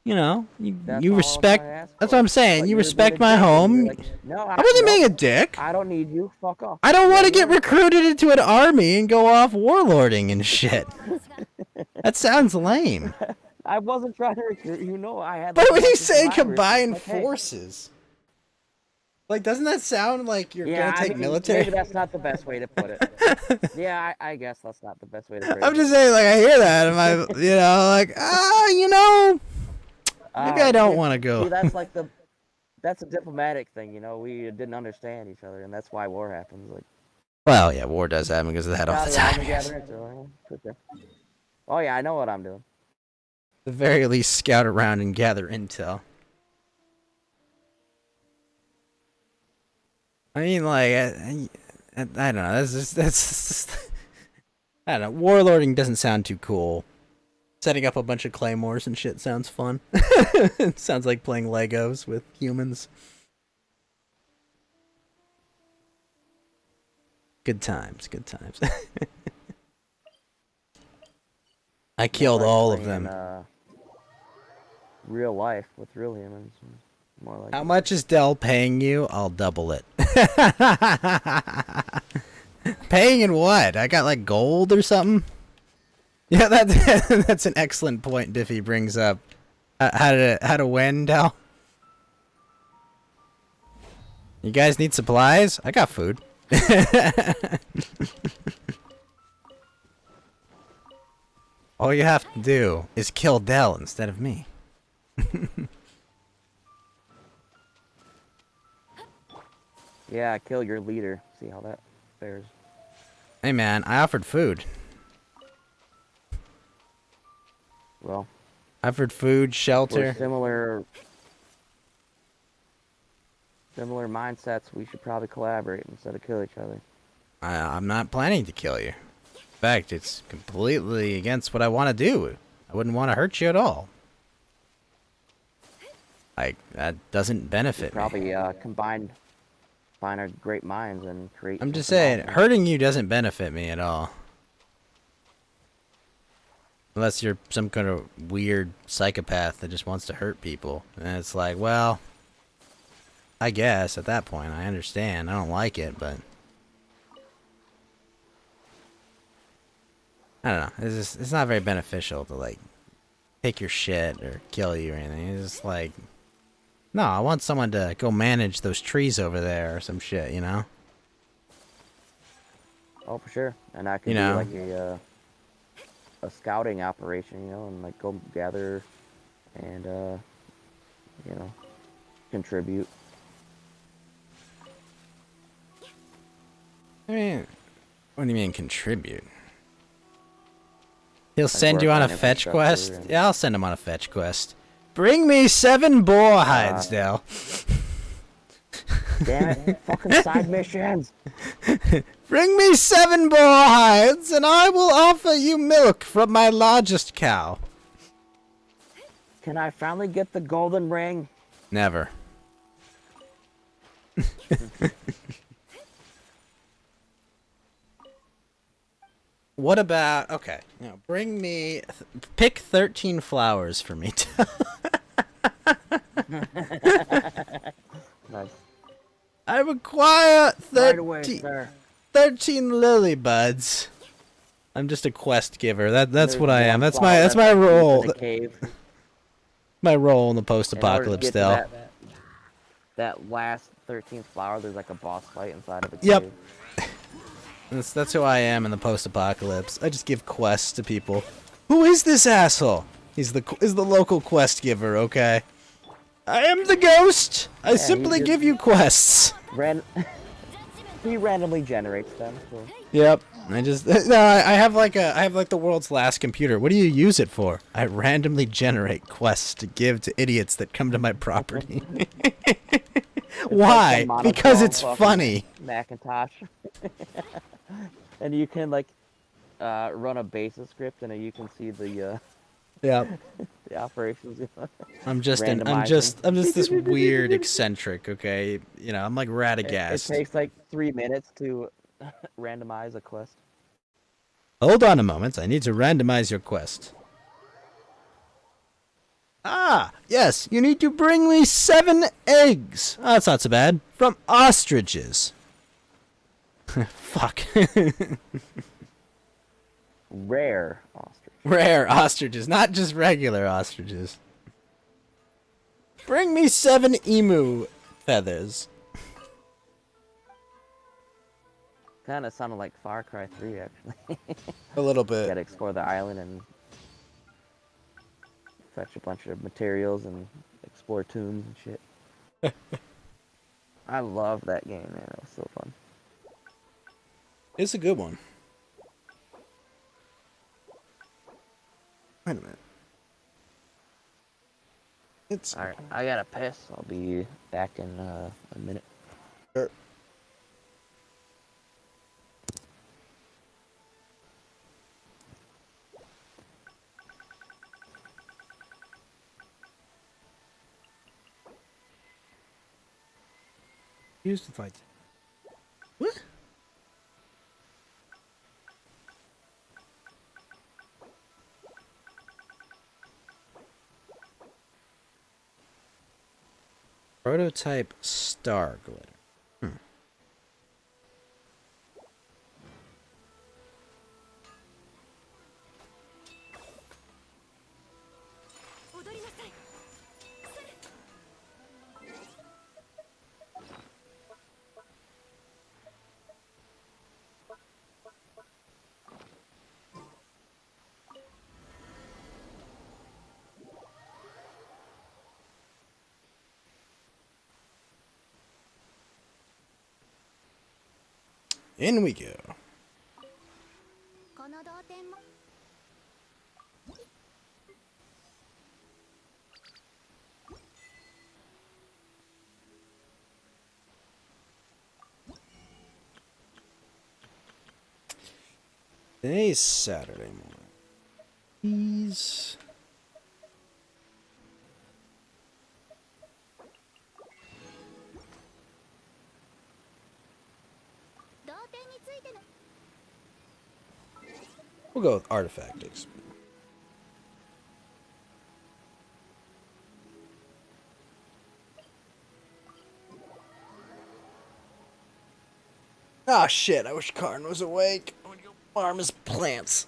You know, you respect. That's what I'm saying. You respect my home. no, I wasn't being a dick. I don't need you. Fuck off. I don't want to get recruited into an army and go off warlording and shit. That sounds lame. I wasn't trying to recruit you. No, I had. But like, when a you bunch of say survivors. combined Like, hey. forces, like, doesn't that sound like you're Yeah, gonna take I mean, military? Maybe that's not the best way to put it. Yeah, I guess that's not the best way to put it. I'm just saying, like, I hear that, and I, you know, like, you know, maybe I don't want to go. See, that's like that's a diplomatic thing, you know. We didn't understand each other, and that's why war happens. Like, Well, yeah, war does happen because of that all the gather around time. and gather into it. Okay. Oh yeah, I know what I'm doing. At the very least, scout around and gather intel. I mean, like, I don't know. That's just I don't know. Warlording doesn't sound too cool. Setting up a bunch of claymores and shit sounds fun. It sounds like playing Legos with humans. Good times, good times. I killed More like all of playing, them. Real life with real humans. More like. How much is Dell paying you? I'll double it. Paying in what? I got like gold or something? Yeah, that's an excellent point Diffie brings up. How to win, Dell? You guys need supplies? I got food. All you have to do is kill Dell instead of me. Yeah, kill your leader. See how that fares. Hey man, I offered food. Well, I offered food, shelter. we're similar mindsets. We should probably collaborate instead of kill each other. I'm not planning to kill you. In fact, it's completely against what I want to do. I wouldn't want to hurt you at all. Like, that doesn't benefit me. Probably combine our great minds and create. I'm just something saying, awesome. hurting you doesn't benefit me at all. Unless you're some kind of weird psychopath that just wants to hurt people. And it's like, well, I guess at that point, I understand. I don't like it, but I don't know. It's not very beneficial to, like, take your shit or kill you or anything. It's just like, no, I want someone to go manage those trees over there or some shit, you know? Oh, for sure. And I could You do know. like a scouting operation, you know, and like go gather and you know, contribute. I mean, what do you mean contribute? He'll Like send work you on a on fetch infrastructure quest? and- Yeah, I'll send him on a fetch quest. Bring me 7 boar hides, Dale. Damn it! Fucking side missions. Bring me 7 boar hides, and I will offer you milk from my largest cow. Can I finally get the golden ring? Never. What about, okay, now bring me, pick 13 flowers for me. Nice. I require Right away, 13, sir. 13 lily buds. I'm just a quest giver. That's There's what I am. one That's flower my that's my deep in role. the cave. My role in the In order to post-apocalypse, get to Dale. that last 13th flower, there's like a boss fight inside of a Yep. cave. That's who I am in the post-apocalypse. I just give quests to people. Who is this asshole? He's the local quest giver. Okay. I am the ghost. I simply give you quests. He randomly generates them. So. Yep. I just no. I have like the world's last computer. What do you use it for? I randomly generate quests to give to idiots that come to my property. Why? Like Because it's fucking funny. Macintosh. And you can like run a basis script, and you can see the Yep. the operations. I'm just Randomizing. this weird eccentric. Okay. You know, I'm like It Radagast. takes like 3 minutes to randomize a quest. Hold on a moment. I need to randomize your quest. Ah, yes. You need to bring me 7 eggs. Oh, that's not so bad. From ostriches. Fuck. Rare ostrich. Rare ostriches, not just regular ostriches. Bring me 7 emu feathers. Kind of sounded like Far Cry 3, actually. A little bit. Gotta explore the island and fetch a bunch of materials and explore tombs and shit. I love that game, man. It was so fun. It's a good one. Wait a minute. It's Alright, I gotta piss. I'll be back in a minute. Sure. Used to fight. What? Prototype star glitter. In we go. Today's Saturday morning. Please. We'll go with artifact XP. Ah, shit. I wish Karn was awake. I would go farm his plants.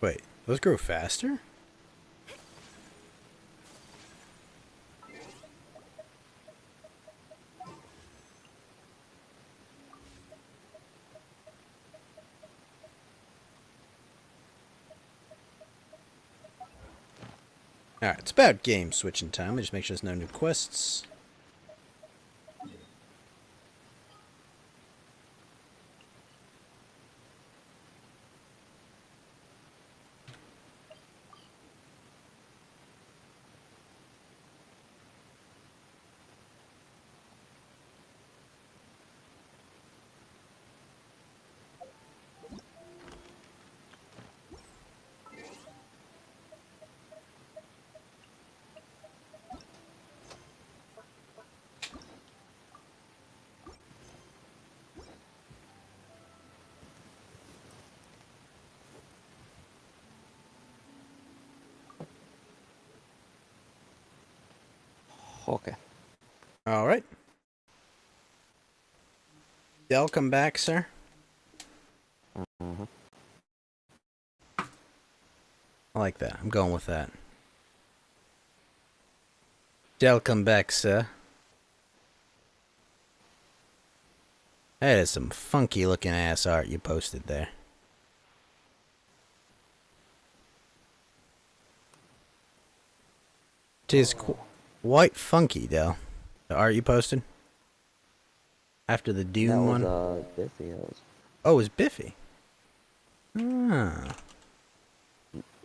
Wait, those grow faster? Alright, it's about game switching time. Just make sure there's no new quests. Okay. All right. Welcome back, sir. Mm-hmm. I like that. I'm going with that. Welcome back, sir. That is some funky looking ass art you posted there. It is quite funky, though. The art you posted after the Dune one. That was Biffy. Oh, it was Biffy. Ah.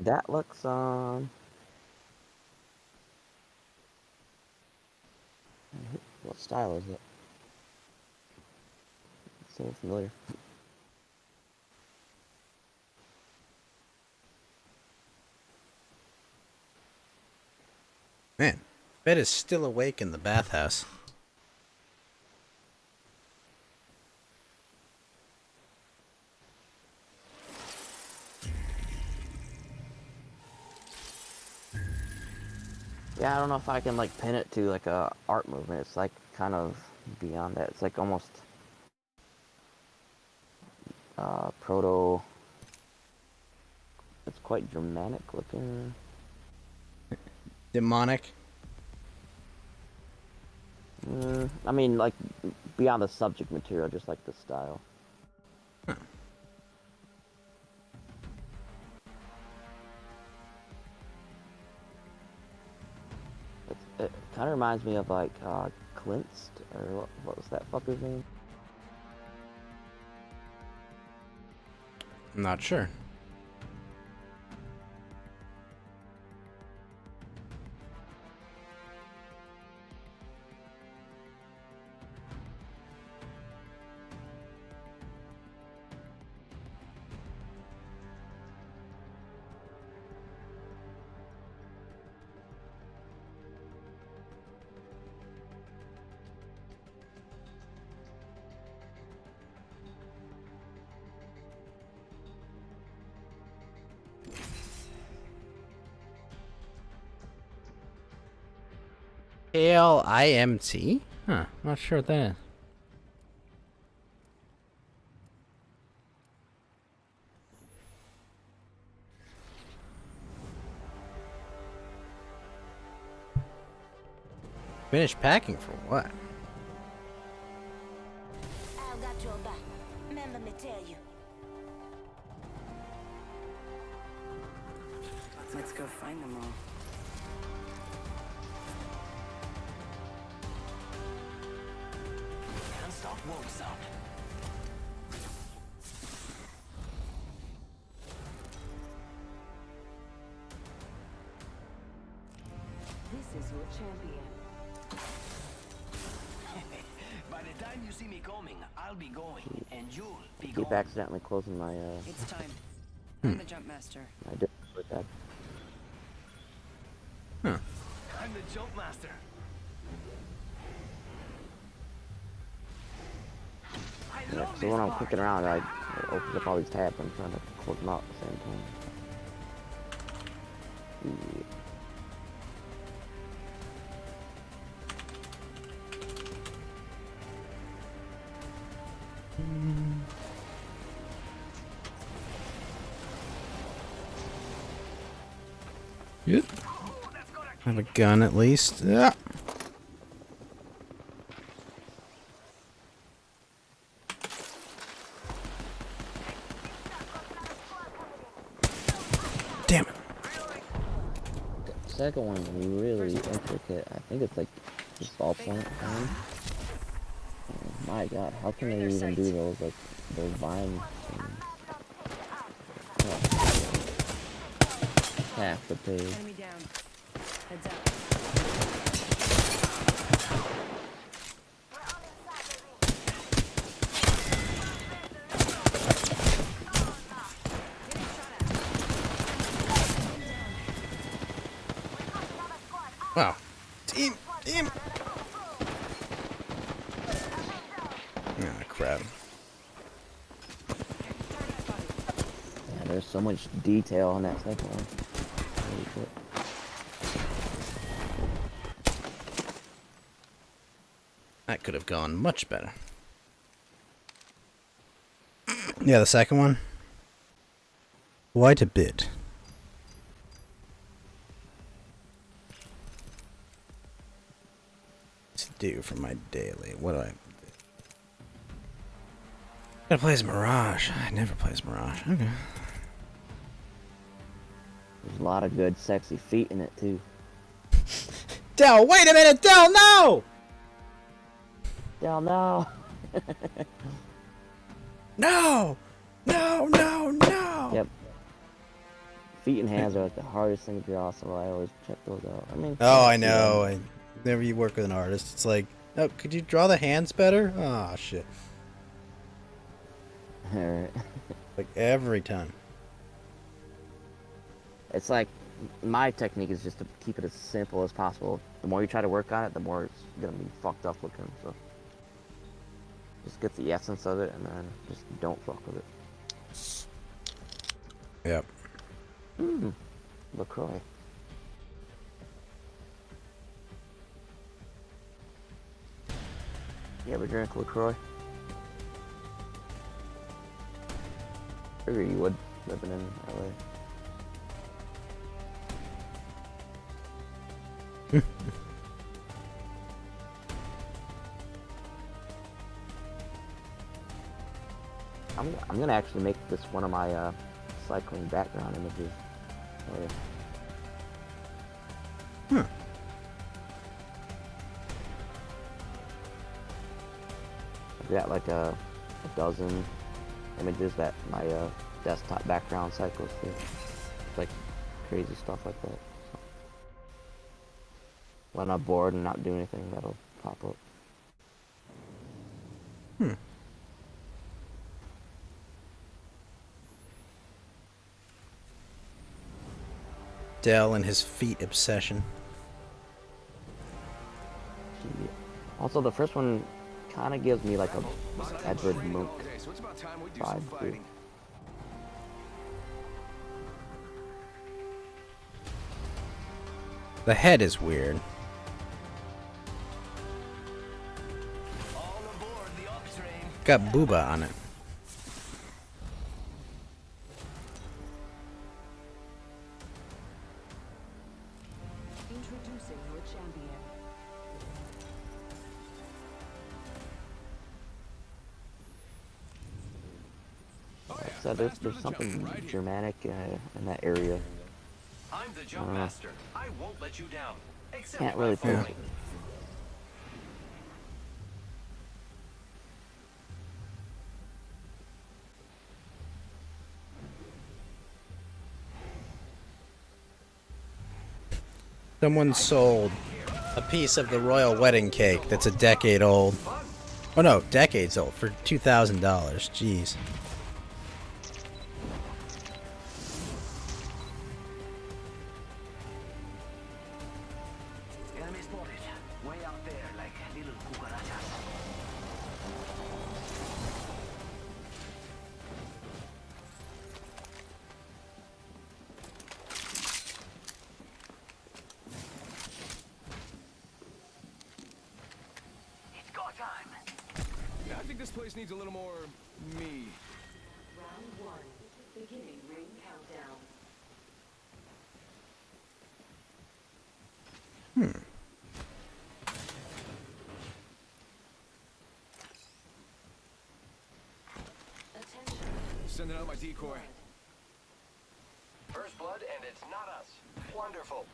That looks what style is it? It's so familiar. Man, Bet is still awake in the bathhouse. Yeah, I don't know if I can like pin it to like a art movement. It's like kind of beyond that. It's like almost proto. It's quite Germanic looking. Demonic. I mean, like beyond the subject material, just like the style. Huh. It kind of reminds me of like Clint's, or what was that fucker's name? I'm not sure. ALIMT? Huh, not sure what that is. Finished packing for what? I've got your back. Remember me tell you. Let's go find them all. Can't stop, won't stop. This is your champion. By the time you see me coming, I'll be going, and you'll be Keep going. accidentally closing my It's time. I'm the jump master. I did with that. Huh. I'm the jump master. Yeah, so when I'm clicking around, it opens up all these tabs. I'm trying to close them out at the same time. Yeah. Good. Have a gun at least. Yeah. Damn it. second one's really intricate. I think it's like just all point time. Oh my god, how can they even do those like those vines? Half the page. Enemy down. Heads up. Wow. Team! Ah, crap. Yeah, there's so much detail on that second one. Holy shit. That could have gone much better. Yeah, the second one. Quite a bit. To do for my daily. What do I? Gotta play as Mirage. I never play as Mirage. Okay. There's a lot of good, sexy feet in it too. Del, wait a minute, Del, no! Del, no! No! No! Yep. Feet and hands are like the hardest thing to draw, so I always check those out. I mean. Oh, I know. Whenever you work with an artist, it's like, oh, could you draw the hands better? Oh, shit. Alright. Like every time. It's like my technique is just to keep it as simple as possible. The more you try to work on it, the more it's gonna be fucked up looking. So just get the essence of it, and then just don't fuck with it. Yep. LaCroix. You ever drink LaCroix? Figure you would, living in LA. I'm gonna actually make this one of my cycling background images. I've got like a dozen images that my desktop background cycles through. It's like crazy stuff like that. So when I'm bored and not doing anything, that'll pop up. Del and his feet obsession. Also, the first one kind of gives me like a Edward Monk vibe too. The head is weird. Got booba on it. Introducing your champion. So there's something Germanic in that area. I'm the jump master. I won't let you down. Can't really push it. Someone sold a piece of the royal wedding cake that's a decade old. Oh no, decades old for $2,000. Jeez. Enemy spotted. Way out there like little cucarachas. It's go time. I think this place needs a little more me. Round 1. Beginning ring countdown. Sending out my decoy. First blood, and it's not us. Wonderful.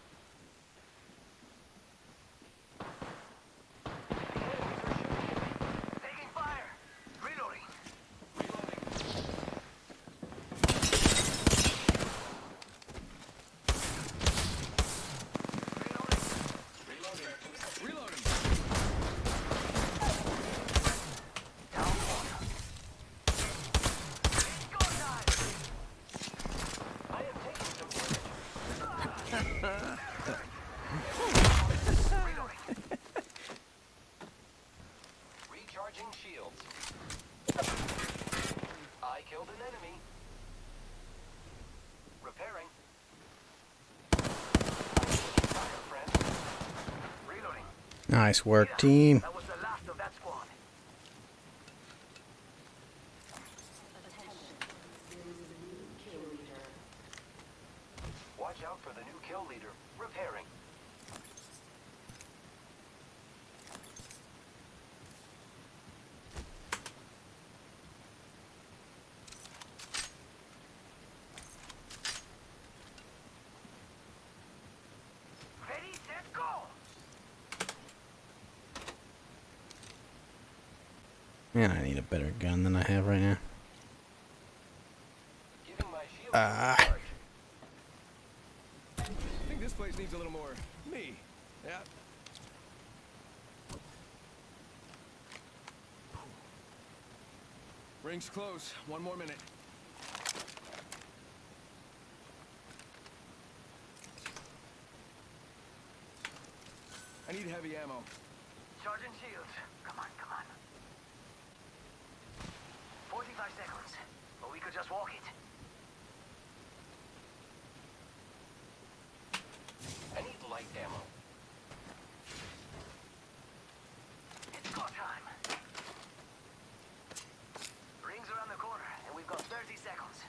Nice work, team. Watch out for the new kill leader. Repairing. Ready, set, go! Man, I need a better gun than I have right now. Ah. I think this place needs a little more me. Yeah. Ring's close. One more minute. I need heavy ammo. Sergeant Shields, come on, come on. 45 seconds, or we could just walk it. I need light ammo. It's go time. Rings around the corner, and we've got 30 seconds.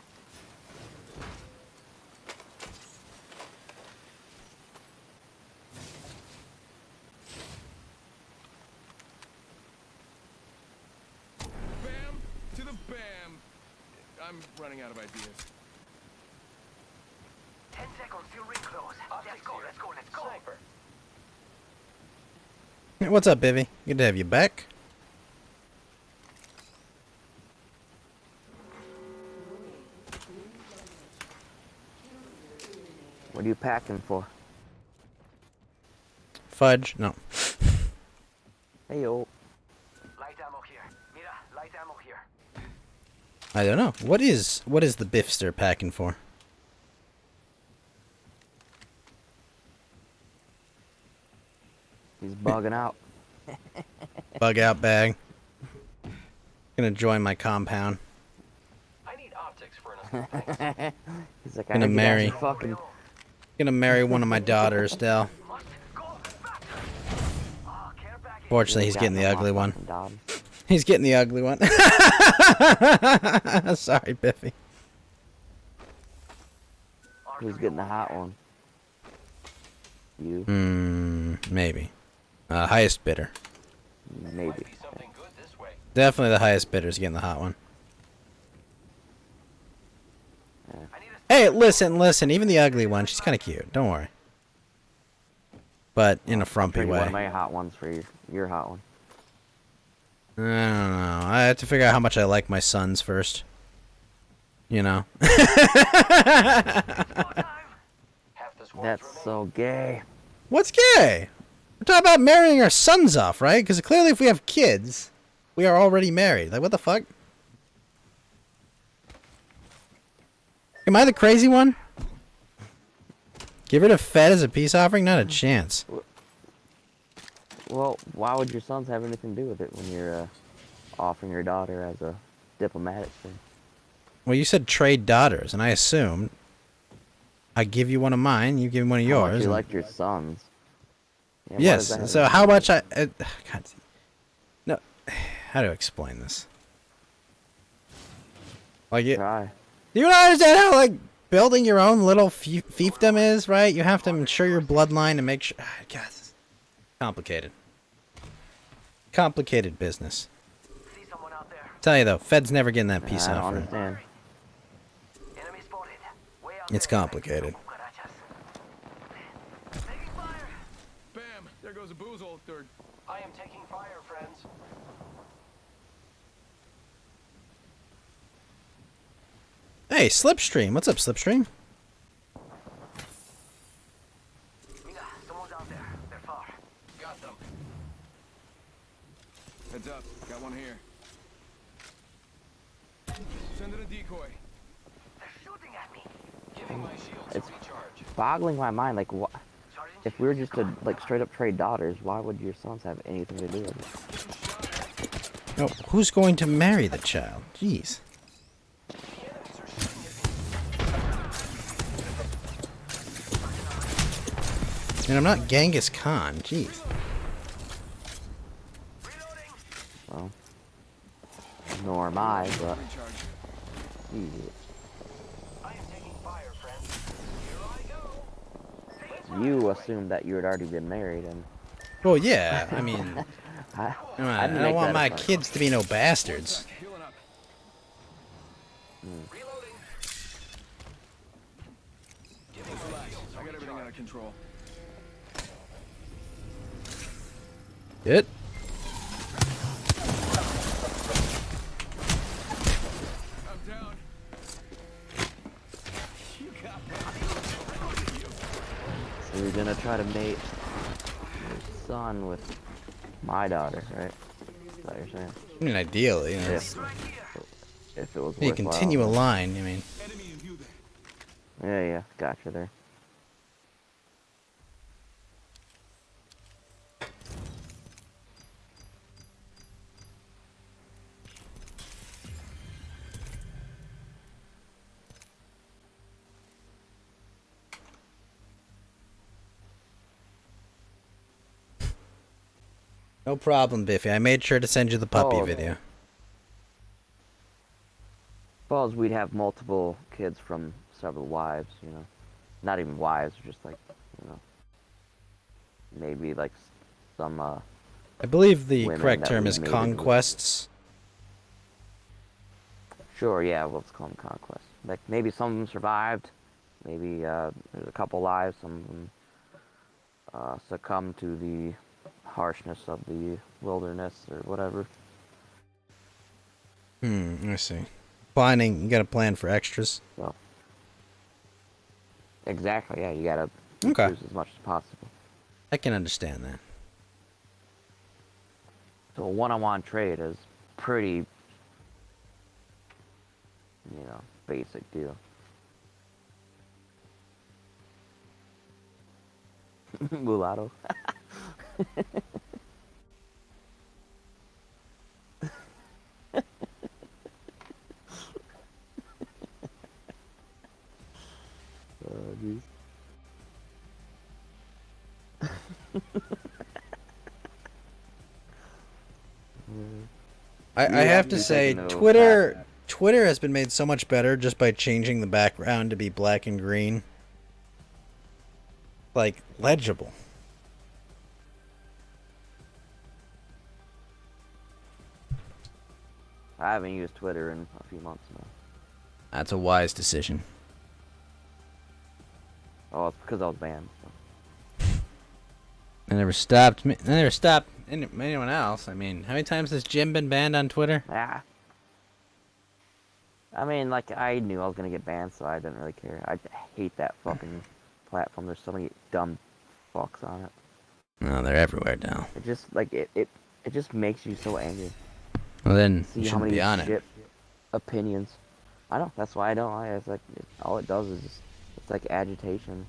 Bam to the bam. I'm running out of ideas. 10 seconds till ring close. Let's go, let's go, let's go. Sniper. Hey, what's up, Bivy? Good to have you back. What are you packing for? Fudge? No. Hey, yo. Light ammo here. Mira, light ammo here. I don't know. What is the Biffster packing for? He's bugging out. Bug out bag. Gonna join my compound. I need optics for an He's like, Gonna marry. Fucking... Gonna marry one of my daughters, Dell. Fortunately, he's getting the ugly one. He's getting the ugly one. Sorry, Biffy. Who's getting the hot one? You? Maybe. Highest bidder. Maybe. Definitely the highest bidder's getting the hot one. Hey, listen. Even the ugly one, she's kind of cute. Don't worry. But in a frumpy way. One of my hot ones for your hot one. I don't know. I have to figure out how much I like my sons first. You know. That's so gay. What's gay? We're talking about marrying our sons off, right? Because clearly if we have kids, we are already married. Like, what the fuck? Am I the crazy one? Give her to Fed as a peace offering? Not a chance. Well, why would your sons have anything to do with it when you're offering your daughter as a diplomatic thing? Well, you said trade daughters, and I assumed I give you one of mine, you give me one of yours. How much you like your sons? Yeah, yes. So how much I? God, no. How to explain this? Like it. Try. Do you not understand how like building your own little fiefdom is, right? You have to ensure your bloodline and make sure. God, it's complicated. Complicated business. Tell you though, Fed's never getting that peace offering. Understand. It's complicated. Bam! There goes a boozle, third. I am taking fire, friends. Hey, Slipstream. What's up, Slipstream? Mira, someone's out there. They're far. Got them. Heads up. Got one here. Send in a decoy. They're shooting at me. Giving my shields It's a recharge. boggling my mind. Like, what? If we were just to like straight up trade daughters, why would your sons have anything to do with it? No, who's going to marry the child? Jeez. And I'm not Genghis Khan. Jeez. am I, but shit. You assumed that you had already been married, and Well, yeah. I mean, I I didn't don't make want that my assumption. kids to be no bastards. Relax. I got everything under control. Good. I'm down. You got So you're gonna try to mate your son with my daughter, right? Is that what you're saying? I mean, ideally, you know, If it was you worthwhile. continue a line. I mean, Yeah, gotcha there. no problem, Biffy. I made sure to send you the puppy Oh. video. Suppose we'd have multiple kids from several wives, you know. Not even wives, just like, you know, maybe like some I believe the women correct that term we is mated with. conquests. Sure, yeah, let's call them conquest. Like maybe some of them survived, maybe there's a couple lives, some of them succumbed to the harshness of the wilderness or whatever. I see. Planning, you got a plan for extras? So, exactly, yeah, you gotta Okay. use as much as possible. I can understand that. So a one-on-one trade is pretty, you know, basic deal. Mulatto. Jeez. I have to say, Twitter has been made so much better just by changing the background to be black and green. Like, legible. I haven't used Twitter in a few months now. That's a wise decision. Oh, it's because I was banned. So. I never stopped me. I never stopped anyone else. I mean, how many times has Jim been banned on Twitter? Ah. I mean, like, I knew I was gonna get banned, so I didn't really care. I hate that fucking platform. There's so many dumb fucks on it. No, they're everywhere now. It just, like, it just makes you so angry. Well, then See you how shouldn't many be on shit it. opinions. I know, that's why I don't. It's like, all it does is just, it's like agitation.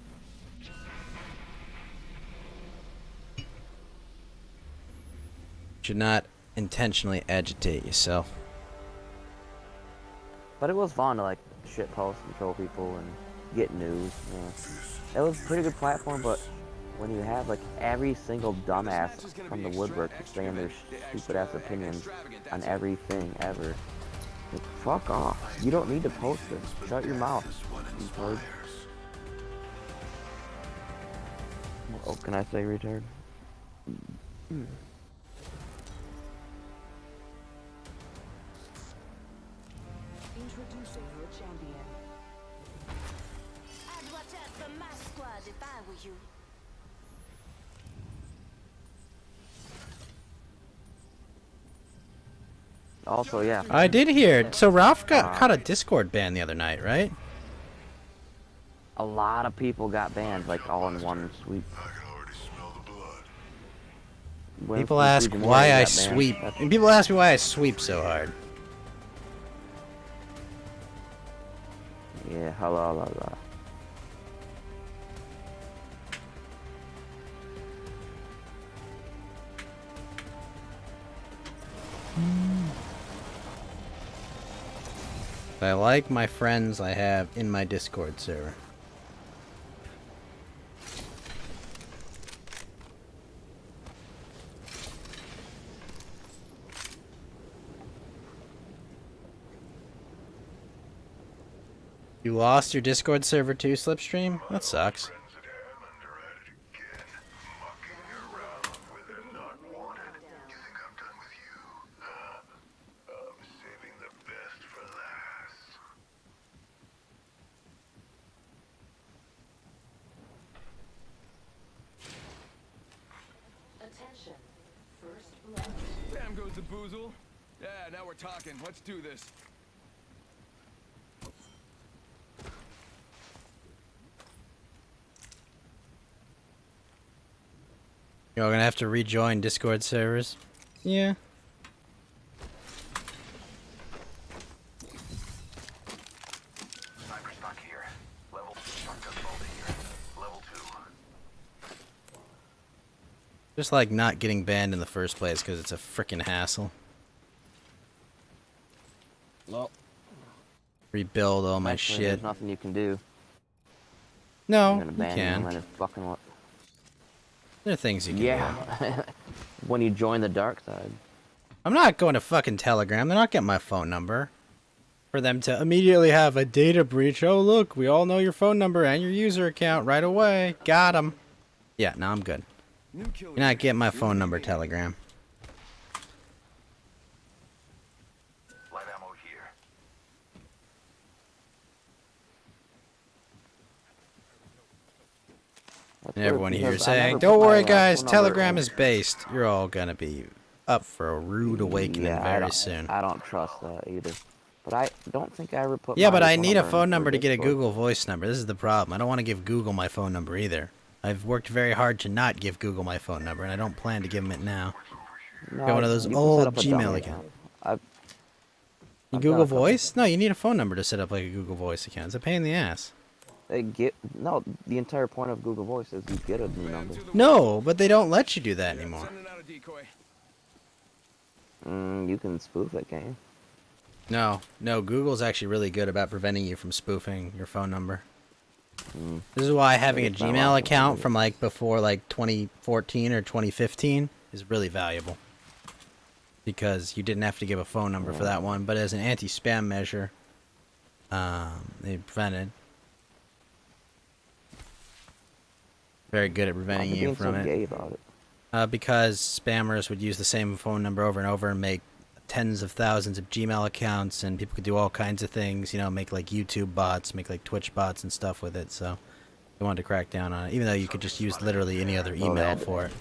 Should not intentionally agitate yourself. But it was fun to like shit post and troll people and get news. You know. It was a pretty good platform, but when you have like every single dumbass from the woodwork saying their stupid ass opinions on everything ever, like, fuck off. You don't need to post this. Shut your mouth. Retard. Oh, can I say retard? Introducing your champion. I'd watch out for my squad if I were you. Also, yeah. I did hear. So Ralph got caught a Discord ban the other night, right? A lot of people got banned, like all in one sweep. People ask why I sweep. And people ask me why I sweep so hard. Yeah, hello. I like my friends I have in my Discord server. You lost your Discord server too, Slipstream? That sucks. Attention. First blood. Bam goes the boozle. Yeah, now we're talking. Let's do this. You're gonna have to rejoin Discord servers. Yeah. Sniper stock here. Level shotgun bolt here. Level 2. Just like not getting banned in the first place because it's a freaking hassle. Well, Rebuild all my actually, shit. There's nothing you can do. No, You're gonna you ban can. them and it fucking what? There are things you can do. Yeah. When you join the dark side. I'm not going to fucking Telegram. They're not getting my phone number. For them to immediately have a data breach. Oh, look, we all know your phone number and your user account right away. Got 'em. Yeah, no, I'm good. You're not getting my phone number, Telegram. Light ammo here. And everyone here because I saying, never don't put worry my, guys, phone number Telegram in. is based. You're all gonna be up for a rude awakening Yeah, very soon. I don't trust that either. But I don't think I ever put Yeah, my but I need a phone in number for to get a Discord. Google Voice number. This is the problem. I don't want to give Google my phone number either. I've worked very hard to not give Google my phone number, and I don't plan to give them it now. No, Got one of those you can set old up a Gmail dummy accounts. I've Google done a couple. Voice? No, you need a phone number to set up like a Google Voice account. It's a pain in the ass. No, the entire point of Google Voice is you get a new number. No, but they don't let you do that anymore. You can spoof it, can you? No, Google's actually really good about preventing you from spoofing your phone number. This is why having a it's not Gmail wrong. account from like before like 2014 or 2015 is really valuable. Because you didn't have to give a phone number for that one, but as an anti-spam measure, they prevented. Very good at preventing Why are you being from so it. gay about it? Because spammers would use the same phone number over and over and make tens of thousands of Gmail accounts, and people could do all kinds of things, you know, make like YouTube bots, make like Twitch bots and stuff with it, so they wanted to crack down on it, even though you could just use literally any other email for it.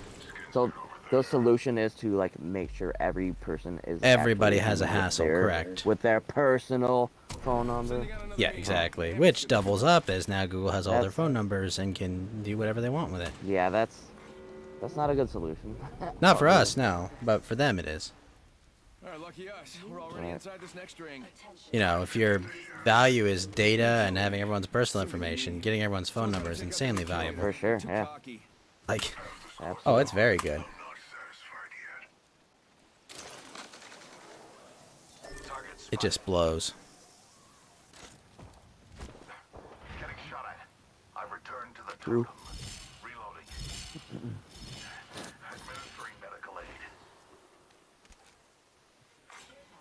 So the solution is to like make sure every person is Everybody actually has a with hassle, their- correct. with their personal phone number. Yeah, exactly. Which doubles up as now Google has all their That's- phone numbers and can do whatever they want with it. Yeah, that's not a good solution. Not for us, no, but for them it is. Alright, lucky us. We're already inside this next ring. You know, if your value is data and having everyone's personal information, getting everyone's phone number is insanely valuable. For sure, yeah. Like, Absolutely. oh, it's very good. It just blows. Getting shot at. I return to the True. totem. Reloading. Administering medical aid.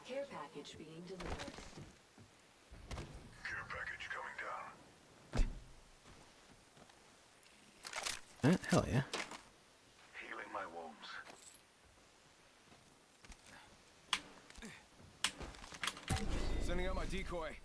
Care package being delivered. Care package coming down. Hell yeah. Healing my wounds. Sending out my decoy.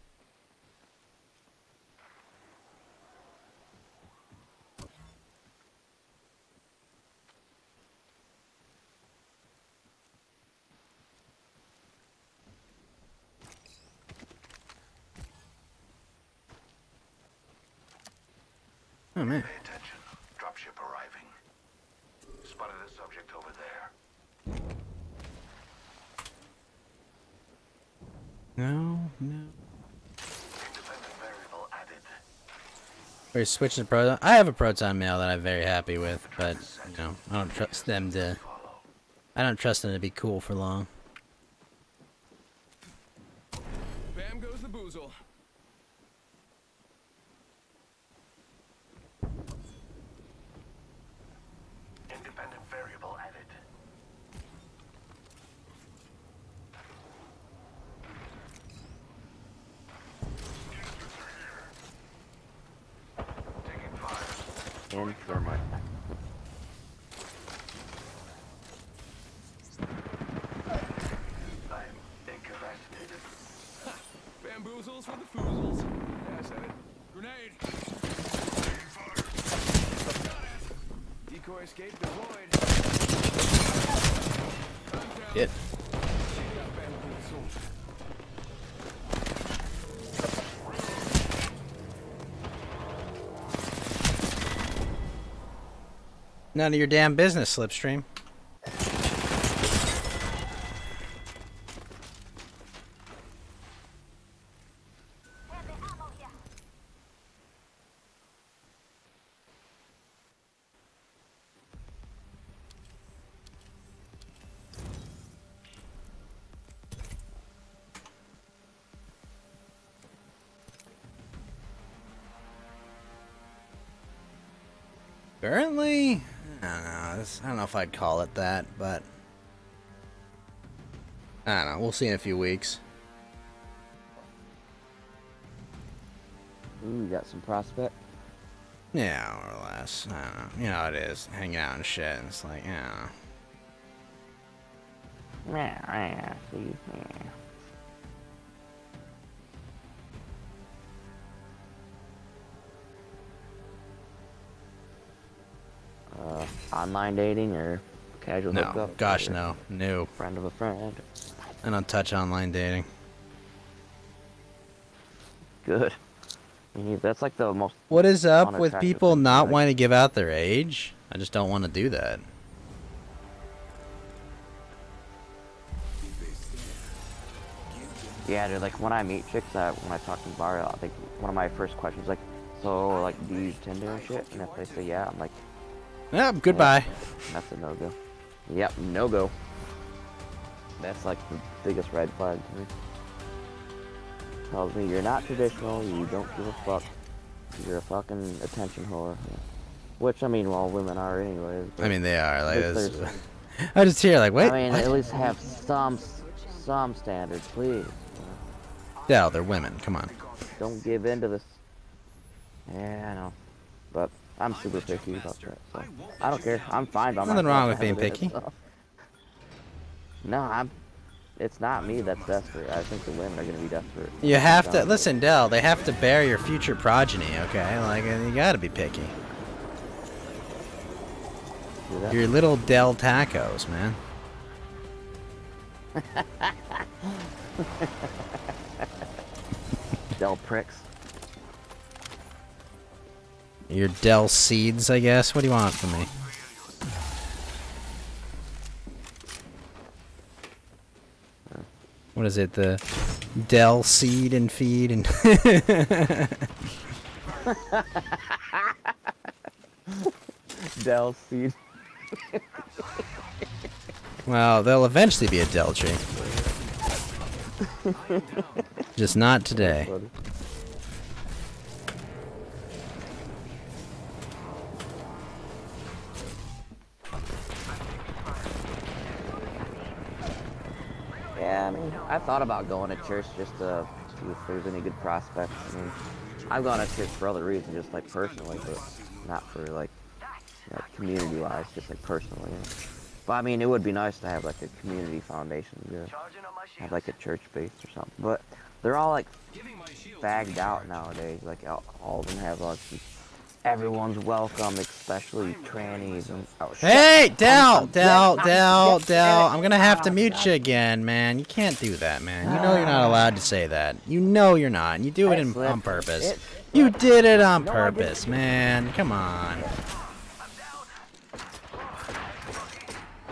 Oh man. Pay attention. Dropship arriving. Spotted a subject over there. No. Independent variable added. We're switching to Proton. I have a Proton mail that I'm very happy with, but you know, I don't trust them to. I don't trust them to be cool for long. Bam goes the boozle. Independent variable added. Infirmary. Bamboozles for the foozles. Yeah, I said it. Grenade. Decoy escape deployed. Shit. None of your damn business, Slipstream. Currently, I don't know. I don't know if I'd call it that, but I don't know. We'll see in a few weeks. Ooh, you got some prospect? Yeah, more or less. I don't know. You know how it is. Hanging out and shit. And it's like, yeah. Yeah, see, yeah. Online dating or casual No, hookup? gosh, or no. No. Friend of a friend. I don't touch online dating. Good. That's like the most. What is up with unattractive people thing to me, not like- wanting to give out their age? I just don't want to do that. Yeah, dude. Like when I meet chicks, when I talk to the bar, I think one of my first questions is like, "So, like, do you use Tinder and shit?" And if they say yeah, I'm like, Yep, goodbye. Yeah, that's a no-go. Yep, no-go. That's like the biggest red flag to me. Tells me you're not traditional, you don't give a fuck. You're a fucking attention whore. Which, I mean, well, women are anyways. I mean, they are. Like, at least this. I just hear, like, wait. I mean, what? at least have some standards, please. Yeah, they're women. Come on. Don't give in to this. Yeah, I know. But I'm super picky about that, so I don't care. I'm fine by myself. Nothing wrong with as being it is, picky. so. No, it's not me that's desperate. I think the women are gonna be desperate. You have to listen, Dell. They have to bear your future progeny, okay? Like, you gotta be picky. Your little Dell tacos, man. Dell pricks. Your Dell seeds, I guess. What do you want from me? What is it? The Dell seed and feed and. Dell seed. Well, there'll eventually be a Dell tree. Just not today. Yeah, I mean, I thought about going to church just to see if there's any good prospects. I mean, I've gone to church for other reasons, just like personally, but not for like community-wise, just like personally. You know? But I mean, it would be nice to have like a community foundation, have like a church base or something. But they're all like fagged out nowadays. Like all of them have like everyone's welcome, especially trannies and. Oh, shit. Hey, Dell! I'm gonna have to mute you again, man. You can't do that, man. You know you're not allowed to say that. You know you're not. You do it on purpose. You did it on purpose, man. Come on.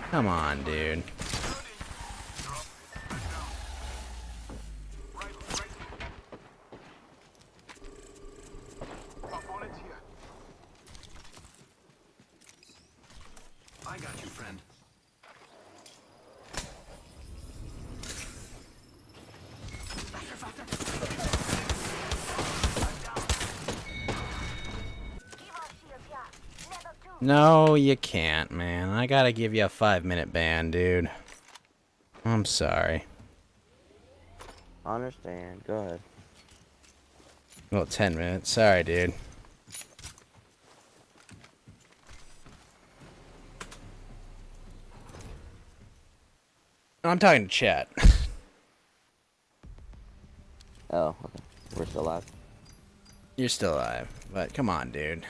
Come on, dude. I got you, friend. No, you can't, man. I gotta give you a 5-minute ban, dude. I'm sorry. I understand. Go ahead. Well, 10 minutes. Sorry, dude. I'm talking to chat. Oh, okay. We're still alive. You're still alive, but come on, dude.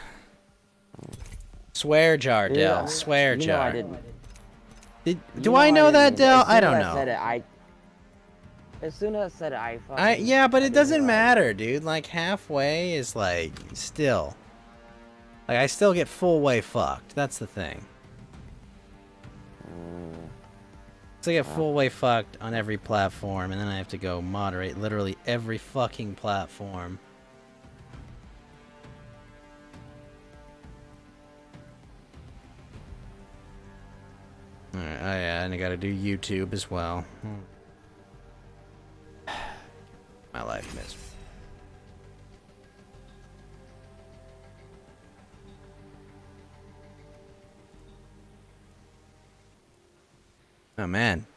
Swear jar, Dude, Del. Swear you know I jar. didn't. Do I know that, Del? I don't know. As soon as I said it, I fucking... Yeah, but I it didn't doesn't realize matter, dude. Like, halfway is, like, still. Like, I still get full way fucked. That's the thing. So I get full way fucked on every platform, and then I have to go moderate literally every fucking platform. Alright, oh yeah, and I gotta do YouTube as well. My life misery. Oh man.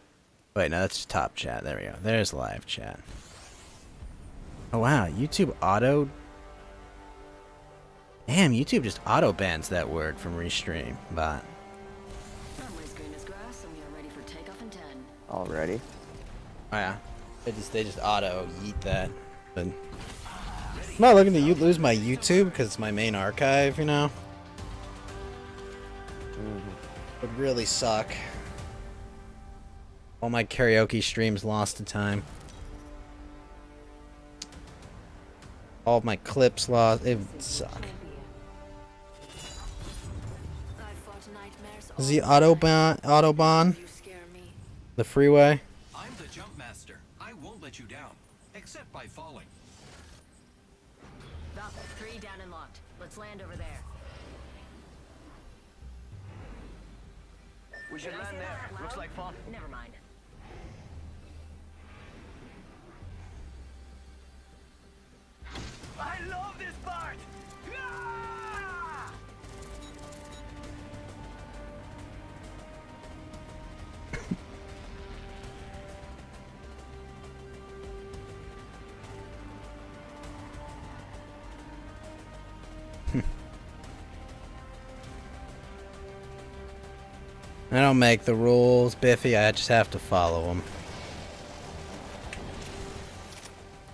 Wait, no, that's top chat. There we go. There's live chat. Oh wow, YouTube auto... Damn, YouTube just auto bans that word from restream, but... Already? Oh yeah. They just auto yeet that. But I'm not looking to lose my YouTube because it's my main archive, you know? Would really suck. All my karaoke streams lost to time. All of my clips lost. It would suck. Is the Autobahn? The freeway? I'm the jump master. I won't let you down, except by falling. About 3 down and locked. Let's land over there. We should land there. Looks like fun. Never mind. I love this part! Ah! I don't make the rules, Biffy. I just have to follow them.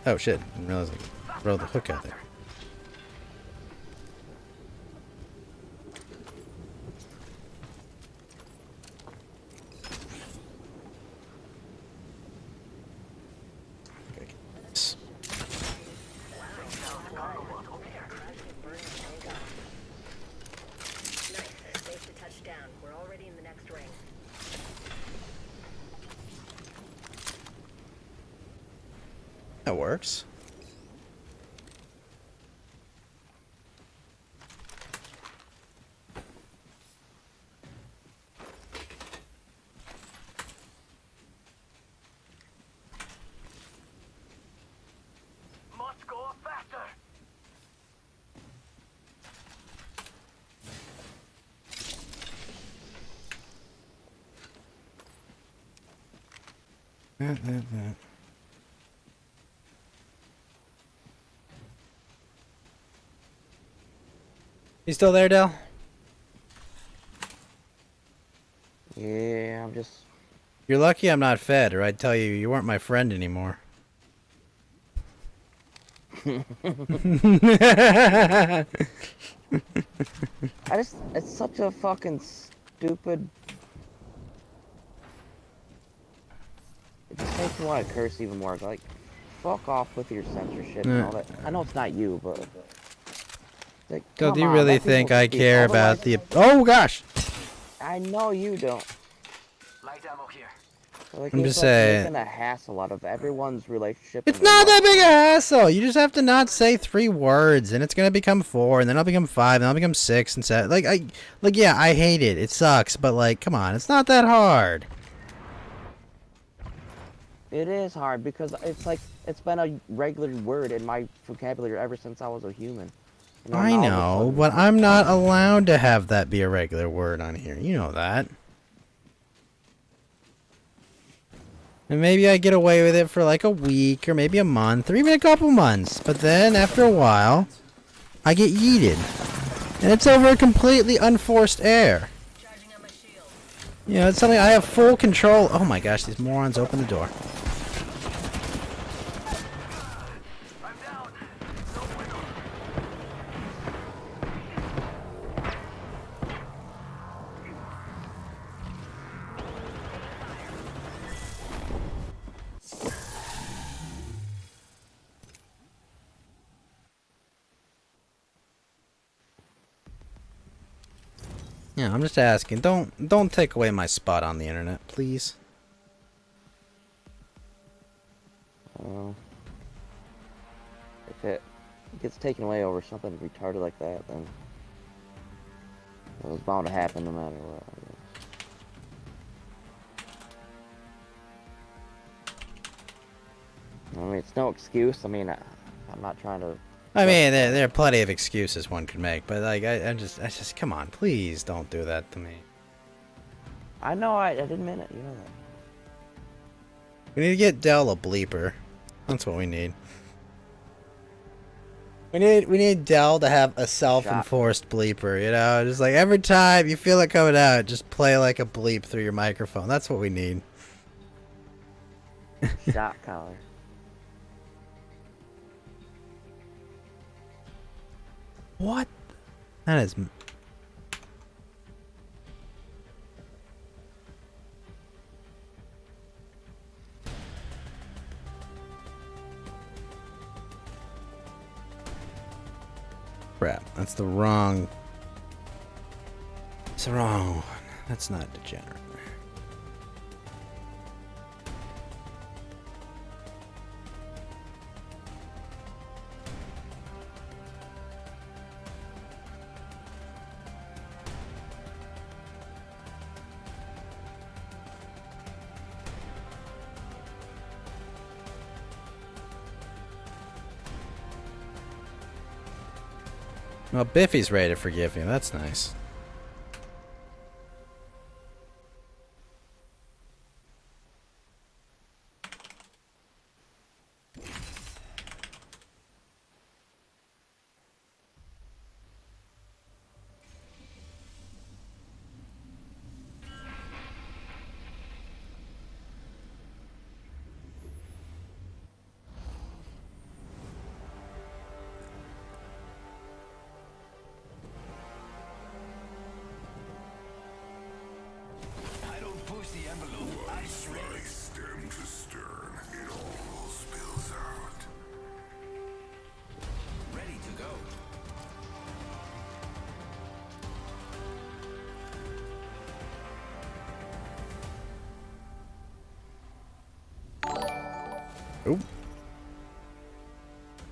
Oh shit! I didn't realize I throw the hook out there. Safe to touch down. We're already in the next ring. That works. Must go faster. That. You still there, Del? Yeah, I'm just... You're lucky I'm not fed, or I'd tell you you weren't my friend anymore. It's such a fucking stupid... It just makes me want to curse even more. Like, fuck off with your censorship and all that. I know it's not you, but... Like, So do you really think I care about the... Oh gosh! I know you don't. Light ammo here. Like, I'm it's just like saying. making a hassle out of everyone's relationship. It's not that big a hassle. You just have to not say 3 words, and it's gonna become 4, and then I'll become 5, and I'll become 6 and 7. Like yeah, I hate it. It sucks, but like, come on, it's not that hard. It is hard because it's like it's been a regular word in my vocabulary ever since I was a human. You I now all of a know, sudden- but I'm not allowed to have that be a regular word on here. You know that. And maybe I get away with it for like a week, or maybe a month, or even a couple months. But then, after a while, I get yeeted. And it's over a completely unforced error. You know, it's something I have full control. Oh my gosh, these morons open the door. Yeah, I'm just asking. Don't take away my spot on the internet, please. If it gets taken away over something retarded like that, then it was bound to happen no matter what. I mean, it's no excuse. I mean, I'm not trying to. I mean, there are plenty of excuses one could make, but like, I just, come on, please don't do that to me. I know, I didn't mean it. You know that. We need to get Dell a bleeper. That's what we need. We need Dell to have a self-enforced bleeper, you know? Just like every time you feel it coming out, just play like a bleep through your microphone. That's what we need. Shot collar. What? That is... Crap, that's the wrong... It's the wrong one. That's not degenerate. Well, Biffy's ready to forgive you. That's nice. Oop.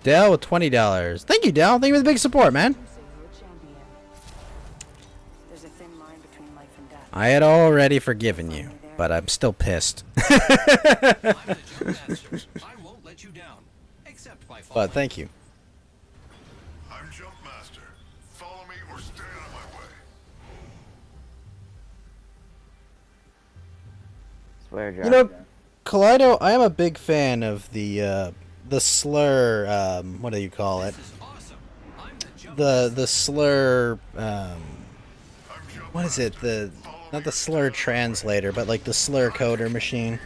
Dell with $20. Thank you, Dell. Thank you for the big support, man. I had already forgiven you, but I'm still pissed. But thank you. I'm Jump Master. Follow me or stay out of my way. Swear, Josh. You know, Kaleido, I am a big fan of the slur, what do you call it? The slur, what is it? Not the slur translator, but like the slur coder machine.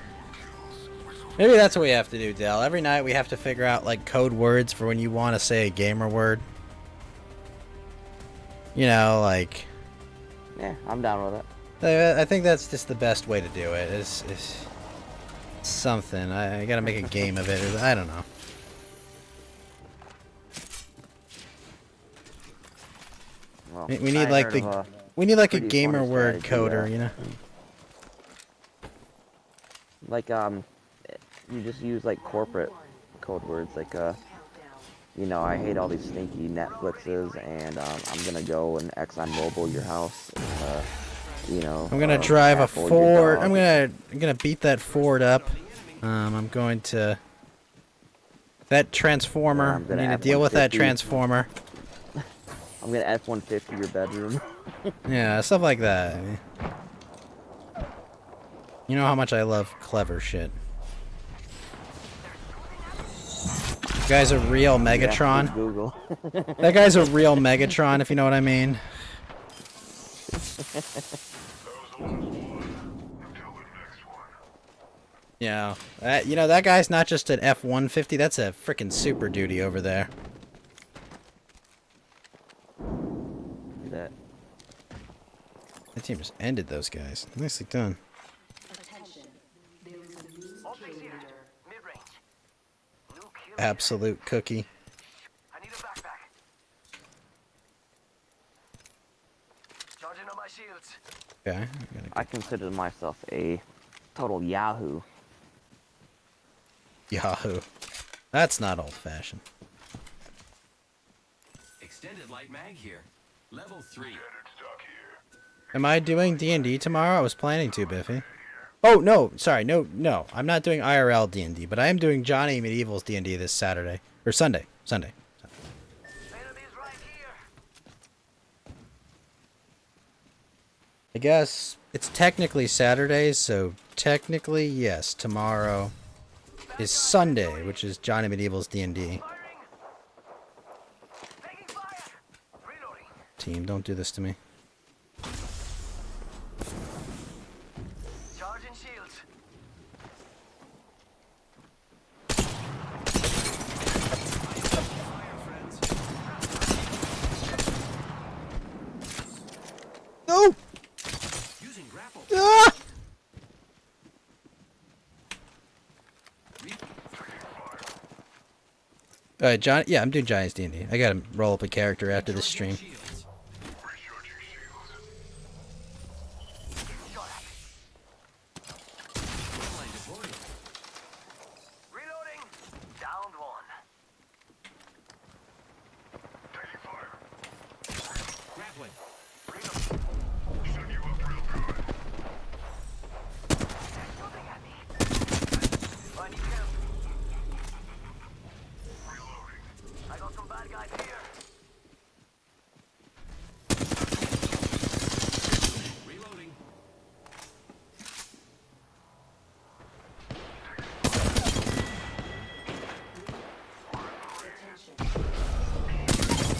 Maybe that's what we have to do, Dell. Every night we have to figure out like code words for when you want to say a gamer word. You know, like... Yeah, I'm down with it. I think that's just the best way to do it, is something. I gotta make a game of it, or I don't know. Well, We need like the... We need like a gamer word coder, you know? Like, you just use like corporate code words, like, you know, I hate all these stinky Netflixes, and I'm gonna go and ExxonMobil your house, and, you know. I'm gonna drive a Apple your Ford. dog. I'm gonna beat that Ford up. I'm going to... That Transformer. Yeah, I need to deal with that F-150. Transformer. I'm gonna F-150 your bedroom. Yeah, stuff like that. I mean, you know how much I love clever shit. That guy's a real Megatron. Yeah, Google. That guy's a real Megatron, if you know what I mean. Yeah, you know, that guy's not just an F-150, that's a freaking Super Duty over there. That. That team just ended those guys. Nicely done. Absolute cookie. Okay. I consider myself a total Yahoo. Yahoo. That's not old-fashioned. Extended light mag here. Level 3. Am I doing D&D tomorrow? I was planning to, Biffy. Oh, no. Sorry. No. I'm not doing IRL D&D, but I am doing Johnny Medieval's D&D this Saturday. Or Sunday. I guess it's technically Saturday, so technically, yes, tomorrow is Sunday, which is Johnny Medieval's D&D. Team, don't do this to me. No! Ah! Alright, John. Yeah, I'm doing Giants D&D. I gotta roll up a character after this stream.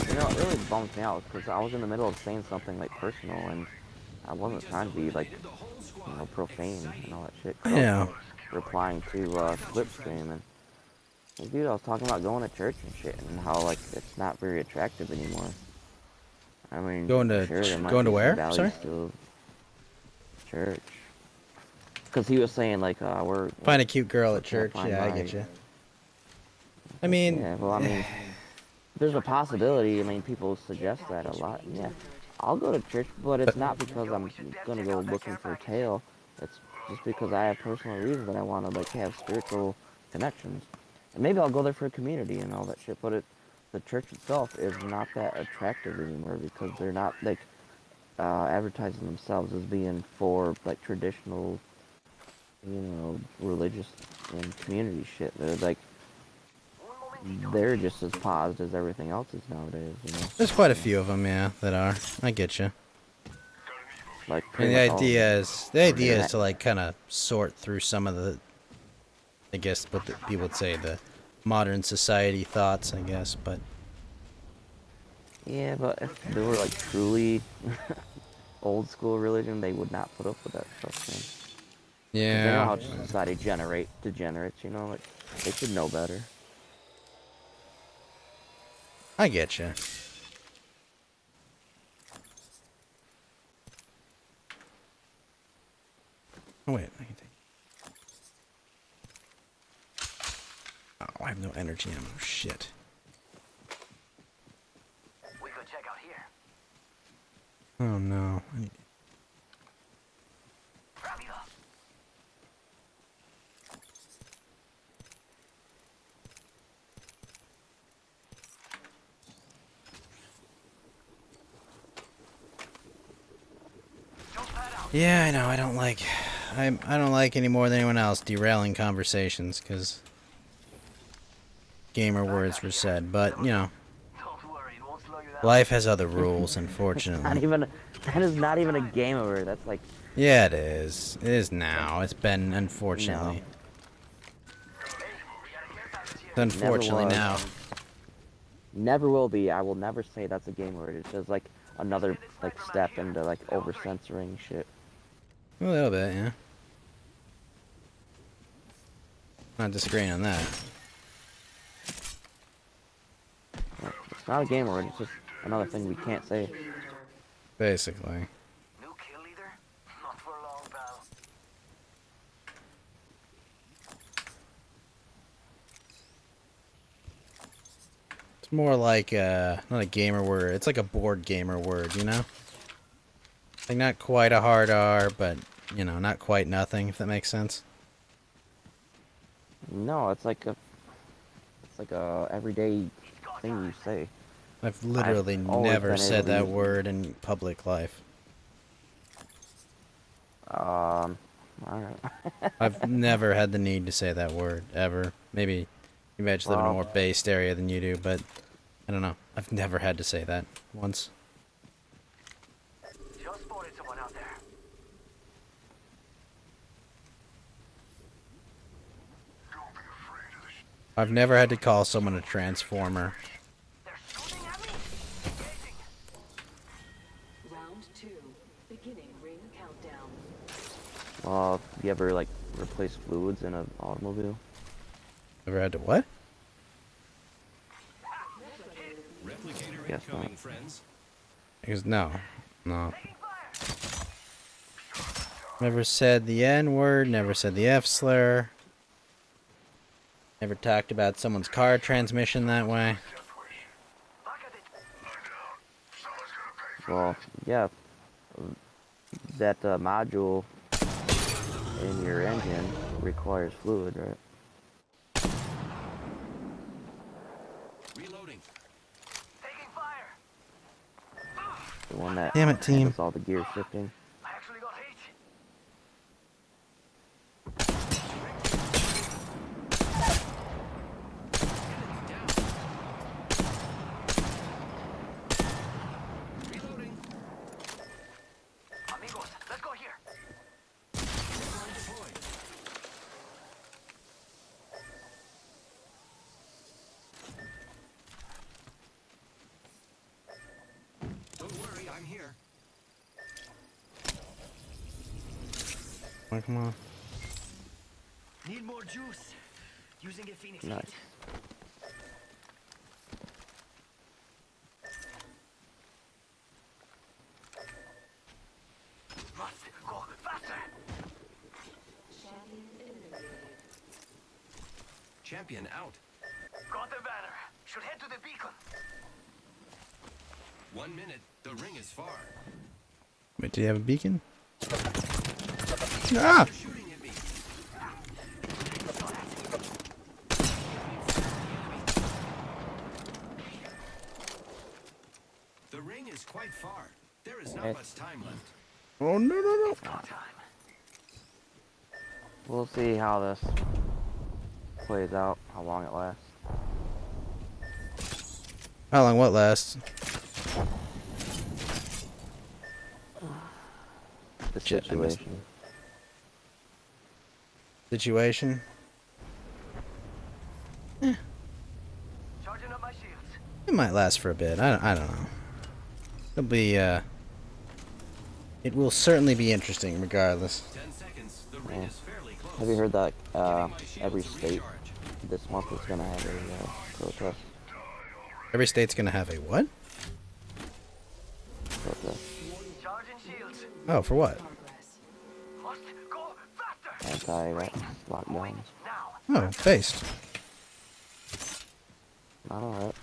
You know, it really bums me out because I was in the middle of saying something like personal, and I wasn't trying to be like, you know, profane and all that shit. Yeah. Replying to Slipstream, and dude, I was talking about going to church and shit, and how like it's not very attractive anymore. I mean, Going to sure, there might going to be some where? value Sorry. to church. Because he was saying like we're Find a cute girl at church. find Yeah, I my- get you. I mean, Yeah, well, I mean, there's a possibility. I mean, people suggest that a lot. Yeah, I'll go to church, but it's not because I'm gonna go looking for a tail. It's just because I have personal reasons that I want to like have spiritual connections. And maybe I'll go there for a community and all that shit. But the church itself is not that attractive anymore because they're not like advertising themselves as being for like traditional, you know, religious and community shit. They're just as paused as everything else is nowadays, you know. there's quite a few of them, yeah, that are. I get you. Like And the idea is Yeah. to like kind of sort through some of the, I guess what people would say, the modern society thoughts, I guess, but Yeah, but if they were like truly old school religion, they would not put up with that stuff, man. 'Cause they know how society degenerates, you know, like they should know better. I get you. Oh wait, I can take. Oh, I have no energy ammo. Shit. We could check out here. Oh no. I need... Yeah, I know. I don't like. I don't like any more than anyone else derailing conversations because gamer words were said. But you know, life has other rules, unfortunately. Not even that is not even a game over. That's like Yeah, it is. It is now. It's been, unfortunately. It's unfortunately was. now. Never will be. I will never say that's a game word. It's just like another like step into like over censoring shit. A little bit, yeah. Not disagreeing on that. It's not a game word. It's just another thing we can't say. Basically. New kill leader? Not for long, pal. It's more like not a gamer word. It's like a board gamer word, you know? Like not quite a hard R, but you know, not quite nothing, if that makes sense. No, it's like a everyday thing you say. I've literally always never been said able to that use- word in public life. Alright. I've never had the need to say that word, ever. Maybe you actually live in a more based area than you do, but I don't know. I've never had to say that once. Just spotted someone out there. I've never had to call someone a transformer. Round 2. Beginning ring countdown. You ever like replace fluids in an automobile? Ever had to what? Replicator Guess incoming, not. friends. Because no. Never said the N word, never said the F slur. Never talked about someone's car transmission that way. Well, yeah. That module in your engine requires fluid, right? Reloading. Taking fire. The one that Damn it, team. handles all the gear shifting. I actually got hit. Reloading. Amigos, let's go here. Deployed. Don't worry, I'm here. Oh, come on. Need more juice. Using a phoenix. Nice. Must go faster. Champion out. Got the banner. Should head to the beacon. 1 minute. The ring is far. Wait, do you have a beacon? Ah! Shooting at me. The ring is quite far. There is not much time left. Oh, no. We'll see how this plays out, how long it lasts. How long what lasts? The Shit, I missed situation. Situation? Charging up my shields. It might last for a bit. I don't know. It'll be, it will certainly be interesting regardless. 10 seconds. The ring is fairly close. Have you heard that every state this month is going to have a protest? Every state's gonna have a what? Protest. Charging shields. Oh, for what? Must go faster. Anti-lockdowns. Oh, based. Not alright.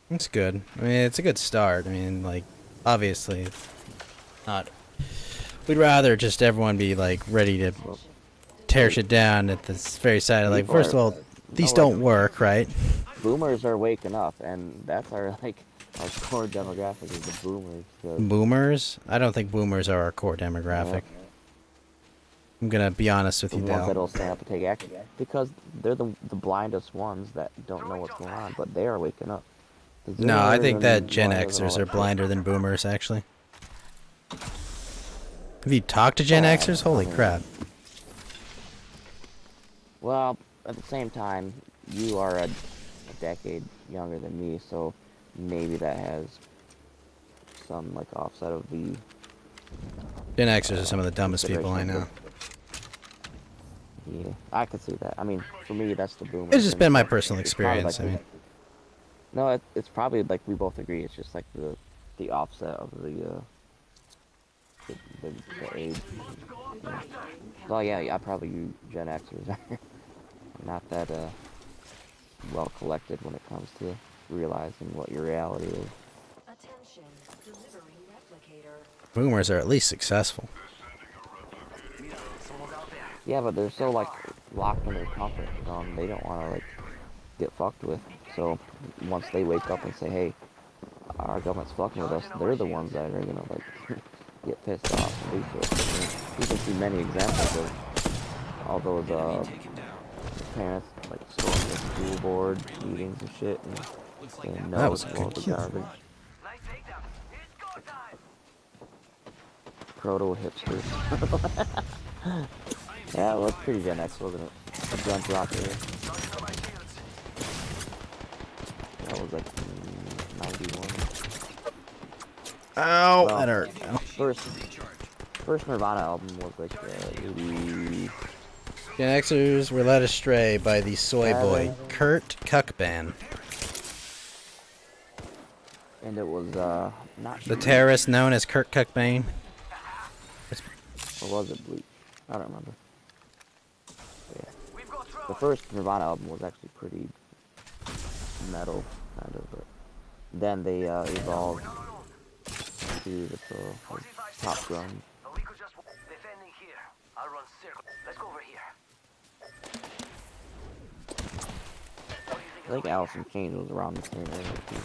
That's good. I mean, it's a good start. I mean, like, obviously, not. We'd rather just everyone be like ready to tear shit down at this very side. Like, first of all, these don't work, right? Boomers are waking up, and that's our core demographic is the boomers. Boomers? I don't think boomers are our core demographic. I'm gonna be honest with The you, ones Dal. that'll stand up and take action because they're the blindest ones that don't know what's going on, but they are waking up. The No, I Zoomers think and that Gen millennials and all Xers that are shit. blinder than boomers, actually. Have you talked to Gen Xers? Holy crap. Well, at the same time, you are a decade younger than me, so maybe that has some like offset of the Gen Xers are some of the dumbest people I know. Yeah, I could see that. I mean, for me, that's the boomer. It's just thing, been my but personal it's probably experience. I like mean, no, it's probably like we both agree. It's just like the offset of the age. Yeah. Oh yeah, I probably you Gen Xers are not that well collected when it comes to realizing what your reality is. Attention, delivering replicator. boomers are at least successful. Yeah, but they're so like locked in their comfort zone. They don't want to like get fucked with. So once they wake up and say, "Hey, our government's fucking with us," they're the ones that are gonna like get pissed off and do shit. I mean, you can see many examples of all those parents like storming the school board meetings and shit, and saying That no was a to all good the kill. garbage. Proto hipsters. Yeah, it was pretty Gen X, wasn't it? Gun drop here. That was like 91. Ow, Well, that hurt. Ow. First Nirvana album was like 80. Gen Xers were led astray by the soy boy, Seven. Kurt Cockban. And it was not The Bleach. terrorist known as Kurt Cockban. Or was it Bleach? I don't remember. But yeah. The first Nirvana album was actually pretty metal, kind of, but then they evolved to the pop drums. I think Alice in Chains was around the same area too.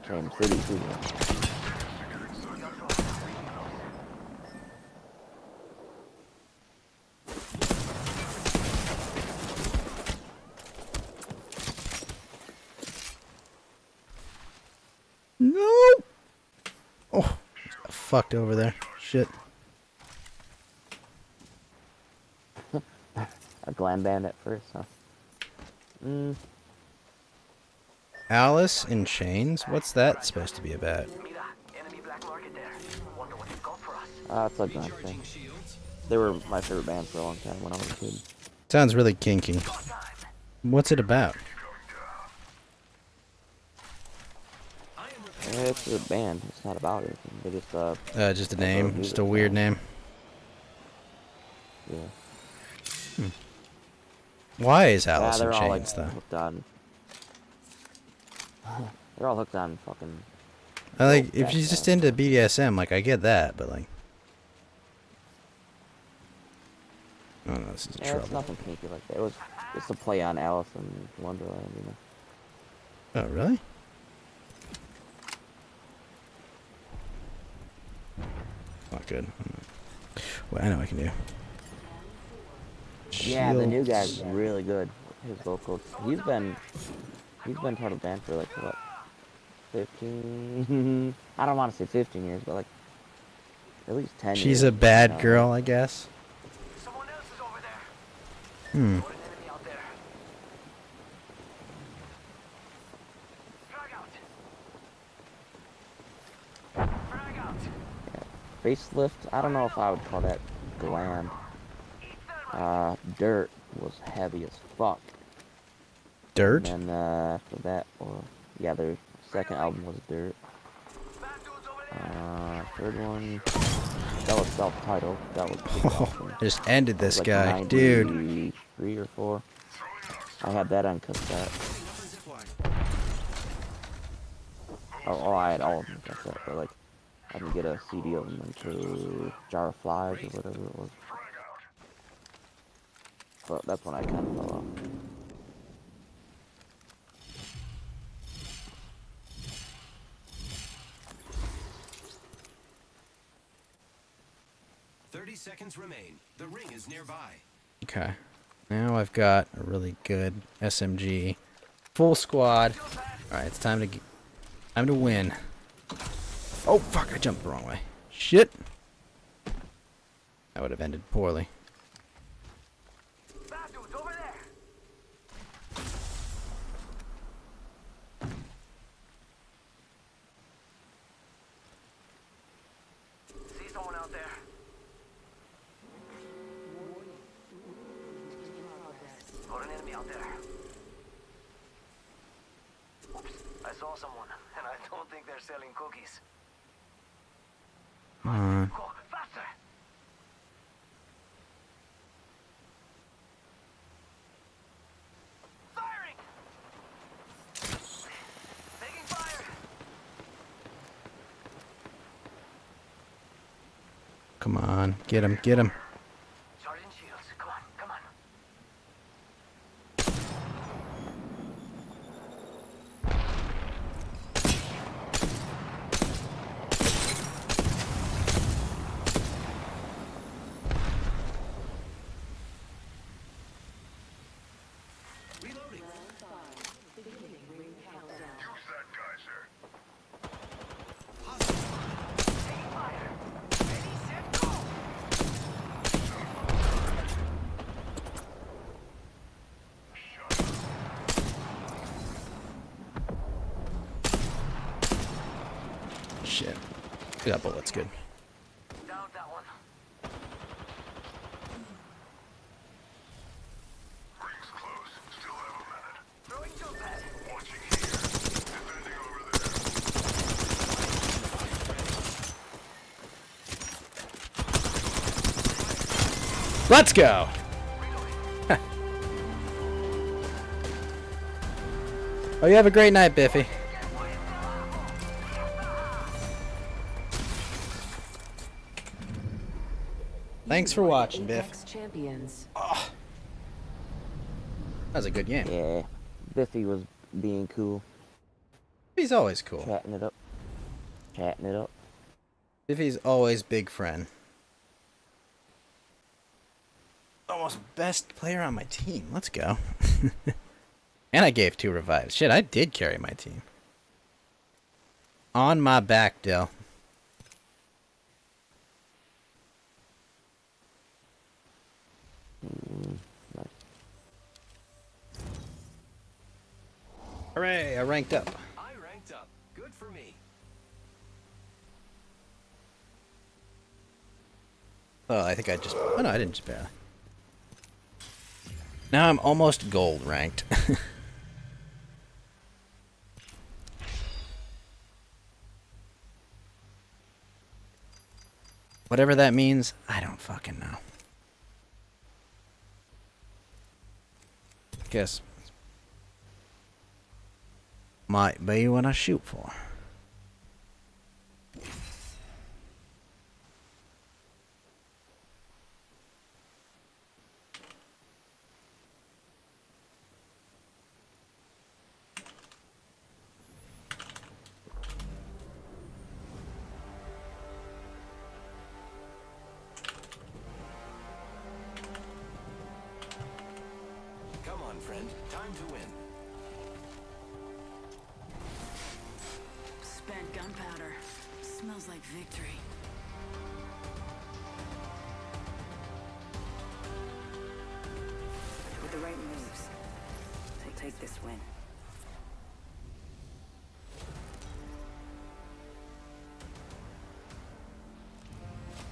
Same city too. No. Oh, fucked over there. Shit. A glam band at first, huh? Alice in Chains? What's that supposed to be about? It's a grunge thing. They were my favorite band for a long time when I was a kid. Sounds really kinky. What's it about? It's a band. It's not about it. They Just a name. Just a weird name. Yeah. Why is Alice in they're all like Chains, though? hooked on. They're all hooked on fucking. I like, if she's just into BDSM, like, I get that, but like. Oh no, this is Yeah, trouble. it's nothing kinky like that. It was just a play on Alice in Wonderland, you know. Oh, really? Not good. Well, I know what I can do. Yeah, the new guy's really good. His vocals. He's been part of the band for like what, 15? I don't want to say 15 years, but like at least 10 years. She's a bad girl, I guess. Hmm. Facelift, I don't know if I would call that glam. Dirt was heavy as fuck. Dirt? And then after that, yeah, their second album was Dirt. Third one, that was self-titled. That was pretty awesome. I just ended this Like guy, dude. 93 or 4. I had that on cassette. Oh, I had all of them on cassette, but like, I didn't get a CD of them until Jar of Flies or whatever it was. But that's when I kind of fell off. Seconds remain. The ring is nearby. Okay. Now I've got a really good SMG. Full squad. Alright, it's time to win. Oh, fuck, I jumped the wrong way. Shit. That would have ended poorly. See someone out there? out there. Oops, I saw someone, and I don't think they're selling cookies. Come on. Go faster! Firing! Taking fire! Come on. Get him. Get him. Sergeant Shields, come on, come on. Reloading. Use that geyser. Shit. We got bullets. Good. Down that one. Rings close. Still have a minute. Throwing jump pad. Watching here. Defending over there. Let's go. Oh, you have a great night, Biffy. Thanks for watching, Biff. Champions. Oh, that was a good game. Yeah, Biffy was being cool. He's always cool. Chatting it up. Chatting it up. Biffy's always big friend. Almost best player on my team. Let's go. And I gave 2 revives. Shit, I did carry my team. On my back, Dill. Hooray, I ranked up. I ranked up. Good for me. Oh, I think I just... Oh, no, I didn't just barely. Now I'm almost gold ranked. Whatever that means, I don't fucking know. Guess might be what I shoot for. Come on, friend. Time to win. Spent gunpowder. Smells like victory. With the right moves, we'll take this win.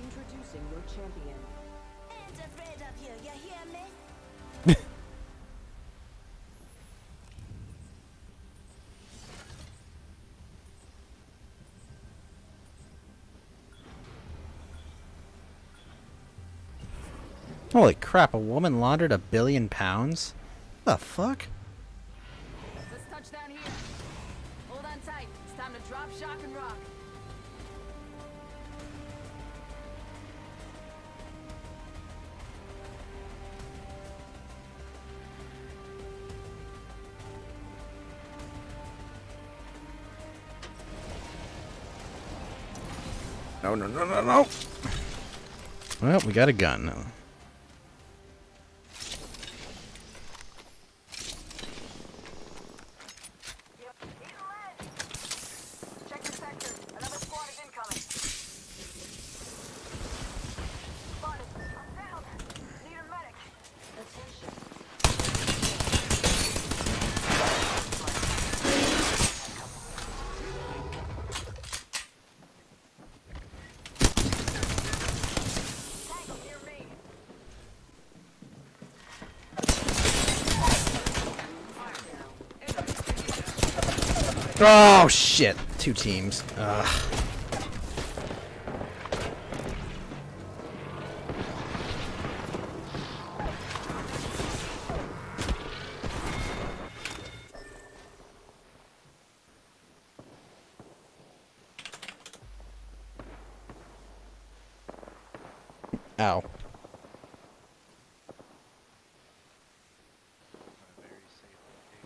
Introducing your champion. Ain't afraid of you, you hear me? Holy crap, a woman laundered £1 billion? The fuck? Let's touch down here. Hold on tight. It's time to drop, shock, and rock. No, no, no, no, no. Well, we got a gun now. Check the sector. Another squad is incoming. Spotted. I'm down. Need a medic. Attention. Tango near me. Oh shit! 2 teams. Ugh. Ow.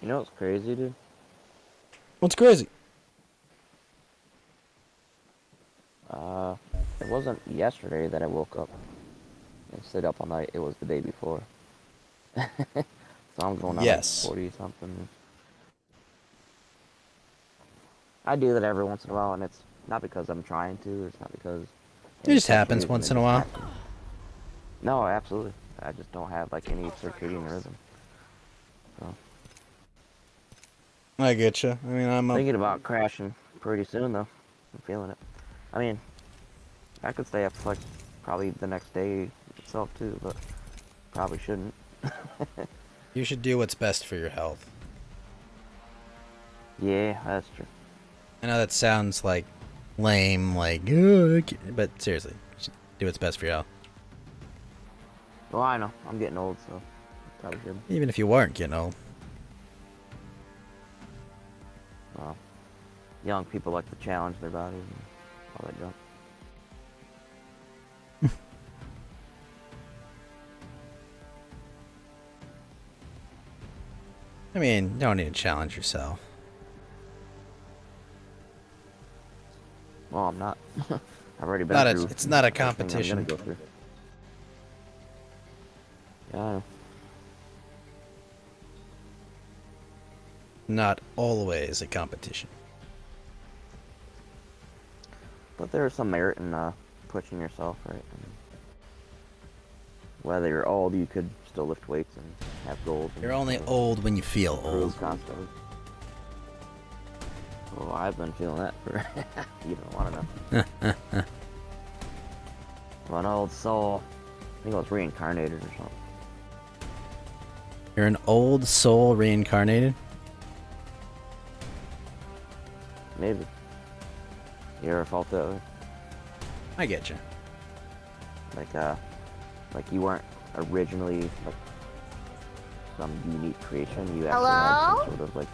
You know what's crazy, dude? What's crazy? It wasn't yesterday that I woke up and stayed up all night. It was the day before. So I'm going on like Yes. 40 something. I do that every once in a while, and it's not because I'm trying to. It's not because It just happens once in a while. No, absolutely. I just don't have like any circadian rhythm. So I get you. I mean, I'm thinking about crashing pretty soon, though. I'm feeling it. I mean, I could stay up like probably the next day itself too, but probably shouldn't. You should do what's best for your health. Yeah, that's true. I know that sounds like lame, like, but seriously, you should do what's best for your health. Well, I know. I'm getting old, so probably should. Even if you weren't getting old. Well, young people like to challenge their bodies and all that junk. I mean, you don't need to challenge yourself. Well, I'm not. I've already been through. It's not a everything I'm competition. gonna go through. Yeah, I know. Not always a competition. But there's some merit in pushing yourself, right? And whether you're old, you could still lift weights and have goals. And You're only old when you feel improve old. constantly. Well, I've been feeling that for you don't want to know. I'm an old soul. I think I was reincarnated or something. You're an old soul reincarnated? Maybe. You ever felt that way? I get you. Like you weren't originally like some unique creation. You actually Hello? had some sort of like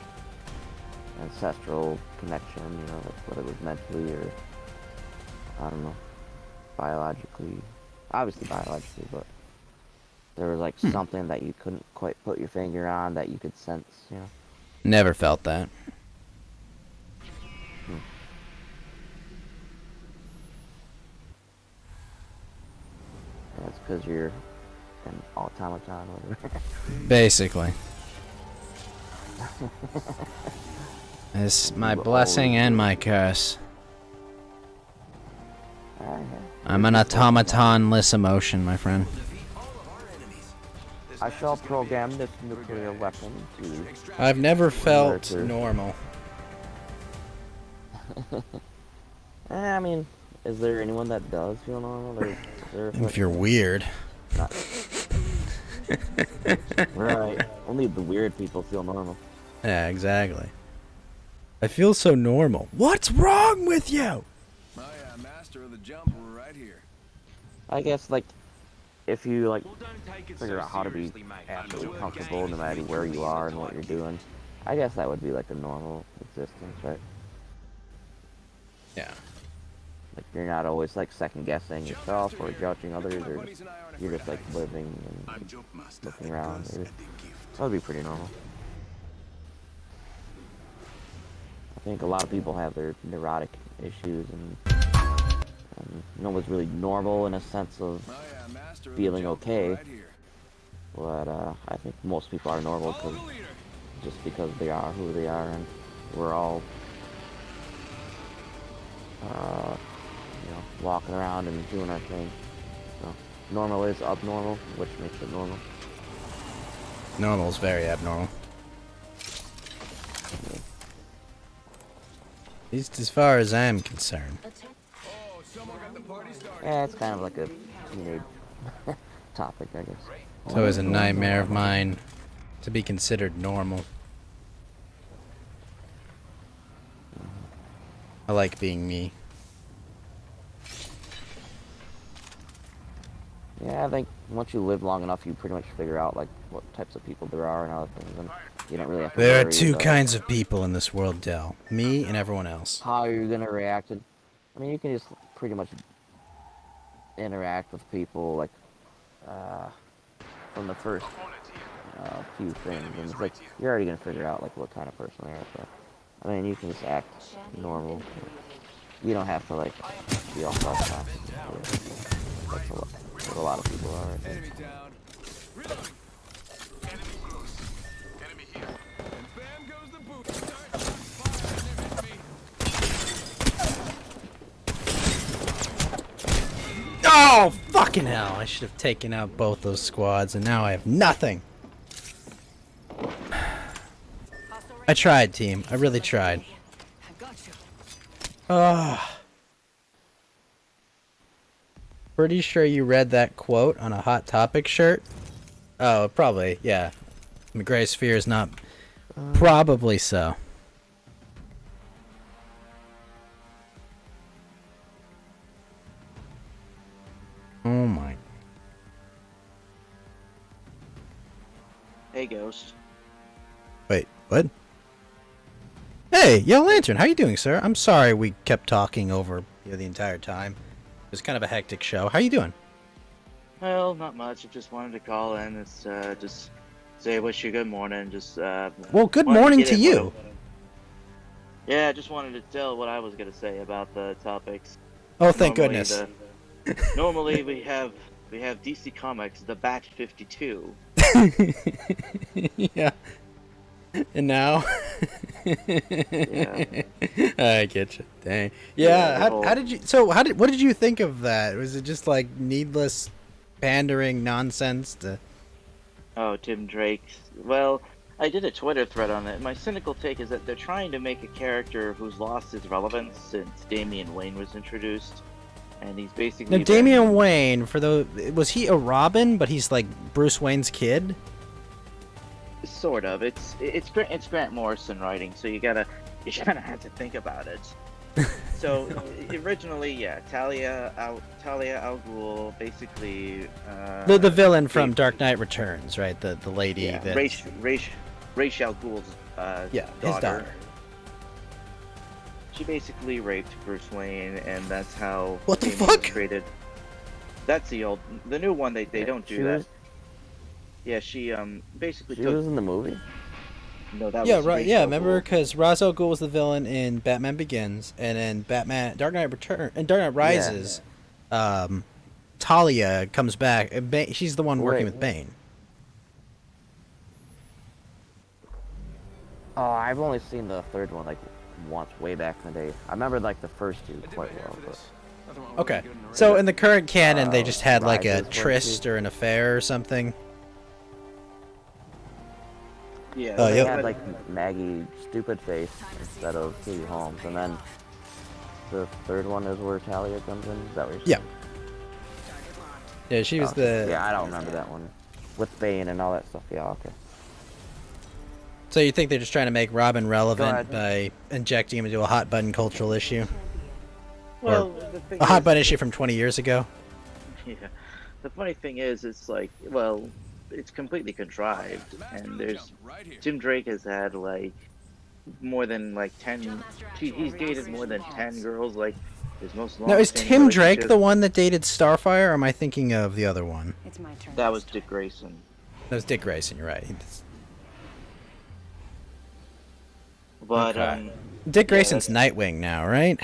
ancestral connection, you know, like whether it was mentally or I don't know, biologically. Obviously biologically, but there was like something that you couldn't quite put your finger on that you could sense, you know. Never felt that. That's because you're an automaton, whatever. Basically. It's my blessing and my curse. I'm an automaton-less emotion, my friend. I shall program this nuclear weapon to... I've never felt America. normal. I mean, is there anyone that does feel normal? Or is there If you're weird. Right. Only the weird people feel normal. Yeah, exactly. I feel so normal. What's wrong with you? Master of the jump right here. I guess, like, if you, like, figure out how to be absolutely comfortable no matter where you are and what you're doing, I guess that would be, like, a normal existence, right? Yeah. Like, you're not always, like, second-guessing yourself or judging others, or you're just, like, living and looking around. That would be pretty normal. I think a lot of people have their neurotic issues, and no one's really normal in a sense of feeling okay. But I think most people are normal just because they are who they are, and we're all, you know, walking around and doing our thing. So normal is abnormal, which makes it normal. Normal is very abnormal. At least as far as I'm concerned. Yeah, it's kind of like a teenage topic, I guess. It's always a nightmare of mine to be considered normal. I like being me. Yeah, I think once you live long enough, you pretty much figure out like what types of people there are and other things, and you don't really have to There are worry two about kinds of people in this world, Dell. Me and everyone else. how you're gonna react. I mean, you can just pretty much interact with people like from the first few things, and it's like you're already gonna figure out like what kind of person they are. So, I mean, you can just act normal. You don't have to like be all self-conscious. That's what a lot of people are. I think. Enemy down. Reloading. Enemy close. Enemy here. And bam goes the boot. Start. Fire. They hit me. Oh, fucking hell. I should have taken out both those squads, and now I have nothing. I tried, team. I really tried. Pretty sure you read that quote on a Hot Topic shirt? Oh, probably, yeah. McGray Sphere is not... Probably so. Oh my... Hey, Ghost. Wait, what? Hey, Yellow Lantern, how you doing, sir? I'm sorry we kept talking over you the entire time. It was kind of a hectic show. How you doing? Well, not much. I just wanted to call in. It's just say wish you good morning. Just Well, good wanted morning get to in you. what yeah, I just wanted to tell what I was gonna say about the topics. Oh, thank Normally goodness. Normally we have DC Comics, the Bat 52. Yeah. And now? Yeah. I get you. Dang. Yeah, the how did you... So, what did you think of that? Was it just, like, needless pandering nonsense to... Oh, Tim Drake. Well, I did a Twitter thread on it. My cynical take is that they're trying to make a character who's lost his relevance since Damian Wayne was introduced. And he's basically... Now, Damian Wayne, was he a Robin, but he's, like, Bruce Wayne's kid? Sort of. It's Grant Morrison writing, so you kind of have to think about it. So originally, yeah, Talia Al Ghul, basically. The villain from Dark Knight Returns, right? The lady yeah, that... Ra's al Ghul's his daughter. She basically raped Bruce Wayne, and that's how What the Damian fuck? was created. That's the new one. They don't do that. Yeah, she basically She took. was in the movie. No, that Yeah, was right. Ra's Yeah, al remember Ghul. because Ra's al Ghul was the villain in Batman Begins, and in Dark Knight Rises, Talia comes back. And she's the one working with Bane. Oh, I've only seen the third one like once, way back in the day. I remember like the first two quite well. But... Okay, so in the current canon, they just had like a Rises tryst or an affair or something. Yeah, they had like Maggie Stupid Face instead of Katie Holmes, and then the third one is where Talia comes in. Is that what you're saying? Yeah, she was the... Yeah, I don't remember that one. With Bane and all that stuff. Yeah, okay. So you think they're just trying to make Robin relevant by injecting him into a hot button cultural issue? Well, or the thing a hot is- button issue from 20 years ago? Yeah. The funny thing is, it's like, well, it's completely contrived, and there's Tim Drake has had like more than like 10. He's dated more than 10 girls. Like his most. Now, is long-standing Tim Drake relationship- the one that dated Starfire, or am I thinking of the other one? It's my turn. That was Dick Grayson. That was Dick Grayson, you're right. But Okay. Dick Grayson's Nightwing now, right?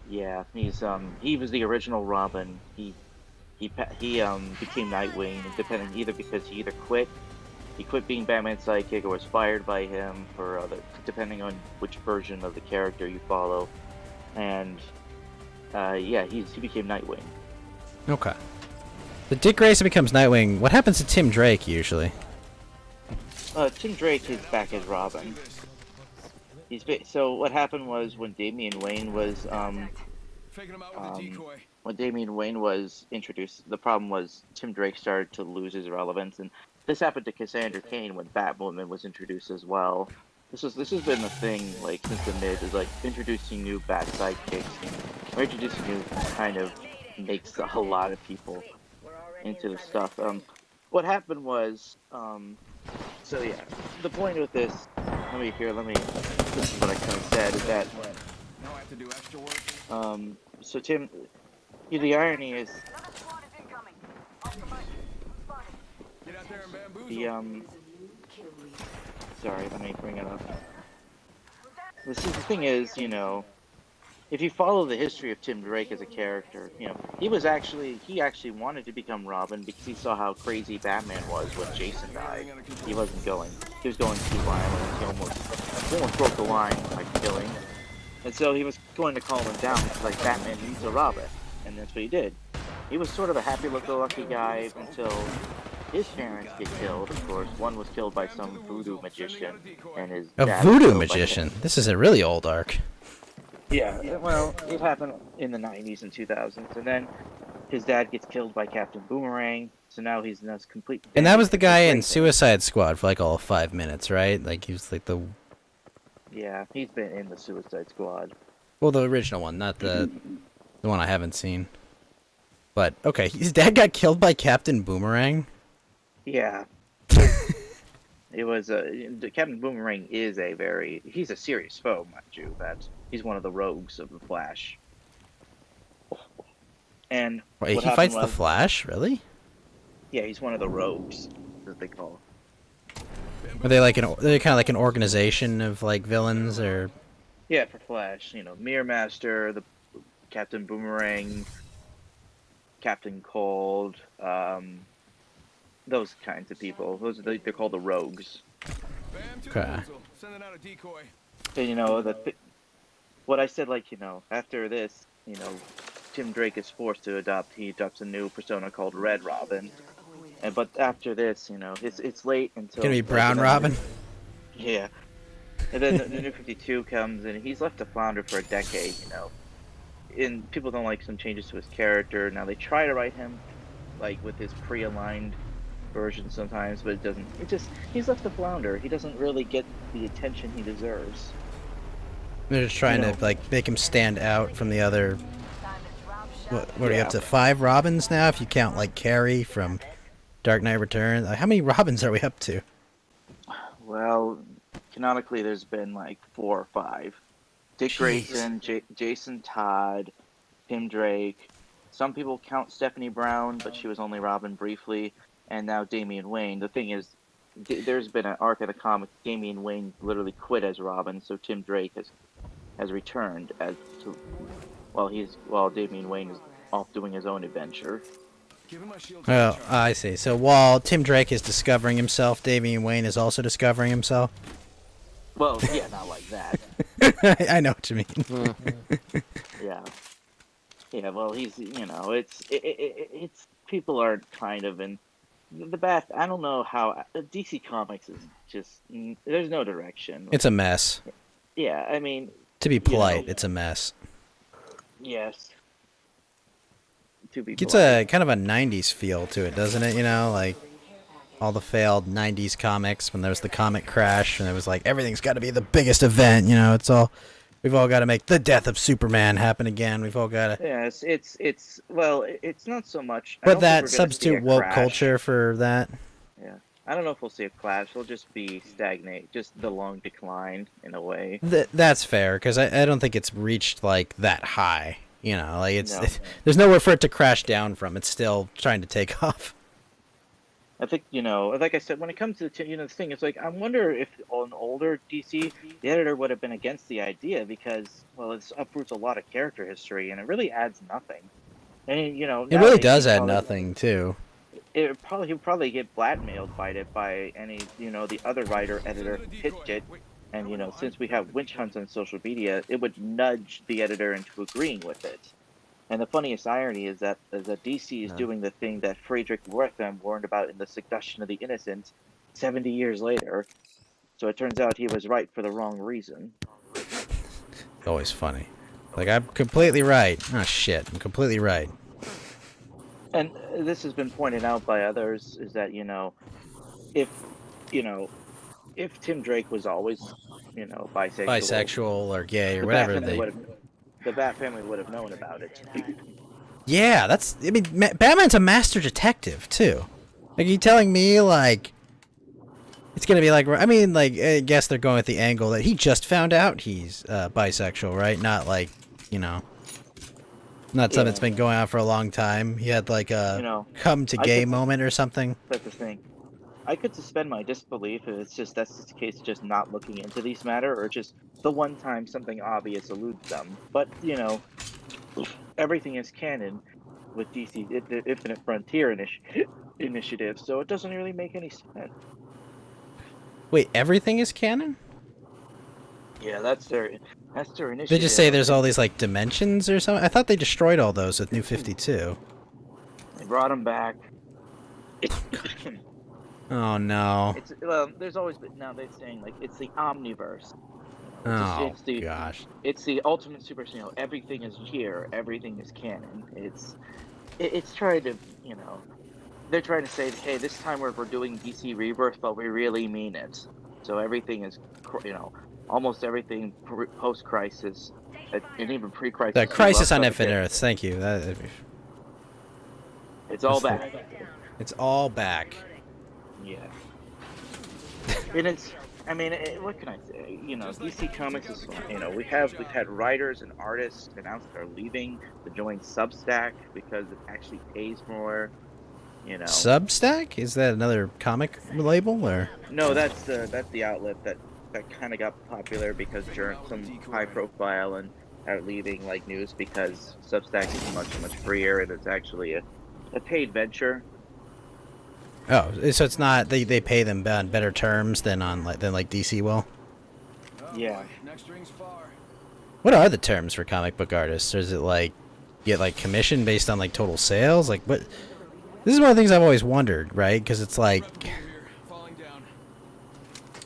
yeah, he's he was the original Robin. He became Nightwing, either because he quit being Batman's sidekick or was fired by him for depending on which version of the character you follow. And yeah, he became Nightwing. Okay. The Dick Grayson becomes Nightwing. What happens to Tim Drake usually? Tim Drake is back as Robin. So what happened was when Damian Wayne was introduced, the problem was Tim Drake started to lose his relevance, and this happened to Cassandra Cain when Batwoman was introduced as well. this has been the thing like since the mid is like introducing new bad sidekicks or introducing new kind of makes a lot of people into the stuff. What happened was so yeah, the point with this. This is what I kind of said is that Now I have to do extra work. so Tim, the irony is Get out there and bamboozle. the sorry, let me bring it up. The thing is, if you follow the history of Tim Drake as a character, he actually wanted to become Robin because he saw how crazy Batman was when Jason died. He was going too violent. He almost broke the line by killing. And so he was going to calm him down because like Batman needs a Robin, and that's what he did. He was sort of a happy-go-lucky guy until his parents get killed. Of course, one was killed by some voodoo magician, and his A dad was voodoo killed by magician. This is a really old arc. Yeah, well, it happened in the 90s and 2000s, and then his dad gets killed by Captain Boomerang, so now he's in this complete... And that was the guy in Suicide Squad for like all of 5 minutes, right? Like he was like the... Yeah, he's been in the Suicide Squad. Well, the original one, not the one I haven't seen. But, okay, his dad got killed by Captain Boomerang? Yeah. It was Captain Boomerang is he's a serious foe, mind you. He's one of the rogues of the Flash. And Wait, he fights the Flash? Really? Yeah, he's one of the rogues, as they call. Are they like they're kind of like an organization of like villains, or? Yeah, for Flash, Mirror Master, the Captain Boomerang, Captain Cold, those kinds of people. They're called the rogues. Okay. Sending out a decoy. And what I said, after this, Tim Drake is forced to he adopts a new persona called Red Robin. But after this, it's late until... Gonna be Brown Robin? Yeah. And then the New 52 comes, and he's left to flounder for a decade, And people don't like some changes to his character. Now, they try to write him, with his pre-aligned version sometimes, but it doesn't... He's left to flounder. He doesn't really get the attention he deserves. They're just trying to, make him stand out from the other... What are you up to, 5 Robins now, if you count, Carrie from Dark Knight Returns? How many Robins are we up to? Well, canonically, there's been, 4 or 5. Dick Grayson, Jason Todd, Tim Drake. Some people count Stephanie Brown, but she was only Robin briefly. And now Damian Wayne. The thing is, there's been an arc of the comic. Damian Wayne literally quit as Robin, so Tim Drake has returned while Damian Wayne is off doing his own adventure. Oh, I see. So while Tim Drake is discovering himself, Damian Wayne is also discovering himself? Well, yeah, not like that. I know what you mean. Yeah. Yeah, well, he's, it's people are kind of in the bath. I don't know how DC Comics is just, there's no direction. It's a mess. Yeah, I mean, to be polite, it's a mess. Yes. To be It's polite. a kind of a 90s feel to it, doesn't it? All the failed 90s comics when there was the comic crash and it was everything's got to be the biggest event, we've all got to make the death of Superman happen again. We've all got to... Yeah, it's not so much... But that substitute woke culture for that? Yeah. I don't know if we'll see a crash. It'll just be stagnate, just the long decline in a way. That's fair, because I don't think it's reached that high. No. There's nowhere for it to crash down from. It's still trying to take off. I think, like I said, when it comes to the thing, it's I wonder if on older DC, the editor would have been against the idea because, well, it uproots a lot of character history and it really adds nothing. And, It really does add nothing, too. He'll probably get blackmailed by it by any, the other writer, editor who pitched it. And, since we have witch hunts on social media, it would nudge the editor into agreeing with it. And the funniest irony is that DC is doing the thing that Friedrich Wertham warned about in The Seduction of the Innocent 70 years later. So it turns out he was right for the wrong reason. Always funny. I'm completely right. Oh, shit. I'm completely right. And this has been pointed out by others, is that, if Tim Drake was always bisexual or gay or the whatever Bat family they. would have, the Bat family would have known about it. Yeah, I mean, Batman's a master detective too. Like, you telling me like it's gonna be like? I mean, like, I guess they're going with the angle that he just found out he's bisexual, right? Not like, you know, not something that's been going on for a long time. He had like a come to gay moment or something. That's the thing. I could suspend my disbelief if that's just the case, just not looking into these matter, or just the one time something obvious eludes them. But everything is canon with DC the Infinite Frontier initiative, so it doesn't really make any sense. Wait, everything is canon? Yeah, that's their initiative. They just say there's all these like dimensions or something. I thought they destroyed all those with New 52. They brought them back. Oh no. There's always been, now they're saying like it's the omniverse. Oh It's gosh. It's the ultimate super. Everything is here. Everything is canon. It's trying to they're trying to say, hey, this time we're doing DC Rebirth, but we really mean it. So everything is almost everything post Crisis, and even pre Crisis. The Crisis on Infinite Earths. Thank you. It's all back. It's all back. Yeah. And it's, I mean, what can I say? DC Comics is, we've had writers and artists announce they're leaving to join Substack because it actually pays more. Substack? Is that another comic label or? No, that's the outlet that kind of got popular because some high profile and are leaving like news because Substack is much freer and it's actually a paid venture. Oh, so it's not they pay them on better terms than like DC will. Yeah. Next ring's far. What are the terms for comic book artists? Or is it like get like commission based on like total sales? Like what? This is one of the things I've always wondered, right? Because it's like,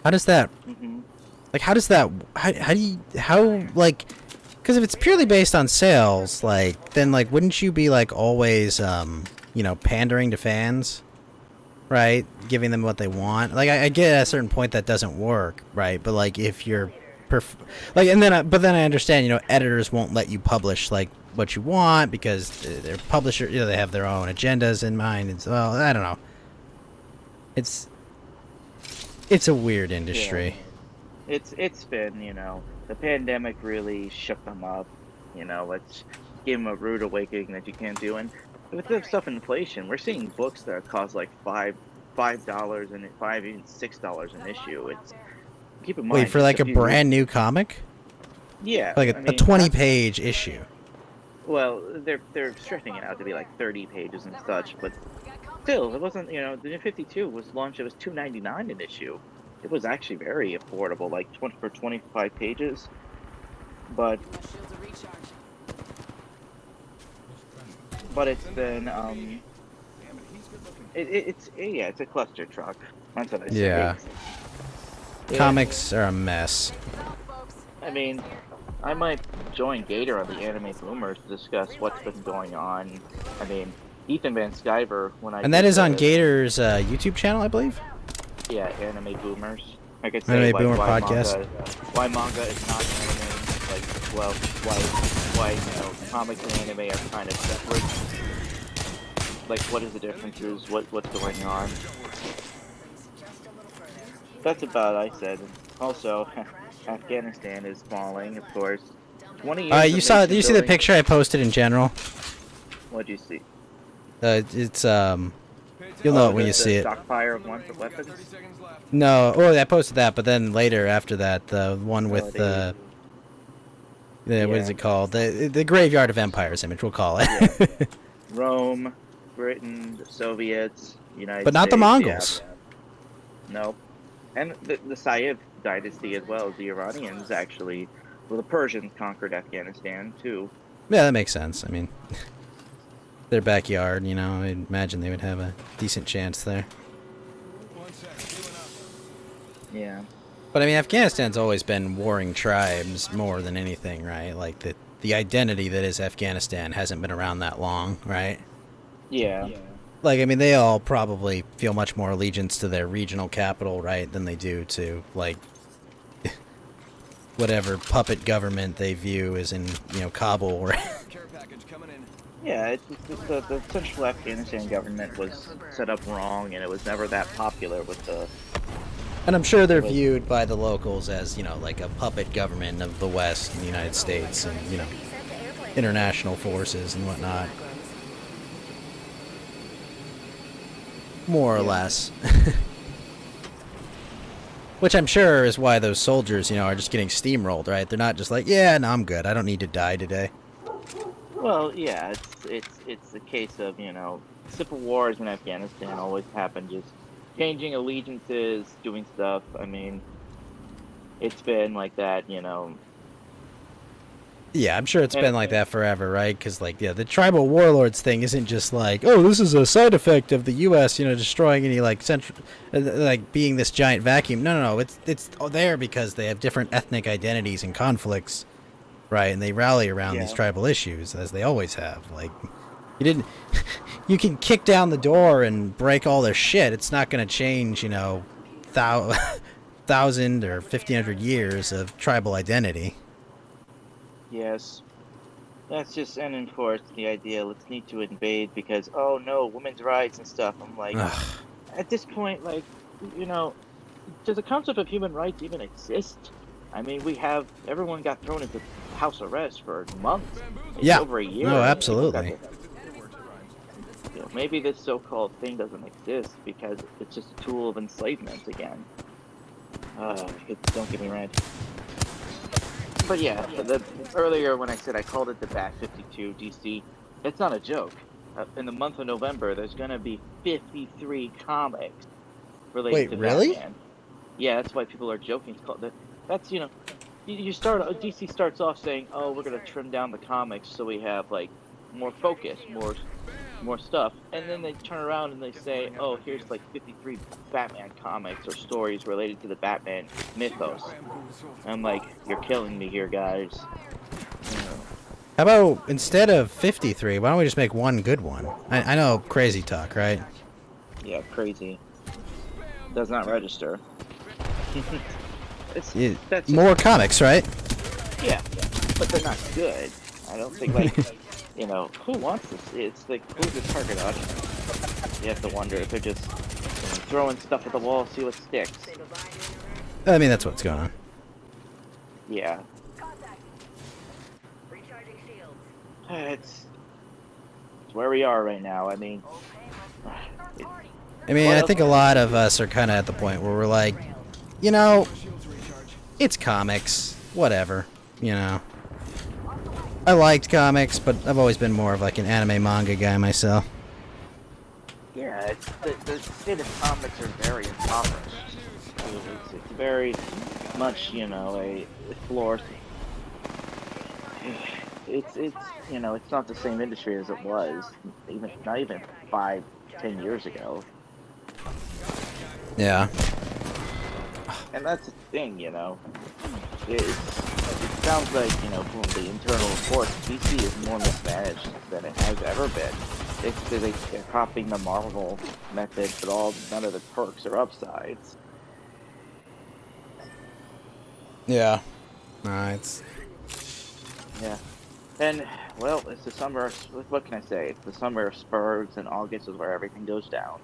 how does that? Like, how does that? How like? Because if it's purely based on sales, like then like wouldn't you be like always pandering to fans? Right, giving them what they want. Like I get at a certain point that doesn't work, right? But like if you're, but then I understand, editors won't let you publish like what you want because they're publisher, they have their own agendas in mind. And so, well, I don't know. It's a weird industry. Yeah. It's been the pandemic really shook them up. Let's give them a rude awakening that you can't do. And with the stuff inflation, we're seeing books that cost like $5 and even $6 an issue. It's keep in mind. Wait, for like a brand new comic? Yeah, like a 20-page issue. Well, they're stretching it out to be like 30 pages and such, but still, it wasn't. The New 52 was launched. It was $2.99 an issue. It was actually very affordable, like 25 pages. But it's been it's a cluster truck. That's what I say. Yeah. Comics are a mess. I mean, I might join Gator on the Anime Boomers to discuss what's been going on. I mean, Ethan Van Sciver And that is on Gator's YouTube channel, I believe. Yeah, Anime Boomers. I could say Anime Boomer podcast. Why manga is not anime? Like, why comics and anime are kind of separate. Like, what is the differences? What's going on? That's about I said. Also, Afghanistan is falling, of course. 20 years. Did you see the picture I posted in general? What'd you see? It's you'll know it when you see it. Stockpile of weapons. No, I posted that, but then later after that, the one with what is it called? The Graveyard of Empires image, we'll call it. Yeah. Rome, Britain, the Soviets, United States. But not the Mongols. Yeah. No. And the Sayyid dynasty as well as the Iranians, actually. Well, the Persians conquered Afghanistan, too. Yeah, that makes sense. I mean, their backyard, I imagine they would have a decent chance there. Yeah. But I mean, Afghanistan's always been warring tribes more than anything, right? Like the identity that is Afghanistan hasn't been around that long, right? Yeah. Like, I mean, they all probably feel much more allegiance to their regional capital, right, than they do to, like, whatever puppet government they view as in, Kabul or Yeah, it's the central Afghanistan government was set up wrong, and it was never that popular with the. And I'm sure they're with- viewed by the locals as, like a puppet government of the West and the United States and, international forces and whatnot. More or less. Which I'm sure is why those soldiers, are just getting steamrolled, right? They're not just like, yeah, no, I'm good. I don't need to die today. Well, yeah, it's the case of civil wars in Afghanistan always happen, just changing allegiances, doing stuff. I mean, it's been like that, Yeah, I'm sure it's been like that forever, right? Because, the tribal warlords thing isn't just like, oh, this is a side effect of the U.S., destroying any, being this giant vacuum. No. It's there because they have different ethnic identities and conflicts, right? And they rally around these tribal issues, as they always have. You can kick down the door and break all their shit. It's not going to change, 1,000 or 1,500 years of tribal identity. Yes. That's just unenforced the idea. Let's need to invade because oh no, women's rights and stuff. I'm like, at this point, does the concept of human rights even exist? I mean, everyone got thrown into house arrest for months. Yeah. Over a year. No, absolutely. Maybe this so-called thing doesn't exist because it's just a tool of enslavement again. Don't get me right. But yeah, earlier when I said I called it the Bat 52 DC, it's not a joke. In the month of November, there's going to be 53 comics related to really? Batman. Yeah, that's why people are joking. It's called that's DC starts off saying, "Oh, we're going to trim down the comics so we have more focus, more stuff," and then they turn around and they say, "Oh, here's 53 Batman comics or stories related to the Batman mythos." I'm like, "You're killing me here, guys." How about instead of 53, why don't we just make one good one? I know, crazy talk, right? Yeah, crazy. Does not register. More comics, right? Yeah, but they're not good. I don't think who wants this? It's who's the target audience? You have to wonder if they're just throwing stuff at the wall, see what sticks. I mean, that's what's going on. Yeah. It's where we are right now. I mean, I think a lot of us are kind of at the point where we're like, it's comics, whatever, I liked comics, but I've always been more of an anime manga guy myself. Yeah, the state of comics are very impoverished. It's very much, a floor. It's not the same industry as it was, not even 5-10 years ago. Yeah. And that's the thing, It sounds like, from the internal reports, DC is more mismanaged than it has ever been. They're copying the Marvel method, but none of the perks or upsides. Yeah. Yeah. And, well, it's the summer, what can I say? It's the summer of Spurs, and August is where everything goes down.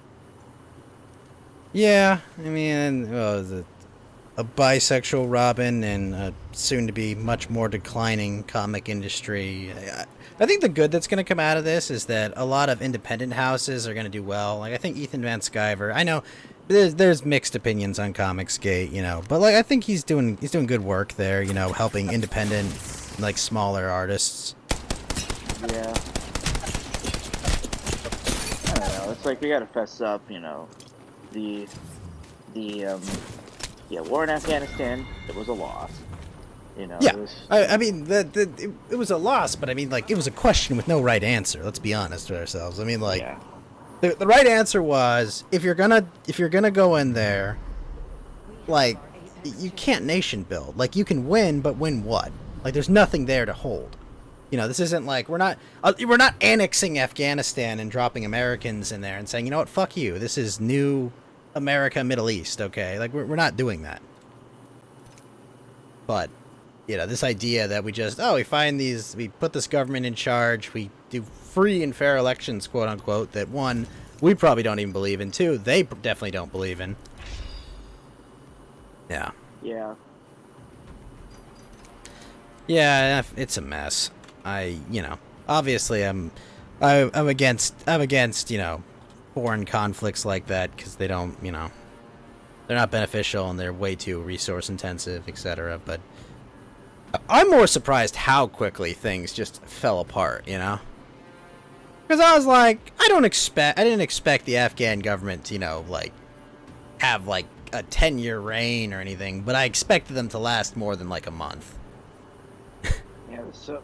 Yeah, a bisexual Robin and a soon-to-be much more declining comic industry. I think the good that's going to come out of this is that a lot of independent houses are going to do well. I think Ethan Van Sciver, I know there's mixed opinions on Comicsgate, but I think he's doing good work there, helping independent, smaller artists. Yeah. I don't know. It's we gotta fess up, the war in Afghanistan. It was a loss. Yeah, it was a loss, but it was a question with no right answer. Let's be honest with ourselves. The right answer was if you're gonna go in there, you can't nation build. You can win, but win what? There's nothing there to hold. This isn't we're not annexing Afghanistan and dropping Americans in there and saying, what, fuck you. This is new America, Middle East, okay? We're not doing that. But this idea that we just, we find these, we put this government in charge, we do free and fair elections, quote unquote, that one, we probably don't even believe in, two, they definitely don't believe in. Yeah. Yeah. Yeah, it's a mess. Obviously I'm against, foreign conflicts like that, because they don't, they're not beneficial and they're way too resource intensive, etc. But I'm more surprised how quickly things just fell apart, Because I was like, I didn't expect the Afghan government to, have, a 10-year reign or anything, but I expected them to last more than, a month. Yeah, so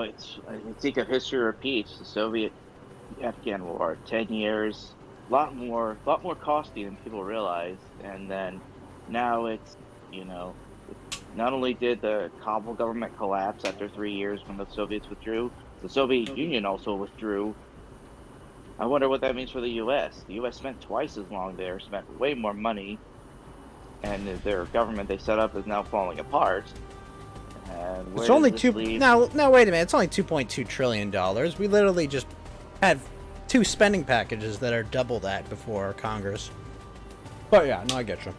it's I think if history repeats, the Soviet-Afghan War, 10 years, lot more costly than people realize, and then now it's not only did the Kabul government collapse after 3 years when the Soviets withdrew, the Soviet Union also withdrew. I wonder what that means for the U.S. The U.S. spent twice as long there, spent way more money, and their government they set up is now falling apart. And where It's only does this two. leave? Now, wait a minute. It's only $2.2 trillion. We literally just had 2 spending packages that are double that before Congress. But yeah, no, I get you.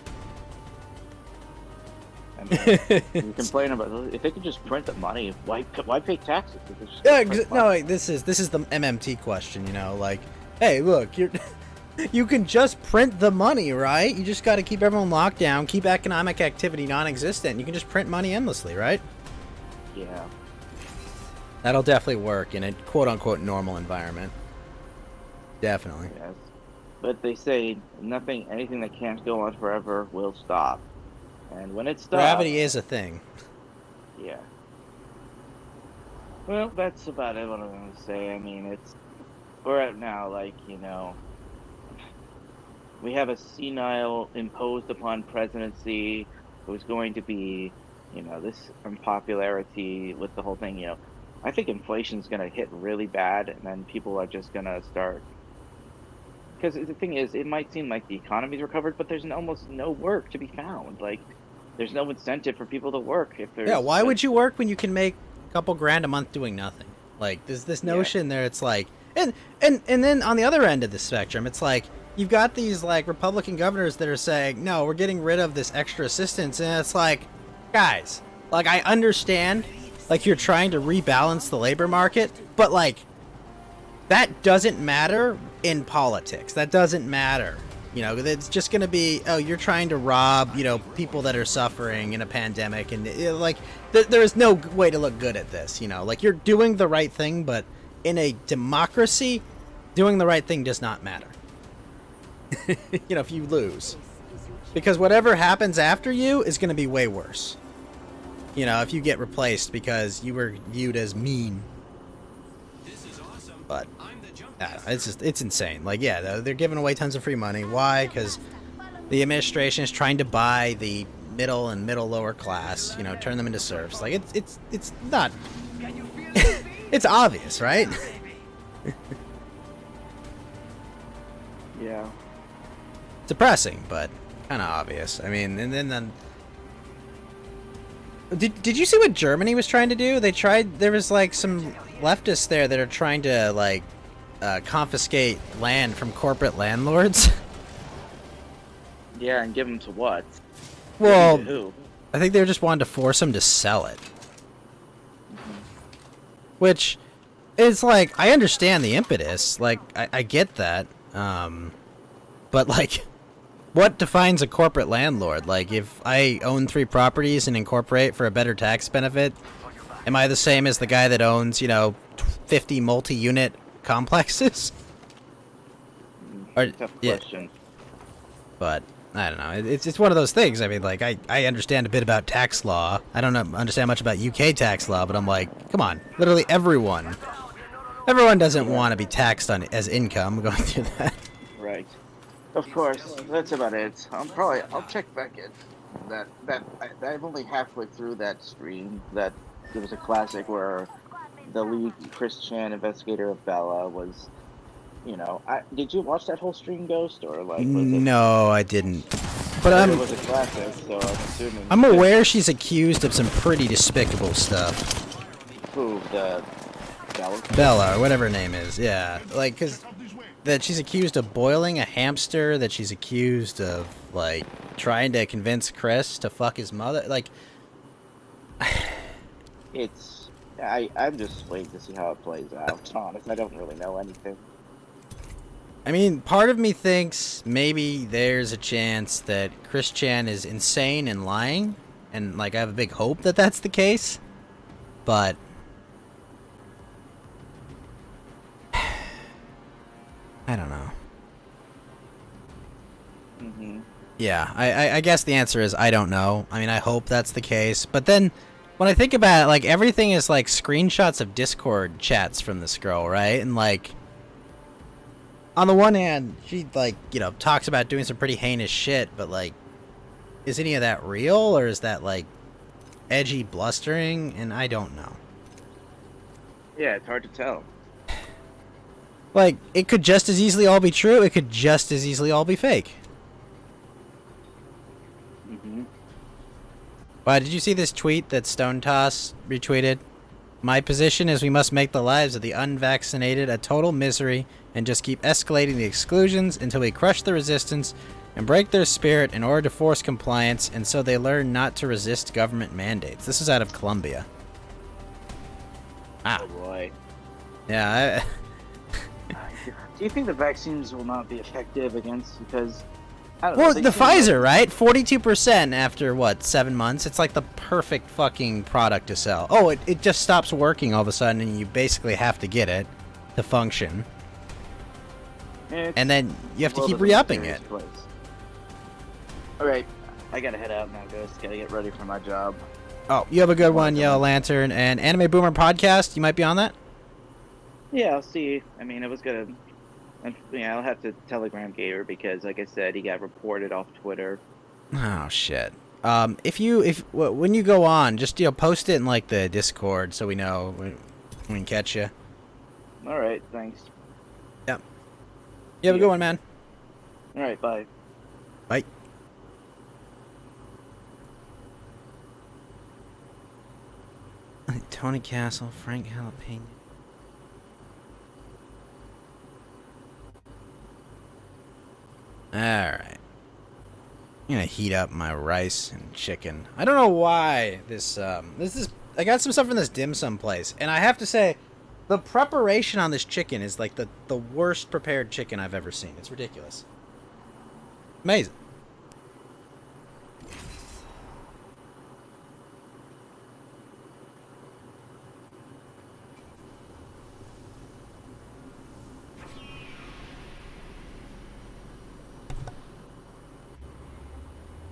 I mean, you complain about if they could just print the money, why pay taxes? If they just Yeah, print no, money? wait, this is the MMT question. Hey, look, you can just print the money, right? You just got to keep everyone locked down, keep economic activity non-existent. You can just print money endlessly, right? Yeah. That'll definitely work in a quote-unquote normal environment. Definitely. Yes. But they say anything that can't go on forever will stop. And when it stops... Gravity is a thing. Yeah. Well, that's about it, what I'm going to say. I mean, we're at now, we have a senile imposed upon presidency who's going to be, this unpopularity with the whole thing, I think inflation's going to hit really bad, and then people are just going to start... Because the thing is, it might seem like the economy's recovered, but there's almost no work to be found. There's no incentive for people to work if there's... Yeah, why would you work when you can make a couple grand a month doing nothing? There's this notion there, it's like... And then on the other end of the spectrum, it's like, you've got these, Republican governors that are saying, no, we're getting rid of this extra assistance, and it's like, guys, I understand, you're trying to rebalance the labor market, but, that doesn't matter in politics. That doesn't matter. It's just going to be, you're trying to rob, people that are suffering in a pandemic, and, there is no way to look good at this, you're doing the right thing, but in a democracy, doing the right thing does not matter. If you lose. Because whatever happens after you is going to be way worse. If you get replaced because you were viewed as mean. But it's insane. They're giving away tons of free money. Why? Because the administration is trying to buy the middle and lower class, turn them into serfs. It's not it's obvious, right? Yeah. Depressing, but kind of obvious. I mean, and then did you see what Germany was trying to do? There was some leftists there that are trying to confiscate land from corporate landlords. Yeah, and give them to what? Well, Give 'em to who? I think they just wanted to force them to sell it. Which is I understand the impetus. I get that. But what defines a corporate landlord? If I own 3 properties and incorporate for a better tax benefit, am I the same as the guy that owns, 50 multi-unit complexes? Tough question. But I don't know. It's one of those things. I mean, I understand a bit about tax law. I don't understand much about UK tax law, but I'm like, come on, literally everyone doesn't want to be taxed on as income going through that. Right. Of course, that's about it. I'll check back in. I'm only halfway through that stream. That there was a classic where the lead Chris Chan, investigator of Bella, was. Did you watch that whole stream, Ghost, or was it? No, I didn't. But Said it was a classic, so I'm assuming. I'm aware she's accused of some pretty despicable stuff. Who, the Bella? Bella, or whatever her name is, yeah. Like, because that she's accused of boiling a hamster, that she's accused of, like, trying to convince Chris to fuck his mother. Like, It's. I'm just waiting to see how it plays out. To be honest, I don't really know anything. I mean, part of me thinks maybe there's a chance that Chris Chan is insane and lying, and, like, I have a big hope that that's the case, but I don't know. Mm-hmm. Yeah, I guess the answer is I don't know. I mean, I hope that's the case. But then, when I think about it, like, everything is, like, screenshots of Discord chats from this girl, right? And, like, on the one hand, she, like, you know, talks about doing some pretty heinous shit, but, like, is any of that real? Or is that, like, edgy blustering? And I don't know. Yeah, it's hard to tell. Like, it could just as easily all be true. It could just as easily all be fake. Mm-hmm. Did you see this tweet that Stone Toss retweeted? My position is we must make the lives of the unvaccinated a total misery and just keep escalating the exclusions until we crush the resistance and break their spirit in order to force compliance, and so they learn not to resist government mandates. This is out of Colombia. Ah. Oh boy. Yeah, Do you think the vaccines will not be effective against, because I don't well, know, the seem Pfizer, right? 42% after, what, 7 months? It's like the perfect fucking product to sell. Oh, it just stops working all of a sudden, and you basically have to get it to function. And then you have to keep re-upping it. Alright, I gotta head out now, guys. Gotta get ready for my job. Oh, you have a good one, Yellow Lantern. And Anime Boomer Podcast, you might be on that? Yeah, I'll see. I mean, it was gonna. Yeah, I'll have to telegram Gator because, like I said, he got reported off Twitter. Oh, shit. When you go on, just, you know, post it in, like, the Discord so we know when we can catch you. Alright, thanks. Yep. You have a good one, man. Alright, bye. Bye. Tony Castle, Frank Jalapeno. Alright. I'm gonna heat up my rice and chicken. I don't know why this is I got some stuff from this dim sum place, and I have to say the preparation on this chicken is like the worst prepared chicken I've ever seen. It's ridiculous. Amazing.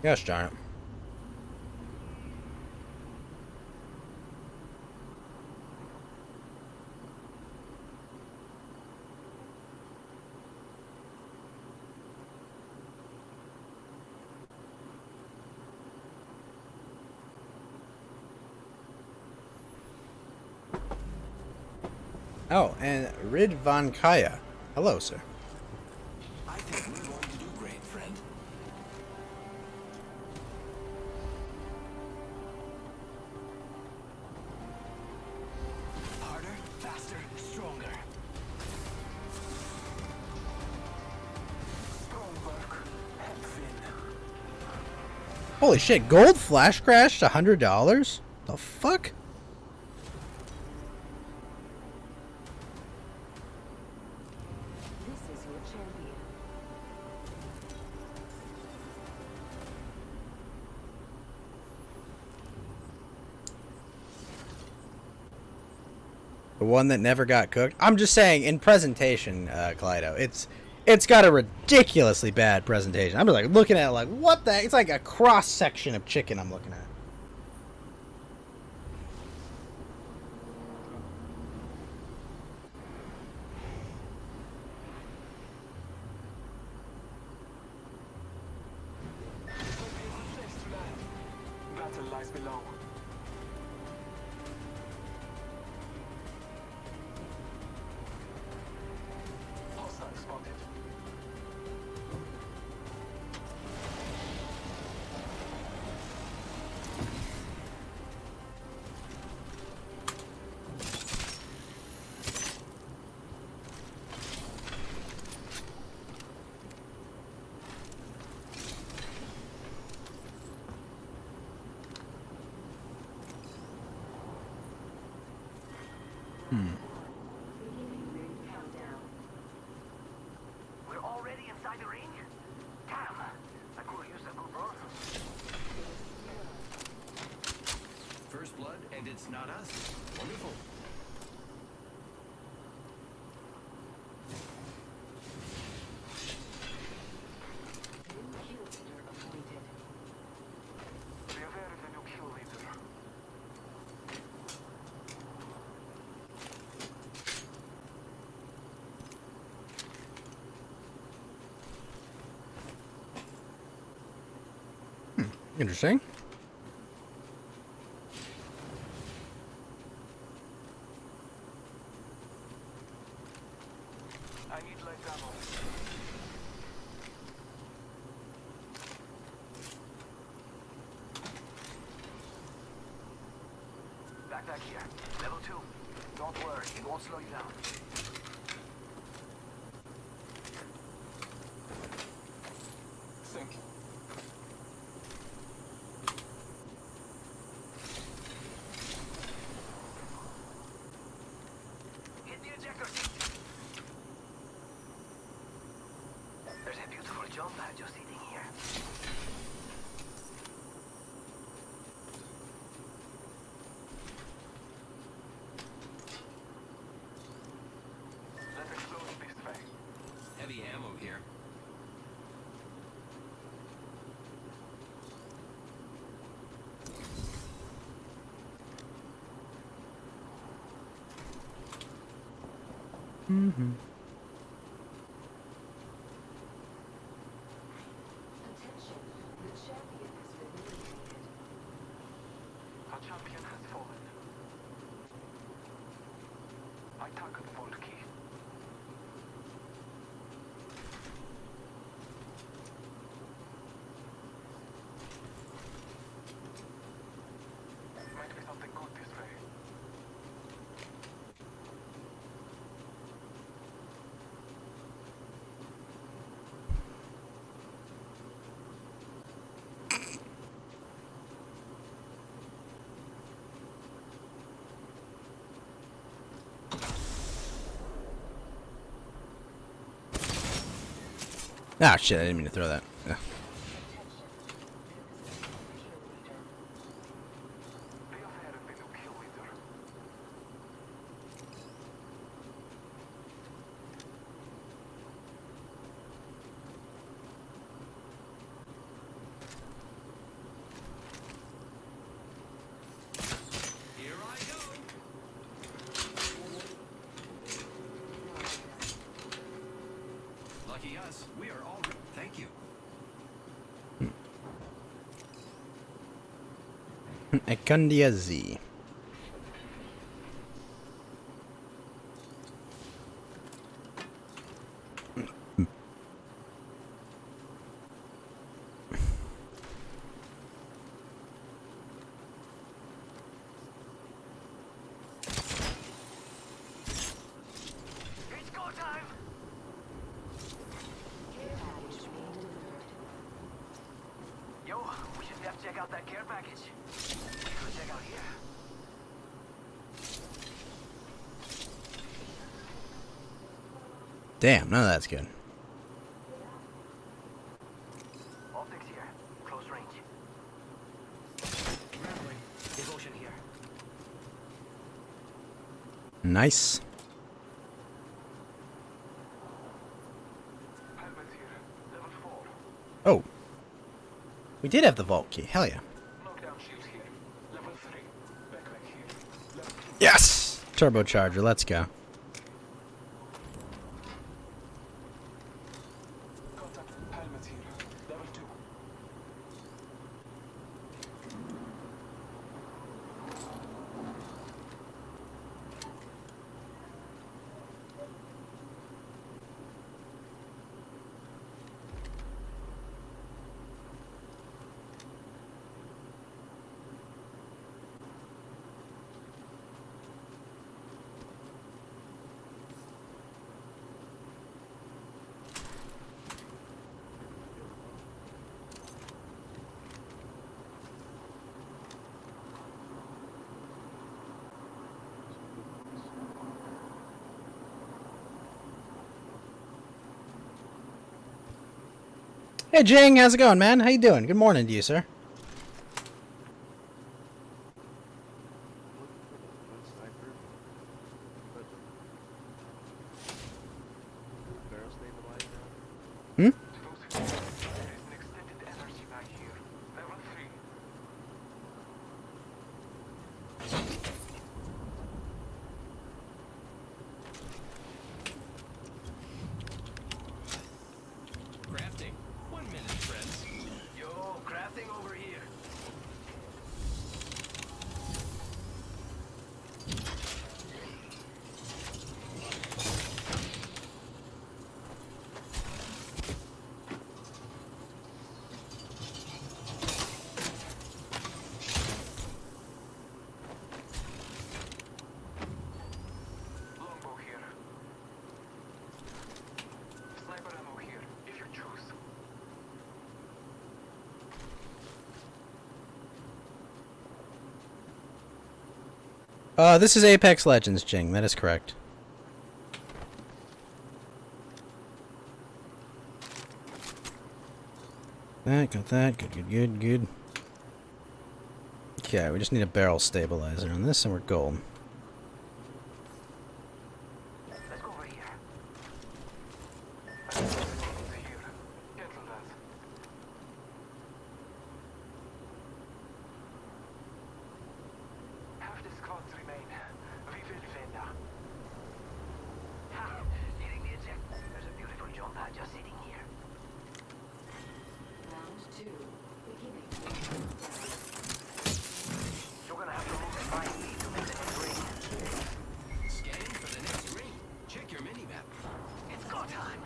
Gosh darn it. Oh, and Rid Von Kaya. Hello, sir. I think we're going to do great, friend. Harder, faster, stronger. Strong work, head fin. Holy shit, gold flash crashed $100? The fuck? This is your champion. The one that never got cooked? I'm just saying, in presentation, Kaleido, it's got a ridiculously bad presentation. I'm just like looking at it like, what the? It's like a cross section of chicken I'm looking at. Battle lies below. Hostile spotted. Hmm. We're already inside the ring? Damn, I could use a good run. First blood, and it's not us. Wonderful. Where is the new kill leader? Interesting. I need light ammo. Backpack here. Level 2. Don't worry, it won't slow you down. Thank you. Hit the ejector seat. There's a beautiful jump pad just sitting here. Let's explode this way. Heavy ammo here. Mm-hmm. Our champion has fallen. I took the vault key. Might be something good this way. Ah, shit, I didn't mean to throw that. Ugh. Here I go. Lucky us, we are all. Thank you. Ekandia Z. It's go time! Yo, we should have check out that care package. Let's check out here. Damn, none of that's good. Optics here. Close range. Rambling. Devotion here. Nice. Helmet here. Level 4. Oh. We did have the vault key. Hell yeah. Knockdown shield here. Level 3. Backpack here. Level 2. Yes! Turbocharger, let's go. Contact. Helmet here. Level 2. Hey, Jing, how's it going, man? How you doing? Good morning to you, sir. Hmm? Crafting. 1 minute, friends. Yo, crafting over here. Longbow here. Sniper ammo here, if you choose. This is Apex Legends, Jing. That is correct. That, got that. Good, good, good, good. Okay, we just need a barrel stabilizer on this and we're golden. Let's go over here. Half the squads remain. We will defend now. Ha! Hitting the eject. There's a beautiful jump pad just sitting here. Round 2. Beginning. You're gonna have to move quietly to make the next ring. Scanning for the next ring. Check your mini-map. It's go time.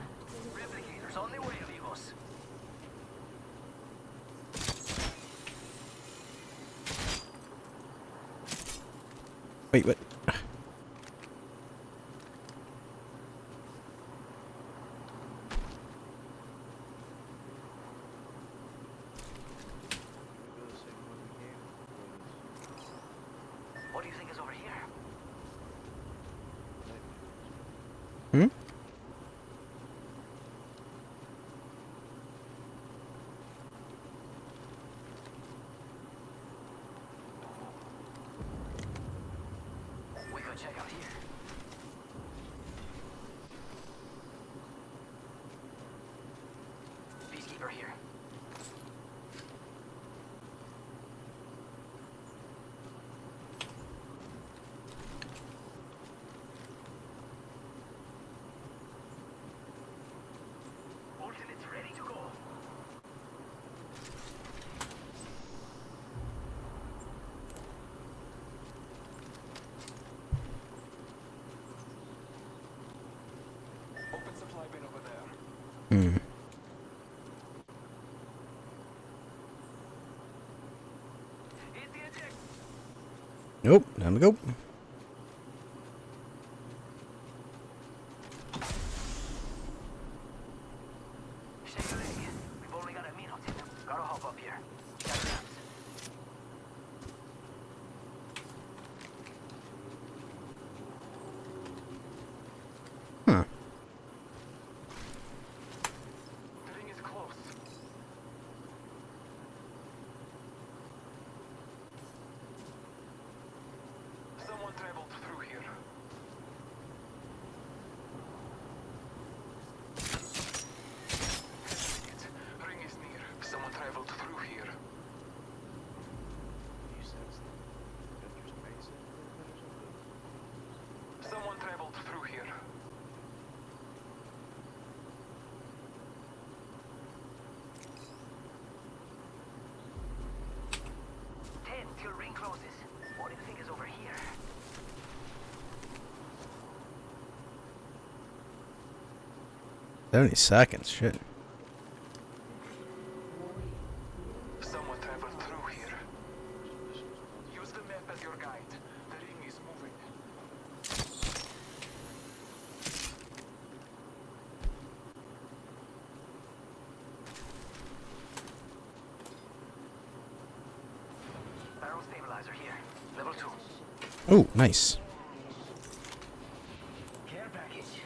Replicators on the way, amigos. Wait, what? What do you think is over here? Hmm? We could check out here. Peacekeeper here. Ultimate's ready to go. Open supply bin over there. Hmm. Hit the eject. Nope, time to go. Shake a leg. We've only got a minute. Gotta hop up here. Got traps. Huh. The ring is close. Someone traveled through here. Ring is near. Someone traveled through here. Someone traveled through here. Ten till ring closes. What do you think is over here? 70 seconds, shit. Someone traveled through here. Use the map as your guide. The ring is moving. Barrel stabilizer here. Level 2. Oh, nice. Care package.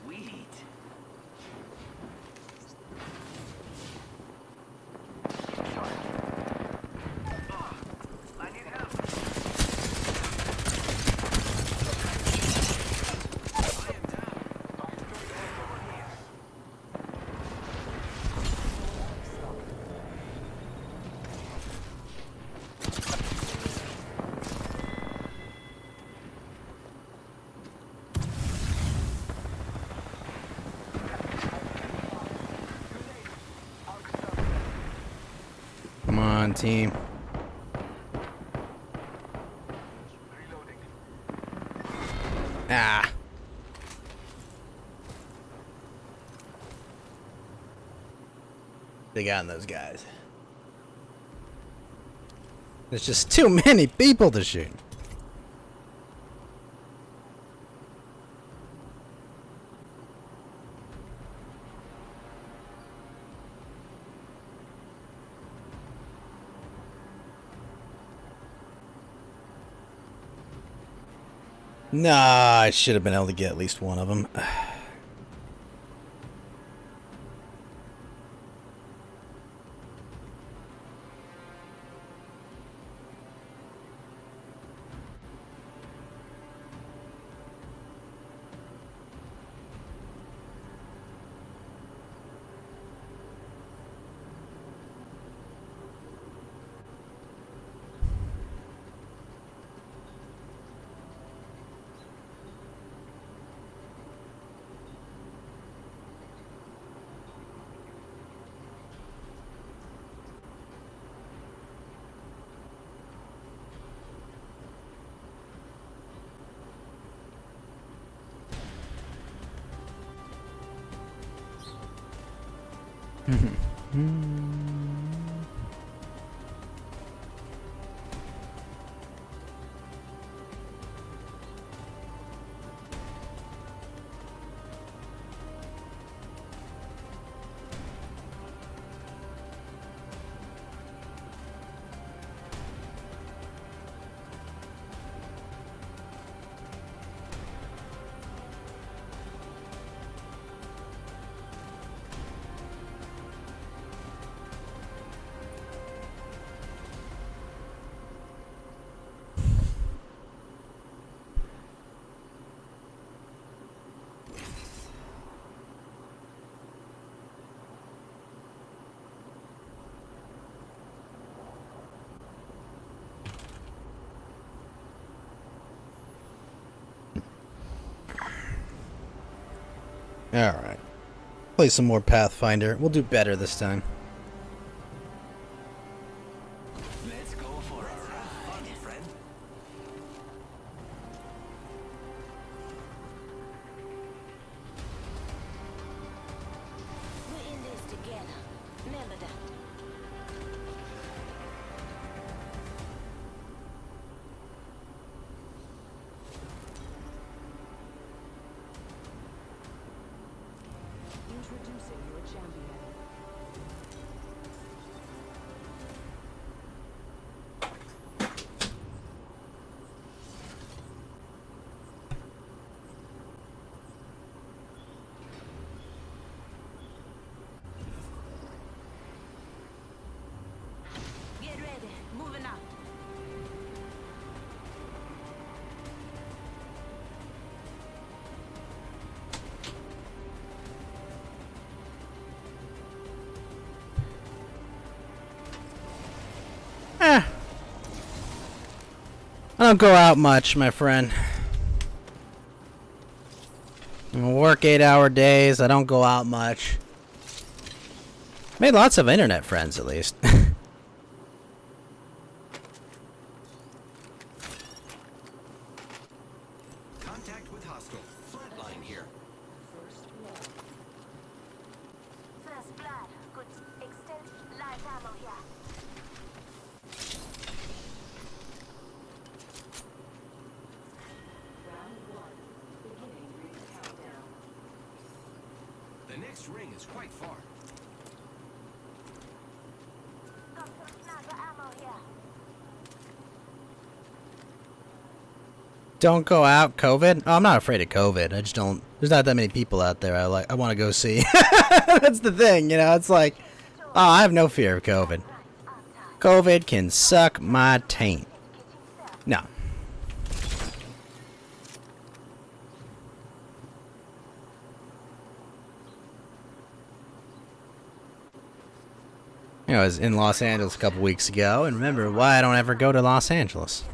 Sweet. on team. Ah. They got those guys. There's just too many people to shoot. Nah, I should have been able to get at least one of them. Alright. Play some more Pathfinder. We'll do better this time. Let's go for a ride, friend. We're in this together. Remember that. Introducing your champion. Get ready. Moving out. I don't go out much, my friend. I work 8-hour days. I don't go out much. Made lots of internet friends, at least. Contact with hostile. Flatline here. First blood. Good. Extend light ammo here. The next ring is quite far. Got some sniper ammo here. Don't go out, COVID? Oh, I'm not afraid of COVID. I just don't. There's not that many people out there. I want to go see. That's the thing, you know. It's like, oh, I have no fear of COVID. COVID can suck my taint. No. You know, I was in Los Angeles a couple weeks ago, and remember why I don't ever go to Los Angeles.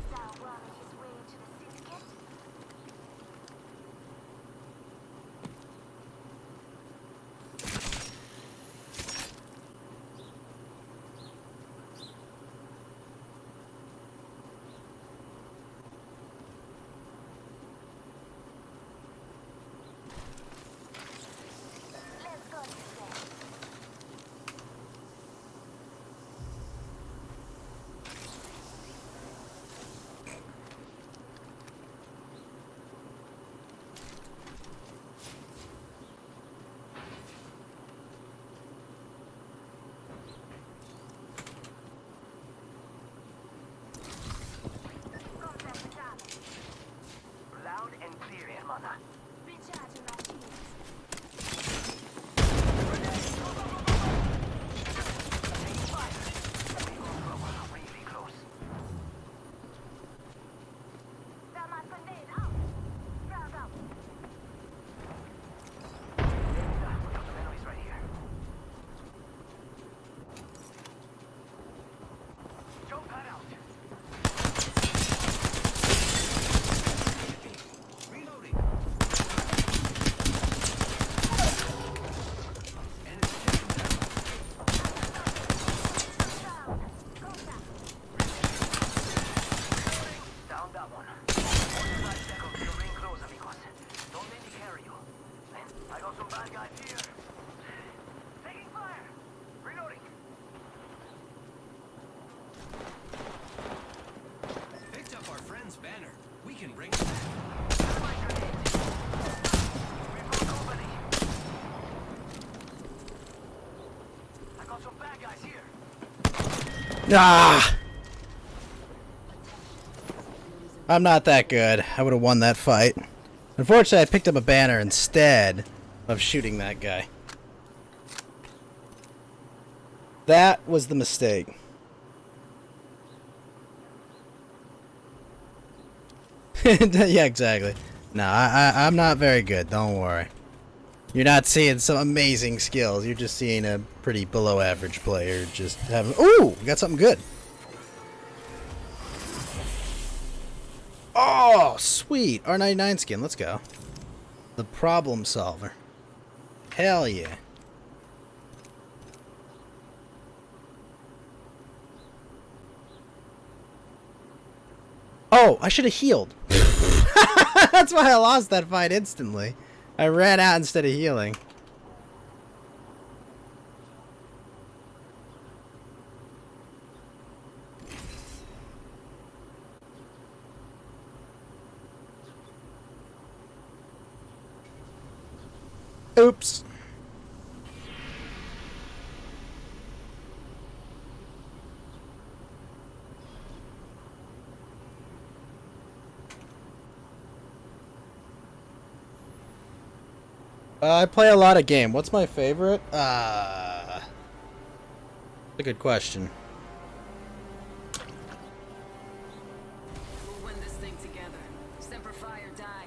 Ah! I'm not that good. I would have won that fight. Unfortunately, I picked up a banner instead of shooting that guy. That was the mistake. Yeah, exactly. No, I'm not very good. Don't worry. You're not seeing some amazing skills. You're just seeing a pretty below average player just having... Ooh! We got something good. Oh, sweet. R99 skin. Let's go. The problem solver. Hell yeah. Oh, I should have healed. That's why I lost that fight instantly. I ran out instead of healing. Oops. I play a lot of game. What's my favorite? That's a good question. We'll win this thing together. Semper Fi or die.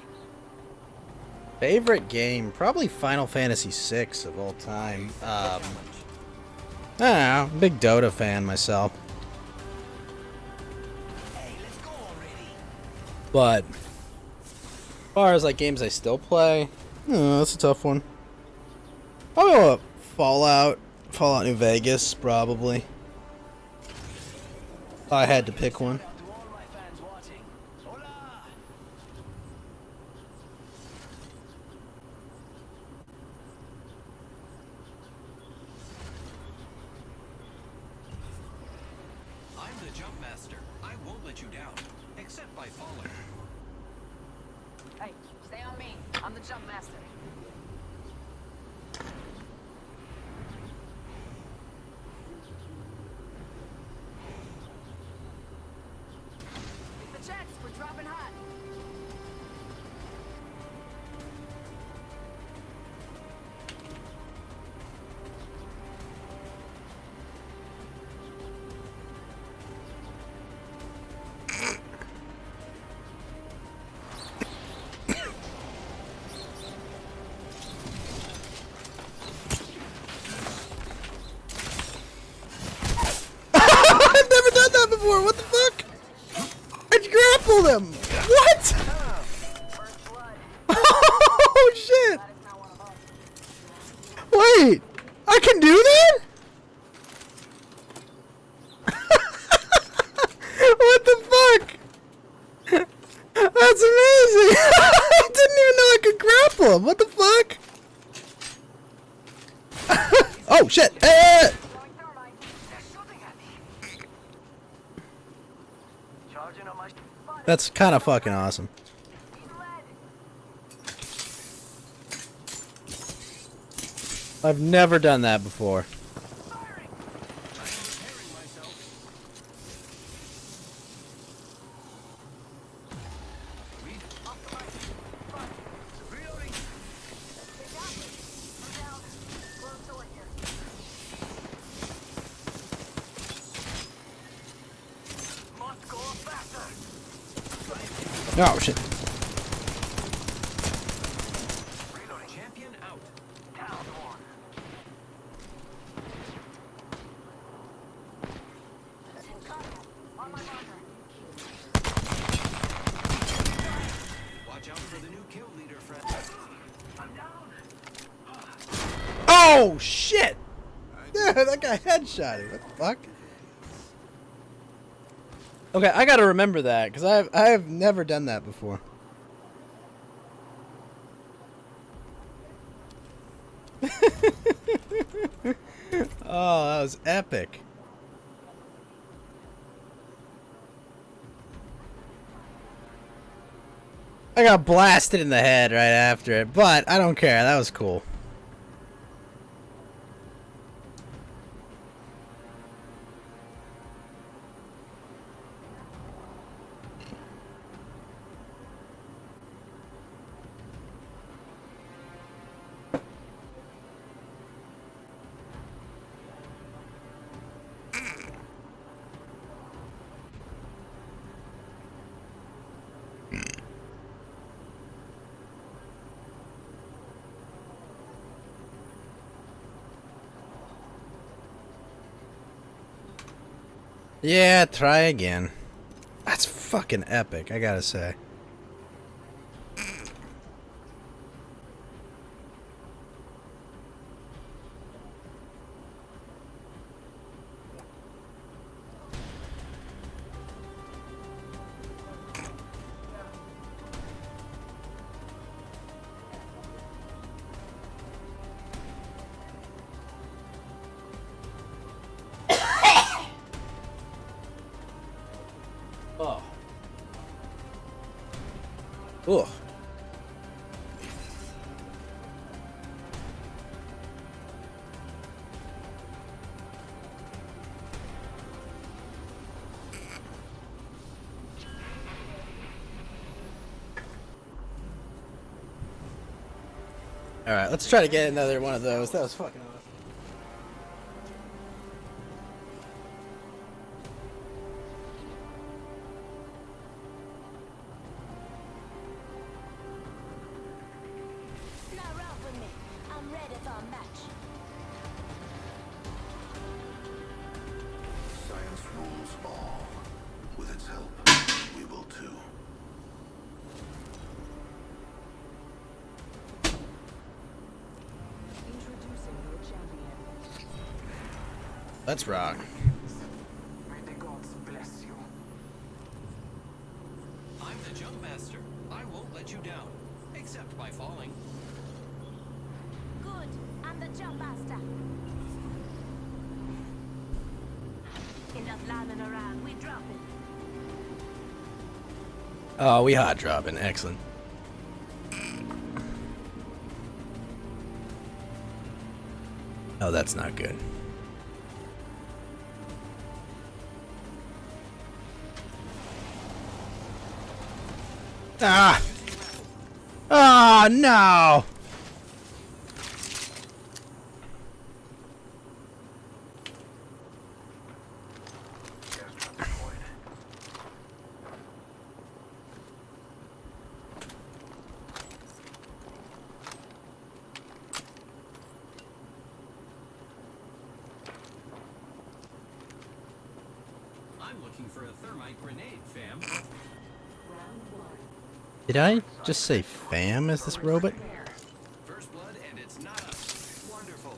Favorite game? Probably Final Fantasy VI of all time. I don't know. Big Dota fan myself. But as far as like games I still play, that's a tough one. Oh, Fallout New Vegas, probably. If I had to pick one. I'm the jump master. I won't let you down, except by falling. Hey, stay on me. I'm the jump master. Hit the checks. We're dropping hot. I've never done that before. What the fuck? I grappled him. What? Oh shit! Wait, I can do that? What the fuck? That's amazing! I didn't even know I could grapple him. What the fuck? Oh shit! Hey! That's kind of fucking awesome. I've never done that before. Oh shit. Champion out. Watch out for the new kill leader, friend. Oh shit! Yeah, that guy headshotted. What the fuck? Okay, I gotta remember that because I have never done that before. Oh, that was epic. I got blasted in the head right after it, but I don't care. That was cool. Yeah, try again. That's fucking epic, I gotta say. Oh. Ugh. Alright, let's try to get another one of those. That was fucking awesome. Now round with me. I'm ready for a match. Science rules all. With its help, we will too. Introducing your champion. Let's rock. May the gods bless you. I'm the jump master. I won't let you down, except by falling. Good. I'm the jump master. Enough lying around. We drop it. Oh, we hot dropping. Excellent. Oh, that's not good. Ah! Oh, no! I'm looking for a thermite grenade, fam. Did I just say fam as this robot? First blood, and it's not us. Wonderful.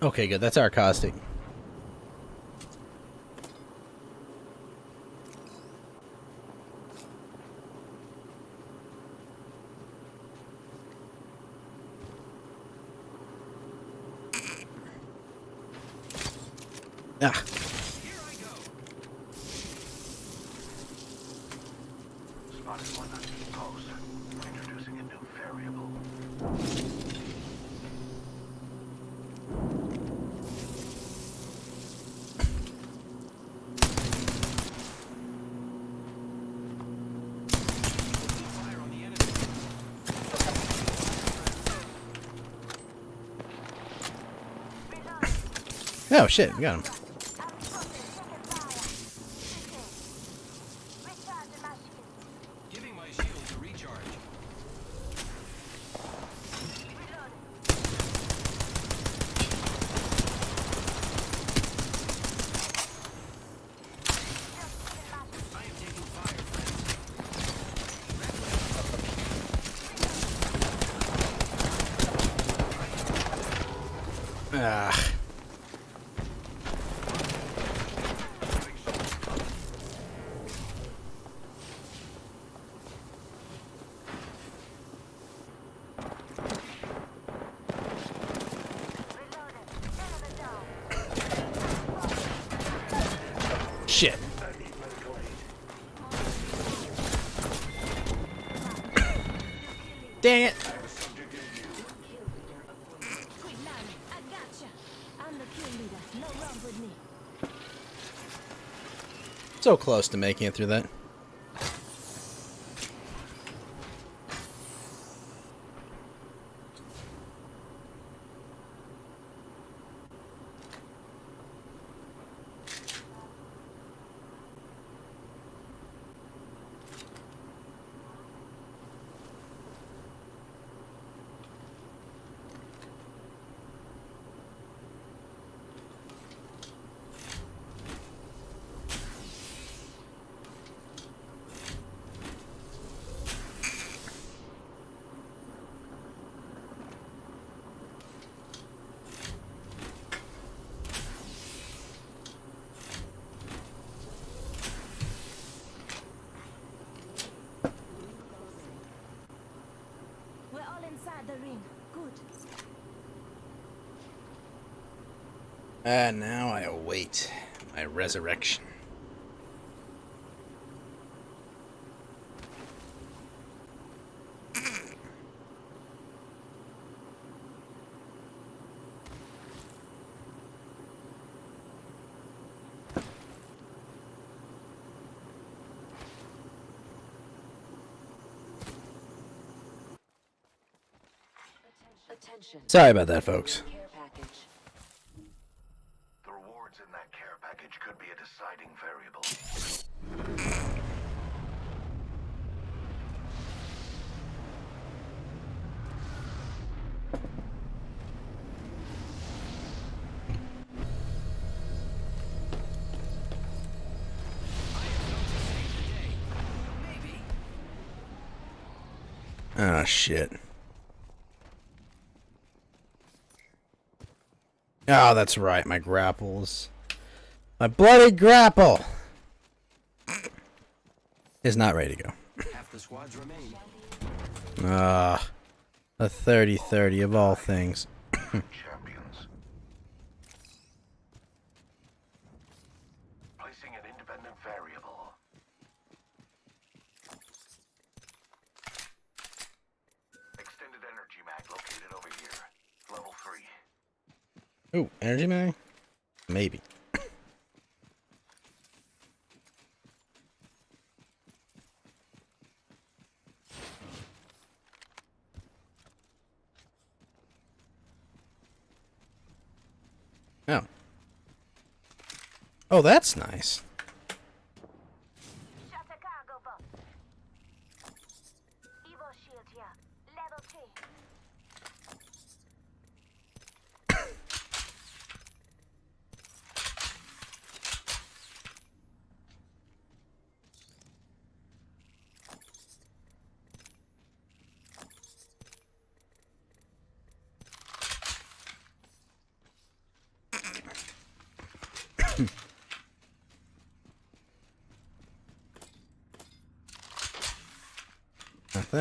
Okay, good. That's our caustic. Ah. Spotted one. Close. Introducing a new variable. Oh shit, we got him. Giving my shield a recharge. I am taking fire, Ah. Shit. Dang it. I gotcha. I'm the kill leader. No wrong with me. So close to making it through that. Inside the ring. Good. And now I await my resurrection. Attention. Sorry about that, folks. Care package. The rewards in that care package could be a deciding variable. Ah, shit. Oh, that's right, my grapples. My bloody grapple is not ready to go. Half the squads remain. Ah, a 30-30 of all things. Champions. Placing an independent variable. Extended energy mag located over here. Level 3. Ooh, energy mag? Maybe. Oh. Oh, that's nice. Shut a cargo box. Evo shield here. Level 3.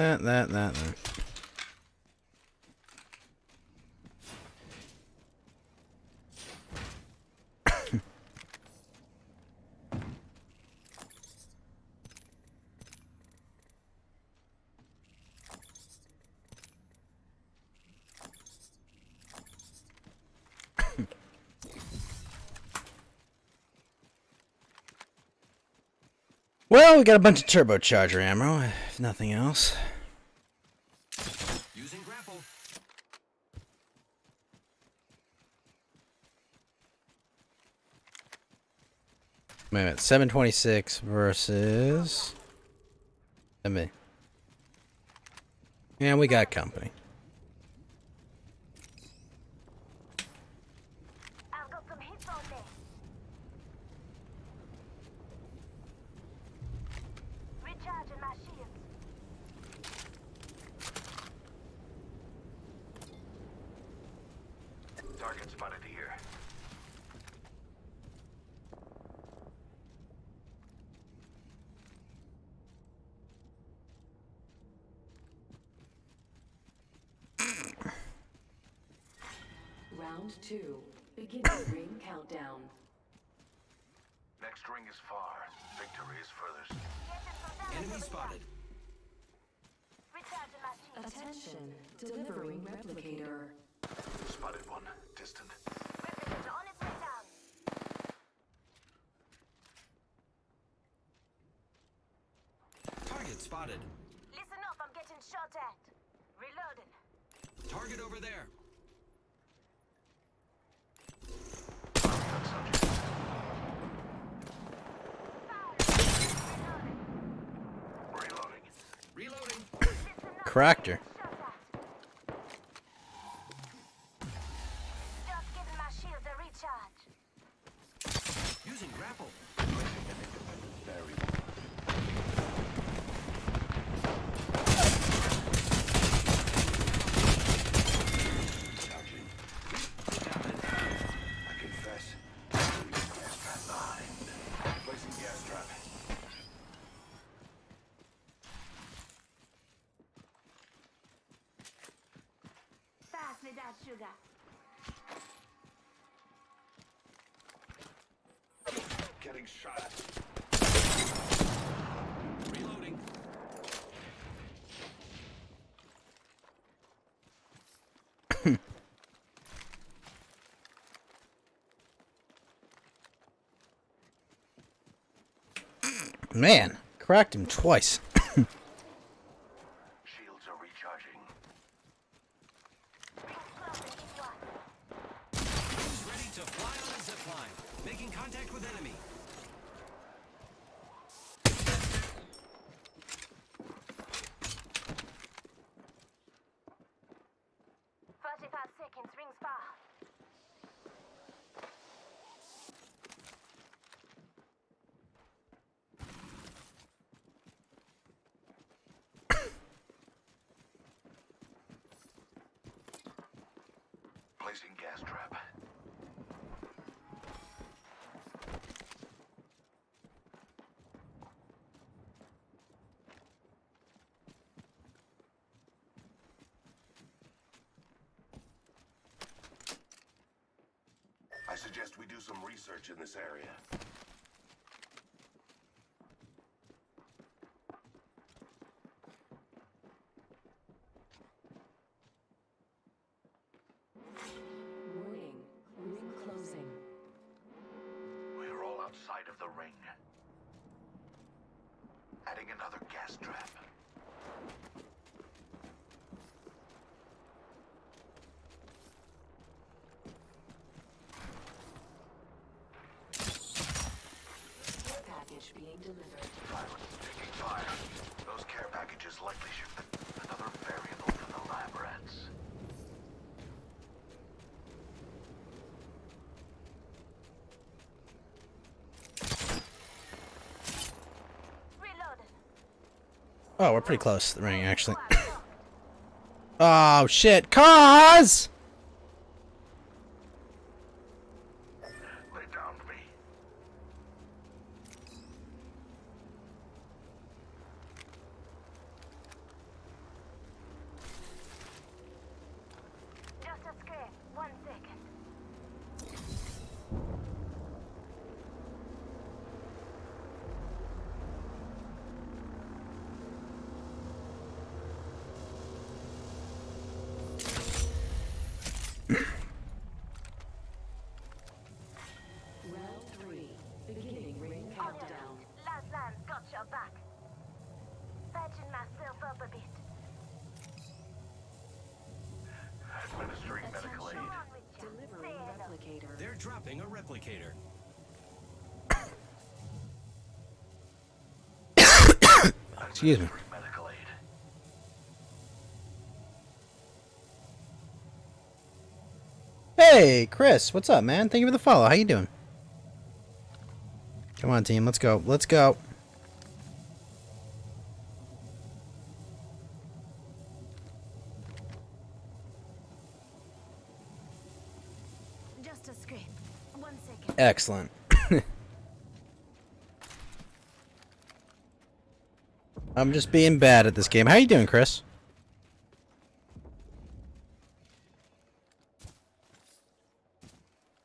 That. Well, we got a bunch of turbocharger ammo, if nothing else. Using grapple. Wait a minute, 726 versus... me. Yeah, we got company. I've got some hits on me. Recharging my shields. Target spotted here. Round 2. Beginning ring countdown. Next ring is far. Victory is furthest. Enemy spotted. Recharging my shields. Attention. Delivering replicator. Spotted one. Distant. Replicator on its way down. Target spotted. Listen up, I'm getting shot at. Reloading. Target over there. Reloading. Reloading. Cracked her. Just giving my shields a recharge. Using grapple. I confess. Gas trap behind. Placing gas trap. that sugar. Getting shot. Reloading. Man, cracked him twice. Shields are recharging. Who's ready to fly on a zip line? Making contact with enemy. 45 seconds, rings far. Placing gas trap. I suggest we do some research in this area. Warning. Ring closing. We are all outside of the ring. Adding another gas trap. Care package being delivered. Taking fire. Those care packages likely ship another variable for the lab rats. Reloaded. Oh, we're pretty close to the ring, actually. Oh, shit. Cause! They downed me. Just a scrape. 1 second. Round 3. Beginning ring countdown. Last land's got your back. Patching myself up a bit. Administering medical aid. Come on with ya. Delivering Say hello. replicator. They're dropping a replicator. Excuse me. Medical aid. Hey, Chris. What's up, man? Thank you for the follow. How you doing? Come on, team. Let's go. Let's go. Just a scrape. 1 second. Excellent. I'm just being bad at this game. How you doing, Chris?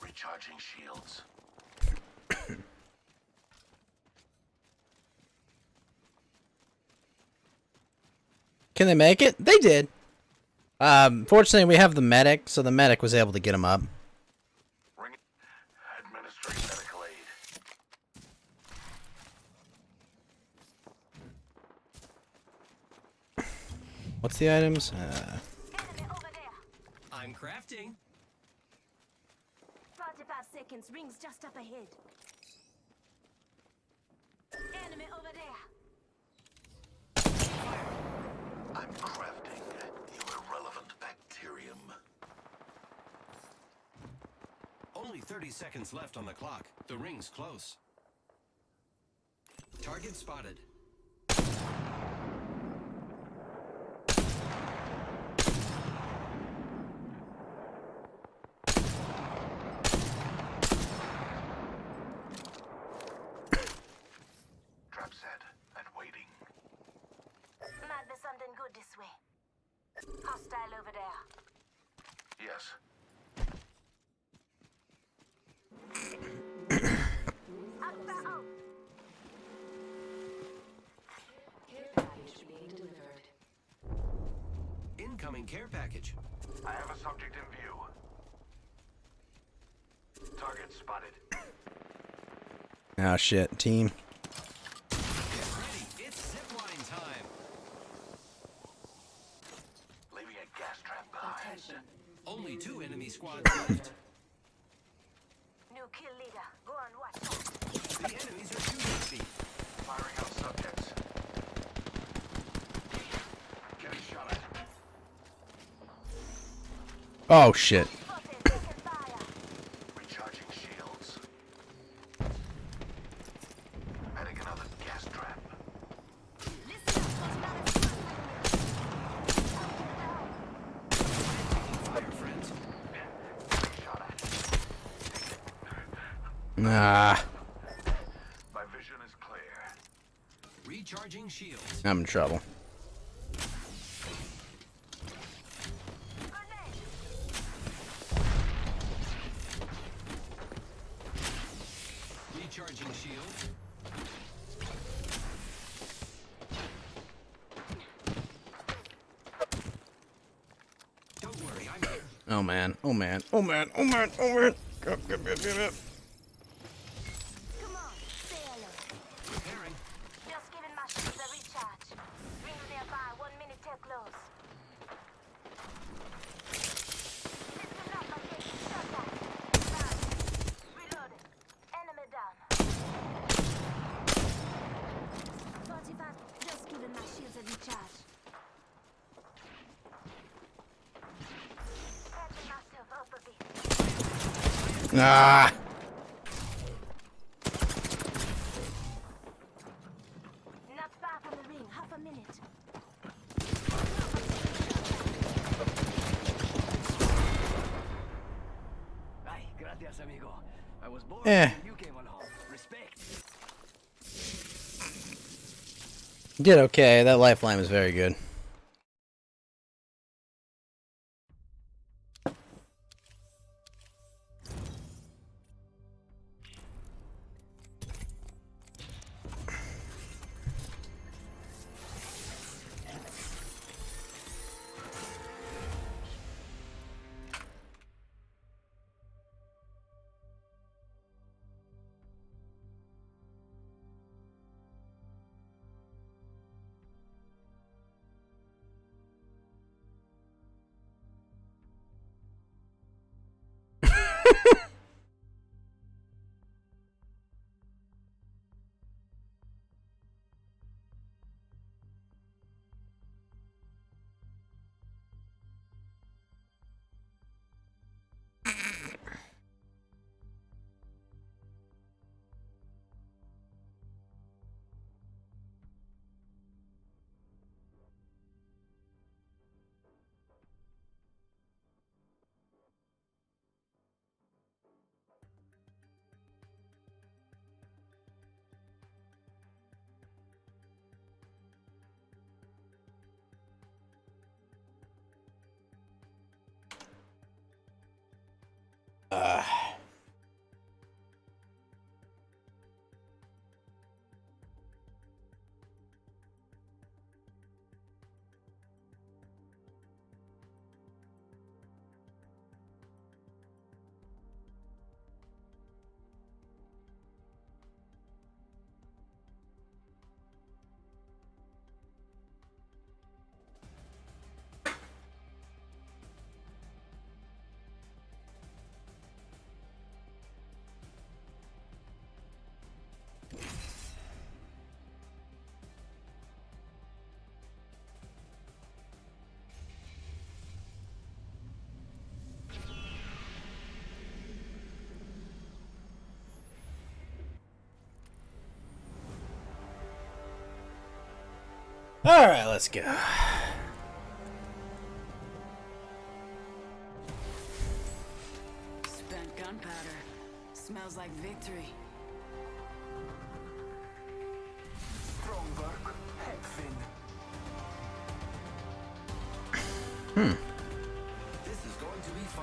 Recharging shields. Can they make it? They did. Fortunately, we have the medic, so the medic was able to get him up. Administering medical aid. What's the items? I'm crafting. 45 seconds. Rings just up ahead. Enemy over there. I'm crafting, you irrelevant bacterium. Only 30 seconds left on the clock. The ring's close. Target spotted. Trap set and waiting. Might be something good this way. Hostile over there. Yes. Care package being delivered. Incoming care package. I have a subject in view. Target spotted. Oh shit, team. Get ready. It's zipline time. Leaving a gas trap behind. Only 2 enemy squads left. New kill leader. Go on, watch that. The enemies are shooting at me. Firing on subjects. Getting shot at. Oh shit. Recharging shields. Adding another gas trap. Fire, friends. Getting shot at. Nah, My vision is clear. Recharging shields. I'm in trouble. Recharging shields. Don't worry, I'm here. Oh man, oh man, oh man, oh man, oh man. Go, go, go, go, go. Come on, stay alert. Repairing. Just giving my shields a recharge. Rings nearby, 1 minute till close. Listen up, I'm taking shot at. Nice. Reloading. Enemy down. 45. Just giving my shields a recharge. Patching myself up a bit. Ah. Not far from the ring, half a minute. Ay, gracias, amigo. I was born Eh. when you came along. Respect. Did okay. That lifeline was very good. Uh. All right, let's go. Spent gunpowder. Smells like victory. Strong work. Headfin. Hmm. This is going to be fun.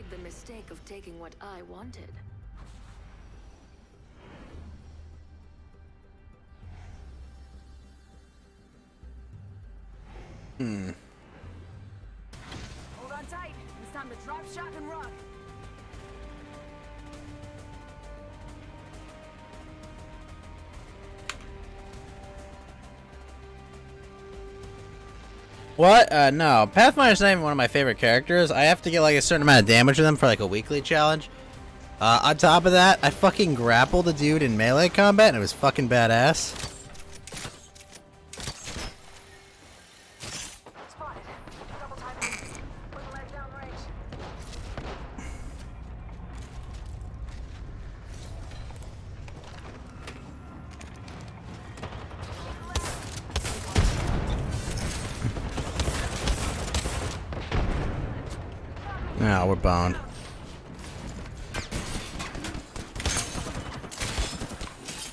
made the mistake of taking what I wanted. Hmm. Hold on tight. It's time to drop, shock, and rock. What? No. Pathfinder's not even one of my favorite characters. I have to get like a certain amount of damage with them for like a weekly challenge. On top of that, I fucking grappled a dude in melee combat and it was fucking badass. Spotted. Double timing. Put the leg down range. No, we're boned.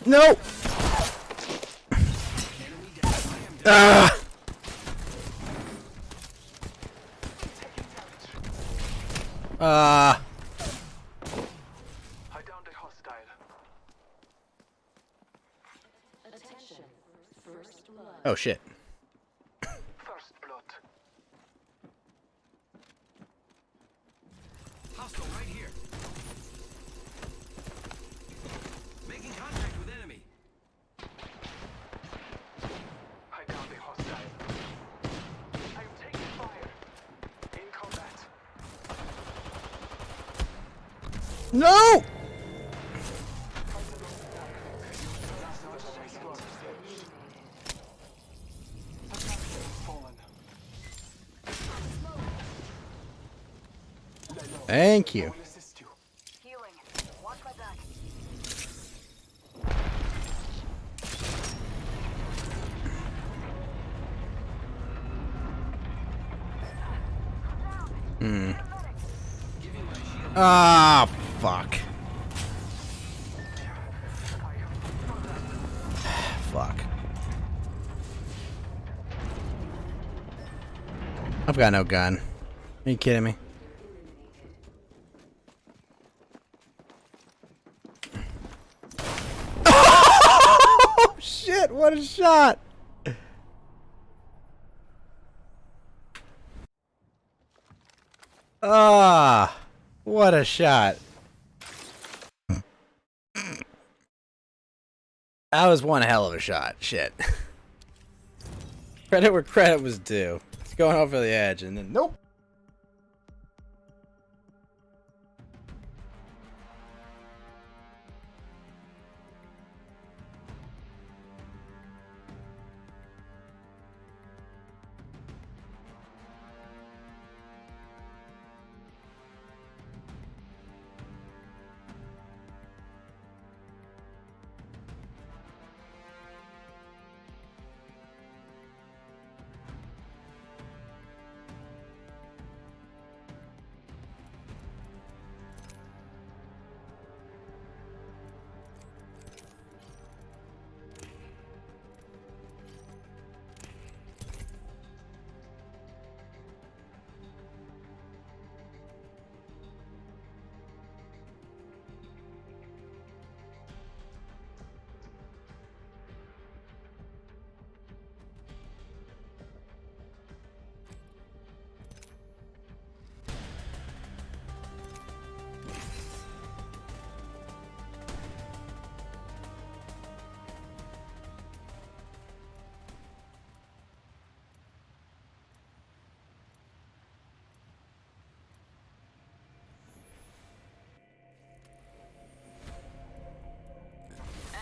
No! Ah! I downed a hostile. Attention. First blood. Oh shit. First blood. Hostile right here. Making contact with enemy. I downed a hostile. I am taking fire. In combat. No! Thank you. Healing. Watch my back. Hmm. Ah, fuck. Fuck. I've got no gun. Are you kidding me? Oh shit, what a shot! Ah, what a shot. That was one hell of a shot. Shit. Credit where credit was due. It's going over the edge and then nope.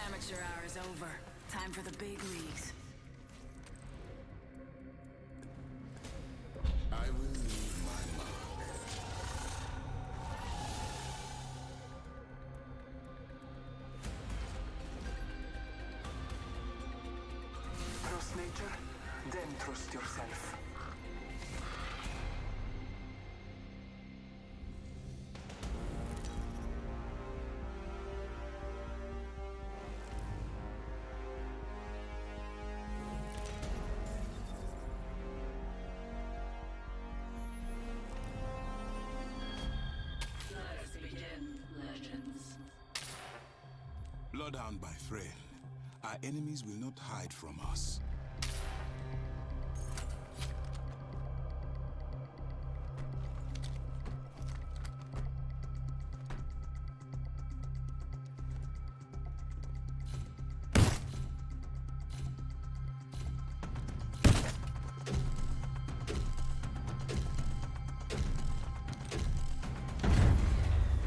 Amateur hour is over. Time for the big leagues. I will leave my mark. Trust nature, then trust yourself. Bloodhound by Frail. Our enemies will not hide from us.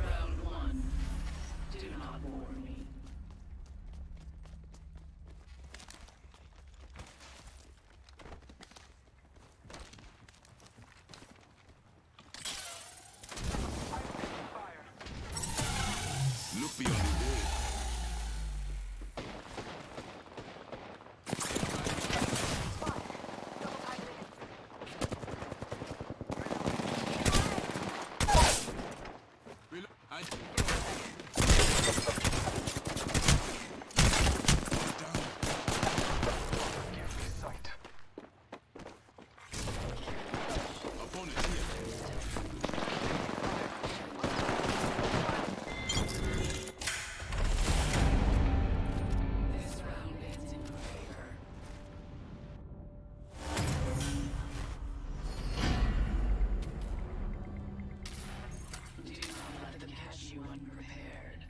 Round one. Do not bore me. Look beyond the veil. This round ends in your favor. Do not let them catch you unprepared.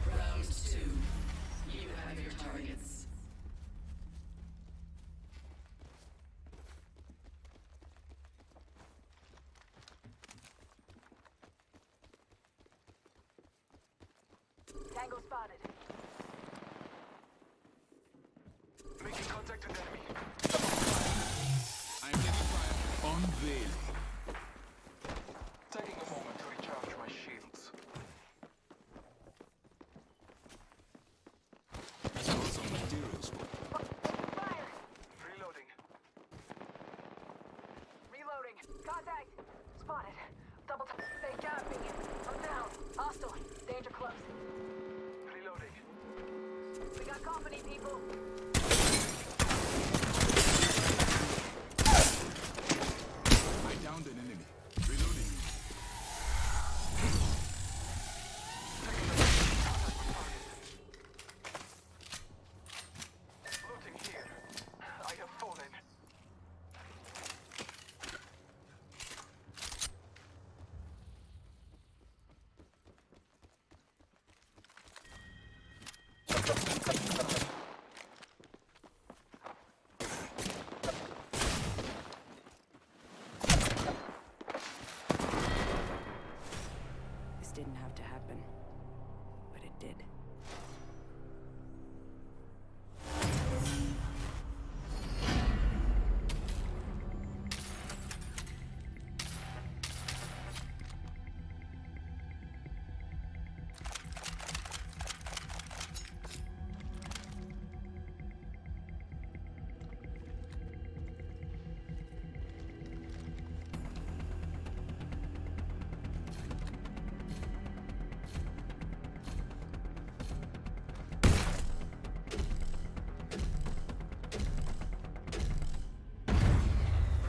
Round two. You have your targets. Tango spotted. Making contact with enemy. I'm taking fire. Unveiling. Taking a moment to recharge my shields. Saw some materials. Fire! Reloading. Reloading. Contact! Spotted. Double tap. They got me. I'm down. Hostile. Danger close. Reloading. We got company, people. I downed an enemy. Reloading. Looting here. I have fallen. This didn't have to happen, but it did.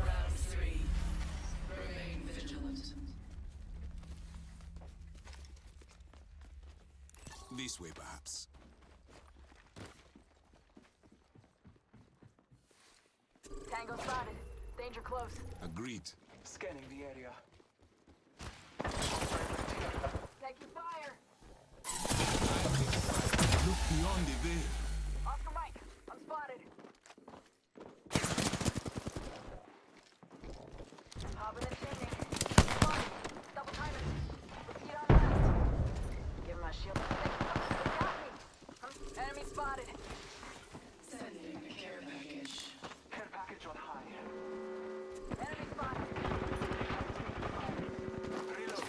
Round three. Remain vigilant. This way, perhaps. Tango spotted. Danger close. Agreed. Scanning the area. Taking fire. Look beyond the veil. Oscar Mike. I'm spotted. Hopping and chaining. Spotted. Double timing. Repeat on last. Give my shield. They got me. Enemy spotted. Sending a care package. Care package on high. Enemy spotted. Reload.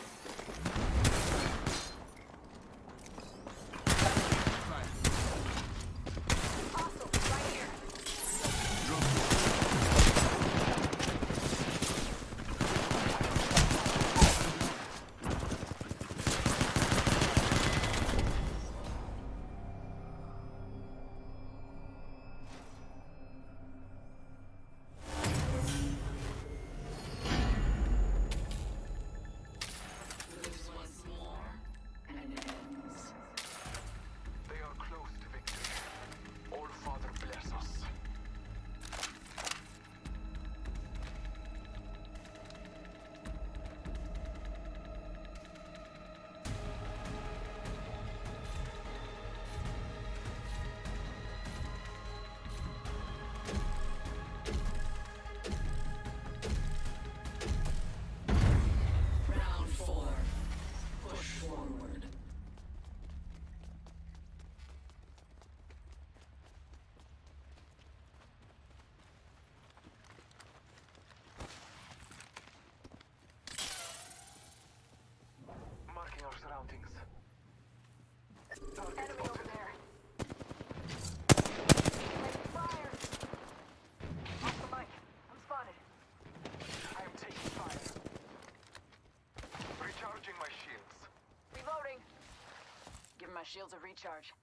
shields a recharge.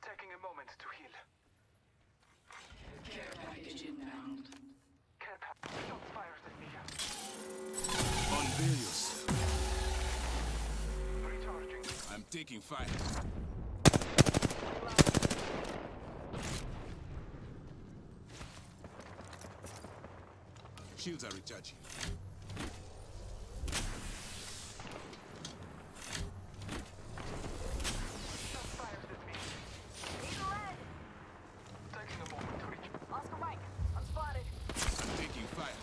Taking a moment to heal. Care package inbound. Care package. Shots fired at me. Unveil yourself. Recharging. I'm taking fire. Shields are recharging. Shots fired at me. Need a leg. Taking a moment to reach. Oscar Mike, I'm spotted. I'm taking fire.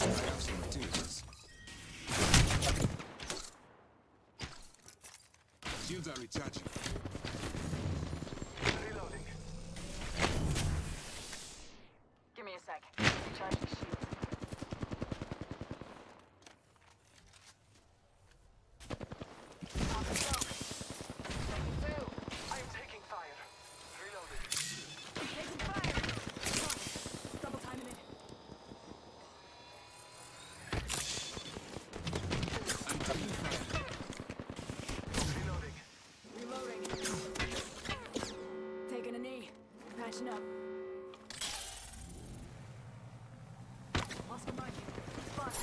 I have some materials. Shields are recharging. Reloading. Give me a sec. Recharging shields. I am taking fire. Reloading. Taking fire. Double timing it. I'm taking fire. Reloading. Reloading. Taking a knee. Patching up. Oscar Mike, spotted.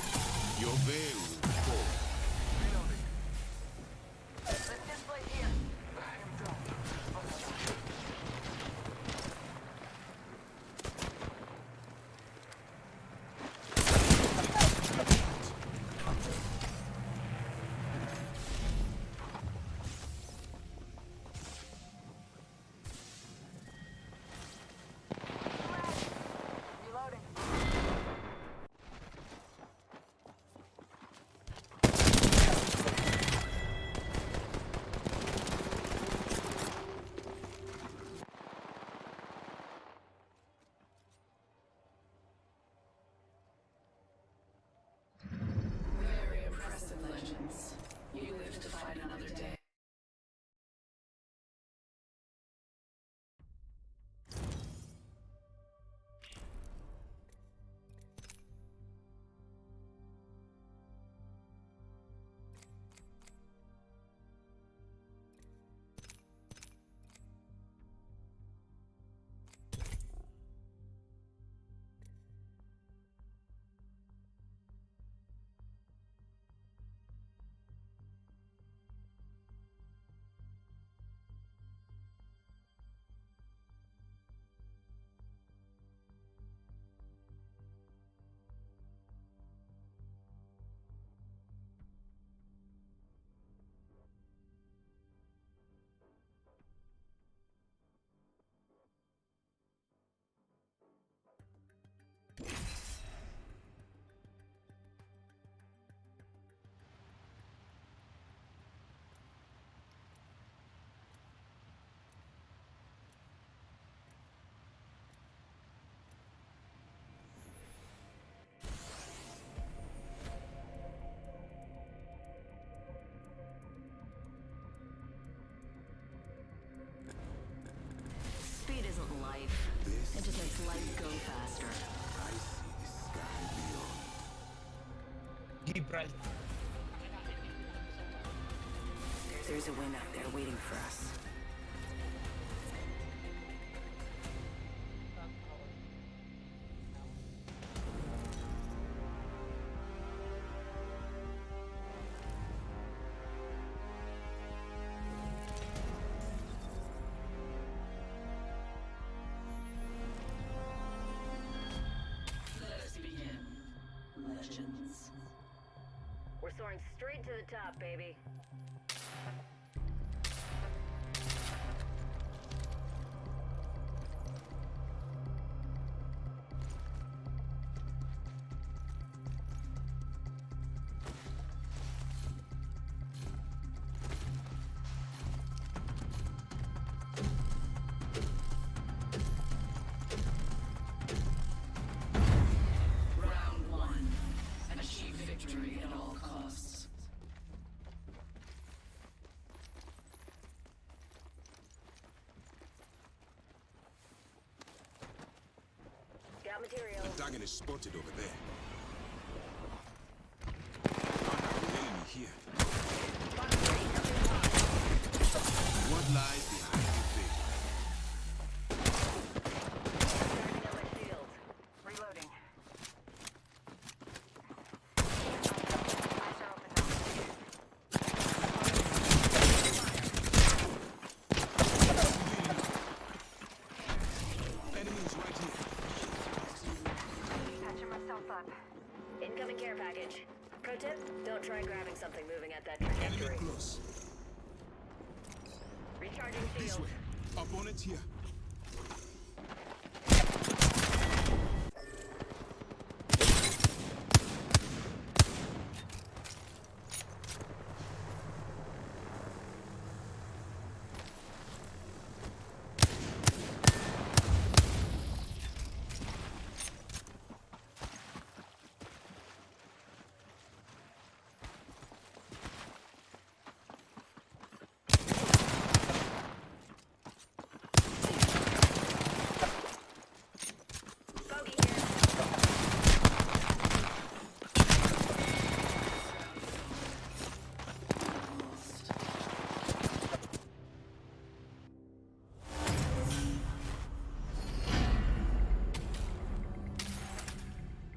Your veil will fall. Reloading. Let's display here. I am down. Reloading. Very impressive, Legends. You live to fight another day. Speed isn't life. It just makes life go faster. I see the sky beyond. There's a win out there waiting for us. Let us begin. Legends. We're soaring straight to the top, baby. Round one. Achieve victory at all costs. Got materials. Target is spotted over there. Found our enemy here. care package. Pro tip, don't try grabbing something moving at that trajectory. Close. Recharging This shield. way. Opponent here.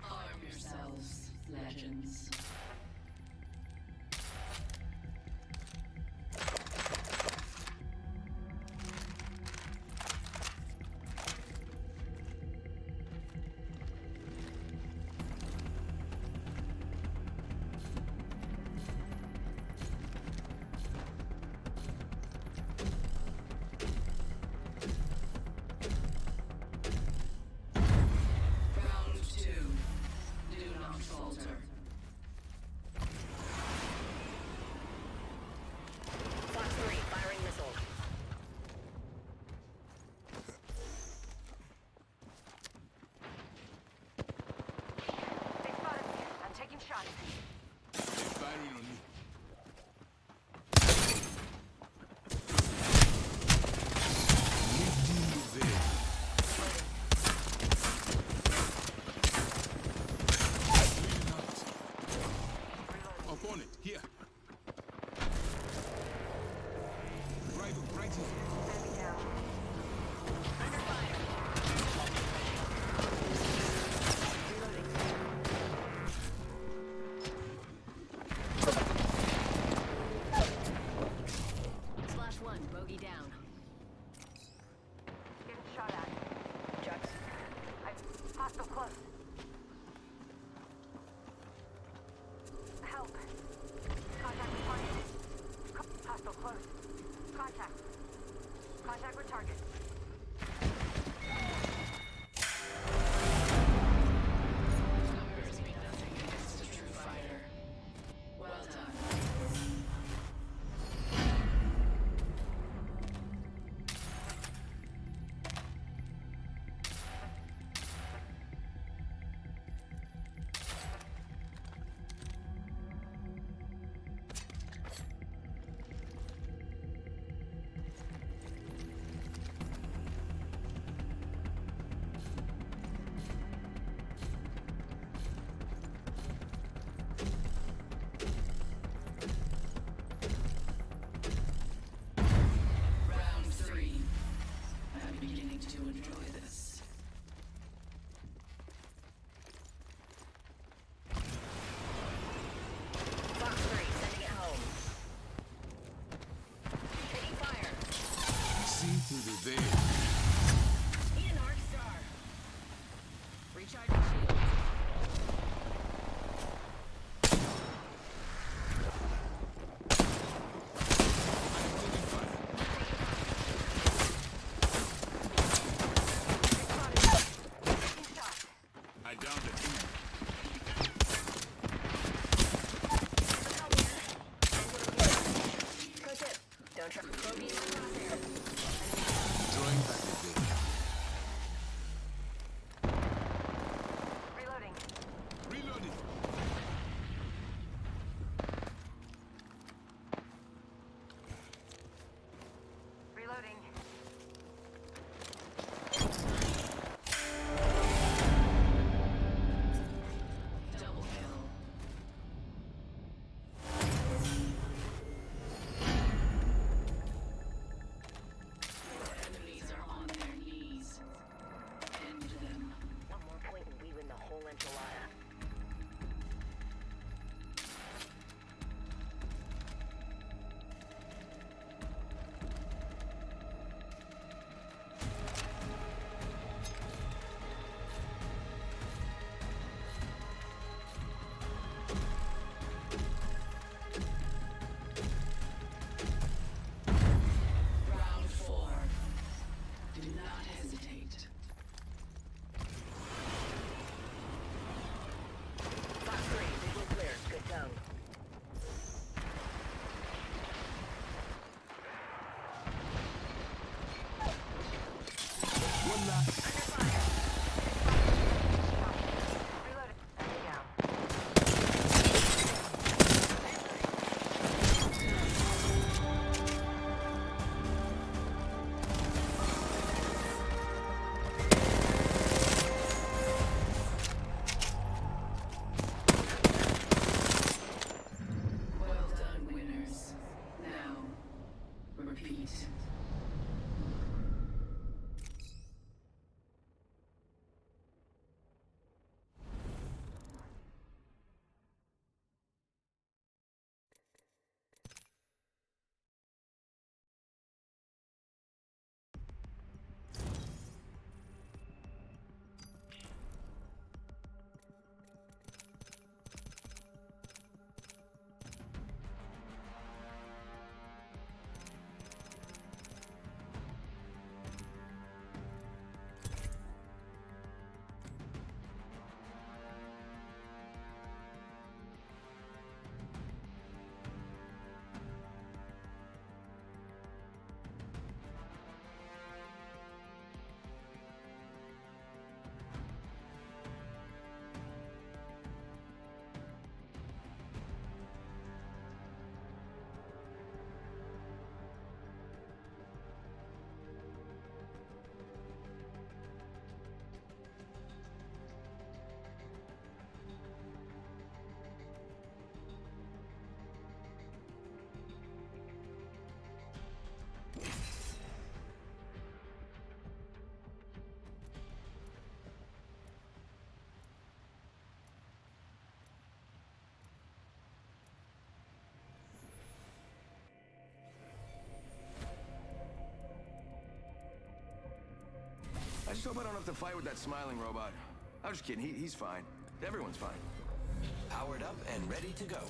Arm yourselves, legends. Round 2. Do not falter. Fox 3, firing missile. They spotted me. I'm taking shots. They're firing on me. Leave you there. Cleaning out. Opponent here. Right here. Enemy down. Under fire. Slash 1, bogey down. Getting shot at. Jux. Hostile close. Help. Contact with target. Hostile close. Contact. Contact with target. Numbers mean nothing against a true fighter. Well done. Round 3. I'm beginning to enjoy this. Fox 3, sending it home. Taking fire. See through the veil. Ian Arc Star. Recharging shield. I downed a team. Pro tip, don't try. Bogey in my crosshair. Drawing back a bit. Reloading. Reloading. Reloading. Double kill. Your enemies are on complete. I just hope I don't have to fight with that smiling robot. I'm just kidding. He's fine. Everyone's fine. Powered up and ready to go.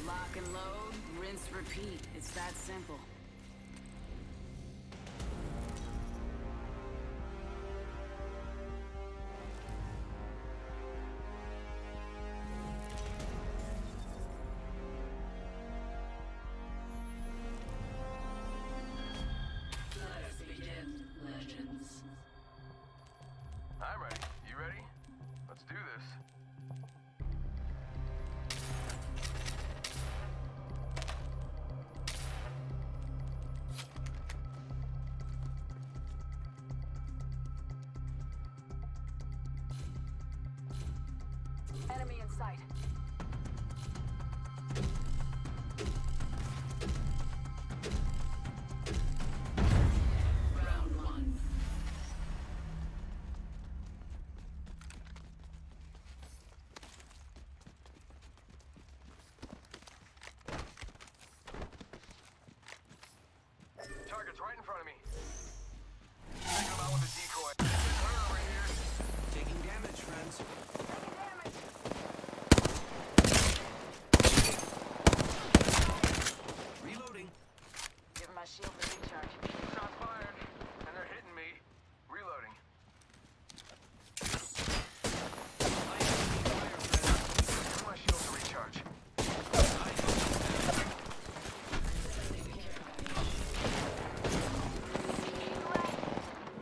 Lock and load, rinse, repeat. It's that simple. Let's begin, legends. I'm ready. You ready? Let's do this. Enemy in sight. Round one. Target's right in front of me. Taking him out with a decoy. There's her over here. Taking damage, friends. Reloading. Give my shield a recharge. Shots fired, and they're hitting me. Reloading. Give my shield to recharge.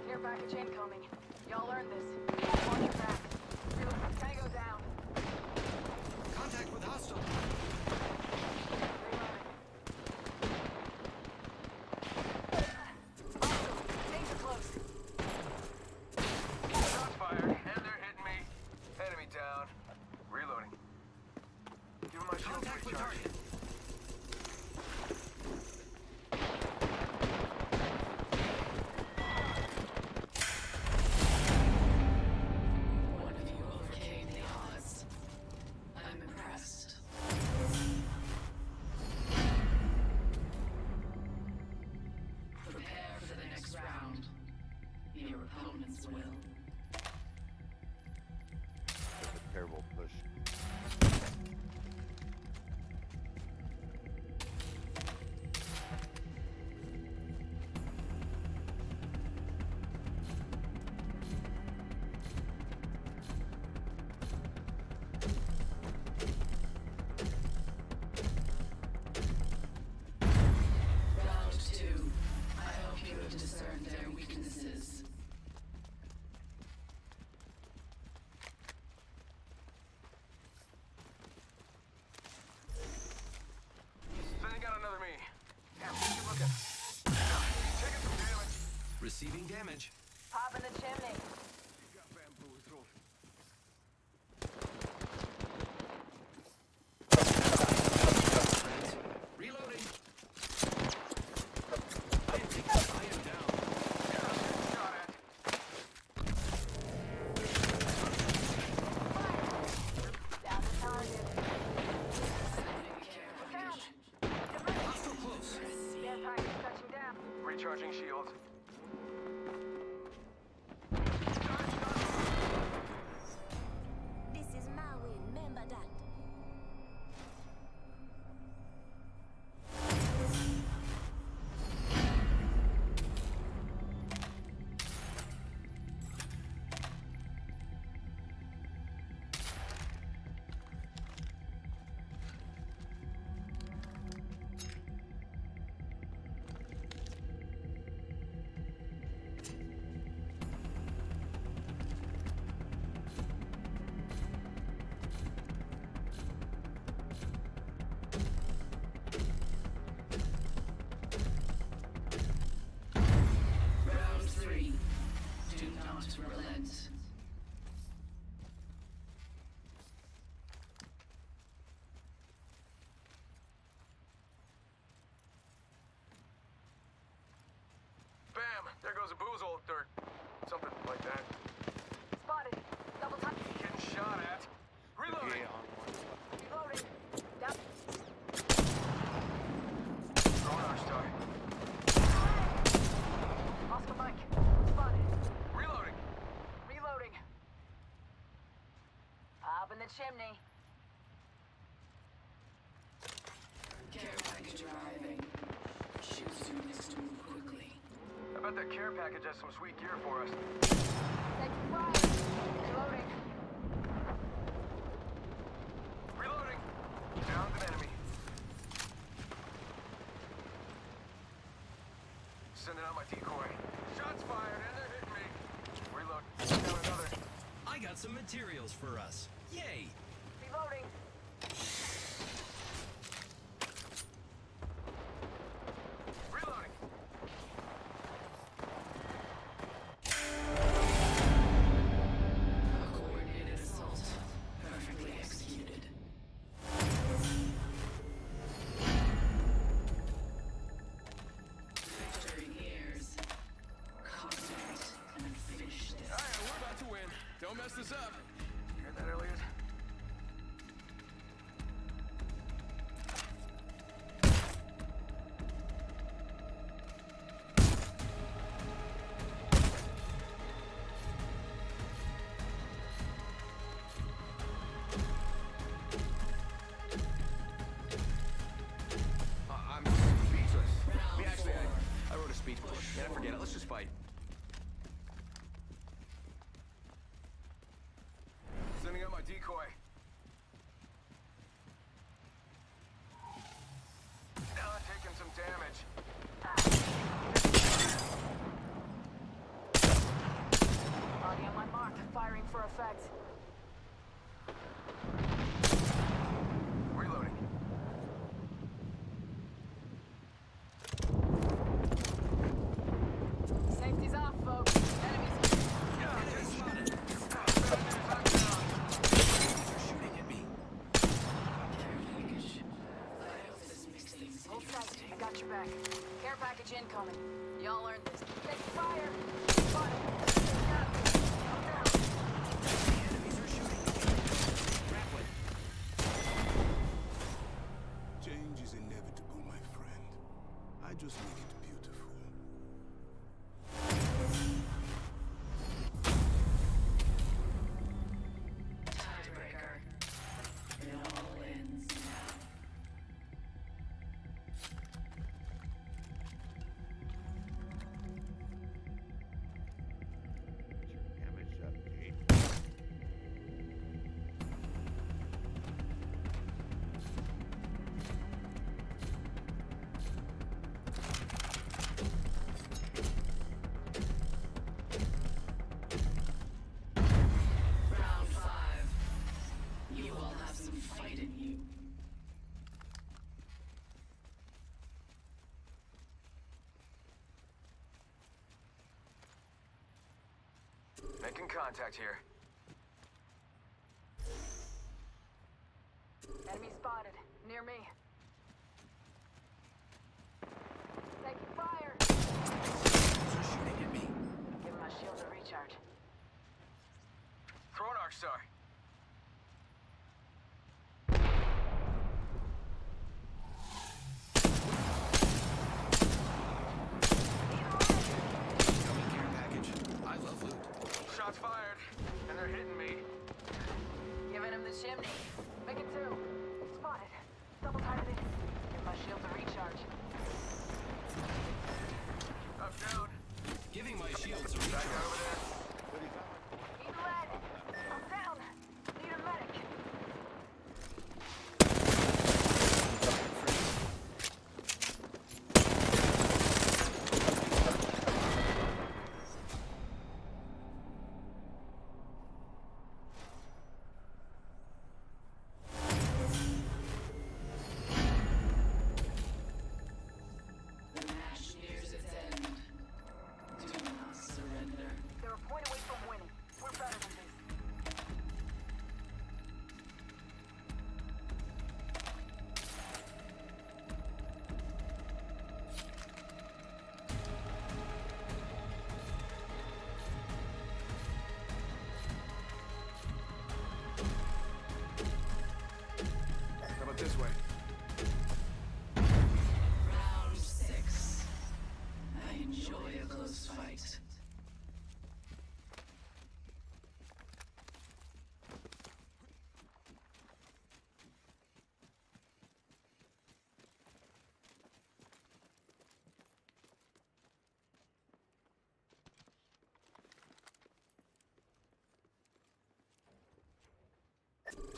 Care package incoming. Y'all earned this. Watch your back. Tango down. Contact with hostile. Danger close. Shots fired, and they're hitting me. Enemy down. Reloading. Give my shield to recharge. One of you overcame the odds. I'm impressed. Prepare for the next round. Your opponents will. Terrible push. Round two. I hope you have discerned their weaknesses. Sending out another me. Damn, keep looking. Taking some damage. Receiving damage. Pop in the chimney. not relent. Bam! There goes a boozle, or something like that. Spotted. Double time. Getting shot at. Reloading. Reloading. Down. Throwing our star. Oscar Mike. Spotted. Reloading. Reloading. Up in the chimney. Care package arriving. Choose to next move quickly. I bet that care package has some sweet gear for us. Taking fire. Reloading. Reloading. Downed an enemy. Sending out my decoy. Shots fired and they're hitting me. Reload. Down another. I got some materials for us. Yay! Reloading. Reloading. A coordinated assault. Perfectly executed. Victory nears. Concentrate and finish this. Alright, we're about to win. Don't mess this up. Hear that, Elliot? I'm speechless. Actually, I wrote a speech, but yeah, forget it. Let's just fight. Sending out my decoy. Taking some damage. Already on my mark. Firing for effect. Reloading. Safety's off, folks. Enemies. Hold tight. I got your back. Care package incoming. Y'all earned this. Take fire. Spotted. I'm down. Change is inevitable, my friend. I just make it beautiful. Tiebreaker. It all ends now. Damage update. Round 5. You all have some fight in you. Making contact here. Enemy spotted. Near me. Taking fire. Shooting at me. Give my shield a recharge. Throwing arc star. Incoming care package. I love loot. Shots fired, and they're hitting me. Giving him the chimney. Make it 2. Spotted. Double targeted. Give my shield a recharge. I'm down. Giving my shields a Back recharge. over there. Need lead. I'm down. Need a medic.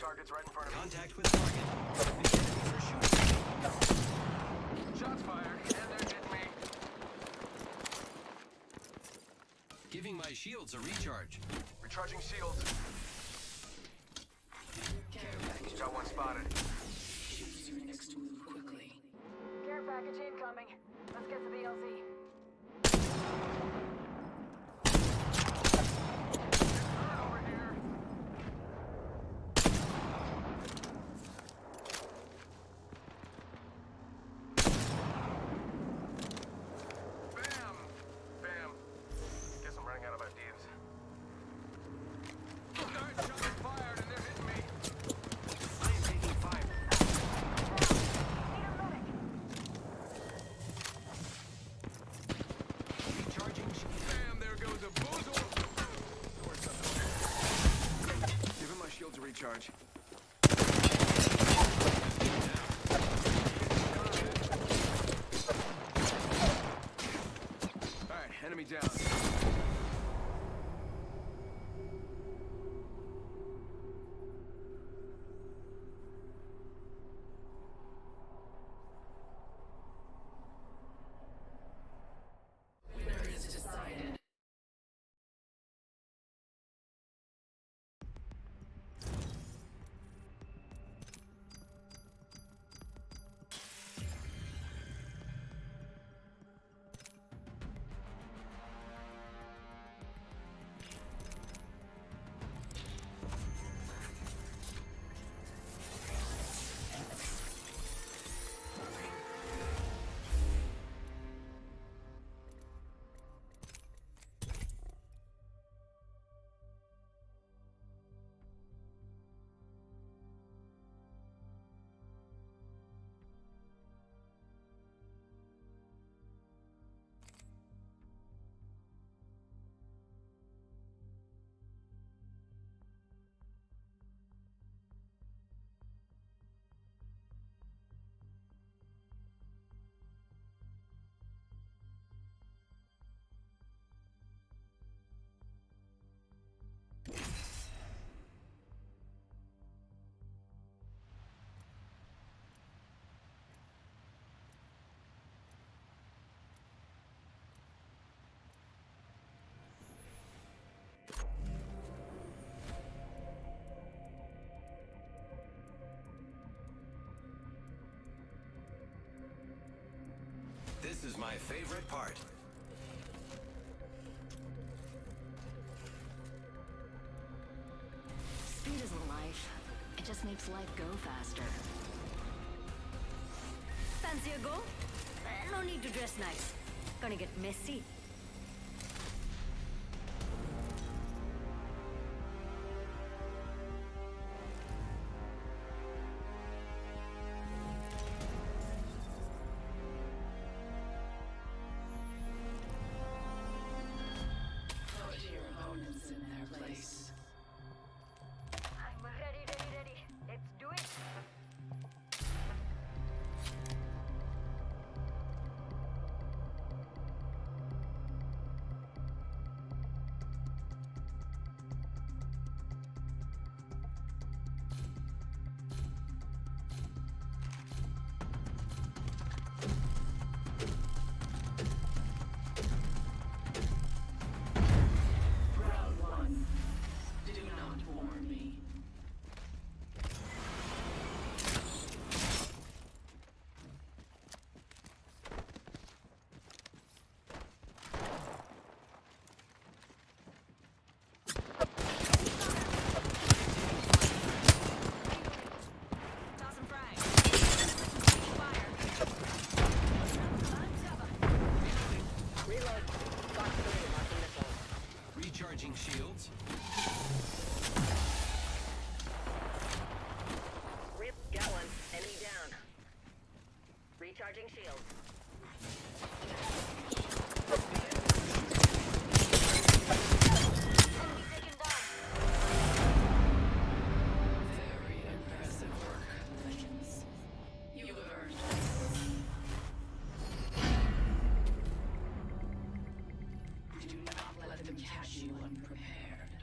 Target's right in front of me. Contact with target. The enemies are shooting. Shots fired, and they're hitting me. Giving my shields a recharge. Recharging shields. Got one spotted. Choose your next move quickly. Care package incoming. Let's get to the LZ. Over here. Bam! Bam. Guess I'm running out of ideas. Shots fired, and they're hitting me. I am taking fire. Recharging shields. Bam! There goes a boozle. Give him my shield to recharge. All right, enemy down. Winner is decided. This is my favorite part. Speed isn't life. It just makes life go faster. Fancy a go? No need to dress nice. Gonna get messy. Put your opponents in their place. I'm ready. Let's do it. Round one. Do not warn me. Toss and fry. Reload. Box 3, marking missile. Recharging shields. Rip, got one. Enemy down. Recharging shields. Enemy taken down. Very impressive work, Legends. You have earned this. Do not let them catch you unprepared.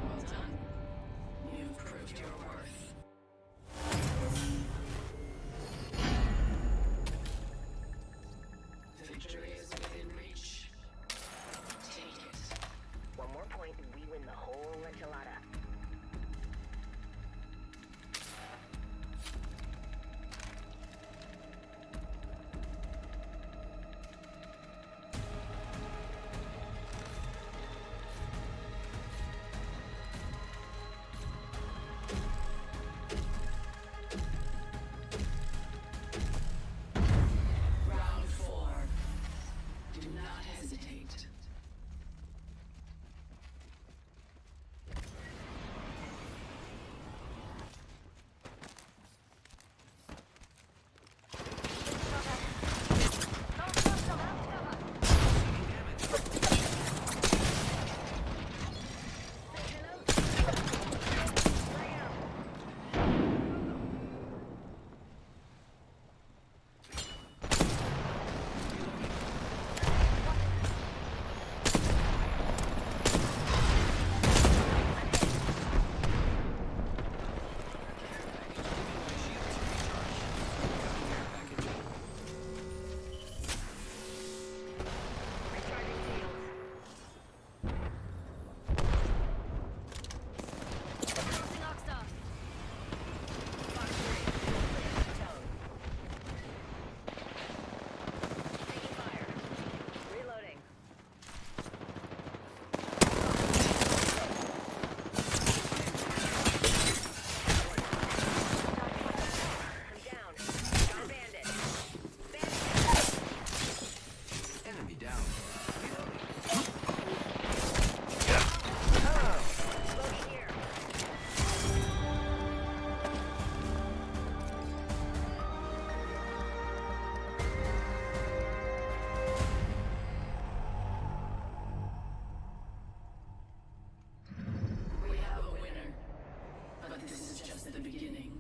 Well done. You've proved your worth. Victory is within reach. Take it. One more point and we win the whole enchilada. Round 4. Do not hesitate. Crossing Oxstar. Fox 3. Tone. Taking fire. Reloading. I'm down. Got a bandit. Enemy down. Loading here. We have a winner. But this is just the beginning.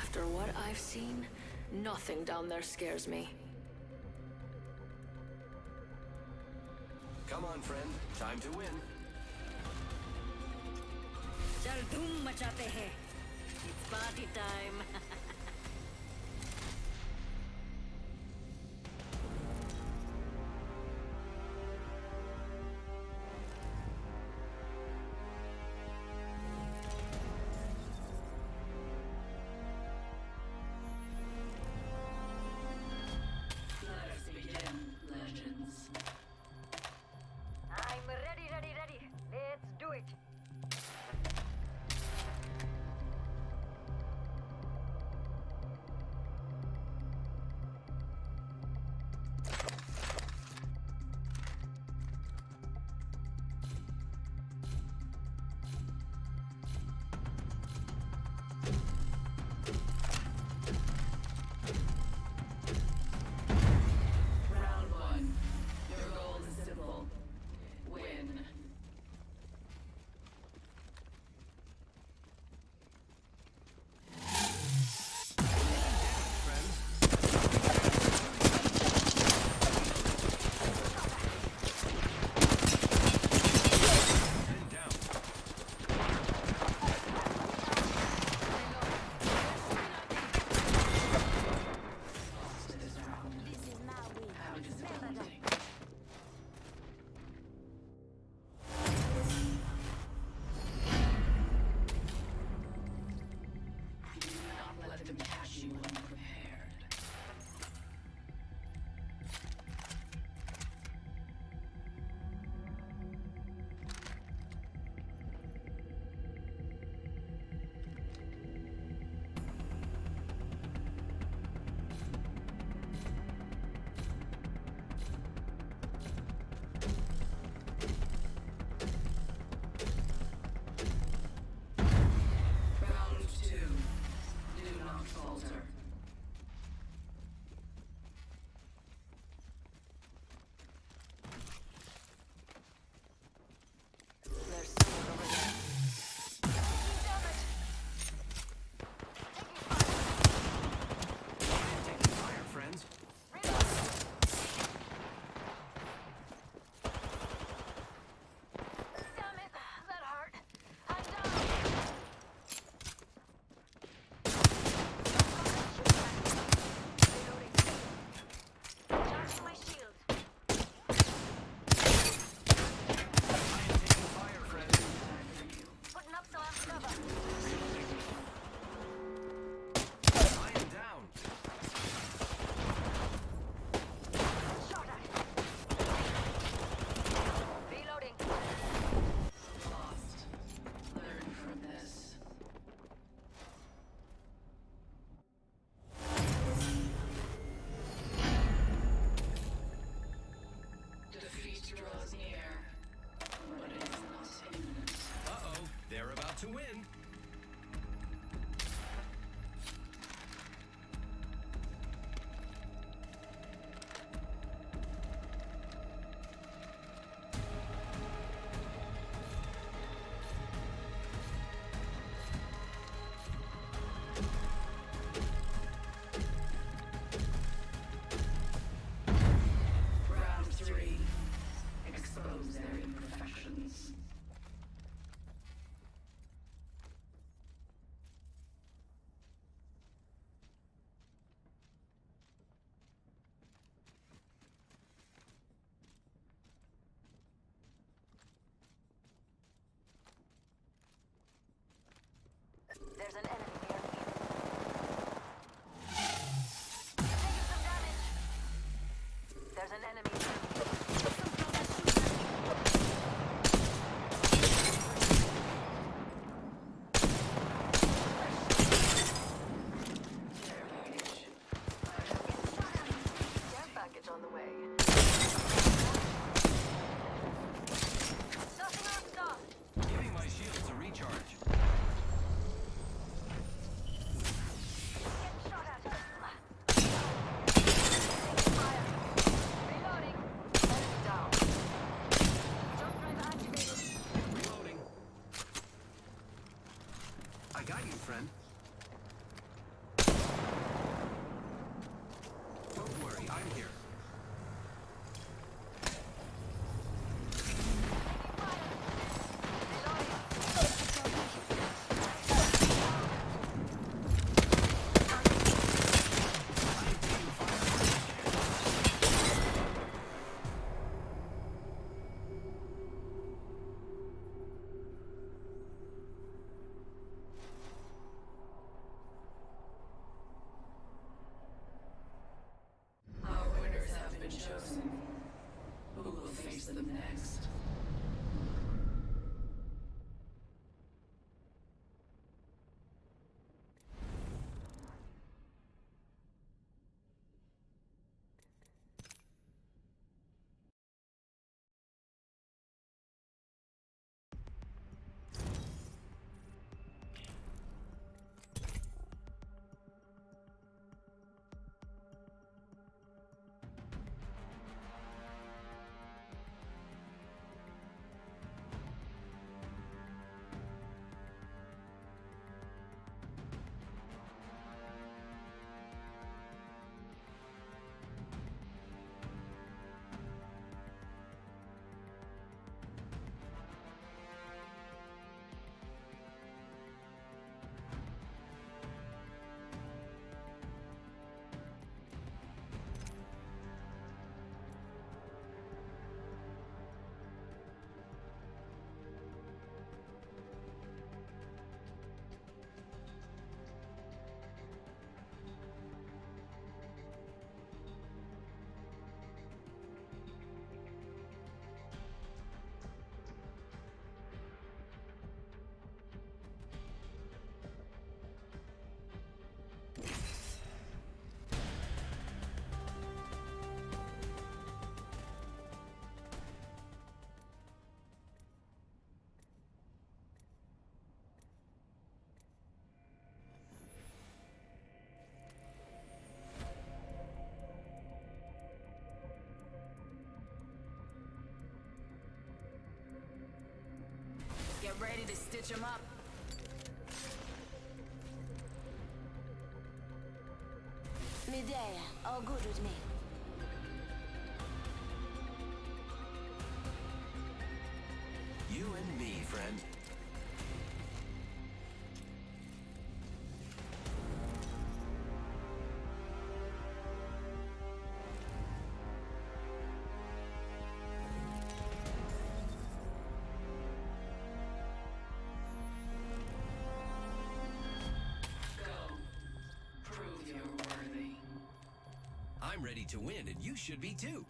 After what I've seen, nothing down there scares me. Come on, friend. Time to win. चल धूम मचाते हैं. It's party time. Let us begin, legends. I'm ready, ready, ready. Let's do it. face them next. Get ready to stitch them up. Midday, all good with me. You and me, friend. Prove you're worthy. I'm ready to win, and you should be too.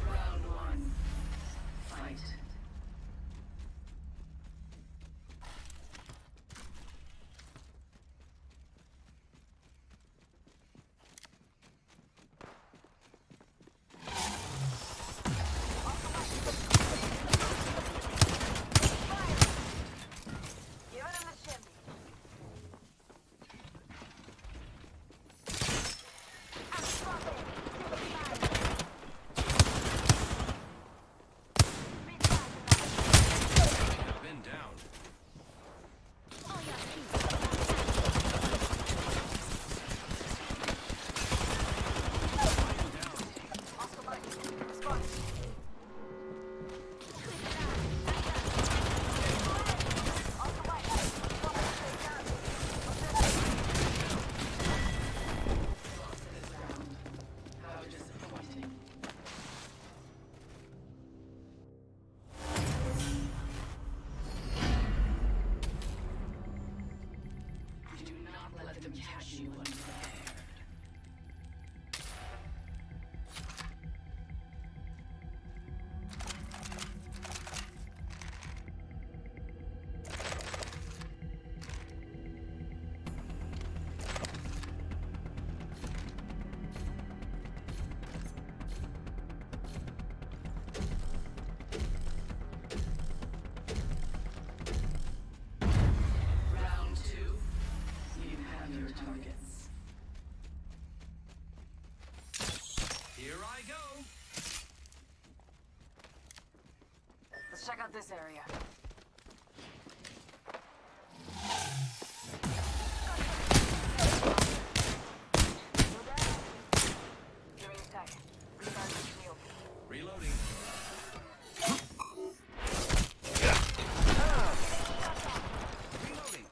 Round one. Fight. Giving him the shimmy. I'm swapping. Been down. How disappointing. Do not let them catch you unprepared. Round two. You have your targets. Here I go. Let's check out this area. Giving a tag. Restart the shield. Reloading. Reloading.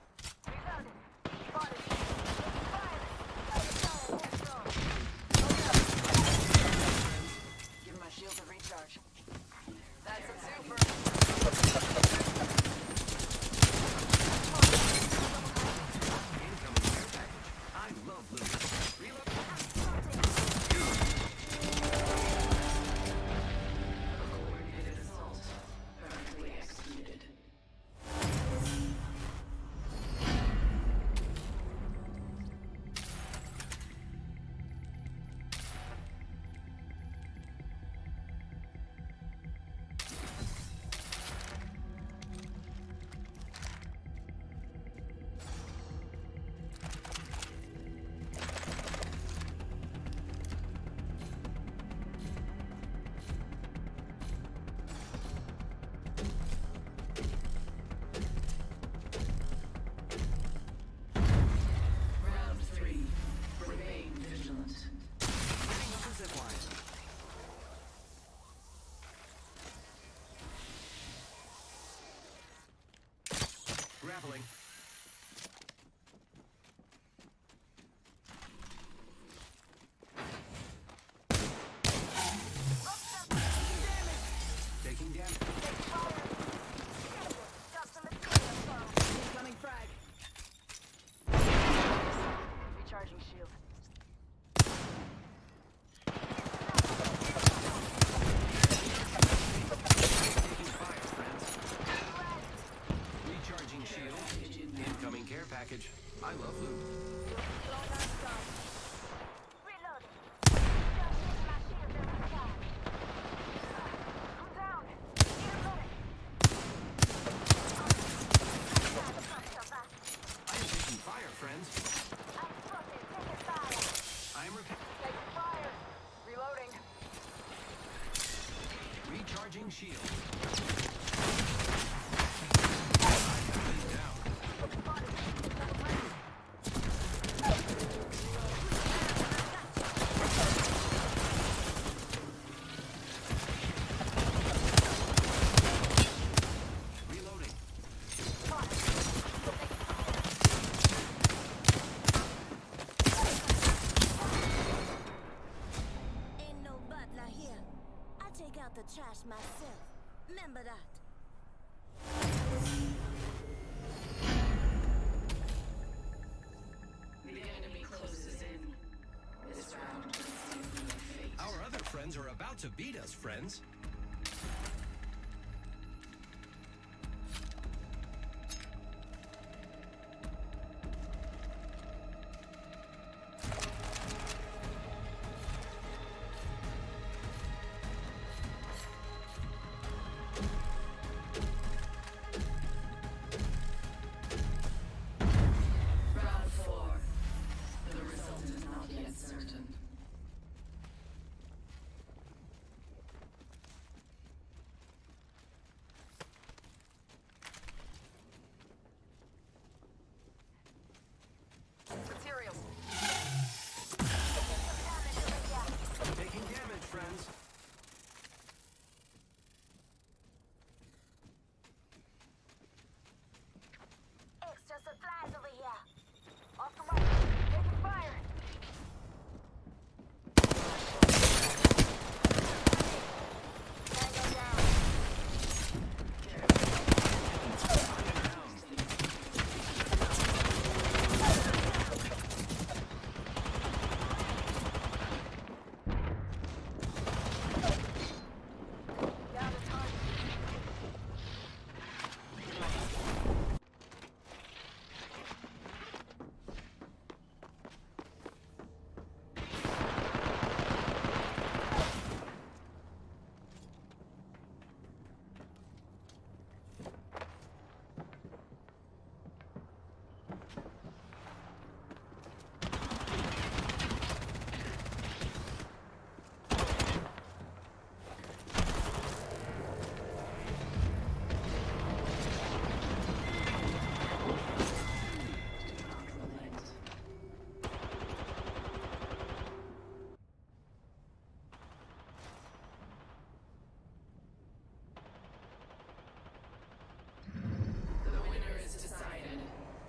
grappling. Taking damage. Incoming frag. Recharging shield. Taking fire, friends. Recharging shield. Incoming care package. I love loot. I am taking fire, friends. I am Taking fire. Reloading. recharging shield. Reloading. Ain't no butler here. I take out the trash myself. Remember that. The enemy closes in. This round will seal your fate. Our other friends are about to beat us, friends. Round 4. The result is not yet certain. Materials. Taking damage, friends. Extra supplies over here. Off the mark. Taking fire. Tango down. Down to target. The winner is decided.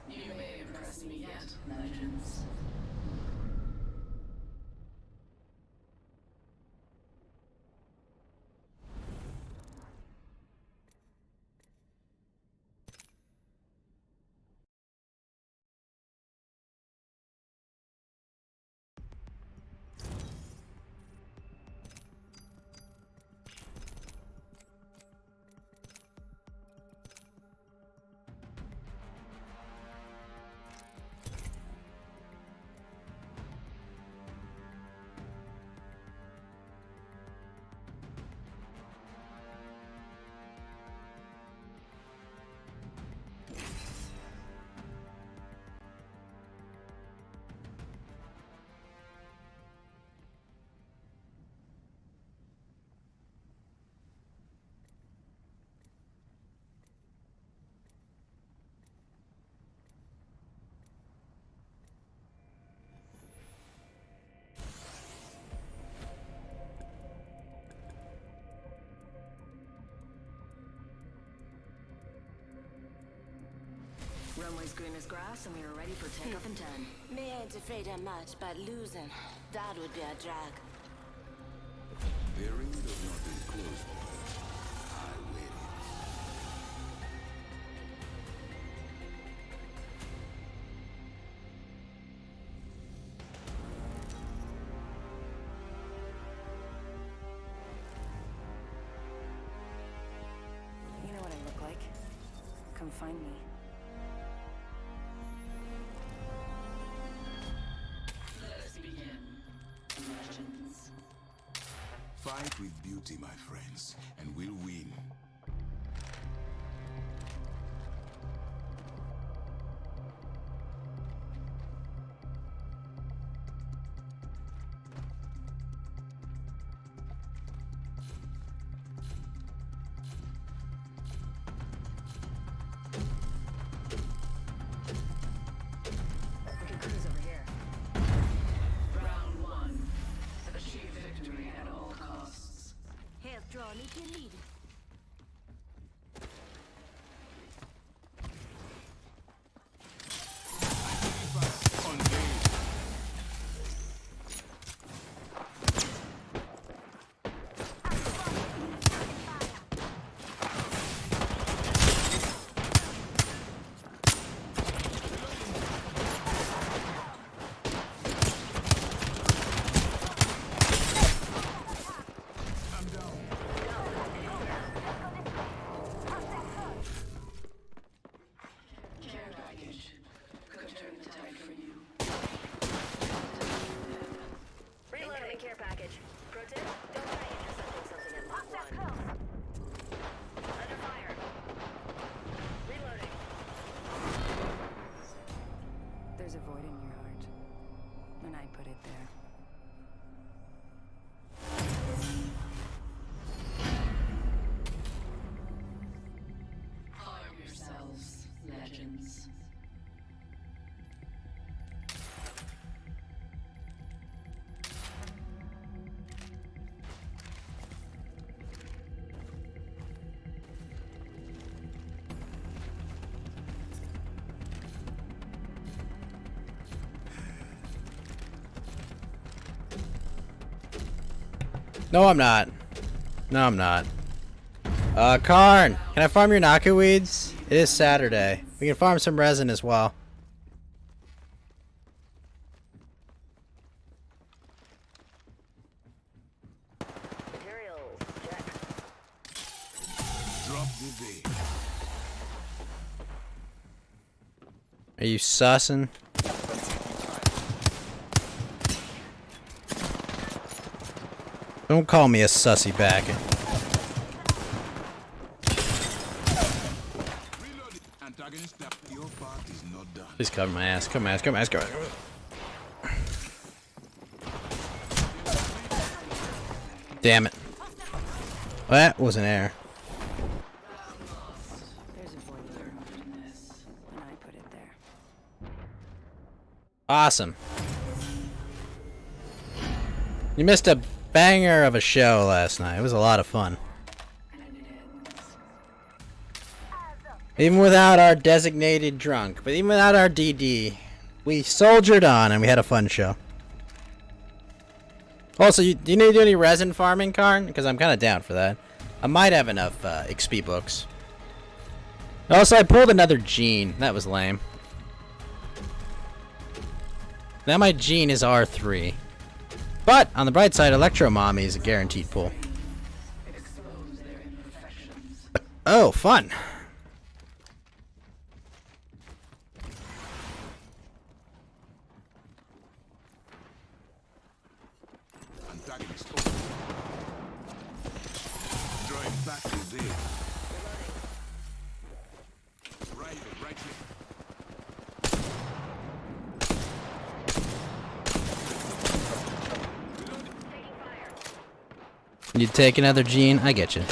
You may impress me yet, legends. Runway's green as grass, and we are ready for takeoff in 10. Me ain't afraid of much, but losing, that would be a drag. The ring does not enclose me. I wear it. You know what I look like? Come find me. Let us begin. Legends. Fight with beauty, my friends, and we'll win. We can cruise over here. Round 1. Achieve victory at all costs. Health draw, need to lead. Care package. Could turn the tide for you. Reloading care package. Pro tip, don't try intercepting something at Mach 1. Under fire. Reloading. There's a void in your heart, and I put it there. Arm yourselves, legends. No, I'm not. No, I'm not. Karn, can I farm your Naku weeds? It is Saturday. We can farm some resin as well. Materials, check. Drop the bait. Are you sussing? Don't call me a sussy back. Antagonist, your part is not done. Please cover my ass. Cover my ass. Cover my ass. Cover my ass. Damn it. Well, that was an error. There's a void in your heart, and I put it there. Awesome. You missed a banger of a show last night. It was a lot of fun. Even without our designated drunk, but even without our DD, we soldiered on and we had a fun show. Also, do you need to do any resin farming, Karn? Because I'm kind of down for that. I might have enough XP books. Also, I pulled another gene. That was lame. Now my gene is R3. But, on the bright side, Electro Mommy is a guaranteed pull. Oh, fun. Antagonist over. Drawing back to there. Right here. You take another gene? I get you.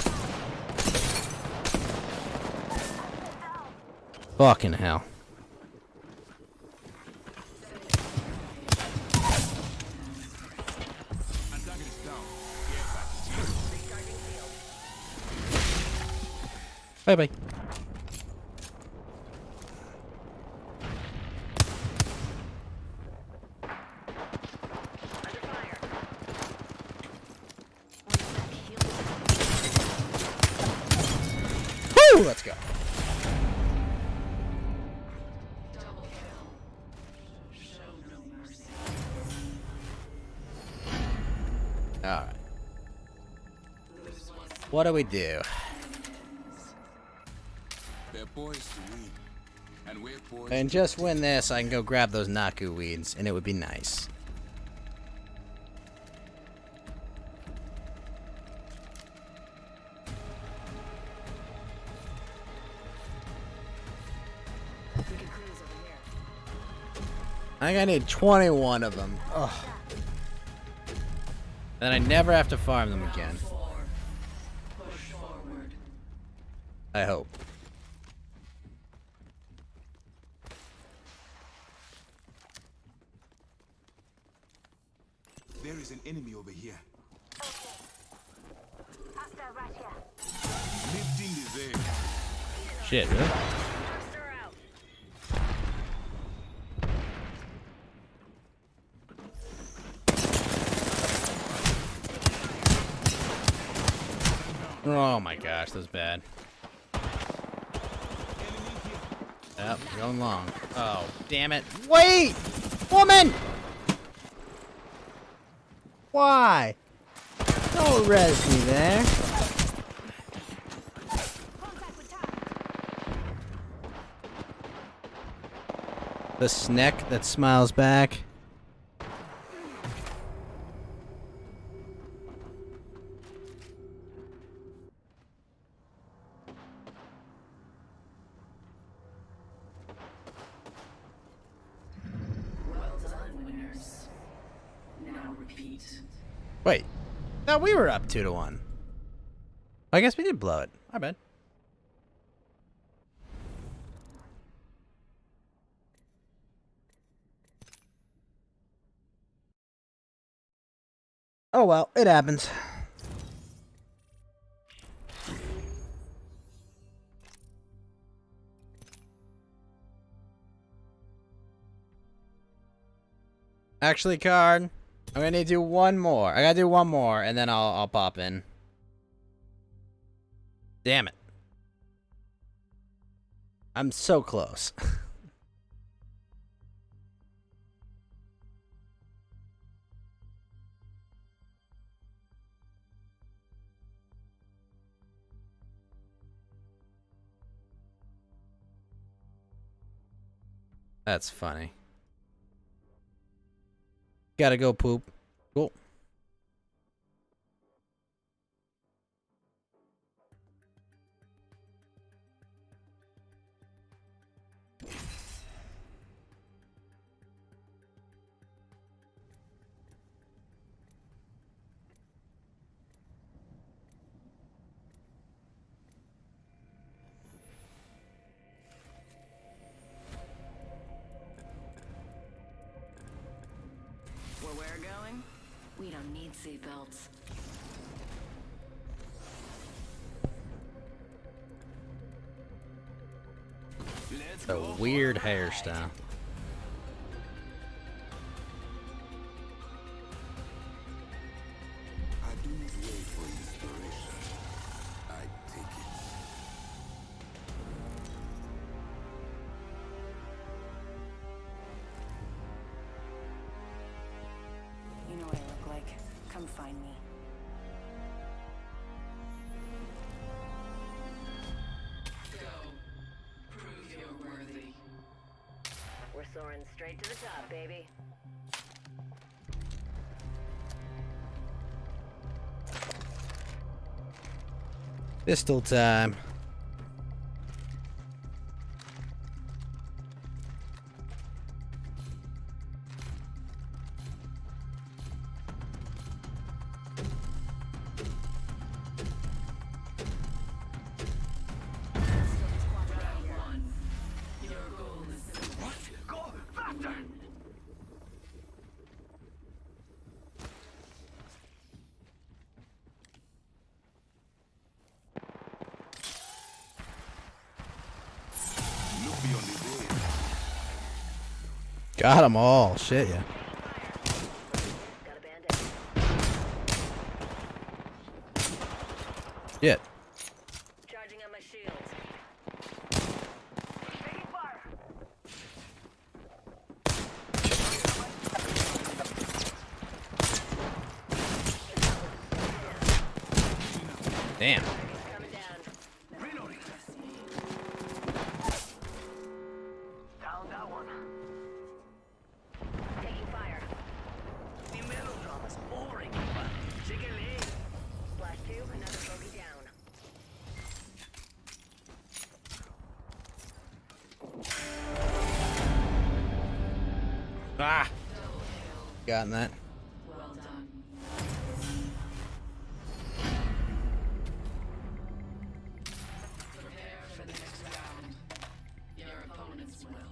Fucking hell. Bye bye. Woo! Let's go. Alright. What do we do? They're poised to win. And we're poised And just win this, I can go grab those Naku weeds, and it would be nice. We can cruise over here. I think I need 21 of them. Ugh. Then I never have to farm them again. Push forward. I hope. There is an enemy over here. Hostile right here. Lifting is there. Shit, really? Thruster out. Oh my gosh, that's bad. Yep, going long. Oh, damn it. Wait! Woman! Why? Don't res me there. The snack that smiles back. Well done, winners. Now repeat. Wait. Thought we were up 2-1. I guess we did blow it. My bad. Oh well, it happens. Actually, card. I'm gonna need to do one more. I gotta do one more, and then I'll pop in. Damn it. I'm so close. That's funny. Gotta go poop. Cool. Where we're going, we don't need seatbelts. It's a weird hairstyle. I do not wait for inspiration. I take it. You know what I look like. Come find me. Prove you're worthy. We're soaring straight to the top, baby. Pistol time. Go faster! Look beyond the veil. Got them all. Shit, yeah. Shit. Charging on my shields. Taking fire. Damn. Reloading. Down that one. Taking fire. The melodrama's boring. Chicken-leg. Splash 2, another bogey down. Ah! Gotten that. Well done. Prepare for the next round. Your opponents will.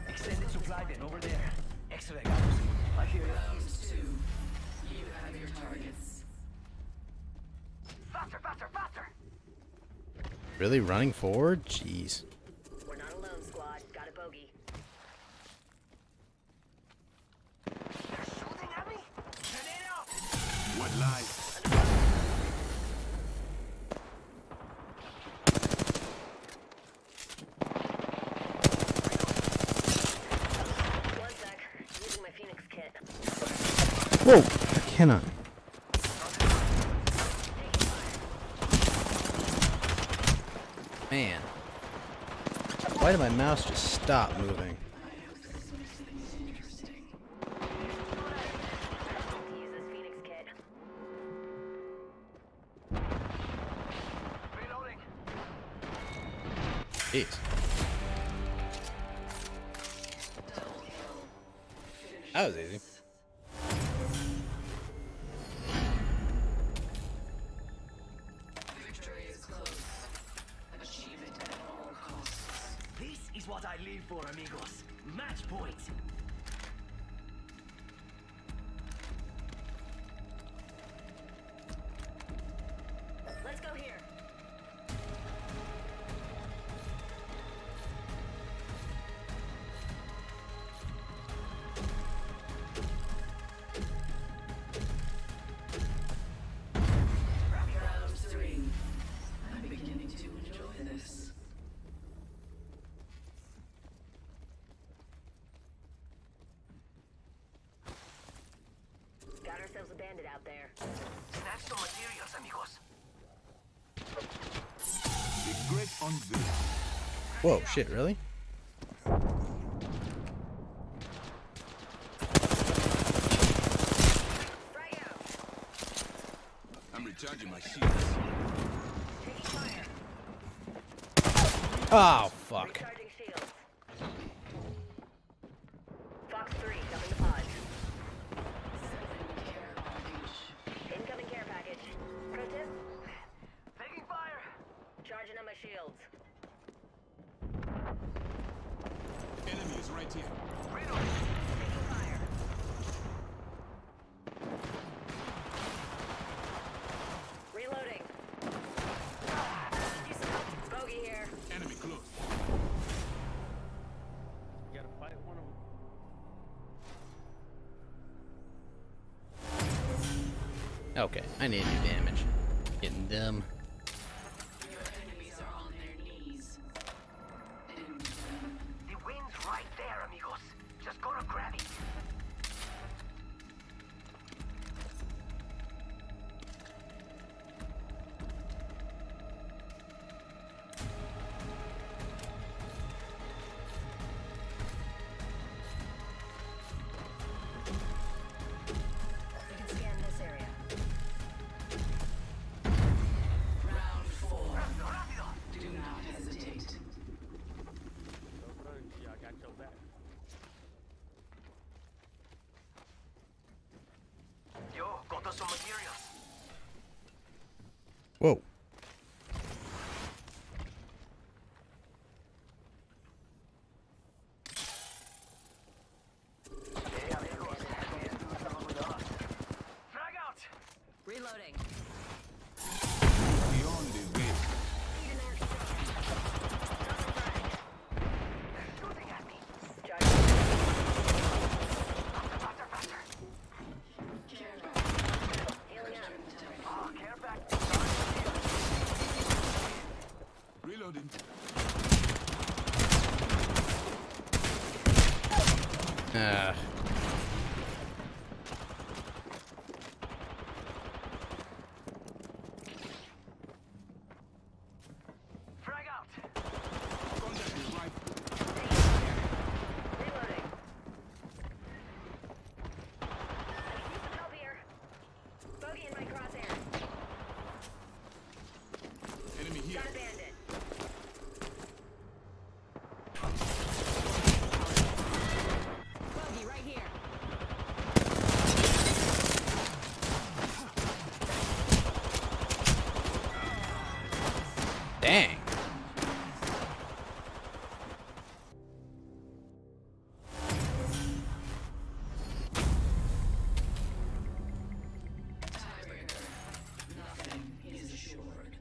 Extended supply bin over there. Excellent, guys. I hear you. Round 2. You have your targets. Faster, faster, faster. Really running forward? Jeez. We're not alone, squad. Got a bogey. They're shooting at me. Grenade out. What lies? One sec. Using my Phoenix kit. Whoa! I cannot. Man. Why did my mouse just stop moving? Use this Phoenix kit. Reloading. Jeez. That was easy. Victory is close. Achieve it at all costs. This is what I live for, amigos. Match point. Let's go here. Round 3. I'm beginning to enjoy this. Got ourselves a bandit out there. Snatch some materials, amigos. Secret unveiled. Whoa, shit, really? I'm recharging my shields. Oh, fuck. Recharging shields. Fox 3, coming to pod. Incoming care package. Pro tip? Taking fire. Charging on my shields. Enemy is right here. Reloading. Taking fire. Reloading. Do some help. Bogey here. Enemy close. You gotta fight one of them. Okay, I need to do damage. Getting dumb. Your enemies are on their knees. End them. The wind's right there, amigos. Just gotta grab it. We can scan this area. Round 4. Do not hesitate. Yeah, I got your back. Yo, got us some materials. Whoa. Hey, amigos. Estamos with us. Reloading. Beyond the veil. Shooting at me. Healing up. Oh, care back. Reloading. Ah. Frag out. Contact is right. Reloading. I can use some help here. Bogey in my crosshair. Enemy here. Got a bandit. Bogey right here. Dang. Tiebreaker. Nothing is assured.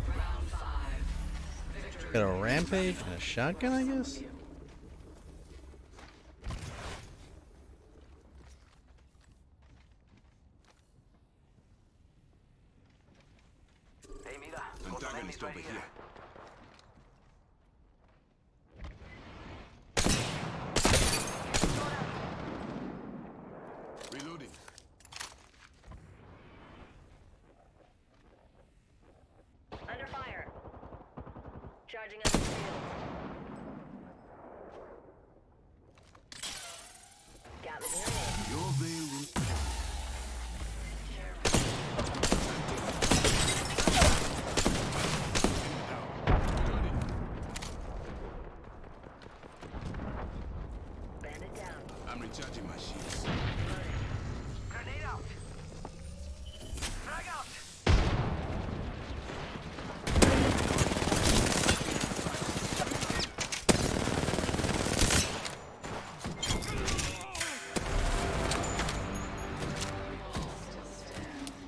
Round 5. Victory. Got a rampage and a shotgun, I guess? Hey, mira. got some enemies Antagonist over right here. Reloading. Under fire. Charging up the shield. Got me grenade. Your veil will. Reloading. Bandit down. I'm recharging my shields. Grenade out. Frag out.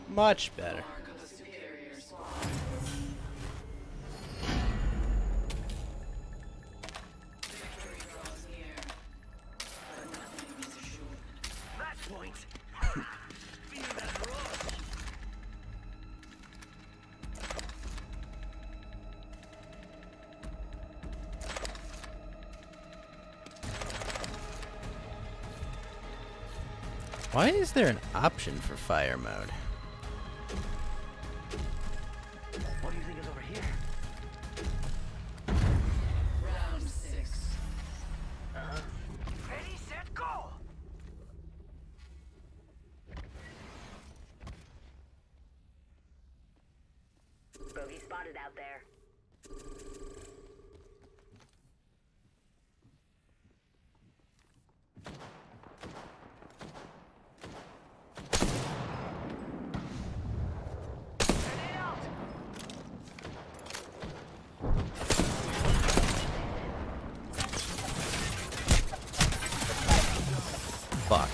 Much better. Mark of the superior squad. Victory draws near, but nothing is assured. Match point. Feel that rush. Why is there an option for fire mode? What do you think is over here? Round 6. Ready, set, go. Bogey spotted out there. Grenade out. Fuck.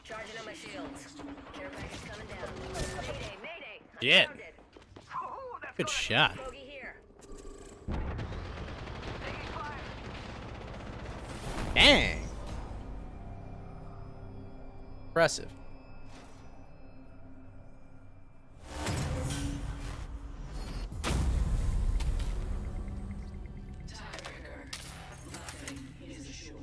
Charging on my shields. Care package coming down. Mayday, mayday. I'm Shit. surrounded. Ooh, that's Good shot. Bogey here. taking fire. Dang. Impressive. Tiebreaker. Nothing is assured.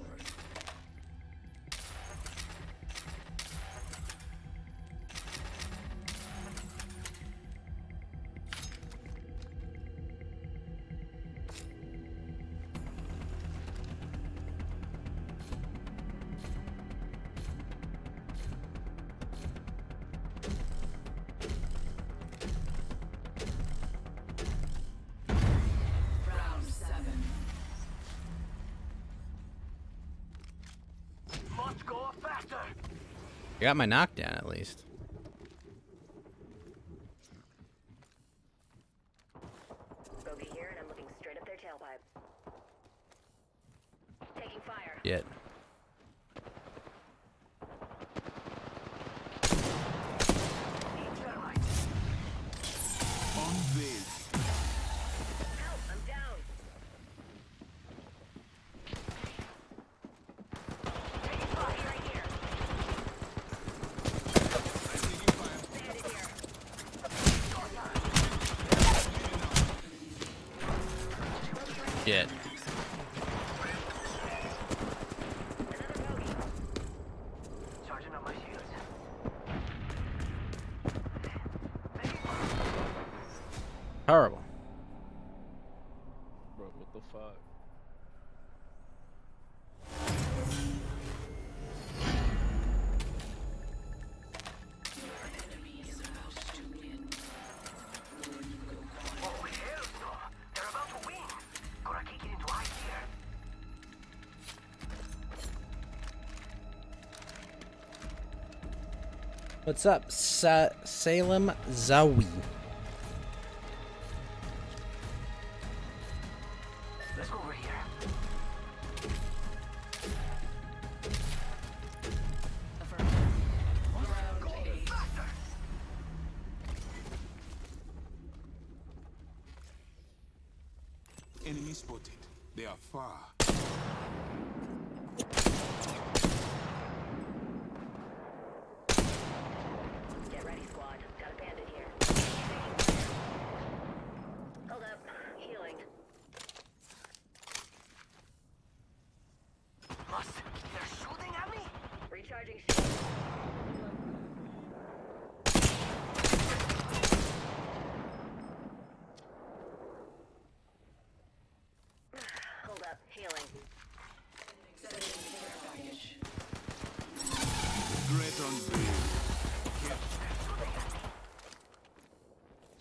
I got my knockdown at least. Bogey here, and I'm looking straight up their tailpipe. Taking fire. Yet. Unveiled. Help! I'm down. Taking fire right here. Bandit here. Yet. Charging up my shields. Horrible. Bro, what the fuck? Oh, hell no. They're about to win. Gonna kick it into high gear. What's up, Salem Zawi? Let's go over here. Enemy spotted. They are far. Get ready, squad. Got a bandit here. Hold up. Healing. Must. They're shooting at me? Recharging shield. Hold up. Healing. Great unveiled.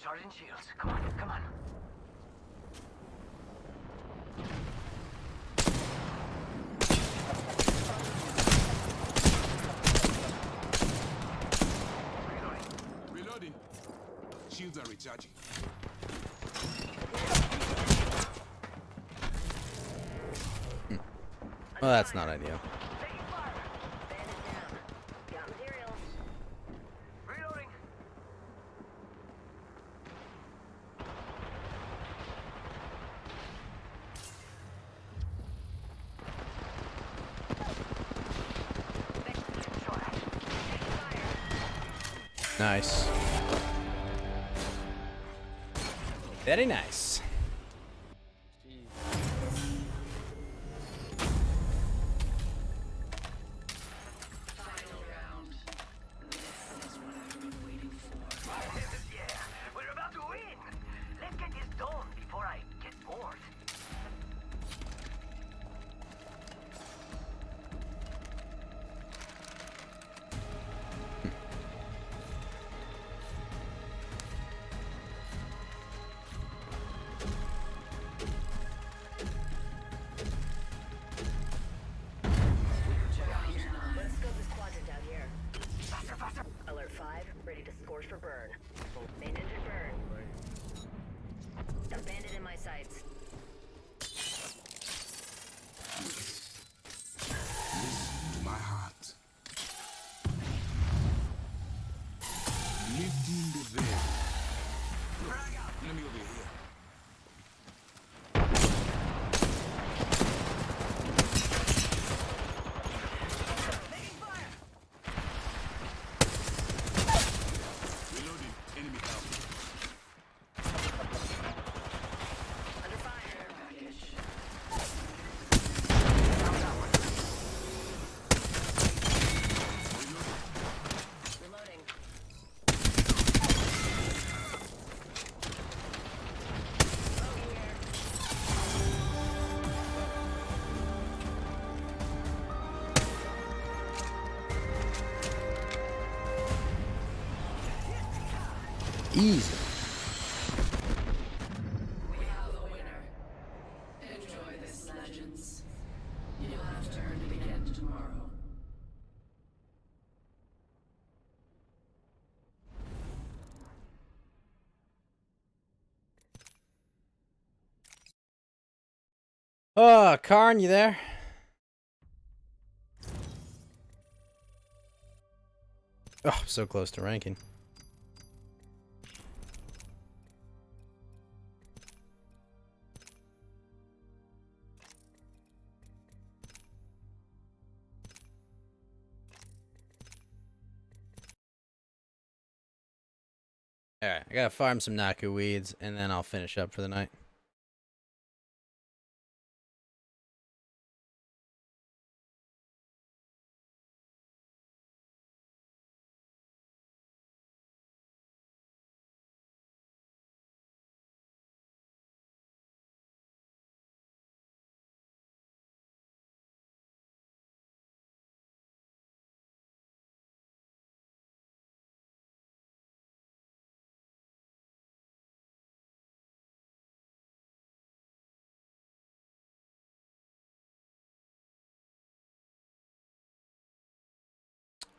Charging shields. Come on, come on. Reloading. Shields are recharging. Well, that's not ideal. Bandit down. Got materials. Reloading. Nice. Very nice. Final round. This is what I've been waiting for. Yeah, we're about to win. Let's get this done before I get bored. Let's scope this quadrant out here. Faster, faster. Alert 5, ready to scorch for burn. Main engine burn. Got bandit in my sights. Listen to my heart. Lifting the veil. Enemy over here. Reloading. Enemy out. Under fire. Reloading. Easy. We have a winner. Enjoy this, legends. You'll have to earn it again tomorrow. Oh, Karn, you there? Oh, so close to ranking. Alright, I gotta farm some Naku weeds, and then I'll finish up for the night.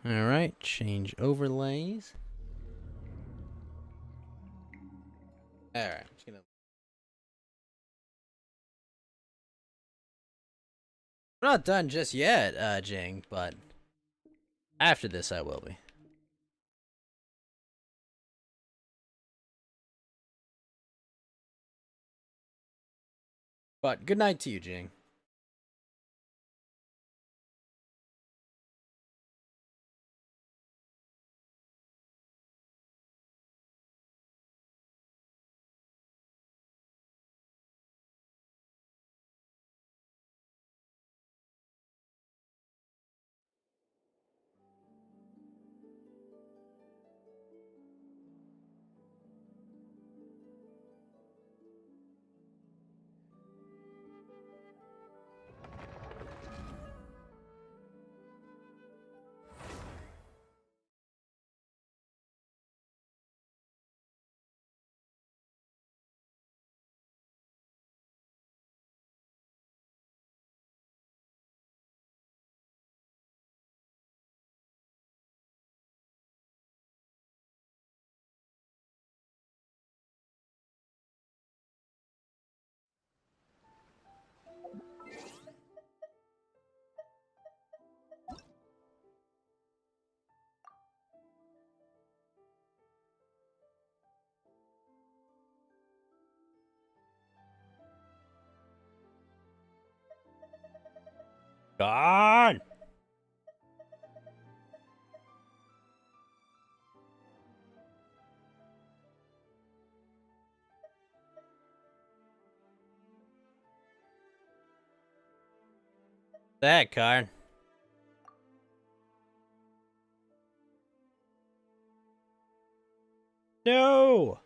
Alright, change overlays. Alright, I'm just gonna... I'm not done just yet, Jing, but after this I will be. But good night to you, Jing. God! That card. No!